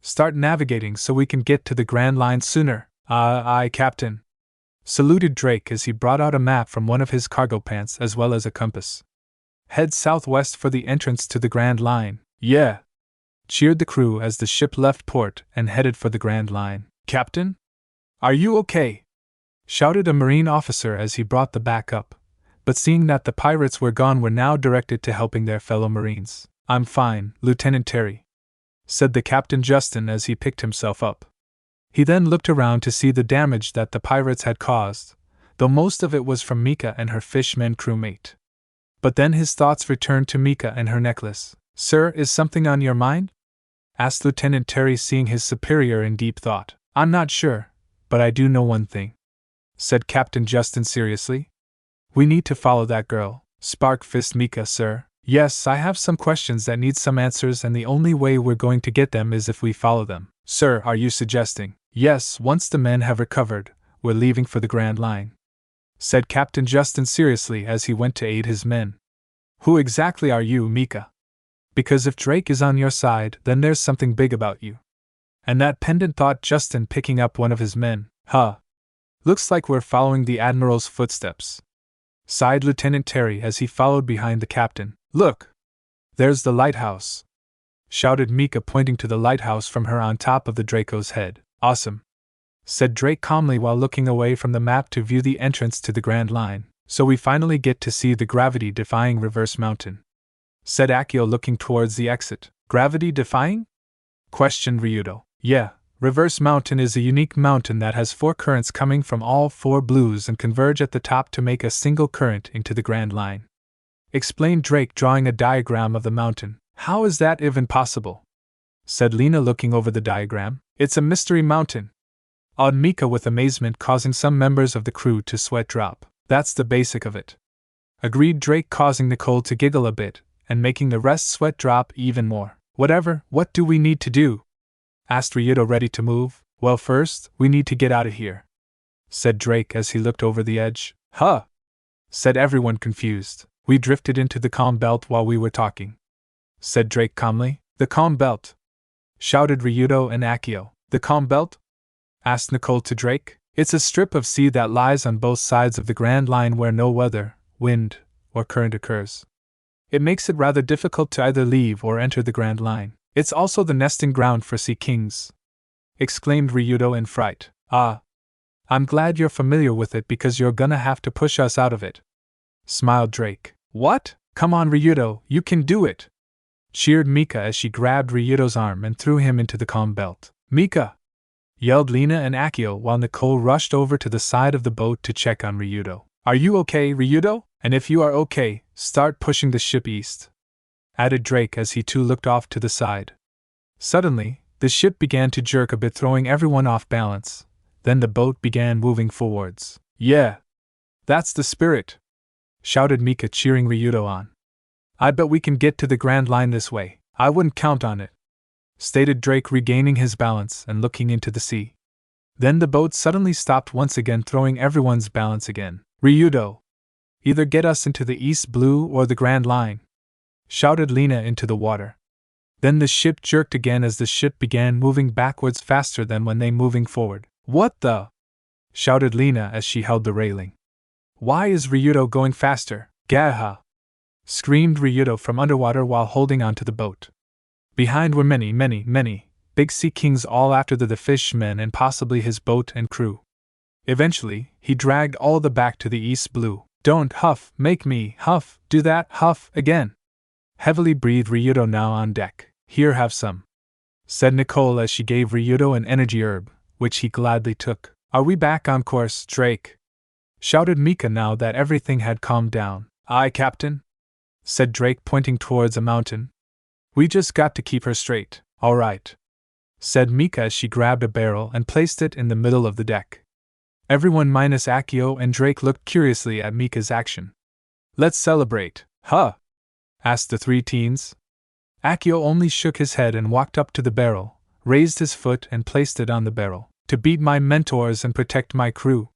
Start navigating so we can get to the Grand Line sooner. Aye, Captain. Saluted Drake as he brought out a map from one of his cargo pants as well as a compass. Head southwest for the entrance to the Grand Line. Yeah. Cheered the crew as the ship left port and headed for the Grand Line. Captain? Are you okay? Shouted a Marine officer as he brought the back up, but seeing that the pirates were gone were now directed to helping their fellow Marines. I'm fine, Lieutenant Terry, said the Captain Justin as he picked himself up. He then looked around to see the damage that the pirates had caused, though most of it was from Mika and her fishman crewmate. But then his thoughts returned to Mika and her necklace. Sir, is something on your mind? Asked Lieutenant Terry, seeing his superior in deep thought. I'm not sure, but I do know one thing, said Captain Justin seriously. We need to follow that girl. Spark fist Mika, sir. Yes, I have some questions that need some answers, and the only way we're going to get them is if we follow them. Sir, are you suggesting? Yes, once the men have recovered, we're leaving for the Grand Line, said Captain Justin seriously as he went to aid his men. Who exactly are you, Mika? Because if Drake is on your side, then there's something big about you. And that pendant, thought Justin, picking up one of his men. Huh. Looks like we're following the Admiral's footsteps, sighed Lieutenant Terry as he followed behind the captain. Look! There's the lighthouse, shouted Mika, pointing to the lighthouse from her on top of the Draco's head. Awesome, said Drake calmly while looking away from the map to view the entrance to the Grand Line. So we finally get to see the gravity-defying reverse mountain, said Akio, looking towards the exit. Gravity-defying? Questioned Ryudo. Yeah, Reverse Mountain is a unique mountain that has 4 currents coming from all 4 blues and converge at the top to make a single current into the Grand Line, explained Drake, drawing a diagram of the mountain. How is that even possible? Said Lena, looking over the diagram. It's a mystery mountain, awed Mika with amazement, causing some members of the crew to sweat drop. That's the basic of it, agreed Drake, causing Nicole to giggle a bit, and making the rest sweat drop even more. Whatever, what do we need to do? Asked Ryudo, ready to move. Well, first, we need to get out of here, said Drake as he looked over the edge. Huh? Said everyone, confused. We drifted into the calm belt while we were talking, said Drake calmly. The calm belt? Shouted Ryudo and Akio. The calm belt? Asked Nicole to Drake. It's a strip of sea that lies on both sides of the Grand Line where no weather, wind, or current occurs. It makes it rather difficult to either leave or enter the Grand Line. It's also the nesting ground for sea kings, exclaimed Ryudo in fright. Ah, I'm glad you're familiar with it because you're gonna have to push us out of it, smiled Drake. What? Come on, Ryudo, you can do it, cheered Mika as she grabbed Ryudo's arm and threw him into the calm belt. Mika! Yelled Lena and Akio while Nicole rushed over to the side of the boat to check on Ryudo. Are you okay, Ryudo? And if you are okay, start pushing the ship east, added Drake as he too looked off to the side. Suddenly, The ship began to jerk a bit, throwing everyone off balance. Then the boat began moving forwards. Yeah! That's the spirit! Shouted Mika, cheering Ryudo on. I bet we can get to the Grand Line this way. I wouldn't count on it, stated Drake, regaining his balance and looking into the sea. Then the boat suddenly stopped once again, throwing everyone's balance again. Ryudo! Either get us into the East Blue or the Grand Line! Shouted Lena into the water. Then the ship jerked again as the ship began moving backwards faster than when they moving forward. What the? Shouted Lena as she held the railing. Why is Ryudo going faster? Gaha! Screamed Ryudo from underwater while holding onto the boat. Behind were many big sea kings, all after the fishmen and possibly his boat and crew. Eventually, he dragged all the back to the East Blue. Don't huff, make me huff, do that, huff, again. Heavily breathed Ryudo now on deck. Here, have some, said Nicole as she gave Ryudo an energy herb, which he gladly took. Are we back on course, Drake? Shouted Mika now that everything had calmed down. Aye, Captain, said Drake, pointing towards a mountain. We just got to keep her straight. All right, said Mika as she grabbed a barrel and placed it in the middle of the deck. Everyone minus Akio and Drake looked curiously at Mika's action. Let's celebrate, huh? Asked the three teens. Akio only shook his head and walked up to the barrel, raised his foot and placed it on the barrel. To beat my mentors and protect my crew.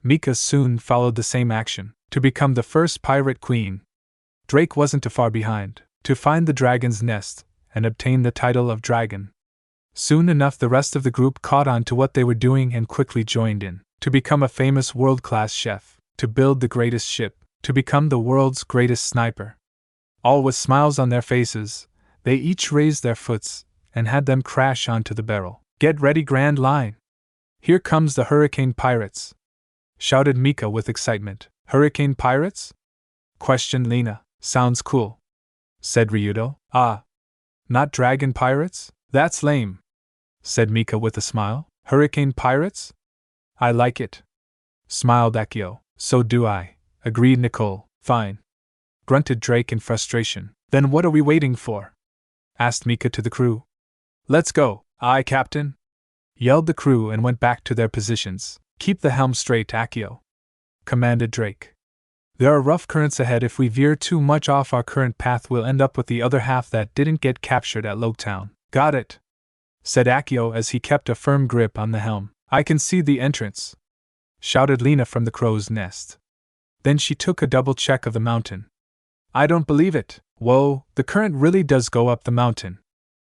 Mika soon followed the same action, to become the first pirate queen. Drake wasn't too far behind, to find the dragon's nest, and obtain the title of dragon. Soon enough the rest of the group caught on to what they were doing and quickly joined in, to become a famous world-class chef, to build the greatest ship, to become the world's greatest sniper. All with smiles on their faces, they each raised their foots, and had them crash onto the barrel. Get ready, Grand Line! Here comes the Hurricane Pirates! Shouted Mika with excitement. Hurricane Pirates? Questioned Lena. Sounds cool, said Ryudo. Ah, not Dragon Pirates? That's lame, said Mika with a smile. Hurricane Pirates? I like it, smiled Akio. So do I, agreed Nicole. Fine, grunted Drake in frustration. Then what are we waiting for? Asked Mika to the crew. Let's go. Aye, Captain, yelled the crew and went back to their positions. Keep the helm straight, Akio, commanded Drake. There are rough currents ahead. If we veer too much off our current path, we'll end up with the other half that didn't get captured at Loguetown. Got it, said Akio as he kept a firm grip on the helm. I can see the entrance, shouted Lena from the crow's nest. Then she took a double check of the mountain. I don't believe it. Whoa, the current really does go up the mountain,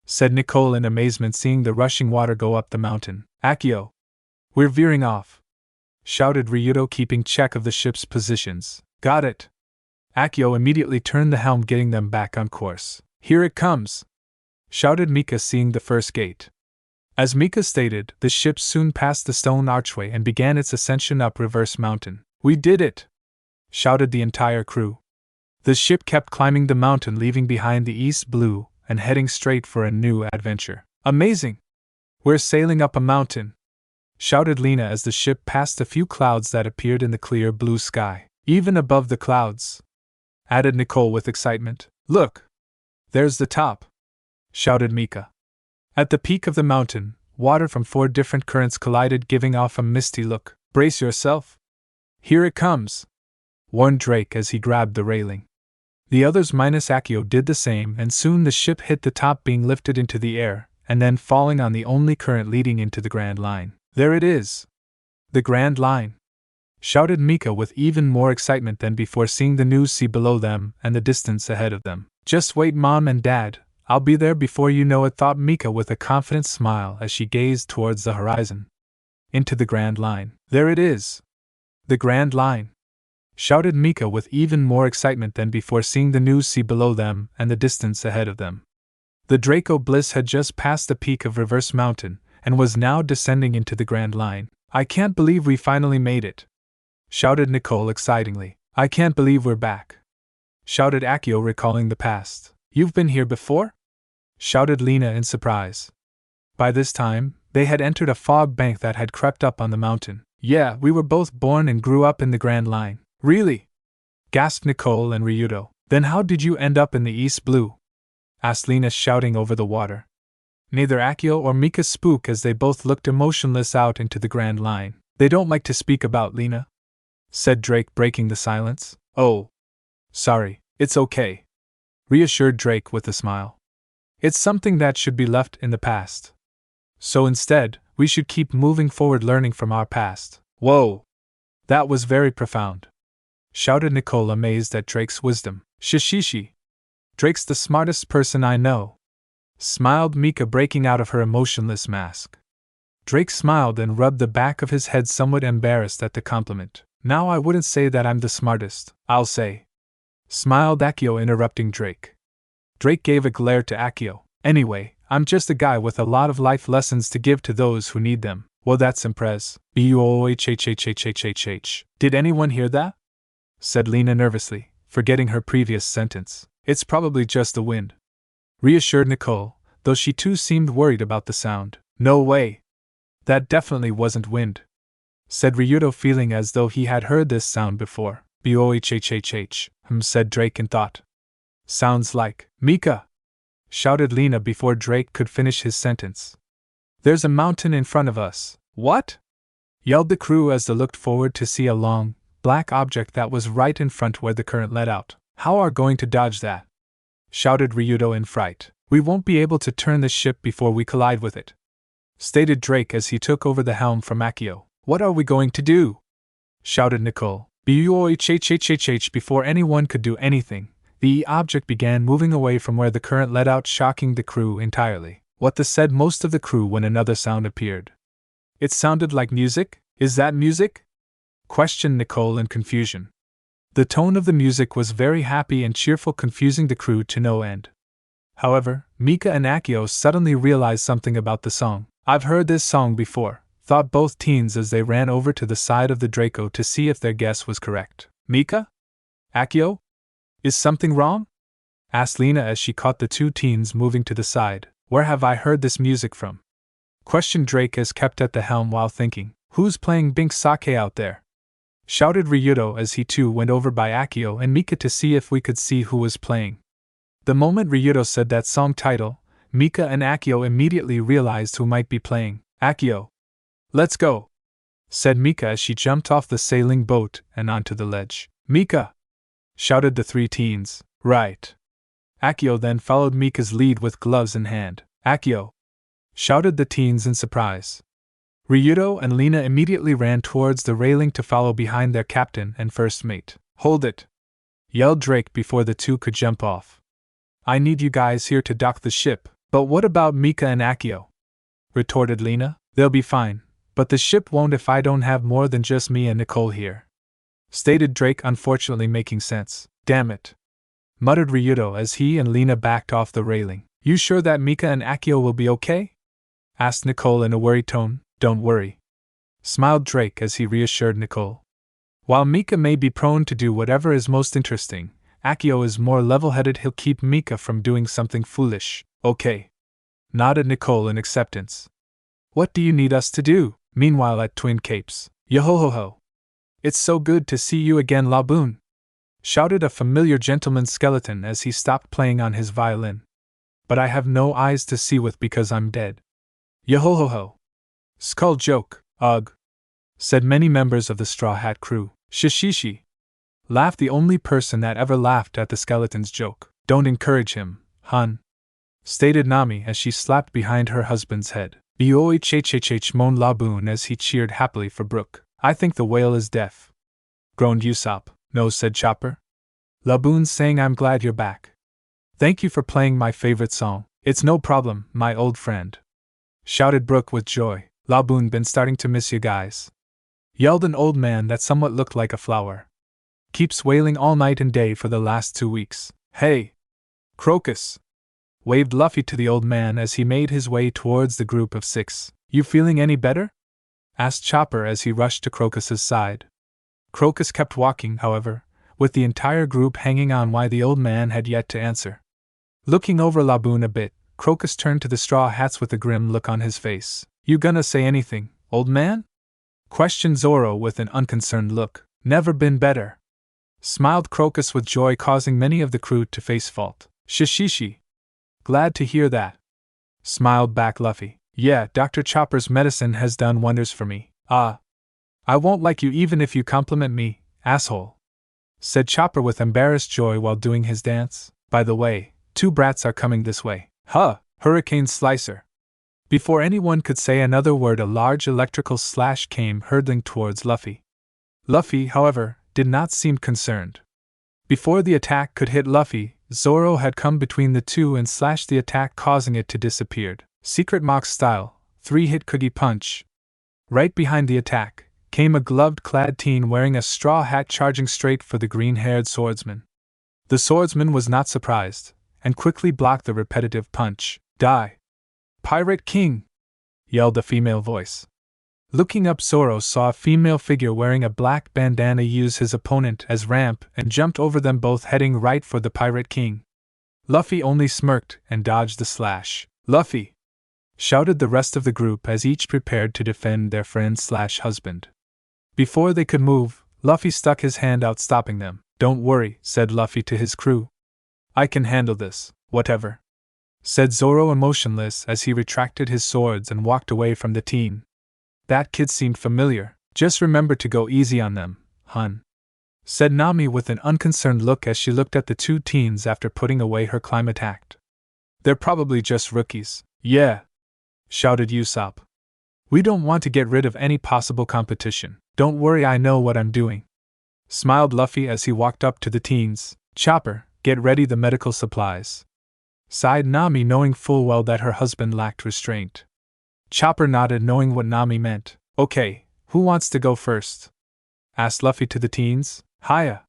said Nicole in amazement, seeing the rushing water go up the mountain. Akio, we're veering off, shouted Ryudo, keeping check of the ship's positions. Got it. Akio immediately turned the helm, getting them back on course. Here it comes, shouted Mika, seeing the first gate. As Mika stated, the ship soon passed the stone archway and began its ascension up Reverse Mountain. We did it, shouted the entire crew. The ship kept climbing the mountain, leaving behind the East Blue and heading straight for a new adventure. Amazing! We're sailing up a mountain, shouted Lena as the ship passed a few clouds that appeared in the clear blue sky. Even above the clouds, added Nicole with excitement. Look! There's the top, shouted Mika. At the peak of the mountain, water from 4 different currents collided, giving off a misty look. Brace yourself! Here it comes, warned Drake as he grabbed the railing. The others minus Akio did the same, and soon the ship hit the top, being lifted into the air, and then falling on the only current leading into the Grand Line. There it is! The Grand Line! Shouted Mika with even more excitement than before, seeing the new sea below them and the distance ahead of them. Just wait, Mom and Dad, I'll be there before you know it, thought Mika with a confident smile as she gazed towards the horizon. Into the Grand Line. There it is! The Grand Line! Shouted Mika with even more excitement than before, seeing the new sea below them and the distance ahead of them. The Draco Bliss had just passed the peak of Reverse Mountain and was now descending into the Grand Line. I can't believe we finally made it, shouted Nicole excitingly. I can't believe we're back, shouted Akio, recalling the past. You've been here before? Shouted Lena in surprise. By this time, they had entered a fog bank that had crept up on the mountain. Yeah, we were both born and grew up in the Grand Line. Really? Gasped Nicole and Ryudo. Then how did you end up in the East Blue? Asked Lena, shouting over the water. Neither Akio or Mika spoke as they both looked emotionless out into the Grand Line. They don't like to speak about Lena, said Drake, breaking the silence. Oh. Sorry, it's okay, reassured Drake with a smile. It's something that should be left in the past. So instead, we should keep moving forward, learning from our past. Whoa! That was very profound, shouted Nicole, amazed at Drake's wisdom. Shishishi! Drake's the smartest person I know, smiled Mika, breaking out of her emotionless mask. Drake smiled and rubbed the back of his head, somewhat embarrassed at the compliment. Now I wouldn't say that I'm the smartest, I'll say, smiled Akio, interrupting Drake. Drake gave a glare to Akio. Anyway, I'm just a guy with a lot of life lessons to give to those who need them. Well, that's impress. B-U-O-H-H-H-H-H-H-H. Did anyone hear that? Said Lena nervously, forgetting her previous sentence. It's probably just the wind, reassured Nicole, though she too seemed worried about the sound. No way. That definitely wasn't wind, said Ryudo, feeling as though he had heard this sound before. B-O-H-H-H-H, said Drake in thought. Sounds like Mika, shouted Lena before Drake could finish his sentence. There's a mountain in front of us. What? Yelled the crew as they looked forward to see a long, black object that was right in front where the current led out. How are we going to dodge that? Shouted Ryudo in fright. We won't be able to turn the ship before we collide with it, stated Drake as he took over the helm from Akio. What are we going to do? Shouted Nicole. B-U-O-H-H-H-H-H. Before anyone could do anything, the object began moving away from where the current led out, shocking the crew entirely. What the said most of the crew when another sound appeared. It sounded like music? Is that music? Questioned Nicole in confusion. The tone of the music was very happy and cheerful, confusing the crew to no end. However, Mika and Akio suddenly realized something about the song. I've heard this song before, thought both teens as they ran over to the side of the Draco to see if their guess was correct. Mika? Akio? Is something wrong? Asked Lena as she caught the two teens moving to the side. Where have I heard this music from? Questioned Drake as kept at the helm while thinking. Who's playing Bink Sake out there? Shouted Ryudo as he too went over by Akio and Mika to see if we could see who was playing. The moment Ryudo said that song title, Mika and Akio immediately realized who might be playing. Akio. Let's go, said Mika as she jumped off the sailing boat and onto the ledge. Mika! Shouted the three teens. Right. Akio then followed Mika's lead with gloves in hand. Akio! Shouted the teens in surprise. Ryudo and Lena immediately ran towards the railing to follow behind their captain and first mate. Hold it! Yelled Drake before the two could jump off. I need you guys here to dock the ship. But what about Mika and Akio? Retorted Lena. They'll be fine, but the ship won't if I don't have more than just me and Nicole here, stated Drake, unfortunately making sense. Damn it, muttered Ryudo as he and Lena backed off the railing. You sure that Mika and Akio will be okay? Asked Nicole in a worried tone. Don't worry, smiled Drake as he reassured Nicole. While Mika may be prone to do whatever is most interesting, Akio is more level-headed. He'll keep Mika from doing something foolish. Okay, nodded Nicole in acceptance. What do you need us to do? Meanwhile at Twin Capes. Yo-ho-ho-ho. It's so good to see you again, Laboon, shouted a familiar gentleman skeleton as he stopped playing on his violin. But I have no eyes to see with because I'm dead. Yo-ho-ho-ho. Skull joke, ugh, said many members of the Straw Hat crew. Shishishi, laughed the only person that ever laughed at the skeleton's joke. Don't encourage him, hun, stated Nami as she slapped behind her husband's head. B-O-H-H-H-H, moaned Laboon as he cheered happily for Brook. I think the whale is deaf, groaned Usopp. No, said Chopper. Laboon's saying I'm glad you're back. Thank you for playing my favorite song. It's no problem, my old friend, shouted Brook with joy. Laboon been starting to miss you guys, yelled an old man that somewhat looked like a flower. Keeps wailing all night and day for the last 2 weeks. Hey! Crocus! Waved Luffy to the old man as he made his way towards the group of 6. You feeling any better? Asked Chopper as he rushed to Crocus's side. Crocus kept walking, however, with the entire group hanging on while the old man had yet to answer. Looking over Laboon a bit, Crocus turned to the Straw Hats with a grim look on his face. You gonna say anything, old man? Questioned Zoro with an unconcerned look. Never been better, smiled Crocus with joy, causing many of the crew to face fault. Shishishi. Glad to hear that, smiled back Luffy. Yeah, Dr. Chopper's medicine has done wonders for me. I won't like you even if you compliment me, asshole, said Chopper with embarrassed joy while doing his dance. By the way, 2 brats are coming this way. Huh, Hurricane Slicer. Before anyone could say another word, a large electrical slash came hurtling towards Luffy. Luffy, however, did not seem concerned. Before the attack could hit Luffy, Zoro had come between the two and slashed the attack, causing it to disappear. Secret Mox style, 3-hit cookie punch. Right behind the attack came a gloved-clad teen wearing a straw hat charging straight for the green-haired swordsman. The swordsman was not surprised, and quickly blocked the repetitive punch. Die! Pirate King! Yelled a female voice. Looking up, Zoro saw a female figure wearing a black bandana use his opponent as ramp and jumped over them both, heading right for the Pirate King. Luffy only smirked and dodged the slash. Luffy! Shouted the rest of the group as each prepared to defend their friend/husband. Before they could move, Luffy stuck his hand out, stopping them. Don't worry, said Luffy to his crew. I can handle this, whatever, said Zoro emotionless as he retracted his swords and walked away from the teen. That kid seemed familiar. Just remember to go easy on them, hun, said Nami with an unconcerned look as she looked at the 2 teens after putting away her climate act. They're probably just rookies. Yeah, shouted Usopp. We don't want to get rid of any possible competition. Don't worry, I know what I'm doing, smiled Luffy as he walked up to the teens. Chopper, get ready the medical supplies, sighed Nami, knowing full well that her husband lacked restraint. Chopper nodded, knowing what Nami meant. Okay, who wants to go first? Asked Luffy to the teens. Hiya!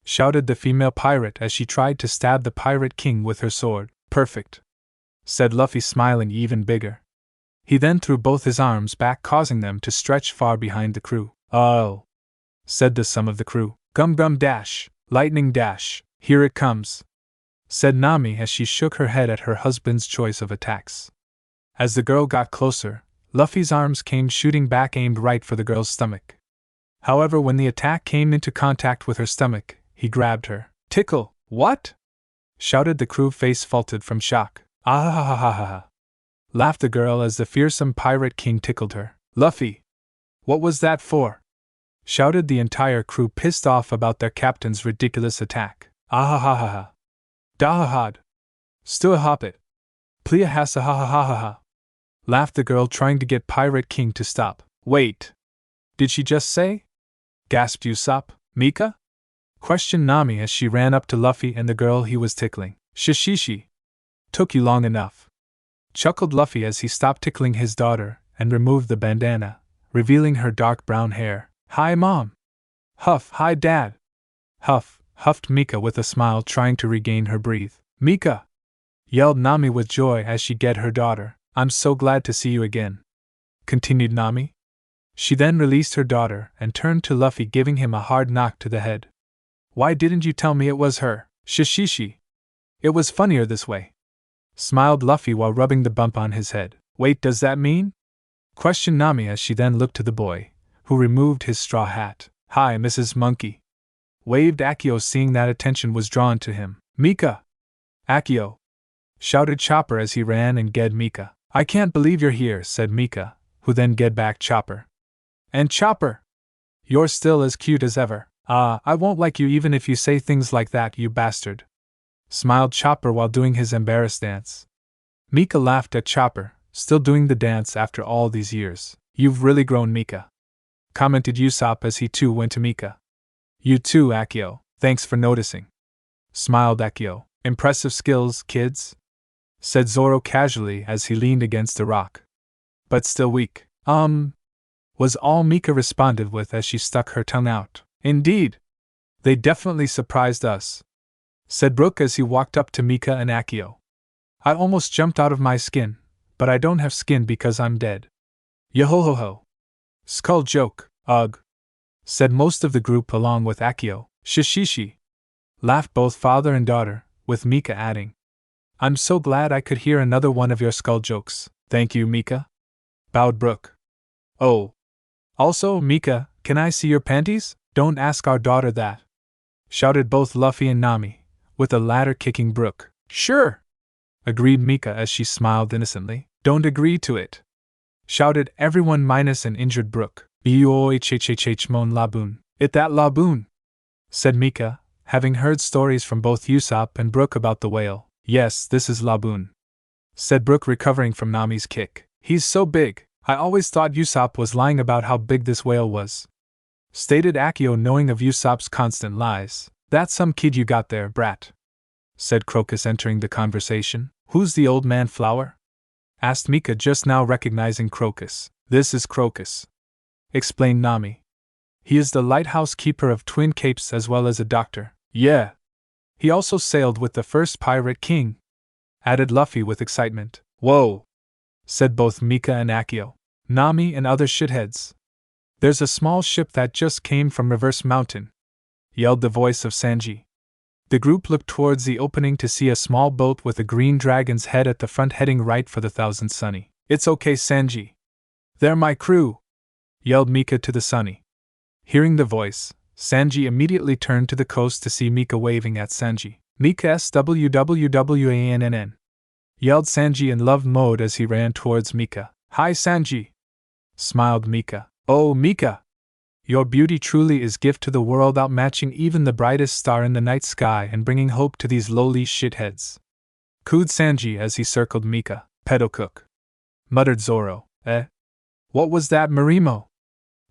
Shouted the female pirate as she tried to stab the Pirate King with her sword. Perfect, said Luffy, smiling even bigger. He then threw both his arms back, causing them to stretch far behind the crew. Oh, said the sum of the crew. Gum gum dash, lightning dash, here it comes, said Nami as she shook her head at her husband's choice of attacks. As the girl got closer, Luffy's arms came shooting back, aimed right for the girl's stomach. However, when the attack came into contact with her stomach, he grabbed her. Tickle, what? Shouted the crew, face faulted from shock. Ah ha ha ha ha ha, laughed the girl as the fearsome Pirate King tickled her. Luffy, what was that for? Shouted the entire crew, pissed off about their captain's ridiculous attack. Ah ha ha ha ha. Dahahad. Stuahopit. Pleahasa ha ha ha ha ha. Laughed the girl, trying to get Pirate King to stop. Wait. Did she just say? Gasped Usopp. Mika? Questioned Nami as she ran up to Luffy and the girl he was tickling. Shishishi. Took you long enough, chuckled Luffy as he stopped tickling his daughter and removed the bandana, revealing her dark brown hair. Hi, Mom. Huff. Hi, Dad. Huff, huffed Mika with a smile, trying to regain her breath. Mika! Yelled Nami with joy as she get her daughter. I'm so glad to see you again, continued Nami. She then released her daughter and turned to Luffy, giving him a hard knock to the head. Why didn't you tell me it was her? Shishishi. It was funnier this way, smiled Luffy while rubbing the bump on his head. Wait, does that mean? Questioned Nami as she then looked to the boy, who removed his straw hat. Hi, Mrs. Monkey, waved Akio, seeing that attention was drawn to him. Mika! Akio! Shouted Chopper as he ran and get Mika. I can't believe you're here, said Mika, who then get back Chopper. And Chopper! You're still as cute as ever. I won't like you even if you say things like that, you bastard, smiled Chopper while doing his embarrassed dance. Mika laughed at Chopper, still doing the dance after all these years. You've really grown, Mika, commented Usopp as he too went to Mika. You too, Akio, thanks for noticing, smiled Akio. Impressive skills, kids, said Zoro casually as he leaned against a rock. But still weak. Was all Mika responded with as she stuck her tongue out. Indeed. They definitely surprised us, said Brook as he walked up to Mika and Akio. I almost jumped out of my skin, but I don't have skin because I'm dead. Yo-ho-ho-ho. Skull joke, ugh, said most of the group along with Akio. Shishishi, laughed both father and daughter, with Mika adding, I'm so glad I could hear another one of your skull jokes. Thank you, Mika, bowed Brook. Oh. Also, Mika, can I see your panties? Don't ask our daughter that, shouted both Luffy and Nami, with the latter kicking Brook. Sure, agreed Mika as she smiled innocently. Don't agree to it, shouted everyone minus an injured Brook. Bohhhh mon laboon. It that laboon, said Mika, having heard stories from both Usopp and Brook about the whale. Yes, this is laboon, said Brook, recovering from Nami's kick. He's so big. I always thought Usopp was lying about how big this whale was, stated Akio, knowing of Usopp's constant lies. That's some kid you got there, brat, said Crocus, entering the conversation. Who's the old man Flower? Asked Mika, just now recognizing Crocus. This is Crocus, explained Nami. He is the lighthouse keeper of Twin Capes as well as a doctor. Yeah. He also sailed with the first pirate king, added Luffy with excitement. Whoa, said both Mika and Akio. Nami and other shitheads. There's a small ship that just came from Reverse Mountain, yelled the voice of Sanji. The group looked towards the opening to see a small boat with a green dragon's head at the front heading right for the Thousand Sunny. It's okay, Sanji. They're my crew, yelled Mika to the Sunny. Hearing the voice, Sanji immediately turned to the coast to see Mika waving at Sanji. Mika SWWWANNN, yelled Sanji in love mode as he ran towards Mika. Hi Sanji, smiled Mika. Oh Mika, your beauty truly is gift to the world, outmatching even the brightest star in the night sky and bringing hope to these lowly shitheads, cooed Sanji as he circled Mika. Pedo cook, muttered Zoro. What was that, Marimo?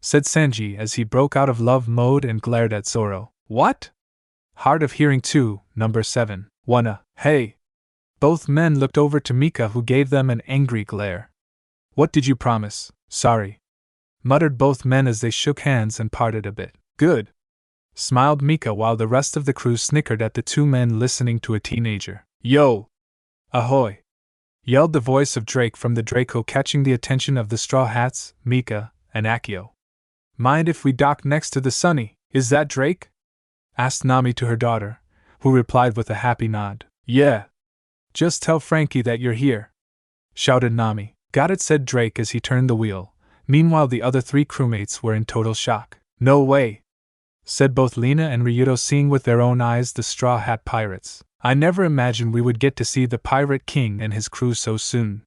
Said Sanji as he broke out of love mode and glared at Zoro. What? Hard of hearing too, number 7. Wanna, hey. Both men looked over to Mika, who gave them an angry glare. What did you promise? Sorry, muttered both men as they shook hands and parted a bit. Good, smiled Mika, while the rest of the crew snickered at the two men listening to a teenager. Yo! Ahoy! Yelled the voice of Drake from the Draco, catching the attention of the Straw Hats, Mika, and Akio. Mind if we dock next to the Sunny? Is that Drake? Asked Nami to her daughter, who replied with a happy nod. Yeah. Just tell Frankie that you're here, shouted Nami. Got it, said Drake as he turned the wheel. Meanwhile, the other 3 crewmates were in total shock. No way, said both Lena and Ryudo, seeing with their own eyes the Straw Hat Pirates. I never imagined we would get to see the Pirate King and his crew so soon,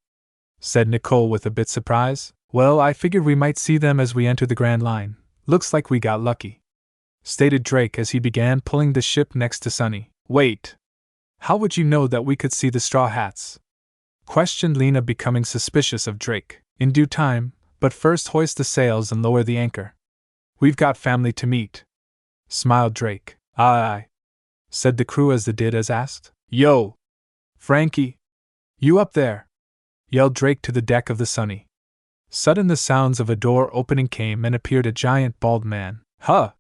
said Nicole with a bit surprise. Well, I figured we might see them as we enter the Grand Line. Looks like we got lucky, stated Drake as he began pulling the ship next to Sunny. Wait. How would you know that we could see the Straw Hats? Questioned Lena, becoming suspicious of Drake. In due time, but first hoist the sails and lower the anchor. We've got family to meet, smiled Drake. Aye, said the crew as they did as asked. Yo! Frankie! You up there? Yelled Drake to the deck of the Sunny. Sudden the sounds of a door opening came and appeared a giant bald man. Huh!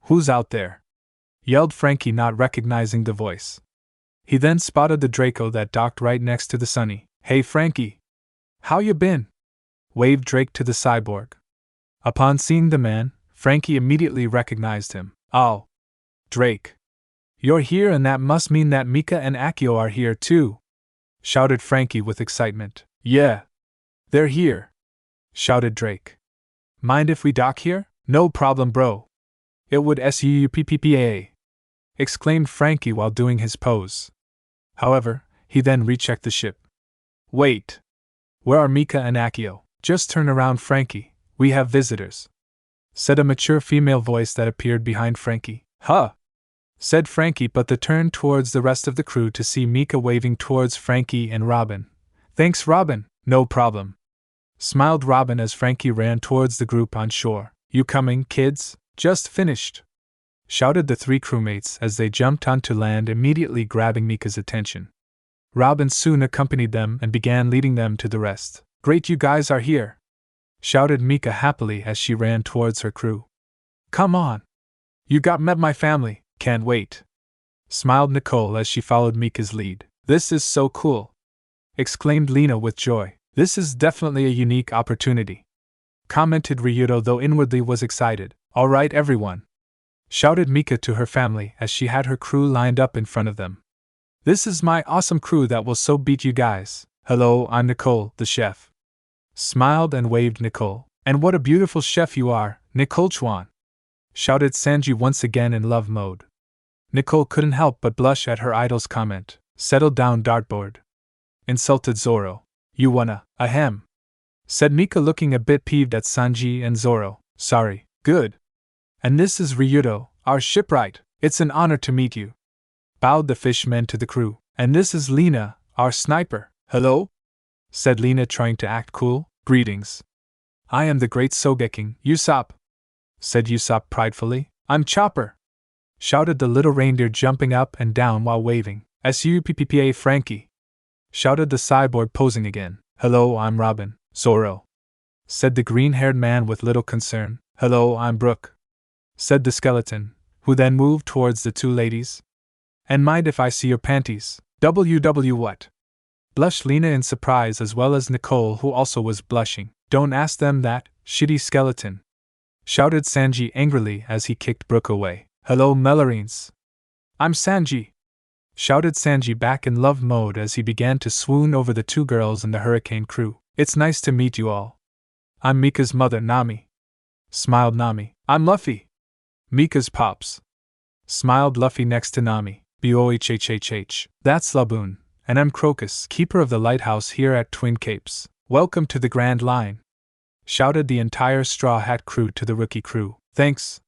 Who's out there? Yelled Frankie, not recognizing the voice. He then spotted the Draco that docked right next to the Sunny. Hey Frankie! How you been? Waved Drake to the cyborg. Upon seeing the man, Frankie immediately recognized him. Oh! Drake! You're here, and that must mean that Mika and Akio are here too, shouted Frankie with excitement. Yeah! They're here! Shouted Drake. Mind if we dock here? No problem, bro. It would SUUPPPA, exclaimed Frankie while doing his pose. However, he then rechecked the ship. Wait. Where are Mika and Akio? Just turn around, Frankie. We have visitors, said a mature female voice that appeared behind Frankie. Huh, said Frankie, but they turned towards the rest of the crew to see Mika waving towards Frankie and Robin. Thanks, Robin. No problem, smiled Robin as Frankie ran towards the group on shore. You coming, kids? Just finished, shouted the 3 crewmates as they jumped onto land, immediately grabbing Mika's attention. Robin soon accompanied them and began leading them to the rest. Great, you guys are here, shouted Mika happily as she ran towards her crew. Come on. You got met my family, can't wait, smiled Nicole as she followed Mika's lead. This is so cool, exclaimed Lena with joy. This is definitely a unique opportunity, commented Ryudo, though inwardly was excited. All right, everyone, shouted Mika to her family as she had her crew lined up in front of them. This is my awesome crew that will so beat you guys. Hello, I'm Nicole, the chef, smiled and waved Nicole. And what a beautiful chef you are, Nicole Chuan, shouted Sanji once again in love mode. Nicole couldn't help but blush at her idol's comment. Settle down, dartboard, insulted Zoro. You wanna, ahem, said Mika, looking a bit peeved at Sanji and Zoro. Sorry, good. And this is Ryudo, our shipwright. It's an honor to meet you, bowed the fishmen to the crew. And this is Lena, our sniper. Hello? Said Lena, trying to act cool. Greetings. I am the great Sogeking, Usopp, said Usopp pridefully. I'm Chopper, shouted the little reindeer, jumping up and down while waving. Suppa Frankie, shouted the cyborg, posing again. Hello, I'm Robin, Zoro, said the green-haired man with little concern. Hello, I'm Brook, said the skeleton, who then moved towards the two ladies. And mind if I see your panties? WW what? Blushed Lena in surprise, as well as Nicole, who also was blushing. Don't ask them that, shitty skeleton, shouted Sanji angrily as he kicked Brook away. Hello, Melorines. I'm Sanji, shouted Sanji back in love mode as he began to swoon over the two girls in the hurricane crew. It's nice to meet you all. I'm Mika's mother, Nami, smiled Nami. I'm Luffy, Mika's pops, smiled Luffy next to Nami. Bohhhh. That's Laboon, and I'm Crocus, keeper of the lighthouse here at Twin Capes. Welcome to the Grand Line, shouted the entire Straw Hat crew to the rookie crew. Thanks,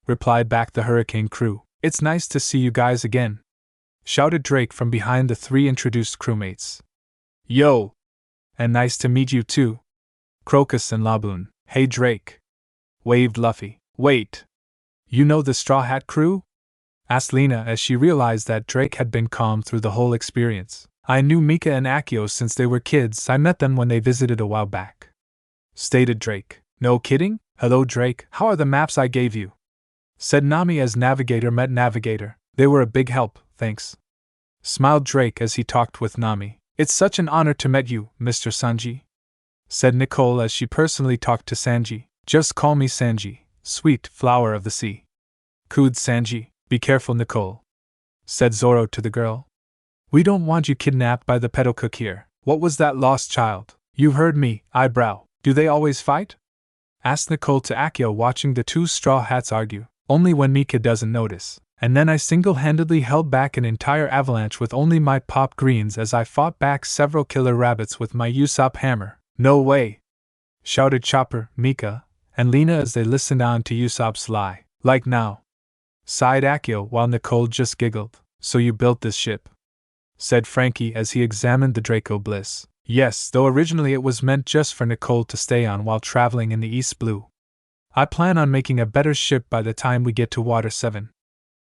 replied back the hurricane crew. It's nice to see you guys again, shouted Drake from behind the three introduced crewmates. Yo! And nice to meet you too, Crocus and Laboon. Hey Drake, waved Luffy. Wait, you know the Straw Hat crew? Asked Lena as she realized that Drake had been calm through the whole experience. I knew Mika and Akio since they were kids. I met them when they visited a while back, stated Drake. No kidding? Hello Drake, how are the maps I gave you? Said Nami as Navigator met Navigator. They were a big help, thanks, smiled Drake as he talked with Nami. It's such an honor to meet you, Mr. Sanji, said Nicole as she personally talked to Sanji. Just call me Sanji, sweet flower of the sea, cooed Sanji. Be careful, Nicole, said Zoro to the girl. We don't want you kidnapped by the pedo cook here. What was that lost child? You heard me, eyebrow. Do they always fight? Asked Nicole to Akio, watching the two Straw Hats argue. Only when Mika doesn't notice. And then I single-handedly held back an entire avalanche with only my pop greens as I fought back several killer rabbits with my Usopp hammer. No way, shouted Chopper, Mika, and Lena as they listened on to Usopp's lie. Like now, sighed Akio, while Nicole just giggled. So you built this ship, said Frankie as he examined the Draco Bliss. Yes, though originally it was meant just for Nicole to stay on while traveling in the East Blue. I plan on making a better ship by the time we get to Water 7,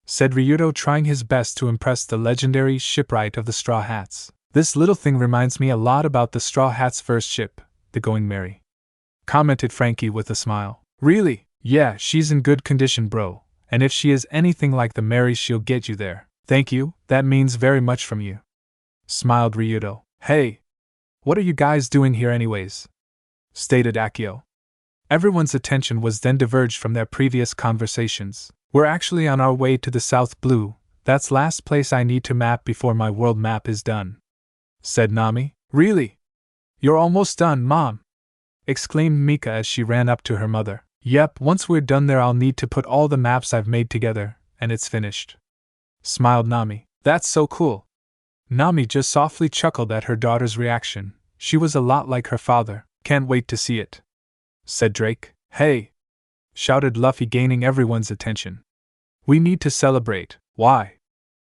said Ryudo, trying his best to impress the legendary shipwright of the Straw Hats. This little thing reminds me a lot about the Straw Hats' first ship, the Going Merry, commented Frankie with a smile. Really? Yeah, she's in good condition, bro. And if she is anything like the Mary, she'll get you there. Thank you, that means very much from you, smiled Ryudo. Hey, what are you guys doing here anyways? Stated Akio. Everyone's attention was then diverged from their previous conversations. We're actually on our way to the South Blue. That's last place I need to map before my world map is done, said Nami. Really? You're almost done, Mom, exclaimed Mika as she ran up to her mother. Yep, once we're done there I'll need to put all the maps I've made together, and it's finished, smiled Nami. That's so cool. Nami just softly chuckled at her daughter's reaction. She was a lot like her father. Can't wait to see it, said Drake. Hey, shouted Luffy, gaining everyone's attention. We need to celebrate. Why?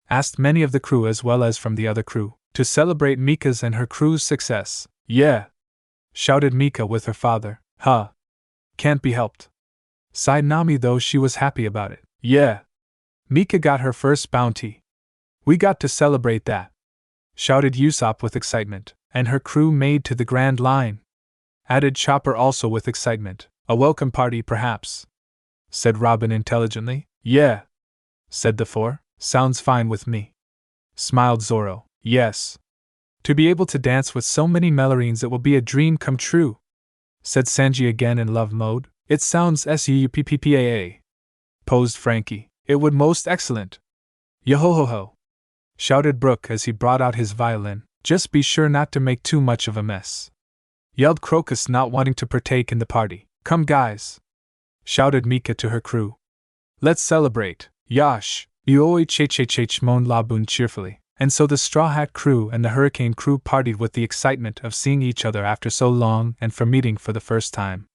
Asked many of the crew as well as from the other crew. To celebrate Mika's and her crew's success. Yeah, shouted Mika with her father. Huh. Can't be helped, sighed Nami, though she was happy about it. Yeah. Mika got her first bounty. We got to celebrate that, shouted Usopp with excitement. And her crew made to the Grand Line, added Chopper also with excitement. A welcome party perhaps, said Robin intelligently. Yeah, said the four. Sounds fine with me, smiled Zoro. Yes. To be able to dance with so many Melorines, it will be a dream come true, said Sanji again in love mode. It sounds SUPPPAA, posed Frankie. It would most excellent. Yo-ho-ho-ho, shouted Brook as he brought out his violin. Just be sure not to make too much of a mess, yelled Crocus, not wanting to partake in the party. Come guys, shouted Mika to her crew. Let's celebrate. Yash, Uoichhhh, moaned Laboon cheerfully. And so the Straw Hat crew and the Hurricane crew partied with the excitement of seeing each other after so long and for meeting for the first time.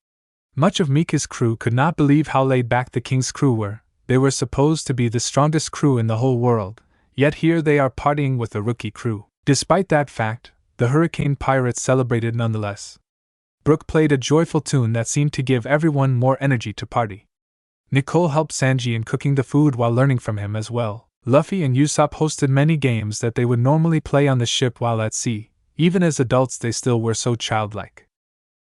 Much of Mika's crew could not believe how laid back the King's crew were. They were supposed to be the strongest crew in the whole world, yet here they are partying with a rookie crew. Despite that fact, the Hurricane pirates celebrated nonetheless. Brook played a joyful tune that seemed to give everyone more energy to party. Nicole helped Sanji in cooking the food while learning from him as well. Luffy and Usopp hosted many games that they would normally play on the ship while at sea. Even as adults they still were so childlike.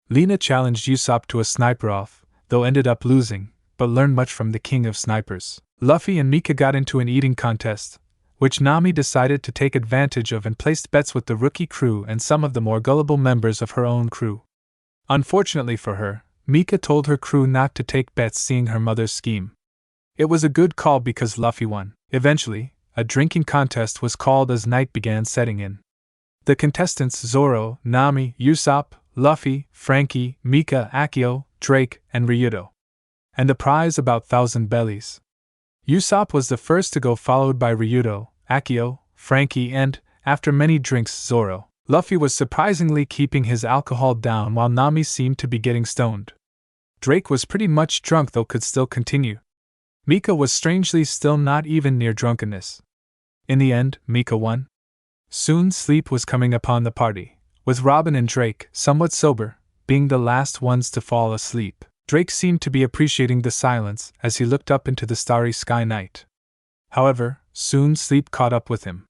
Lena challenged Usopp to a sniper-off, though ended up losing, but learned much from the king of snipers. Luffy and Mika got into an eating contest, which Nami decided to take advantage of and placed bets with the rookie crew and some of the more gullible members of her own crew. Unfortunately for her, Mika told her crew not to take bets seeing her mother's scheme. It was a good call because Luffy won. Eventually, a drinking contest was called as night began setting in. The contestants Zoro, Nami, Usopp, Luffy, Frankie, Mika, Akio, Drake, and Ryudo. And the prize about 1,000 bellies. Usopp was the first to go, followed by Ryudo, Akio, Frankie, and, after many drinks, Zoro. Luffy was surprisingly keeping his alcohol down while Nami seemed to be getting stoned. Drake was pretty much drunk though could still continue. Mika was strangely still not even near drunkenness. In the end, Mika won. Soon sleep was coming upon the party, with Robin and Drake, somewhat sober, being the last ones to fall asleep. Drake seemed to be appreciating the silence as he looked up into the starry sky night. However, soon sleep caught up with him.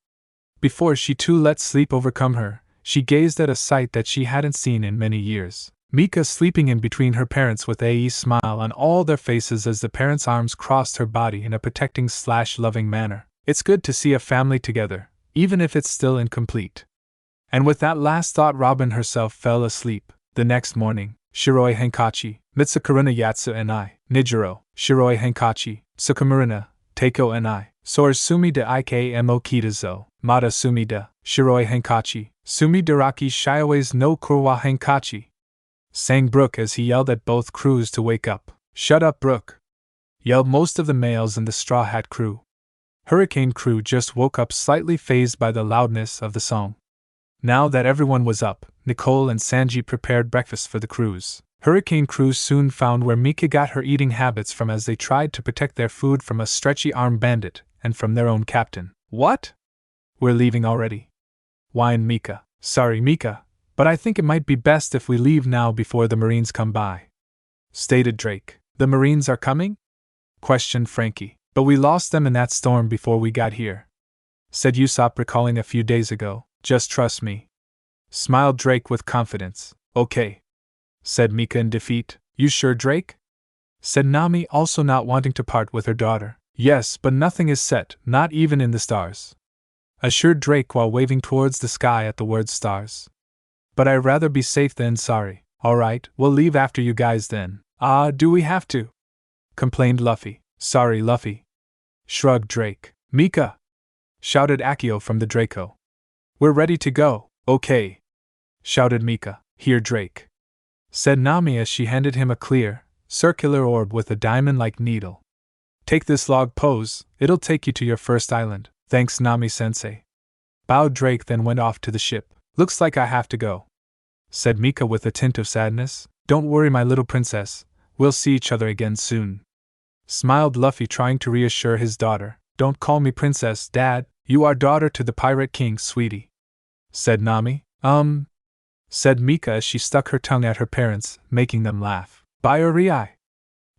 Before she too let sleep overcome her, she gazed at a sight that she hadn't seen in many years. Mika sleeping in between her parents with a smile on all their faces as the parents' arms crossed her body in a protecting/loving manner. It's good to see a family together, even if it's still incomplete. And with that last thought Robin herself fell asleep. The next morning, Shiroi Henkachi, Mitsukuruna Yatsu and I, Nijiro, Shiroi Henkachi, Tsukumuruna, Teiko and I, Soar Sumi de Ikmo Kitazo, Mata Sumi de, Shiroi Henkachi, Sumi Daraki Shiowa's no Kurwa Henkachi, sang Brook as he yelled at both crews to wake up. Shut up, Brook! Yelled most of the males in the Straw Hat crew. Hurricane crew just woke up slightly fazed by the loudness of the song. Now that everyone was up, Nicole and Sanji prepared breakfast for the crews. Hurricane crew soon found where Mika got her eating habits from as they tried to protect their food from a stretchy-armed bandit and from their own captain. What? We're leaving already? Whined Mika. Sorry, Mika, but I think it might be best if we leave now before the Marines come by, stated Drake. The Marines are coming? Questioned Frankie. But we lost them in that storm before we got here, said Usopp, recalling a few days ago. Just trust me, smiled Drake with confidence. Okay, said Mika in defeat. You sure, Drake? Said Nami, also not wanting to part with her daughter. Yes, but nothing is set, not even in the stars, assured Drake while waving towards the sky at the word stars. But I'd rather be safe than sorry. Alright, we'll leave after you guys then. Do we have to? Complained Luffy. Sorry, Luffy, shrugged Drake. Mika! Shouted Akio from the Draco. We're ready to go. Okay, shouted Mika. Here, Drake, said Nami as she handed him a clear, circular orb with a diamond-like needle. Take this log pose, it'll take you to your first island. Thanks, Nami-sensei. Bowed Drake, then went off to the ship. Looks like I have to go, said Mika with a tint of sadness. Don't worry, my little princess, we'll see each other again soon, smiled Luffy, trying to reassure his daughter. Don't call me princess, Dad, you are daughter to the Pirate King, sweetie, said Nami. Said Mika as she stuck her tongue at her parents, making them laugh. Baiori!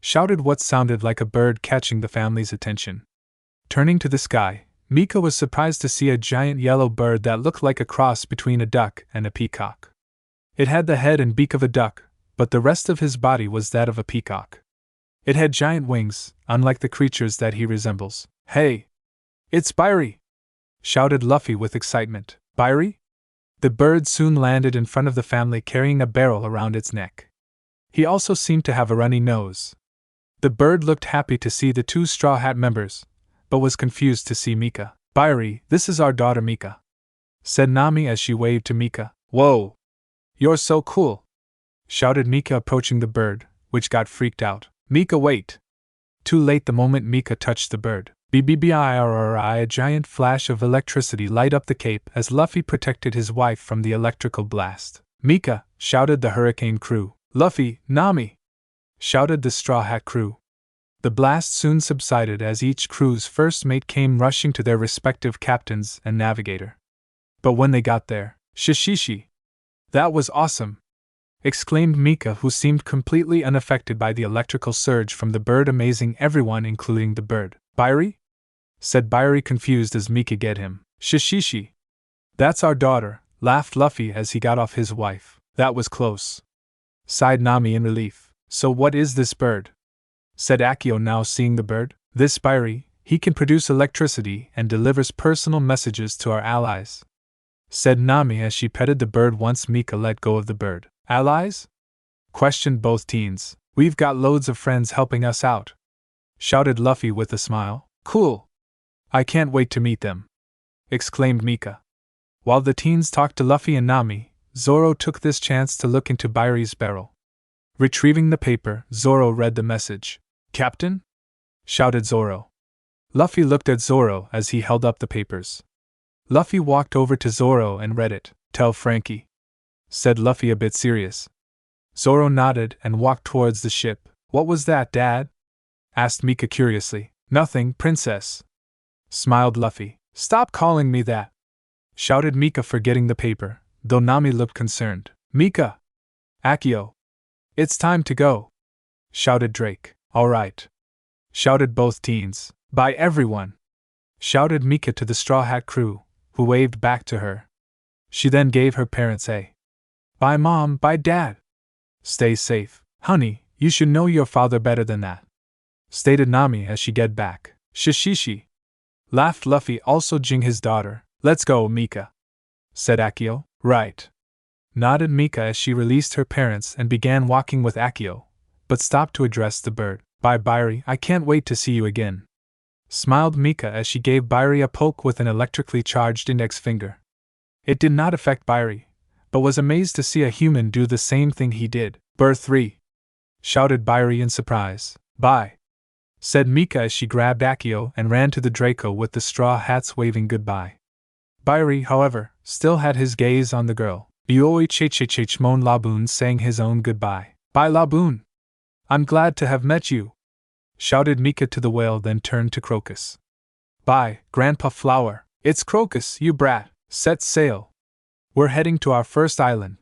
Shouted what sounded like a bird, catching the family's attention. Turning to the sky, Mika was surprised to see a giant yellow bird that looked like a cross between a duck and a peacock. It had the head and beak of a duck, but the rest of his body was that of a peacock. It had giant wings, unlike the creatures that he resembles. Hey! It's Baiori! Shouted Luffy with excitement. Baiori? The bird soon landed in front of the family, carrying a barrel around its neck. He also seemed to have a runny nose. The bird looked happy to see the two Straw Hat members, but was confused to see Mika. Baiori, this is our daughter Mika, said Nami as she waved to Mika. Whoa! You're so cool! Shouted Mika, approaching the bird, which got freaked out. Mika, wait! Too late the moment Mika touched the bird. BBBIRRI. A giant flash of electricity light up the cape as Luffy protected his wife from the electrical blast. Mika, shouted the Hurricane crew. Luffy, Nami, shouted the Straw Hat crew. The blast soon subsided as each crew's first mate came rushing to their respective captains and navigator. But when they got there, Shishishi! That was awesome! Exclaimed Mika, who seemed completely unaffected by the electrical surge from the bird, amazing everyone including the bird. Bairi? Said Bairi, confused as Mika get him. Shishishi! That's our daughter, laughed Luffy as he got off his wife. That was close. Sighed Nami in relief. So what is this bird? Said Akio, now seeing the bird. This Bairi, he can produce electricity and delivers personal messages to our allies. Said Nami as she petted the bird once Mika let go of the bird. Allies? Questioned both teens. We've got loads of friends helping us out. Shouted Luffy with a smile. Cool. I can't wait to meet them. Exclaimed Mika. While the teens talked to Luffy and Nami, Zoro took this chance to look into Bairi's barrel. Retrieving the paper, Zoro read the message. Captain? Shouted Zoro. Luffy looked at Zoro as he held up the papers. Luffy walked over to Zoro and read it. Tell Frankie, said Luffy, a bit serious. Zoro nodded and walked towards the ship. What was that, Dad? Asked Mika curiously. Nothing, Princess, smiled Luffy. Stop calling me that, shouted Mika, forgetting the paper, though Nami looked concerned. Mika! Akio! It's time to go, shouted Drake. All right, shouted both teens. Bye everyone, shouted Mika to the Straw Hat crew, who waved back to her. She then gave her parents a bye Mom, bye Dad. Stay safe, honey, you should know your father better than that, stated Nami as she get back. Shishishi! Laughed Luffy, also jing his daughter. Let's go, Mika, said Akio. Right, nodded Mika as she released her parents and began walking with Akio, but stopped to address the bird. Bye Bairi, I can't wait to see you again, smiled Mika as she gave Bairi a poke with an electrically charged index finger. It did not affect Bairi, but was amazed to see a human do the same thing he did. Bird 3! Shouted Bairi in surprise. Bye! Said Mika as she grabbed Akio and ran to the Draco with the Straw Hats waving goodbye. Bairi, however, still had his gaze on the girl. Bioi Chechechech moaned Laboon, saying his own goodbye. Bye Laboon! I'm glad to have met you, shouted Mika to the whale, then turned to Crocus. Bye, Grandpa Flower. It's Crocus, you brat. Set sail. We're heading to our first island,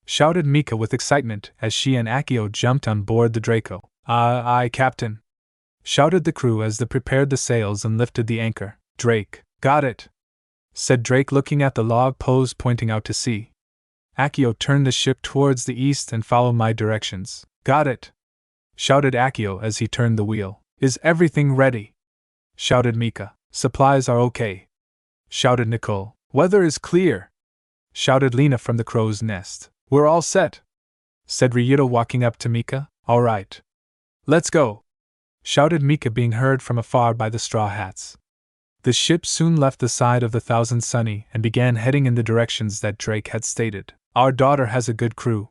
shouted Mika with excitement as she and Akio jumped on board the Draco. Aye, Captain, shouted the crew as they prepared the sails and lifted the anchor. Drake, got it, said Drake, looking at the log poles pointing out to sea. Akio, turned the ship towards the east and follow my directions. Got it, shouted Akio as he turned the wheel. Is everything ready? Shouted Mika. Supplies are okay, shouted Nicole. Weather is clear, shouted Lena from the crow's nest. We're all set, said Ryuto, walking up to Mika. All right, let's go, shouted Mika, being heard from afar by the Straw Hats. The ship soon left the side of the Thousand Sunny and began heading in the directions that Drake had stated. Our daughter has a good crew,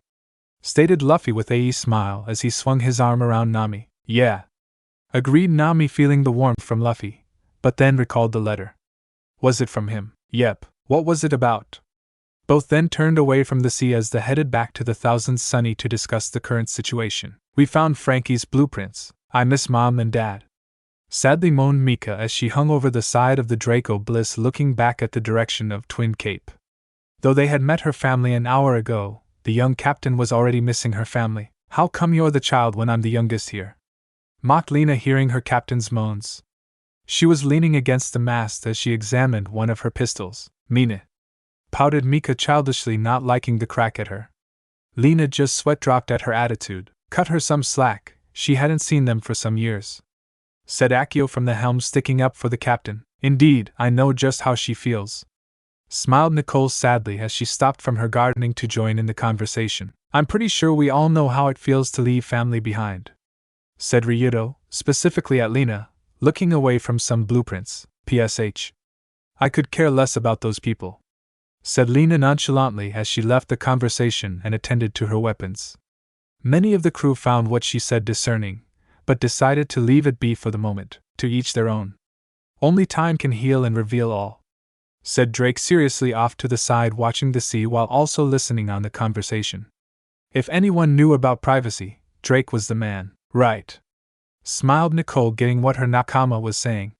stated Luffy with a smile as he swung his arm around Nami. Yeah, agreed Nami, feeling the warmth from Luffy, but then recalled the letter. Was it from him? Yep. What was it about? Both then turned away from the sea as they headed back to the Thousand Sunny to discuss the current situation. We found Frankie's blueprints. I miss Mom and Dad, sadly moaned Mika as she hung over the side of the Draco Bliss, looking back at the direction of Twin Cape. Though they had met her family an hour ago, the young captain was already missing her family. How come you're the child when I'm the youngest here? Mocked Lena, hearing her captain's moans. She was leaning against the mast as she examined one of her pistols. Mean it, pouted Mika, childishly not liking the crack at her. Lena just sweat dropped at her attitude. Cut her some slack, she hadn't seen them for some years, said Akio from the helm, sticking up for the captain. Indeed, I know just how she feels, smiled Nicole sadly as she stopped from her gardening to join in the conversation. I'm pretty sure we all know how it feels to leave family behind, said Ryuto, specifically at Lena, looking away from some blueprints. PSH. I could care less about those people, said Lena nonchalantly as she left the conversation and attended to her weapons. Many of the crew found what she said discerning, but decided to leave it be for the moment. To each their own, Only time can heal and reveal all, said Drake seriously off to the side watching the sea while also listening on the conversation. If anyone knew about privacy, Drake was the man. Right, smiled Nicole, getting what her nakama was saying.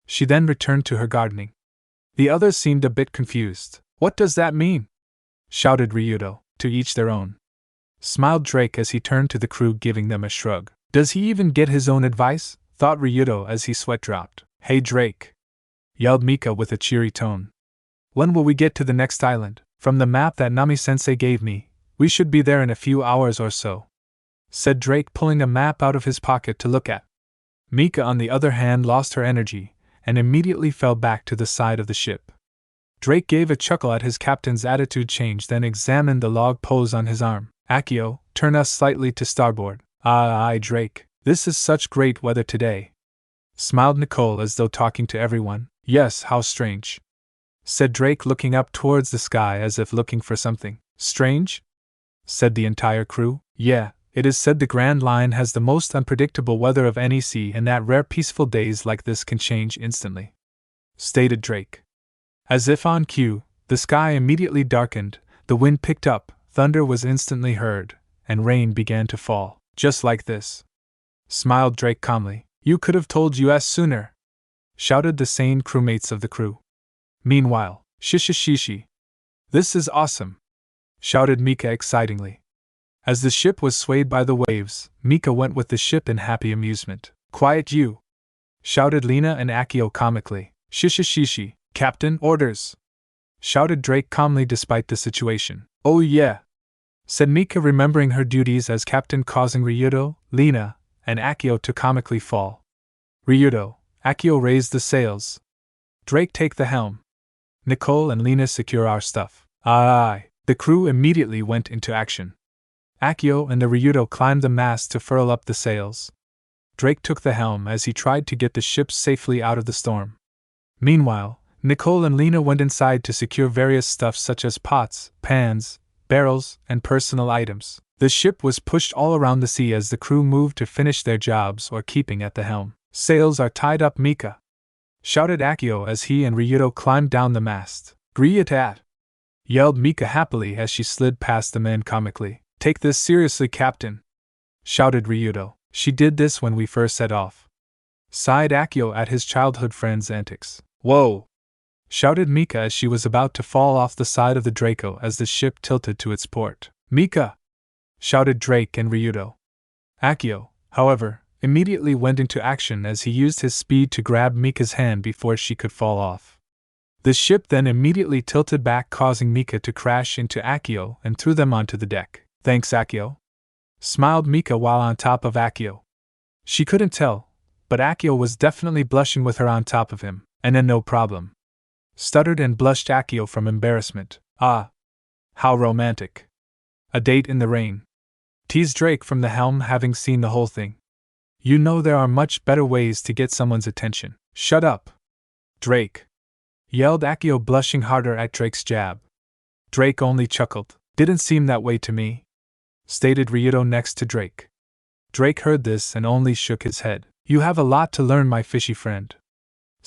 She then returned to her gardening. The others seemed a bit confused. What does that mean? Shouted Ryudo. To each their own, smiled Drake as he turned to the crew, giving them a shrug. Does he even get his own advice? Thought Ryudo as he sweat dropped. Hey Drake, yelled Mika with a cheery tone. When will we get to the next island? From the map that Nami-sensei gave me, we should be there in a few hours or so, said Drake, pulling a map out of his pocket to look at. Mika, on the other hand, lost her energy and immediately fell back to the side of the ship. Drake gave a chuckle at his captain's attitude change, then examined the log pose on his arm. Akio, turn us slightly to starboard. Aye, Drake, this is such great weather today, smiled Nicole as though talking to everyone. Yes, how strange, said Drake, looking up towards the sky as if looking for something. Strange? Said the entire crew. Yeah, it is said the Grand Line has the most unpredictable weather of any sea, and that rare peaceful days like this can change instantly, stated Drake. As if on cue, the sky immediately darkened, the wind picked up, thunder was instantly heard, and rain began to fall. Just like this, smiled Drake calmly. You could have told us sooner, shouted the sane crewmates of the crew. Meanwhile, shishishishi. This is awesome, shouted Mika excitingly. As the ship was swayed by the waves, Mika went with the ship in happy amusement. Quiet you, shouted Lena and Akio comically. Shishishishi. Captain, orders, shouted Drake calmly despite the situation. Oh yeah, said Mika, remembering her duties as captain, causing Ryudo, Lena, and Akio to comically fall. Ryudo, Akio, raise the sails. Drake, take the helm. Nicole and Lena, secure our stuff. Aye. The crew immediately went into action. Akio and the Ryudo climbed the mast to furl up the sails. Drake took the helm as he tried to get the ship safely out of the storm. Meanwhile, Nicole and Lena went inside to secure various stuff such as pots, pans, barrels, and personal items. The ship was pushed all around the sea as the crew moved to finish their jobs or keeping at the helm. Sails are tied up, Mika, shouted Akio as he and Ryudo climbed down the mast. Gree it at, yelled Mika happily as she slid past the men comically. Take this seriously, Captain, shouted Ryudo. She did this when we first set off, sighed Akio at his childhood friend's antics. Whoa, shouted Mika as she was about to fall off the side of the Draco as the ship tilted to its port. Mika, shouted Drake and Ryudo. Akio, however, immediately went into action as he used his speed to grab Mika's hand before she could fall off. The ship then immediately tilted back, causing Mika to crash into Akio and threw them onto the deck. Thanks, Akio, smiled Mika while on top of Akio. She couldn't tell, but Akio was definitely blushing with her on top of him. And then no problem, stuttered and blushed Akio from embarrassment. Ah, how romantic. A date in the rain, teased Drake from the helm, having seen the whole thing. You know there are much better ways to get someone's attention. Shut up, Drake, yelled Akio, blushing harder at Drake's jab. Drake only chuckled. Didn't seem that way to me, stated Ryudo next to Drake. Drake heard this and only shook his head. You have a lot to learn, my fishy friend.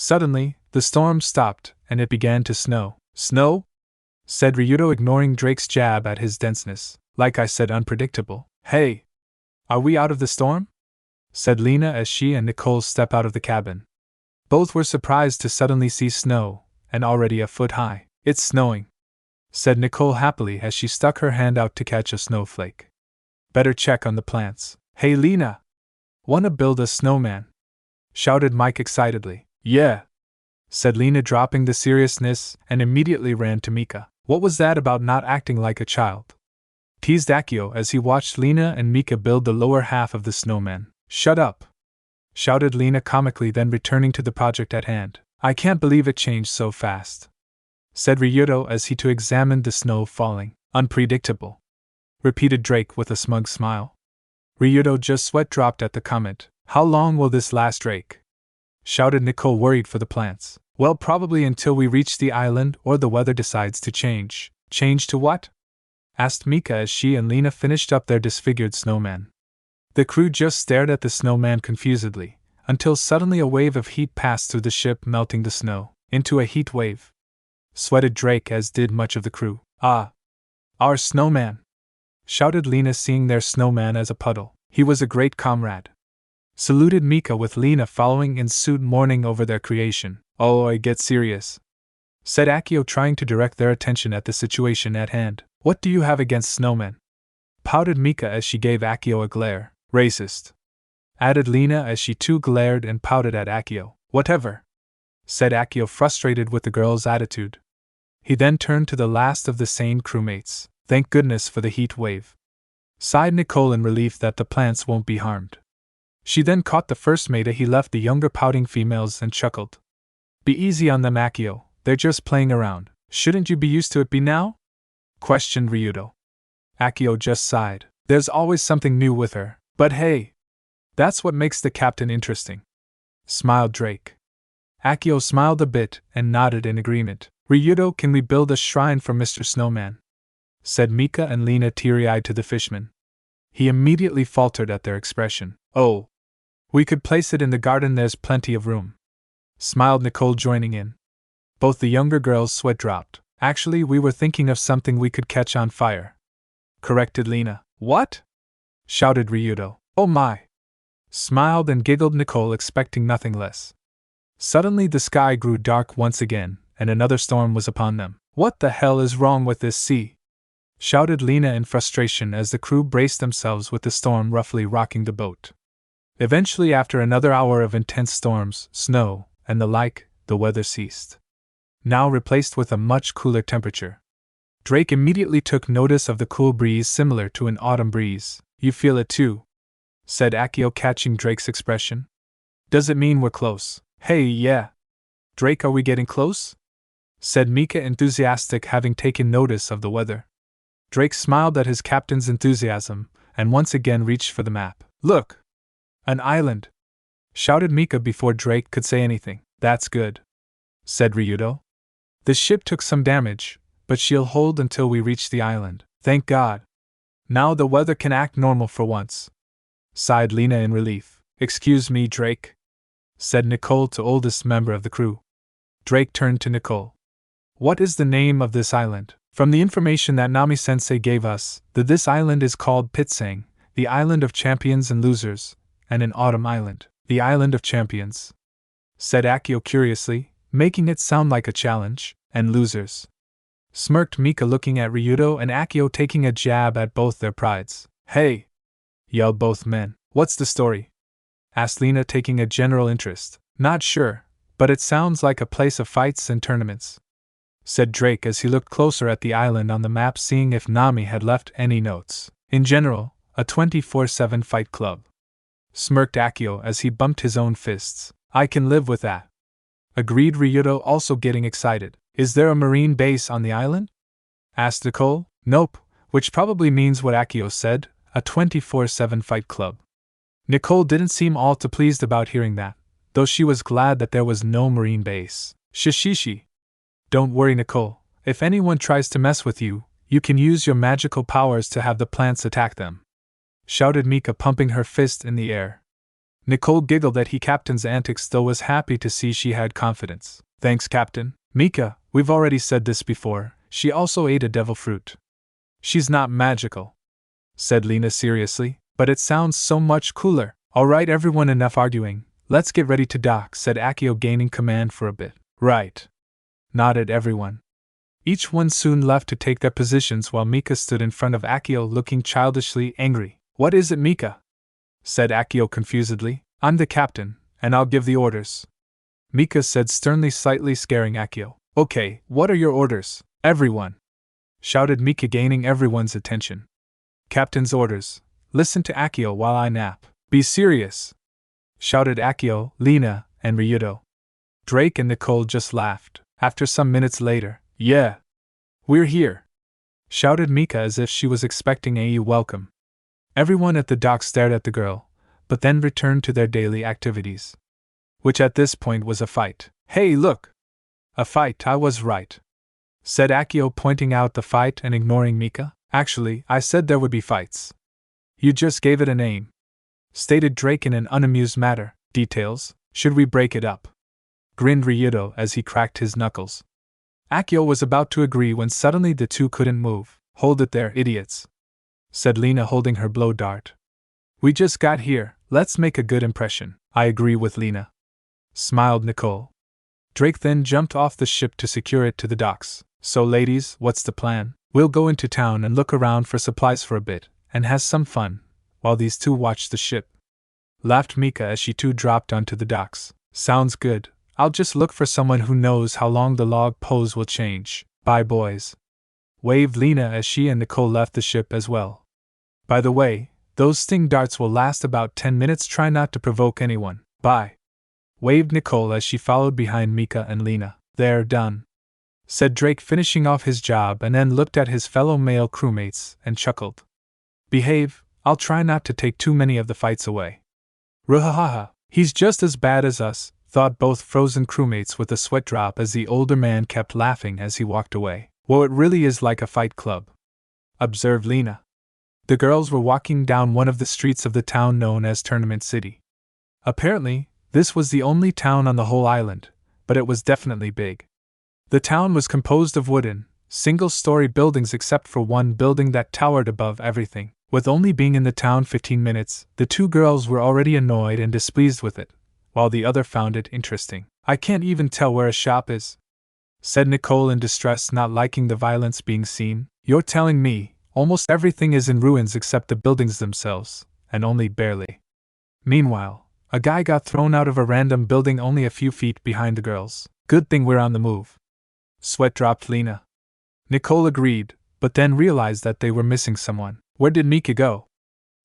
Suddenly, the storm stopped, and it began to snow. Snow? Said Ryudo, ignoring Drake's jab at his denseness. Like I said, unpredictable. Hey! Are we out of the storm? Said Lena as she and Nicole stepped out of the cabin. Both were surprised to suddenly see snow, and already a foot high. It's snowing, said Nicole happily as she stuck her hand out to catch a snowflake. Better check on the plants. Hey Lena! Wanna build a snowman? Shouted Mike excitedly. Yeah, said Lena, dropping the seriousness, and immediately ran to Mika. What was that about not acting like a child? Teased Akio as he watched Lena and Mika build the lower half of the snowman. Shut up, shouted Lena comically, then returning to the project at hand. I can't believe it changed so fast, said Ryudo as he too examined the snow falling. Unpredictable, repeated Drake with a smug smile. Ryudo just sweat dropped at the comment. How long will this last, Drake? Shouted Nicole, worried for the plants. Well, probably until we reach the island or the weather decides to change. Change to what? Asked Mika as she and Lena finished up their disfigured snowman. The crew just stared at the snowman confusedly, until suddenly a wave of heat passed through the ship, melting the snow into a heat wave. Sweated Drake, as did much of the crew. "Ah! Our snowman!" shouted Lena, seeing their snowman as a puddle. He was a great comrade. Saluted Mika, with Lena following in suit, mourning over their creation. "Oh, I get serious," said Akio, trying to direct their attention at the situation at hand. "What do you have against snowmen?" pouted Mika as she gave Akio a glare. "Racist," added Lena as she too glared and pouted at Akio. "Whatever," said Akio, frustrated with the girl's attitude. He then turned to the last of the sane crewmates. "Thank goodness for the heat wave," sighed Nicole in relief that the plants won't be harmed. She then caught the first mate. He left the younger pouting females and chuckled. "Be easy on them, Akio, they're just playing around. Shouldn't you be used to it by now?" questioned Ryudo. Akio just sighed. "There's always something new with her, but hey, that's what makes the captain interesting," smiled Drake. Akio smiled a bit and nodded in agreement. "Ryudo, can we build a shrine for Mr. Snowman?" said Mika and Lena, teary-eyed, to the fishman. He immediately faltered at their expression. "Oh, we could place it in the garden, there's plenty of room," smiled Nicole, joining in. Both the younger girls' sweat dropped. "Actually, we were thinking of something we could catch on fire," corrected Lena. "What?" shouted Ryudo. "Oh my!" smiled and giggled Nicole, expecting nothing less. Suddenly the sky grew dark once again, and another storm was upon them. "What the hell is wrong with this sea?" shouted Lena in frustration as the crew braced themselves, with the storm roughly rocking the boat. Eventually, after another hour of intense storms, snow, and the like, the weather ceased, now replaced with a much cooler temperature. Drake immediately took notice of the cool breeze, similar to an autumn breeze. "You feel it too?" said Akio, catching Drake's expression. "Does it mean we're close?" "Hey, yeah. Drake, are we getting close?" said Mika, enthusiastic, having taken notice of the weather. Drake smiled at his captain's enthusiasm, and once again reached for the map. "Look! An island!" shouted Mika before Drake could say anything. "That's good," said Ryudo. "The ship took some damage, but she'll hold until we reach the island. Thank God. Now the weather can act normal for once," sighed Lena in relief. "Excuse me, Drake," said Nicole to oldest member of the crew. Drake turned to Nicole. "What is the name of this island?" "From the information that Nami-sensei gave us, this island is called Pitsang, the Island of Champions and Losers, and an Autumn Island." "The Island of Champions," said Akio curiously, making it sound like a challenge. "And losers," smirked Mika, looking at Ryudo and Akio, taking a jab at both their prides. "Hey!" yelled both men. "What's the story?" asked Lena, taking a general interest. "Not sure, but it sounds like a place of fights and tournaments," said Drake as he looked closer at the island on the map, seeing if Nami had left any notes. "In general, a 24/7 fight club," smirked Akio as he bumped his own fists. "I can live with that," agreed Ryudo, also getting excited. "Is there a marine base on the island?" asked Nicole. "Nope, which probably means what Akio said, a 24/7 fight club." Nicole didn't seem all too pleased about hearing that, though she was glad that there was no marine base. "Shishishi. Don't worry, Nicole. If anyone tries to mess with you, you can use your magical powers to have the plants attack them," shouted Mika, pumping her fist in the air. Nicole giggled at the captain's antics, though was happy to see she had confidence. "Thanks, Captain." "Mika, we've already said this before, she also ate a devil fruit." "She's not magical," said Lena seriously, "but it sounds so much cooler." "Alright, everyone, enough arguing. Let's get ready to dock," said Akio, gaining command for a bit. "Right," nodded everyone. Each one soon left to take their positions while Mika stood in front of Akio, looking childishly angry. "What is it, Mika?" said Akio confusedly. "I'm the captain, and I'll give the orders," Mika said sternly, slightly scaring Akio. "Okay, what are your orders, everyone?" shouted Mika, gaining everyone's attention. "Captain's orders. Listen to Akio while I nap." "Be serious," shouted Akio, Lena, and Ryudo. Drake and Nicole just laughed. After some minutes later, "Yeah, we're here," shouted Mika as if she was expecting a welcome. Everyone at the dock stared at the girl, but then returned to their daily activities, which at this point was a fight. "Hey, look! A fight, I was right," said Akio, pointing out the fight and ignoring Mika. "Actually, I said there would be fights. You just gave it a name," stated Drake in an unamused manner. Details? Should we break it up? Grinned Ryudo as he cracked his knuckles. Akio was about to agree when suddenly the two couldn't move. Hold it there, idiots, said Lena holding her blow dart. We just got here, let's make a good impression. I agree with Lena, smiled Nicole. Drake then jumped off the ship to secure it to the docks. So ladies, what's the plan? We'll go into town and look around for supplies for a bit, and have some fun, while these two watch the ship. Laughed Mika as she too dropped onto the docks. Sounds good. I'll just look for someone who knows how long the log pose will change. Bye boys. Waved Lena as she and Nicole left the ship as well. By the way, those sting darts will last about 10 minutes. Try not to provoke anyone. Bye. Waved Nicole as she followed behind Mika and Lena. They're done, said Drake, finishing off his job, and then looked at his fellow male crewmates and chuckled. Behave, I'll try not to take too many of the fights away. Ruhahaha, he's just as bad as us, thought both frozen crewmates with a sweat drop as the older man kept laughing as he walked away. Whoa, it really is like a fight club, observed Lena. The girls were walking down one of the streets of the town known as Tournament City. Apparently, this was the only town on the whole island, but it was definitely big. The town was composed of wooden, single-story buildings except for one building that towered above everything. With only being in the town 15 minutes, the two girls were already annoyed and displeased with it, while the other found it interesting. I can't even tell where a shop is, said Nicole in distress, not liking the violence being seen. You're telling me almost everything is in ruins except the buildings themselves, and only barely. Meanwhile, a guy got thrown out of a random building only a few feet behind the girls. Good thing we're on the move. Sweat dropped Lena. Nicole agreed, but then realized that they were missing someone. Where did Mika go?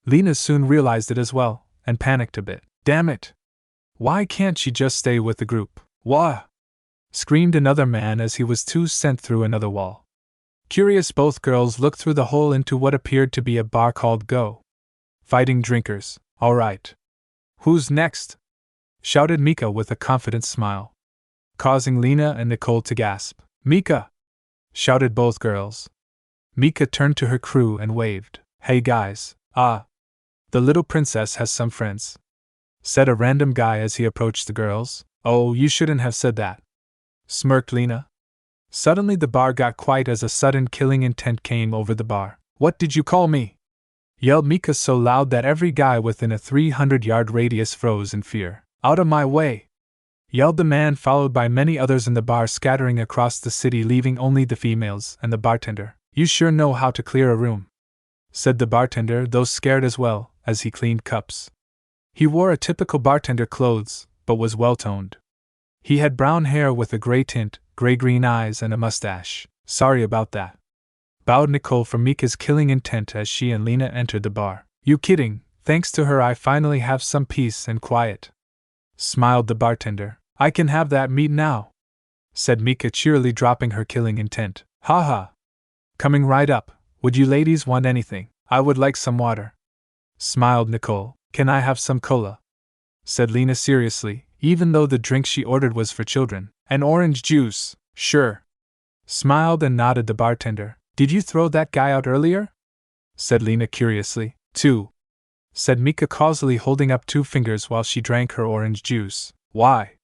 Lena soon realized it as well, and panicked a bit. Damn it! Why can't she just stay with the group? Wah! Screamed another man as he was too sent through another wall. Curious, both girls looked through the hole into what appeared to be a bar called Go. Fighting drinkers, alright. Who's next? Shouted Mika with a confident smile, causing Lena and Nicole to gasp. Mika! Shouted both girls. Mika turned to her crew and waved. Hey guys, the little princess has some friends, said a random guy as he approached the girls. Oh, you shouldn't have said that, smirked Lena. Suddenly the bar got quiet as a sudden killing intent came over the bar. What did you call me? Yelled Mika so loud that every guy within a 300-yard radius froze in fear. Out of my way! Yelled the man, followed by many others in the bar scattering across the city, leaving only the females and the bartender. You sure know how to clear a room, said the bartender, though scared as well, as he cleaned cups. He wore a typical bartender clothes, but was well-toned. He had brown hair with a gray tint, gray-green eyes, and a mustache. Sorry about that, bowed Nicole for Mika's killing intent as she and Lena entered the bar. You kidding? Thanks to her I finally have some peace and quiet, smiled the bartender. I can have that meat now, said Mika cheerily, dropping her killing intent. Haha. Coming right up. Would you ladies want anything? I would like some water, smiled Nicole. Can I have some cola? Said Lena seriously, even though the drink she ordered was for children. An orange juice, sure, smiled and nodded the bartender. Did you throw that guy out earlier? Said Lena curiously. Two, said Mika causally, holding up two fingers while she drank her orange juice. Why?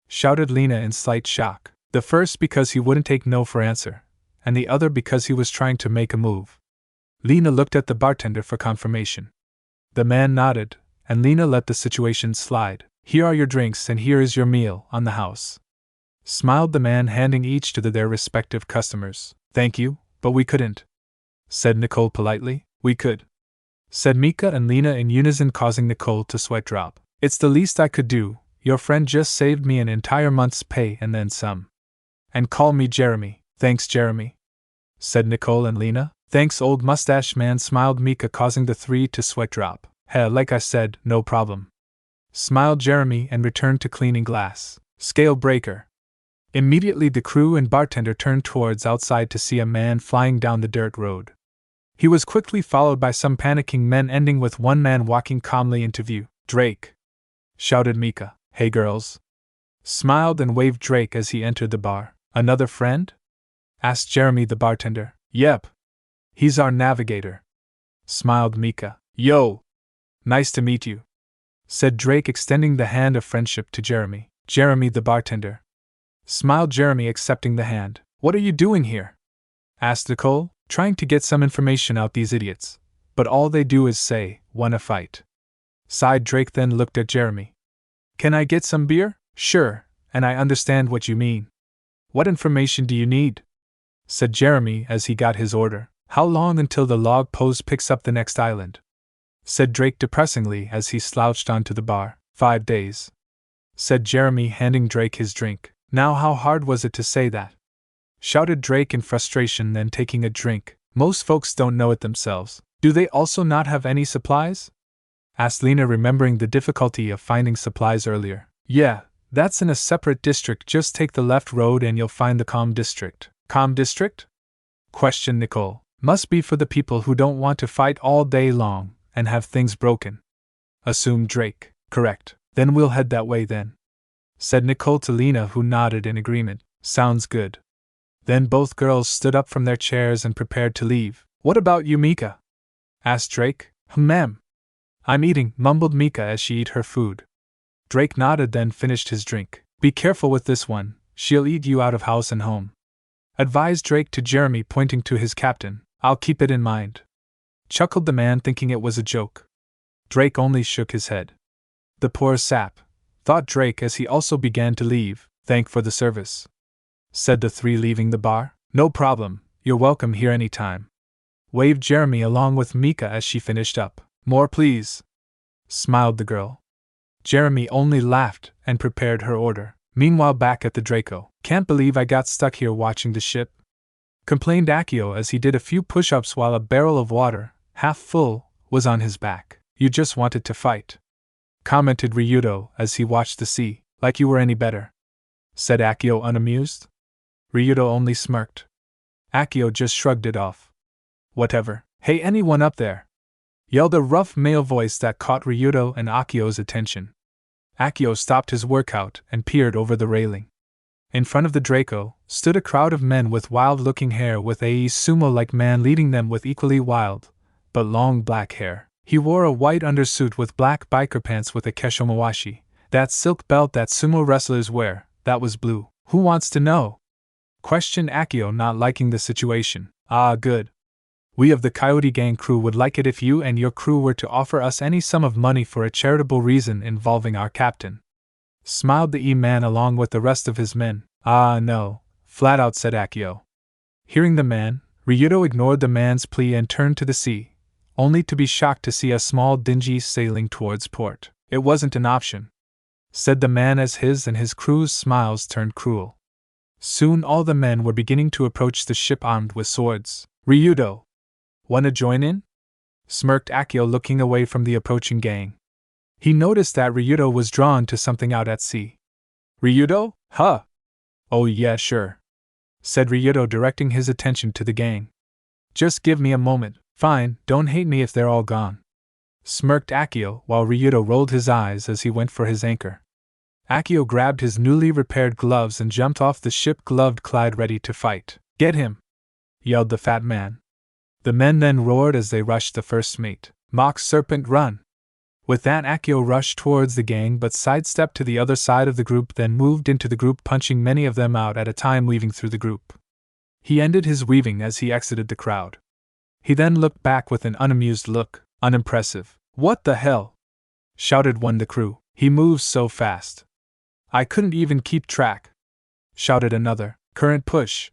Shouted Lena in slight shock. The first because he wouldn't take no for answer, and the other because he was trying to make a move. Lena looked at the bartender for confirmation. The man nodded, and Lena let the situation slide. Here are your drinks and here is your meal on the house, smiled the man, handing each to their respective customers. Thank you, but we couldn't, said Nicole politely. We could, said Mika and Lena in unison, causing Nicole to sweat drop. It's the least I could do. Your friend just saved me an entire month's pay and then some. And call me Jeremy. Thanks, Jeremy, said Nicole and Lena. Thanks, old mustache man, smiled Mika, causing the three to sweat drop. Heh, like I said, no problem, smiled Jeremy and returned to cleaning glass. Scale breaker. Immediately the crew and bartender turned towards outside to see a man flying down the dirt road. He was quickly followed by some panicking men, ending with one man walking calmly into view. Drake, shouted Mika. Hey girls, smiled and waved Drake as he entered the bar. Another friend? Asked Jeremy the bartender. Yep. He's our navigator, smiled Mika. Yo! Nice to meet you, said Drake, extending the hand of friendship to Jeremy. Jeremy the bartender. Smiled Jeremy, accepting the hand. What are you doing here? Asked Nicole, trying to get some information out these idiots. But all they do is say, wanna fight. Sighed Drake, then looked at Jeremy. Can I get some beer? Sure, and I understand what you mean. What information do you need? Said Jeremy as he got his order. How long until the log post picks up the next island? Said Drake depressingly as he slouched onto the bar. 5 days. Said Jeremy, handing Drake his drink. Now how hard was it to say that? Shouted Drake in frustration, then taking a drink. Most folks don't know it themselves. Do they also not have any supplies? Asked Lena, remembering the difficulty of finding supplies earlier. Yeah, that's in a separate district. Just take the left road and you'll find the Calm District. Calm District? Questioned Nicole. Must be for the people who don't want to fight all day long and have things broken. Assumed Drake. Correct. Then we'll head that way then. Said Nicole to Lena, who nodded in agreement. Sounds good. Then both girls stood up from their chairs and prepared to leave. What about you, Mika? Asked Drake. Ma'am. I'm eating, mumbled Mika as she ate her food. Drake nodded, then finished his drink. Be careful with this one, she'll eat you out of house and home. Advised Drake to Jeremy, pointing to his captain. I'll keep it in mind. Chuckled the man, thinking it was a joke. Drake only shook his head. The poor sap, thought Drake as he also began to leave. Thank for the service. Said the three, leaving the bar. No problem, you're welcome here any time. Waved Jeremy along with Mika as she finished up. More please. Smiled the girl. Jeremy only laughed and prepared her order. Meanwhile, back at the Draco. Can't believe I got stuck here watching the ship, complained Akio as he did a few push-ups while a barrel of water, half full, was on his back. You just wanted to fight, commented Ryudo as he watched the sea. Like you were any better, said Akio, unamused. Ryudo only smirked. Akio just shrugged it off. Whatever. Hey, anyone up there? Yelled a rough male voice that caught Ryudo and Akio's attention. Akio stopped his workout and peered over the railing. In front of the Draco stood a crowd of men with wild-looking hair, with a sumo-like man leading them with equally wild, but long black hair. He wore a white undersuit with black biker pants with a keshomawashi, that silk belt that sumo wrestlers wear, that was blue. Who wants to know? Questioned Akio, not liking the situation. Ah, good. We of the Coyote Gang crew would like it if you and your crew were to offer us any sum of money for a charitable reason involving our captain. Smiled the E-man along with the rest of his men. Ah, no, flat out, said Akio. Hearing the man, Ryudo ignored the man's plea and turned to the sea, only to be shocked to see a small dinghy sailing towards port. It wasn't an option, said the man as his and his crew's smiles turned cruel. Soon all the men were beginning to approach the ship armed with swords. Ryudo, wanna join in? Smirked Akio, looking away from the approaching gang. He noticed that Ryudo was drawn to something out at sea. Ryudo? Huh? Oh yeah, sure, said Ryudo, directing his attention to the gang. Just give me a moment. Fine, don't hate me if they're all gone. Smirked Akio while Ryudo rolled his eyes as he went for his anchor. Akio grabbed his newly repaired gloves and jumped off the ship, gloved-clad, ready to fight. Get him! Yelled the fat man. The men then roared as they rushed the first mate. Mock serpent, run! With that, Akio rushed towards the gang but sidestepped to the other side of the group, then moved into the group, punching many of them out at a time, weaving through the group. He ended his weaving as he exited the crowd. He then looked back with an unamused look. Unimpressive. What the hell? Shouted one of the crew. He moves so fast. I couldn't even keep track. Shouted another. Current push.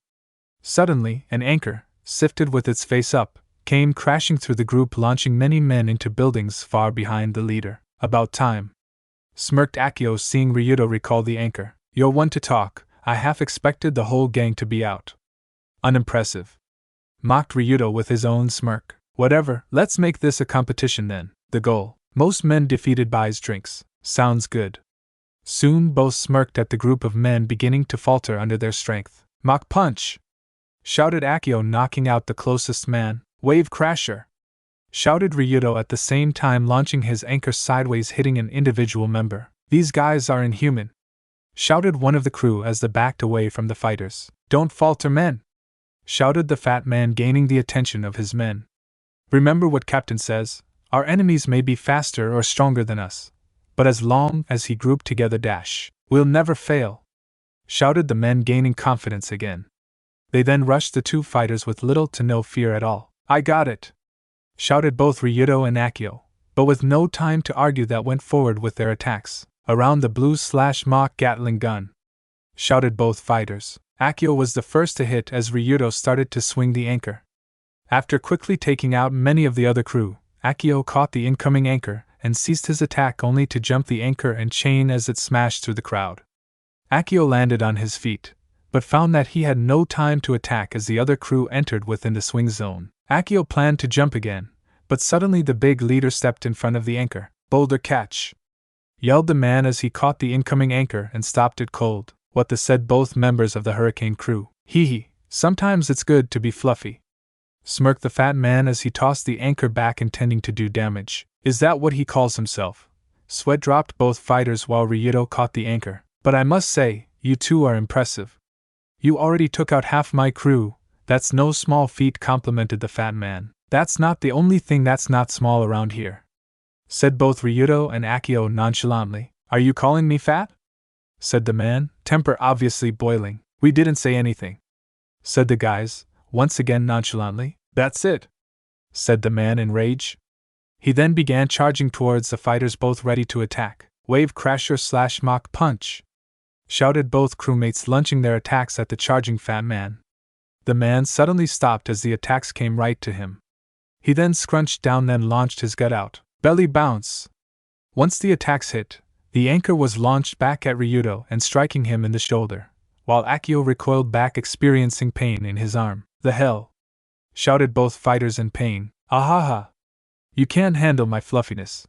Suddenly, an anchor, sifted with its face up, came crashing through the group, launching many men into buildings far behind the leader. About time. Smirked Akio, seeing Ryudo recall the anchor. You're one to talk. I half expected the whole gang to be out. Unimpressive. Mocked Ryudo with his own smirk. Whatever, let's make this a competition then. The goal. Most men defeated buys drinks. Sounds good. Soon both smirked at the group of men beginning to falter under their strength. Mock punch! Shouted Akio, knocking out the closest man. Wave crasher! Shouted Ryudo at the same time, launching his anchor sideways, hitting an individual member. These guys are inhuman! Shouted one of the crew as they backed away from the fighters. Don't falter, men! Shouted the fat man, gaining the attention of his men. Remember what Captain says, our enemies may be faster or stronger than us, but as long as he grouped together we'll never fail, shouted the men, gaining confidence again. They then rushed the two fighters with little to no fear at all. I got it, shouted both Ryudo and Akio, but with no time to argue that went forward with their attacks. Around the blue/mock Gatling gun, shouted both fighters. Akio was the first to hit as Ryudo started to swing the anchor. After quickly taking out many of the other crew, Akio caught the incoming anchor and ceased his attack only to jump the anchor and chain as it smashed through the crowd. Akio landed on his feet, but found that he had no time to attack as the other crew entered within the swing zone. Akio planned to jump again, but suddenly the big leader stepped in front of the anchor. Boulder catch! Yelled the man as he caught the incoming anchor and stopped it cold. What the said both members of the hurricane crew. Hee hee, sometimes it's good to be fluffy, smirked the fat man as he tossed the anchor back, intending to do damage. Is that what he calls himself? Sweat dropped both fighters while Ryudo caught the anchor. But I must say, you two are impressive. You already took out half my crew. That's no small feat, complimented the fat man. That's not the only thing that's not small around here, said both Ryudo and Akio nonchalantly. Are you calling me fat? Said the man, temper obviously boiling. We didn't say anything, said the guys, once again nonchalantly. That's it, said the man in rage. He then began charging towards the fighters, both ready to attack. Wave crasher/mock punch, shouted both crewmates, launching their attacks at the charging fat man. The man suddenly stopped as the attacks came right to him. He then scrunched down, then launched his gut out. Belly bounce! Once the attacks hit, the anchor was launched back at Ryudo and striking him in the shoulder, while Akio recoiled back, experiencing pain in his arm. The hell! Shouted both fighters in pain. Ahaha! You can't handle my fluffiness,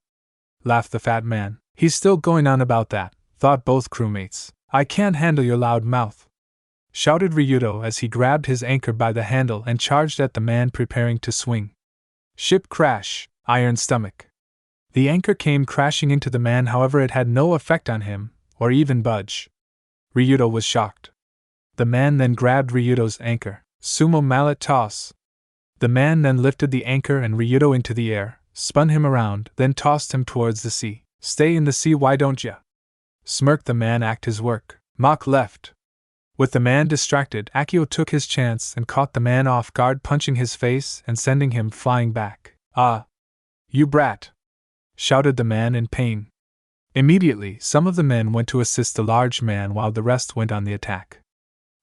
laughed the fat man. He's still going on about that, thought both crewmates. I can't handle your loud mouth, shouted Ryudo as he grabbed his anchor by the handle and charged at the man preparing to swing. Ship crash, iron stomach. The anchor came crashing into the man, however it had no effect on him, or even budge. Ryudo was shocked. The man then grabbed Ryudo's anchor. Sumo mallet toss. The man then lifted the anchor and Ryudo into the air, spun him around, then tossed him towards the sea. Stay in the sea, why don't ya? Smirked the man. Act his work. Mock left. With the man distracted, Akio took his chance and caught the man off guard, punching his face and sending him flying back. Ah! You brat! Shouted the man in pain. Immediately, some of the men went to assist the large man while the rest went on the attack.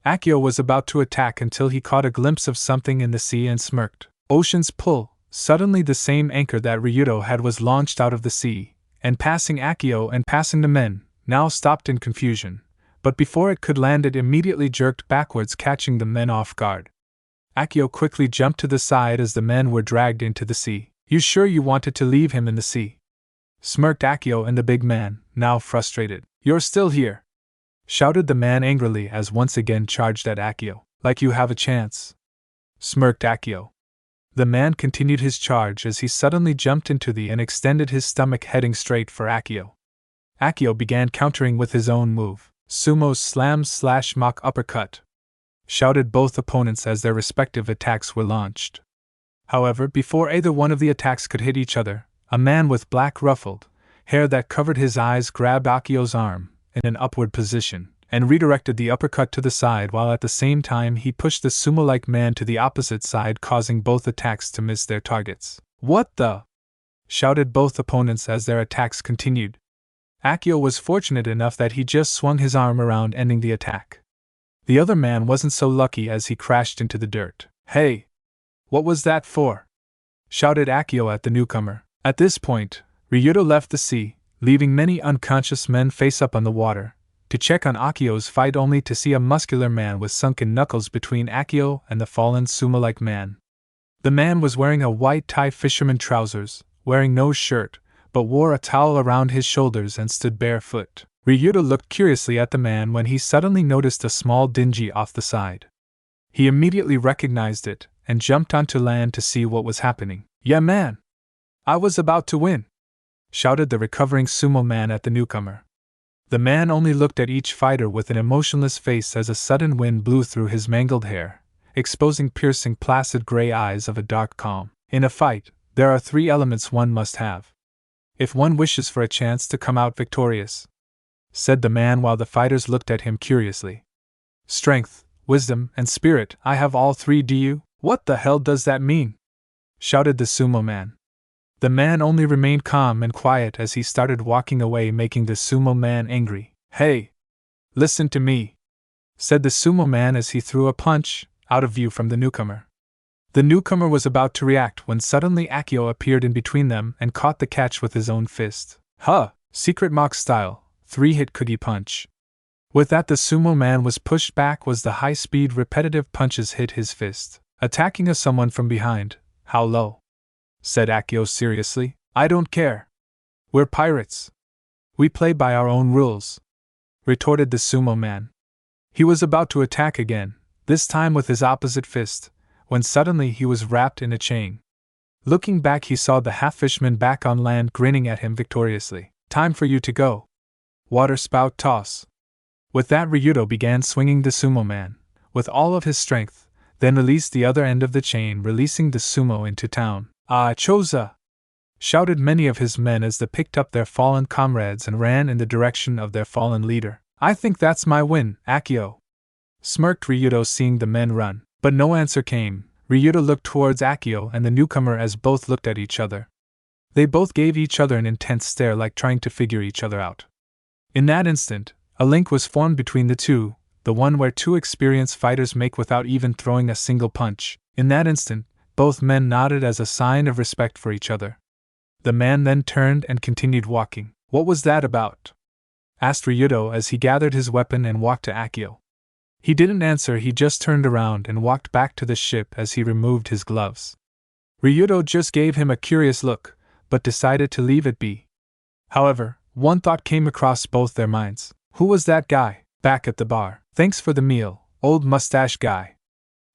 Akio was about to attack until he caught a glimpse of something in the sea and smirked. Ocean's pull! Suddenly the same anchor that Ryudo had was launched out of the sea, and passing Akio and passing the men, now stopped in confusion, but before it could land it immediately jerked backwards, catching the men off guard. Akio quickly jumped to the side as the men were dragged into the sea. You sure you wanted to leave him in the sea? Smirked Akio and the big man, now frustrated. You're still here, shouted the man angrily as once again charged at Akio. Like you have a chance, smirked Akio. The man continued his charge as he suddenly jumped into the and extended his stomach, heading straight for Akio. Akio began countering with his own move. Sumo slam/mock uppercut, shouted both opponents as their respective attacks were launched. However, before either one of the attacks could hit each other, a man with black ruffled hair that covered his eyes grabbed Akio's arm in an upward position and redirected the uppercut to the side, while at the same time he pushed the sumo-like man to the opposite side, causing both attacks to miss their targets. What the? Shouted both opponents as their attacks continued. Akio was fortunate enough that he just swung his arm around, ending the attack. The other man wasn't so lucky as he crashed into the dirt. Hey! What was that for? Shouted Akio at the newcomer. At this point, Ryudo left the sea, leaving many unconscious men face up on the water, to check on Akio's fight, only to see a muscular man with sunken knuckles between Akio and the fallen sumo-like man. The man was wearing a white tie fisherman trousers, wearing no shirt, but wore a towel around his shoulders and stood barefoot. Ryudo looked curiously at the man when he suddenly noticed a small dinghy off the side. He immediately recognized it and jumped onto land to see what was happening. Yeah man! I was about to win! Shouted the recovering sumo man at the newcomer. The man only looked at each fighter with an emotionless face as a sudden wind blew through his mangled hair, exposing piercing placid gray eyes of a dark calm. In a fight, there are 3 elements one must have: if one wishes for a chance to come out victorious," said the man while the fighters looked at him curiously. "Strength, wisdom, and spirit, I have all three, do you?" "What the hell does that mean?" shouted the sumo man. The man only remained calm and quiet as he started walking away, making the sumo man angry. "Hey! Listen to me," said the sumo man as he threw a punch, out of view from the newcomer. The newcomer was about to react when suddenly Akio appeared in between them and caught the catch with his own fist. "Huh! Secret mock style, 3-hit cookie punch." With that, the sumo man was pushed back as the high-speed repetitive punches hit his fist, attacking someone from behind. "How low?" said Akio seriously. "I don't care. We're pirates. We play by our own rules," retorted the sumo man. He was about to attack again, this time with his opposite fist, when suddenly he was wrapped in a chain. Looking back, he saw the half-fishman back on land grinning at him victoriously. "Time for you to go. Water spout toss." With that, Ryudo began swinging the sumo man, with all of his strength, then released the other end of the chain, releasing the sumo into town. "Ah, Choza!" shouted many of his men as they picked up their fallen comrades and ran in the direction of their fallen leader. "I think that's my win, Akio," smirked Ryudo seeing the men run. But no answer came. Ryudo looked towards Akio and the newcomer as both looked at each other. They both gave each other an intense stare, like trying to figure each other out. In that instant, a link was formed between the two, the one where two experienced fighters make without even throwing a single punch. In that instant, both men nodded as a sign of respect for each other. The man then turned and continued walking. "What was that about?" asked Ryudo as he gathered his weapon and walked to Akio. He didn't answer, he just turned around and walked back to the ship as he removed his gloves. Ryudo just gave him a curious look, but decided to leave it be. However, one thought came across both their minds. Who was that guy, back at the bar? "Thanks for the meal, old mustache guy,"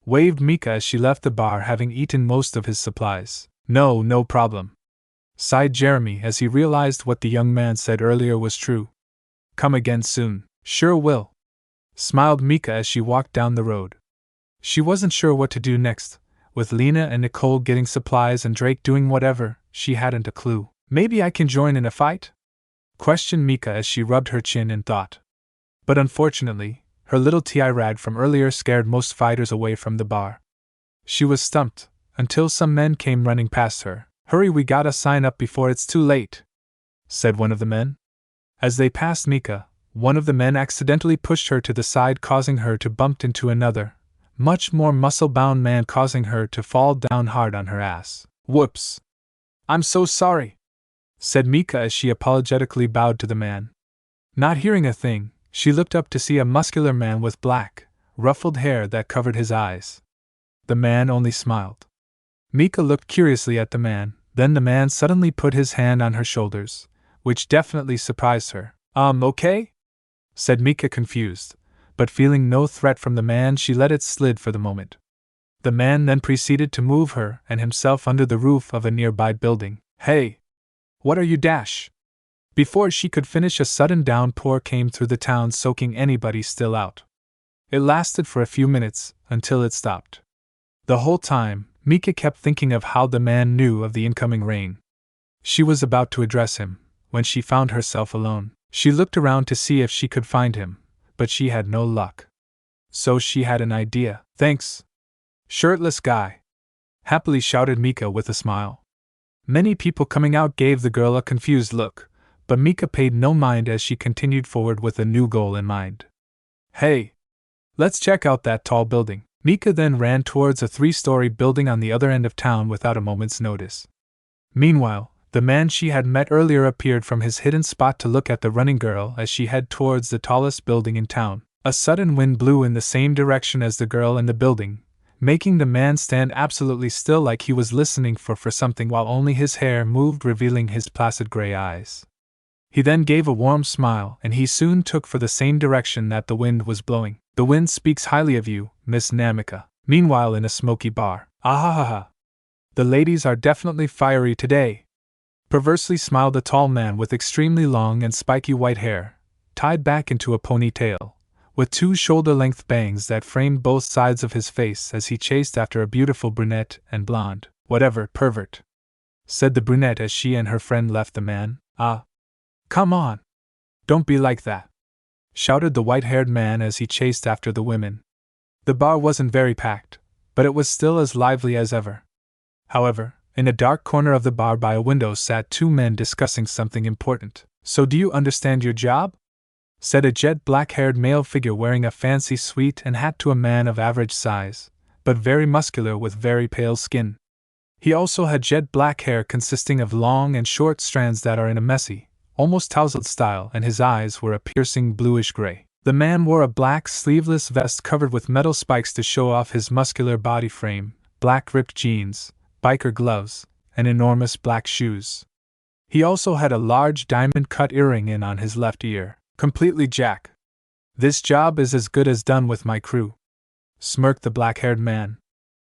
waved Mika as she left the bar, having eaten most of his supplies. No problem," sighed Jeremy as he realized what the young man said earlier was true. "Come again soon." "Sure will," smiled Mika as she walked down the road. She wasn't sure what to do next, with Lena and Nicole getting supplies and Drake doing whatever, she hadn't a clue. "Maybe I can join in a fight?" questioned Mika as she rubbed her chin in thought. But unfortunately, her little tirade from earlier scared most fighters away from the bar. She was stumped, until some men came running past her. "Hurry, we gotta sign up before it's too late," said one of the men. As they passed Mika, one of the men accidentally pushed her to the side, causing her to bump into another, much more muscle-bound man, causing her to fall down hard on her ass. "Whoops! I'm so sorry," said Mika as she apologetically bowed to the man. Not hearing a thing, she looked up to see a muscular man with black, ruffled hair that covered his eyes. The man only smiled. Mika looked curiously at the man, then the man suddenly put his hand on her shoulders, which definitely surprised her. Okay?" said Mika, confused, but feeling no threat from the man, she let it slide for the moment. The man then proceeded to move her and himself under the roof of a nearby building. "Hey! What are you dash?" Before she could finish, a sudden downpour came through the town, soaking anybody still out. It lasted for a few minutes, until it stopped. The whole time, Mika kept thinking of how the man knew of the incoming rain. She was about to address him, when she found herself alone. She looked around to see if she could find him, but she had no luck. So she had an idea. "Thanks, shirtless guy," happily shouted Mika with a smile. Many people coming out gave the girl a confused look, but Mika paid no mind as she continued forward with a new goal in mind. "Hey! Let's check out that tall building." Mika then ran towards a 3-story building on the other end of town without a moment's notice. Meanwhile, the man she had met earlier appeared from his hidden spot to look at the running girl as she headed towards the tallest building in town. A sudden wind blew in the same direction as the girl in the building, making the man stand absolutely still, like he was listening for something, while only his hair moved, revealing his placid gray eyes. He then gave a warm smile, and he soon took for the same direction that the wind was blowing. "The wind speaks highly of you, Miss Namika." Meanwhile, in a smoky bar. "Ahahaha! The ladies are definitely fiery today," perversely smiled a tall man with extremely long and spiky white hair, tied back into a ponytail, with 2 shoulder-length bangs that framed both sides of his face as he chased after a beautiful brunette and blonde. "Whatever, pervert," said the brunette as she and her friend left the man. Ah. Come on. Don't be like that, shouted the white-haired man as he chased after the women. The bar wasn't very packed, but it was still as lively as ever. However, in a dark corner of the bar by a window sat two men discussing something important. So do you understand your job? Said a jet black-haired male figure wearing a fancy suit and hat to a man of average size, but very muscular with very pale skin. He also had jet black hair consisting of long and short strands that are in a messy, almost tousled style, and his eyes were a piercing bluish-gray. The man wore a black sleeveless vest covered with metal spikes to show off his muscular body frame, black ripped jeans, biker gloves, and enormous black shoes. He also had a large diamond-cut earring in on his left ear. Completely Jack. This job is as good as done with my crew, smirked the black-haired man.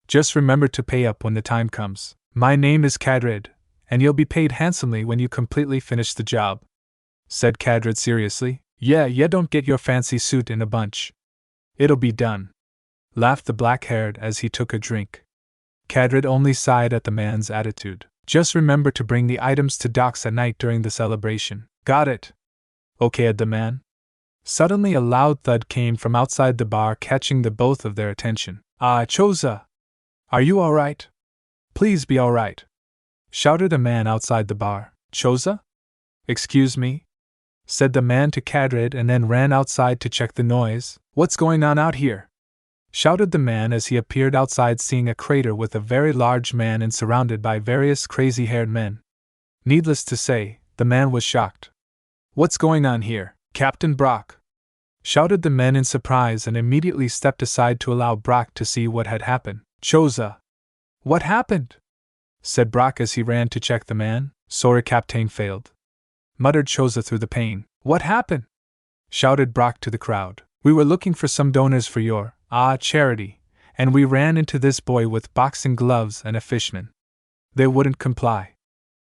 Just remember to pay up when the time comes. My name is Kadrid, and you'll be paid handsomely when you completely finish the job, said Kadrid seriously. Yeah, don't get your fancy suit in a bunch. It'll be done, laughed the black-haired as he took a drink. Kadrid only sighed at the man's attitude. Just remember to bring the items to docks at night during the celebration. Got it. Okayed the man. Suddenly a loud thud came from outside the bar, catching the both of their attention. Ah, Choza! Are you alright? Please be alright, shouted a man outside the bar. Choza? Excuse me? Said the man to Kadrid and then ran outside to check the noise. What's going on out here? Shouted the man as he appeared outside, seeing a crater with a very large man and surrounded by various crazy-haired men. Needless to say, the man was shocked. What's going on here, Captain Brock? Shouted the men in surprise and immediately stepped aside to allow Brock to see what had happened. Choza! What happened? Said Brock as he ran to check the man. Sorry, Captain, failed, muttered Choza through the pain. What happened? Shouted Brock to the crowd. We were looking for some donors for your charity, and we ran into this boy with boxing gloves and a fishman. They wouldn't comply,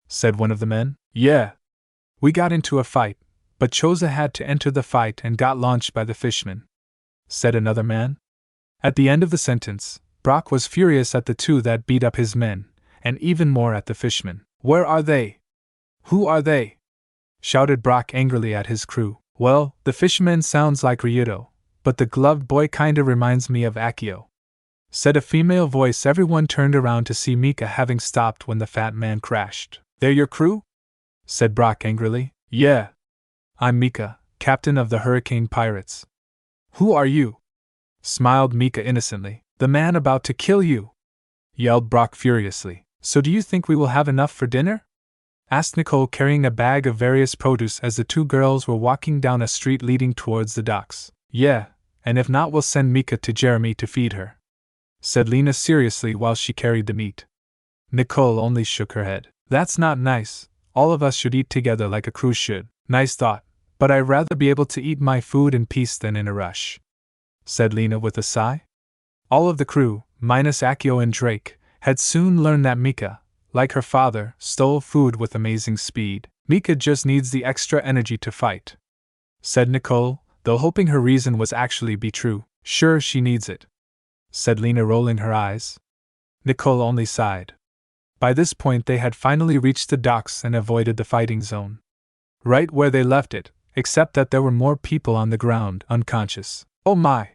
said one of the men. Yeah. We got into a fight, but Choza had to enter the fight and got launched by the fishman, said another man. At the end of the sentence, Brock was furious at the two that beat up his men, and even more at the fishman. Where are they? Who are they? Shouted Brock angrily at his crew. Well, the fishman sounds like Ryudo, but the gloved boy kinda reminds me of Akio, said a female voice. Everyone turned around to see Mika having stopped when the fat man crashed. They're your crew? Said Brock angrily. Yeah. I'm Mika, captain of the Hurricane Pirates. Who are you? Smiled Mika innocently. The man about to kill you, yelled Brock furiously. So do you think we will have enough for dinner? Asked Nicole, carrying a bag of various produce as the two girls were walking down a street leading towards the docks. Yeah, and if not, we'll send Mika to Jeremy to feed her, said Lena seriously while she carried the meat. Nicole only shook her head. That's not nice. All of us should eat together like a crew should. Nice thought, but I'd rather be able to eat my food in peace than in a rush, said Lena with a sigh. All of the crew, minus Akio and Drake, had soon learned that Mika, like her father, stole food with amazing speed. Mika just needs the extra energy to fight, said Nicole, though hoping her reason was actually be true. Sure, she needs it, said Lena, rolling her eyes. Nicole only sighed. By this point they had finally reached the docks and avoided the fighting zone. Right where they left it, except that there were more people on the ground, unconscious. Oh my!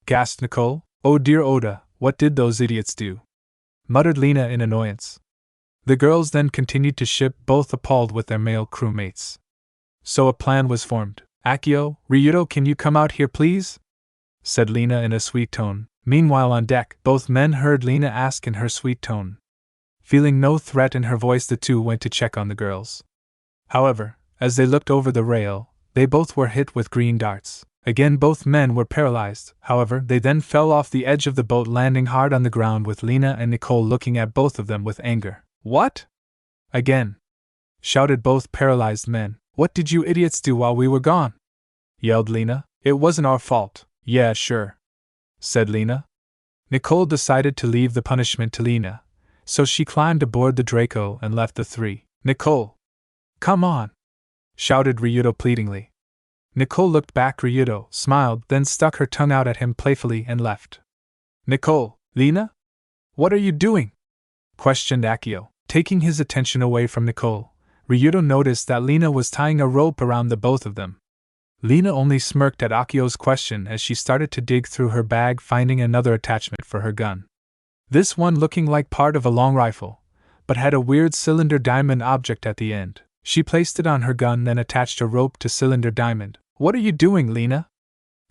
Gasped Nicole. Oh dear Oda, what did those idiots do? Muttered Lena in annoyance. The girls then continued to ship, both appalled with their male crewmates. So a plan was formed. Akio, Ryudo, can you come out here please? Said Lena in a sweet tone. Meanwhile on deck, both men heard Lena ask in her sweet tone. Feeling no threat in her voice, the two went to check on the girls. However, as they looked over the rail, they both were hit with green darts. Again both men were paralyzed. However, they then fell off the edge of the boat, landing hard on the ground with Lena and Nicole looking at both of them with anger. What? Again! Shouted both paralyzed men. What did you idiots do while we were gone? Yelled Lena. It wasn't our fault. Yeah, sure, said Lena. Nicole decided to leave the punishment to Lena, so she climbed aboard the Draco and left the three. Nicole! Come on! Shouted Ryudo pleadingly. Nicole looked back. Ryudo smiled, then stuck her tongue out at him playfully and left. Nicole! Lena? What are you doing? Questioned Akio. Taking his attention away from Nicole, Ryudo noticed that Lena was tying a rope around the both of them. Lena only smirked at Akio's question as she started to dig through her bag, finding another attachment for her gun. This one looking like part of a long rifle, but had a weird cylinder diamond object at the end. She placed it on her gun, then attached a rope to cylinder diamond. "What are you doing, Lena?"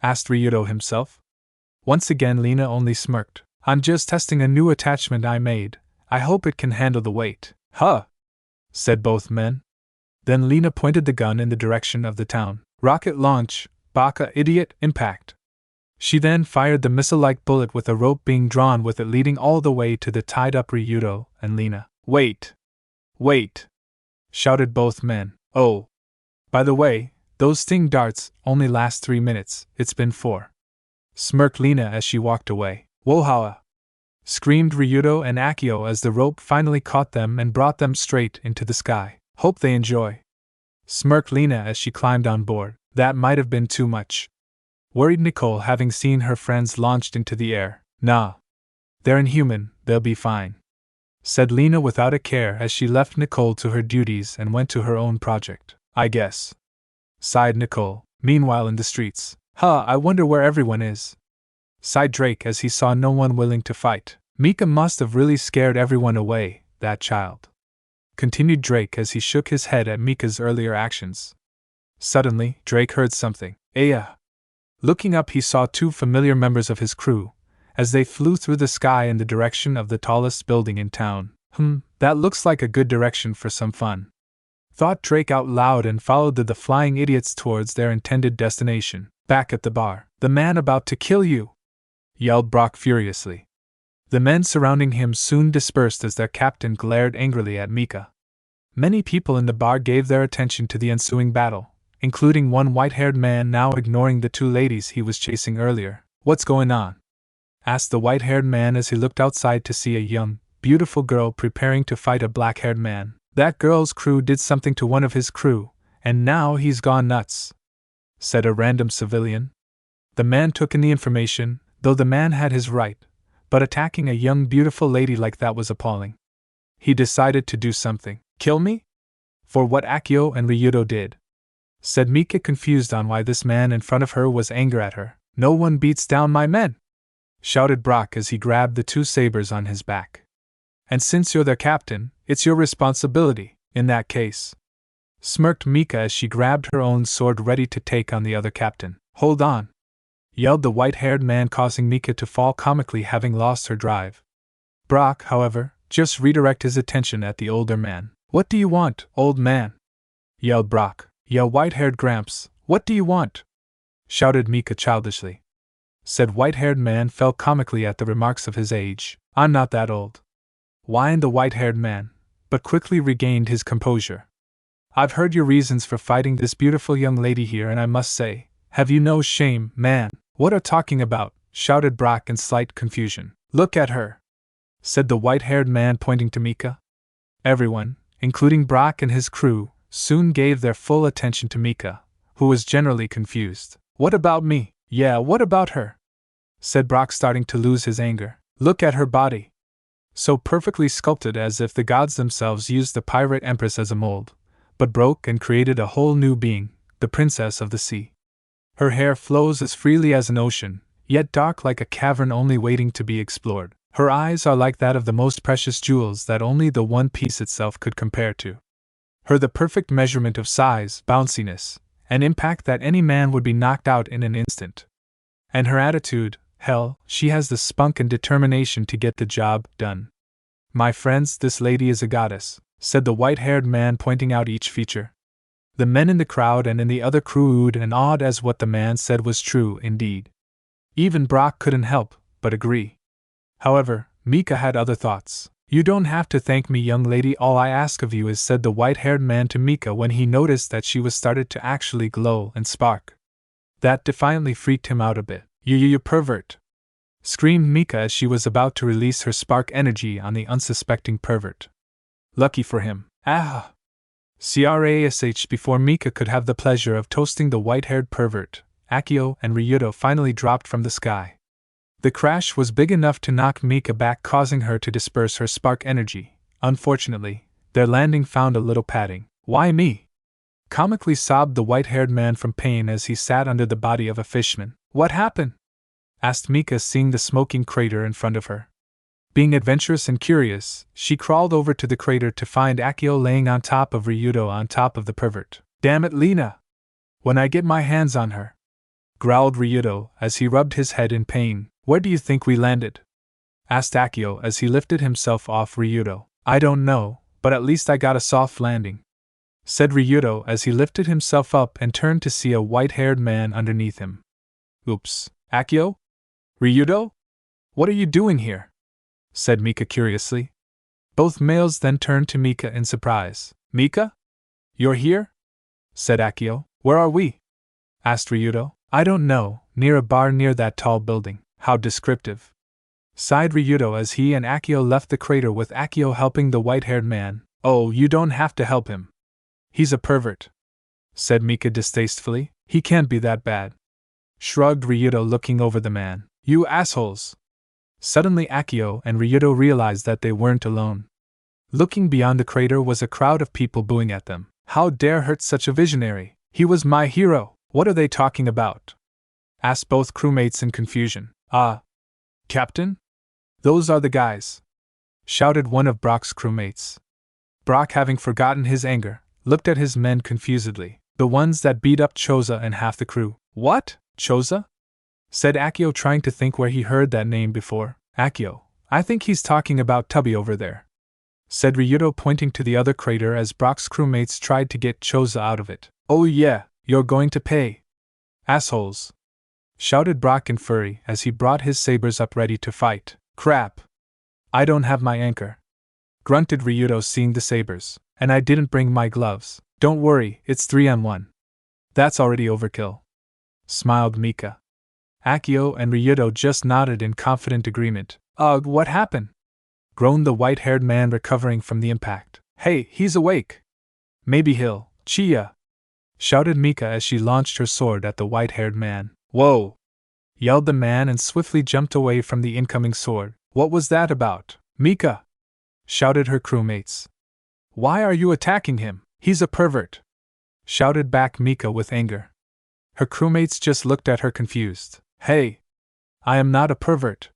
asked Ryudo himself. Once again Lena only smirked. "I'm just testing a new attachment I made. I hope it can handle the weight." "Huh," said both men. Then Lena pointed the gun in the direction of the town. "Rocket launch, baka idiot, impact." She then fired the missile-like bullet with a rope being drawn with it leading all the way to the tied-up Ryudo and Lena. "Wait! Wait!" shouted both men. "Oh! By the way, those sting darts only last 3 minutes, it's been 4. Smirked Lena as she walked away. "Wohawa!" screamed Ryudo and Akio as the rope finally caught them and brought them straight into the sky. "Hope they enjoy," smirked Lena as she climbed on board. "That might have been too much," worried Nicole, having seen her friends launched into the air. "Nah. They're inhuman, they'll be fine," said Lena without a care as she left Nicole to her duties and went to her own project. "I guess," sighed Nicole. Meanwhile in the streets, I wonder where everyone is," sighed Drake as he saw no one willing to fight. "Mika must have really scared everyone away, that child," continued Drake as he shook his head at Mika's earlier actions. Suddenly, Drake heard something. "Aya!" Looking up, he saw 2 familiar members of his crew, as they flew through the sky in the direction of the tallest building in town. That looks like a good direction for some fun," thought Drake out loud and followed the flying idiots towards their intended destination. Back at the bar, "The man about to kill you!" yelled Brock furiously. The men surrounding him soon dispersed as their captain glared angrily at Mika. Many people in the bar gave their attention to the ensuing battle, including one white-haired man now ignoring the 2 ladies he was chasing earlier. "What's going on?" asked the white-haired man as he looked outside to see a young, beautiful girl preparing to fight a black-haired man. "That girl's crew did something to one of his crew, and now he's gone nuts," said a random civilian. The man took in the information, though the man had his right, but attacking a young beautiful lady like that was appalling. He decided to do something. "Kill me?" "For what Akio and Ryudo did," said Mika, confused on why this man in front of her was angry at her. "No one beats down my men," shouted Brock as he grabbed the 2 sabers on his back. "And since you're their captain, it's your responsibility, in that case," smirked Mika as she grabbed her own sword ready to take on the other captain. "Hold on!" yelled the white-haired man, causing Mika to fall comically, having lost her drive. Brock, however, just redirected his attention at the older man. "What do you want, old man?" yelled Brock. "Yeah, white-haired Gramps, what do you want?" shouted Mika childishly. Said white-haired man fell comically at the remarks of his age. "I'm not that old," whined the white-haired man, but quickly regained his composure. "I've heard your reasons for fighting this beautiful young lady here, and I must say, have you no shame, man?" "What are talking about?" shouted Brock in slight confusion. "Look at her," said the white-haired man, pointing to Mika. Everyone, including Brock and his crew, soon gave their full attention to Mika, who was generally confused. "What about me?" "Yeah, what about her?" said Brock, starting to lose his anger. "Look at her body. So perfectly sculpted, as if the gods themselves used the pirate empress as a mold, but broke and created a whole new being, the princess of the sea. Her hair flows as freely as an ocean, yet dark like a cavern only waiting to be explored. Her eyes are like that of the most precious jewels that only the One Piece itself could compare to. Her the perfect measurement of size, bounciness, and impact that any man would be knocked out in an instant. And her attitude, hell, she has the spunk and determination to get the job done. My friends, this lady is a goddess," said the white-haired man, pointing out each feature. The men in the crowd and in the other crew oohed and awed as what the man said was true indeed. Even Brock couldn't help but agree. However, Mika had other thoughts. "You don't have to thank me, young lady, all I ask of you is," said the white-haired man to Mika when he noticed that she was started to actually glow and spark. That defiantly freaked him out a bit. You pervert!" screamed Mika as she was about to release her spark energy on the unsuspecting pervert. Lucky for him. Ah! Crash! Before Mika could have the pleasure of toasting the white-haired pervert, Akio and Ryudo finally dropped from the sky. The crash was big enough to knock Mika back, causing her to disperse her spark energy, Unfortunately, their landing found a little padding. Why me? Comically sobbed the white-haired man from pain as he sat under the body of a fishman. What happened? Asked Mika, seeing the smoking crater in front of her. Being adventurous and curious, she crawled over to the crater to find Akio laying on top of Ryudo on top of the pervert. Damn it, Lena! When I get my hands on her! Growled Ryudo as he rubbed his head in pain. Where do you think we landed? Asked Akio as he lifted himself off Ryudo. I don't know, but at least I got a soft landing, said Ryudo as he lifted himself up and turned to see a white-haired man underneath him. Oops, Akio? Ryudo? What are you doing here? Said Mika curiously. Both males then turned to Mika in surprise. Mika? You're here? Said Akio. Where are we? Asked Ryudo. I don't know, near a bar near that tall building. How descriptive. Sighed Ryudo as he and Akio left the crater with Akio helping the white-haired man. Oh, you don't have to help him. He's a pervert, said Mika distastefully. He can't be that bad. Shrugged Ryudo, looking over the man. You assholes! Suddenly Akio and Ryudo realized that they weren't alone. Looking beyond the crater was a crowd of people booing at them. How dare hurt such a visionary? He was my hero! What are they talking about? Asked both crewmates in confusion. Captain? Those are the guys, shouted one of Brock's crewmates. Brock, having forgotten his anger, looked at his men confusedly. The ones that beat up Choza and half the crew. What? Choza? Said Akio, trying to think where he heard that name before. Akio, I think he's talking about Tubby over there, said Ryudo, pointing to the other crater as Brock's crewmates tried to get Choza out of it. Oh yeah, you're going to pay, assholes, shouted Brock in fury as he brought his sabers up ready to fight. Crap! I don't have my anchor, grunted Ryudo, seeing the sabers. And I didn't bring my gloves. Don't worry, it's 3-on-1. That's already overkill, smiled Mika. Akio and Ryudo just nodded in confident agreement. Ugh, what happened? Groaned the white-haired man, recovering from the impact. Hey, he's awake! Maybe he'll, Chia! Shouted Mika as she launched her sword at the white-haired man. Whoa! Yelled the man and swiftly jumped away from the incoming sword. What was that about? Mika! Shouted her crewmates. Why are you attacking him? He's a pervert! Shouted back Mika with anger. Her crewmates just looked at her confused. Hey! I am not a pervert!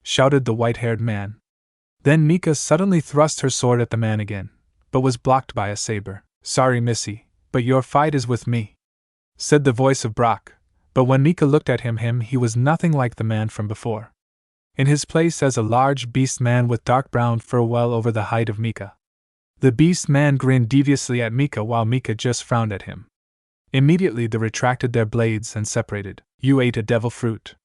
Shouted the white-haired man. Then Mika suddenly thrust her sword at the man again, but was blocked by a saber. Sorry, Missy, but your fight is with me, said the voice of Brock, but when Mika looked at him he was nothing like the man from before. In his place as a large beast man with dark brown fur well over the height of Mika. The beast man grinned deviously at Mika while Mika just frowned at him. Immediately they retracted their blades and separated. You ate a devil fruit,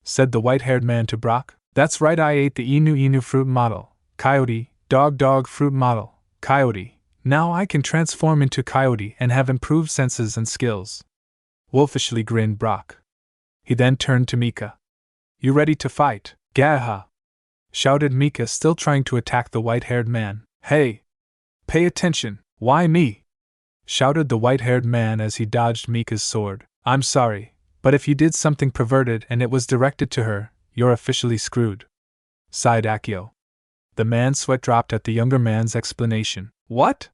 said the white-haired man to Brock. That's right, I ate the Inu fruit model. Coyote, dog fruit model. Coyote. Now I can transform into Coyote and have improved senses and skills. Wolfishly grinned Brock. He then turned to Mika. You ready to fight? Gaha! Shouted Mika, still trying to attack the white-haired man. Hey! Pay attention! Why me? Shouted the white-haired man as he dodged Mika's sword. I'm sorry, but if you did something perverted and it was directed to her, you're officially screwed, sighed Akio. The man's sweat dropped at the younger man's explanation. What?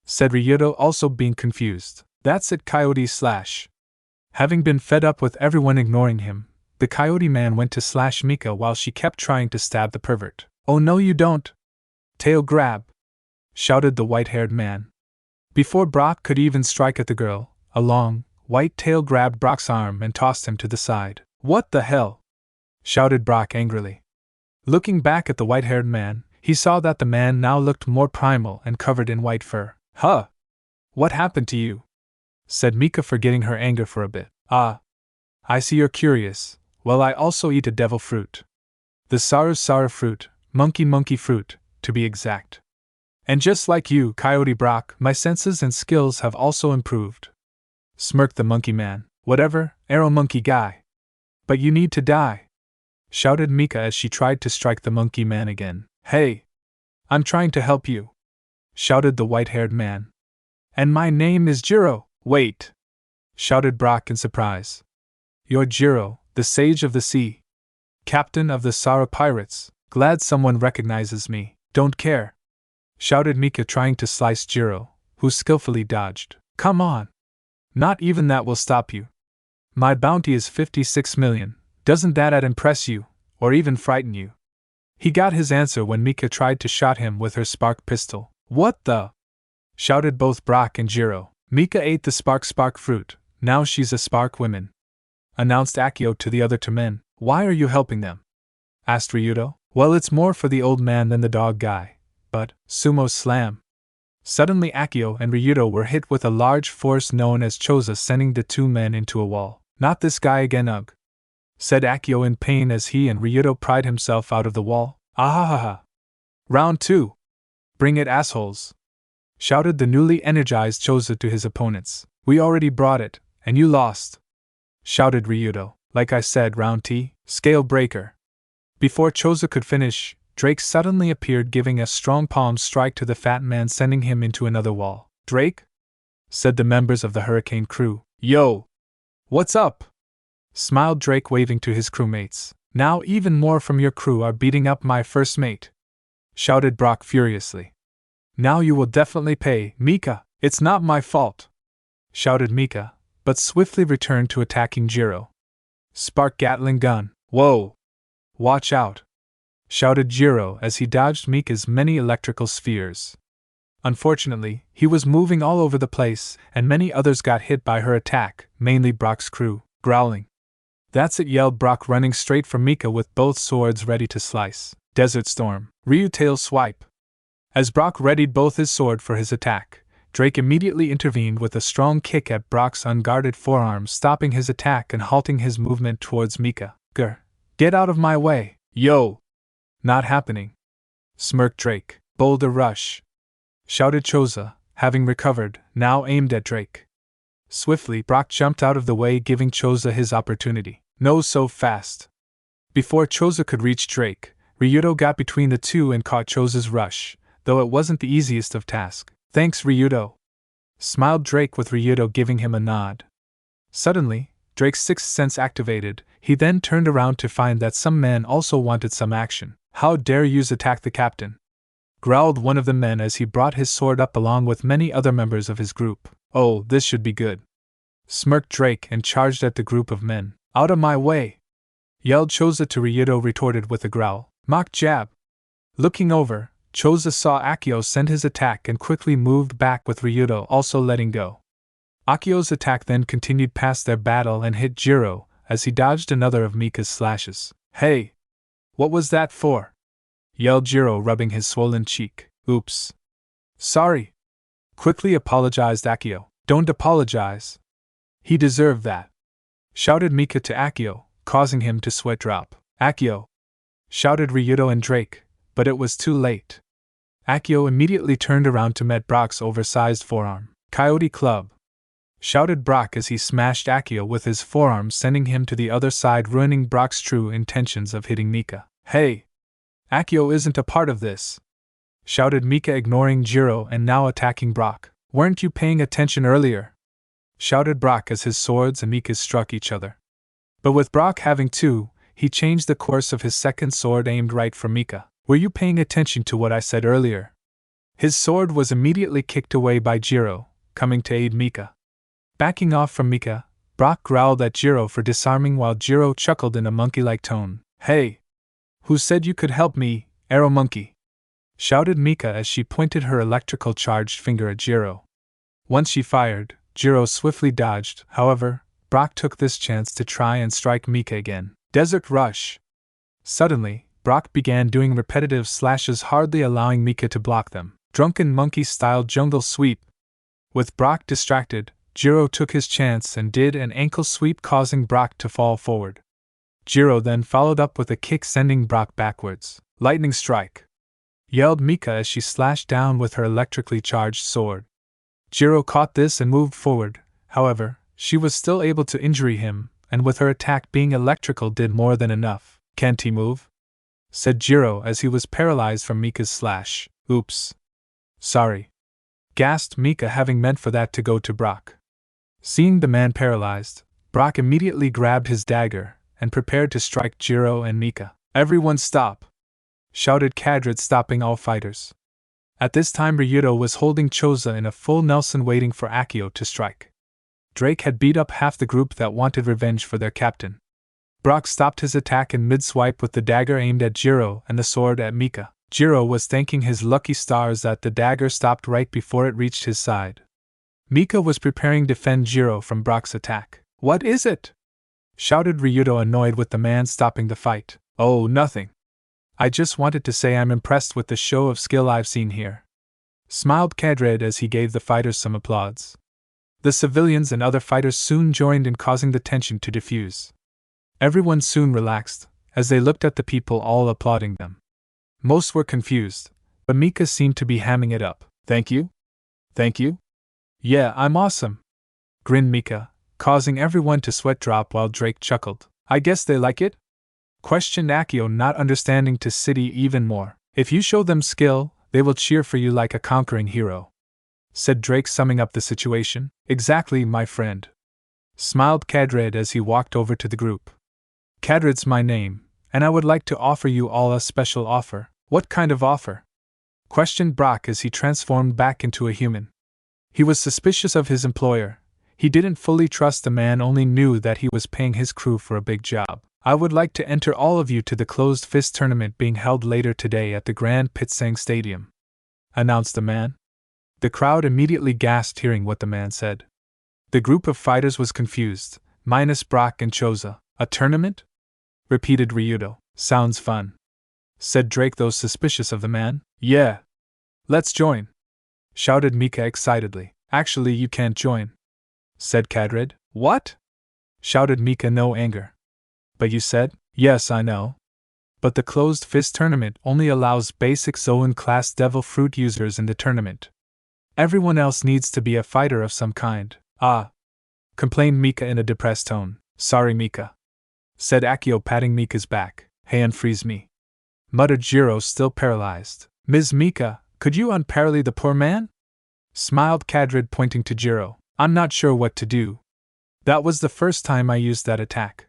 Said Ryudo, also being confused. That's it, Coyote slash. Having been fed up with everyone ignoring him, the Coyote man went to slash Mika while she kept trying to stab the pervert. Oh no you don't! Tail grab! Shouted the white-haired man. Before Brock could even strike at the girl, a long, white tail grabbed Brock's arm and tossed him to the side. What the hell? Shouted Brock angrily. Looking back at the white-haired man, he saw that the man now looked more primal and covered in white fur. Huh! What happened to you? Said Mika, forgetting her anger for a bit. Ah! I see you're curious. Well, I also eat a devil fruit. The Saru fruit, monkey fruit, to be exact. And just like you, Coyote Brock, my senses and skills have also improved. Smirked the monkey man. Whatever, arrow monkey guy. But you need to die, shouted Mika as she tried to strike the monkey man again. Hey! I'm trying to help you, shouted the white-haired man. And my name is Jiro. Wait! Shouted Brock in surprise. You're Jiro, the Sage of the Sea, Captain of the Sara Pirates. Glad someone recognizes me. Don't care, shouted Mika, trying to slice Jiro, who skillfully dodged. Come on! Not even that will stop you. My bounty is 56 million, doesn't that impress you, or even frighten you? He got his answer when Mika tried to shot him with her spark pistol. What the? Shouted both Brock and Jiro. Mika ate the spark fruit, now she's a spark woman, announced Akio to the other two men. Why are you helping them? Asked Ryudo. Well, it's more for the old man than the dog guy, but, sumo slam. Suddenly Akio and Ryudo were hit with a large force known as Choza, sending the two men into a wall. Not this guy again, ugh, said Akio in pain as he and Ryudo pried himself out of the wall. Ahahaha. Round 2. Bring it, assholes, shouted the newly energized Choza to his opponents. We already brought it, and you lost, shouted Ryudo. Like I said, round T, scale breaker. Before Choza could finish, Drake suddenly appeared, giving a strong palm strike to the fat man, sending him into another wall. Drake? Said the members of the Hurricane crew. Yo! What's up? Smiled Drake, waving to his crewmates. Now even more from your crew are beating up my first mate, shouted Brock furiously. Now you will definitely pay. Mika, it's not my fault, shouted Mika, but swiftly returned to attacking Jiro. Spark Gatling gun. Whoa! Watch out! Shouted Jiro as he dodged Mika's many electrical spheres. Unfortunately, he was moving all over the place, and many others got hit by her attack, mainly Brock's crew, growling. That's it, yelled Brock, running straight for Mika with both swords ready to slice. Desert Storm. Ryu tail swipe. As Brock readied both his sword for his attack, Drake immediately intervened with a strong kick at Brock's unguarded forearm, stopping his attack and halting his movement towards Mika. Grr. Get out of my way. Yo! Not happening, smirked Drake. Boulder rush, shouted Choza, having recovered, now aimed at Drake. Swiftly, Brock jumped out of the way, giving Choza his opportunity. No, so fast. Before Choza could reach Drake, Ryudo got between the two and caught Choza's rush, though it wasn't the easiest of tasks. Thanks, Ryudo, smiled Drake, with Ryudo giving him a nod. Suddenly, Drake's sixth sense activated. He then turned around to find that some men also wanted some action. How dare yous attack the captain? Growled one of the men as he brought his sword up along with many other members of his group. Oh, this should be good, smirked Drake and charged at the group of men. Out of my way! Yelled Choza to Ryudo, retorted with a growl. Mock jab! Looking over, Choza saw Akio send his attack and quickly moved back, with Ryudo also letting go. Akio's attack then continued past their battle and hit Jiro as he dodged another of Mika's slashes. Hey! What was that for? Yelled Jiro, rubbing his swollen cheek. Oops. Sorry, quickly apologized Akio. Don't apologize. He deserved that, shouted Mika to Akio, causing him to sweat drop. Akio! Shouted Ryudo and Drake, but it was too late. Akio immediately turned around to meet Brock's oversized forearm. Coyote Club! Shouted Brock as he smashed Akio with his forearm, sending him to the other side, ruining Brock's true intentions of hitting Mika. Hey! Akio isn't a part of this, shouted Mika, ignoring Jiro and now attacking Brock. Weren't you paying attention earlier? Shouted Brock as his swords and Mika's struck each other. But with Brock having two, he changed the course of his second sword, aimed right for Mika. Were you paying attention to what I said earlier? His sword was immediately kicked away by Jiro, coming to aid Mika. Backing off from Mika, Brock growled at Jiro for disarming, while Jiro chuckled in a monkey-like tone. Hey! Who said you could help me, Arrow Monkey? Shouted Mika as she pointed her electrical charged finger at Jiro. Once she fired, Jiro swiftly dodged. However, Brock took this chance to try and strike Mika again. Desert Rush! Suddenly, Brock began doing repetitive slashes, hardly allowing Mika to block them. Drunken Monkey-style Jungle Sweep! With Brock distracted, Jiro took his chance and did an ankle sweep, causing Brock to fall forward. Jiro then followed up with a kick, sending Brock backwards. Lightning Strike! Yelled Mika as she slashed down with her electrically charged sword. Jiro caught this and moved forward. However, she was still able to injure him, and with her attack being electrical did more than enough. Can't he move? Said Jiro as he was paralyzed from Mika's slash. Oops. Sorry. Gasped Mika, having meant for that to go to Brock. Seeing the man paralyzed, Brock immediately grabbed his dagger and prepared to strike Jiro and Mika. Everyone stop! Shouted Kadrid, stopping all fighters. At this time Ryudo was holding Choza in a full Nelson waiting for Akio to strike. Drake had beat up half the group that wanted revenge for their captain. Brock stopped his attack in mid-swipe with the dagger aimed at Jiro and the sword at Mika. Jiro was thanking his lucky stars that the dagger stopped right before it reached his side. Mika was preparing to defend Jiro from Brock's attack. "What is it?" shouted Ryudo, annoyed with the man stopping the fight. "Oh, nothing. I just wanted to say I'm impressed with the show of skill I've seen here," smiled Kadred as he gave the fighters some applause. The civilians and other fighters soon joined in, causing the tension to diffuse. Everyone soon relaxed, as they looked at the people all applauding them. Most were confused, but Mika seemed to be hamming it up. "Thank you? Thank you? Yeah, I'm awesome," grinned Mika, causing everyone to sweat drop while Drake chuckled. "I guess they like it?" questioned Akio, not understanding to City even more. "If you show them skill, they will cheer for you like a conquering hero," said Drake, summing up the situation. "Exactly, my friend," smiled Kadred as he walked over to the group. "Kadred's my name, and I would like to offer you all a special offer." "What kind of offer?" questioned Brock as he transformed back into a human. He was suspicious of his employer. He didn't fully trust the man, only knew that he was paying his crew for a big job. "I would like to enter all of you to the closed fist tournament being held later today at the Grand Pitsang Stadium," announced the man. The crowd immediately gasped hearing what the man said. The group of fighters was confused, minus Brock and Choza. "A tournament?" repeated Ryudo. "Sounds fun," said Drake, though suspicious of the man. "Yeah. Let's join," shouted Mika excitedly. "Actually, you can't join," said Kadred. "What?" shouted Mika, no anger. "But you said?" "Yes, I know. But the closed fist tournament only allows basic Zoan class Devil Fruit users in the tournament. Everyone else needs to be a fighter of some kind." "Ah," complained Mika in a depressed tone. "Sorry, Mika," said Akio, patting Mika's back. "Hey, unfreeze me," muttered Jiro, still paralyzed. "Ms. Mika, could you unparally the poor man?" smiled Kadred, pointing to Jiro. "I'm not sure what to do. That was the first time I used that attack,"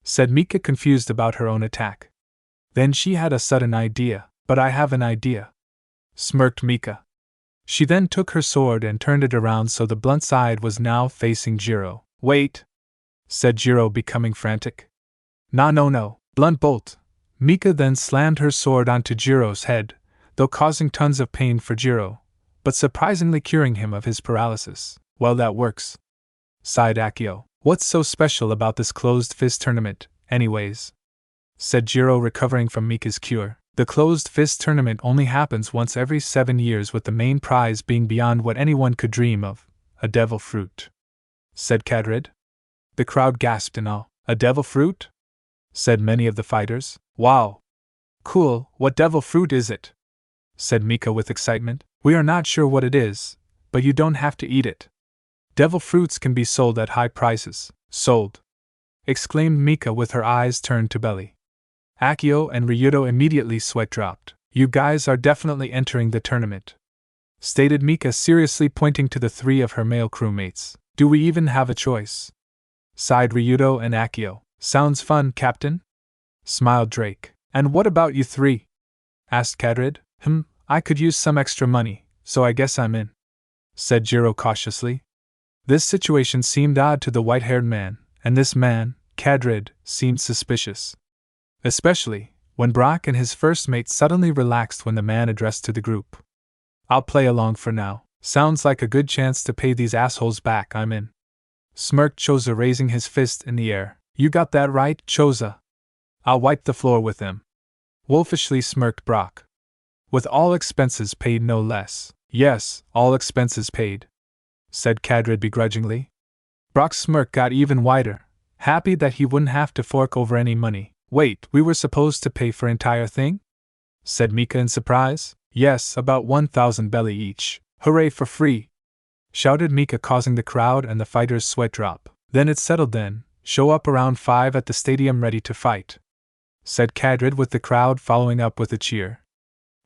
said Mika, confused about her own attack. Then she had a sudden idea. "But I have an idea," smirked Mika. She then took her sword and turned it around so the blunt side was now facing Jiro. "Wait," said Jiro, becoming frantic. No, blunt bolt." Mika then slammed her sword onto Jiro's head, though causing tons of pain for Jiro, but surprisingly curing him of his paralysis. "Well, that works," sighed Akio. "What's so special about this closed fist tournament, anyways?" said Jiro, recovering from Mika's cure. "The closed fist tournament only happens once every 7 years, with the main prize being beyond what anyone could dream of, a devil fruit," said Kadred. The crowd gasped in awe. "A devil fruit?" said many of the fighters. "Wow! Cool, what devil fruit is it?" said Mika with excitement. "We are not sure what it is, but you don't have to eat it. Devil fruits can be sold at high prices." "Sold!" exclaimed Mika with her eyes turned to Belly. Akio and Ryudo immediately sweat dropped. "You guys are definitely entering the tournament," stated Mika, seriously pointing to the 3 of her male crewmates. "Do we even have a choice?" sighed Ryudo and Akio. "Sounds fun, Captain," smiled Drake. "And what about you 3? asked Kadred. I could use some extra money, so I guess I'm in," said Jiro cautiously. This situation seemed odd to the white-haired man, and this man, Kadred, seemed suspicious. Especially when Brock and his first mate suddenly relaxed when the man addressed to the group. "I'll play along for now. Sounds like a good chance to pay these assholes back. I'm in," smirked Choza, raising his fist in the air. "You got that right, Choza. I'll wipe the floor with them," wolfishly smirked Brock. "With all expenses paid, no less." "Yes, all expenses paid," said Kadred begrudgingly. Brock's smirk got even wider, happy that he wouldn't have to fork over any money. "Wait, we were supposed to pay for entire thing?" said Mika in surprise. "Yes, about 1,000 belly each." "Hooray for free!" shouted Mika, causing the crowd and the fighters' sweat drop. "Then it's settled then. Show up around 5 at the stadium ready to fight," said Kadred, with the crowd following up with a cheer.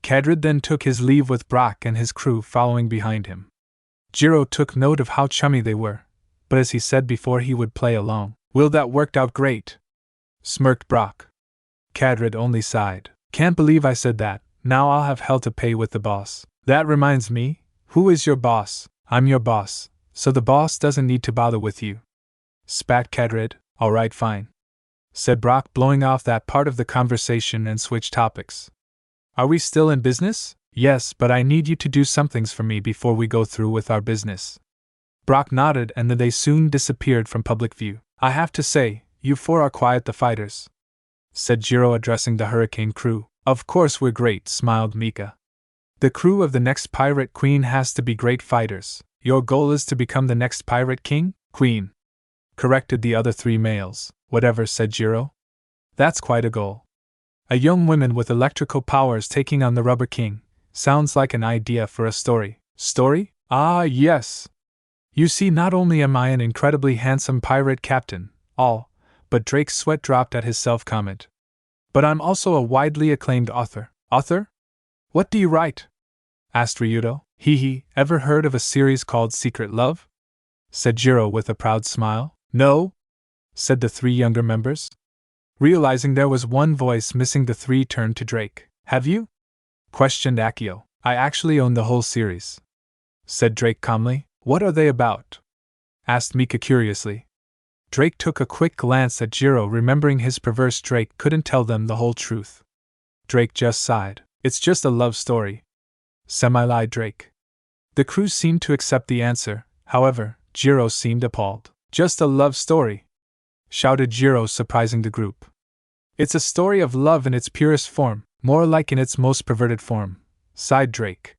Kadred then took his leave with Brock and his crew following behind him. Jiro took note of how chummy they were, but as he said before, he would play along. "Will, that worked out great," smirked Brock. Kadred only sighed. "Can't believe I said that. Now I'll have hell to pay with the boss." That reminds me, who is your boss? I'm your boss, so the boss doesn't need to bother with you. Spat Cadrid. Alright, fine, said Brock, blowing off that part of the conversation and switched topics. Are we still in business? Yes, but I need you to do some things for me before we go through with our business. Brock nodded, and then they soon disappeared from public view. I have to say, you four are quite the fighters, said Jiro, addressing the Hurricane crew. Of course we're great, smiled Mika. The crew of the next pirate queen has to be great fighters. Your goal is to become the next pirate king? Queen, corrected the other three males. Whatever, said Jiro. That's quite a goal. A young woman with electrical powers taking on the Rubber King. Sounds like an idea for a story. Story? Ah, yes. You see, not only am I an incredibly handsome pirate captain, but Drake's sweat dropped at his self-comment, but I'm also a widely acclaimed author. Author? What do you write? Asked Ryudo. Hee, ever heard of a series called Secret Love? Said Jiro with a proud smile. No, said the three younger members. Realizing there was one voice missing, the three turned to Drake. Have you? Questioned Akio. I actually own the whole series, said Drake calmly. What are they about? Asked Mika curiously. Drake took a quick glance at Jiro, remembering his perverse Drake couldn't tell them the whole truth. Drake just sighed. It's just a love story, semi-lied Drake. The crew seemed to accept the answer, however, Jiro seemed appalled. Just a love story, shouted Jiro, surprising the group. It's a story of love in its purest form, more like in its most perverted form, sighed Drake.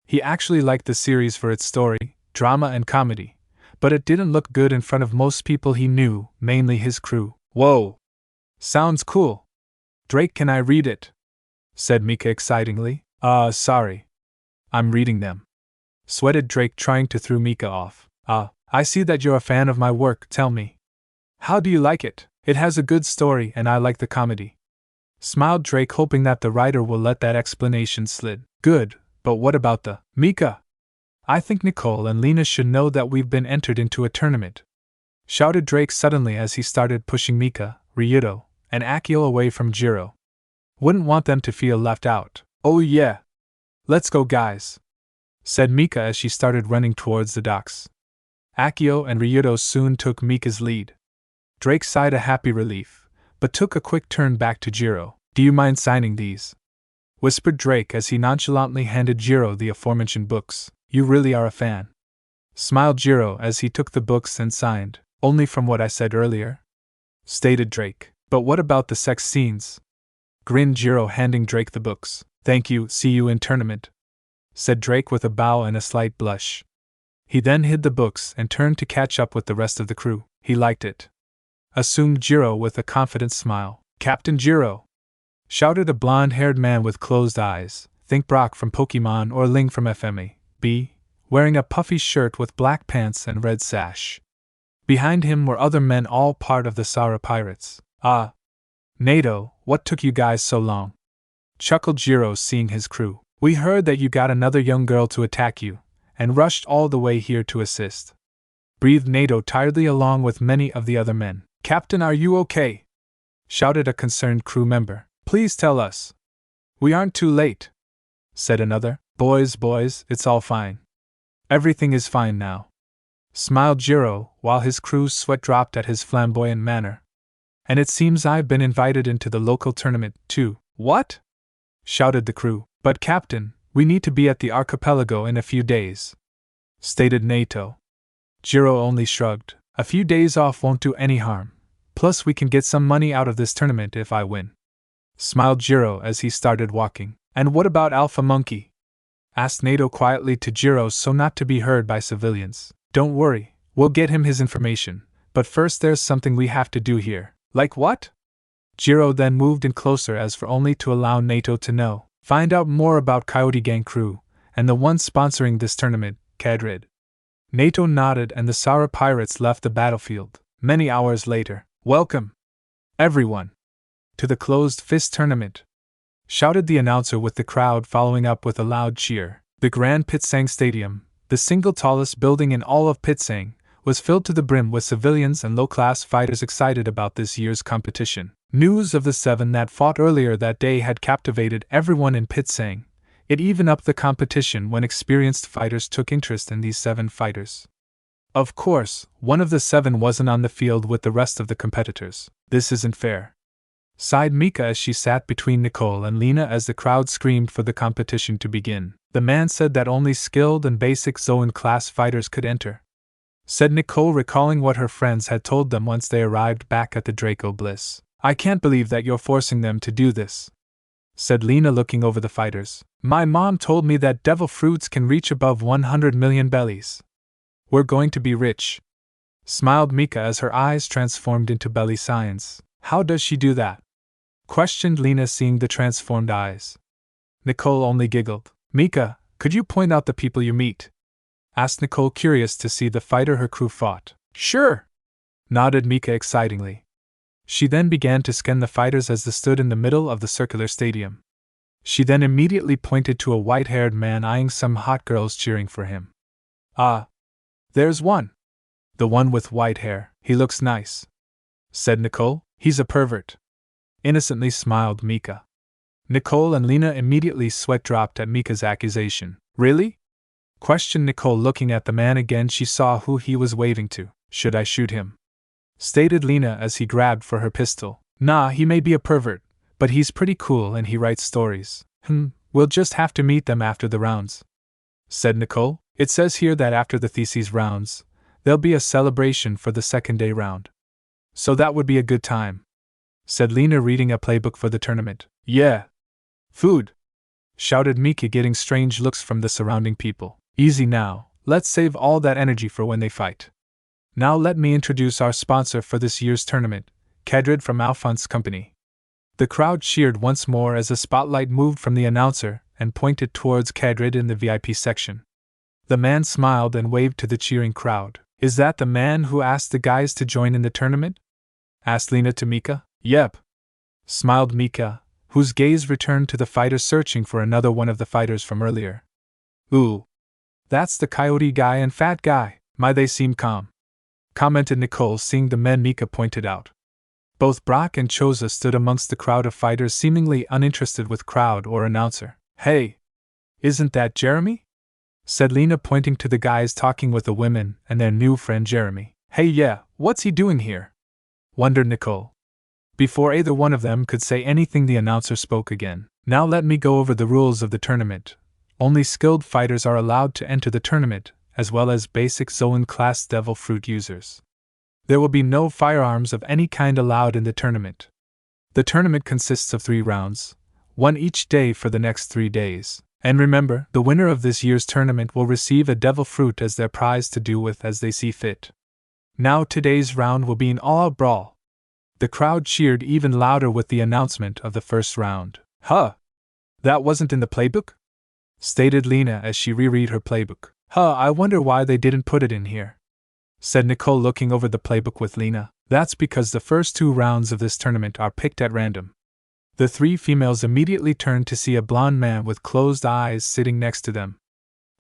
He actually liked the series for its story, drama and comedy, but it didn't look good in front of most people he knew, mainly his crew. Whoa! Sounds cool. Drake, can I read it? Said Mika excitingly. Sorry. I'm reading them, sweated Drake, trying to throw Mika off. I see that you're a fan of my work, tell me. How do you like it? It has a good story and I like the comedy, smiled Drake, hoping that the writer will let that explanation slide. Good, but what about the Mika? I think Nicole and Lena should know that we've been entered into a tournament, shouted Drake suddenly as he started pushing Mika, Ryudo, and Akio away from Jiro. Wouldn't want them to feel left out. Oh yeah. Let's go, guys, said Mika as she started running towards the docks. Akio and Ryudo soon took Mika's lead. Drake sighed a happy relief, but took a quick turn back to Jiro. Do you mind signing these? Whispered Drake as he nonchalantly handed Jiro the aforementioned books. You really are a fan, smiled Jiro as he took the books and signed. Only from what I said earlier, stated Drake. But what about the sex scenes? Grinned Jiro, handing Drake the books. Thank you, see you in tournament, said Drake with a bow and a slight blush. He then hid the books and turned to catch up with the rest of the crew. He liked it, assumed Jiro with a confident smile. Captain Jiro, shouted a blonde-haired man with closed eyes. Think Brock from Pokemon or Ling from FMA. Wearing a puffy shirt with black pants and red sash. Behind him were other men, all part of the Sara Pirates. NATO, what took you guys so long? Chuckled Jiro, seeing his crew. We heard that you got another young girl to attack you, and rushed all the way here to assist. Breathed NATO tiredly along with many of the other men. Captain, are you okay? Shouted a concerned crew member. Please tell us. We aren't too late, said another. Boys, it's all fine. Everything is fine now, smiled Jiro, while his crew's sweat dropped at his flamboyant manner. And it seems I've been invited into the local tournament, too. What? Shouted the crew. But Captain, we need to be at the archipelago in a few days, stated NATO. Jiro only shrugged. A few days off won't do any harm. Plus we can get some money out of this tournament if I win, smiled Jiro as he started walking. And what about Alpha Monkey? Asked NATO quietly to Jiro so not to be heard by civilians. Don't worry, we'll get him his information, but first there's something we have to do here. Like what? Jiro then moved in closer as for only to allow NATO to know. Find out more about Coyote Gang crew, and the one sponsoring this tournament, Cadrid. NATO nodded and the Sara Pirates left the battlefield. Many hours later. Welcome, everyone, to the closed fist tournament, shouted the announcer, with the crowd following up with a loud cheer. The Grand Pitsang Stadium, the single tallest building in all of Pitsang, was filled to the brim with civilians and low-class fighters excited about this year's competition. News of the 7 that fought earlier that day had captivated everyone in Pitsang, It even upped the competition when experienced fighters took interest in these 7 fighters. Of course, one of the 7 wasn't on the field with the rest of the competitors. This isn't fair, sighed Mika as she sat between Nicole and Lena as the crowd screamed for the competition to begin. The man said that only skilled and basic Zoan class fighters could enter, said Nicole, recalling what her friends had told them once they arrived back at the Draco Bliss. I can't believe that you're forcing them to do this, said Lena, looking over the fighters. My mom told me that devil fruits can reach above 100 million bellies. We're going to be rich, smiled Mika as her eyes transformed into belly signs. How does she do that? Questioned Lena, seeing the transformed eyes. Nicole only giggled. Mika, could you point out the people you meet? Asked Nicole, curious to see the fighter her crew fought. Sure, nodded Mika excitingly. She then began to scan the fighters as they stood in the middle of the circular stadium. She then immediately pointed to a white-haired man eyeing some hot girls cheering for him. Ah, there's one. The one with white hair. He looks nice, said Nicole. He's a pervert, innocently smiled Mika. Nicole and Lena immediately sweat dropped at Mika's accusation. Really? Questioned Nicole, looking at the man again. She saw who he was waving to. Should I shoot him? Stated Lena as he grabbed for her pistol. Nah, he may be a pervert, but he's pretty cool and he writes stories. We'll just have to meet them after the rounds, said Nicole. It says here that after the thesis rounds, there'll be a celebration for the second day round. So that would be a good time, said Lena, reading a playbook for the tournament. Yeah. Food, shouted Mika, getting strange looks from the surrounding people. Easy now, let's save all that energy for when they fight. Now let me introduce our sponsor for this year's tournament, Kedrid from Alphonse's company. The crowd cheered once more as a spotlight moved from the announcer and pointed towards Kedrid in the VIP section. The man smiled and waved to the cheering crowd. Is that the man who asked the guys to join in the tournament? Asked Lena to Mika. Yep, smiled Mika, whose gaze returned to the fighter searching for another one of the fighters from earlier. Ooh, that's the coyote guy and fat guy. My, they seem calm, commented Nicole, seeing the men Mika pointed out. Both Brock and Choza stood amongst the crowd of fighters, seemingly uninterested with crowd or announcer. Hey, isn't that Jeremy? Said Lena, pointing to the guys talking with the women and their new friend Jeremy. Hey, yeah, what's he doing here? Wondered Nicole. Before either one of them could say anything, the announcer spoke again. Now let me go over the rules of the tournament. Only skilled fighters are allowed to enter the tournament, as well as basic Zoan class devil fruit users. There will be no firearms of any kind allowed in the tournament. The tournament consists of 3 rounds, one each day for the next 3 days. And remember, the winner of this year's tournament will receive a devil fruit as their prize to do with as they see fit. Now today's round will be an all-out brawl. The crowd cheered even louder with the announcement of the first round. Huh! That wasn't in the playbook? Stated Lena as she reread her playbook. Huh, I wonder why they didn't put it in here, said Nicole, looking over the playbook with Lena. That's because the first 2 rounds of this tournament are picked at random. The 3 females immediately turned to see a blond man with closed eyes sitting next to them.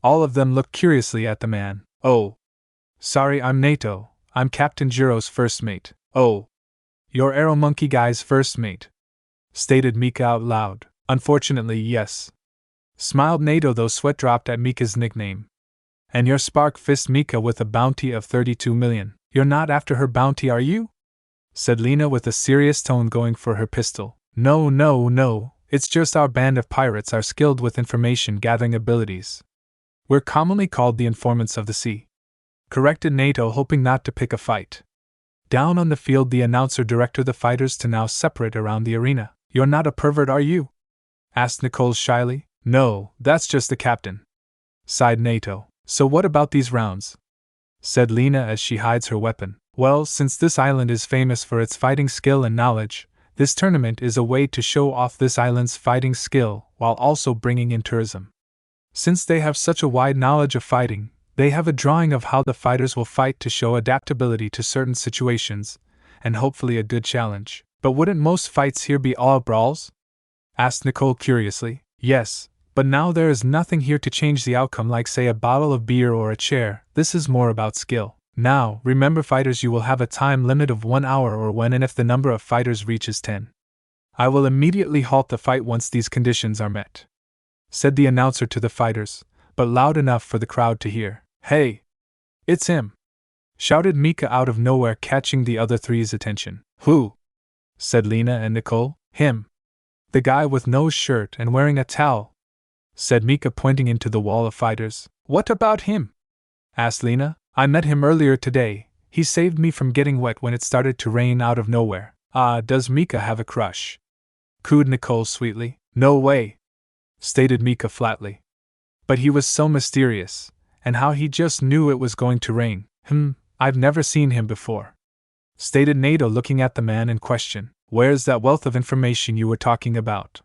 All of them looked curiously at the man. Oh. Sorry, I'm Nato. I'm Captain Jiro's first mate. Oh. You're Arrow Monkey Guy's first mate, stated Mika out loud. Unfortunately, yes, smiled Nato, though sweat dropped at Mika's nickname. And you're Spark Fist Mika with a bounty of 32 million. You're not after her bounty, are you? Said Lena with a serious tone, going for her pistol. No, it's just our band of pirates are skilled with information gathering abilities. We're commonly called the informants of the sea, corrected Nato, hoping not to pick a fight. Down on the field, the announcer directed the fighters to now separate around the arena. You're not a pervert, are you? Asked Nicole shyly. No, that's just the captain, sighed Nato. So what about these rounds? Said Lena as she hides her weapon. Well, since this island is famous for its fighting skill and knowledge, this tournament is a way to show off this island's fighting skill while also bringing in tourism. Since they have such a wide knowledge of fighting, they have a drawing of how the fighters will fight to show adaptability to certain situations, and hopefully a good challenge. But wouldn't most fights here be all brawls? Asked Nicole curiously. Yes, but now there is nothing here to change the outcome, like say a bottle of beer or a chair. This is more about skill. Now, remember fighters, you will have a time limit of 1 hour or when and if the number of fighters reaches 10. I will immediately halt the fight once these conditions are met. said the announcer to the fighters, but loud enough for the crowd to hear. Hey! It's him! Shouted Mika out of nowhere, catching the other three's attention. Who? Said Lena and Nicole. Him. The guy with no shirt and wearing a towel, said Mika, pointing into the wall of fighters. What about him? Asked Lena. I met him earlier today. He saved me from getting wet when it started to rain out of nowhere. Ah, does Mika have a crush? Cooed Nicole sweetly. No way, stated Mika flatly. But he was so mysterious, and how he just knew it was going to rain. I've never seen him before, stated Nato, looking at the man in question. Where's that wealth of information you were talking about?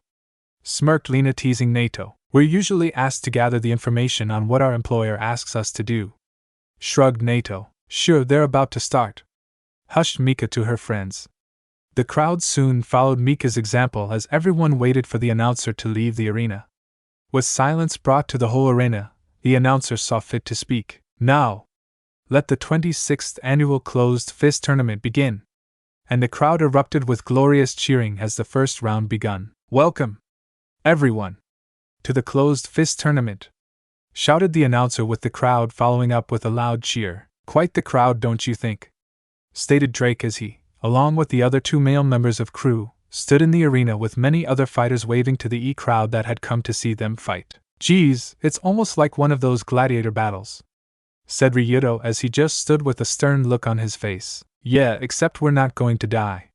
Smirked Lena, teasing Nato. We're usually asked to gather the information on what our employer asks us to do. Shrugged Nato. Sure, they're about to start. Hushed Mika to her friends. The crowd soon followed Mika's example as everyone waited for the announcer to leave the arena. With silence brought to the whole arena, the announcer saw fit to speak. Now, let the 26th annual closed fist tournament begin. And the crowd erupted with glorious cheering as the first round begun. Welcome, everyone, to the closed fist tournament, shouted the announcer, with the crowd following up with a loud cheer. Quite the crowd, don't you think? Stated Drake as he, along with the other two male members of crew, stood in the arena with many other fighters waving to the crowd that had come to see them fight. Geez, it's almost like one of those gladiator battles, said Ryuto as he just stood with a stern look on his face. Yeah, except we're not going to die,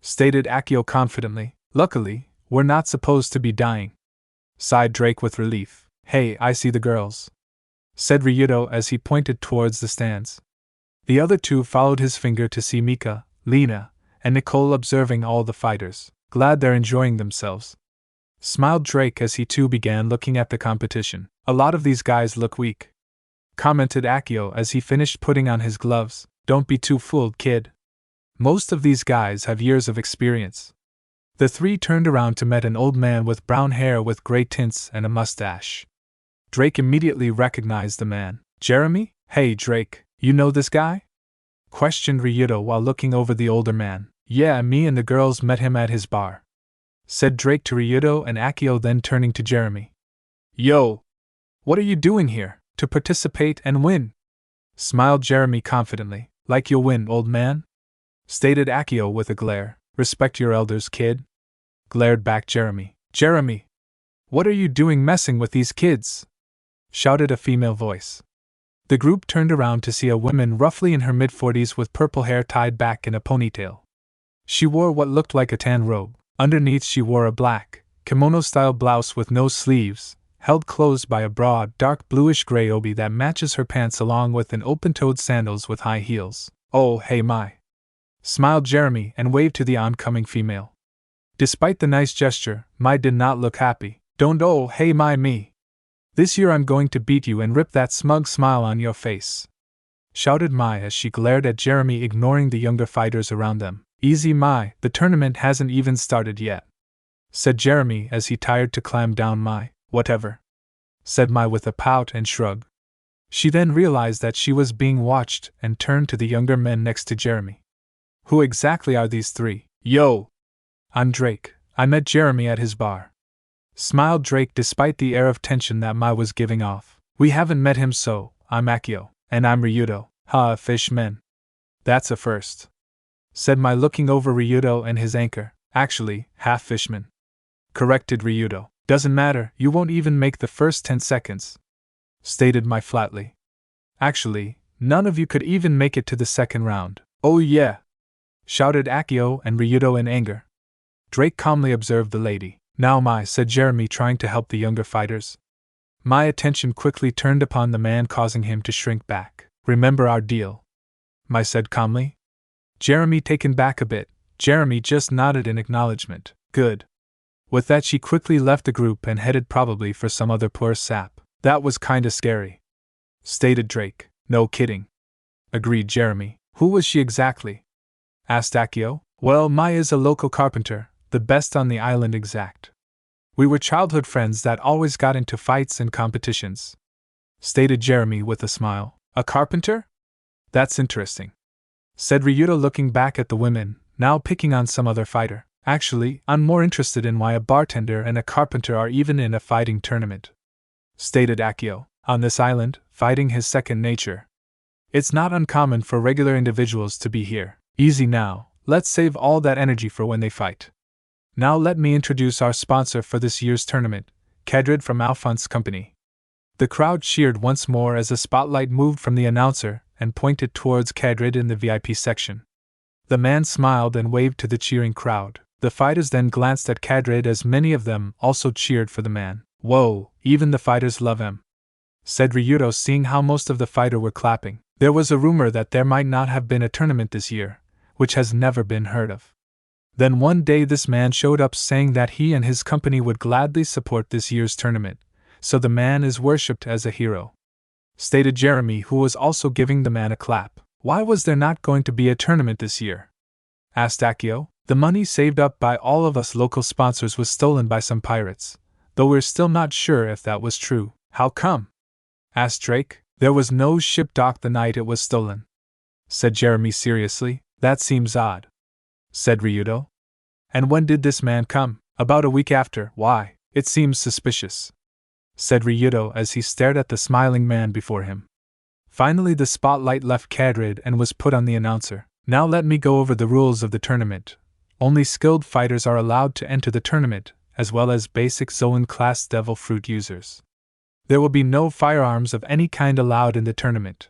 stated Akio confidently. Luckily, we're not supposed to be dying, sighed Drake with relief. Hey, I see the girls, said Ryuto as he pointed towards the stands. The other two followed his finger to see Mika, Lena, and Nicole observing all the fighters. Glad they're enjoying themselves, smiled Drake as he too began looking at the competition. A lot of these guys look weak, commented Akio as he finished putting on his gloves. Don't be too fooled, kid. Most of these guys have years of experience. The three turned around to meet an old man with brown hair with gray tints and a mustache. Drake immediately recognized the man. Jeremy? Hey Drake, you know this guy? Questioned Ryuto while looking over the older man. Yeah, me and the girls met him at his bar, said Drake to Ryuto and Akio, then turning to Jeremy. Yo! What are you doing here? To participate and win, smiled Jeremy confidently. Like you'll win, old man, stated Akio with a glare. Respect your elders, kid, glared back Jeremy. Jeremy! What are you doing messing with these kids? Shouted a female voice. The group turned around to see a woman roughly in her mid-40s with purple hair tied back in a ponytail. She wore what looked like a tan robe. Underneath she wore a black, kimono-style blouse with no sleeves, held closed by a broad, dark bluish-gray obi that matches her pants, along with an open-toed sandals with high heels. Oh, hey my! Smiled Jeremy and waved to the oncoming female. Despite the nice gesture, Mai did not look happy. Don't oh hey my me! This year I'm going to beat you and rip that smug smile on your face, shouted Mai as she glared at Jeremy, ignoring the younger fighters around them. Easy Mai, the tournament hasn't even started yet, said Jeremy as he tried to climb down Mai. Whatever, said Mai with a pout and shrug. She then realized that she was being watched and turned to the younger men next to Jeremy. Who exactly are these three? Yo! I'm Drake. I met Jeremy at his bar, smiled Drake despite the air of tension that Mai was giving off. We haven't met him, so I'm Akio. And I'm Ryuto. Ha, fishmen. That's a first, said Mai, looking over Ryuto and his anchor. Actually, half fishman, corrected Ryuto. Doesn't matter, you won't even make the first 10 seconds, stated Mai flatly. Actually, none of you could even make it to the second round. Oh yeah! Shouted Akio and Ryuto in anger. Drake calmly observed the lady. Now Mai, said Jeremy, trying to help the younger fighters. My attention quickly turned upon the man, causing him to shrink back. Remember our deal, Mai said calmly. Jeremy taken back a bit. Jeremy just nodded in acknowledgement. Good. With that she quickly left the group and headed probably for some other poor sap. That was kinda scary, stated Drake. No kidding, agreed Jeremy. Who was she exactly? Asked Akio. Well, Mai is a local carpenter, the best on the island exact. We were childhood friends that always got into fights and competitions, stated Jeremy with a smile. A carpenter? That's interesting, said Ryuto, looking back at the women, now picking on some other fighter. Actually, I'm more interested in why a bartender and a carpenter are even in a fighting tournament, stated Akio. On this island, fighting is second nature. It's not uncommon for regular individuals to be here. Easy now, let's save all that energy for when they fight. Now let me introduce our sponsor for this year's tournament, Kedrid from Alphonse Company. The crowd cheered once more as a spotlight moved from the announcer and pointed towards Kedrid in the VIP section. The man smiled and waved to the cheering crowd. The fighters then glanced at Kedrid as many of them also cheered for the man. Whoa, even the fighters love him, said Ryuto, seeing how most of the fighters were clapping. There was a rumor that there might not have been a tournament this year, which has never been heard of. Then one day this man showed up saying that he and his company would gladly support this year's tournament, so the man is worshipped as a hero, stated Jeremy, who was also giving the man a clap. Why was there not going to be a tournament this year? Asked Akio. The money saved up by all of us local sponsors was stolen by some pirates, though we're still not sure if that was true. How come? Asked Drake. There was no ship docked the night it was stolen, said Jeremy seriously. That seems odd, said Ryuto. And when did this man come? About a week after. Why? It seems suspicious, said Ryuto as he stared at the smiling man before him. Finally the spotlight left Kedrid and was put on the announcer. Now let me go over the rules of the tournament. Only skilled fighters are allowed to enter the tournament, as well as basic Zoan-class Devil Fruit users. There will be no firearms of any kind allowed in the tournament.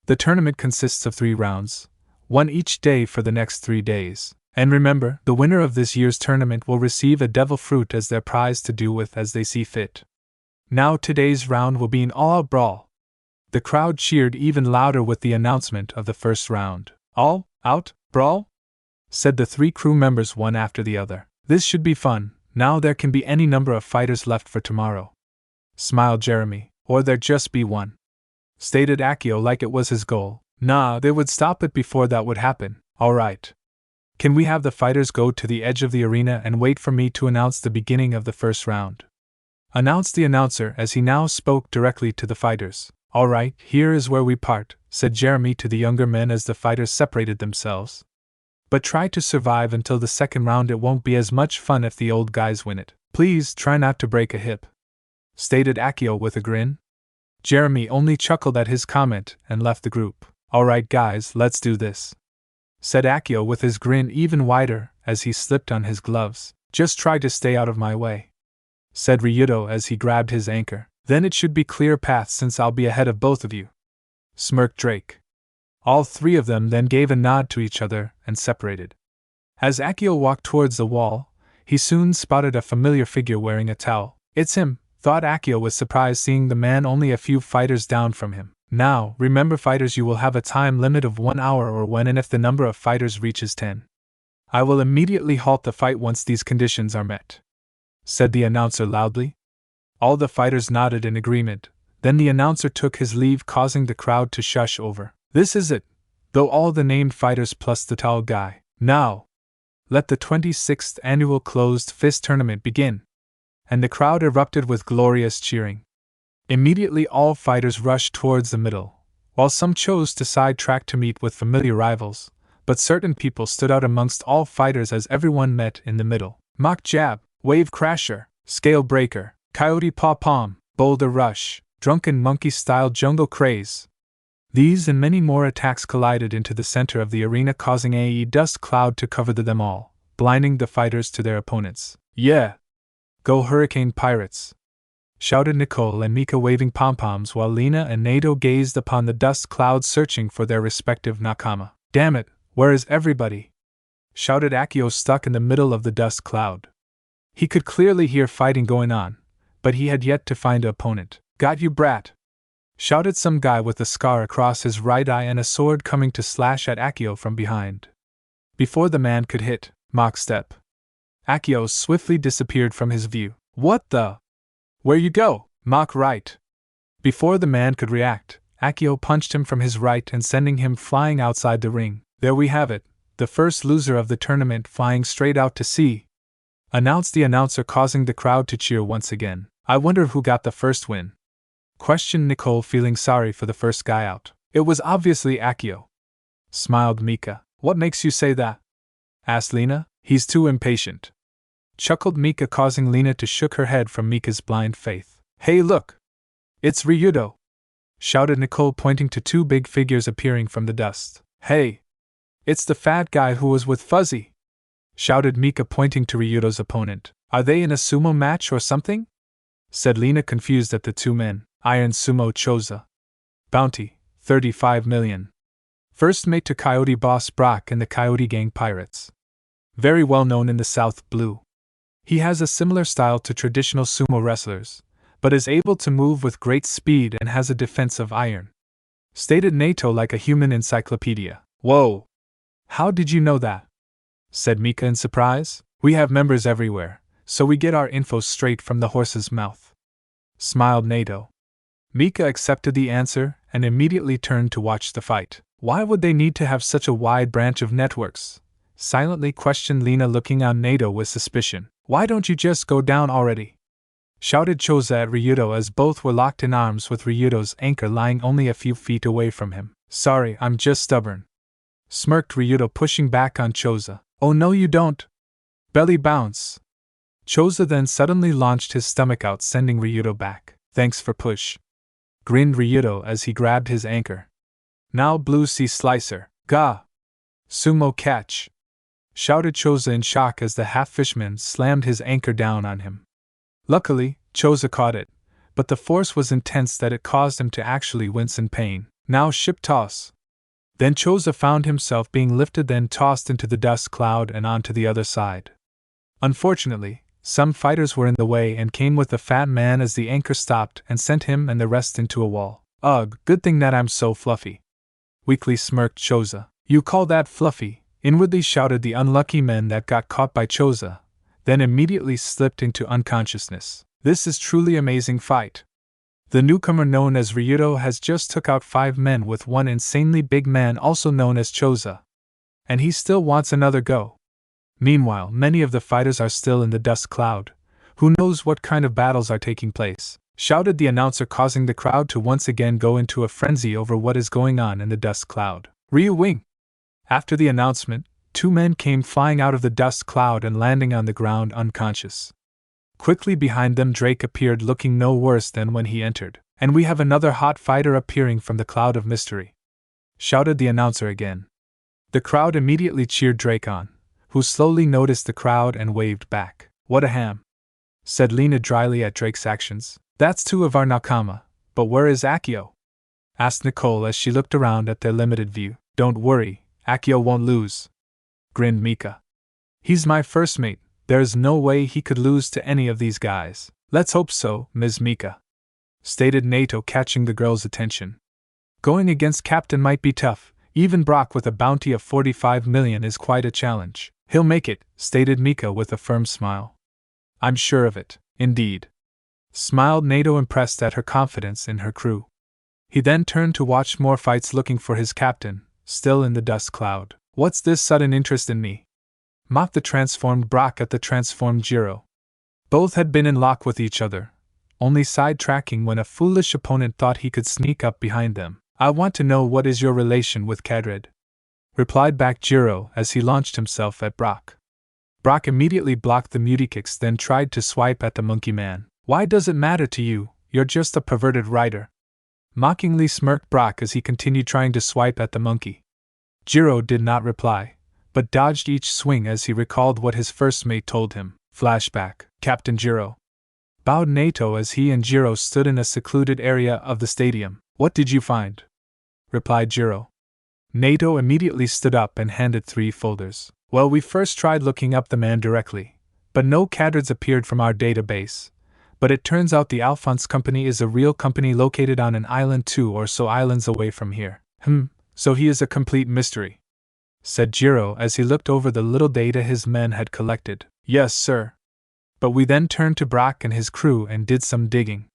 The tournament consists of 3 rounds, one each day for the next 3 days. And remember, the winner of this year's tournament will receive a Devil Fruit as their prize to do with as they see fit. Now today's round will be an all-out brawl. The crowd cheered even louder with the announcement of the first round. All-out brawl? Said the 3 crew members one after the other. This should be fun. Now there can be any number of fighters left for tomorrow, smiled Jeremy. Or there just be one, stated Akio like it was his goal. Nah, they would stop it before that would happen. Alright. Can we have the fighters go to the edge of the arena and wait for me to announce the beginning of the first round? Announced the announcer as he now spoke directly to the fighters. Alright, here is where we part, said Jeremy to the younger men as the fighters separated themselves. But try to survive until the second round. It won't be as much fun if the old guys win it. Please try not to break a hip, stated Akio with a grin. Jeremy only chuckled at his comment and left the group. Alright guys, let's do this, said Akio with his grin even wider as he slipped on his gloves. Just try to stay out of my way, said Ryuto as he grabbed his anchor. Then it should be clear path since I'll be ahead of both of you, smirked Drake. All 3 of them then gave a nod to each other and separated. As Akio walked towards the wall, he soon spotted a familiar figure wearing a towel. It's him, thought Akio with surprise, seeing the man only a few fighters down from him. Now, remember fighters, you will have a time limit of 1 hour or when and if the number of fighters reaches 10. I will immediately halt the fight once these conditions are met, said the announcer loudly. All the fighters nodded in agreement. Then the announcer took his leave, causing the crowd to shush over. This is it, though, all the named fighters plus the tall guy. Now, let the 26th annual closed fist tournament begin. And the crowd erupted with glorious cheering. Immediately all fighters rushed towards the middle, while some chose to sidetrack to meet with familiar rivals, but certain people stood out amongst all fighters as everyone met in the middle. Mock Jab, Wave Crasher, Scale Breaker, Coyote Paw Palm, Boulder Rush, Drunken Monkey Style Jungle Craze. These and many more attacks collided into the center of the arena, causing a dust cloud to cover them all, blinding the fighters to their opponents. Yeah! Go Hurricane Pirates! Shouted Nicole and Mika, waving pom-poms while Lena and Nato gazed upon the dust cloud searching for their respective nakama. Damn it, where is everybody? Shouted Akio, stuck in the middle of the dust cloud. He could clearly hear fighting going on, but he had yet to find an opponent. Got you, brat! Shouted some guy with a scar across his right eye and a sword coming to slash at Akio from behind. Before the man could hit Mock Step, Akio swiftly disappeared from his view. What the? Where you go? Mock Right! Before the man could react, Akio punched him from his right and sending him flying outside the ring. There we have it, the first loser of the tournament flying straight out to sea, announced the announcer, causing the crowd to cheer once again. I wonder who got the first win, questioned Nicole, feeling sorry for the first guy out. It was obviously Akio, smiled Mika. What makes you say that? Asked Lena. He's too impatient. Chuckled Mika, causing Lena to shook her head from Mika's blind faith. Hey look! It's Ryudo! Shouted Nicole, pointing to two big figures appearing from the dust. Hey! It's the fat guy who was with Fuzzy! Shouted Mika, pointing to Ryudo's opponent. Are they in a sumo match or something? Said Lena, confused at the two men. Iron Sumo Choza. Bounty, 35 million. First mate to Coyote boss Brock and the Coyote Gang Pirates. Very well known in the South Blue. He has a similar style to traditional sumo wrestlers, but is able to move with great speed and has a defense of iron. Stated Nato like a human encyclopedia. Whoa! How did you know that? Said Mika in surprise. We have members everywhere, so we get our info straight from the horse's mouth. Smiled Nato. Mika accepted the answer and immediately turned to watch the fight. Why would they need to have such a wide branch of networks? Silently questioned Lena, looking on Nato with suspicion. Why don't you just go down already? Shouted Choza at Ryudo as both were locked in arms with Ryudo's anchor lying only a few feet away from him. Sorry, I'm just stubborn. Smirked Ryudo, pushing back on Choza. Oh no you don't! Belly bounce! Choza then suddenly launched his stomach out, sending Ryudo back. Thanks for push. Grinned Ryudo as he grabbed his anchor. Now Blue Sea Slicer. Gah! Sumo catch! Shouted Choza in shock as the half-fishman slammed his anchor down on him. Luckily, Choza caught it, but the force was intense that it caused him to actually wince in pain. Now ship toss! Then Choza found himself being lifted, then tossed into the dust cloud and onto the other side. Unfortunately, some fighters were in the way and came with the fat man as the anchor stopped and sent him and the rest into a wall. Ugh, good thing that I'm so fluffy. Weakly smirked Choza. You call that fluffy? Inwardly shouted the unlucky men that got caught by Choza, then immediately slipped into unconsciousness. This is truly amazing fight. The newcomer known as Ryudo has just took out 5 men with one insanely big man also known as Choza. And he still wants another go. Meanwhile, many of the fighters are still in the dust cloud. Who knows what kind of battles are taking place? Shouted the announcer, causing the crowd to once again go into a frenzy over what is going on in the dust cloud. Ryu Wing! After the announcement, 2 men came flying out of the dust cloud and landing on the ground unconscious. Quickly behind them Drake appeared, looking no worse than when he entered. And we have another hot fighter appearing from the cloud of mystery. Shouted the announcer again. The crowd immediately cheered Drake on, who slowly noticed the crowd and waved back. What a ham! Said Lena dryly at Drake's actions. That's 2 of our Nakama, but where is Akio? Asked Nicole as she looked around at their limited view. Don't worry, Akio won't lose. Grinned Mika. He's my first mate, there's no way he could lose to any of these guys. Let's hope so, Ms. Mika. Stated Nato, catching the girl's attention. Going against Captain might be tough, even Brock with a bounty of 45 million is quite a challenge. He'll make it, stated Mika with a firm smile. I'm sure of it, indeed. Smiled Nato, impressed at her confidence in her crew. He then turned to watch more fights, looking for his captain, still in the dust cloud. What's this sudden interest in me? Mocked the transformed Brock at the transformed Jiro. Both had been in lock with each other, only sidetracking when a foolish opponent thought he could sneak up behind them. I want to know what is your relation with Kadrid? Replied back Jiro as he launched himself at Brock. Brock immediately blocked the muty kicks, then tried to swipe at the monkey man. Why does it matter to you? You're just a perverted rider. Mockingly smirked Brock as he continued trying to swipe at the monkey. Jiro did not reply, but dodged each swing as he recalled what his first mate told him. Flashback. Captain Jiro. Bowed Nato as he and Jiro stood in a secluded area of the stadium. What did you find? Replied Jiro. Nato immediately stood up and handed 3 folders. Well, we first tried looking up the man directly, but no Kadrids appeared from our database. But it turns out the Alphonse Company is a real company located on an island 2 or so islands away from here. So he is a complete mystery, said Jiro as he looked over the little data his men had collected. Yes, sir. But we then turned to Brock and his crew and did some digging.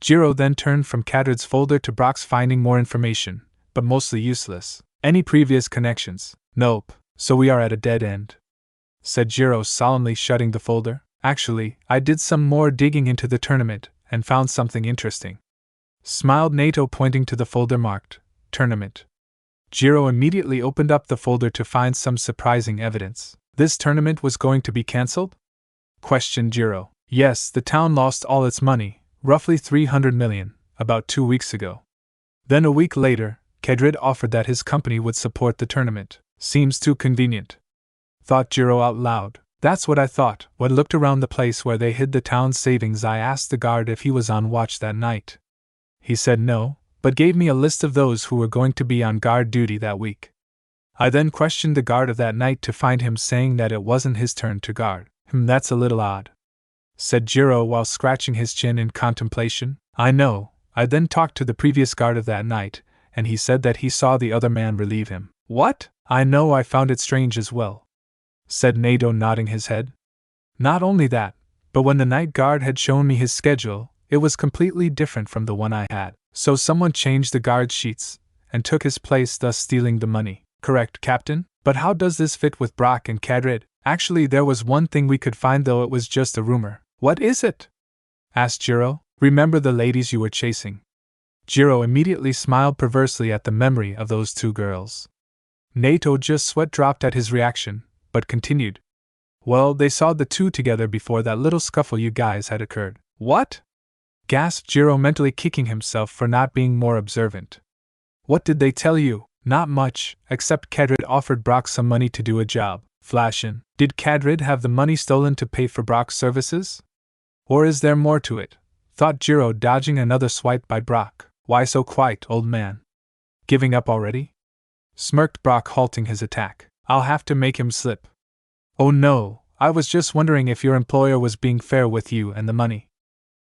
Jiro then turned from Kadrid's folder to Brock's, finding more information, but mostly useless. Any previous connections? Nope, so we are at a dead end, said Jiro solemnly, shutting the folder. Actually, I did some more digging into the tournament and found something interesting. Smiled Nato, pointing to the folder marked Tournament. Jiro immediately opened up the folder to find some surprising evidence. This tournament was going to be cancelled? Questioned Jiro. Yes, the town lost all its money, roughly 300 million, about 2 weeks ago. Then a week later, Kedrid offered that his company would support the tournament. Seems too convenient. Thought Jiro out loud. That's what I thought. When I looked around the place where they hid the town's savings, I asked the guard if he was on watch that night. He said no, but gave me a list of those who were going to be on guard duty that week. I then questioned the guard of that night to find him saying that it wasn't his turn to guard. That's a little odd, said Jiro while scratching his chin in contemplation. I know. I then talked to the previous guard of that night, and he said that he saw the other man relieve him. What? I know, I found it strange as well, said Nato, nodding his head. Not only that, but when the night guard had shown me his schedule, it was completely different from the one I had. So someone changed the guard sheets and took his place, thus stealing the money. Correct, Captain? But how does this fit with Brock and Kedrid? Actually, there was one thing we could find, though it was just a rumor. What is it? Asked Jiro. Remember the ladies you were chasing? Jiro immediately smiled perversely at the memory of those two girls. Nato just sweat dropped at his reaction, but continued. Well, they saw the two together before that little scuffle you guys had occurred. What? Gasped Jiro, mentally kicking himself for not being more observant. What did they tell you? Not much, except Kedrid offered Brock some money to do a job. Flashin'. Did Kedrid have the money stolen to pay for Brock's services? Or is there more to it? Thought Jiro, dodging another swipe by Brock. Why so quiet, old man? Giving up already? Smirked Brock, halting his attack. I'll have to make him slip. Oh no, I was just wondering if your employer was being fair with you and the money.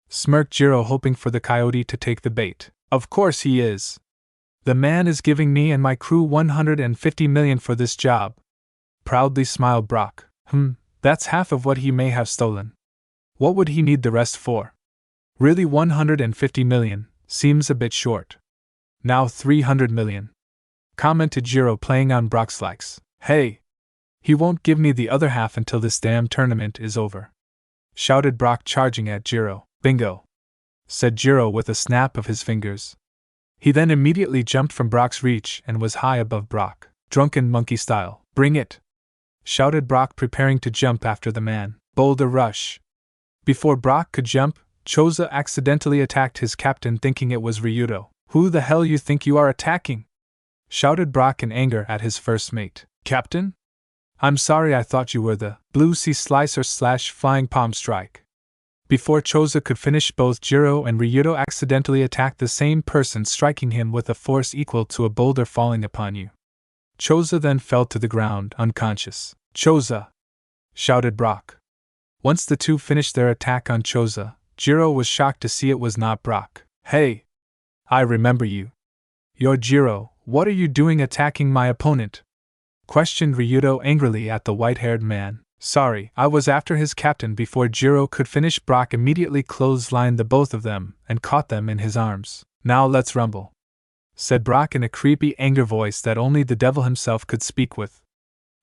Smirked Jiro, hoping for the coyote to take the bait. Of course he is. The man is giving me and my crew 150 million for this job. Proudly smiled Brock. That's half of what he may have stolen. What would he need the rest for? Really, 150 million seems a bit short. Now 300 million. Commented Jiro, playing on Brock's likes. Hey! He won't give me the other half until this damn tournament is over. Shouted Brock, charging at Jiro. Bingo! Said Jiro with a snap of his fingers. He then immediately jumped from Brock's reach and was high above Brock. Drunken monkey style. Bring it! Shouted Brock, preparing to jump after the man. Boulder rush. Before Brock could jump, Choza accidentally attacked his captain, thinking it was Ryuto. Who the hell you think you are attacking? Shouted Brock in anger at his first mate. Captain? I'm sorry, I thought you were the Blue Sea Slicer / Flying Palm Strike. Before Choza could finish, both Jiro and Ryuto accidentally attacked the same person, striking him with a force equal to a boulder falling upon you. Choza then fell to the ground, unconscious. Choza! Shouted Brock. Once the two finished their attack on Choza, Jiro was shocked to see it was not Brock. Hey! I remember you. You're Jiro, what are you doing attacking my opponent? Questioned Ryuto angrily at the white-haired man. Sorry, I was after his captain. Before Jiro could finish, Brock immediately clotheslined the both of them and caught them in his arms. Now let's rumble, said Brock in a creepy anger voice that only the devil himself could speak with.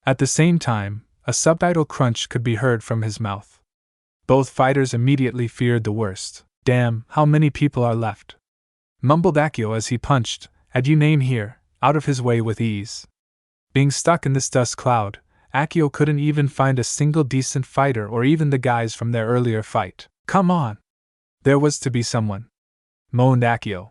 At the same time, a subtitle crunch could be heard from his mouth. Both fighters immediately feared the worst. Damn, how many people are left? Mumbled Akio as he punched, at you name here, out of his way with ease. Being stuck in this dust cloud, Akio couldn't even find a single decent fighter or even the guys from their earlier fight. Come on! There was to be someone, moaned Akio.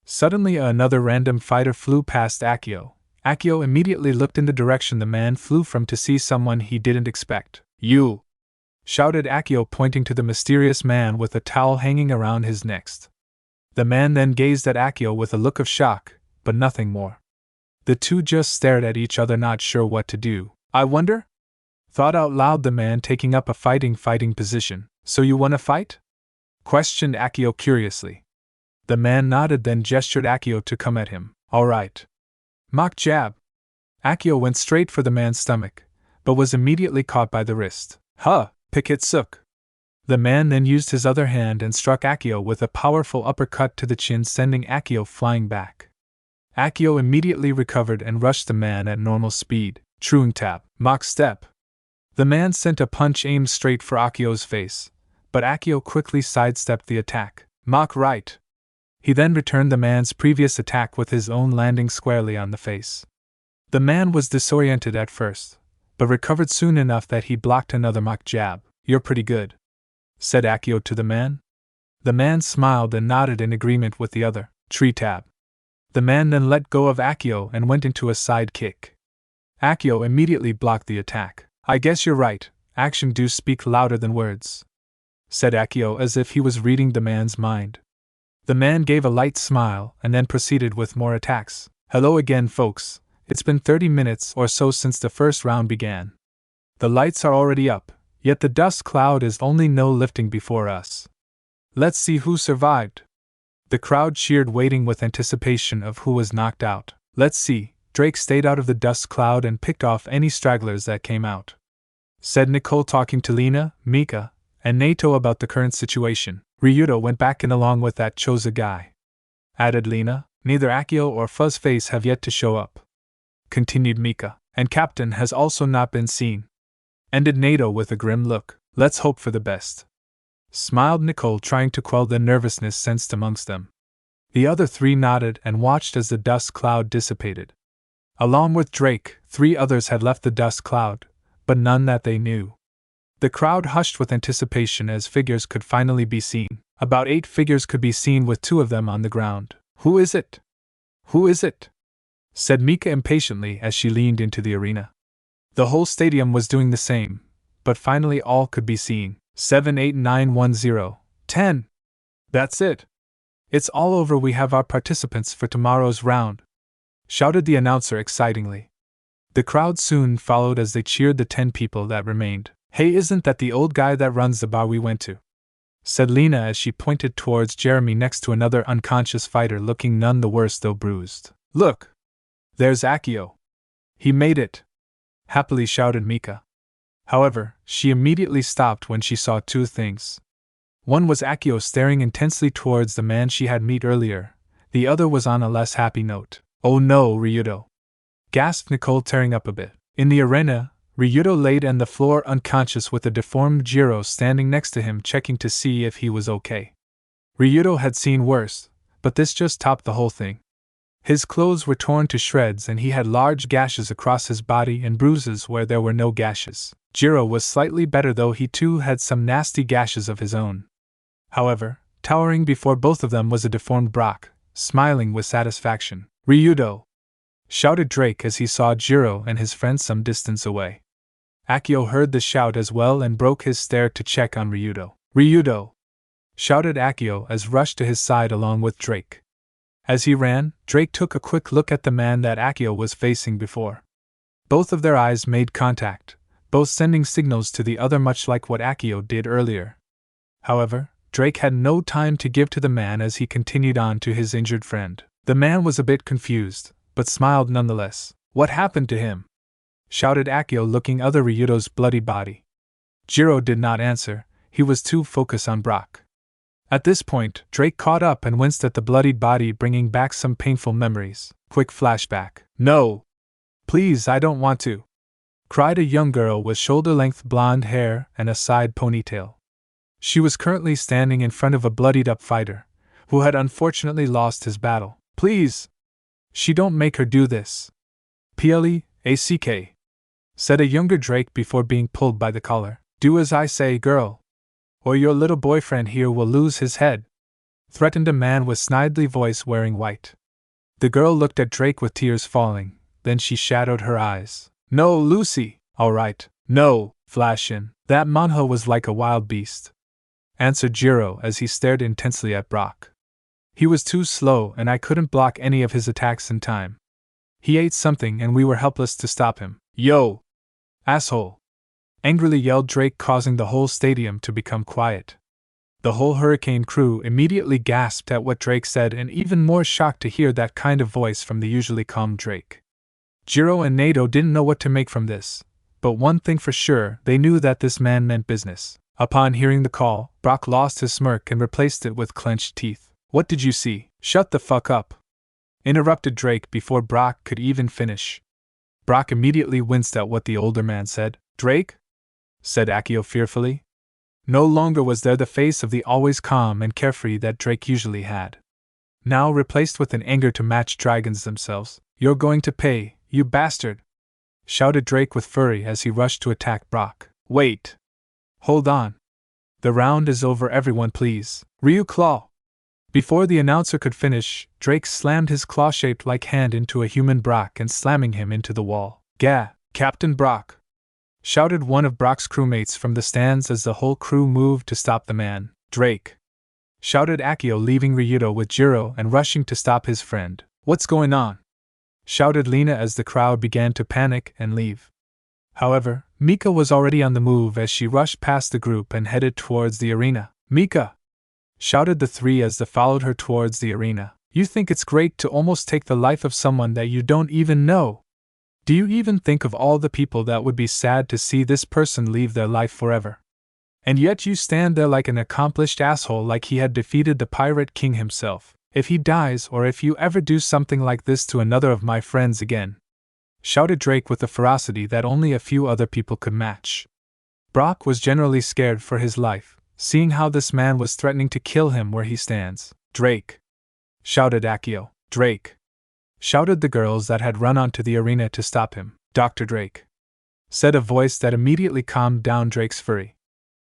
Suddenly another random fighter flew past Akio. Akio immediately looked in the direction the man flew from to see someone he didn't expect. You! Shouted Akio, pointing to the mysterious man with a towel hanging around his neck. The man then gazed at Akio with a look of shock, but nothing more. The two just stared at each other, not sure what to do. I wonder? Thought out loud the man, taking up a fighting position. So you wanna fight? Questioned Akio curiously. The man nodded, then gestured Akio to come at him. Alright. Mock jab. Akio went straight for the man's stomach, but was immediately caught by the wrist. Huh, Pikitsuk. The man then used his other hand and struck Akio with a powerful uppercut to the chin, sending Akio flying back. Akio immediately recovered and rushed the man at normal speed. Truing tap. Mock step. The man sent a punch aimed straight for Akio's face, but Akio quickly sidestepped the attack. Mock right. He then returned the man's previous attack with his own, landing squarely on the face. The man was disoriented at first, but recovered soon enough that he blocked another mock jab. "You're pretty good," said Akio to the man. The man smiled and nodded in agreement with the other. Tree tap. The man then let go of Akio and went into a side kick. Akio immediately blocked the attack. "I guess you're right, action do speak louder than words," said Akio as if he was reading the man's mind. The man gave a light smile and then proceeded with more attacks. "Hello again, folks. It's been 30 minutes or so since the first round began. The lights are already up, yet the dust cloud is only no lifting before us. Let's see who survived." The crowd cheered, waiting with anticipation of who was knocked out. "Let's see, Drake stayed out of the dust cloud and picked off any stragglers that came out," said Nicole, talking to Lena, Mika, and Nato about the current situation. "Ryudo went back in along with that Choza guy," added Lena. "Neither Akio or Fuzzface have yet to show up," continued Mika, "and Captain has also not been seen," ended Nato with a grim look. "Let's hope for the best," smiled Nicole, trying to quell the nervousness sensed amongst them. The other three nodded and watched as the dust cloud dissipated. Along with Drake, 3 others had left the dust cloud, but none that they knew. The crowd hushed with anticipation as figures could finally be seen. About 8 figures could be seen, with 2 of them on the ground. "Who is it? Who is it?" said Mika impatiently as she leaned into the arena. The whole stadium was doing the same, but finally all could be seen. 7, 8, 9, 1, 0, 10. "That's it. It's all over. We have our participants for tomorrow's round," shouted the announcer excitingly. The crowd soon followed as they cheered the 10 people that remained. "Hey, isn't that the old guy that runs the bar we went to?" said Lena as she pointed towards Jeremy next to another unconscious fighter looking none the worse though bruised. "Look! There's Akio. He made it!" happily shouted Mika. However, she immediately stopped when she saw 2 things. One was Akio staring intensely towards the man she had met earlier, the other was on a less happy note. "Oh no, Ryudo!" gasped Nicole, tearing up a bit. In the arena, Ryudo laid on the floor unconscious with a deformed Jiro standing next to him checking to see if he was okay. Ryudo had seen worse, but this just topped the whole thing. His clothes were torn to shreds and he had large gashes across his body and bruises where there were no gashes. Jiro was slightly better, though he too had some nasty gashes of his own. However, towering before both of them was a deformed Brock, smiling with satisfaction. "Ryudo!" shouted Drake as he saw Jiro and his friend some distance away. Akio heard the shout as well and broke his stare to check on Ryudo. "Ryudo!" shouted Akio as rushed to his side along with Drake. As he ran, Drake took a quick look at the man that Akio was facing before. Both of their eyes made contact, both sending signals to the other much like what Akio did earlier. However, Drake had no time to give to the man as he continued on to his injured friend. The man was a bit confused, but smiled nonetheless. "What happened to him?" shouted Akio, looking other Ryudo's bloody body. Jiro did not answer, he was too focused on Brock. At this point, Drake caught up and winced at the bloodied body, bringing back some painful memories. Quick flashback. "No! Please, I don't want to!" cried a young girl with shoulder-length blonde hair and a side ponytail. She was currently standing in front of a bloodied-up fighter, who had unfortunately lost his battle. "Please! She don't make her do this!" "Pleack," said a younger Drake before being pulled by the collar. "Do as I say, girl, or your little boyfriend here will lose his head," threatened a man with snidely voice wearing white. The girl looked at Drake with tears falling, then she shadowed her eyes. "No, Lucy, all right, no, flash in." "That manho was like a wild beast," answered Jiro as he stared intensely at Brock. "He was too slow and I couldn't block any of his attacks in time. He ate something and we were helpless to stop him." "Yo! Asshole!" angrily yelled Drake, causing the whole stadium to become quiet. The whole Hurricane crew immediately gasped at what Drake said, and even more shocked to hear that kind of voice from the usually calm Drake. Jiro and Nato didn't know what to make from this, but one thing for sure, they knew that this man meant business. Upon hearing the call, Brock lost his smirk and replaced it with clenched teeth. "What did you see?" "Shut the fuck up!" interrupted Drake before Brock could even finish. Brock immediately winced at what the older man said. "Drake?" said Akio fearfully. No longer was there the face of the always calm and carefree that Drake usually had, now replaced with an anger to match dragons themselves. "You're going to pay, you bastard!" shouted Drake with fury as he rushed to attack Brock. Wait! Hold on! The round is over, everyone please. Ryu Claw! Before the announcer could finish, Drake slammed his claw-shaped like hand into a human Brock and slamming him into the wall. Gah! Captain Brock! Shouted one of Brock's crewmates from the stands as the whole crew moved to stop the man. Drake! Shouted Akio, leaving Ryudo with Jiro and rushing to stop his friend. What's going on? Shouted Lena as the crowd began to panic and leave. However, Mika was already on the move as she rushed past the group and headed towards the arena. Mika! Shouted the three as they followed her towards the arena. You think it's great to almost take the life of someone that you don't even know? Do you even think of all the people that would be sad to see this person leave their life forever? And yet you stand there like an accomplished asshole, like he had defeated the Pirate King himself. If he dies, or if you ever do something like this to another of my friends again, shouted Drake with a ferocity that only a few other people could match. Brock was generally scared for his life, seeing how this man was threatening to kill him where he stands. Drake! Shouted Akio. Drake! Shouted the girls that had run onto the arena to stop him. Dr. Drake! Said a voice that immediately calmed down Drake's fury.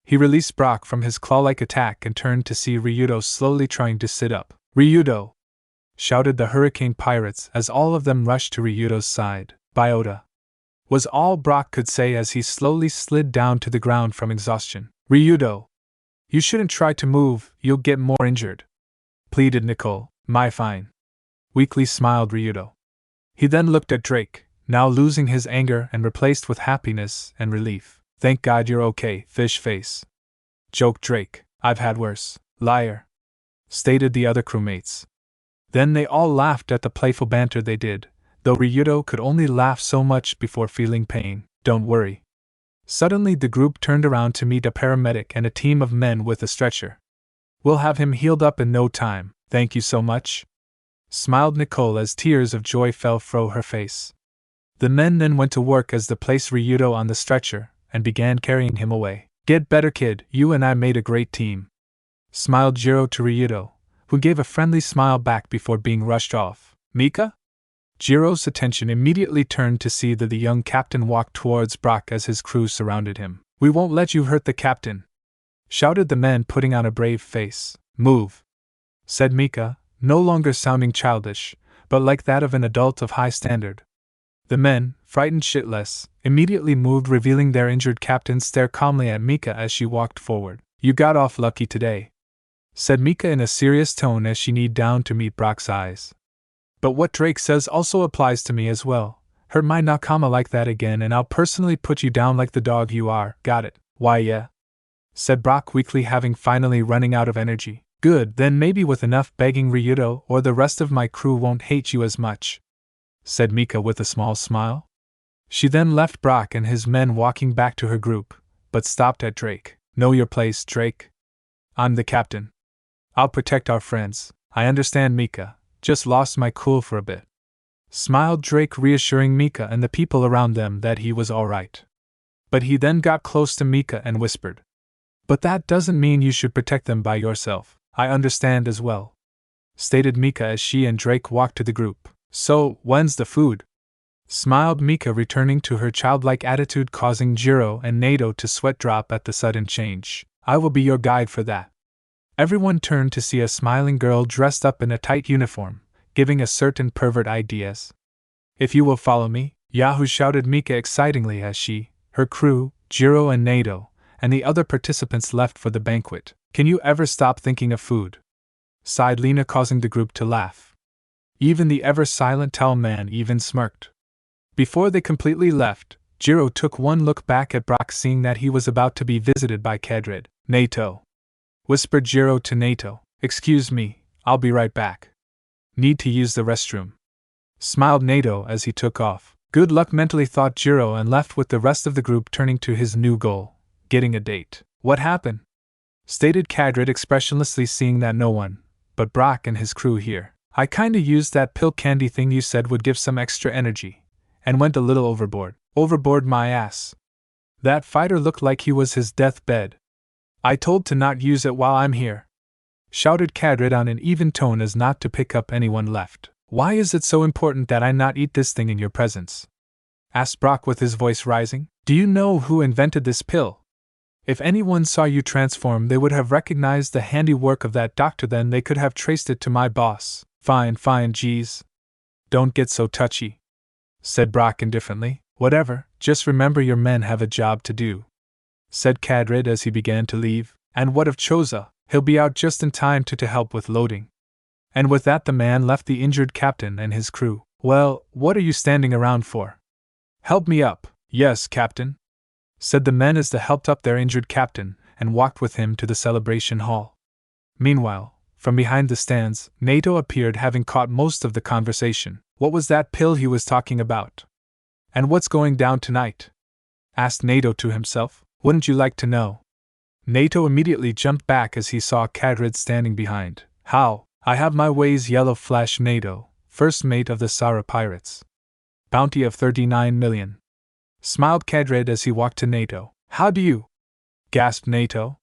He released Brock from his claw-like attack and turned to see Ryudo slowly trying to sit up. Ryudo! Shouted the Hurricane Pirates as all of them rushed to Ryudo's side. Biota! Was all Brock could say as he slowly slid down to the ground from exhaustion. Ryudo! You shouldn't try to move, you'll get more injured. Pleaded Nicole. My fine. Weakly smiled Ryudo. He then looked at Drake, now losing his anger and replaced with happiness and relief. Thank God you're okay, fish face. Joked Drake. I've had worse. Liar. Stated the other crewmates. Then they all laughed at the playful banter they did, though Ryudo could only laugh so much before feeling pain. Don't worry. Suddenly the group turned around to meet a paramedic and a team of men with a stretcher. We'll have him healed up in no time, thank you so much. Smiled Nicole as tears of joy fell fro her face. The men then went to work as they placed Ryudo on the stretcher and began carrying him away. Get better, kid, you and I made a great team. Smiled Jiro to Ryudo, who gave a friendly smile back before being rushed off. Mika? Jiro's attention immediately turned to see that the young captain walked towards Brock as his crew surrounded him. We won't let you hurt the captain, shouted the men, putting on a brave face. Move, said Mika, no longer sounding childish, but like that of an adult of high standard. The men, frightened shitless, immediately moved, revealing their injured captain stare calmly at Mika as she walked forward. You got off lucky today, said Mika in a serious tone as she kneeled down to meet Brock's eyes. But what Drake says also applies to me as well. Hurt my nakama like that again and I'll personally put you down like the dog you are. Got it? Why yeah, said Brock weakly, having finally running out of energy. Good, then maybe with enough begging Ryudo or the rest of my crew won't hate you as much, said Mika with a small smile. She then left Brock and his men walking back to her group, but stopped at Drake. Know your place, Drake. I'm the captain. I'll protect our friends. I understand, Mika. Just lost my cool for a bit. Smiled Drake, reassuring Mika and the people around them that he was alright. But he then got close to Mika and whispered. But that doesn't mean you should protect them by yourself. I understand as well, stated Mika as she and Drake walked to the group. So, when's the food? Smiled Mika, returning to her childlike attitude, causing Jiro and Nato to sweat drop at the sudden change. I will be your guide for that. Everyone turned to see a smiling girl dressed up in a tight uniform, giving a certain pervert ideas. If you will follow me, Yahoo, shouted Mika excitingly as she, her crew, Jiro and Nato, and the other participants left for the banquet. Can you ever stop thinking of food? Sighed Lena, causing the group to laugh. Even the ever-silent tall man even smirked. Before they completely left, Jiro took one look back at Brock, seeing that he was about to be visited by Kadrid. Nato, whispered Jiro to Nato. Excuse me, I'll be right back. Need to use the restroom. Smiled Nato as he took off. Good luck, mentally thought Jiro, and left with the rest of the group, turning to his new goal, getting a date. What happened? Stated Kadrid expressionlessly, seeing that no one but Brock and his crew here. I kinda used that pill candy thing you said would give some extra energy, and went a little overboard. Overboard my ass. That fighter looked like he was his deathbed. I told to not use it while I'm here, shouted Kadrid on an even tone as not to pick up anyone left. Why is it so important that I not eat this thing in your presence? asked Brock with his voice rising. Do you know who invented this pill? If anyone saw you transform, they would have recognized the handiwork of that doctor, then they could have traced it to my boss. Fine, geez. Don't get so touchy, said Brock indifferently. Whatever, just remember your men have a job to do, said Kadrid as he began to leave. And what of Choza? He'll be out just in time to help with loading. And with that the man left the injured captain and his crew. Well, what are you standing around for? Help me up. Yes, Captain, said the men as they helped up their injured captain and walked with him to the celebration hall. Meanwhile, from behind the stands, Nato appeared, having caught most of the conversation. What was that pill he was talking about? And what's going down tonight? Asked Nato to himself. Wouldn't you like to know? Nato immediately jumped back as he saw Kadrid standing behind. How? I have my ways, Yellow Flash. Nato, first mate of the Sara pirates. Bounty of 39 million. Smiled Kadrid as he walked to Nato. How do you? Gasped Nato.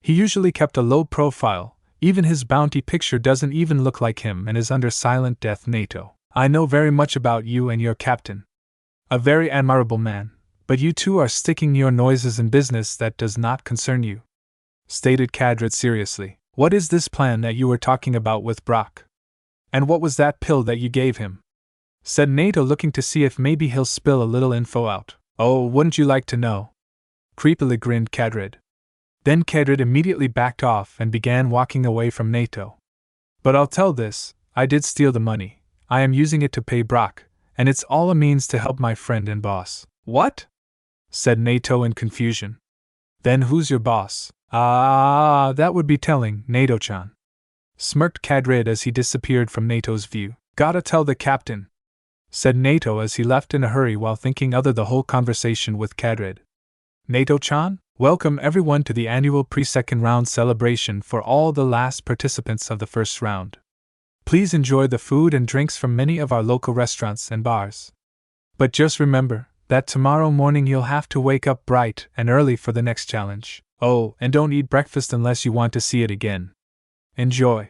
He usually kept a low profile, even his bounty picture doesn't even look like him and is under silent death. Nato, I know very much about you and your captain. A very admirable man, but you two are sticking your noses in business that does not concern you, stated Kadrid seriously. What is this plan that you were talking about with Brock? And what was that pill that you gave him? Said Nato, looking to see if maybe he'll spill a little info out. Oh, wouldn't you like to know? Creepily grinned Kadrid. Then Kadrid immediately backed off and began walking away from Nato. But I'll tell this, I did steal the money. I am using it to pay Brock, and it's all a means to help my friend and boss. What? Said Nato in confusion. Then who's your boss? Ah, that would be telling, Nato-chan. Smirked Kadrid as he disappeared from Nato's view. Gotta tell the captain, said Nato as he left in a hurry while thinking over the whole conversation with Kadrid. Nato-chan, welcome everyone to the annual pre-second round celebration for all the last participants of the first round. Please enjoy the food and drinks from many of our local restaurants and bars. But just remember that tomorrow morning you'll have to wake up bright and early for the next challenge. Oh, and don't eat breakfast unless you want to see it again. Enjoy.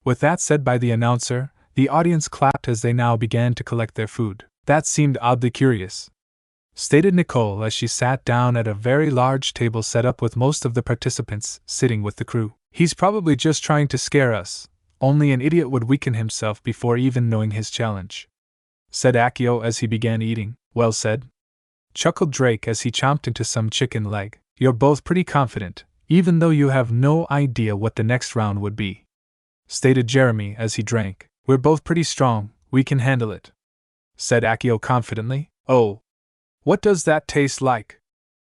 With that said by the announcer, the audience clapped as they now began to collect their food. That seemed oddly curious, stated Nicole as she sat down at a very large table set up with most of the participants sitting with the crew. He's probably just trying to scare us. Only an idiot would weaken himself before even knowing his challenge, said Akio as he began eating. Well said, chuckled Drake as he chomped into some chicken leg. You're both pretty confident, even though you have no idea what the next round would be, stated Jeremy as he drank. We're both pretty strong, we can handle it, said Akio confidently. Oh, what does that taste like?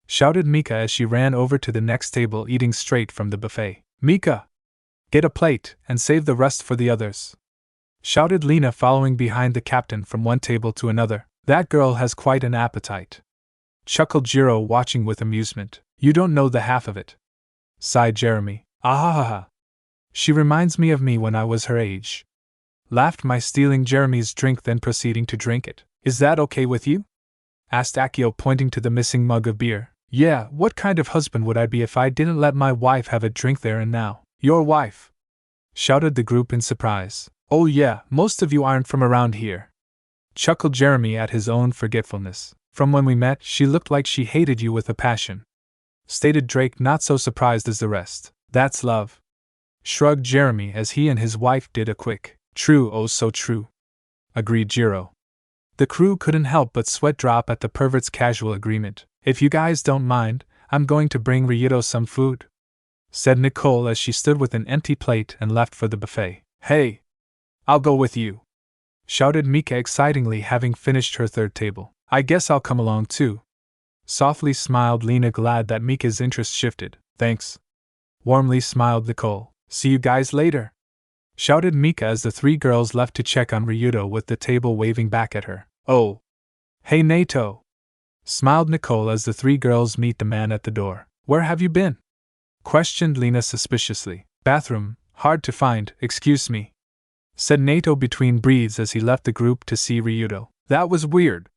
Shouted Mika as she ran over to the next table eating straight from the buffet. Mika, get a plate and save the rest for the others, shouted Lena following behind the captain from one table to another. That girl has quite an appetite, chuckled Jiro watching with amusement. You don't know the half of it, sighed Jeremy. Ahahaha. She reminds me of me when I was her age, laughed my stealing Jeremy's drink then proceeding to drink it. Is that okay with you? Asked Akio pointing to the missing mug of beer. Yeah, what kind of husband would I be if I didn't let my wife have a drink there and now? Your wife? Shouted the group in surprise. Oh yeah, most of you aren't from around here, chuckled Jeremy at his own forgetfulness. From when we met, she looked like she hated you with a passion, stated Drake, not so surprised as the rest. That's love, shrugged Jeremy as he and his wife did a quick, true, oh so true, agreed Jiro. The crew couldn't help but sweat drop at the pervert's casual agreement. If you guys don't mind, I'm going to bring Ryuto some food, said Nicole as she stood with an empty plate and left for the buffet. Hey, I'll go with you, shouted Mika excitingly, having finished her third table. I guess I'll come along too, softly smiled Lena, glad that Mika's interest shifted. Thanks, warmly smiled Nicole. See you guys later, shouted Mika as the three girls left to check on Ryuto with the table waving back at her. Oh, hey Nato, smiled Nicole as the three girls meet the man at the door. Where have you been? Questioned Lena suspiciously. Bathroom, hard to find, excuse me, said Nato between breathes as he left the group to see Ryuto. That was weird,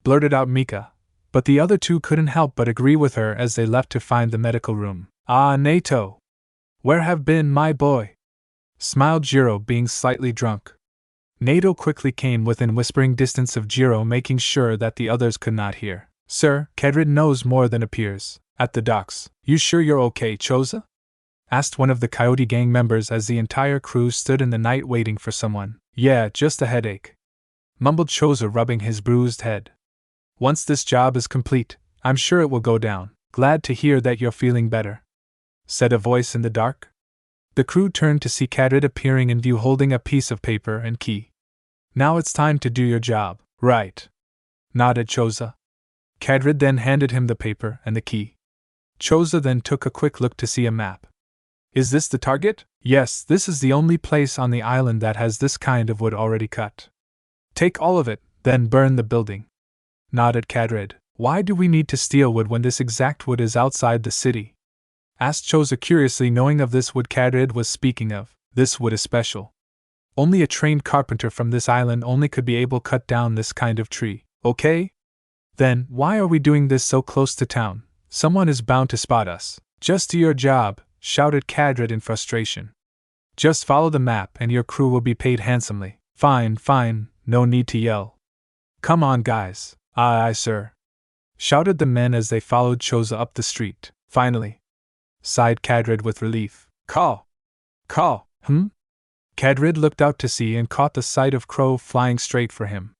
blurted out Mika, but the other two couldn't help but agree with her as they left to find the medical room. Ah, Nato, where have been, my boy? Smiled Jiro, being slightly drunk. Nato quickly came within whispering distance of Jiro, making sure that the others could not hear. Sir, Kedrid knows more than appears. At the docks. You sure you're okay, Choza? Asked one of the Coyote gang members as the entire crew stood in the night waiting for someone. Yeah, just a headache, mumbled Choza, rubbing his bruised head. Once this job is complete, I'm sure it will go down. Glad to hear that you're feeling better, said a voice in the dark. The crew turned to see Kedrid appearing in view holding a piece of paper and key. Now it's time to do your job, right? Nodded Choza. Kedrid then handed him the paper and the key. Choza then took a quick look to see a map. Is this the target? Yes, this is the only place on the island that has this kind of wood already cut. Take all of it, then burn the building, nodded Kedrid. Why do we need to steal wood when this exact wood is outside the city? Asked Choza curiously, knowing of this wood Kedrid was speaking of. This wood is special. Only a trained carpenter from this island only could be able to cut down this kind of tree. Okay? Then, why are we doing this so close to town? Someone is bound to spot us. Just do your job, shouted Kedrid in frustration. Just follow the map and your crew will be paid handsomely. Fine, fine, no need to yell. Come on, guys. Aye, aye, sir, shouted the men as they followed Choza up the street. Finally, sighed Kedrid with relief. Call! Call! Kedrid looked out to sea and caught the sight of Crow flying straight for him.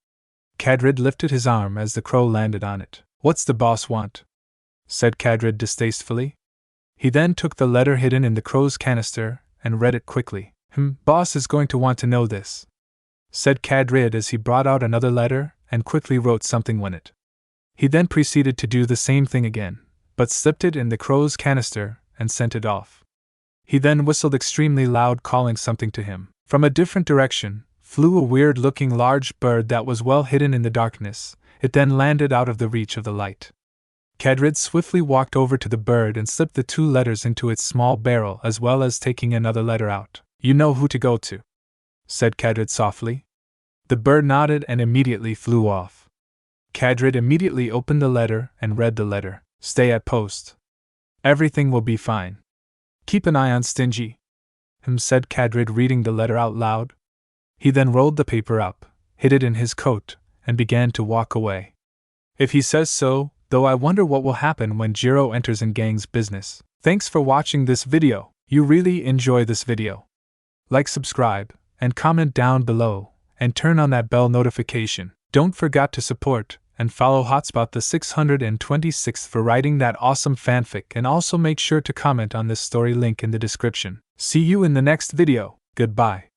Kedrid lifted his arm as the crow landed on it. What's the boss want? Said Kedrid distastefully. He then took the letter hidden in the crow's canister and read it quickly. Boss is going to want to know this, said Kedrid as he brought out another letter and quickly wrote something on it. He then proceeded to do the same thing again, but slipped it in the crow's canister and sent it off. He then whistled extremely loud, calling something to him. From a different direction flew a weird-looking large bird that was well hidden in the darkness. It then landed out of the reach of the light. Kedrid swiftly walked over to the bird and slipped the 2 letters into its small barrel, as well as taking another letter out. You know who to go to, said Kedrid softly. The bird nodded and immediately flew off. Kedrid immediately opened the letter and read the letter. Stay at post. Everything will be fine. Keep an eye on Stingy, said Kedrid, reading the letter out loud. He then rolled the paper up, hid it in his coat, and began to walk away. If he says so, though I wonder what will happen when Jiro enters in gang's business. Thanks for watching this video. You really enjoy this video. Like, subscribe, and comment down below, and turn on that bell notification. Don't forget to support and follow Hotspot the 626th for writing that awesome fanfic, and also make sure to comment on this story, link in the description. See you in the next video. Goodbye.